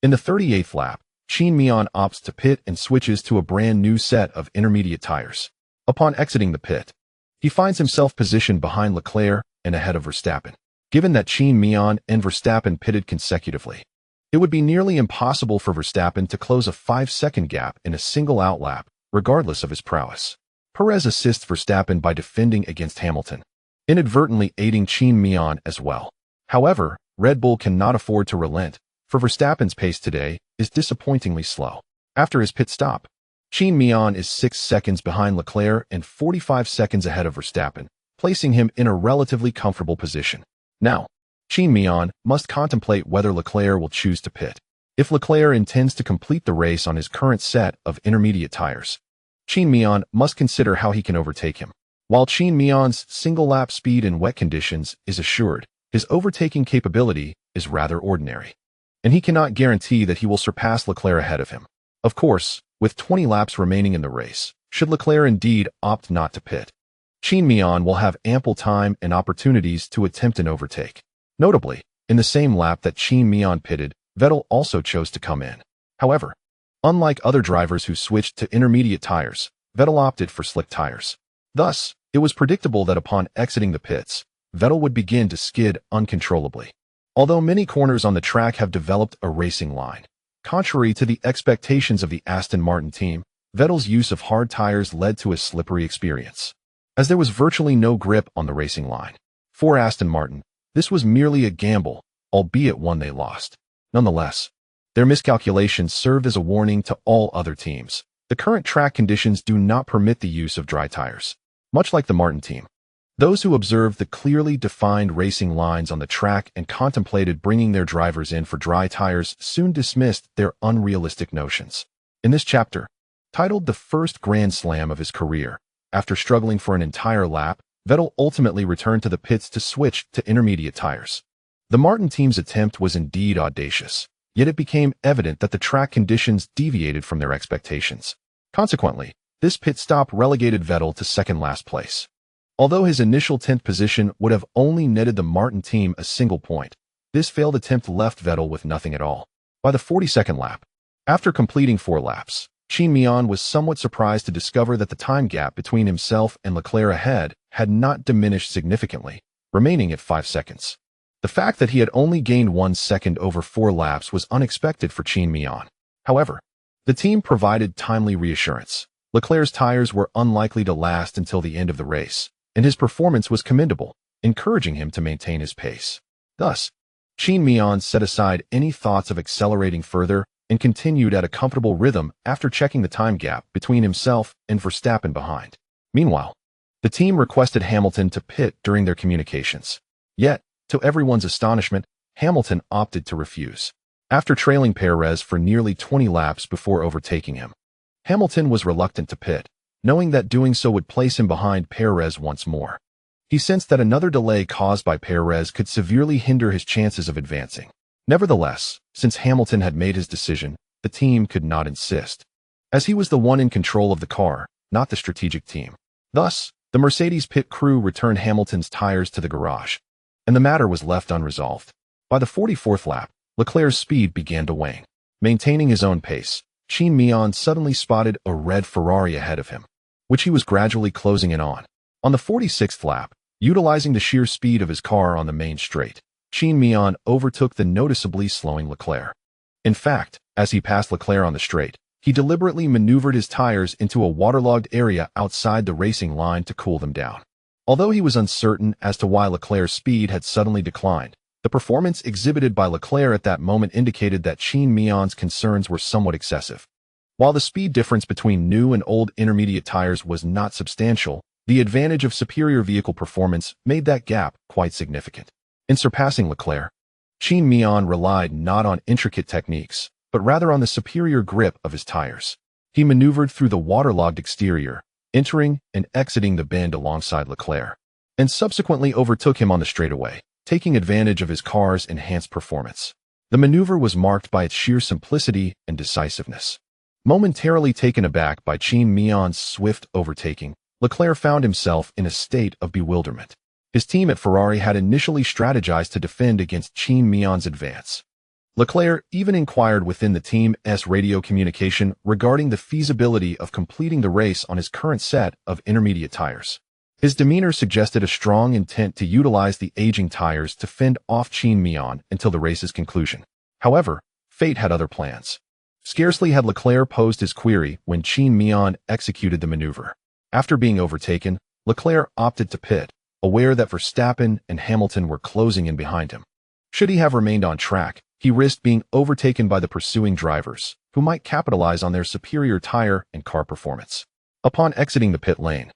In the 38th lap, Qin Mian opts to pit and switches to a brand new set of intermediate tires. Upon exiting the pit, he finds himself positioned behind Leclerc and ahead of Verstappen. Given that Qin Mian and Verstappen pitted consecutively, it would be nearly impossible for Verstappen to close a 5-second gap in a single outlap, regardless of his prowess. Perez assists Verstappen by defending against Hamilton, inadvertently aiding Qin Mian as well. However, Red Bull cannot afford to relent, for Verstappen's pace today is disappointingly slow. After his pit stop, Qin Mian is 6 seconds behind Leclerc and 45 seconds ahead of Verstappen, placing him in a relatively comfortable position. Now, Qin Mian must contemplate whether Leclerc will choose to pit. If Leclerc intends to complete the race on his current set of intermediate tires, Qin Mian must consider how he can overtake him. While Qin Mian's single-lap speed in wet conditions is assured, his overtaking capability is rather ordinary, and he cannot guarantee that he will surpass Leclerc ahead of him. Of course, with 20 laps remaining in the race, should Leclerc indeed opt not to pit, Qin Mian will have ample time and opportunities to attempt an overtake. Notably, in the same lap that Qin Mian pitted, Vettel also chose to come in. However, unlike other drivers who switched to intermediate tires, Vettel opted for slick tires. Thus, it was predictable that upon exiting the pits, Vettel would begin to skid uncontrollably. Although many corners on the track have developed a racing line, contrary to the expectations of the Aston Martin team, Vettel's use of hard tires led to a slippery experience, as there was virtually no grip on the racing line. For Aston Martin, this was merely a gamble, albeit one they lost. Nonetheless, Their miscalculations served as a warning to all other teams. The current track conditions do not permit the use of dry tires, much like the Martin team. Those who observed the clearly defined racing lines on the track and contemplated bringing their drivers in for dry tires soon dismissed their unrealistic notions. In this chapter, titled The First Grand Slam of His Career, after struggling for an entire lap, Vettel ultimately returned to the pits to switch to intermediate tires. The Martin team's attempt was indeed audacious, yet it became evident that the track conditions deviated from their expectations. Consequently, this pit stop relegated Vettel to second-last place. Although his initial 10th position would have only netted the Martin team a single point, this failed attempt left Vettel with nothing at all. By the 42nd lap, after completing 4 laps, Qin Mian was somewhat surprised to discover that the time gap between himself and Leclerc ahead had not diminished significantly, remaining at 5 seconds. The fact that he had only gained 1 second over 4 laps was unexpected for Qin Mian. However, the team provided timely reassurance. Leclerc's tires were unlikely to last until the end of the race, and his performance was commendable, encouraging him to maintain his pace. Thus, Qin Mian set aside any thoughts of accelerating further and continued at a comfortable rhythm after checking the time gap between himself and Verstappen behind. Meanwhile, the team requested Hamilton to pit during their communications. Yet, to everyone's astonishment, Hamilton opted to refuse. After trailing Perez for nearly 20 laps before overtaking him, Hamilton was reluctant to pit, knowing that doing so would place him behind Perez once more. He sensed that another delay caused by Perez could severely hinder his chances of advancing. Nevertheless, since Hamilton had made his decision, the team could not insist, as he was the one in control of the car, not the strategic team. Thus, the Mercedes pit crew returned Hamilton's tires to the garage, and the matter was left unresolved. By the 44th lap, Leclerc's speed began to wane. Maintaining his own pace, Qin Mian suddenly spotted a red Ferrari ahead of him, which he was gradually closing in on. On the 46th lap, utilizing the sheer speed of his car on the main straight, Qin Mian overtook the noticeably slowing Leclerc. In fact, as he passed Leclerc on the straight, he deliberately maneuvered his tires into a waterlogged area outside the racing line to cool them down. Although he was uncertain as to why Leclerc's speed had suddenly declined, the performance exhibited by Leclerc at that moment indicated that Qin Mian's concerns were somewhat excessive. While the speed difference between new and old intermediate tires was not substantial, the advantage of superior vehicle performance made that gap quite significant. In surpassing Leclerc, Qin Mian relied not on intricate techniques, but rather on the superior grip of his tires. He maneuvered through the waterlogged exterior, entering and exiting the bend alongside Leclerc, and subsequently overtook him on the straightaway, taking advantage of his car's enhanced performance. The maneuver was marked by its sheer simplicity and decisiveness. Momentarily taken aback by Qin Mian's swift overtaking, Leclerc found himself in a state of bewilderment. His team at Ferrari had initially strategized to defend against Qin Mian's advance. Leclerc even inquired within the team's radio communication regarding the feasibility of completing the race on his current set of intermediate tires. His demeanor suggested a strong intent to utilize the aging tires to fend off Qin Mian until the race's conclusion. However, fate had other plans. Scarcely had Leclerc posed his query when Qin Mian executed the maneuver. After being overtaken, Leclerc opted to pit, aware that Verstappen and Hamilton were closing in behind him. Should he have remained on track, he risked being overtaken by the pursuing drivers, who might capitalize on their superior tire and car performance. Upon exiting the pit lane,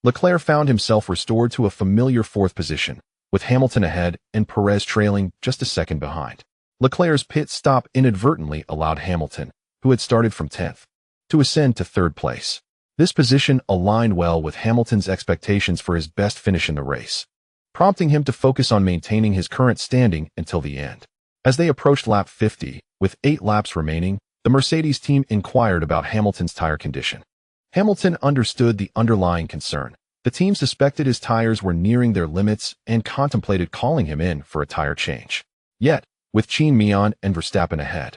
Leclerc found himself restored to a familiar 4th position, with Hamilton ahead and Perez trailing just a second behind. Leclerc's pit stop inadvertently allowed Hamilton, who had started from 10th, to ascend to 3rd place. This position aligned well with Hamilton's expectations for his best finish in the race, prompting him to focus on maintaining his current standing until the end. As they approached lap 50, with 8 laps remaining, the Mercedes team inquired about Hamilton's tire condition. Hamilton understood the underlying concern. The team suspected his tires were nearing their limits and contemplated calling him in for a tire change. Yet, with Qin Mian and Verstappen ahead,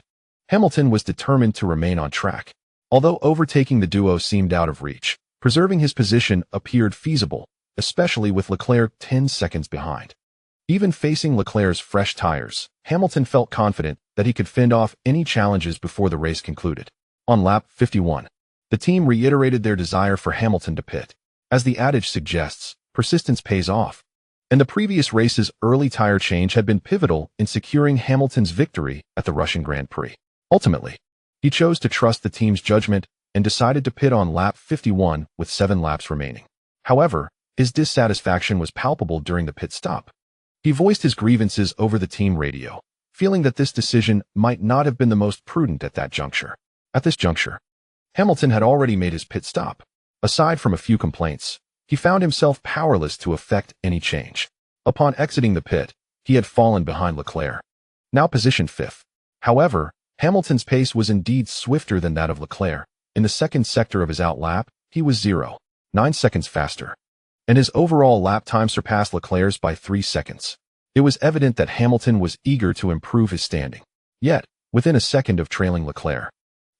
Hamilton was determined to remain on track. Although overtaking the duo seemed out of reach, preserving his position appeared feasible, especially with Leclerc 10 seconds behind. Even facing Leclerc's fresh tires, Hamilton felt confident that he could fend off any challenges before the race concluded. On lap 51, the team reiterated their desire for Hamilton to pit. As the adage suggests, persistence pays off, and the previous race's early tire change had been pivotal in securing Hamilton's victory at the Russian Grand Prix. Ultimately, he chose to trust the team's judgment and decided to pit on lap 51 with 7 laps remaining. However, his dissatisfaction was palpable during the pit stop. He voiced his grievances over the team radio, feeling that this decision might not have been the most prudent at that juncture. At this juncture, Hamilton had already made his pit stop. Aside from a few complaints, he found himself powerless to effect any change. Upon exiting the pit, he had fallen behind Leclerc, now positioned 5th. However, Hamilton's pace was indeed swifter than that of Leclerc. In the second sector of his outlap, he was 0.9 seconds faster, and his overall lap time surpassed Leclerc's by 3 seconds. It was evident that Hamilton was eager to improve his standing, yet, within a second of trailing Leclerc,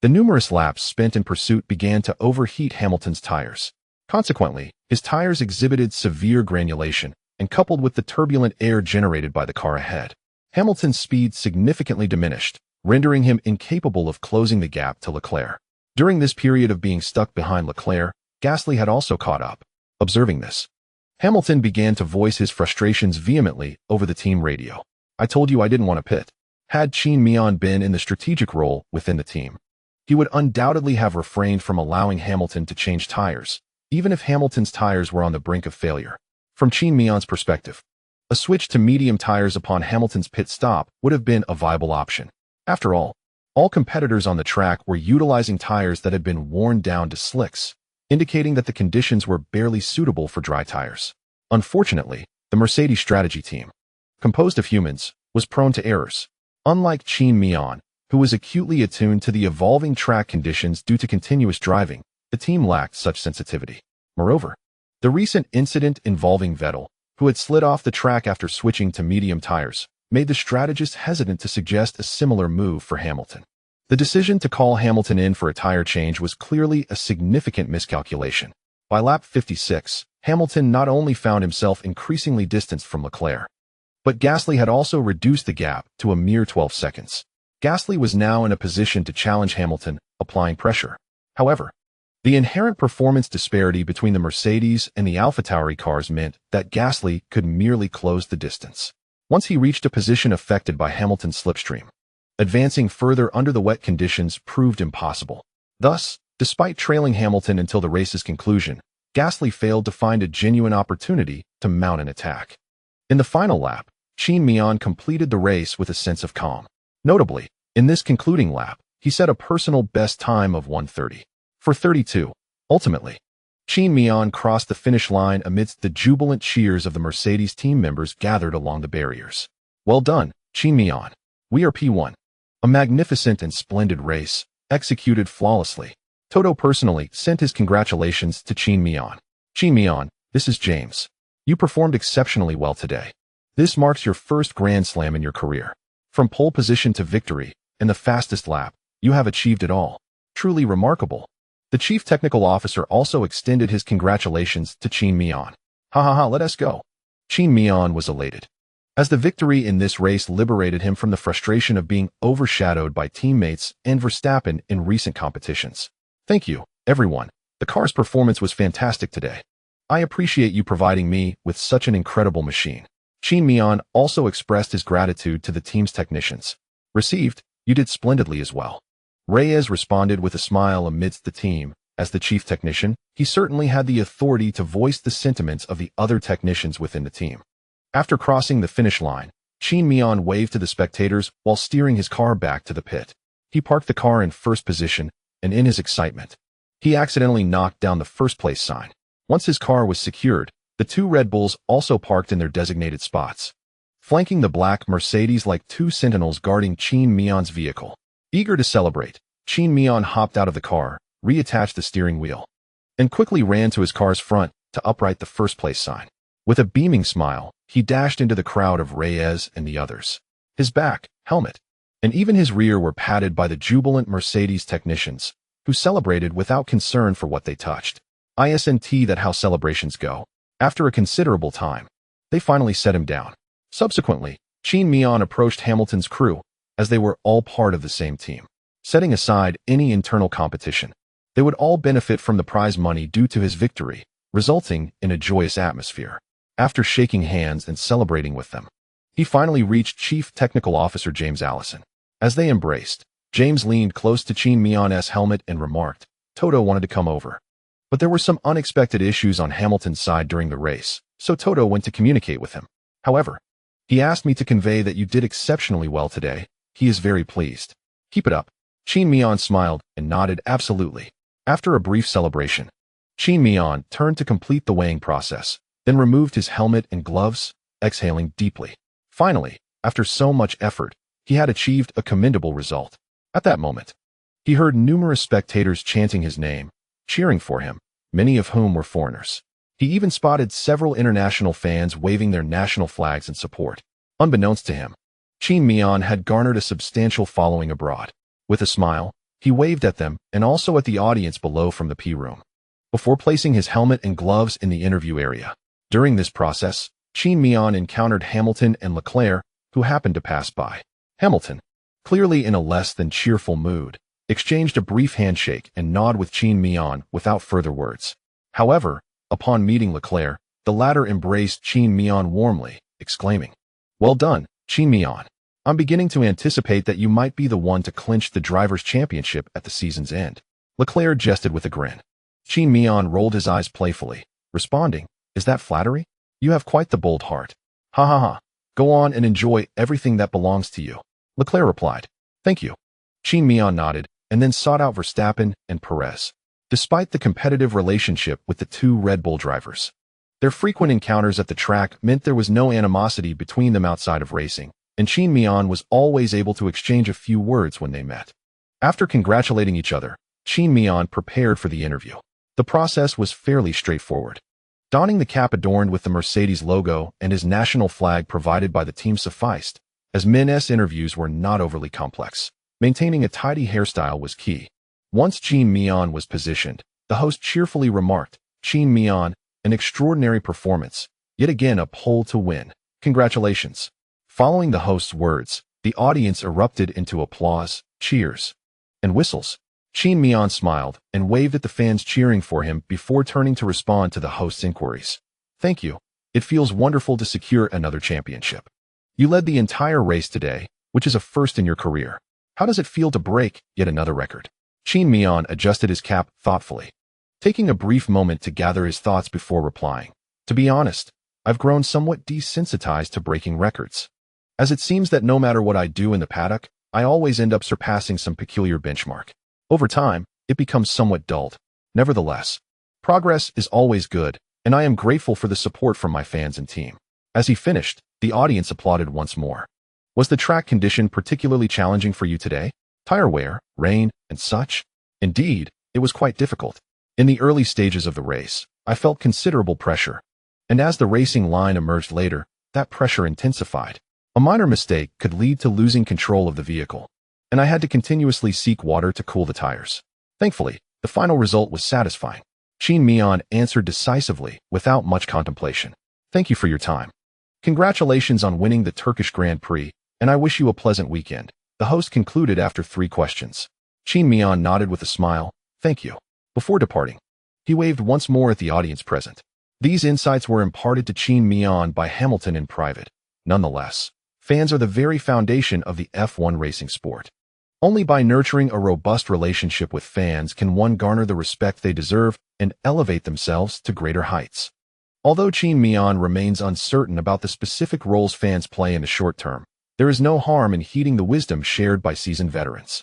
the numerous laps spent in pursuit began to overheat Hamilton's tires. Consequently, his tires exhibited severe granulation, and coupled with the turbulent air generated by the car ahead, Hamilton's speed significantly diminished, rendering him incapable of closing the gap to Leclerc. During this period of being stuck behind Leclerc, Gasly had also caught up. Observing this, Hamilton began to voice his frustrations vehemently over the team radio. "I told you I didn't want to pit." Had Qin Mian been in the strategic role within the team, he would undoubtedly have refrained from allowing Hamilton to change tires, even if Hamilton's tires were on the brink of failure. From Qin Mian's perspective, a switch to medium tires upon Hamilton's pit stop would have been a viable option. After all competitors on the track were utilizing tires that had been worn down to slicks, indicating that the conditions were barely suitable for dry tires. Unfortunately, the Mercedes strategy team, composed of humans, was prone to errors. Unlike Qin Mian, who was acutely attuned to the evolving track conditions due to continuous driving, the team lacked such sensitivity. Moreover, the recent incident involving Vettel, who had slid off the track after switching to medium tires, made the strategist hesitant to suggest a similar move for Hamilton. The decision to call Hamilton in for a tire change was clearly a significant miscalculation. By lap 56, Hamilton not only found himself increasingly distanced from Leclerc, but Gasly had also reduced the gap to a mere 12 seconds. Gasly was now in a position to challenge Hamilton, applying pressure. However, the inherent performance disparity between the Mercedes and the AlphaTauri cars meant that Gasly could merely close the distance. Once he reached a position affected by Hamilton's slipstream, advancing further under the wet conditions proved impossible. Thus, despite trailing Hamilton until the race's conclusion, Gasly failed to find a genuine opportunity to mount an attack. In the final lap, Qin Mian completed the race with a sense of calm. Notably, in this concluding lap, he set a personal best time of 1:30.432. Ultimately, Qin Mian crossed the finish line amidst the jubilant cheers of the Mercedes team members gathered along the barriers. "Well done, Qin Mian. We are P1. A magnificent and splendid race, executed flawlessly." Toto personally sent his congratulations to Qin Mian. "Qin Mian, this is James. You performed exceptionally well today. This marks your first Grand Slam in your career. From pole position to victory, in the fastest lap, you have achieved it all. Truly remarkable." The chief technical officer also extended his congratulations to Qin Mian. "Ha ha ha, let us go." Qin Mian was elated, as the victory in this race liberated him from the frustration of being overshadowed by teammates and Verstappen in recent competitions. "Thank you, everyone. The car's performance was fantastic today. I appreciate you providing me with such an incredible machine." Qin Mian also expressed his gratitude to the team's technicians. "Received, you did splendidly as well." Reyes responded with a smile amidst the team. As the chief technician, he certainly had the authority to voice the sentiments of the other technicians within the team. After crossing the finish line, Qin Mian waved to the spectators while steering his car back to the pit. He parked the car in first position, and in his excitement, he accidentally knocked down the first place sign. Once his car was secured, the two Red Bulls also parked in their designated spots, flanking the black Mercedes like two sentinels guarding Qin Mian's vehicle. Eager to celebrate, Qin Mian hopped out of the car, reattached the steering wheel, and quickly ran to his car's front to upright the first place sign. With a beaming smile, he dashed into the crowd of Reyes and the others. His back, helmet, and even his rear were padded by the jubilant Mercedes technicians, who celebrated without concern for what they touched. Isn't that how celebrations go? After a considerable time, they finally set him down. Subsequently, Qin Mian approached Hamilton's crew, as they were all part of the same team. Setting aside any internal competition, they would all benefit from the prize money due to his victory, resulting in a joyous atmosphere. After shaking hands and celebrating with them, he finally reached Chief Technical Officer James Allison. As they embraced, James leaned close to Qin Mian's helmet and remarked, Toto wanted to come over. But there were some unexpected issues on Hamilton's side during the race, so Toto went to communicate with him. However, he asked me to convey that you did exceptionally well today. He is very pleased. Keep it up. Qin Mian smiled and nodded absolutely. After a brief celebration, Qin Mian turned to complete the weighing process, then removed his helmet and gloves, exhaling deeply. Finally, after so much effort, he had achieved a commendable result. At that moment, he heard numerous spectators chanting his name, cheering for him, many of whom were foreigners. He even spotted several international fans waving their national flags in support. Unbeknownst to him, Qin Mian had garnered a substantial following abroad. With a smile, he waved at them and also at the audience below from the P-room, before placing his helmet and gloves in the interview area. During this process, Qin Mian encountered Hamilton and Leclerc, who happened to pass by. Hamilton, clearly in a less than cheerful mood, exchanged a brief handshake and nod with Qin Mian without further words. However, upon meeting Leclerc, the latter embraced Qin Mian warmly, exclaiming, Well done, Qin Mian. I'm beginning to anticipate that you might be the one to clinch the Drivers' Championship at the season's end. Leclerc jested with a grin. Qin Mian rolled his eyes playfully, responding, Is that flattery? You have quite the bold heart. Ha ha ha. Go on and enjoy everything that belongs to you. Leclerc replied, Thank you. Qin Mian nodded, and then sought out Verstappen and Perez. Despite the competitive relationship with the two Red Bull drivers, their frequent encounters at the track meant there was no animosity between them outside of racing, and Qin Mian was always able to exchange a few words when they met. After congratulating each other, Qin Mian prepared for the interview. The process was fairly straightforward. Donning the cap adorned with the Mercedes logo and his national flag provided by the team sufficed, as Min's interviews were not overly complex. Maintaining a tidy hairstyle was key. Once Qin Mian was positioned, the host cheerfully remarked, Qin Mian, an extraordinary performance, yet again a pole to win. Congratulations. Following the host's words, the audience erupted into applause, cheers, and whistles. Qin Mian smiled and waved at the fans cheering for him before turning to respond to the host's inquiries. Thank you. It feels wonderful to secure another championship. You led the entire race today, which is a first in your career. How does it feel to break yet another record? Qin Mian adjusted his cap thoughtfully, taking a brief moment to gather his thoughts before replying. To be honest, I've grown somewhat desensitized to breaking records, as it seems that no matter what I do in the paddock, I always end up surpassing some peculiar benchmark. Over time, it becomes somewhat dulled. Nevertheless, progress is always good, and I am grateful for the support from my fans and team. As he finished, the audience applauded once more. Was the track condition particularly challenging for you today? Tire wear, rain, and such? Indeed, it was quite difficult. In the early stages of the race, I felt considerable pressure, and as the racing line emerged later, that pressure intensified. A minor mistake could lead to losing control of the vehicle, and I had to continuously seek water to cool the tires. Thankfully, the final result was satisfying. Qin Mian answered decisively, without much contemplation. Thank you for your time. Congratulations on winning the Turkish Grand Prix, and I wish you a pleasant weekend. The host concluded after 3 questions. Qin Mian nodded with a smile. Thank you. Before departing, he waved once more at the audience present. These insights were imparted to Qin Mian by Hamilton in private. Nonetheless, fans are the very foundation of the F1 racing sport. Only by nurturing a robust relationship with fans can one garner the respect they deserve and elevate themselves to greater heights. Although Qin Mian remains uncertain about the specific roles fans play in the short term, there is no harm in heeding the wisdom shared by seasoned veterans.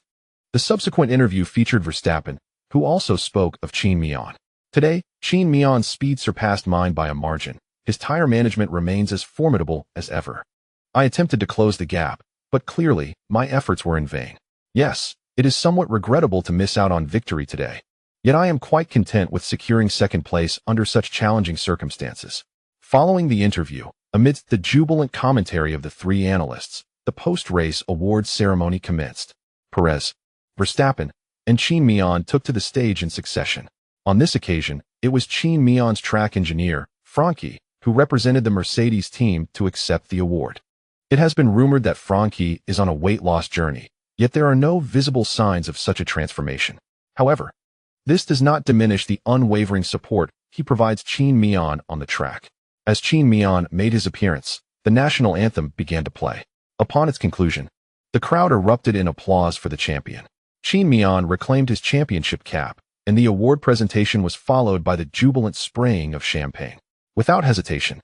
The subsequent interview featured Verstappen, who also spoke of Qin Mian. Today, Qin Mian's speed surpassed mine by a margin. His tire management remains as formidable as ever. I attempted to close the gap, but clearly, my efforts were in vain. Yes, it is somewhat regrettable to miss out on victory today. Yet I am quite content with securing second place under such challenging circumstances. Following the interview, amidst the jubilant commentary of the 3 analysts, the post-race awards ceremony commenced. Perez, Verstappen, and Qin Mian took to the stage in succession. On this occasion, it was Qin Mian's track engineer, Frankie, who represented the Mercedes team to accept the award. It has been rumored that Frankie is on a weight loss journey, yet there are no visible signs of such a transformation. However, this does not diminish the unwavering support he provides Qin Mian on the track. As Qin Mian made his appearance, the national anthem began to play. Upon its conclusion, The crowd erupted in applause for the champion. Qin Mian reclaimed his championship cap, and the award presentation was followed by the jubilant spraying of champagne. Without hesitation,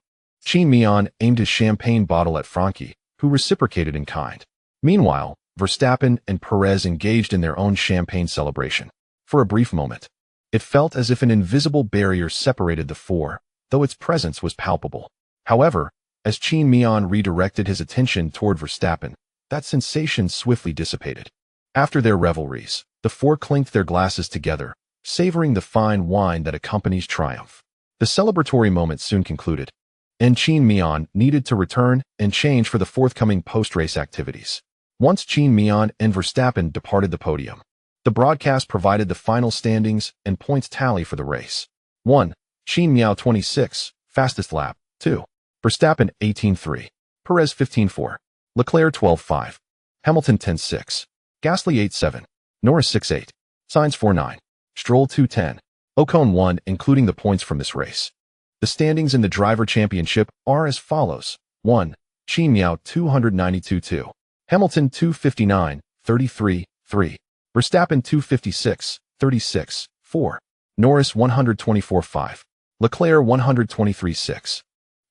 Qin Mian aimed his champagne bottle at Frankie, who reciprocated in kind. Meanwhile, Verstappen and Perez engaged in their own champagne celebration. For a brief moment, it felt as if an invisible barrier separated the four, though its presence was palpable. However, as Qin Mian redirected his attention toward Verstappen, that sensation swiftly dissipated. After their revelries, the four clinked their glasses together, savoring the fine wine that accompanies triumph. The celebratory moment soon concluded, and Qin Mian needed to return and change for the forthcoming post-race activities. Once Qin Mian and Verstappen departed the podium, the broadcast provided the final standings and points tally for the race. 1. Qin Mian 26, fastest lap. 2. Verstappen 18.3, Perez 15.4, Leclerc 12.5, Hamilton 10.6, Gasly 8.7, Norris 6.8, Sainz 4.9, Stroll 2.10, Ocon 1, including the points from this race. The standings in the Driver Championship are as follows. 1. Qin Mian 292.2, Hamilton 259, 33, 3, Verstappen 256, 36, 4, Norris 124.5, Leclerc 123.6,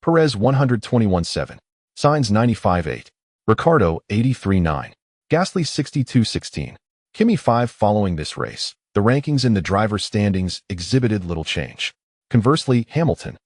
Perez 121.7, Sainz 95.8, Ricciardo 83.9, Gasly 62.16, Kimi 5. Following this race, the rankings in the driver standings exhibited little change. Conversely, Hamilton,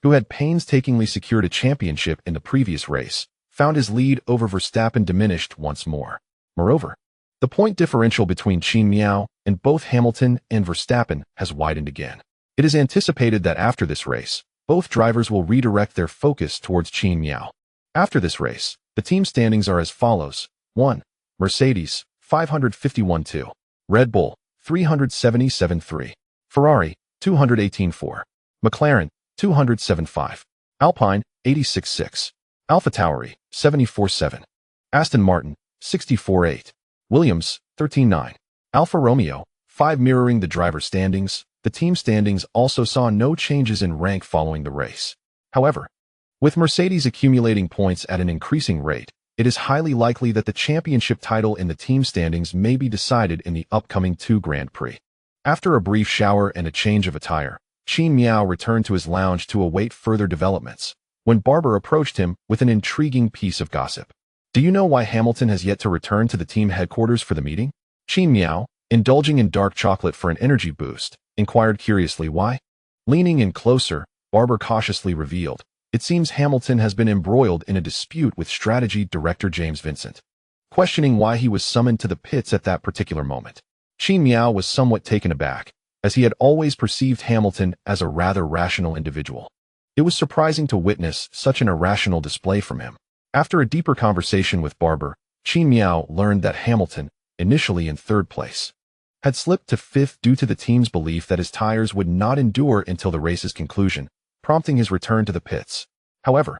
who had painstakingly secured a championship in the previous race, found his lead over Verstappen diminished once more. Moreover, the point differential between Qin Mian and both Hamilton and Verstappen has widened again. It is anticipated that after this race, both drivers will redirect their focus towards Qin Mian. After this race, the team standings are as follows. 1. Mercedes, 551.2. Red Bull, 377.3. Ferrari, 218.4. McLaren, 207.5. Alpine, 86.6. AlphaTauri, 74.7. Aston Martin, 64.8. Williams, 13.9. Alfa Romeo, 5. Mirroring the driver standings, the team standings also saw no changes in rank following the race. However, with Mercedes accumulating points at an increasing rate, it is highly likely that the championship title in the team standings may be decided in the upcoming 2 Grand Prix. After a brief shower and a change of attire, Qin Mian returned to his lounge to await further developments, when Barber approached him with an intriguing piece of gossip. Do you know why Hamilton has yet to return to the team headquarters for the meeting? Qin Mian, indulging in dark chocolate for an energy boost, inquired curiously why. Leaning in closer, Barber cautiously revealed, it seems Hamilton has been embroiled in a dispute with strategy director James Vincent. Questioning why he was summoned to the pits at that particular moment, Qin Mian was somewhat taken aback, as he had always perceived Hamilton as a rather rational individual. It was surprising to witness such an irrational display from him. After a deeper conversation with Barber, Qin Mian learned that Hamilton, initially in 3rd place, had slipped to 5th due to the team's belief that his tires would not endure until the race's conclusion, prompting his return to the pits. However,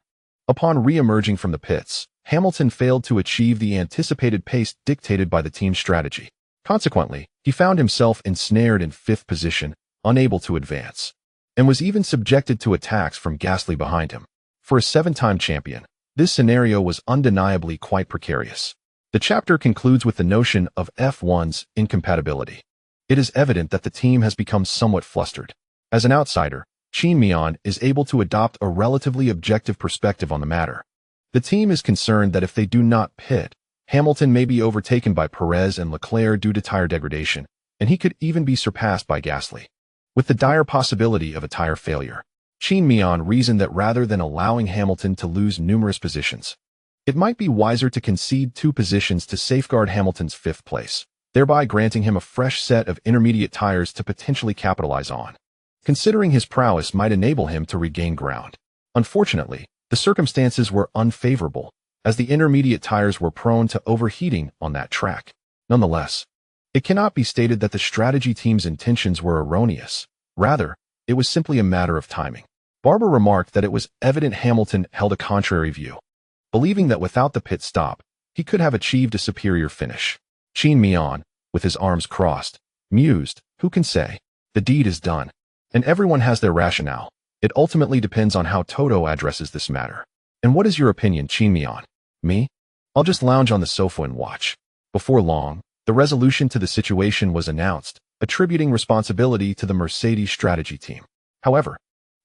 upon re-emerging from the pits, Hamilton failed to achieve the anticipated pace dictated by the team's strategy. Consequently, he found himself ensnared in 5th position, unable to advance, and was even subjected to attacks from Gasly behind him. For a 7-time champion, this scenario was undeniably quite precarious. The chapter concludes with the notion of F1's incompatibility. It is evident that the team has become somewhat flustered. As an outsider, Qin Mian is able to adopt a relatively objective perspective on the matter. The team is concerned that if they do not pit, Hamilton may be overtaken by Perez and Leclerc due to tire degradation, and he could even be surpassed by Gasly. With the dire possibility of a tire failure, Qin Mian reasoned that rather than allowing Hamilton to lose numerous positions, it might be wiser to concede 2 positions to safeguard Hamilton's 5th place, thereby granting him a fresh set of intermediate tires to potentially capitalize on. Considering his prowess might enable him to regain ground. Unfortunately, the circumstances were unfavorable, as the intermediate tires were prone to overheating on that track. Nonetheless, it cannot be stated that the strategy team's intentions were erroneous. Rather, it was simply a matter of timing. Barber remarked that it was evident Hamilton held a contrary view, believing that without the pit stop, he could have achieved a superior finish. Qin Mian, with his arms crossed, mused, who can say? The deed is done, and everyone has their rationale. It ultimately depends on how Toto addresses this matter. And what is your opinion, Qin Mian? Me? I'll just lounge on the sofa and watch. Before long, the resolution to the situation was announced, attributing responsibility to the Mercedes strategy team. However,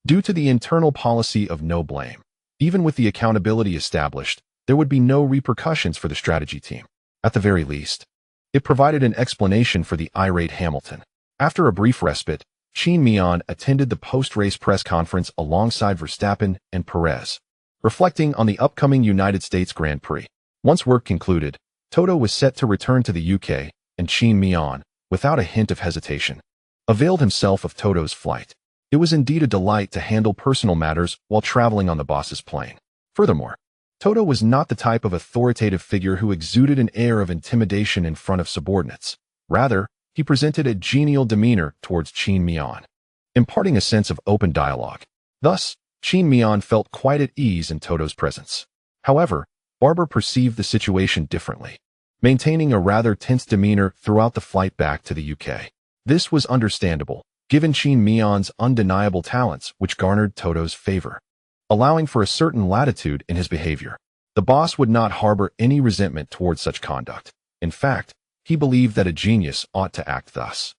due to the internal policy of no blame, even with the accountability established, there would be no repercussions for the strategy team. At the very least, it provided an explanation for the irate Hamilton. After a brief respite, Qin Mian attended the post-race press conference alongside Verstappen and Perez, reflecting on the upcoming United States Grand Prix. Once work concluded, Toto was set to return to the UK, and Qin Mian, without a hint of hesitation, availed himself of Toto's flight. It was indeed a delight to handle personal matters while traveling on the boss's plane. Furthermore, Toto was not the type of authoritative figure who exuded an air of intimidation in front of subordinates. Rather, he presented a genial demeanor towards Qin Mian, imparting a sense of open dialogue. Thus, Qin Mian felt quite at ease in Toto's presence. However, Barber perceived the situation differently, maintaining a rather tense demeanor throughout the flight back to the UK. This was understandable, given Qin Mian's undeniable talents, which garnered Toto's favor, allowing for a certain latitude in his behavior. The boss would not harbor any resentment towards such conduct. In fact, he believed that a genius ought to act thus.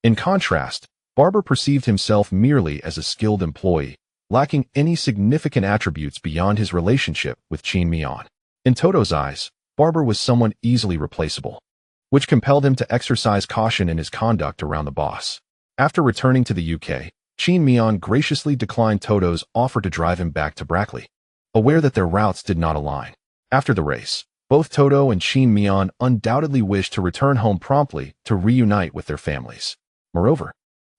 In contrast, Barber perceived himself merely as a skilled employee, lacking any significant attributes beyond his relationship with Qin Mian. In Toto's eyes, Barber was someone easily replaceable, which compelled him to exercise caution in his conduct around the boss. After returning to the UK, Qin Mian graciously declined Toto's offer to drive him back to Brackley, aware that their routes did not align. After the race, both Toto and Qin Mian undoubtedly wished to return home promptly to reunite with their families. Moreover,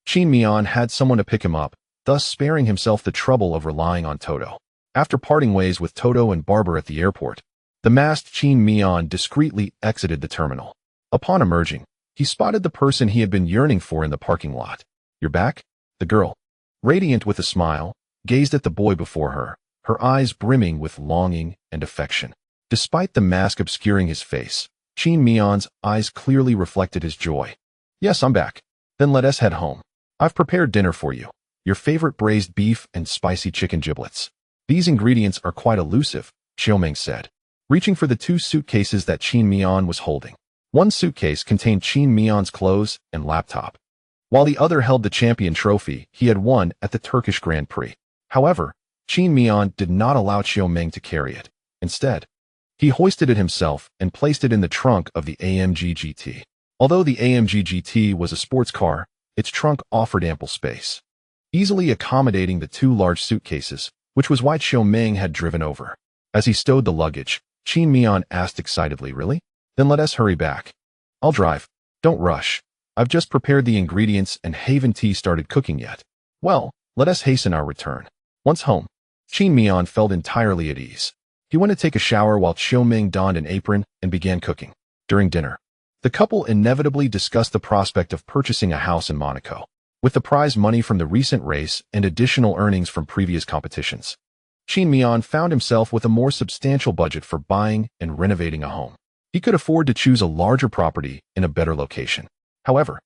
Qin Mian had someone to pick him up, thus sparing himself the trouble of relying on Toto. After parting ways with Toto and Barber at the airport, the masked Qin Mian discreetly exited the terminal. Upon emerging, he spotted the person he had been yearning for in the parking lot. "You're back?" The girl, radiant with a smile, gazed at the boy before her, her eyes brimming with longing and affection. Despite the mask obscuring his face, Qin Mian's eyes clearly reflected his joy. "Yes, I'm back. Then let us head home. I've prepared dinner for you. Your favorite braised beef and spicy chicken giblets. These ingredients are quite elusive," Xiaoming said, reaching for the two suitcases that Qin Mian was holding. One suitcase contained Qin Mian's clothes and laptop, while the other held the champion trophy he had won at the Turkish Grand Prix. However, Qin Mian did not allow Xiaoming to carry it. Instead, he hoisted it himself and placed it in the trunk of the AMG GT. Although the AMG GT was a sports car, its trunk offered ample space, easily accommodating the two large suitcases, which was why Xiaoming had driven over. As he stowed the luggage, Qin Mian asked excitedly, "Really? Then let us hurry back. I'll drive. Don't rush. I've just prepared the ingredients and haven't tea started cooking yet." "Well, let us hasten our return." Once home, Qin Mian felt entirely at ease. He went to take a shower while Xiaoming donned an apron and began cooking. During dinner, the couple inevitably discussed the prospect of purchasing a house in Monaco. With the prize money from the recent race and additional earnings from previous competitions, Qin Mian found himself with a more substantial budget for buying and renovating a home. He could afford to choose a larger property in a better location. However,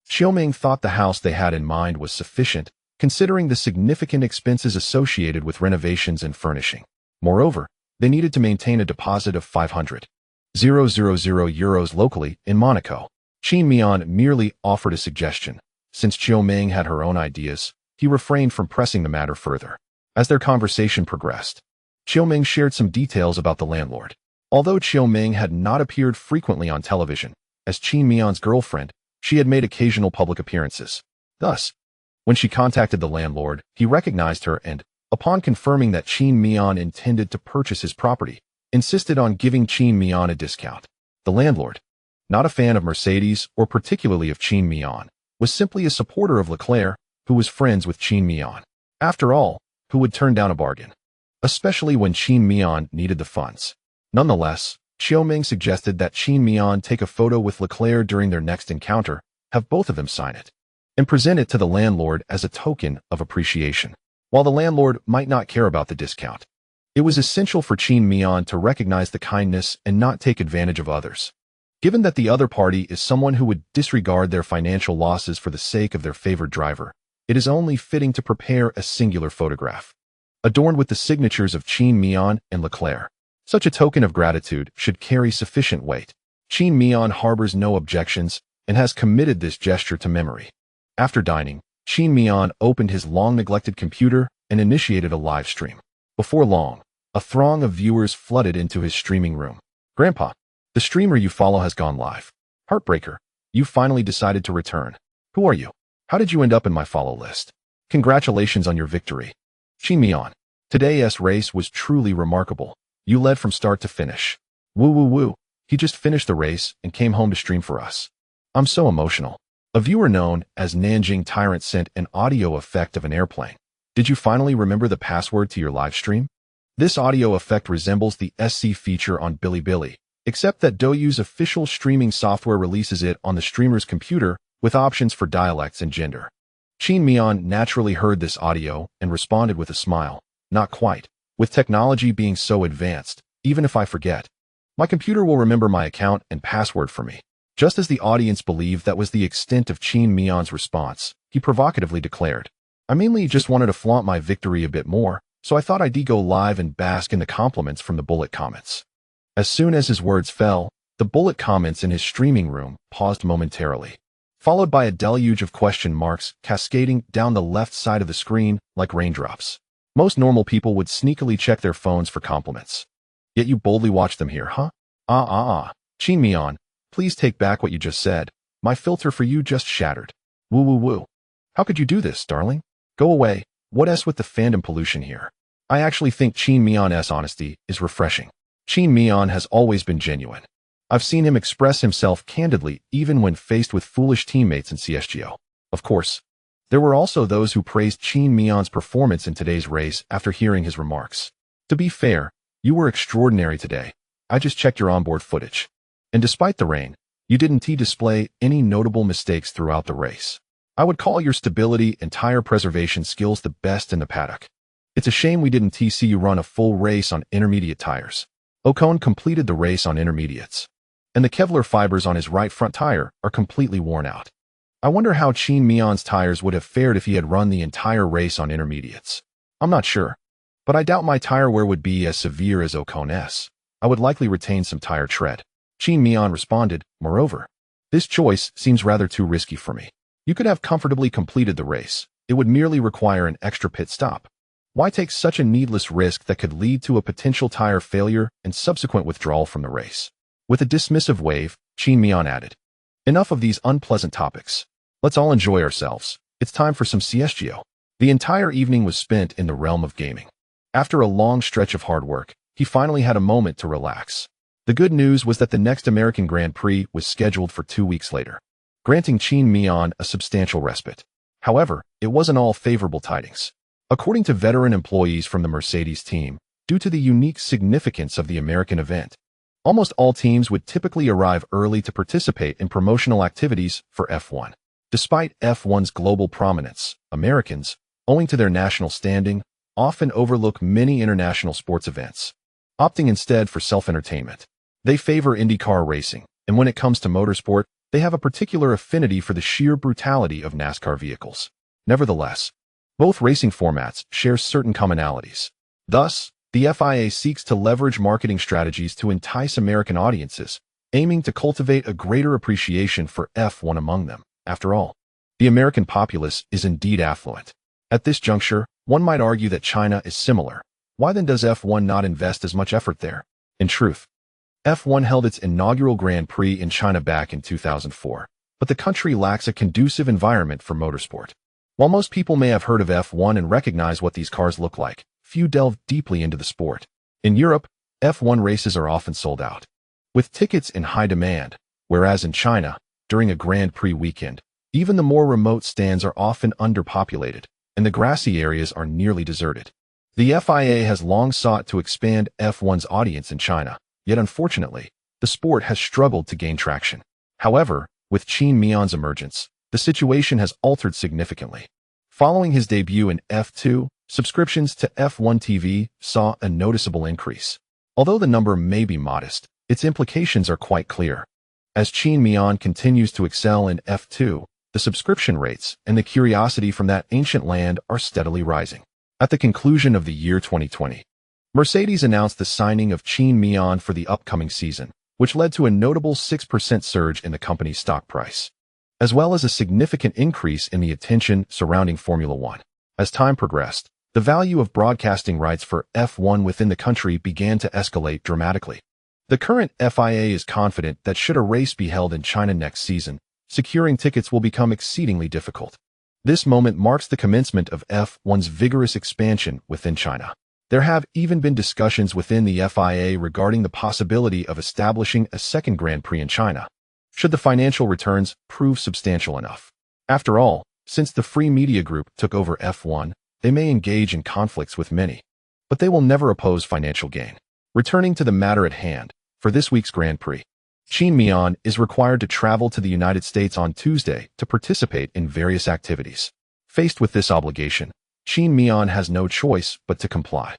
Xiaoming thought the house they had in mind was sufficient, considering the significant expenses associated with renovations and furnishing. Moreover, they needed to maintain a deposit of 500,000 euros locally in Monaco. Qin Mian merely offered a suggestion. Since Xiaoming had her own ideas, he refrained from pressing the matter further. As their conversation progressed, Xiaoming shared some details about the landlord. Although Xiaoming had not appeared frequently on television, as Qin Mian's girlfriend, she had made occasional public appearances. Thus, when she contacted the landlord, he recognized her and, upon confirming that Qin Mian intended to purchase his property, insisted on giving Qin Mian a discount. The landlord, not a fan of Mercedes or particularly of Qin Mian, was simply a supporter of Leclerc, who was friends with Qin Mian. After all, who would turn down a bargain, especially when Qin Mian needed the funds? Nonetheless, Xiaoming suggested that Qin Mian take a photo with Leclerc during their next encounter, have both of them sign it, and present it to the landlord as a token of appreciation. While the landlord might not care about the discount, it was essential for Qin Mian to recognize the kindness and not take advantage of others. Given that the other party is someone who would disregard their financial losses for the sake of their favored driver, it is only fitting to prepare a singular photograph, adorned with the signatures of Qin Mian and Leclerc. Such a token of gratitude should carry sufficient weight. Qin Mian harbors no objections and has committed this gesture to memory. After dining, Qin Mian opened his long-neglected computer and initiated a live stream. Before long, a throng of viewers flooded into his streaming room. "Grandpa, the streamer you follow has gone live. Heartbreaker, you finally decided to return. Who are you? How did you end up in my follow list? Congratulations on your victory. Qin Mian, today's race was truly remarkable. You led from start to finish. Woo woo woo, he just finished the race and came home to stream for us. I'm so emotional." A viewer known as Nanjing Tyrant sent an audio effect of an airplane. "Did you finally remember the password to your live stream?" This audio effect resembles the SC feature on Bilibili, except that Douyu's official streaming software releases it on the streamer's computer with options for dialects and gender. Qin Mian naturally heard this audio and responded with a smile. "Not quite. With technology being so advanced, even if I forget, my computer will remember my account and password for me." Just as the audience believed that was the extent of Qin Mian's response, he provocatively declared, "I mainly just wanted to flaunt my victory a bit more, so I thought I'd go live and bask in the compliments from the bullet comments." As soon as his words fell, the bullet comments in his streaming room paused momentarily, followed by a deluge of question marks cascading down the left side of the screen like raindrops. Most normal people would sneakily check their phones for compliments. Yet you boldly watch them here, huh? Qin Mian, please take back what you just said. My filter for you just shattered. Woo woo woo. How could you do this, darling? Go away. What's with the fandom pollution here? I actually think Qin Mian's honesty is refreshing. Qin Mian has always been genuine. I've seen him express himself candidly even when faced with foolish teammates in CSGO. Of course, there were also those who praised Qin Mian's performance in today's race after hearing his remarks. To be fair, you were extraordinary today. I just checked your onboard footage. And despite the rain, you didn't display any notable mistakes throughout the race. I would call your stability and tire preservation skills the best in the paddock. It's a shame we didn't see you run a full race on intermediate tires. Ocon completed the race on intermediates, and the Kevlar fibers on his right front tire are completely worn out. I wonder how Qin Mian's tires would have fared if he had run the entire race on intermediates. I'm not sure, but I doubt my tire wear would be as severe as Ocon's. I would likely retain some tire tread. Qin Mian responded, "Moreover, this choice seems rather too risky for me. You could have comfortably completed the race. It would merely require an extra pit stop. Why take such a needless risk that could lead to a potential tire failure and subsequent withdrawal from the race?" With a dismissive wave, Qin Mian added, "Enough of these unpleasant topics. Let's all enjoy ourselves. It's time for some CSGO." The entire evening was spent in the realm of gaming. After a long stretch of hard work, he finally had a moment to relax. The good news was that the next American Grand Prix was scheduled for 2 weeks later, granting Qin Mian a substantial respite. However, it wasn't all favorable tidings. According to veteran employees from the Mercedes team, due to the unique significance of the American event, almost all teams would typically arrive early to participate in promotional activities for F1. Despite F1's global prominence, Americans, owing to their national standing, often overlook many international sports events, opting instead for self-entertainment. They favor IndyCar racing, and when it comes to motorsport, they have a particular affinity for the sheer brutality of NASCAR vehicles. Nevertheless, both racing formats share certain commonalities. Thus, the FIA seeks to leverage marketing strategies to entice American audiences, aiming to cultivate a greater appreciation for F1 among them. After all, the American populace is indeed affluent. At this juncture, one might argue that China is similar. Why then does F1 not invest as much effort there? In truth, F1 held its inaugural Grand Prix in China back in 2004, but the country lacks a conducive environment for motorsport. While most people may have heard of F1 and recognize what these cars look like, few delve deeply into the sport. In Europe, F1 races are often sold out, with tickets in high demand, whereas in China, during a Grand Prix weekend, even the more remote stands are often underpopulated, and the grassy areas are nearly deserted. The FIA has long sought to expand F1's audience in China, yet unfortunately, the sport has struggled to gain traction. However, with Qin Mian's emergence, the situation has altered significantly. Following his debut in F2, subscriptions to F1 TV saw a noticeable increase. Although the number may be modest, its implications are quite clear. As Qin Mian continues to excel in F2, the subscription rates and the curiosity from that ancient land are steadily rising. At the conclusion of the year 2020, Mercedes announced the signing of Qin Mian for the upcoming season, which led to a notable 6% surge in the company's stock price, as well as a significant increase in the attention surrounding Formula One. As time progressed, the value of broadcasting rights for F1 within the country began to escalate dramatically. The current FIA is confident that should a race be held in China next season, securing tickets will become exceedingly difficult. This moment marks the commencement of F1's vigorous expansion within China. There have even been discussions within the FIA regarding the possibility of establishing a second Grand Prix in China, should the financial returns prove substantial enough. After all, since the Free Media Group took over F1, they may engage in conflicts with many, but they will never oppose financial gain. Returning to the matter at hand, for this week's Grand Prix, Qin Mian is required to travel to the United States on Tuesday to participate in various activities. Faced with this obligation, Qin Mian has no choice but to comply.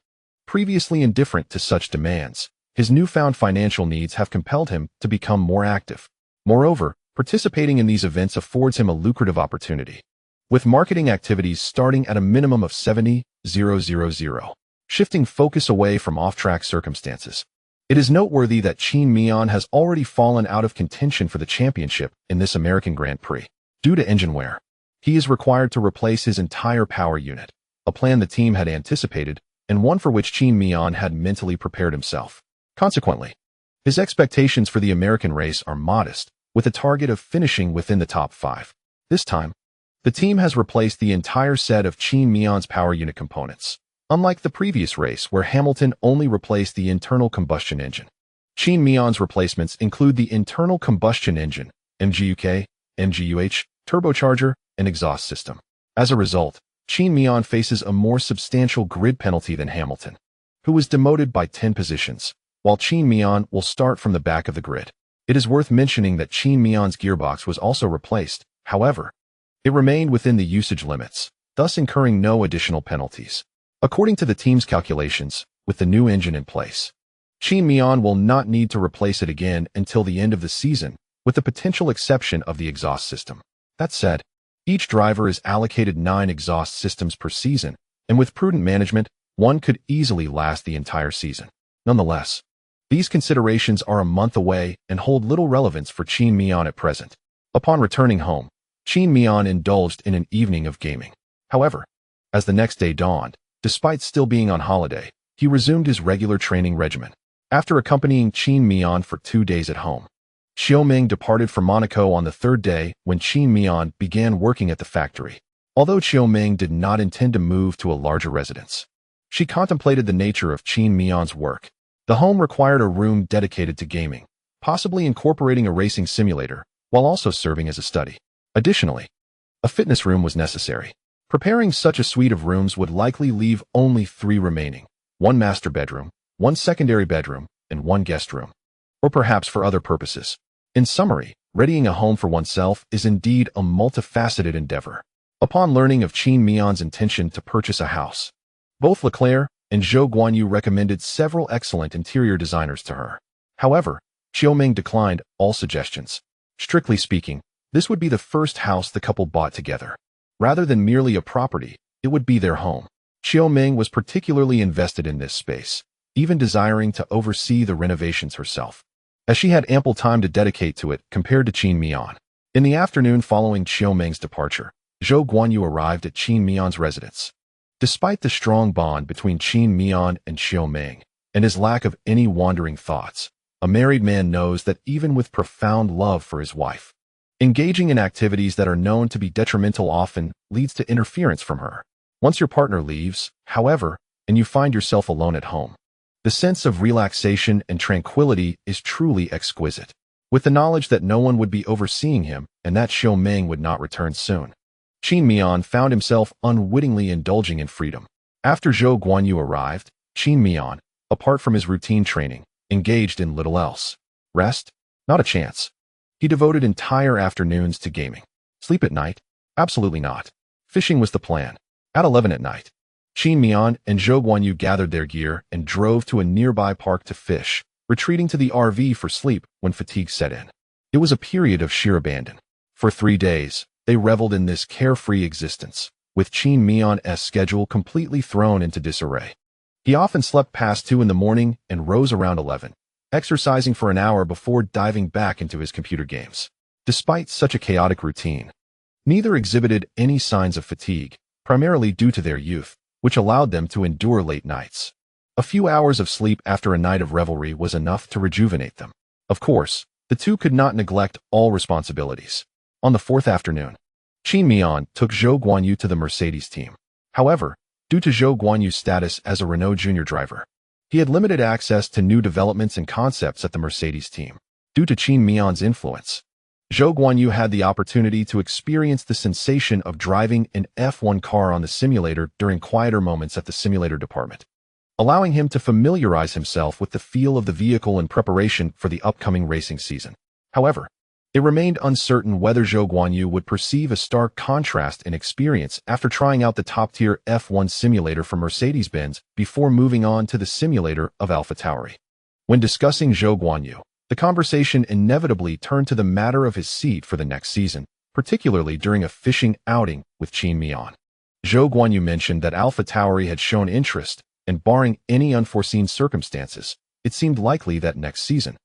Previously indifferent to such demands, his newfound financial needs have compelled him to become more active. Moreover, participating in these events affords him a lucrative opportunity, with marketing activities starting at a minimum of 70,000, shifting focus away from off-track circumstances. It is noteworthy that Qin Mian has already fallen out of contention for the championship in this American Grand Prix due to engine wear. He is required to replace his entire power unit, a plan the team had anticipated and one for which Qin Mian had mentally prepared himself. Consequently, his expectations for the American race are modest, with a target of finishing within the top 5. This time, the team has replaced the entire set of Qin Mian's power unit components, unlike the previous race where Hamilton only replaced the internal combustion engine. Qin Mian's replacements include the internal combustion engine, MGUK, MGUH, turbocharger, and exhaust system. As a result, Qin Mian faces a more substantial grid penalty than Hamilton, who was demoted by 10 positions, while Qin Mian will start from the back of the grid. It is worth mentioning that Qin Mian's gearbox was also replaced. However, it remained within the usage limits, thus incurring no additional penalties. According to the team's calculations, with the new engine in place, Qin Mian will not need to replace it again until the end of the season, with the potential exception of the exhaust system. That said, each driver is allocated 9 exhaust systems per season, and with prudent management, one could easily last the entire season. Nonetheless, these considerations are a month away and hold little relevance for Qin Mian at present. Upon returning home, Qin Mian indulged in an evening of gaming. However, as the next day dawned, despite still being on holiday, he resumed his regular training regimen. After accompanying Qin Mian for 2 days at home, Xiaoming departed for Monaco on the 3rd day when Qin Mian began working at the factory. Although Xiaoming did not intend to move to a larger residence, she contemplated the nature of Qin Mian's work. The home required a room dedicated to gaming, possibly incorporating a racing simulator, while also serving as a study. Additionally, a fitness room was necessary. Preparing such a suite of rooms would likely leave only 3 remaining: 1 master bedroom, 1 secondary bedroom, and 1 guest room, or perhaps for other purposes. In summary, readying a home for oneself is indeed a multifaceted endeavor. Upon learning of Qin Mian's intention to purchase a house, both Leclerc and Zhou Guanyu recommended several excellent interior designers to her. However, Xiaoming declined all suggestions. Strictly speaking, this would be the first house the couple bought together. Rather than merely a property, it would be their home. Xiaoming was particularly invested in this space, even desiring to oversee the renovations herself, as she had ample time to dedicate to it compared to Qin Mian. In the afternoon following Xiaoming's departure, Zhou Guanyu arrived at Qin Mian's residence. Despite the strong bond between Qin Mian and Xiaoming, and his lack of any wandering thoughts, a married man knows that even with profound love for his wife, engaging in activities that are known to be detrimental often leads to interference from her. Once your partner leaves, however, and you find yourself alone at home, the sense of relaxation and tranquility is truly exquisite. With the knowledge that no one would be overseeing him and that Xiaoming would not return soon, Qin Mian found himself unwittingly indulging in freedom. After Zhou Guanyu arrived, Qin Mian, apart from his routine training, engaged in little else. Rest? Not a chance. He devoted entire afternoons to gaming. Sleep at night? Absolutely not. Fishing was the plan. At 11 at night, Qin Mian and Zhou Guanyu gathered their gear and drove to a nearby park to fish, retreating to the RV for sleep when fatigue set in. It was a period of sheer abandon. For 3 days, they reveled in this carefree existence, with Qin Mian's schedule completely thrown into disarray. He often slept past 2 in the morning and rose around 11, exercising for an hour before diving back into his computer games. Despite such a chaotic routine, neither exhibited any signs of fatigue, primarily due to their youth, which allowed them to endure late nights. A few hours of sleep after a night of revelry was enough to rejuvenate them. Of course, the two could not neglect all responsibilities. On the fourth afternoon, Qin Mian took Zhou Guanyu to the Mercedes team. However, due to Zhou Guanyu's status as a Renault junior driver, he had limited access to new developments and concepts at the Mercedes team. Due to Qin Mian's influence, Zhou Guanyu had the opportunity to experience the sensation of driving an F1 car on the simulator during quieter moments at the simulator department, allowing him to familiarize himself with the feel of the vehicle in preparation for the upcoming racing season. However, it remained uncertain whether Zhou Guanyu would perceive a stark contrast in experience after trying out the top-tier F1 simulator for Mercedes-Benz before moving on to the simulator of AlphaTauri. When discussing Zhou Guanyu, the conversation inevitably turned to the matter of his seat for the next season, particularly during a fishing outing with Qin Mian. Zhou Guanyu mentioned that AlphaTauri had shown interest, and barring any unforeseen circumstances, it seemed likely that next season,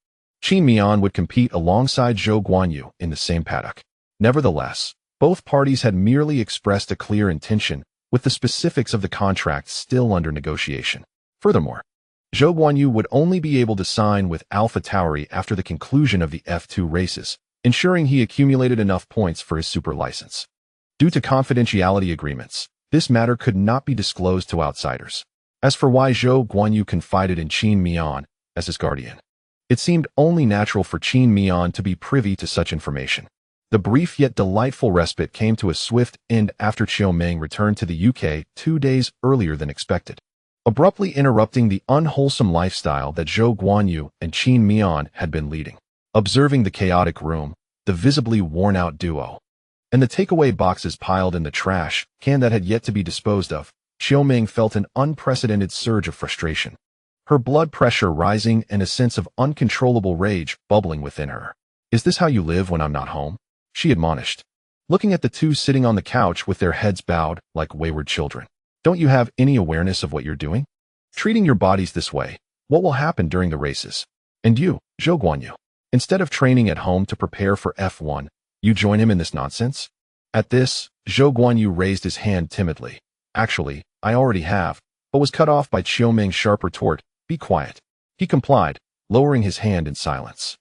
Qin Mian would compete alongside Zhou Guanyu in the same paddock. Nevertheless, both parties had merely expressed a clear intention, with the specifics of the contract still under negotiation. Furthermore, Zhou Guanyu would only be able to sign with AlphaTauri after the conclusion of the F2 races, ensuring he accumulated enough points for his super license. Due to confidentiality agreements, this matter could not be disclosed to outsiders. As for why Zhou Guanyu confided in Qin Mian as his guardian, it seemed only natural for Qin Mian to be privy to such information. The brief yet delightful respite came to a swift end after Xiaomeng returned to the UK 2 days earlier than expected, abruptly interrupting the unwholesome lifestyle that Zhou Guanyu and Qin Mian had been leading. Observing the chaotic room, the visibly worn-out duo, and the takeaway boxes piled in the trash can that had yet to be disposed of, Xiaomeng felt an unprecedented surge of frustration, her blood pressure rising and a sense of uncontrollable rage bubbling within her. "Is this how you live when I'm not home?" she admonished, looking at the two sitting on the couch with their heads bowed like wayward children. "Don't you have any awareness of what you're doing? Treating your bodies this way, what will happen during the races? And you, Zhou Guanyu, instead of training at home to prepare for F1, you join him in this nonsense?" At this, Zhou Guanyu raised his hand timidly. "Actually, I already have," but was cut off by Xiaomeng's sharp retort, "Be quiet." He complied, lowering his hand in silence.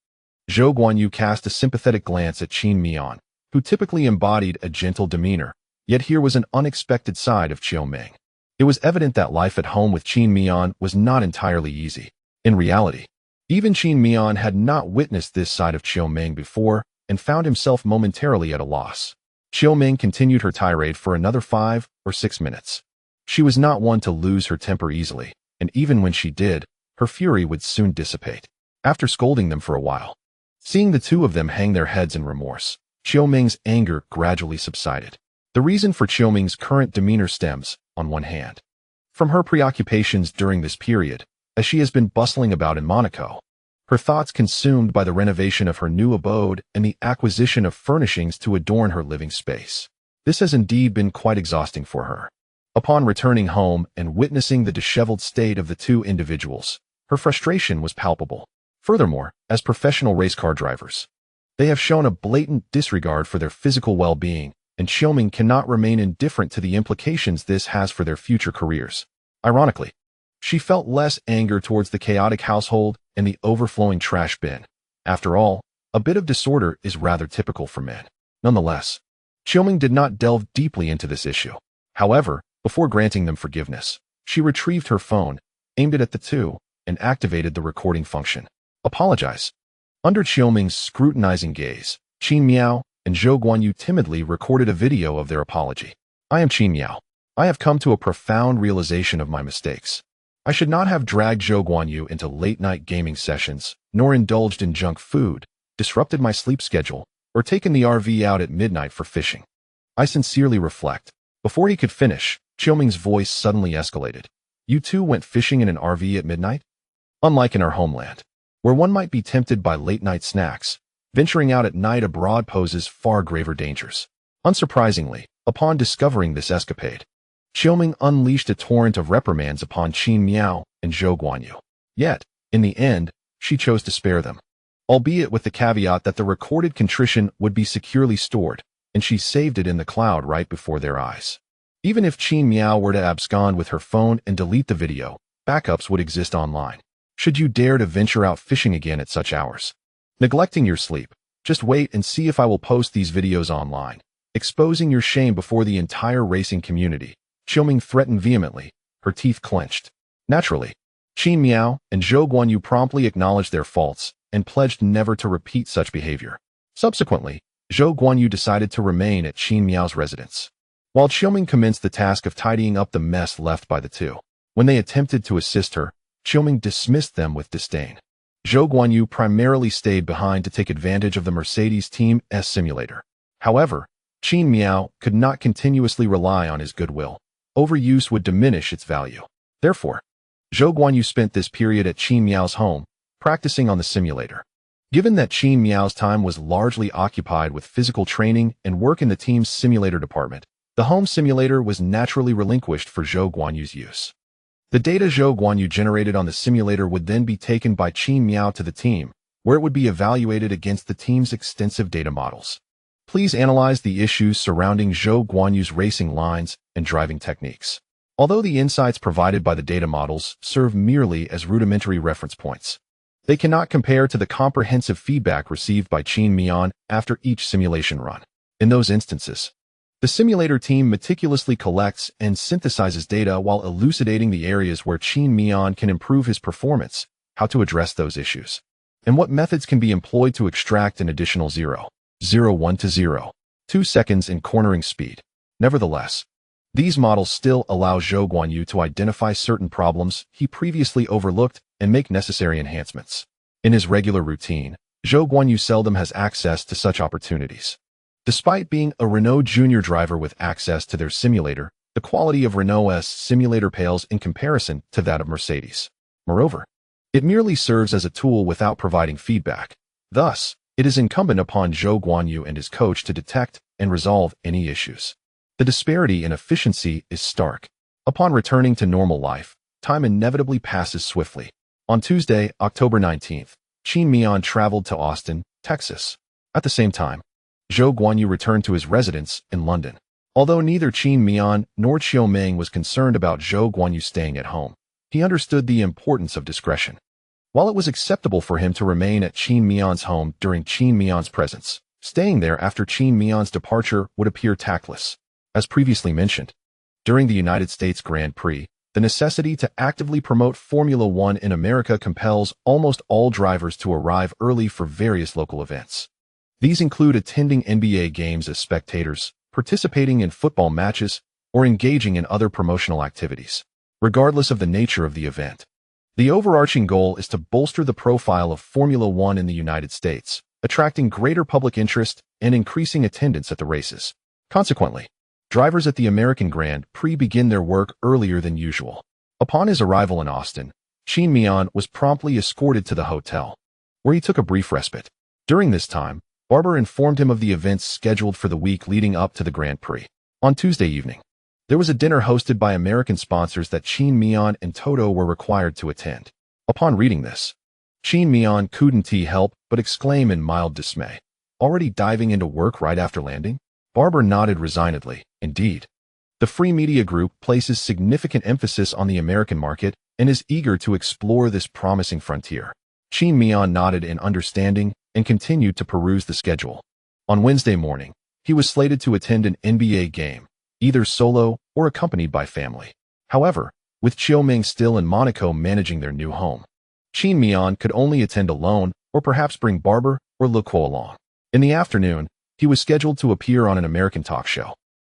Zhou Guanyu cast a sympathetic glance at Qin Mian, who typically embodied a gentle demeanor, yet here was an unexpected side of Xiaomeng. It was evident that life at home with Qin Mian was not entirely easy. In reality, even Qin Mian had not witnessed this side of Xiaomeng before and found himself momentarily at a loss. Xiaomeng continued her tirade for another 5 or 6 minutes. She was not one to lose her temper easily, and even when she did, her fury would soon dissipate. After scolding them for a while, seeing the two of them hang their heads in remorse, Xiaomeng's anger gradually subsided. The reason for Xiaomeng's current demeanor stems, on one hand, from her preoccupations during this period, as she has been bustling about in Monaco, her thoughts consumed by the renovation of her new abode and the acquisition of furnishings to adorn her living space. This has indeed been quite exhausting for her. Upon returning home and witnessing the disheveled state of the two individuals, her frustration was palpable. Furthermore, as professional race car drivers, they have shown a blatant disregard for their physical well-being, and Xiaomeng cannot remain indifferent to the implications this has for their future careers. Ironically, she felt less anger towards the chaotic household and the overflowing trash bin. After all, a bit of disorder is rather typical for men. Nonetheless, Xiaomeng did not delve deeply into this issue. However, before granting them forgiveness, she retrieved her phone, aimed it at the two, and activated the recording function. "Apologize." Under Xiaomeng's scrutinizing gaze, Qin Miao and Zhou Guanyu timidly recorded a video of their apology. "I am Qin Miao. I have come to a profound realization of my mistakes. I should not have dragged Zhou Guanyu into late-night gaming sessions, nor indulged in junk food, disrupted my sleep schedule, or taken the RV out at midnight for fishing. I sincerely reflect." Before he could finish, Xiaomeng's voice suddenly escalated. "You two went fishing in an RV at midnight?" Unlike in our homeland, where one might be tempted by late-night snacks, venturing out at night abroad poses far graver dangers. Unsurprisingly, upon discovering this escapade, Xiaoming unleashed a torrent of reprimands upon Qin Mian and Zhou Guanyu. Yet, in the end, she chose to spare them, albeit with the caveat that the recorded contrition would be securely stored, and she saved it in the cloud right before their eyes. Even if Qin Mian were to abscond with her phone and delete the video, backups would exist online. Should you dare to venture out fishing again at such hours? Neglecting your sleep, just wait and see if I will post these videos online, exposing your shame before the entire racing community. Xiaoming threatened vehemently, her teeth clenched. Naturally, Qin Mian and Zhou Guanyu promptly acknowledged their faults and pledged never to repeat such behavior. Subsequently, Zhou Guanyu decided to remain at Qin Mian's residence, while Xiaoming commenced the task of tidying up the mess left by the two. When they attempted to assist her, Xiaoming dismissed them with disdain. Zhou Guanyu primarily stayed behind to take advantage of the Mercedes Team S simulator. However, Qin Mian could not continuously rely on his goodwill. Overuse would diminish its value. Therefore, Zhou Guanyu spent this period at Qin Mian's home, practicing on the simulator. Given that Qin Mian's time was largely occupied with physical training and work in the team's simulator department, the home simulator was naturally relinquished for Zhou Guanyu's use. The data Zhou Guanyu generated on the simulator would then be taken by Qin Mian to the team, where it would be evaluated against the team's extensive data models. Please analyze the issues surrounding Zhou Guanyu's racing lines and driving techniques. Although the insights provided by the data models serve merely as rudimentary reference points, they cannot compare to the comprehensive feedback received by Qin Mian after each simulation run. In those instances, the simulator team meticulously collects and synthesizes data while elucidating the areas where Qin Mian can improve his performance, how to address those issues, and what methods can be employed to extract an additional 0.01 to 0.2 seconds in cornering speed. Nevertheless, these models still allow Zhou Guanyu to identify certain problems he previously overlooked and make necessary enhancements. In his regular routine, Zhou Guanyu seldom has access to such opportunities. Despite being a Renault junior driver with access to their simulator, the quality of Renault's simulator pales in comparison to that of Mercedes. Moreover, it merely serves as a tool without providing feedback. Thus, it is incumbent upon Zhou Guanyu and his coach to detect and resolve any issues. The disparity in efficiency is stark. Upon returning to normal life, time inevitably passes swiftly. On Tuesday, October 19th, Qin Mian traveled to Austin, Texas. At the same time, Zhou Guanyu returned to his residence in London. Although neither Qin Mian nor Xiaoming was concerned about Zhou Guanyu staying at home, he understood the importance of discretion. While it was acceptable for him to remain at Qin Mian's home during Qin Mian's presence, staying there after Qin Mian's departure would appear tactless. As previously mentioned, during the United States Grand Prix, the necessity to actively promote Formula One in America compels almost all drivers to arrive early for various local events. These include attending NBA games as spectators, participating in football matches, or engaging in other promotional activities. Regardless of the nature of the event, the overarching goal is to bolster the profile of Formula One in the United States, attracting greater public interest and increasing attendance at the races. Consequently, drivers at the American Grand Prix begin their work earlier than usual. Upon his arrival in Austin, Qin Mian was promptly escorted to the hotel, where he took a brief respite. During this time, Barber informed him of the events scheduled for the week leading up to the Grand Prix. On Tuesday evening, there was a dinner hosted by American sponsors that Qin Mian and Toto were required to attend. Upon reading this, Qin Mian couldn't help but exclaim in mild dismay. Already diving into work right after landing? Barber nodded resignedly. Indeed, the Free Media Group places significant emphasis on the American market and is eager to explore this promising frontier. Qin Mian nodded in understanding and continued to peruse the schedule. On Wednesday morning, he was slated to attend an NBA game, either solo or accompanied by family. However, with Xiaoming still in Monaco managing their new home, Qin Mian could only attend alone or perhaps bring Barber or Luko along. In the afternoon, he was scheduled to appear on an American talk show.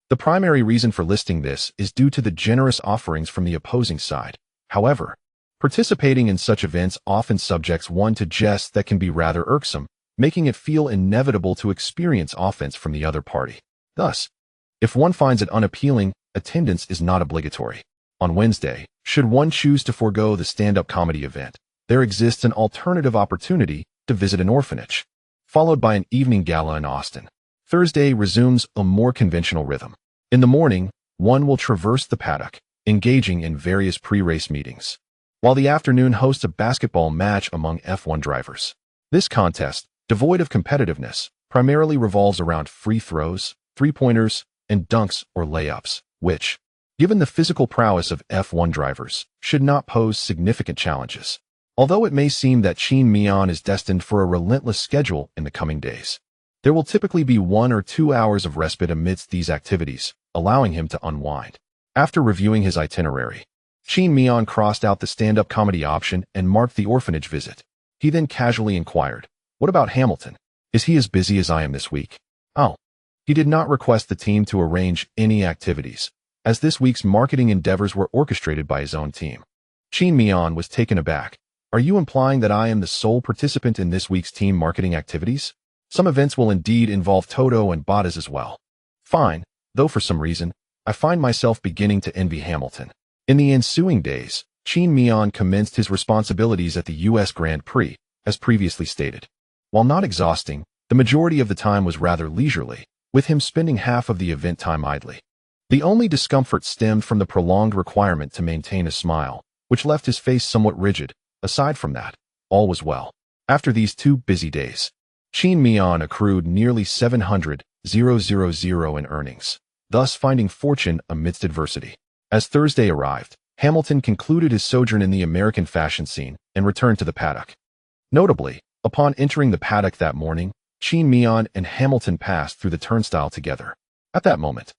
The primary reason for listing this is due to the generous offerings from the opposing side. However, participating in such events often subjects one to jests that can be rather irksome, making it feel inevitable to experience offense from the other party. Thus, if one finds it unappealing, attendance is not obligatory. On Wednesday, should one choose to forego the stand-up comedy event, there exists an alternative opportunity to visit an orphanage, followed by an evening gala in Austin. Thursday resumes a more conventional rhythm. In the morning, one will traverse the paddock, engaging in various pre-race meetings, while the afternoon hosts a basketball match among F1 drivers. This contest, devoid of competitiveness, primarily revolves around free throws, three-pointers, and dunks or layups, which, given the physical prowess of F1 drivers, should not pose significant challenges. Although it may seem that Qin Mian is destined for a relentless schedule in the coming days, there will typically be 1 or 2 hours of respite amidst these activities, allowing him to unwind. After reviewing his itinerary, Qin Mian crossed out the stand-up comedy option and marked the orphanage visit. He then casually inquired, "What about Hamilton? Is he as busy as I am this week?" Oh. He did not request the team to arrange any activities, as this week's marketing endeavors were orchestrated by his own team. Qin Mian was taken aback. "Are you implying that I am the sole participant in this week's team marketing activities? Some events will indeed involve Toto and Bottas as well." Fine, though for some reason, I find myself beginning to envy Hamilton. In the ensuing days, Qin Mian commenced his responsibilities at the U.S. Grand Prix, as previously stated. While not exhausting, the majority of the time was rather leisurely, with him spending half of the event time idly. The only discomfort stemmed from the prolonged requirement to maintain a smile, which left his face somewhat rigid. Aside from that, all was well. After these 2 busy days, Qin Mian accrued nearly 700,000 in earnings, thus finding fortune amidst adversity. As Thursday arrived, Hamilton concluded his sojourn in the American fashion scene and returned to the paddock. Notably, upon entering the paddock that morning, Qin Mian and Hamilton passed through the turnstile together. At that moment,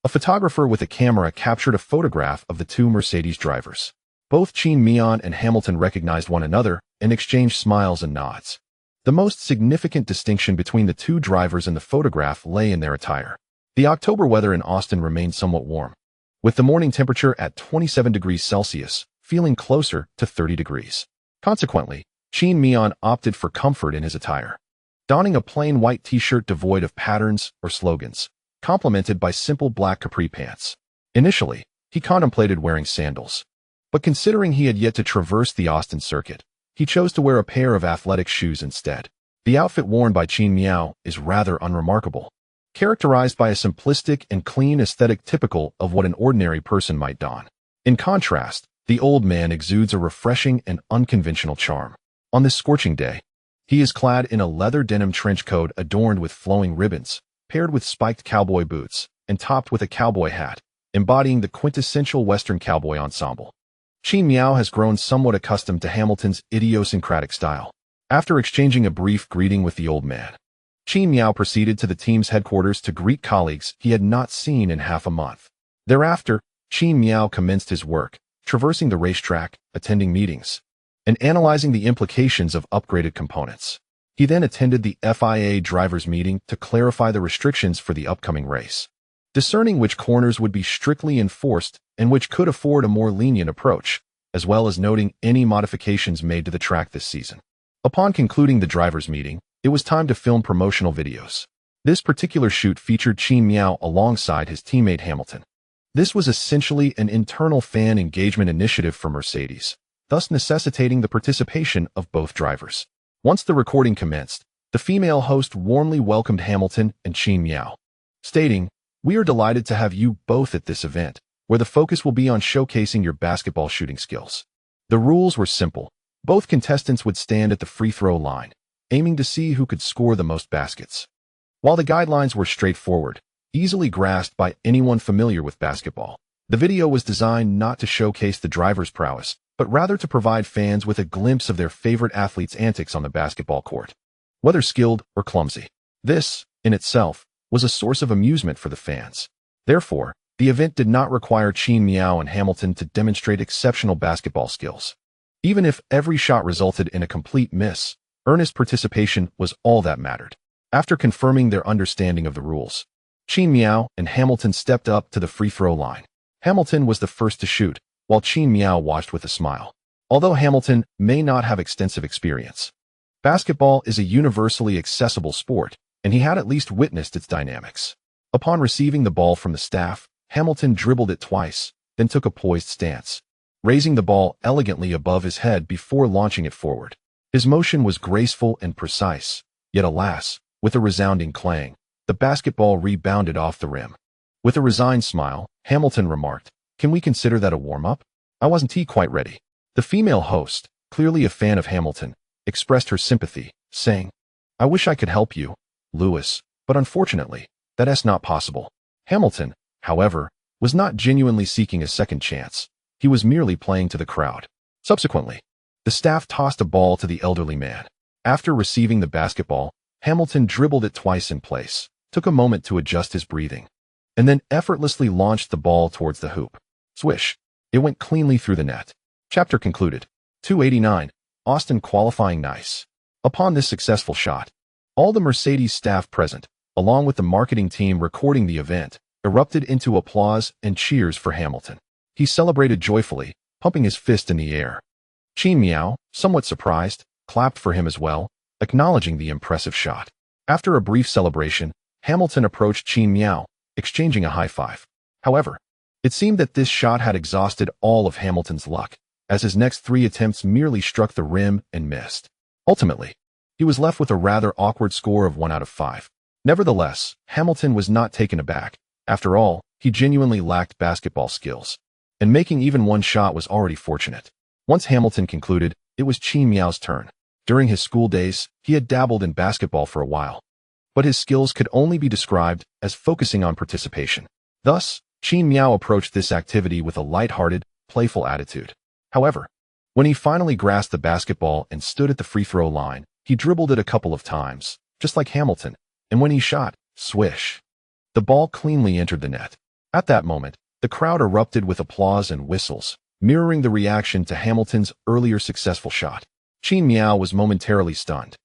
a photographer with a camera captured a photograph of the 2 Mercedes drivers. Both Qin Mian and Hamilton recognized one another and exchanged smiles and nods. The most significant distinction between the 2 drivers in the photograph lay in their attire. The October weather in Austin remained somewhat warm, with the morning temperature at 27 degrees Celsius, feeling closer to 30 degrees. Consequently, Qin Mian opted for comfort in his attire, donning a plain white t-shirt devoid of patterns or slogans, complemented by simple black capri pants. Initially, he contemplated wearing sandals, but considering he had yet to traverse the Austin circuit, he chose to wear a pair of athletic shoes instead. The outfit worn by Qin Mian is rather unremarkable, characterized by a simplistic and clean aesthetic typical of what an ordinary person might don. In contrast, the old man exudes a refreshing and unconventional charm. On this scorching day, he is clad in a leather denim trench coat adorned with flowing ribbons, paired with spiked cowboy boots, and topped with a cowboy hat, embodying the quintessential Western cowboy ensemble. Qin Mian has grown somewhat accustomed to Hamilton's idiosyncratic style. After exchanging a brief greeting with the old man, Qin Mian proceeded to the team's headquarters to greet colleagues he had not seen in half a month. Thereafter, Qin Mian commenced his work, traversing the racetrack, attending meetings, and analyzing the implications of upgraded components. He then attended the FIA drivers' meeting to clarify the restrictions for the upcoming race, discerning which corners would be strictly enforced and which could afford a more lenient approach, as well as noting any modifications made to the track this season. Upon concluding the drivers' meeting, it was time to film promotional videos. This particular shoot featured Qin Mian alongside his teammate Hamilton. This was essentially an internal fan engagement initiative for Mercedes, thus necessitating the participation of both drivers. Once the recording commenced, the female host warmly welcomed Hamilton and Qin Mian, stating, "We are delighted to have you both at this event, where the focus will be on showcasing your basketball shooting skills." The rules were simple. Both contestants would stand at the free throw line, aiming to see who could score the most baskets. While the guidelines were straightforward, easily grasped by anyone familiar with basketball, the video was designed not to showcase the driver's prowess, but rather to provide fans with a glimpse of their favorite athlete's antics on the basketball court, whether skilled or clumsy. This, in itself, was a source of amusement for the fans. Therefore, the event did not require Qin Mian and Hamilton to demonstrate exceptional basketball skills. Even if every shot resulted in a complete miss, earnest participation was all that mattered. After confirming their understanding of the rules, Qin Mian and Hamilton stepped up to the free throw line. Hamilton was the first to shoot, while Qin Mian watched with a smile. Although Hamilton may not have extensive experience, basketball is a universally accessible sport, and he had at least witnessed its dynamics. Upon receiving the ball from the staff, Hamilton dribbled it twice, then took a poised stance, raising the ball elegantly above his head before launching it forward. His motion was graceful and precise, yet alas, with a resounding clang, the basketball rebounded off the rim. With a resigned smile, Hamilton remarked. Can we consider that a warm-up? I wasn't quite ready. The female host, clearly a fan of Hamilton, expressed her sympathy, saying, I wish I could help you, Lewis, but unfortunately, that's not possible. Hamilton, however, was not genuinely seeking a second chance. He was merely playing to the crowd. Subsequently, the staff tossed a ball to the elderly man. After receiving the basketball, Hamilton dribbled it twice in place, took a moment to adjust his breathing, and then effortlessly launched the ball towards the hoop. Swish! It went cleanly through the net. Chapter concluded. 289. Austin qualifying nice. Upon this successful shot, all the Mercedes staff present, along with the marketing team recording the event, erupted into applause and cheers for Hamilton. He celebrated joyfully, pumping his fist in the air. Qin Mian, somewhat surprised, clapped for him as well, acknowledging the impressive shot. After a brief celebration, Hamilton approached Qin Mian, exchanging a high five. However, it seemed that this shot had exhausted all of Hamilton's luck, as his next 3 attempts merely struck the rim and missed. Ultimately, he was left with a rather awkward score of 1 out of 5. Nevertheless, Hamilton was not taken aback. After all, he genuinely lacked basketball skills, and making even one shot was already fortunate. Once Hamilton concluded, it was Qin Miao's turn. During his school days, he had dabbled in basketball for a while, but his skills could only be described as focusing on participation. Thus, Qin Mian approached this activity with a light-hearted, playful attitude. However, when he finally grasped the basketball and stood at the free throw line, he dribbled it a couple of times, just like Hamilton, and when he shot, swish! The ball cleanly entered the net. At that moment, the crowd erupted with applause and whistles, mirroring the reaction to Hamilton's earlier successful shot. Qin Mian was momentarily stunned.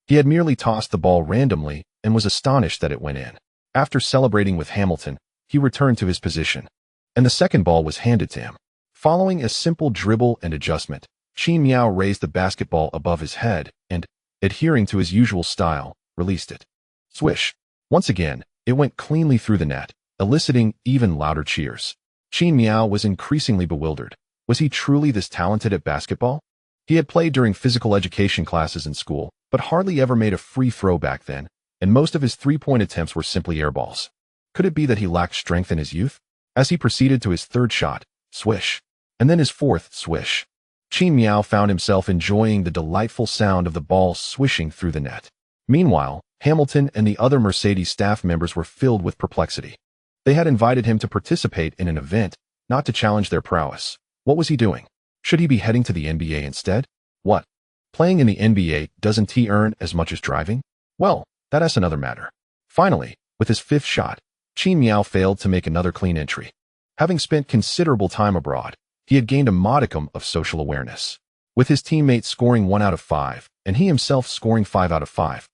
He had merely tossed the ball randomly and was astonished that it went in. After celebrating with Hamilton, he returned to his position, and the second ball was handed to him. Following a simple dribble and adjustment, Qin Mian raised the basketball above his head and, adhering to his usual style, released it. Swish! Once again, it went cleanly through the net, eliciting even louder cheers. Qin Mian was increasingly bewildered. Was he truly this talented at basketball? He had played during physical education classes in school, but hardly ever made a free throw back then, and most of his three-point attempts were simply air balls. Could it be that he lacked strength in his youth? As he proceeded to his third shot, swish, and then his fourth, swish, Qin Mian found himself enjoying the delightful sound of the ball swishing through the net. Meanwhile, Hamilton and the other Mercedes staff members were filled with perplexity. They had invited him to participate in an event, not to challenge their prowess. What was he doing? Should he be heading to the NBA instead? What? Playing in the NBA doesn't he earn as much as driving? Well, that's another matter. Finally, with his fifth shot, Qin Mian failed to make another clean entry. Having spent considerable time abroad, he had gained a modicum of social awareness. With his teammates scoring 1 out of 5, and he himself scoring 5 out of 5,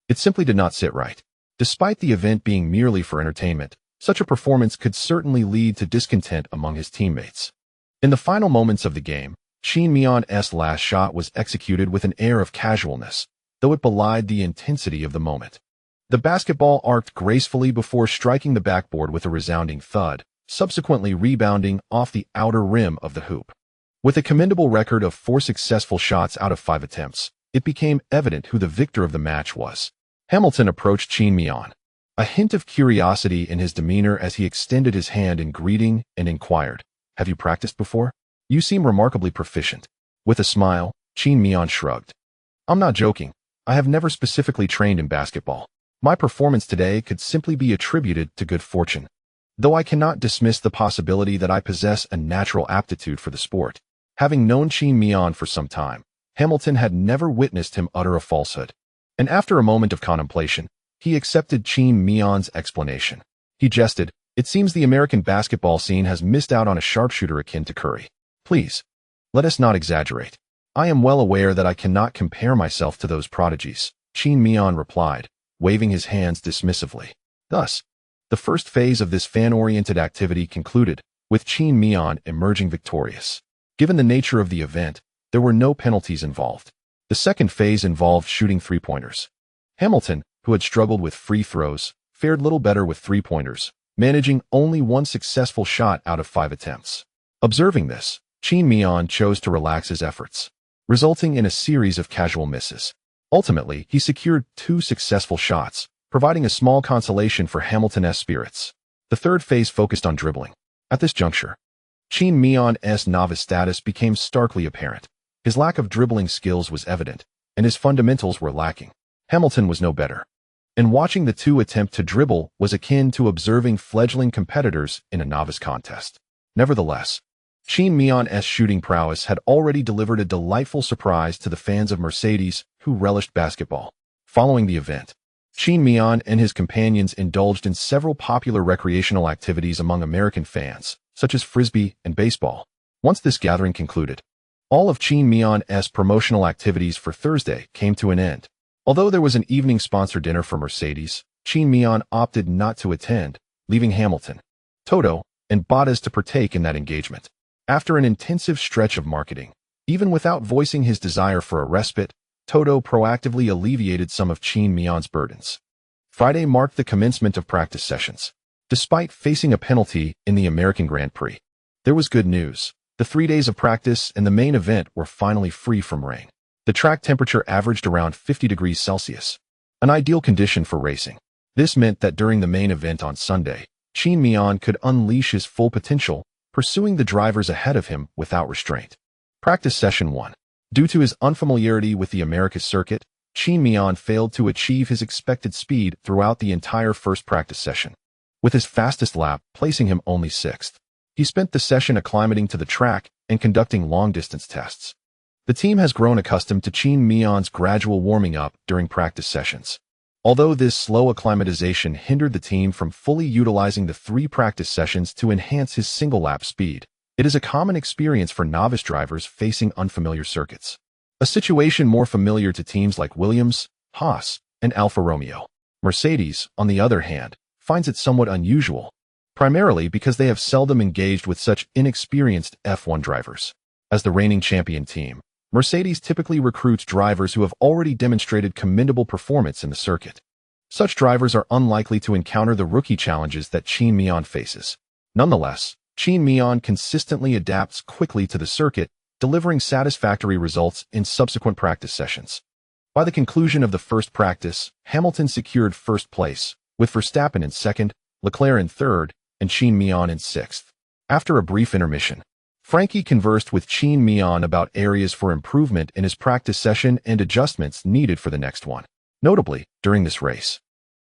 it simply did not sit right. Despite the event being merely for entertainment, such a performance could certainly lead to discontent among his teammates. In the final moments of the game, Qin Mian's last shot was executed with an air of casualness, though it belied the intensity of the moment. The basketball arced gracefully before striking the backboard with a resounding thud, subsequently rebounding off the outer rim of the hoop. With a commendable record of 4 successful shots out of 5 attempts, it became evident who the victor of the match was. Hamilton approached Qin Mian, a hint of curiosity in his demeanor as he extended his hand in greeting and inquired, "Have you practiced before? You seem remarkably proficient." With a smile, Qin Mian shrugged. "I'm not joking. I have never specifically trained in basketball. My performance today could simply be attributed to good fortune, though I cannot dismiss the possibility that I possess a natural aptitude for the sport." Having known Qin Mian for some time, Hamilton had never witnessed him utter a falsehood, and after a moment of contemplation, he accepted Qin Mian's explanation. He jested, "It seems the American basketball scene has missed out on a sharpshooter akin to Curry. Please, let us not exaggerate. I am well aware that I cannot compare myself to those prodigies," Qin Mian replied, waving his hands dismissively. Thus, the first phase of this fan-oriented activity concluded, with Qin Mian emerging victorious. Given the nature of the event, there were no penalties involved. The second phase involved shooting three-pointers. Hamilton, who had struggled with free throws, fared little better with three-pointers, managing only 1 successful shot out of 5 attempts. Observing this, Qin Mian chose to relax his efforts, resulting in a series of casual misses. Ultimately, he secured 2 successful shots, providing a small consolation for Hamilton's spirits. The third phase focused on dribbling. At this juncture, Qin Mian's novice status became starkly apparent. His lack of dribbling skills was evident, and his fundamentals were lacking. Hamilton was no better. And watching the two attempt to dribble was akin to observing fledgling competitors in a novice contest. Nevertheless, Qin Mian's shooting prowess had already delivered a delightful surprise to the fans of Mercedes who relished basketball. Following the event, Qin Mian and his companions indulged in several popular recreational activities among American fans, such as frisbee and baseball. Once this gathering concluded, all of Qin Mian's promotional activities for Thursday came to an end. Although there was an evening sponsor dinner for Mercedes, Qin Mian opted not to attend, leaving Hamilton, Toto, and Bottas to partake in that engagement. After an intensive stretch of marketing, even without voicing his desire for a respite, Toto proactively alleviated some of Qin Mian's burdens. Friday marked the commencement of practice sessions. Despite facing a penalty in the American Grand Prix, there was good news. The 3 days of practice and the main event were finally free from rain. The track temperature averaged around 50 degrees Celsius, an ideal condition for racing. This meant that during the main event on Sunday, Qin Mian could unleash his full potential, pursuing the drivers ahead of him without restraint. Practice Session 1. Due to his unfamiliarity with the Americas circuit, Qin Mian failed to achieve his expected speed throughout the entire first practice session, with his fastest lap placing him only 6th. He spent the session acclimating to the track and conducting long-distance tests. The team has grown accustomed to Qin Mian's gradual warming up during practice sessions. Although this slow acclimatization hindered the team from fully utilizing the 3 practice sessions to enhance his single-lap speed, it is a common experience for novice drivers facing unfamiliar circuits. A situation more familiar to teams like Williams, Haas, and Alfa Romeo. Mercedes, on the other hand, finds it somewhat unusual, primarily because they have seldom engaged with such inexperienced F1 drivers. As the reigning champion team, Mercedes typically recruits drivers who have already demonstrated commendable performance in the circuit. Such drivers are unlikely to encounter the rookie challenges that Qin Mian faces. Nonetheless, Qin Mian consistently adapts quickly to the circuit, delivering satisfactory results in subsequent practice sessions. By the conclusion of the first practice, Hamilton secured first place, with Verstappen in second, Leclerc in third, and Qin Mian in 6th. After a brief intermission, Frankie conversed with Qin Mian about areas for improvement in his practice session and adjustments needed for the next one. Notably, during this race,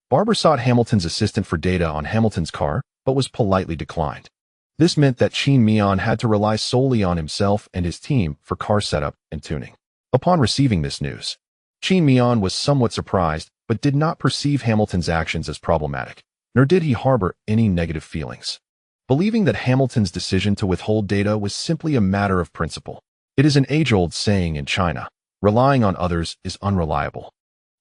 Barber sought Hamilton's assistant for data on Hamilton's car, but was politely declined. This meant that Qin Mian had to rely solely on himself and his team for car setup and tuning. Upon receiving this news, Qin Mian was somewhat surprised, but did not perceive Hamilton's actions as problematic, nor did he harbor any negative feelings. Believing that Hamilton's decision to withhold data was simply a matter of principle. It is an age-old saying in China, relying on others is unreliable.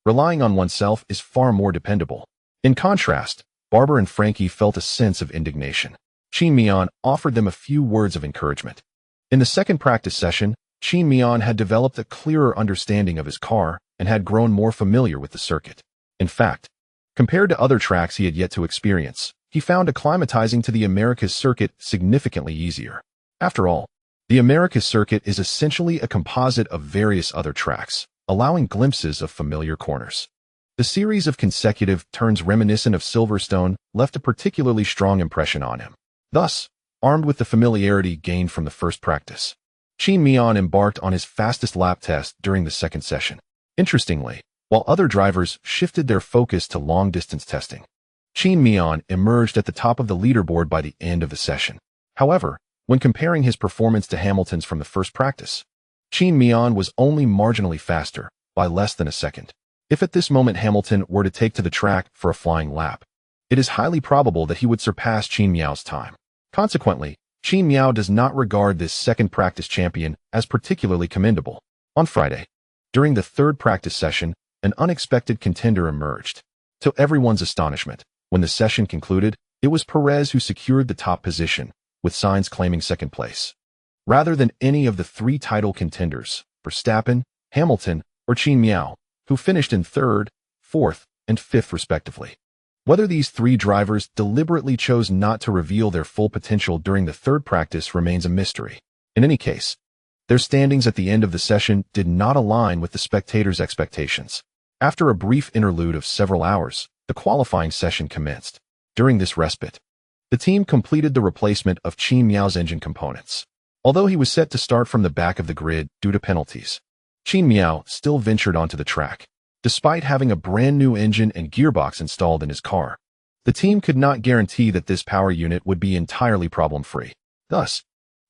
Relying on oneself is far more dependable. In contrast, Barber and Frankie felt a sense of indignation. Qin Mian offered them a few words of encouragement. In the second practice session, Qin Mian had developed a clearer understanding of his car and had grown more familiar with the circuit. In fact, compared to other tracks he had yet to experience, he found acclimatizing to the Americas circuit significantly easier. After all, the Americas circuit is essentially a composite of various other tracks, allowing glimpses of familiar corners. The series of consecutive turns reminiscent of Silverstone left a particularly strong impression on him. Thus, armed with the familiarity gained from the first practice, Qin Mian embarked on his fastest lap test during the second session. Interestingly, while other drivers shifted their focus to long-distance testing, Qin Mian emerged at the top of the leaderboard by the end of the session. However, when comparing his performance to Hamilton's from the first practice, Qin Mian was only marginally faster, by less than a second. If at this moment Hamilton were to take to the track for a flying lap, it is highly probable that he would surpass Qin Mian's time. Consequently, Qin Mian does not regard this second practice champion as particularly commendable. On Friday, during the third practice session, an unexpected contender emerged. To everyone's astonishment, when the session concluded, it was Perez who secured the top position, with Sainz claiming second place. Rather than any of the 3 title contenders, Verstappen, Hamilton, or Qin Mian, who finished in third, fourth, and fifth respectively. Whether these 3 drivers deliberately chose not to reveal their full potential during the third practice remains a mystery. In any case, their standings at the end of the session did not align with the spectators' expectations. After a brief interlude of several hours, the qualifying session commenced. During this respite, The team completed the replacement of Qin Mian's engine components. Although he was set to start from the back of the grid due to penalties, Qin Mian still ventured onto the track. Despite having a brand new engine and gearbox installed in his car, the team could not guarantee that this power unit would be entirely problem-free. Thus,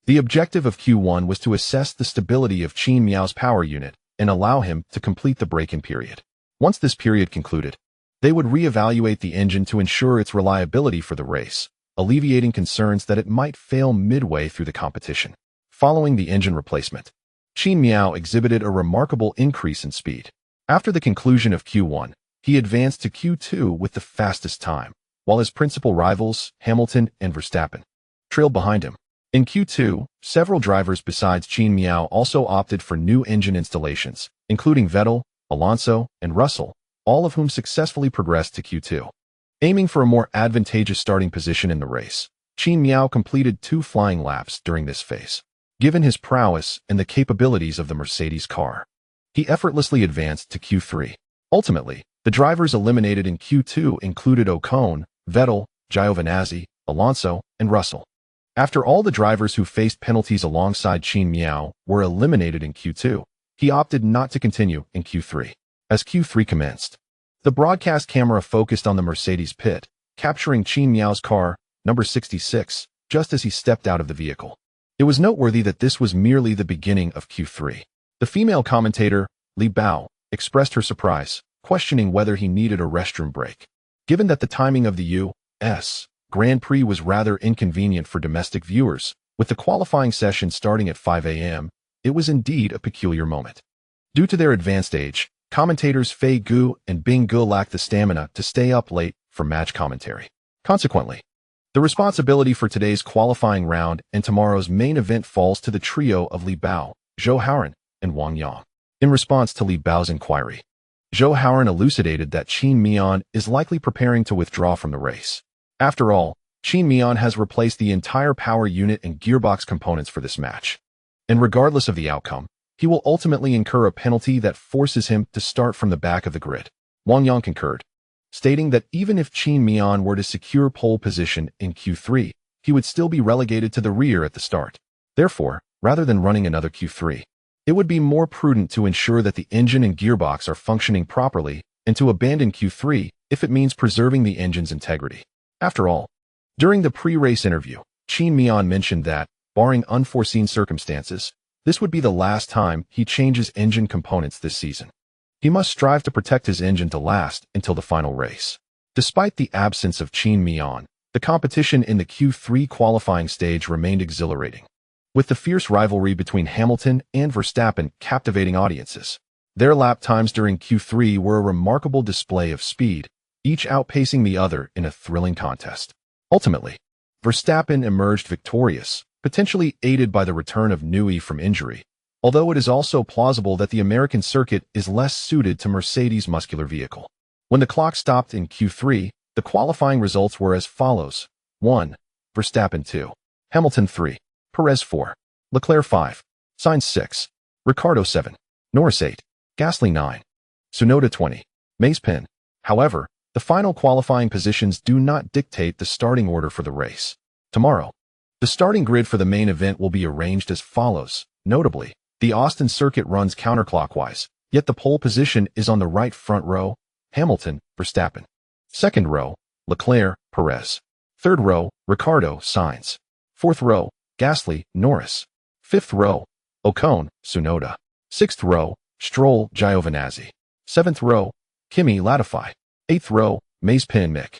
the objective of Q1 was to assess the stability of Qin Mian's power unit and allow him to complete the break-in period. Once this period concluded, they would re-evaluate the engine to ensure its reliability for the race, alleviating concerns that it might fail midway through the competition. Following the engine replacement, Qin Mian exhibited a remarkable increase in speed. After the conclusion of Q1, he advanced to Q2 with the fastest time, while his principal rivals, Hamilton and Verstappen, trailed behind him. In Q2, several drivers besides Qin Mian also opted for new engine installations, including Vettel, Alonso, and Russell, all of whom successfully progressed to Q2. Aiming for a more advantageous starting position in the race, Qin Mian completed 2 flying laps during this phase. Given his prowess and the capabilities of the Mercedes car, he effortlessly advanced to Q3. Ultimately, the drivers eliminated in Q2 included Ocon, Vettel, Giovinazzi, Alonso, and Russell. After all the drivers who faced penalties alongside Qin Mian were eliminated in Q2, he opted not to continue in Q3. As Q3 commenced, the broadcast camera focused on the Mercedes pit, capturing Qin Mian's car, number 66, just as he stepped out of the vehicle. It was noteworthy that this was merely the beginning of Q3. The female commentator, Li Bao, expressed her surprise, questioning whether he needed a restroom break. Given that the timing of the U.S. Grand Prix was rather inconvenient for domestic viewers, with the qualifying session starting at 5 a.m., it was indeed a peculiar moment. Due to their advanced age, commentators Fei Gu and Bing Gu lacked the stamina to stay up late for match commentary. Consequently, the responsibility for today's qualifying round and tomorrow's main event falls to the trio of Li Bao, Zhou Haoran, and Wang Yang. In response to Li Bao's inquiry, Zhou Haoran elucidated that Qin Mian is likely preparing to withdraw from the race. After all, Qin Mian has replaced the entire power unit and gearbox components for this match. And regardless of the outcome, he will ultimately incur a penalty that forces him to start from the back of the grid. Wang Yang concurred, stating that even if Qin Mian were to secure pole position in Q3, he would still be relegated to the rear at the start. Therefore, rather than running another Q3, it would be more prudent to ensure that the engine and gearbox are functioning properly and to abandon Q3 if it means preserving the engine's integrity. After all, during the pre-race interview, Qin Mian mentioned that, barring unforeseen circumstances, this would be the last time he changes engine components this season. He must strive to protect his engine to last until the final race. Despite the absence of Qin Mian, the competition in the Q3 qualifying stage remained exhilarating, with the fierce rivalry between Hamilton and Verstappen captivating audiences. Their lap times during Q3 were a remarkable display of speed, each outpacing the other in a thrilling contest. Ultimately, Verstappen emerged victorious, potentially aided by the return of Newey from injury, although it is also plausible that the American circuit is less suited to Mercedes' muscular vehicle. When the clock stopped in Q3, the qualifying results were as follows: 1. Verstappen 2. Hamilton 3. Perez 4. Leclerc 5. Sainz 6. Ricciardo 7. Norris 8. Gasly 9. Tsunoda 20. Mazepin. However, the final qualifying positions do not dictate the starting order for the race. Tomorrow, the starting grid for the main event will be arranged as follows. Notably, the Austin circuit runs counterclockwise, yet the pole position is on the right front row, Hamilton, Verstappen. Second row, Leclerc, Perez. Third row, Ricciardo, Sainz. Fourth row, Gasly, Norris. Fifth row, Ocon, Tsunoda. Sixth row, Stroll, Giovinazzi. Seventh row, Kimi, Latifi. Eighth row, Mazepin, Mick.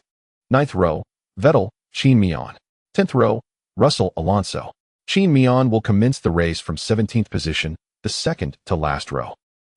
Ninth row, Vettel, Qin Mian. 10th row, Russell, Alonso. Qin Mian will commence the race from 17th position, the second to last row.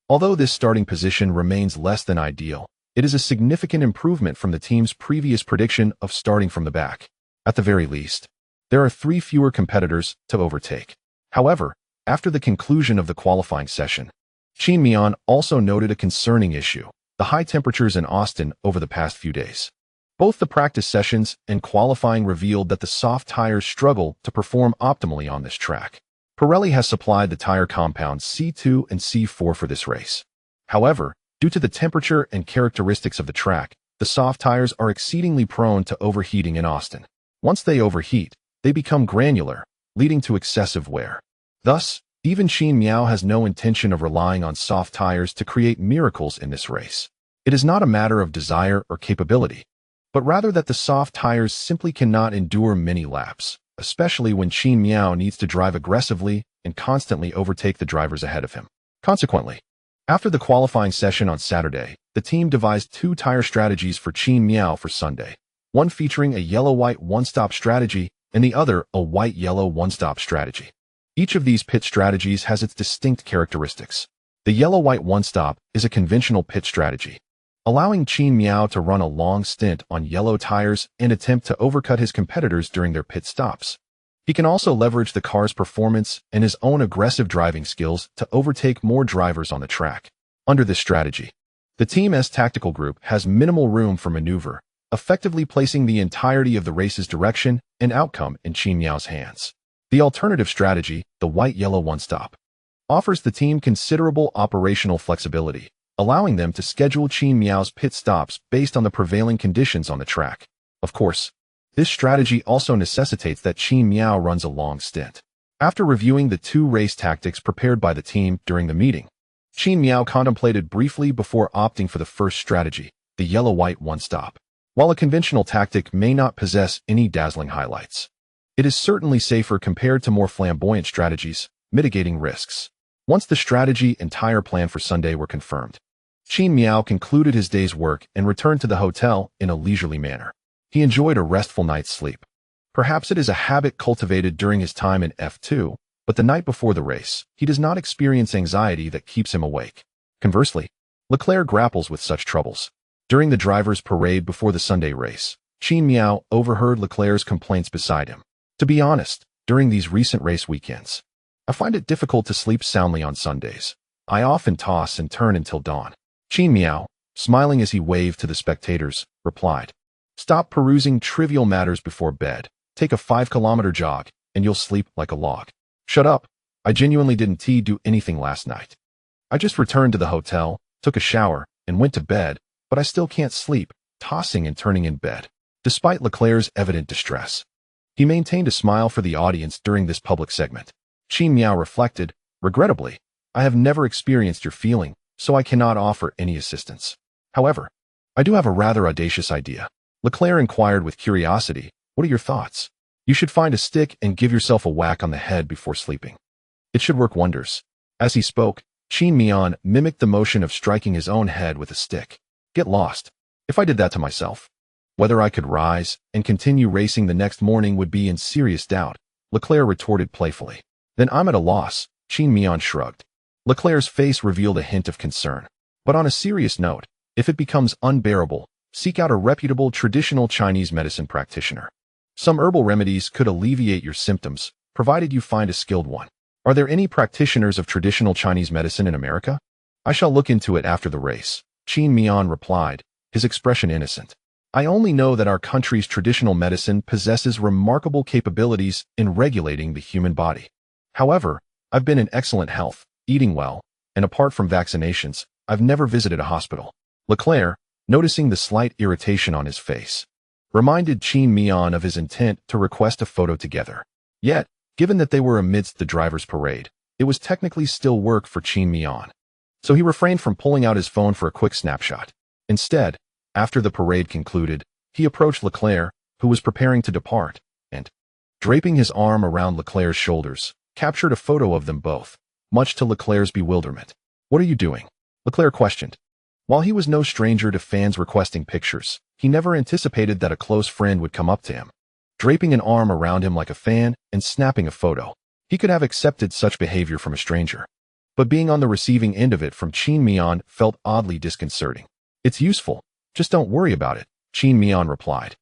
Although this starting position remains less than ideal, it is a significant improvement from the team's previous prediction of starting from the back. At the very least, there are 3 fewer competitors to overtake. However, after the conclusion of the qualifying session, Qin Mian also noted a concerning issue: the high temperatures in Austin over the past few days. Both the practice sessions and qualifying revealed that the soft tires struggle to perform optimally on this track. Pirelli has supplied the tire compounds C2 and C4 for this race. However, due to the temperature and characteristics of the track, the soft tires are exceedingly prone to overheating in Austin. Once they overheat, they become granular, leading to excessive wear. Thus, even Qin Mian has no intention of relying on soft tires to create miracles in this race. It is not a matter of desire or capability, but rather that the soft tires simply cannot endure many laps, especially when Qin Mian needs to drive aggressively and constantly overtake the drivers ahead of him. Consequently, after the qualifying session on Saturday, the team devised two tire strategies for Qin Mian for Sunday, one featuring a yellow-white one-stop strategy and the other a white-yellow one-stop strategy. Each of these pit strategies has its distinct characteristics. The yellow-white one-stop is a conventional pit strategy, allowing Qin Mian to run a long stint on yellow tires and attempt to overcut his competitors during their pit stops. He can also leverage the car's performance and his own aggressive driving skills to overtake more drivers on the track. Under this strategy, the Team's tactical group has minimal room for maneuver, effectively placing the entirety of the race's direction and outcome in Qin Mian's hands. The alternative strategy, the white-yellow one-stop, offers the team considerable operational flexibility, allowing them to schedule Qin Mian's pit stops based on the prevailing conditions on the track. Of course, this strategy also necessitates that Qin Mian runs a long stint. After reviewing the two race tactics prepared by the team during the meeting, Qin Mian contemplated briefly before opting for the first strategy, the yellow-white one-stop. While a conventional tactic may not possess any dazzling highlights, it is certainly safer compared to more flamboyant strategies, mitigating risks. Once the strategy and tire plan for Sunday were confirmed, Qin Mian concluded his day's work and returned to the hotel in a leisurely manner. He enjoyed a restful night's sleep. Perhaps it is a habit cultivated during his time in F2, but the night before the race, he does not experience anxiety that keeps him awake. Conversely, Leclerc grapples with such troubles. During the driver's parade before the Sunday race, Qin Mian overheard Leclerc's complaints beside him. To be honest, during these recent race weekends, I find it difficult to sleep soundly on Sundays. I often toss and turn until dawn. Qin Mian, smiling as he waved to the spectators, replied, "Stop perusing trivial matters before bed. Take a 5-kilometer jog, and you'll sleep like a log." "Shut up. I genuinely didn't do anything last night. I just returned to the hotel, took a shower, and went to bed, but I still can't sleep, tossing and turning in bed." Despite Leclerc's evident distress, he maintained a smile for the audience during this public segment. Qin Mian reflected, "Regrettably, I have never experienced your feeling, so I cannot offer any assistance. However, I do have a rather audacious idea." Leclerc inquired with curiosity, "What are your thoughts?" "You should find a stick and give yourself a whack on the head before sleeping. It should work wonders." As he spoke, Qin Mian mimicked the motion of striking his own head with a stick. "Get lost. If I did that to myself, whether I could rise and continue racing the next morning would be in serious doubt," Leclerc retorted playfully. "Then I'm at a loss," Qin Mian shrugged. Leclerc's face revealed a hint of concern. "But on a serious note, if it becomes unbearable, seek out a reputable traditional Chinese medicine practitioner. Some herbal remedies could alleviate your symptoms, provided you find a skilled one. Are there any practitioners of traditional Chinese medicine in America?" "I shall look into it after the race," Qin Mian replied, his expression innocent. "I only know that our country's traditional medicine possesses remarkable capabilities in regulating the human body. However, I've been in excellent health, eating well, and apart from vaccinations, I've never visited a hospital." Leclerc, noticing the slight irritation on his face, reminded Qin Mian of his intent to request a photo together. Yet, given that they were amidst the driver's parade, it was technically still work for Qin Mian. So he refrained from pulling out his phone for a quick snapshot. Instead, after the parade concluded, he approached Leclerc, who was preparing to depart, and, draping his arm around Leclerc's shoulders, captured a photo of them both, much to Leclerc's bewilderment. "What are you doing?" Leclerc questioned. While he was no stranger to fans requesting pictures, he never anticipated that a close friend would come up to him, draping an arm around him like a fan and snapping a photo. He could have accepted such behavior from a stranger, but being on the receiving end of it from Qin Mian felt oddly disconcerting. "It's useful. Just don't worry about it," Qin Mian replied,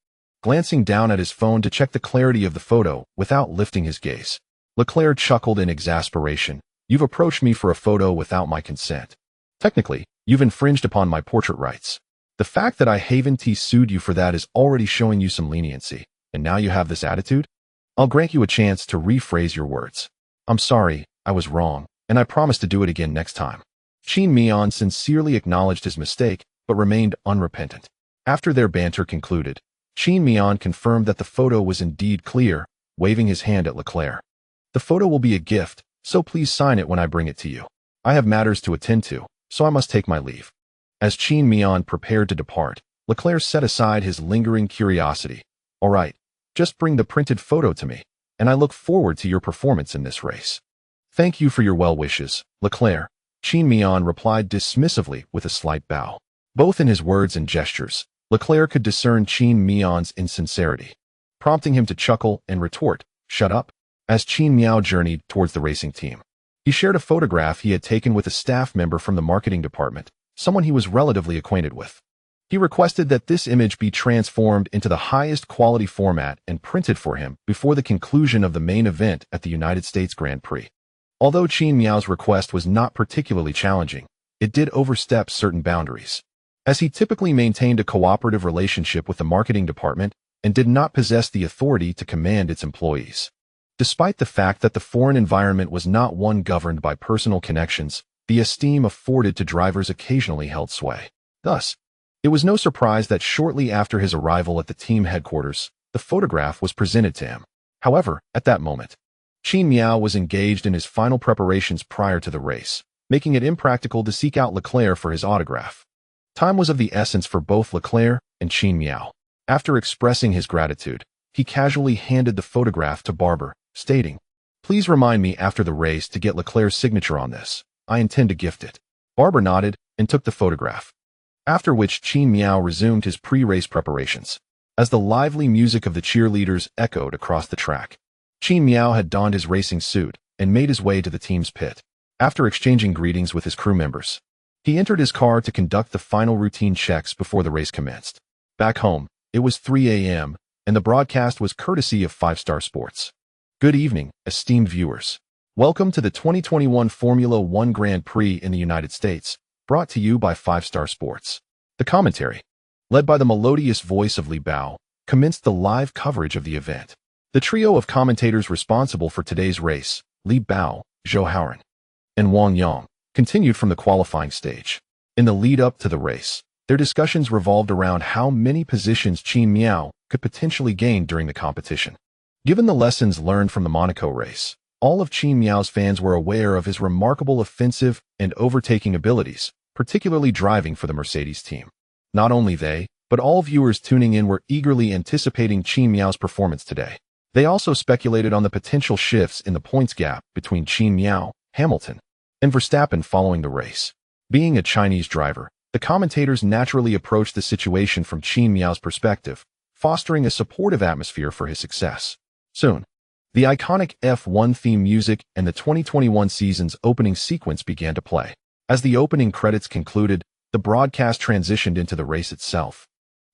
glancing down at his phone to check the clarity of the photo without lifting his gaze. Leclerc chuckled in exasperation. "You've approached me for a photo without my consent. Technically, you've infringed upon my portrait rights. The fact that I haven't sued you for that is already showing you some leniency, and now you have this attitude? I'll grant you a chance to rephrase your words. I'm sorry, I was wrong, and I promise to do it again next time." Qin Mian sincerely acknowledged his mistake, but remained unrepentant. After their banter concluded, Qin Mian confirmed that the photo was indeed clear, waving his hand at Leclerc. The photo will be a gift, so please sign it when I bring it to you. I have matters to attend to, so I must take my leave. As Qin Mian prepared to depart, Leclerc set aside his lingering curiosity. All right, just bring the printed photo to me, and I look forward to your performance in this race. Thank you for your well wishes, Leclerc. Qin Mian replied dismissively with a slight bow. Both in his words and gestures, Leclerc could discern Qin Mian's insincerity, prompting him to chuckle and retort, "Shut up." As Qin Mian journeyed towards the racing team, he shared a photograph he had taken with a staff member from the marketing department, someone he was relatively acquainted with. He requested that this image be transformed into the highest quality format and printed for him before the conclusion of the main event at the United States Grand Prix. Although Qin Mian's request was not particularly challenging, it did overstep certain boundaries, as he typically maintained a cooperative relationship with the marketing department and did not possess the authority to command its employees. Despite the fact that the foreign environment was not one governed by personal connections, the esteem afforded to drivers occasionally held sway. Thus, it was no surprise that shortly after his arrival at the team headquarters, the photograph was presented to him. However, at that moment, Qin Mian was engaged in his final preparations prior to the race, making it impractical to seek out Leclerc for his autograph. Time was of the essence for both Leclerc and Qin Mian. After expressing his gratitude, he casually handed the photograph to Barber, stating, "Please remind me after the race to get Leclerc's signature on this. I intend to gift it." Barber nodded and took the photograph, after which Qin Mian resumed his pre-race preparations. As the lively music of the cheerleaders echoed across the track, Qin Mian had donned his racing suit and made his way to the team's pit. After exchanging greetings with his crew members, he entered his car to conduct the final routine checks before the race commenced. Back home, it was 3 a.m., and the broadcast was courtesy of 5-Star Sports. Good evening, esteemed viewers. Welcome to the 2021 Formula One Grand Prix in the United States, brought to you by 5-Star Sports. The commentary, led by the melodious voice of Li Bao, commenced the live coverage of the event. The trio of commentators responsible for today's race, Li Bao, Zhou Haoran, and Wang Yang, continued from the qualifying stage. In the lead-up to the race, their discussions revolved around how many positions Qin Mian could potentially gain during the competition. Given the lessons learned from the Monaco race, all of Qin Mian's fans were aware of his remarkable offensive and overtaking abilities, particularly driving for the Mercedes team. Not only they, but all viewers tuning in were eagerly anticipating Qin Mian's performance today. They also speculated on the potential shifts in the points gap between Qin Mian, Hamilton, and Verstappen following the race. Being a Chinese driver, the commentators naturally approached the situation from Qin Mian's perspective, fostering a supportive atmosphere for his success. Soon, the iconic F1 theme music and the 2021 season's opening sequence began to play. As the opening credits concluded, the broadcast transitioned into the race itself,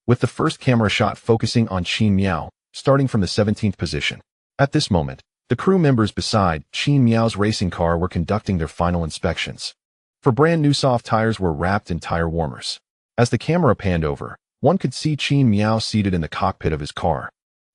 with the first camera shot focusing on Qin Mian, starting from the 17th position. At this moment, the crew members beside Qin Mian's racing car were conducting their final inspections, for brand new soft tires were wrapped in tire warmers. As the camera panned over, one could see Qin Mian seated in the cockpit of his car,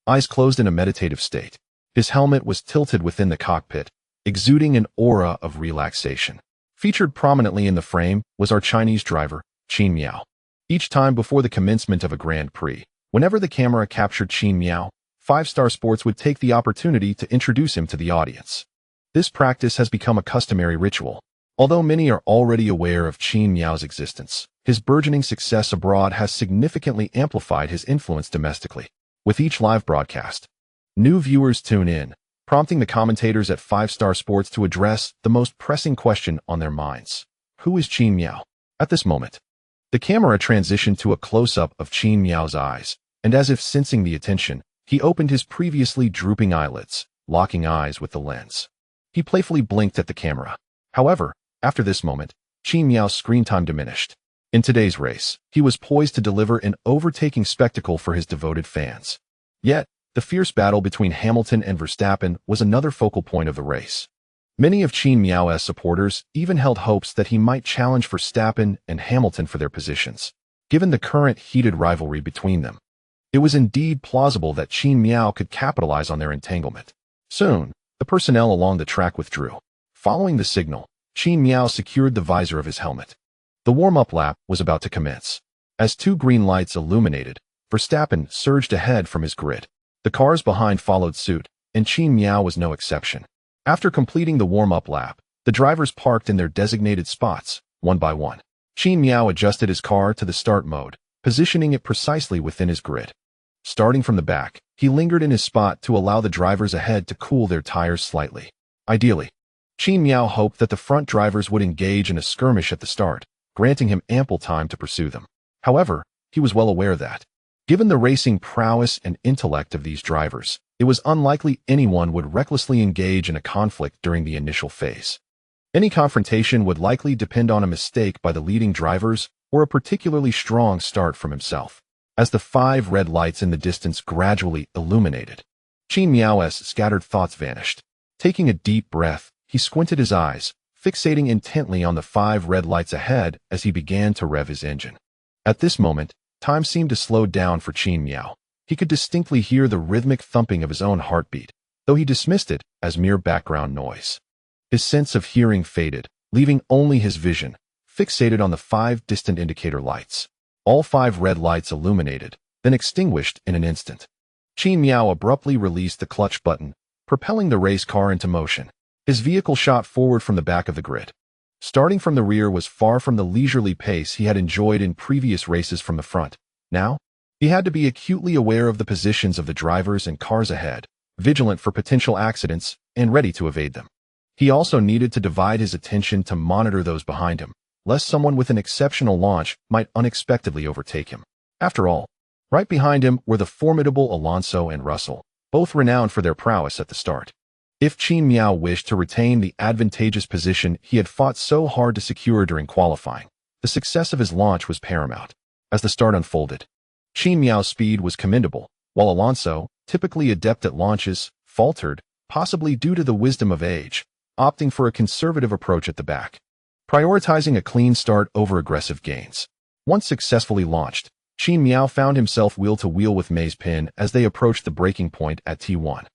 eyes closed in a meditative state. His helmet was tilted within the cockpit, exuding an aura of relaxation. Featured prominently in the frame was our Chinese driver, Qin Mian. Each time before the commencement of a Grand Prix, whenever the camera captured Qin Mian, 5-Star Sports would take the opportunity to introduce him to the audience. This practice has become a customary ritual. Although many are already aware of Qin Mian's existence, his burgeoning success abroad has significantly amplified his influence domestically. With each live broadcast, new viewers tune in, prompting the commentators at 5-Star Sports to address the most pressing question on their minds. Who is Qin Mian? At this moment, the camera transitioned to a close-up of Qin Mian's eyes, and as if sensing the attention, he opened his previously drooping eyelids, locking eyes with the lens. He playfully blinked at the camera. However, after this moment, Qin Mian's screen time diminished. In today's race, he was poised to deliver an overtaking spectacle for his devoted fans. Yet, the fierce battle between Hamilton and Verstappen was another focal point of the race. Many of Qin Mian's supporters even held hopes that he might challenge Verstappen and Hamilton for their positions, given the current heated rivalry between them. It was indeed plausible that Qin Mian could capitalize on their entanglement. Soon, the personnel along the track withdrew. Following the signal, Qin Mian secured the visor of his helmet. The warm-up lap was about to commence. As two green lights illuminated, Verstappen surged ahead from his grid. The cars behind followed suit, and Qin Mian was no exception. After completing the warm-up lap, the drivers parked in their designated spots, one by one. Qin Mian adjusted his car to the start mode, positioning it precisely within his grid. Starting from the back, he lingered in his spot to allow the drivers ahead to cool their tires slightly. Ideally, Qin Mian hoped that the front drivers would engage in a skirmish at the start, granting him ample time to pursue them. However, he was well aware that, given the racing prowess and intellect of these drivers, it was unlikely anyone would recklessly engage in a conflict during the initial phase. Any confrontation would likely depend on a mistake by the leading drivers or a particularly strong start from himself. As the 5 red lights in the distance gradually illuminated, Qin Mian's scattered thoughts vanished. Taking a deep breath, he squinted his eyes, fixating intently on the 5 red lights ahead as he began to rev his engine. At this moment, time seemed to slow down for Qin Mian. He could distinctly hear the rhythmic thumping of his own heartbeat, though he dismissed it as mere background noise. His sense of hearing faded, leaving only his vision, fixated on the 5 distant indicator lights. All 5 red lights illuminated, then extinguished in an instant. Qin Mian abruptly released the clutch button, propelling the race car into motion. His vehicle shot forward from the back of the grid. Starting from the rear was far from the leisurely pace he had enjoyed in previous races from the front. Now, he had to be acutely aware of the positions of the drivers and cars ahead, vigilant for potential accidents and ready to evade them. He also needed to divide his attention to monitor those behind him, lest someone with an exceptional launch might unexpectedly overtake him. After all, right behind him were the formidable Alonso and Russell, both renowned for their prowess at the start. If Qin Mian wished to retain the advantageous position he had fought so hard to secure during qualifying, the success of his launch was paramount. As the start unfolded, Qin Mian's speed was commendable, while Alonso, typically adept at launches, faltered, possibly due to the wisdom of age, opting for a conservative approach at the back, prioritizing a clean start over aggressive gains. Once successfully launched, Qin Mian found himself wheel-to-wheel with Mazepin as they approached the breaking point at T1.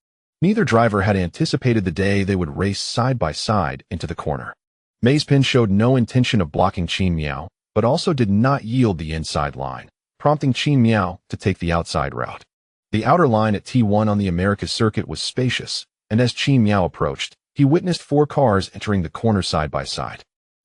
Neither driver had anticipated the day they would race side by side into the corner. Mazepin showed no intention of blocking Qin Mian, but also did not yield the inside line, prompting Qin Mian to take the outside route. The outer line at T1 on the Americas circuit was spacious, and as Qin Mian approached, he witnessed 4 cars entering the corner side by side.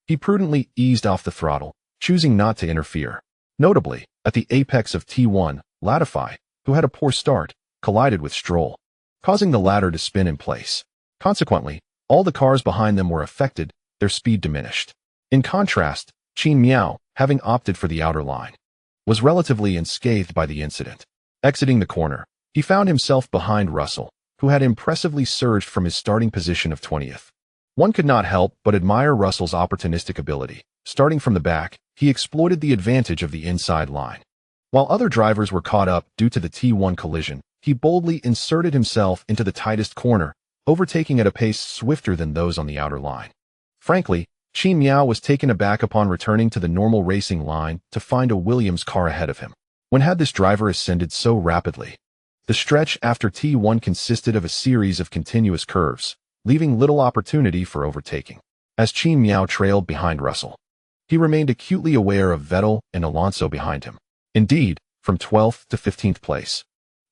He prudently eased off the throttle, choosing not to interfere. Notably, at the apex of T1, Latifi, who had a poor start, collided with Stroll, causing the latter to spin in place. Consequently, all the cars behind them were affected, their speed diminished. In contrast, Qin Mian, having opted for the outer line, was relatively unscathed by the incident. Exiting the corner, he found himself behind Russell, who had impressively surged from his starting position of 20th. One could not help but admire Russell's opportunistic ability. Starting from the back, he exploited the advantage of the inside line. While other drivers were caught up due to the T1 collision, he boldly inserted himself into the tightest corner, overtaking at a pace swifter than those on the outer line. Frankly, Qin Mian was taken aback upon returning to the normal racing line to find a Williams car ahead of him. When had this driver ascended so rapidly? The stretch after T1 consisted of a series of continuous curves, leaving little opportunity for overtaking. As Qin Mian trailed behind Russell, he remained acutely aware of Vettel and Alonso behind him. Indeed, from 12th to 15th place,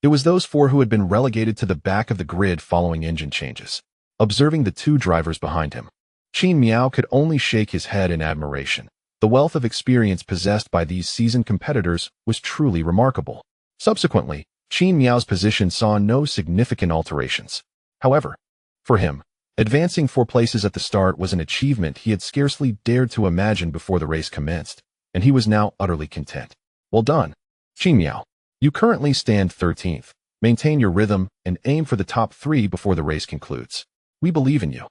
it was those 4 who had been relegated to the back of the grid following engine changes. Observing the 2 drivers behind him, Qin Mian could only shake his head in admiration. The wealth of experience possessed by these seasoned competitors was truly remarkable. Subsequently, Qin Mian's position saw no significant alterations. However, for him, advancing 4 places at the start was an achievement he had scarcely dared to imagine before the race commenced, and he was now utterly content. Well done, Qin Mian. You currently stand 13th. Maintain your rhythm and aim for the top 3 before the race concludes. We believe in you.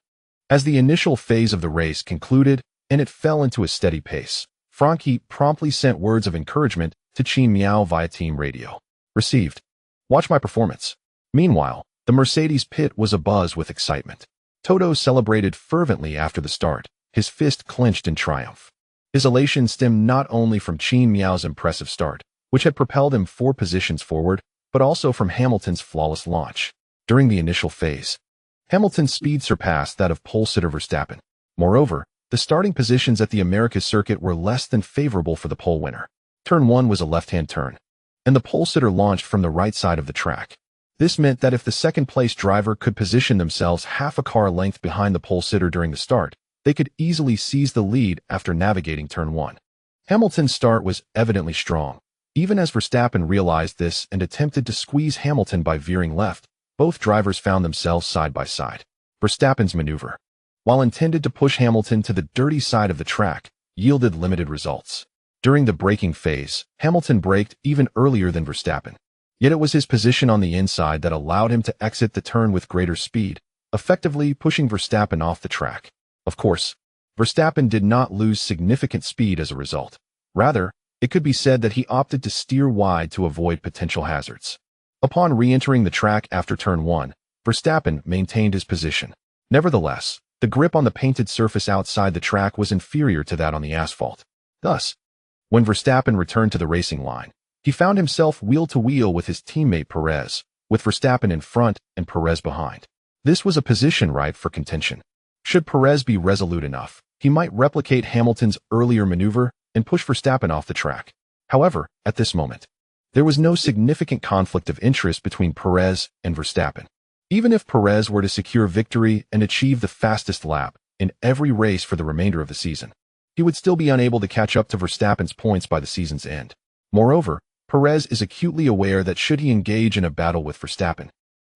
As the initial phase of the race concluded and it fell into a steady pace, Frankie promptly sent words of encouragement to Qin Mian via team radio. Received. Watch my performance. Meanwhile, the Mercedes pit was abuzz with excitement. Toto celebrated fervently after the start, his fist clenched in triumph. His elation stemmed not only from Qin Mian's impressive start, which had propelled him 4 positions forward, but also from Hamilton's flawless launch. During the initial phase, Hamilton's speed surpassed that of pole-sitter Verstappen. Moreover, the starting positions at the Americas circuit were less than favorable for the pole winner. Turn 1 was a left-hand turn. and the pole sitter launched from the right side of the track. This meant that if the second-place driver could position themselves half a car length behind the pole sitter during the start, they could easily seize the lead after navigating turn 1. Hamilton's start was evidently strong. Even as Verstappen realized this and attempted to squeeze Hamilton by veering left, both drivers found themselves side by side. Verstappen's maneuver, while intended to push Hamilton to the dirty side of the track, yielded limited results. During the braking phase, Hamilton braked even earlier than Verstappen. Yet it was his position on the inside that allowed him to exit the turn with greater speed, effectively pushing Verstappen off the track. Of course, Verstappen did not lose significant speed as a result. Rather, it could be said that he opted to steer wide to avoid potential hazards. Upon re-entering the track after turn 1, Verstappen maintained his position. Nevertheless, the grip on the painted surface outside the track was inferior to that on the asphalt. Thus, when Verstappen returned to the racing line, he found himself wheel-to-wheel with his teammate Perez, with Verstappen in front and Perez behind. This was a position ripe for contention. Should Perez be resolute enough, he might replicate Hamilton's earlier maneuver and push Verstappen off the track. However, at this moment, there was no significant conflict of interest between Perez and Verstappen. Even if Perez were to secure victory and achieve the fastest lap in every race for the remainder of the season, he would still be unable to catch up to Verstappen's points by the season's end. Moreover, Perez is acutely aware that should he engage in a battle with Verstappen,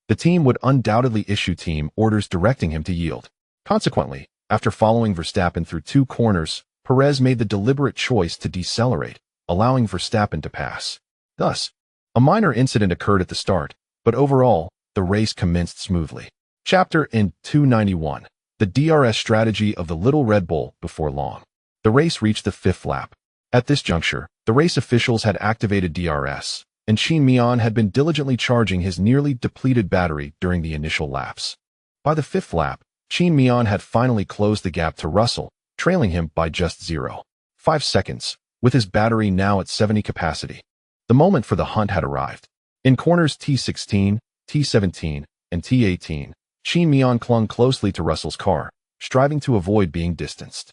the team would undoubtedly issue team orders directing him to yield. Consequently, after following Verstappen through 2 corners, Perez made the deliberate choice to decelerate, allowing Verstappen to pass. Thus, a minor incident occurred at the start, but overall, the race commenced smoothly. Chapter in 291. The DRS strategy of the Little Red Bull before long. The race reached the 5th lap. At this juncture, the race officials had activated DRS, and Qin Mian had been diligently charging his nearly depleted battery during the initial laps. By the 5th lap, Qin Mian had finally closed the gap to Russell, trailing him by just 0.5 seconds, with his battery now at 70 capacity. The moment for the hunt had arrived. In corners T16, T17, and T18, Qin Mian clung closely to Russell's car, striving to avoid being distanced.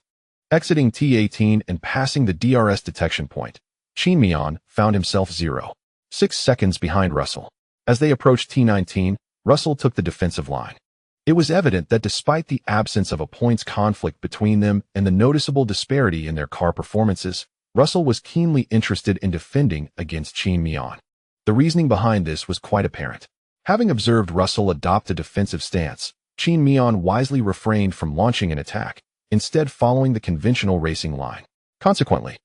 Exiting T18 and passing the DRS detection point, Qin Mian found himself 0.6 seconds behind Russell. As they approached T19, Russell took the defensive line. It was evident that despite the absence of a points conflict between them and the noticeable disparity in their car performances, Russell was keenly interested in defending against Qin Mian. The reasoning behind this was quite apparent. Having observed Russell adopt a defensive stance, Qin Mian wisely refrained from launching an attack, instead following the conventional racing line. Consequently,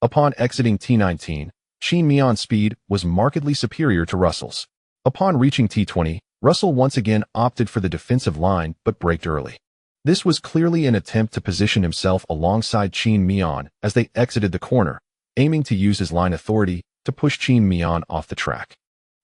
upon exiting T19, Qin Mian's speed was markedly superior to Russell's. Upon reaching T20, Russell once again opted for the defensive line but braked early. This was clearly an attempt to position himself alongside Qin Mian as they exited the corner, aiming to use his line authority to push Qin Mian off the track.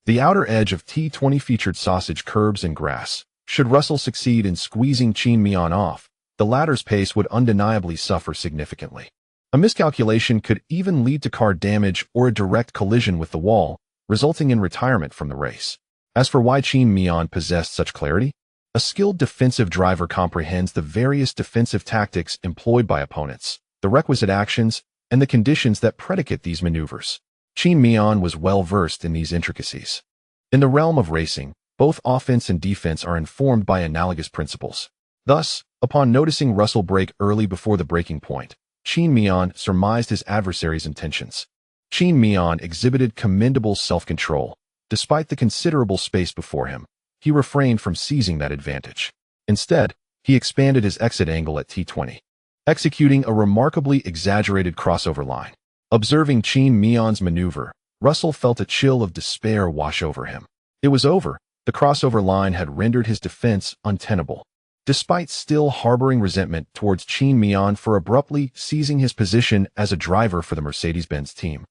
The outer edge of T20 featured sausage curbs and grass. Should Russell succeed in squeezing Qin Mian off, the latter's pace would undeniably suffer significantly. A miscalculation could even lead to car damage or a direct collision with the wall, resulting in retirement from the race. As for why Qin Mian possessed such clarity, a skilled defensive driver comprehends the various defensive tactics employed by opponents, the requisite actions, and the conditions that predicate these maneuvers. Qin Mian was well versed in these intricacies. In the realm of racing, both offense and defense are informed by analogous principles. Thus, upon noticing Russell brake early before the braking point, Qin Mian surmised his adversary's intentions. Qin Mian exhibited commendable self-control. Despite the considerable space before him, he refrained from seizing that advantage. Instead, he expanded his exit angle at T20, executing a remarkably exaggerated crossover line. Observing Qin Mian's maneuver, Russell felt a chill of despair wash over him. It was over. The crossover line had rendered his defense untenable. Despite still harboring resentment towards Qin Mian for abruptly seizing his position as a driver for the Mercedes-Benz team,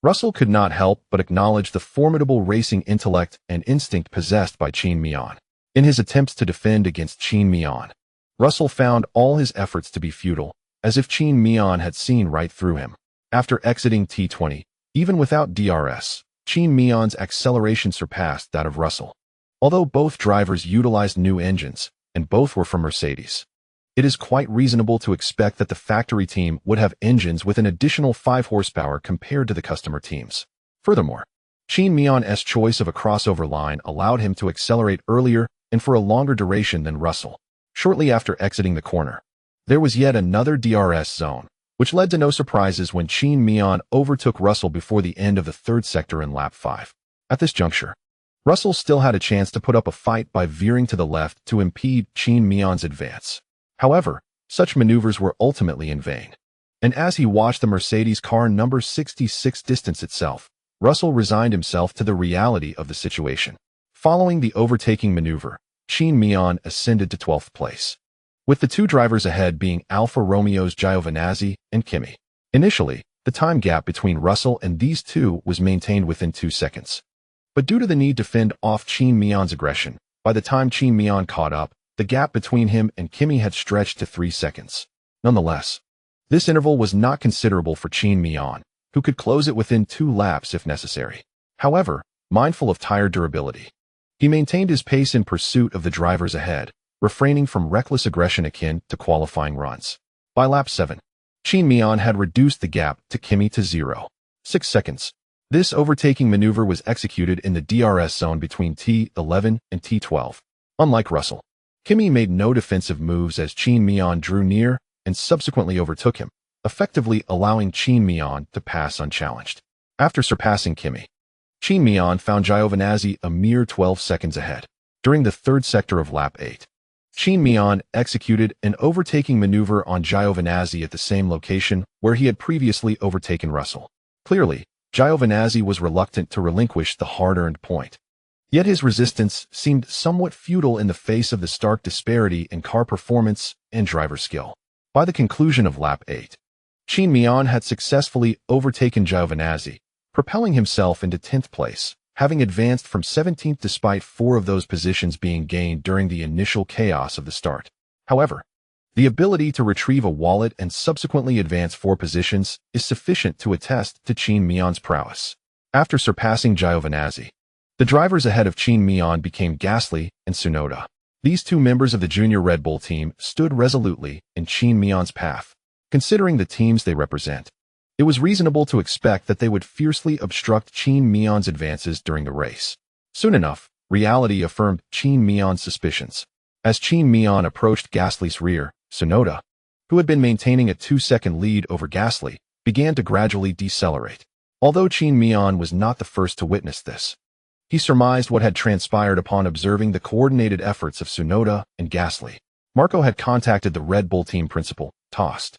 Russell could not help but acknowledge the formidable racing intellect and instinct possessed by Qin Mian. In his attempts to defend against Qin Mian, Russell found all his efforts to be futile, as if Qin Mian had seen right through him. After exiting T20, even without DRS, Qin Mian's acceleration surpassed that of Russell. Although both drivers utilized new engines, and both were from Mercedes, it is quite reasonable to expect that the factory team would have engines with an additional 5 horsepower compared to the customer teams. Furthermore, Qin Mian's choice of a crossover line allowed him to accelerate earlier and for a longer duration than Russell. Shortly after exiting the corner, there was yet another DRS zone, which led to no surprises when Qin Mian overtook Russell before the end of the third sector in lap 5. At this juncture, Russell still had a chance to put up a fight by veering to the left to impede Qin Mian's advance. However, such maneuvers were ultimately in vain. And as he watched the Mercedes car number 66 distance itself, Russell resigned himself to the reality of the situation. Following the overtaking maneuver, Qin Mian ascended to 12th place, with the two drivers ahead being Alfa Romeo's Giovinazzi and Kimi. Initially, the time gap between Russell and these two was maintained within 2 seconds. But due to the need to fend off Qin Mian's aggression, by the time Qin Mian caught up, the gap between him and Kimi had stretched to 3 seconds. Nonetheless, this interval was not considerable for Qin Mian, who could close it within 2 laps if necessary. However, mindful of tire durability, he maintained his pace in pursuit of the drivers ahead, refraining from reckless aggression akin to qualifying runs. By lap 7, Qin Mian had reduced the gap to Kimi to 0.6 seconds. This overtaking maneuver was executed in the DRS zone between T11 and T12. Unlike Russell, Kimi made no defensive moves as Qin Mian drew near and subsequently overtook him, effectively allowing Qin Mian to pass unchallenged. After surpassing Kimi, Qin Mian found Giovinazzi a mere 12 seconds ahead. During the third sector of lap 8, Qin Mian executed an overtaking maneuver on Giovinazzi at the same location where he had previously overtaken Russell. Clearly, Giovinazzi was reluctant to relinquish the hard-earned point. Yet his resistance seemed somewhat futile in the face of the stark disparity in car performance and driver skill. By the conclusion of lap 8, Qin Mian had successfully overtaken Giovinazzi, propelling himself into 10th place, having advanced from 17th despite 4 of those positions being gained during the initial chaos of the start. However, the ability to retrieve a wallet and subsequently advance 4 positions is sufficient to attest to Qin Mian's prowess. After surpassing Giovinazzi, the drivers ahead of Qin Mian became Gasly and Tsunoda. These 2 members of the junior Red Bull team stood resolutely in Qin Mian's path. Considering the teams they represent, it was reasonable to expect that they would fiercely obstruct Qin Mian's advances during the race. Soon enough, reality affirmed Qin Mian's suspicions. As Qin Mian approached Gasly's rear, Tsunoda, who had been maintaining a 2-second lead over Gasly, began to gradually decelerate. Although Qin Mian was not the first to witness this, he surmised what had transpired upon observing the coordinated efforts of Tsunoda and Gasly. Marco had contacted the Red Bull team principal, Tost,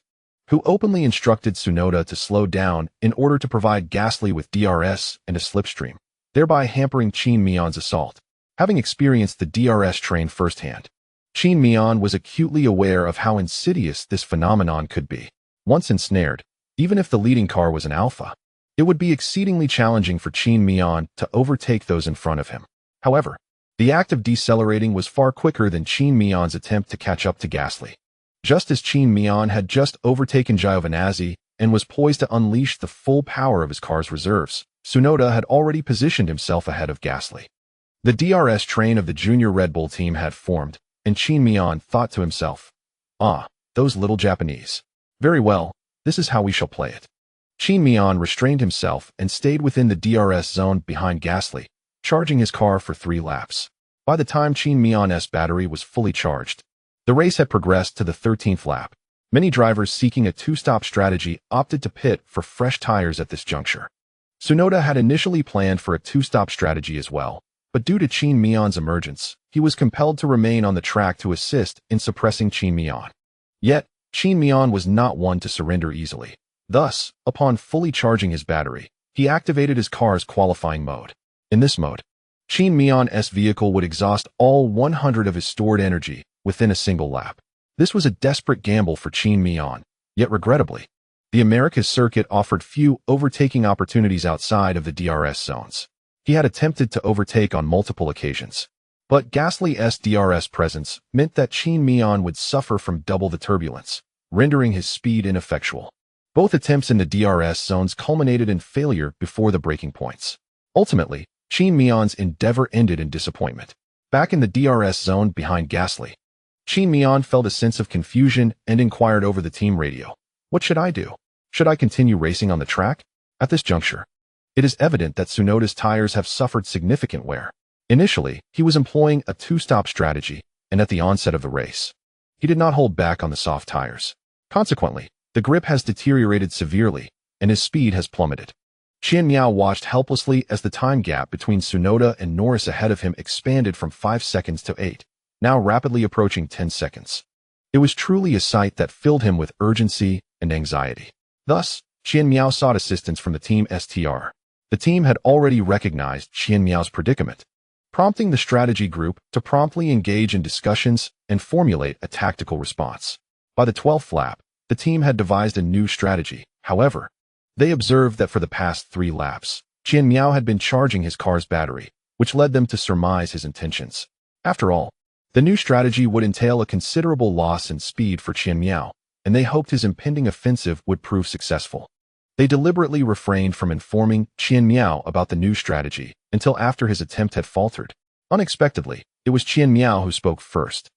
who openly instructed Tsunoda to slow down in order to provide Gasly with DRS and a slipstream, thereby hampering Qin Mian's assault. Having experienced the DRS train firsthand, Qin Mian was acutely aware of how insidious this phenomenon could be. Once ensnared, even if the leading car was an Alpha, it would be exceedingly challenging for Qin Mian to overtake those in front of him. However, the act of decelerating was far quicker than Qin Mian's attempt to catch up to Gasly. Just as Qin Mian had just overtaken Giovinazzi and was poised to unleash the full power of his car's reserves, Tsunoda had already positioned himself ahead of Gasly. The DRS train of the junior Red Bull team had formed, and Qin Mian thought to himself, "Ah, those little Japanese. Very well, this is how we shall play it." Qin Mian restrained himself and stayed within the DRS zone behind Gasly, charging his car for 3 laps. By the time Qin Mian's battery was fully charged, the race had progressed to the 13th lap. Many drivers seeking a 2-stop strategy opted to pit for fresh tires at this juncture. Tsunoda had initially planned for a 2-stop strategy as well, but due to Qin Mian's emergence, he was compelled to remain on the track to assist in suppressing Qin Mian. Yet, Qin Mian was not one to surrender easily. Thus, upon fully charging his battery, he activated his car's qualifying mode. In this mode, Qin Mian's vehicle would exhaust all 100 of his stored energy within a single lap. This was a desperate gamble for Qin Mian, yet regrettably, the Americas circuit offered few overtaking opportunities outside of the DRS zones. He had attempted to overtake on multiple occasions, but Gasly's DRS presence meant that Qin Mian would suffer from double the turbulence, rendering his speed ineffectual. Both attempts in the DRS zones culminated in failure before the breaking points. Ultimately, Qin Mian's endeavor ended in disappointment. Back in the DRS zone behind Gasly, Qin Mian felt a sense of confusion and inquired over the team radio, "What should I do? Should I continue racing on the track?" At this juncture, It is evident that Tsunoda's tires have suffered significant wear. Initially, he was employing a two-stop strategy, and at the onset of the race, he did not hold back on the soft tires. Consequently, the grip has deteriorated severely, and his speed has plummeted. Qin Mian watched helplessly as the time gap between Tsunoda and Norris ahead of him expanded from 5 seconds to 8, now rapidly approaching 10 seconds. It was truly a sight that filled him with urgency and anxiety. Thus, Qin Mian sought assistance from the Team STR. The team had already recognized Qin Mian's predicament, prompting the strategy group to promptly engage in discussions and formulate a tactical response. By the 12th lap, the team had devised a new strategy. However, they observed that for the past 3 laps, Qin Mian had been charging his car's battery, which led them to surmise his intentions. After all, the new strategy would entail a considerable loss in speed for Qin Mian, and they hoped his impending offensive would prove successful. They deliberately refrained from informing Qin Mian about the new strategy until after his attempt had faltered. Unexpectedly, it was Qin Mian who spoke first.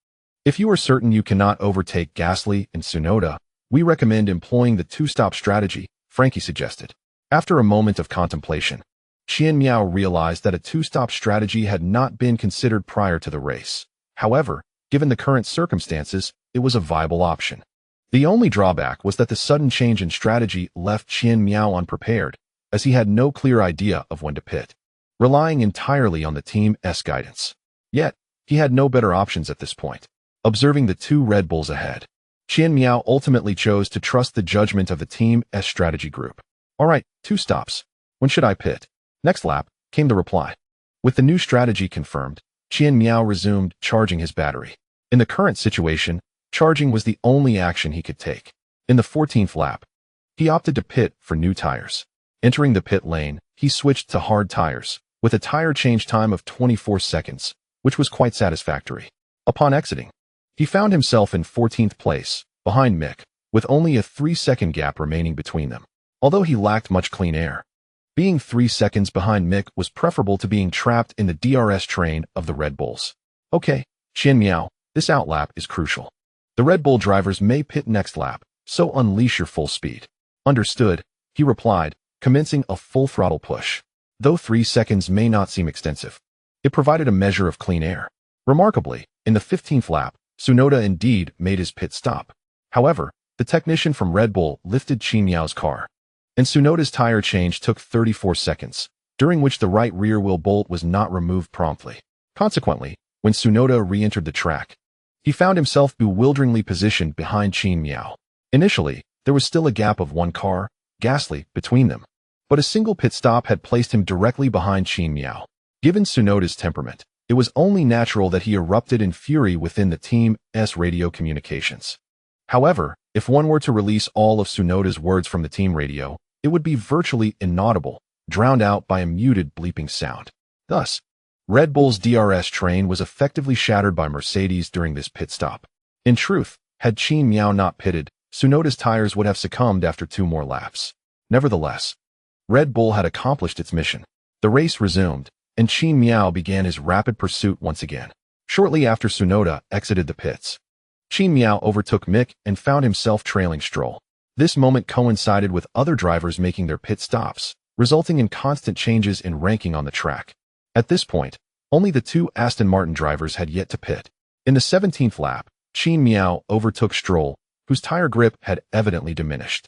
If you are certain you cannot overtake Gasly and Tsunoda, we recommend employing the two-stop strategy, Frankie suggested. After a moment of contemplation, Qin Mian realized that a two-stop strategy had not been considered prior to the race. However, given the current circumstances, it was a viable option. The only drawback was that the sudden change in strategy left Qin Mian unprepared, as he had no clear idea of when to pit, relying entirely on the team's guidance. Yet, he had no better options at this point. Observing the 2 Red Bulls ahead, Qin Mian ultimately chose to trust the judgment of the team's strategy group. All right, 2 stops. When should I pit? Next lap, came the reply. With the new strategy confirmed, Qin Mian resumed charging his battery. In the current situation, charging was the only action he could take. In the 14th lap, he opted to pit for new tires. Entering the pit lane, he switched to hard tires, with a tire change time of 24 seconds, which was quite satisfactory. Upon exiting, he found himself in 14th place, behind Mick, with only a 3-second gap remaining between them. Although he lacked much clean air, being 3 seconds behind Mick was preferable to being trapped in the DRS train of the Red Bulls. Okay, Qin Mian, this outlap is crucial. The Red Bull drivers may pit next lap, so unleash your full speed. Understood, he replied, commencing a full throttle push. Though 3 seconds may not seem extensive, it provided a measure of clean air. Remarkably, in the 15th lap, Tsunoda indeed made his pit stop. However, the technician from Red Bull lifted Qin Mian's car, and Tsunoda's tire change took 34 seconds, during which the right rear wheel bolt was not removed promptly. Consequently, when Tsunoda re-entered the track, he found himself bewilderingly positioned behind Qin Mian. Initially, there was still a gap of 1 car, Gasly, between them, but a single pit stop had placed him directly behind Qin Mian. Given Tsunoda's temperament, it was only natural that he erupted in fury within the team's radio communications. However, if one were to release all of Tsunoda's words from the team radio, it would be virtually inaudible, drowned out by a muted bleeping sound. Thus, Red Bull's DRS train was effectively shattered by Mercedes during this pit stop. In truth, had Qin Mian not pitted, Tsunoda's tires would have succumbed after 2 more laps. Nevertheless, Red Bull had accomplished its mission. The race resumed, and Qin Mian began his rapid pursuit once again. Shortly after Tsunoda exited the pits, Qin Mian overtook Mick and found himself trailing Stroll. This moment coincided with other drivers making their pit stops, resulting in constant changes in ranking on the track. At this point, only the 2 Aston Martin drivers had yet to pit. In the 17th lap, Qin Mian overtook Stroll, whose tire grip had evidently diminished.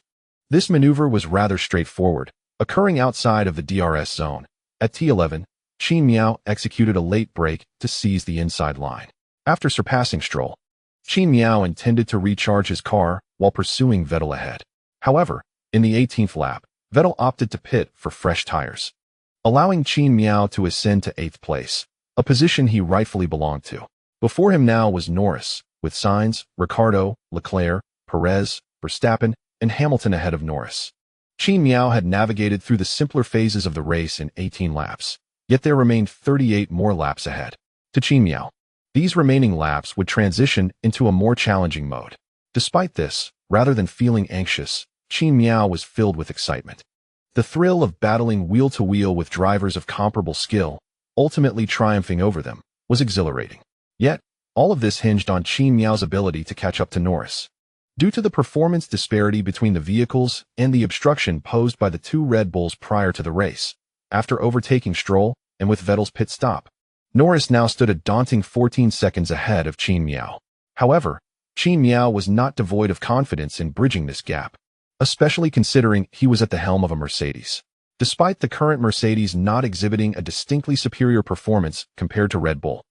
This maneuver was rather straightforward, occurring outside of the DRS zone. At T11, Qin Mian executed a late brake to seize the inside line. After surpassing Stroll, Qin Mian intended to recharge his car while pursuing Vettel ahead. However, in the 18th lap, Vettel opted to pit for fresh tires, allowing Qin Mian to ascend to 8th place, a position he rightfully belonged to. Before him now was Norris, with Sainz, Ricciardo, Leclerc, Perez, Verstappen, and Hamilton ahead of Norris. Qin Mian had navigated through the simpler phases of the race in 18 laps, yet there remained 38 more laps ahead. To Qin Mian, these remaining laps would transition into a more challenging mode. Despite this, rather than feeling anxious, Qin Mian was filled with excitement. The thrill of battling wheel-to-wheel with drivers of comparable skill, ultimately triumphing over them, was exhilarating. Yet, all of this hinged on Qin Mian's ability to catch up to Norris. Due to the performance disparity between the vehicles and the obstruction posed by the two Red Bulls prior to the race, after overtaking Stroll and with Vettel's pit stop, Norris now stood a daunting 14 seconds ahead of Qin Mian. However, Qin Mian was not devoid of confidence in bridging this gap, especially considering he was at the helm of a Mercedes. Despite the current Mercedes not exhibiting a distinctly superior performance compared to Red Bull,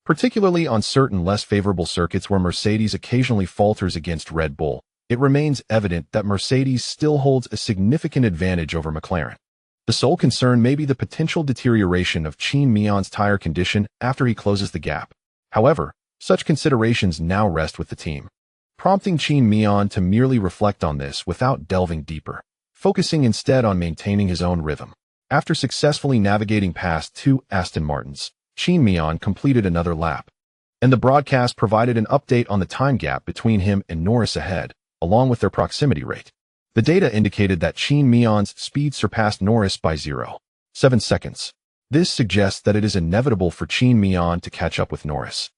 particularly on certain less favorable circuits where Mercedes occasionally falters against Red Bull, it remains evident that Mercedes still holds a significant advantage over McLaren. The sole concern may be the potential deterioration of Qin Mian's tire condition after he closes the gap. However, such considerations now rest with the team, prompting Qin Mian to merely reflect on this without delving deeper, focusing instead on maintaining his own rhythm. After successfully navigating past two Aston Martins, Qin Mian completed another lap, and the broadcast provided an update on the time gap between him and Norris ahead, along with their proximity rate. The data indicated that Qin Mian's speed surpassed Norris by 0.7 seconds. This suggests that it is inevitable for Qin Mian to catch up with Norris.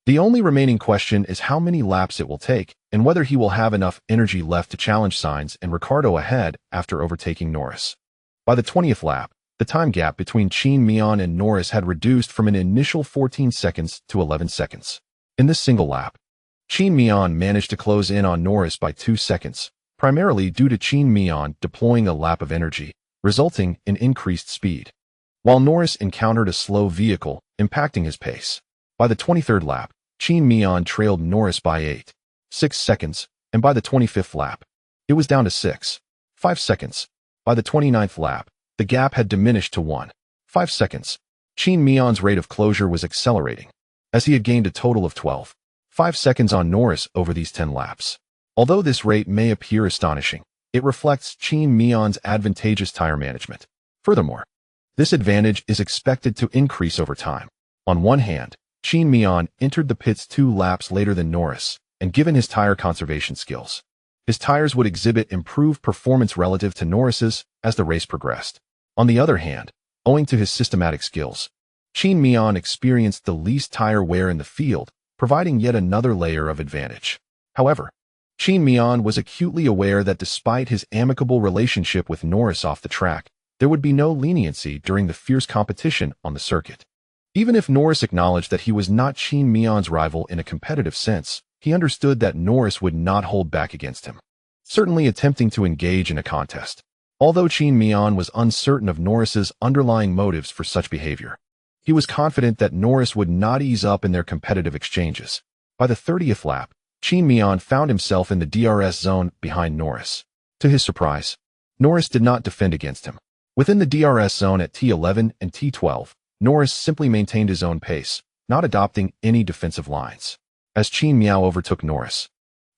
The only remaining question is how many laps it will take and whether he will have enough energy left to challenge Sainz and Ricciardo ahead after overtaking Norris. By the 20th lap, the time gap between Qin Mian and Norris had reduced from an initial 14 seconds to 11 seconds. In this single lap, Qin Mian managed to close in on Norris by 2 seconds, primarily due to Qin Mian deploying a lap of energy, resulting in increased speed, while Norris encountered a slow vehicle, impacting his pace. By the 23rd lap, Qin Mian trailed Norris by 8.6 seconds, and by the 25th lap, it was down to 6.5 seconds. By the 29th lap, the gap had diminished to 1.5 seconds. Qin Mian's rate of closure was accelerating, as he had gained a total of 12.5 seconds on Norris over these 10 laps. Although this rate may appear astonishing, it reflects Qin Mian's advantageous tire management. Furthermore, this advantage is expected to increase over time. On one hand, Qin Mian entered the pits 2 laps later than Norris, and given his tire conservation skills, his tires would exhibit improved performance relative to Norris's as the race progressed. On the other hand, owing to his systematic skills, Qin Mian experienced the least tire wear in the field, providing yet another layer of advantage. However, Qin Mian was acutely aware that despite his amicable relationship with Norris off the track, there would be no leniency during the fierce competition on the circuit. Even if Norris acknowledged that he was not Qin Mian's rival in a competitive sense, he understood that Norris would not hold back against him, certainly attempting to engage in a contest. Although Qin Mian was uncertain of Norris's underlying motives for such behavior, he was confident that Norris would not ease up in their competitive exchanges. By the 30th lap, Qin Mian found himself in the DRS zone behind Norris. To his surprise, Norris did not defend against him. Within the DRS zone at T11 and T12, Norris simply maintained his own pace, not adopting any defensive lines. As Qin Mian overtook Norris,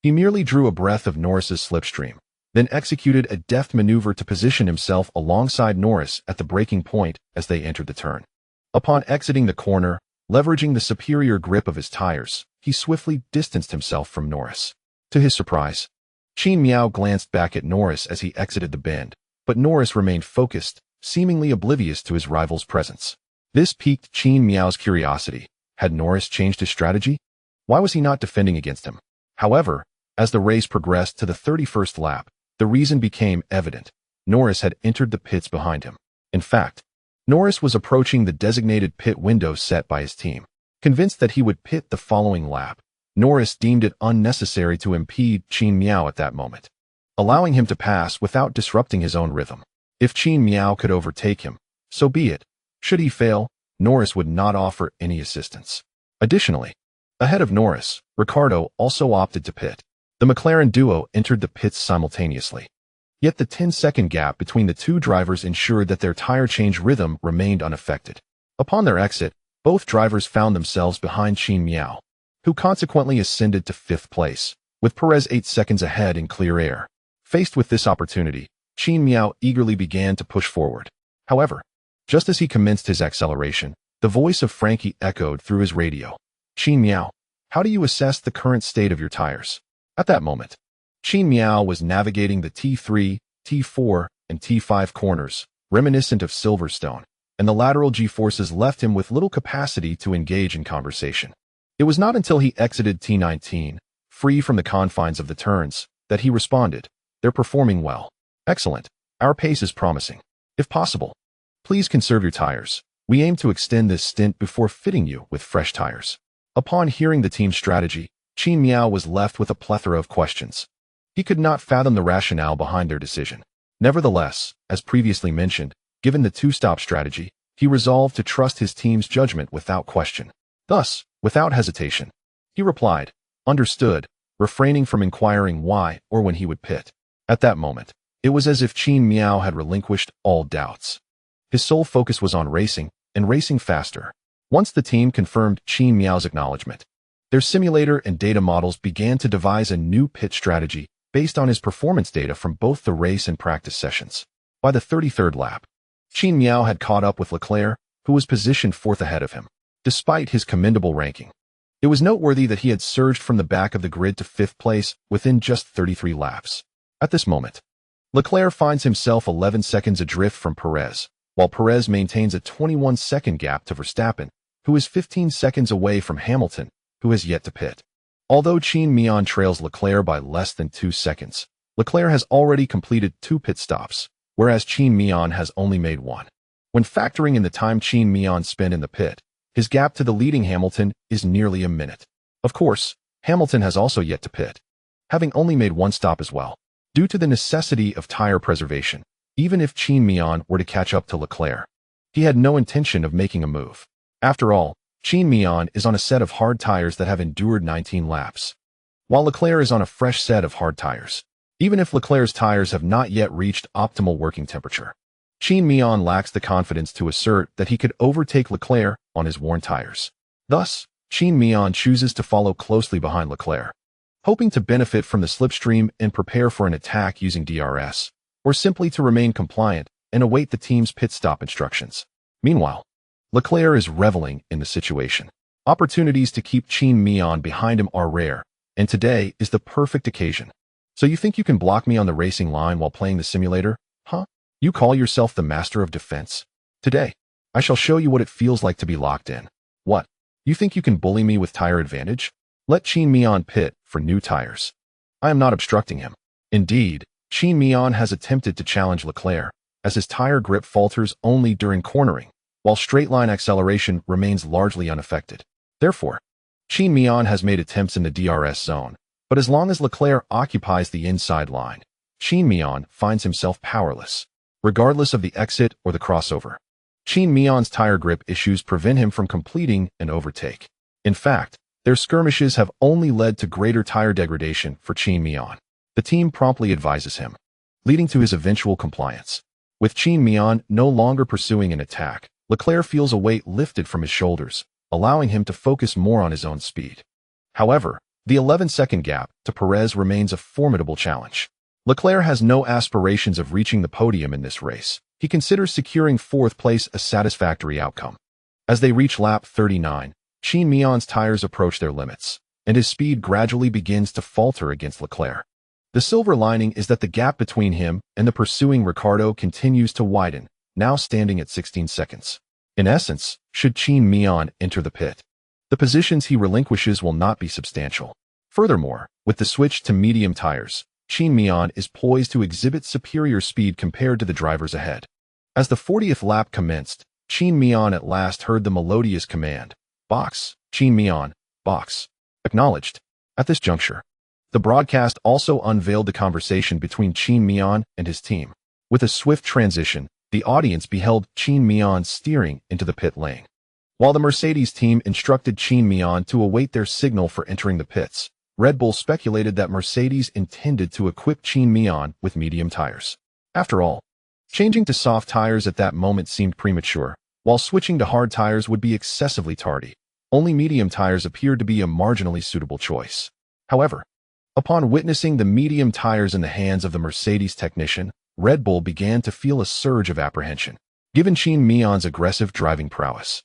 he merely drew a breath of Norris's slipstream, then executed a deft maneuver to position himself alongside Norris at the braking point as they entered the turn. Upon exiting the corner, leveraging the superior grip of his tires, he swiftly distanced himself from Norris. To his surprise, Qin Mian glanced back at Norris as he exited the bend, but Norris remained focused, seemingly oblivious to his rival's presence. This piqued Qin Mian's curiosity. Had Norris changed his strategy? Why was he not defending against him? However, as the race progressed to the 31st lap, the reason became evident. Norris had entered the pits behind him. In fact, Norris was approaching the designated pit window set by his team. Convinced that he would pit the following lap, Norris deemed it unnecessary to impede Qin Mian at that moment, allowing him to pass without disrupting his own rhythm. If Qin Mian could overtake him, so be it. Should he fail, Norris would not offer any assistance. Additionally, ahead of Norris, Ricciardo also opted to pit. The McLaren duo entered the pits simultaneously. Yet the 10-second gap between the two drivers ensured that their tire change rhythm remained unaffected. Upon their exit, both drivers found themselves behind Qin Mian, who consequently ascended to 5th place, with Perez 8 seconds ahead in clear air. Faced with this opportunity, Qin Mian eagerly began to push forward. However, just as he commenced his acceleration, the voice of Frankie echoed through his radio. "Qin Mian, how do you assess the current state of your tires?" At that moment, Qin Mian was navigating the T3, T4, and T5 corners, reminiscent of Silverstone, and the lateral G-forces left him with little capacity to engage in conversation. It was not until he exited T19, free from the confines of the turns, that he responded, "They're performing well. Excellent. Our pace is promising. If possible, please conserve your tires. We aim to extend this stint before fitting you with fresh tires." Upon hearing the team's strategy, Qin Mian was left with a plethora of questions. He could not fathom the rationale behind their decision. Nevertheless, as previously mentioned, given the two-stop strategy, he resolved to trust his team's judgment without question. Thus, without hesitation, he replied, "Understood," refraining from inquiring why or when he would pit. At that moment, it was as if Qin Mian had relinquished all doubts. His sole focus was on racing, and racing faster. Once the team confirmed Qin Mian's acknowledgement, their simulator and data models began to devise a new pit strategy based on his performance data from both the race and practice sessions. By the 33rd lap, Qin Mian had caught up with Leclerc, who was positioned fourth ahead of him. Despite his commendable ranking, it was noteworthy that he had surged from the back of the grid to fifth place within just 33 laps. At this moment, Leclerc finds himself 11 seconds adrift from Perez, while Perez maintains a 21-second gap to Verstappen, who is 15 seconds away from Hamilton, who has yet to pit. Although Qin Mian trails Leclerc by less than 2 seconds, Leclerc has already completed 2 pit stops, whereas Qin Mian has only made 1. When factoring in the time Qin Mian spent in the pit, his gap to the leading Hamilton is nearly a minute. Of course, Hamilton has also yet to pit, having only made 1 stop as well. Due to the necessity of tire preservation, even if Qin Mian were to catch up to Leclerc, he had no intention of making a move. After all, Qin Mian is on a set of hard tires that have endured 19 laps, while Leclerc is on a fresh set of hard tires. Even if Leclerc's tires have not yet reached optimal working temperature, Qin Mian lacks the confidence to assert that he could overtake Leclerc on his worn tires. Thus, Qin Mian chooses to follow closely behind Leclerc, hoping to benefit from the slipstream and prepare for an attack using DRS, or simply to remain compliant and await the team's pit stop instructions. Meanwhile, Leclerc is reveling in the situation. Opportunities to keep Qin Mian behind him are rare, and today is the perfect occasion. "So you think you can block me on the racing line while playing the simulator, huh? You call yourself the master of defense? Today, I shall show you what it feels like to be locked in. What? You think you can bully me with tire advantage? Let Qin Mian pit for new tires. I am not obstructing him." Indeed, Qin Mian has attempted to challenge Leclerc, as his tire grip falters only during cornering, while straight-line acceleration remains largely unaffected. Therefore, Qin Mian has made attempts in the DRS zone, but as long as Leclerc occupies the inside line, Qin Mian finds himself powerless, regardless of the exit or the crossover. Qin Mian's tire grip issues prevent him from completing an overtake. In fact, their skirmishes have only led to greater tire degradation for Qin Mian. The team promptly advises him, leading to his eventual compliance. With Qin Mian no longer pursuing an attack, Leclerc feels a weight lifted from his shoulders, allowing him to focus more on his own speed. However, the 11-second gap to Perez remains a formidable challenge. Leclerc has no aspirations of reaching the podium in this race. He considers securing 4th place a satisfactory outcome. As they reach lap 39, Qin Mian's tires approach their limits, and his speed gradually begins to falter against Leclerc. The silver lining is that the gap between him and the pursuing Ricciardo continues to widen, now standing at 16 seconds. In essence, should Qin Mian enter the pit, the positions he relinquishes will not be substantial. Furthermore, with the switch to medium tires, Qin Mian is poised to exhibit superior speed compared to the drivers ahead. As the 40th lap commenced, Qin Mian at last heard the melodious command, "Box, Qin Mian, box." Acknowledged. At this juncture, the broadcast also unveiled the conversation between Qin Mian and his team. With a swift transition, the audience beheld Qin Mian steering into the pit lane. While the Mercedes team instructed Qin Mian to await their signal for entering the pits, Red Bull speculated that Mercedes intended to equip Qin Mian with medium tires. After all, changing to soft tires at that moment seemed premature, while switching to hard tires would be excessively tardy. Only medium tires appeared to be a marginally suitable choice. However, upon witnessing the medium tires in the hands of the Mercedes technician, Red Bull began to feel a surge of apprehension. Given Qin Mian's aggressive driving prowess,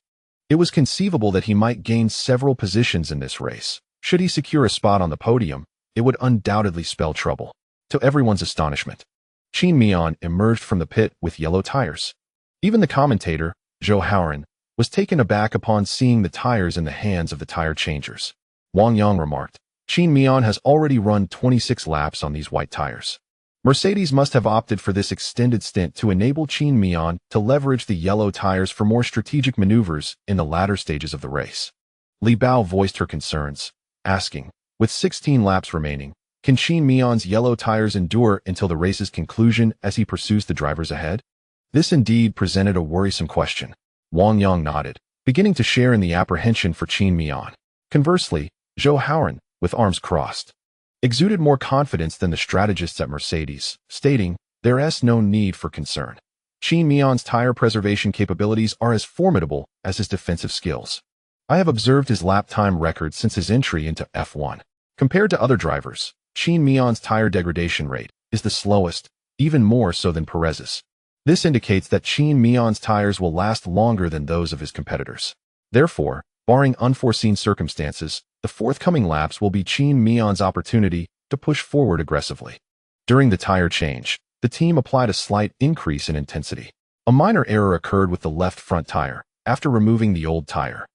it was conceivable that he might gain several positions in this race. Should he secure a spot on the podium, it would undoubtedly spell trouble. To everyone's astonishment, Qin Mian emerged from the pit with yellow tires. Even the commentator, Zhou Hauran, was taken aback upon seeing the tires in the hands of the tire changers. Wang Yang remarked, Qin Mian has already run 26 laps on these white tires. Mercedes must have opted for this extended stint to enable Qin Mian to leverage the yellow tires for more strategic maneuvers in the latter stages of the race. Li Bao voiced her concerns, asking, with 16 laps remaining, can Qin Mian's yellow tires endure until the race's conclusion as he pursues the drivers ahead? This indeed presented a worrisome question. Wang Yang nodded, beginning to share in the apprehension for Qin Mian. Conversely, Zhou Haoran, with arms crossed, exuded more confidence than the strategists at Mercedes, stating, there's no need for concern. Qin Mian's tire preservation capabilities are as formidable as his defensive skills. I have observed his lap time record since his entry into F1. Compared to other drivers, Qin Mian's tire degradation rate is the slowest, even more so than Perez's. This indicates that Qin Mian's tires will last longer than those of his competitors. Therefore, barring unforeseen circumstances, the forthcoming laps will be Qin Mian's opportunity to push forward aggressively. During the tire change, the team applied a slight increase in intensity. A minor error occurred with the left front tire after removing the old tire.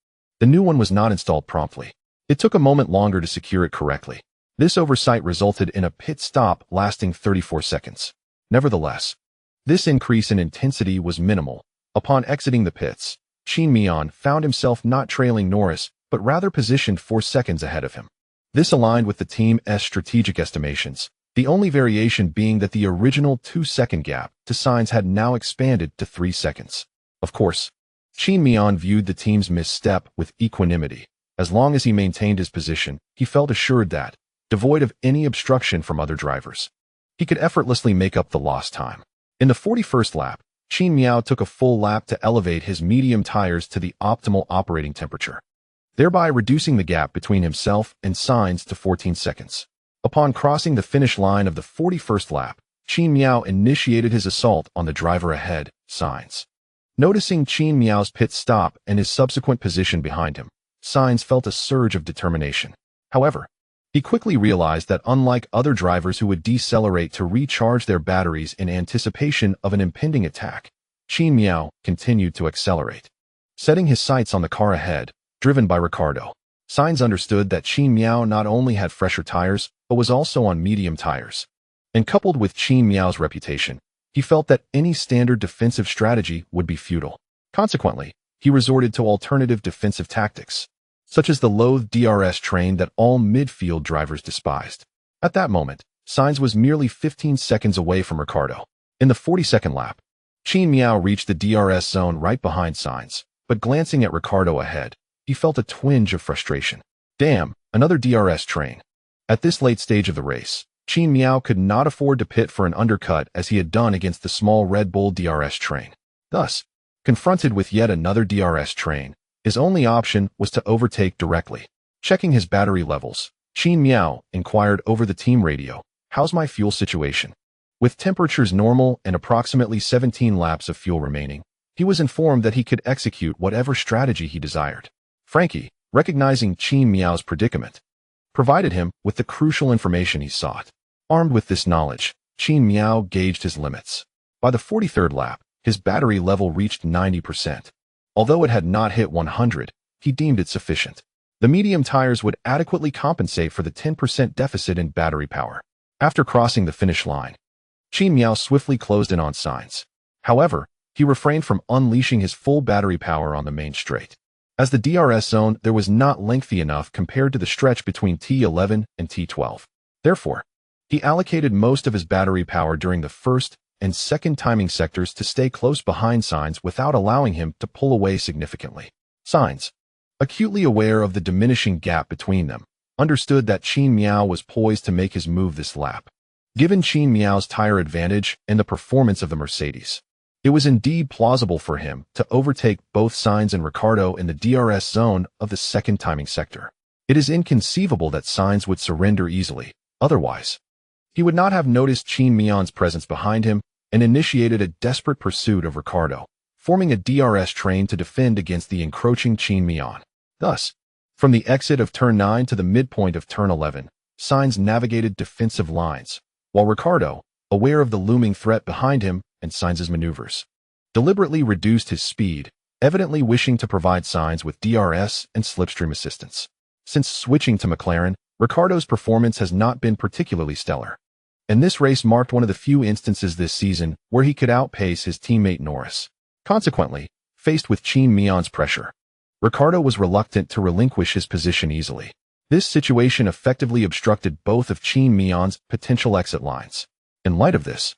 The new one was not installed promptly. It took a moment longer to secure it correctly. This oversight resulted in a pit stop lasting 34 seconds. Nevertheless, this increase in intensity was minimal. Upon exiting the pits, Qin Mian found himself not trailing Norris, but rather positioned 4 seconds ahead of him. This aligned with the team's strategic estimations, the only variation being that the original 2-second gap to Sainz had now expanded to 3 seconds. Of course, Qin Mian viewed the team's misstep with equanimity. As long as he maintained his position, he felt assured that, devoid of any obstruction from other drivers, he could effortlessly make up the lost time. In the 41st lap, Qin Mian took a full lap to elevate his medium tires to the optimal operating temperature, thereby reducing the gap between himself and Sainz to 14 seconds. Upon crossing the finish line of the 41st lap, Qin Mian initiated his assault on the driver ahead, Sainz. Noticing Qin Mian's pit stop and his subsequent position behind him, Sainz felt a surge of determination. However, he quickly realized that unlike other drivers who would decelerate to recharge their batteries in anticipation of an impending attack, Qin Mian continued to accelerate. Setting his sights on the car ahead, driven by Ricciardo, Sainz understood that Qin Mian not only had fresher tires, but was also on medium tires. And coupled with Qin Mian's reputation, he felt that any standard defensive strategy would be futile. Consequently, he resorted to alternative defensive tactics, such as the loathed DRS train that all midfield drivers despised. At that moment, Sainz was merely 15 seconds away from Ricciardo. In the 42nd lap, Qin Mian reached the DRS zone right behind Sainz, but glancing at Ricciardo ahead, he felt a twinge of frustration. Damn, another DRS train. At this late stage of the race, Qin Mian could not afford to pit for an undercut as he had done against the small Red Bull DRS train. Thus, confronted with yet another DRS train, his only option was to overtake directly. Checking his battery levels, Qin Mian inquired over the team radio, "How's my fuel situation?" With temperatures normal and approximately 17 laps of fuel remaining, he was informed that he could execute whatever strategy he desired. Frankie, recognizing Qin Mian's predicament, provided him with the crucial information he sought. Armed with this knowledge, Qin Mian gauged his limits. By the 43rd lap, his battery level reached 90%. Although it had not hit 100, he deemed it sufficient. The medium tires would adequately compensate for the 10% deficit in battery power. After crossing the finish line, Qin Mian swiftly closed in on Sainz. However, he refrained from unleashing his full battery power on the main straight, as the DRS zone there was not lengthy enough compared to the stretch between T11 and T12. Therefore, he allocated most of his battery power during the first and second timing sectors to stay close behind Sainz without allowing him to pull away significantly. Sainz, acutely aware of the diminishing gap between them, understood that Qin Mian was poised to make his move this lap. Given Qin Mian's tire advantage and the performance of the Mercedes, it was indeed plausible for him to overtake both Sainz and Ricciardo in the DRS zone of the second timing sector. It is inconceivable that Sainz would surrender easily. Otherwise, he would not have noticed Qin Mian's presence behind him and initiated a desperate pursuit of Ricciardo, forming a DRS train to defend against the encroaching Qin Mian. Thus, from the exit of turn 9 to the midpoint of turn 11, Sainz navigated defensive lines, while Ricciardo, aware of the looming threat behind him and Sainz's maneuvers, deliberately reduced his speed, evidently wishing to provide Sainz with DRS and slipstream assistance. Since switching to McLaren, Ricciardo's performance has not been particularly stellar, and this race marked one of the few instances this season where he could outpace his teammate Norris. Consequently, faced with Qin Mian's pressure, Ricciardo was reluctant to relinquish his position easily. This situation effectively obstructed both of Qin Mian's potential exit lines. In light of this,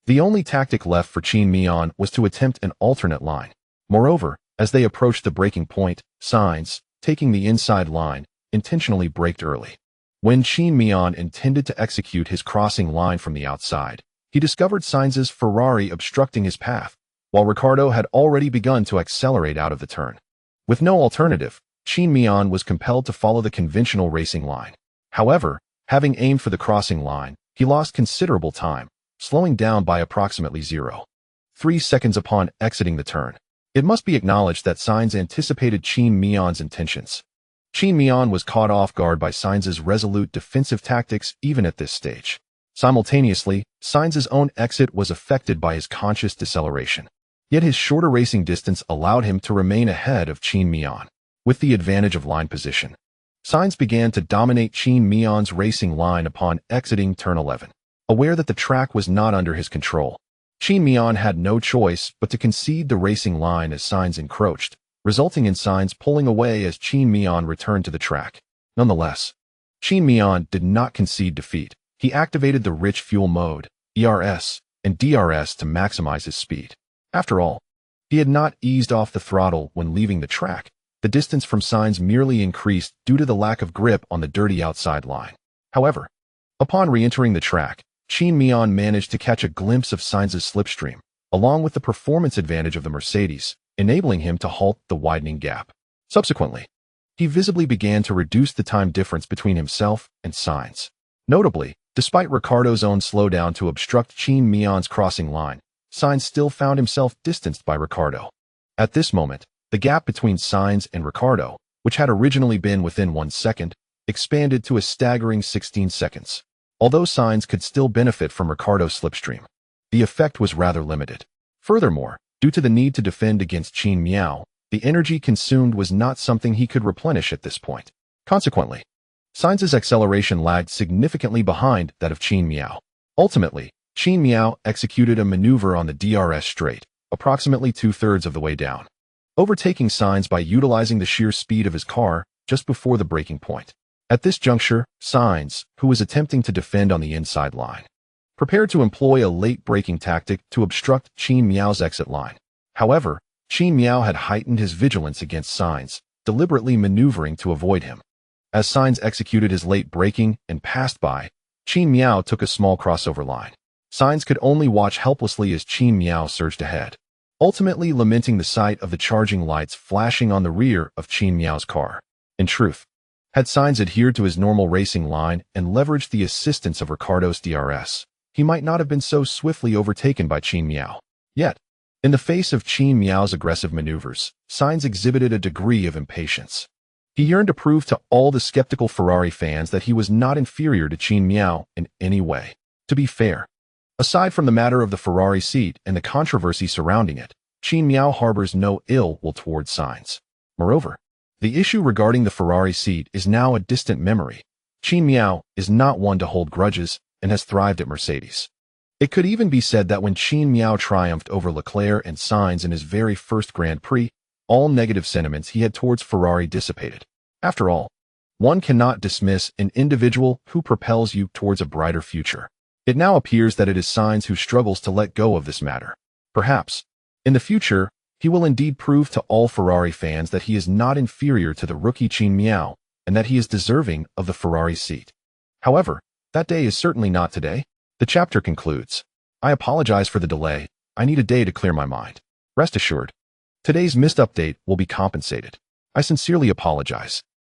the only tactic left for Qin Mian was to attempt an alternate line. Moreover, as they approached the braking point, Sainz, taking the inside line, intentionally braked early. When Qin Mian intended to execute his crossing line from the outside, he discovered Sainz's Ferrari obstructing his path, while Ricciardo had already begun to accelerate out of the turn. With no alternative, Qin Mian was compelled to follow the conventional racing line. However, having aimed for the crossing line, he lost considerable time, slowing down by approximately 0.3 seconds upon exiting the turn. It must be acknowledged that Sainz anticipated Qin Mian's intentions. Qin Mian was caught off guard by Sainz's resolute defensive tactics even at this stage. Simultaneously, Sainz's own exit was affected by his conscious deceleration. Yet his shorter racing distance allowed him to remain ahead of Qin Mian. With the advantage of line position, Sainz began to dominate Qin Mian's racing line upon exiting turn 11. Aware that the track was not under his control, Qin Mian had no choice but to concede the racing line as Sainz encroached, resulting in Sainz pulling away as Qin Mian returned to the track. Nonetheless, Qin Mian did not concede defeat. He activated the rich fuel mode, ERS, and DRS to maximize his speed. After all, he had not eased off the throttle when leaving the track. The distance from Sainz merely increased due to the lack of grip on the dirty outside line. However, upon re-entering the track, Qin Mian managed to catch a glimpse of Sainz's slipstream, along with the performance advantage of the Mercedes, enabling him to halt the widening gap. Subsequently, he visibly began to reduce the time difference between himself and Sainz. Notably, despite Ricciardo's own slowdown to obstruct Qin Mian's crossing line, Sainz still found himself distanced by Ricciardo. At this moment, the gap between Sainz and Ricciardo, which had originally been within 1 second, expanded to a staggering 16 seconds. Although Sainz could still benefit from Ricciardo's slipstream, the effect was rather limited. Furthermore, due to the need to defend against Qin Mian, the energy consumed was not something he could replenish at this point. Consequently, Sainz's acceleration lagged significantly behind that of Qin Mian. Ultimately, Qin Mian executed a maneuver on the DRS straight, approximately 2/3 of the way down, overtaking Sainz by utilizing the sheer speed of his car just before the braking point. At this juncture, Sainz, who was attempting to defend on the inside line, prepared to employ a late braking tactic to obstruct Qin Mian's exit line. However, Qin Mian had heightened his vigilance against Sainz, deliberately maneuvering to avoid him. As Sainz executed his late braking and passed by, Qin Mian took a small crossover line. Sainz could only watch helplessly as Qin Mian surged ahead, ultimately lamenting the sight of the charging lights flashing on the rear of Qin Mian's car. In truth, had Sainz adhered to his normal racing line and leveraged the assistance of Ricciardo's DRS, he might not have been so swiftly overtaken by Qin Mian. Yet, in the face of Qin Mian's aggressive maneuvers, Sainz exhibited a degree of impatience. He yearned to prove to all the skeptical Ferrari fans that he was not inferior to Qin Mian in any way. To be fair, aside from the matter of the Ferrari seat and the controversy surrounding it, Qin Mian harbors no ill will towards Sainz. Moreover, the issue regarding the Ferrari seat is now a distant memory. Qin Mian is not one to hold grudges and has thrived at Mercedes. It could even be said that when Qin Mian triumphed over Leclerc and Sainz in his very first Grand Prix, all negative sentiments he had towards Ferrari dissipated. After all, one cannot dismiss an individual who propels you towards a brighter future. It now appears that it is Sainz who struggles to let go of this matter. Perhaps, in the future, he will indeed prove to all Ferrari fans that he is not inferior to the rookie Qin Mian and that he is deserving of the Ferrari seat. However, that day is certainly not today. The chapter concludes. I apologize for the delay. I need a day to clear my mind. Rest assured, today's missed update will be compensated. I sincerely apologize.